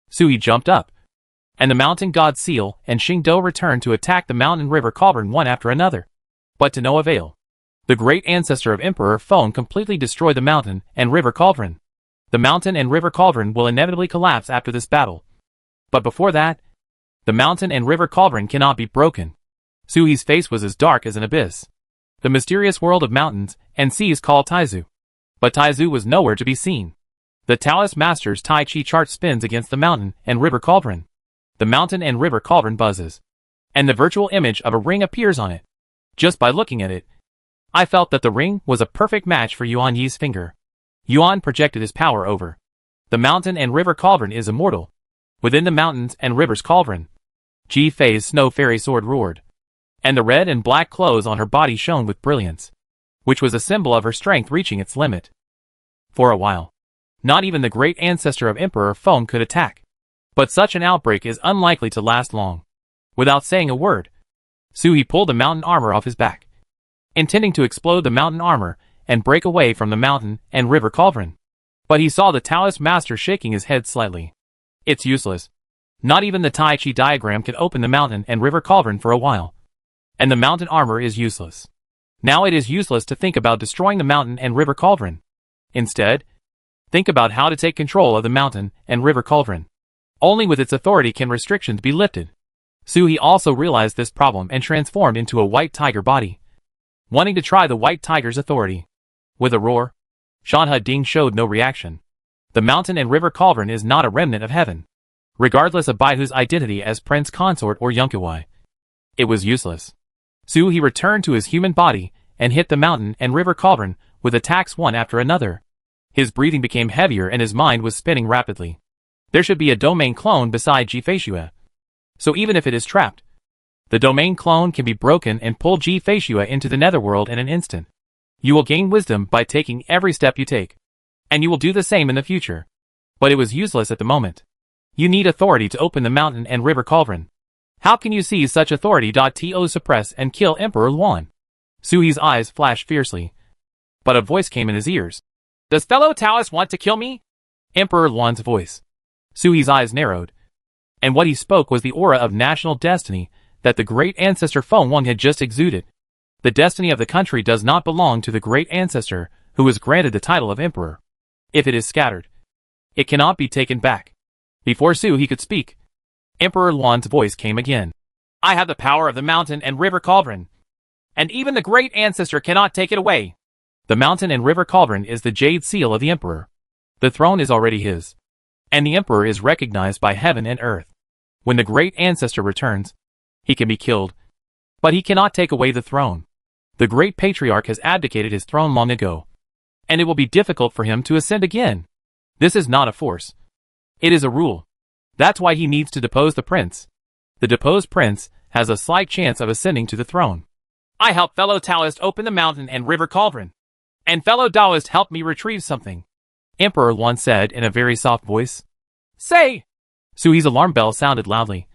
[SPEAKER 1] Sui jumped up, and the mountain god Seal and Xingdo returned to attack the mountain river cauldron one after another. but to no avail. The great ancestor of Emperor Phone completely destroyed the mountain and river cauldron. The mountain and river cauldron will inevitably collapse after this battle. But before that, the mountain and river cauldron cannot be broken. Suhi's face was as dark as an abyss. The mysterious world of mountains and seas called Taizu. But Taizu was nowhere to be seen. The Taoist master's Tai Chi chart spins against the mountain and river cauldron. The mountain and river cauldron buzzes, and the virtual image of a ring appears on it. Just by looking at it, I felt that the ring was a perfect match for Yuan Yi's finger. Yuan projected his power over. The mountain and river cauldron is immortal. Within the mountains and rivers cauldron, Ji Fei's snow fairy sword roared, and the red and black clothes on her body shone with brilliance, which was a symbol of her strength reaching its limit. For a while, not even the great ancestor of Emperor Phone could attack. But such an outbreak is unlikely to last long. Without saying a word, Suhi pulled the mountain armor off his back, intending to explode the mountain armor and break away from the mountain and river cauldron. But he saw the Taoist master shaking his head slightly. It's useless. Not even the Tai Chi diagram can open the mountain and river cauldron for a while. And the mountain armor is useless. Now it is useless to think about destroying the mountain and river cauldron. Instead, think about how to take control of the mountain and river cauldron. Only with its authority can restrictions be lifted. Suhi also realized this problem and transformed into a white tiger body, wanting to try the white tiger's authority. With a roar, Shanhe Ding showed no reaction. The mountain and river cauldron is not a remnant of heaven. Regardless of Baihu's identity as prince consort or Yunqiwei, it was useless. Suhi returned to his human body and hit the mountain and river cauldron with attacks one after another. His breathing became heavier and his mind was spinning rapidly. There should be a domain clone beside Ji Feishue. So even if it is trapped, the domain clone can be broken and pull Ji Feishue into the netherworld in an instant. You will gain wisdom by taking every step you take, and you will do the same in the future. But it was useless at the moment. You need authority to open the mountain and river cauldron. How can you seize such authority? To suppress and kill Emperor Luan? Suhi's eyes flashed fiercely, but a voice came in his ears. Does fellow Taoist want to kill me? Emperor Luan's voice. Suhi's eyes narrowed, and what he spoke was the aura of national destiny that the great ancestor Feng Wang had just exuded. The destiny of the country does not belong to the great ancestor who was granted the title of emperor. If it is scattered, it cannot be taken back. Before Suhi could speak, Emperor Luan's voice came again. I have the power of the mountain and river cauldron, and even the great ancestor cannot take it away. The mountain and river cauldron is the jade seal of the emperor. The throne is already his, and the emperor is recognized by heaven and earth. When the great ancestor returns, he can be killed, but he cannot take away the throne. The great patriarch has abdicated his throne long ago, and it will be difficult for him to ascend again. This is not a force. It is a rule. That's why he needs to depose the prince. The deposed prince has a slight chance of ascending to the throne. I help fellow Taoist open the mountain and river cauldron, and fellow Taoist help me retrieve something, Emperor Luan said in a very soft voice. Say! Suhi's alarm bell sounded loudly,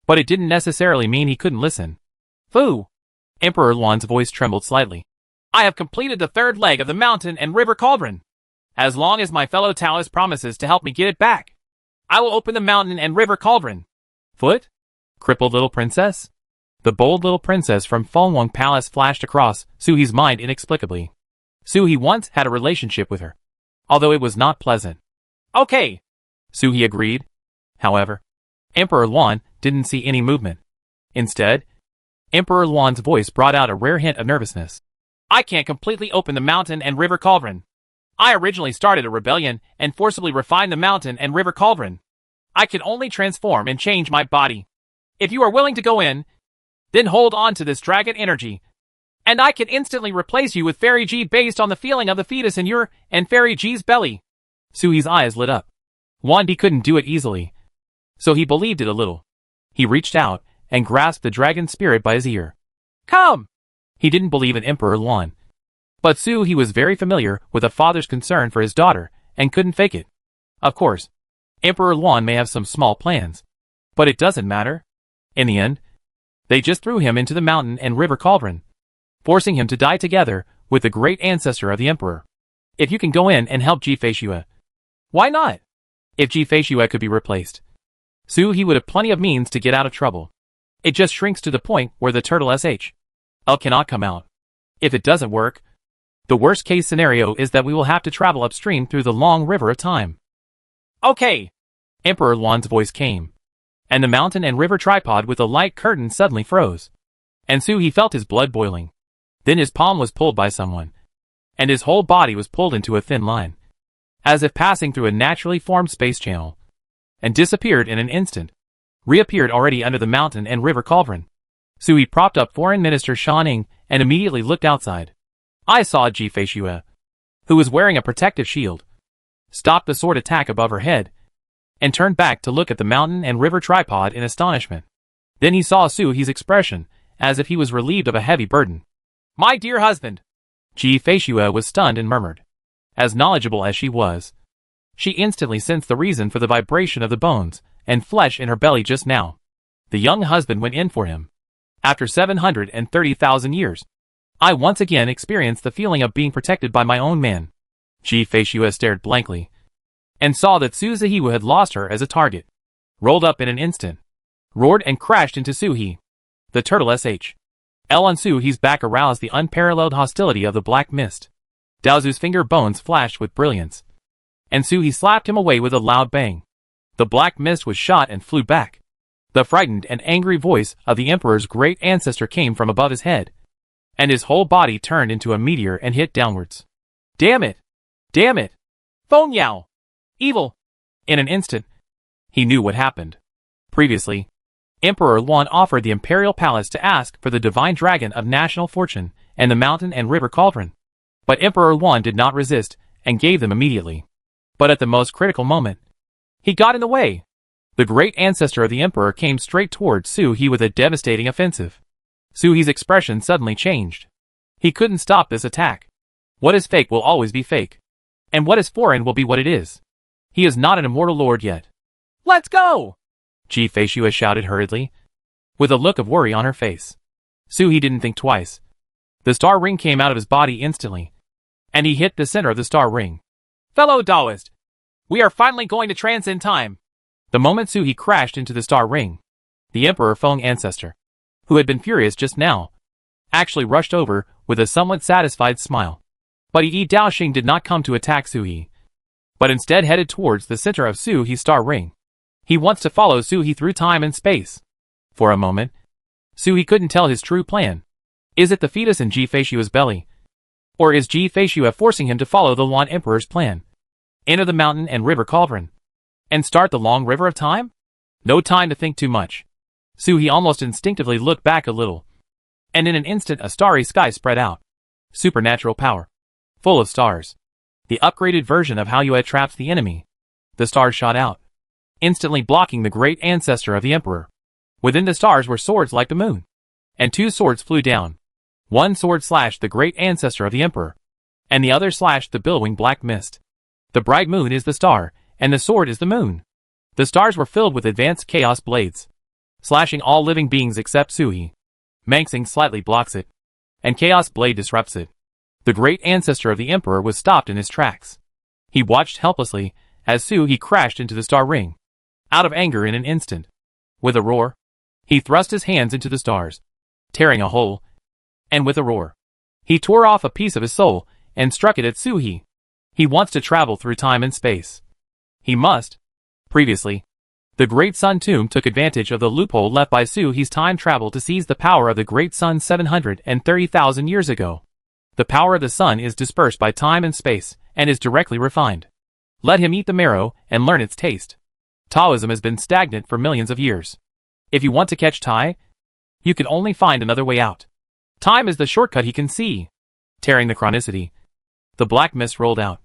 [SPEAKER 1] but it didn't necessarily mean he couldn't listen. Fu! Emperor Luan's voice trembled slightly. I have completed the third leg of the mountain and river cauldron. As long as my fellow Taoist promises to help me get it back, I will open the mountain and river cauldron. Foot? Crippled little princess? The bold little princess from Fengwang Palace flashed across Suhi's mind inexplicably. Suhi once had a relationship with her, although it was not pleasant. Okay, Suhi agreed. However, Emperor Luan didn't see any movement. Instead, Emperor Luan's voice brought out a rare hint of nervousness. I can't completely open the mountain and river cauldron. I originally started a rebellion and forcibly refined the mountain and river cauldron. I can only transform and change my body. If you are willing to go in, then hold on to this dragon energy, and I can instantly replace you with Fairy G based on the feeling of the fetus in your and Fairy G's belly. Suhi's eyes lit up. Wandi couldn't do it easily, so he believed it a little. He reached out and grasped the dragon spirit by his ear. Come! He didn't believe in Emperor Luan, but Suhi was very familiar with a father's concern for his daughter and couldn't fake it. Of course, Emperor Luan may have some small plans, but it doesn't matter. In the end, they just threw him into the mountain and river cauldron, forcing him to die together with the great ancestor of the emperor. If you can go in and help Ji Feishue, why not? If Ji Feishue could be replaced, Suhi would have plenty of means to get out of trouble. It just shrinks to the point where the turtle sh. L cannot come out. If it doesn't work, the worst case scenario is that we will have to travel upstream through the long river of time.
[SPEAKER 2] Okay.
[SPEAKER 1] Emperor Luan's voice came, and the mountain and river tripod with the light curtain suddenly froze. And He felt his blood boiling. Then his palm was pulled by someone, and his whole body was pulled into a thin line, as if passing through a naturally formed space channel, and disappeared in an instant, reappeared already under the mountain and river cauldron. He propped up Foreign Minister Shan Ning and immediately looked outside. I saw Ji Feishue, who was wearing a protective shield, stop the sword attack above her head, and turned back to look at the mountain and river tripod in astonishment. Then he saw He's expression, as if he was relieved of a heavy burden.
[SPEAKER 2] My dear husband.
[SPEAKER 1] Ji Feishue was stunned and murmured. As knowledgeable as she was, she instantly sensed the reason for the vibration of the bones and flesh in her belly just now. The young husband went in for him. After 730,000 years, I once again experienced the feeling of being protected by my own man. Ji Feishue stared blankly, and saw that Su Zihui had lost her as a target, rolled up in an instant, roared and crashed into Suhi. The turtle L on Suhi's back aroused the unparalleled hostility of the black mist. Daozu's finger bones flashed with brilliance, and Suhi slapped him away with a loud bang. The black mist was shot and flew back. The frightened and angry voice of the emperor's great ancestor came from above his head, and his whole body turned into a meteor and hit downwards.
[SPEAKER 2] Damn it! Damn it! Feng Yao! Evil!
[SPEAKER 1] In an instant, he knew what happened. Previously, Emperor Luan offered the imperial palace to ask for the divine dragon of national fortune and the mountain and river cauldron. But Emperor Luan did not resist and gave them immediately. But at the most critical moment, he got in the way. The great ancestor of the emperor came straight towards Suhi with a devastating offensive. Suhi's expression suddenly changed. He couldn't stop this attack. What is fake will always be fake, and what is foreign will be what it is. He is not an immortal lord yet.
[SPEAKER 2] Let's go!
[SPEAKER 1] Ji Feishue shouted hurriedly, with a look of worry on her face. Suhi didn't think twice. The star ring came out of his body instantly, and he hit the center of the star ring.
[SPEAKER 2] Fellow Taoist, we are finally going to transcend time.
[SPEAKER 1] The moment Suhi crashed into the star ring, the Emperor Feng ancestor, who had been furious just now, actually rushed over with a somewhat satisfied smile. But Yi Daoxing did not come to attack Suhi, but instead headed towards the center of Suhi's star ring. He wants to follow Suhi through time and space. For a moment, Suhi couldn't tell his true plan. Is it the fetus in Ji Feishue's belly? Or is Ji Feishue forcing him to follow the Luan Emperor's plan? Enter the mountain and river cauldron, and start the long river of time? No time to think too much. Suhi almost instinctively looked back a little, and in an instant a starry sky spread out. Supernatural power. Full of stars. The upgraded version of how Yue traps the enemy. The stars shot out, instantly blocking the great ancestor of the emperor. Within the stars were swords like the moon, and two swords flew down. One sword slashed the great ancestor of the emperor, and the other slashed the billowing black mist. The bright moon is the star, and the sword is the moon. The stars were filled with advanced chaos blades, slashing all living beings except Suhi. Mangsing slightly blocks it, and Chaos Blade disrupts it. The great ancestor of the emperor was stopped in his tracks. He watched helplessly as Suhi crashed into the star ring, out of anger in an instant. With a roar, he thrust his hands into the stars, tearing a hole, and with a roar, he tore off a piece of his soul and struck it at Suhi. He wants to travel through time and space. He must. Previously, the Great Sun Tomb took advantage of the loophole left by Suhi's time travel to seize the power of the Great Sun 730,000 years ago. The power of the sun is dispersed by time and space, and is directly refined. Let him eat the marrow and learn its taste. Taoism has been stagnant for millions of years. If you want to catch Tai, you can only find another way out. Time is the shortcut he can see. Tearing the chronicity, the black mist rolled out,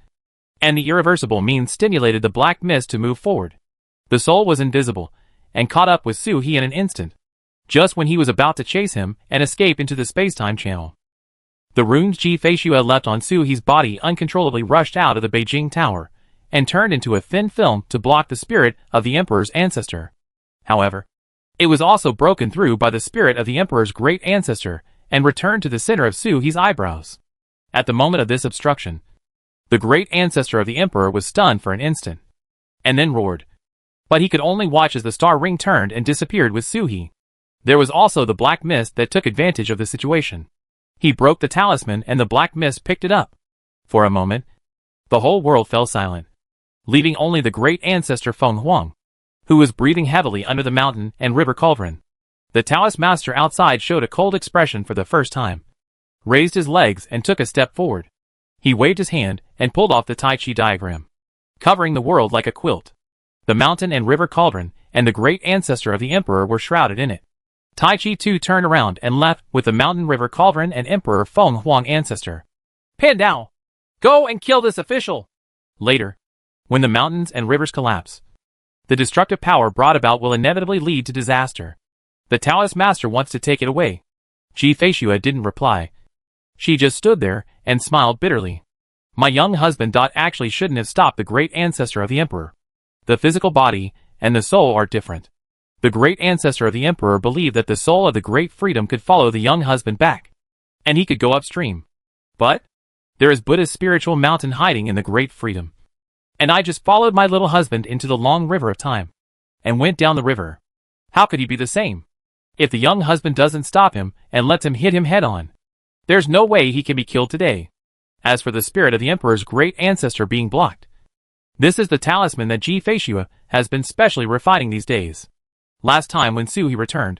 [SPEAKER 1] and the irreversible means stimulated the black mist to move forward. The soul was invisible, and caught up with Suhi in an instant, just when he was about to chase him and escape into the space-time channel. The runes Ji Feishue left on Suhi's body uncontrollably rushed out of the Beijing Tower, and turned into a thin film to block the spirit of the emperor's ancestor. However, it was also broken through by the spirit of the emperor's great ancestor, and returned to the center of Suhi's eyebrows. At the moment of this obstruction, the great ancestor of the emperor was stunned for an instant, and then roared. But he could only watch as the star ring turned and disappeared with Suhi. There was also the black mist that took advantage of the situation. He broke the talisman and the black mist picked it up. For a moment, the whole world fell silent, leaving only the great ancestor Feng Huang, who was breathing heavily under the mountain and river cauldron. The Taoist master outside showed a cold expression for the first time, raised his legs and took a step forward. He waved his hand and pulled off the Tai Chi diagram, covering the world like a quilt. The mountain and river cauldron and the great ancestor of the emperor were shrouded in it. Tai Chi too turned around and left with the mountain, river cauldron and Emperor Feng Huang ancestor.
[SPEAKER 2] Pan Dao, go and kill this official.
[SPEAKER 1] Later, when the mountains and rivers collapse, the destructive power brought about will inevitably lead to disaster. The Taoist master wants to take it away. Ji Feishua didn't reply. She just stood there and smiled bitterly. My young husband actually shouldn't have stopped the great ancestor of the emperor. The physical body and the soul are different. The great ancestor of the emperor believed that the soul of the great freedom could follow the young husband back, and he could go upstream. But there is Buddha's spiritual mountain hiding in the great freedom. And I just followed my little husband into the long river of time, and went down the river. How could he be the same? If the young husband doesn't stop him and lets him hit him head on, there's no way he can be killed today. As for the spirit of the emperor's great ancestor being blocked, this is the talisman that Ji Feishua has been specially refining these days. Last time when Su He returned,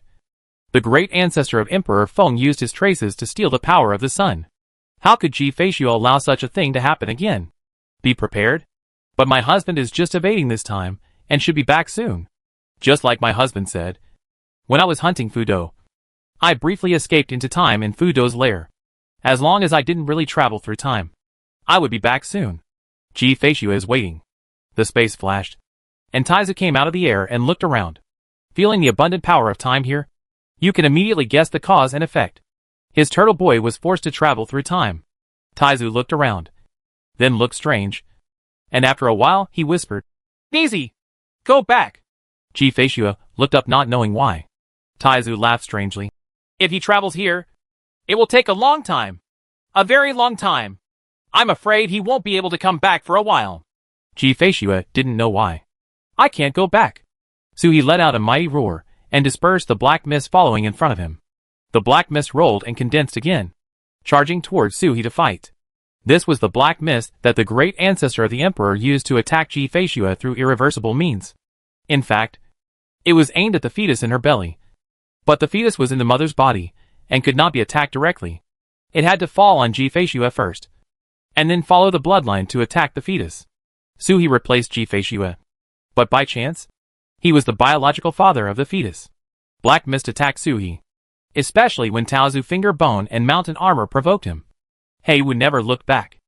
[SPEAKER 1] the great ancestor of Emperor Feng used his traces to steal the power of the sun. How could Ji Feishua allow such a thing to happen again? Be prepared. But my husband is just evading this time, and should be back soon. Just like my husband said. When I was hunting Fudo, I briefly escaped into time in Fudo's lair. As long as I didn't really travel through time, I would be back soon. Ji Feishua is waiting. The space flashed, and Taizu came out of the air and looked around. Feeling the abundant power of time here, you can immediately guess the cause and effect. His turtle boy was forced to travel through time. Taizu looked around, then looked strange, and after a while he whispered,
[SPEAKER 2] Easy! Go back!
[SPEAKER 1] Ji Feishua looked up not knowing why. Taizu laughed strangely.
[SPEAKER 2] If he travels here, it will take a long time. A very long time. I'm afraid he won't be able to come back for a while.
[SPEAKER 1] Ji Feishua didn't know why. I can't go back. Su He let out a mighty roar and dispersed the black mist following in front of him. The black mist rolled and condensed again, charging towards Su He to fight. This was the black mist that the great ancestor of the emperor used to attack Ji Feishua through irreversible means. In fact, it was aimed at the fetus in her belly. But the fetus was in the mother's body and could not be attacked directly. It had to fall on Ji Feishua first, and then follow the bloodline to attack the fetus. Su He replaced Ji Feishua. But by chance, he was the biological father of the fetus. Black mist attacked Su He, especially when Taozu finger bone and mountain armor provoked him. He would never look back.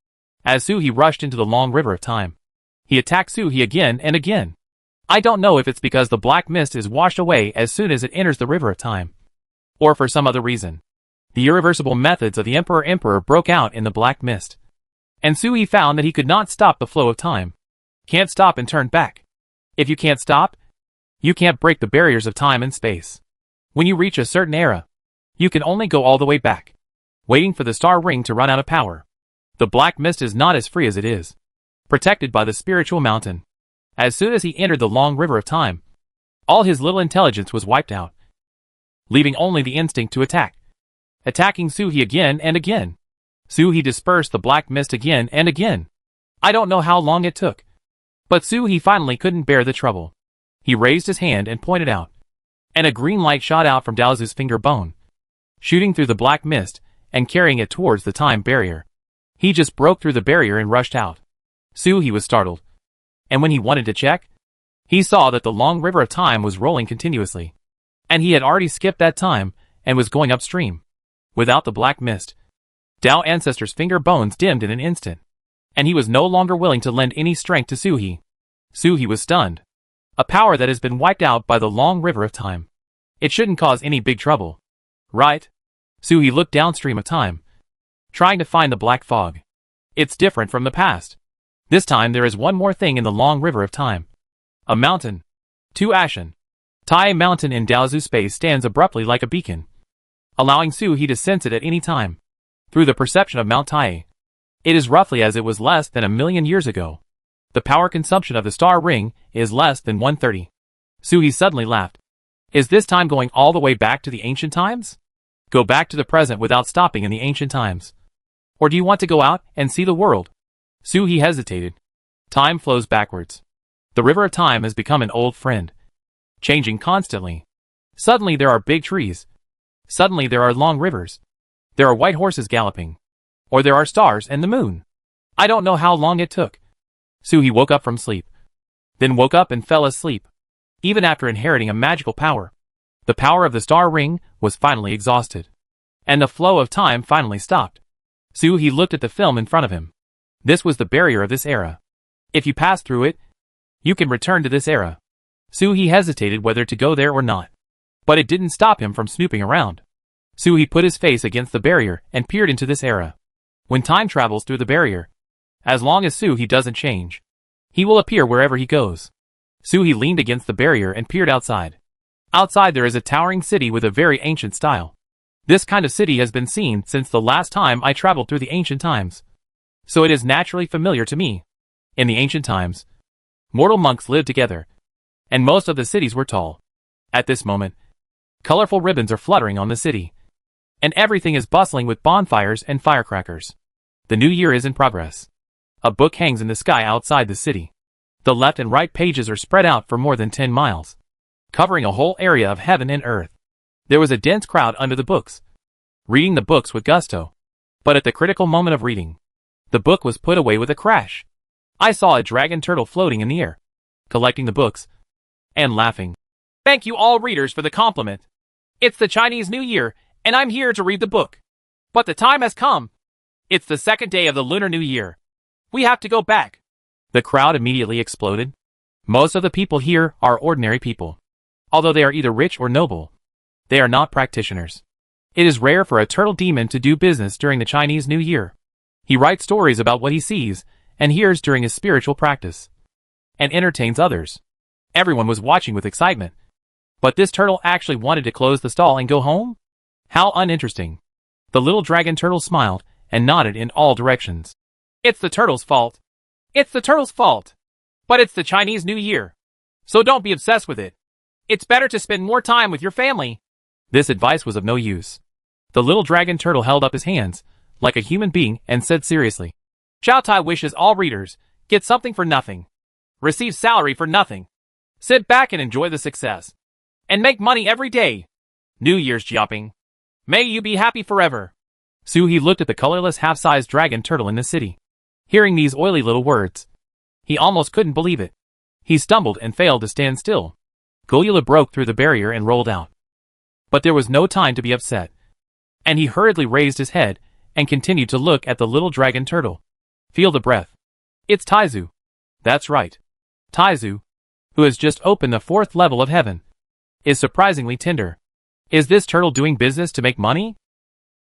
[SPEAKER 1] As Su He rushed into the long river of time, he attacked Su He again and again. I don't know if it's because the black mist is washed away as soon as it enters the river of time, or for some other reason. The irreversible methods of the Emperor broke out in the black mist, and Su He found that he could not stop the flow of time. Can't stop and turn back. If you can't stop, you can't break the barriers of time and space. When you reach a certain era, you can only go all the way back, waiting for the star ring to run out of power. The black mist is not as free as it is, protected by the spiritual mountain. As soon as he entered the long river of time, all his little intelligence was wiped out, leaving only the instinct to attack. Attacking Su He again and again. Su He dispersed the black mist again and again. I don't know how long it took, but Su He finally couldn't bear the trouble. He raised his hand and pointed out, and a green light shot out from Daozu's finger bone, shooting through the black mist and carrying it towards the time barrier. He just broke through the barrier and rushed out. Su He was startled, and when he wanted to check, he saw that the long river of time was rolling continuously, and he had already skipped that time and was going upstream. Without the black mist, Dao Ancestor's finger bones dimmed in an instant, and he was no longer willing to lend any strength to Su He. Su He was stunned. A power that has been wiped out by the long river of time. It shouldn't cause any big trouble, right? Su He looked downstream of time, trying to find the black fog. It's different from the past. This time there is one more thing in the long river of time. A mountain. Tu Ashen. Tai Mountain in Daozu space stands abruptly like a beacon, allowing Su He to sense it at any time, through the perception of Mount Tai. It is roughly as it was less than 1,000,000 years ago. The power consumption of the star ring is less than 1/30. Su He suddenly laughed. Is this time going all the way back to the ancient times? Go back to the present without stopping in the ancient times? Or do you want to go out and see the world? He hesitated. Time flows backwards. The river of time has become an old friend, changing constantly. Suddenly there are big trees. Suddenly there are long rivers. There are white horses galloping. Or there are stars and the moon. I don't know how long it took. He woke up from sleep. Then woke up and fell asleep. Even after inheriting a magical power, the power of the star ring was finally exhausted. And the flow of time finally stopped. He looked at the film in front of him. This was the barrier of this era. If you pass through it, you can return to this era. He hesitated whether to go there or not. But it didn't stop him from snooping around. He put his face against the barrier and peered into this era. When time travels through the barrier, as long as he doesn't change, he will appear wherever he goes. He leaned against the barrier and peered outside. Outside there is a towering city with a very ancient style. This kind of city has been seen since the last time I traveled through the ancient times. So it is naturally familiar to me. In the ancient times, mortal monks lived together, and most of the cities were tall. At this moment, colorful ribbons are fluttering on the city, and everything is bustling with bonfires and firecrackers. The new year is in progress. A book hangs in the sky outside the city. The left and right pages are spread out for more than 10 miles, covering a whole area of heaven and earth. There was a dense crowd under the books, reading the books with gusto. But at the critical moment of reading, the book was put away with a crash. I saw a dragon turtle floating in the air, collecting the books, and laughing.
[SPEAKER 2] Thank you all readers for the compliment. It's the Chinese New Year, and I'm here to read the book. But the time has come. It's the second day of the Lunar New Year. We have to go back.
[SPEAKER 1] The crowd immediately exploded. Most of the people here are ordinary people. Although they are either rich or noble, they are not practitioners. It is rare for a turtle demon to do business during the Chinese New Year. He writes stories about what he sees and hears during his spiritual practice, and entertains others. Everyone was watching with excitement. But this turtle actually wanted to close the stall and go home? How uninteresting. The little dragon turtle smiled and nodded in all directions.
[SPEAKER 2] It's the turtle's fault. It's the turtle's fault. But it's the Chinese New Year. So don't be obsessed with it. It's better to spend more time with your family.
[SPEAKER 1] This advice was of no use. The little dragon turtle held up his hands, like a human being, and said seriously,
[SPEAKER 2] Chow Tai wishes all readers get something for nothing, receive salary for nothing, sit back and enjoy the success, and make money every day. New Year's Jiaping. May you be happy forever.
[SPEAKER 1] He looked at the colorless half-sized dragon turtle in the city. Hearing these oily little words, he almost couldn't believe it. He stumbled and failed to stand still. Gulula broke through the barrier and rolled out. But there was no time to be upset, and he hurriedly raised his head and continued to look at the little dragon turtle. Feel the breath. It's Taizu. That's right. Taizu, who has just opened the 4th level of heaven, is surprisingly tender. Is this turtle doing business to make money?